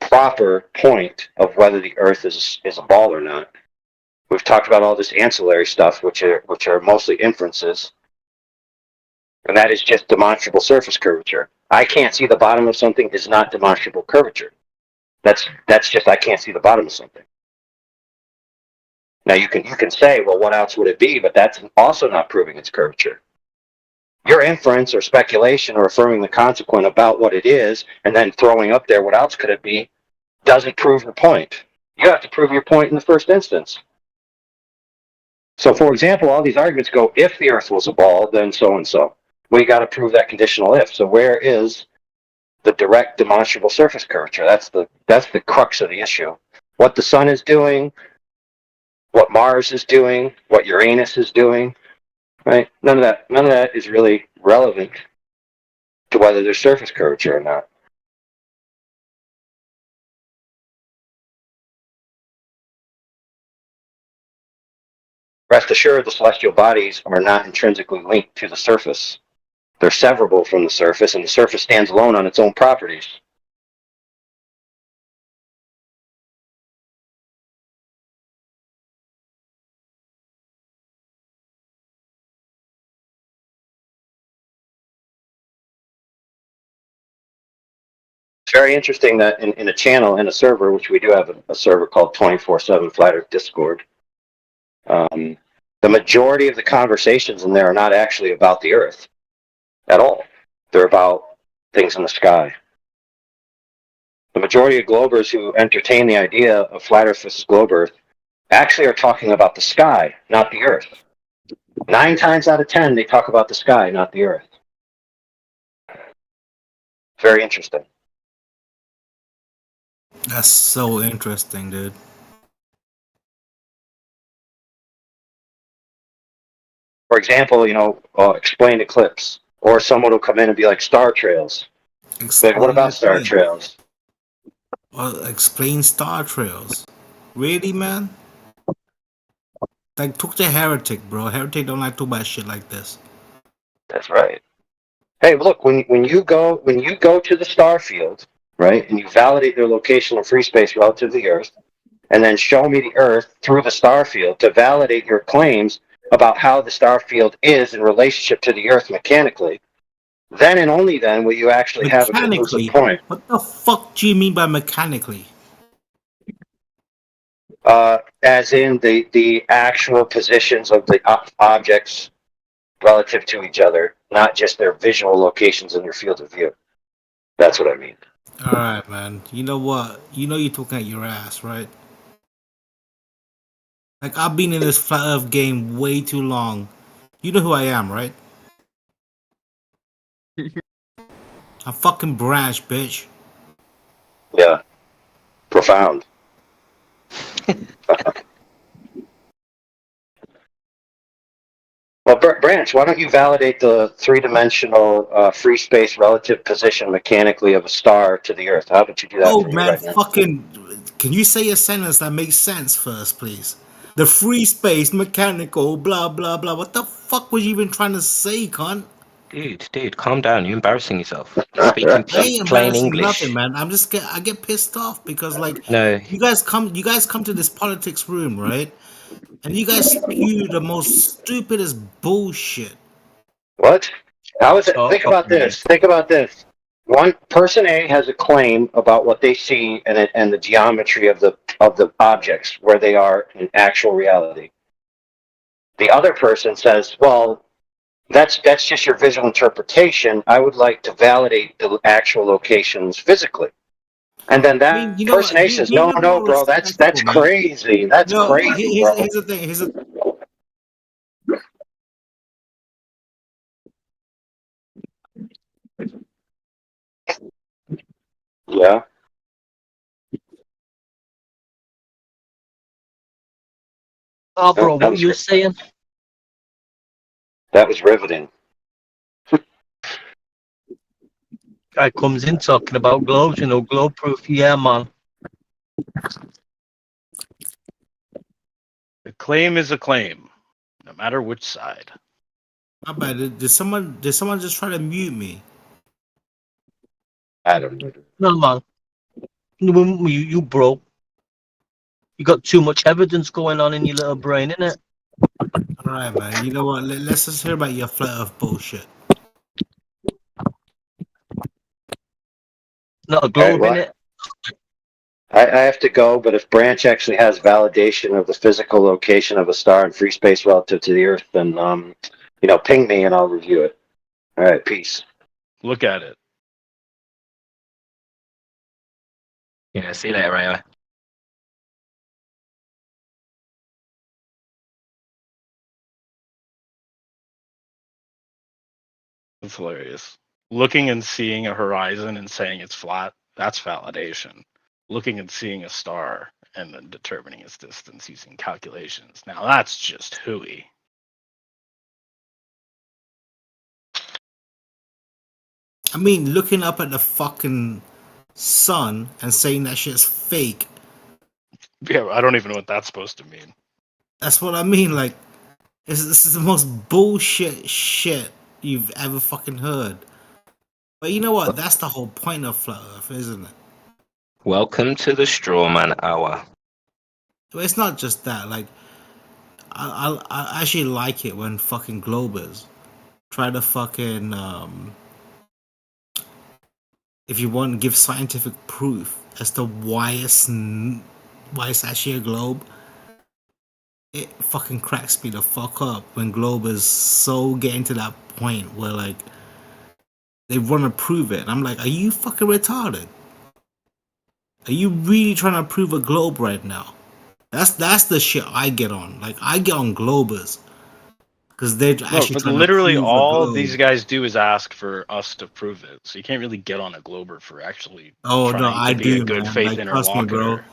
proper point of whether the earth is a ball or not. We've talked about all this ancillary stuff, which are mostly inferences. And that is just demonstrable surface curvature. I can't see the bottom of something is not demonstrable curvature. That's just I can't see the bottom of something. Now you can say, well, what else would it be? But that's also not proving its curvature. Your inference or speculation or affirming the consequent about what it is and then throwing up there what else could it be doesn't prove your point. You have to prove your point in the first instance. So, for example, all these arguments go, if the earth was a ball, then so and so. Well, you got to prove that conditional if. So where is the direct demonstrable surface curvature. That's the crux of the issue. What the sun is doing, what Mars is doing, what Uranus is doing, right? None of that is really relevant to whether there's surface curvature or not. Rest assured, the celestial bodies are not intrinsically linked to the surface. They're severable from the surface, and the surface stands alone on its own properties. It's very interesting that in a channel, in a server, which we do have a server called 24/7 Flat Earth Discord, the majority of the conversations in there are not actually about the Earth at all. They're about things in the sky. The majority of Globers who entertain the idea of Flat Earth versus Globe Earth actually are talking about the sky, not the Earth. 9 times out of 10, they talk about the sky, not the Earth. Very interesting. That's so interesting, dude. For example, explain eclipse, or someone will come in and be like star trails. Like, what about star trails? Well, explain star trails. Really, man? Like, talk to Heretic, bro. Heretic don't like to talk about shit like this. That's right. Hey, look, when you go to the star field, right, and you validate their location in free space relative to the Earth, and then show me the Earth through the star field to validate your claims about how the star field is in relationship to the Earth mechanically, then and only then will you actually have a conclusive point. What the fuck do you mean by mechanically? As in the actual positions of the objects relative to each other, not just their visual locations in your field of view. That's what I mean. Alright, man. You know what? You know you're talking at your ass, right? Like, I've been in this Flat Earth game way too long. You know who I am, right? I'm fucking Branch, bitch. Yeah. Profound. Well, Branch, why don't you validate the 3-dimensional free space relative position mechanically of a star to the Earth? How about you do that for me Man, right now? fucking... Can you say a sentence that makes sense first, please? The free space, mechanical, blah, blah, blah. What the fuck was you even trying to say, cunt? Dude, calm down. You're embarrassing yourself. Speak in I ain't plain embarrassing English. nothing, man. I get pissed off because, like, No. you guys come to this politics room, right? And you guys spew the most stupidest bullshit. What? How is it? Think about this. Think about this. One person A has a claim about what they see and the geometry of the objects where they are in actual reality. The other person says, "Well, that's just your visual interpretation. I would like to validate the actual locations physically." And then that person A says, "No, bro, that's crazy. That's crazy, bro." Here's the thing. Yeah. Oh, bro, what were you saying? That was riveting. Guy comes in talking about globes, globe proof. Yeah, man. A claim is a claim, no matter which side. How bad? Did someone just try to mute me? Adam. No, man. You bro. You got too much evidence going on in your little brain, innit? Alright, man. You know what? Let's just hear about your Flat Earth bullshit. Not a globe, innit? I have to go, but if Branch actually has validation of the physical location of a star in free space relative to the Earth, then ping me and I'll review it. All right, peace. Look at it. Yeah, see you later, Ray. That's hilarious. Looking and seeing a horizon and saying it's flat, that's validation. Looking and seeing a star and then determining its distance using calculations. Now that's just hooey. I mean, looking up at the fucking sun and saying that shit's fake. Yeah, I don't even know what that's supposed to mean. That's what I mean. Like, this is the most bullshit shit you've ever fucking heard. But you know what? That's the whole point of flat Earth, isn't it? Welcome to the Strawman Hour. But it's not just that. Like, I actually like it when fucking globers try to fucking if you want, give scientific proof as to why it's actually a globe. It fucking cracks me the fuck up when globers so getting to that point where like they want to prove it. And I'm like, are you fucking retarded? Are you really trying to prove a globe right now? That's the shit I get on. Like, I get on globers because they're No, actually but trying literally to prove a all globe. these guys do is ask for us to prove it. So you can't really get on a glober for actually Oh no, trying I to be a do, good man. faith Like, trust me, bro. interlocutor.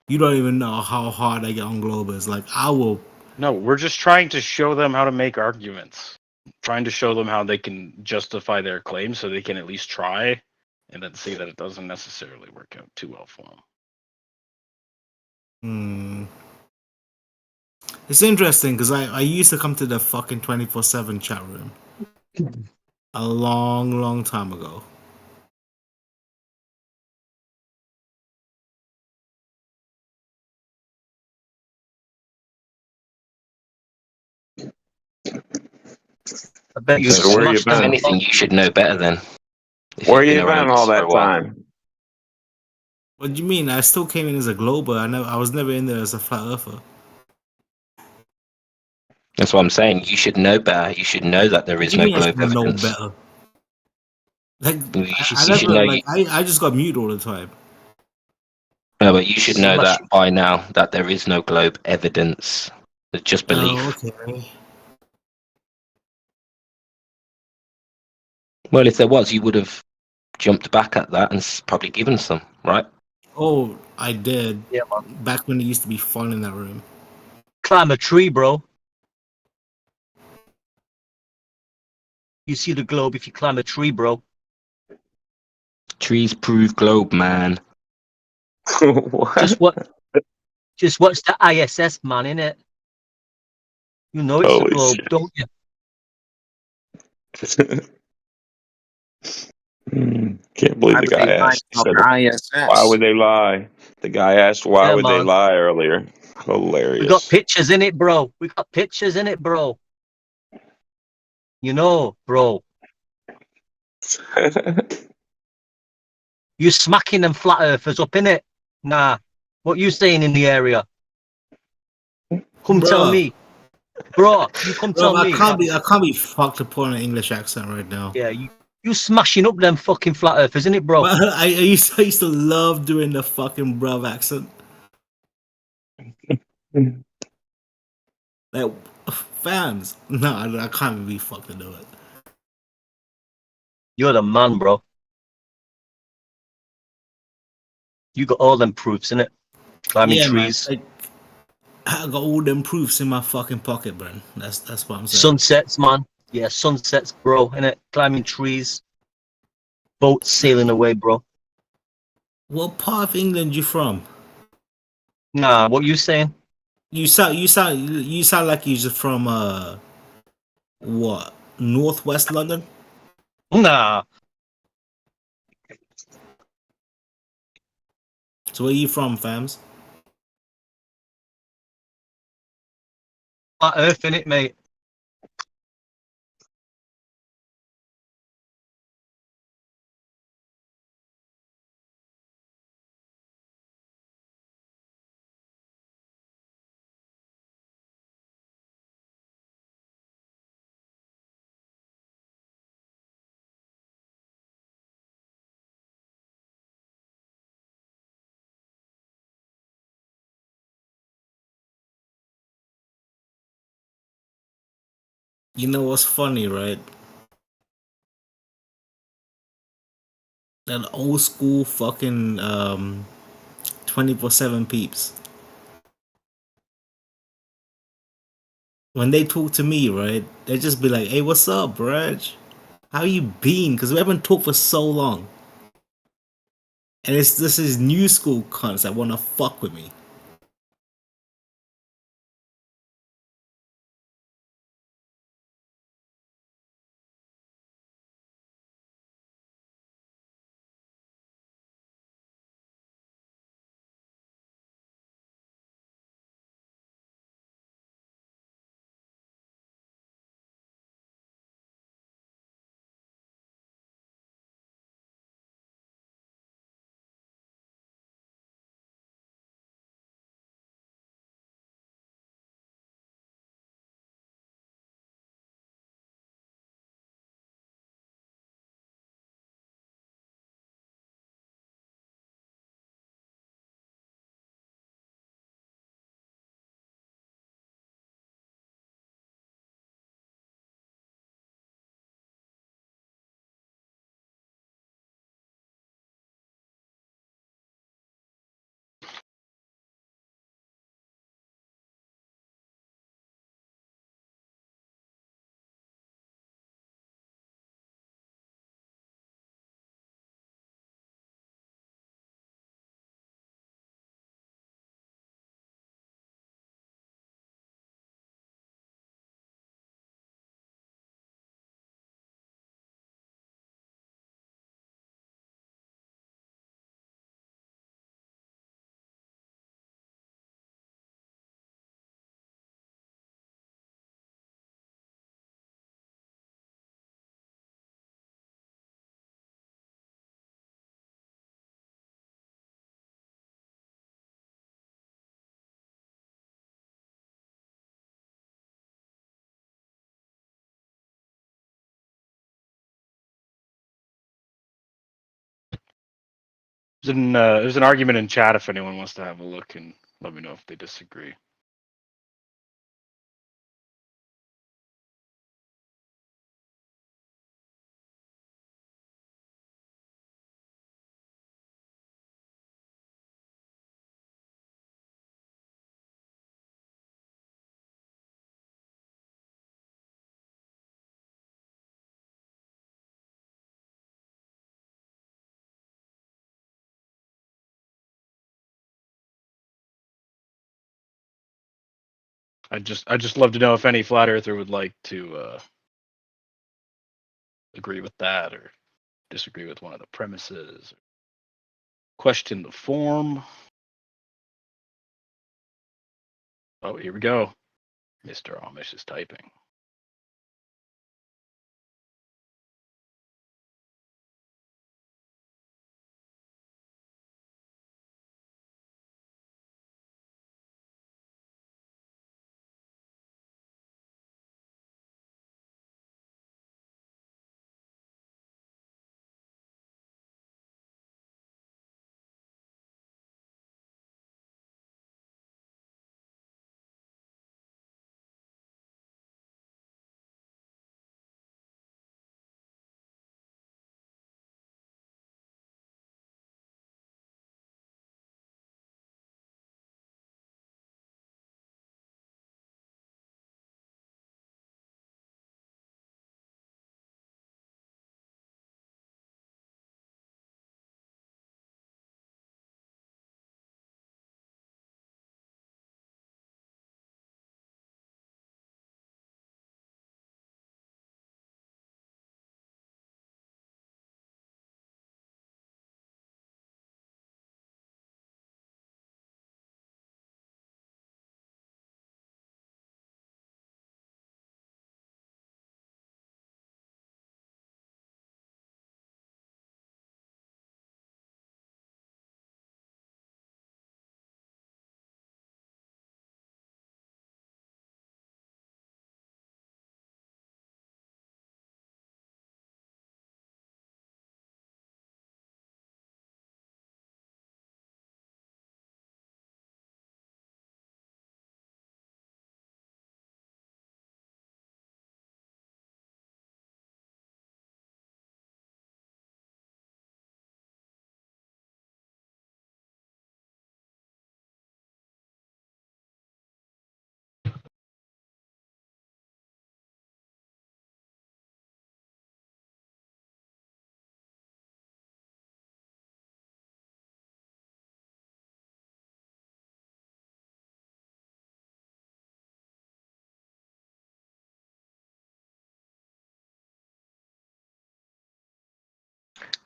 You don't even know how hard I get on globers. Like, I will. No, we're just trying to show them how to make arguments. Trying to show them how they can justify their claim so they can at least try and then see that it doesn't necessarily work out too well for them. It's interesting because I used to come to the fucking 24/7 chat room a long time ago. I bet you So where you smashed If been? them. anything, you should know better then. If Where you've you been been around all for a that while. time? What do you mean? I still came in as a glober. I was never in there as a flat earther. That's what I'm saying. You should know better. You should know that there What is do you no mean I globe should know evidence. better? Like, You I should never know. like I just got mute all the time. No, but you should know Smash. that by now that there is no globe evidence. It's just belief. Oh, okay. Well, if there was, you would have jumped back at that and probably given some, right? Oh, I did. Yeah, man. Back when it used to be fun in that room. Climb a tree, bro. You see the globe if you climb a tree, bro. Trees prove globe, man. What? Just watch the ISS, man, innit? You know it's a Holy globe, shit. don't you? Can't believe Why the would guy they lie asked. He about said, the ISS? why would they lie? The guy asked, why Yeah, would they man. lie earlier? We got Hilarious. pictures in it, bro. We got pictures in it, bro. You know, bro. You smacking them flat earthers up in it? Nah. What you saying in the area? Come tell Bruh. me, bro. You come Bro, tell me. I can't be fucked up on an English accent right now. Yeah, you smashing up them fucking flat earthers, isn't it, bro? But I used to love doing the fucking bruv accent. Like, fans. No, I can't be fucked to do it. You're the man, bro. You got all them proofs, innit? Climbing Yeah, man. trees, Like, I got all them proofs in my fucking pocket, bro. That's what I'm saying. sunsets, man. Yeah, sunsets, bro, innit? Climbing trees, boats sailing away, bro. What part of England you from? Nah, what you saying? You sound like you're from what? Northwest London? Nah. So where you from, fams? Flat Earth, innit, mate? You know what's funny, right? that old school fucking 24/7 peeps. When they talk to me, right, they just be like, "Hey, what's up, Brad? How you been?" Because we haven't talked for so long, and this is new school cunts that want to fuck with me. There's an argument in chat if anyone wants to have a look and let me know if they disagree. I just love to know if any flat earther would like to agree with that or disagree with one of the premises. Question the form. Oh, here we go. Mr. Amish is typing.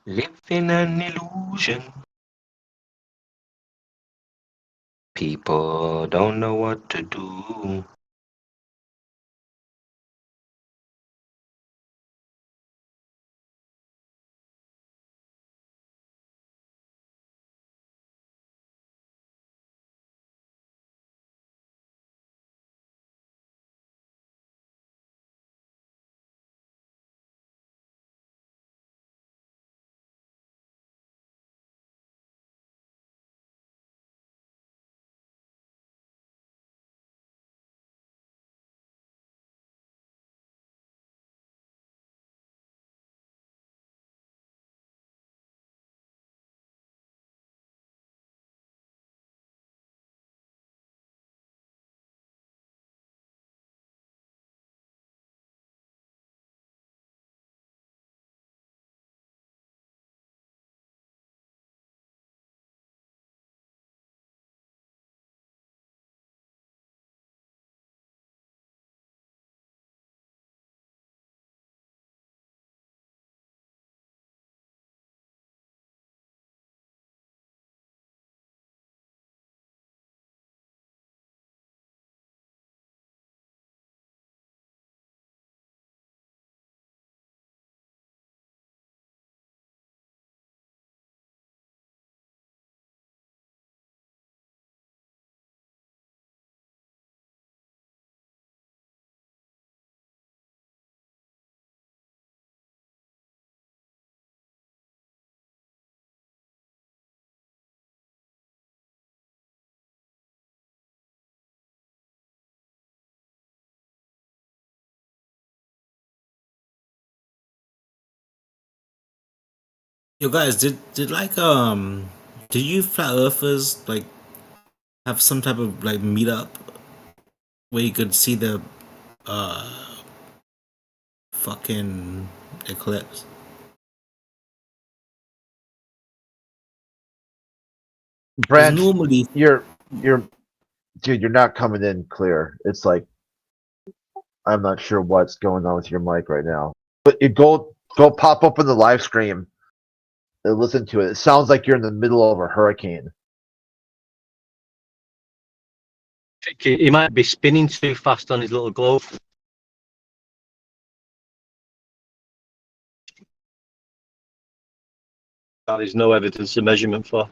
Live in an illusion. People don't know what to do. Yo, guys, did like did you flat earthers like have some type of like meetup where you could see the fucking eclipse? Branch, normally you're dude, you're not coming in clear. It's like I'm not sure what's going on with your mic right now. But you go pop up in the live stream and listen to it. It sounds like you're in the middle of a hurricane. He might be spinning too fast on his little globe. That is no evidence of measurement for.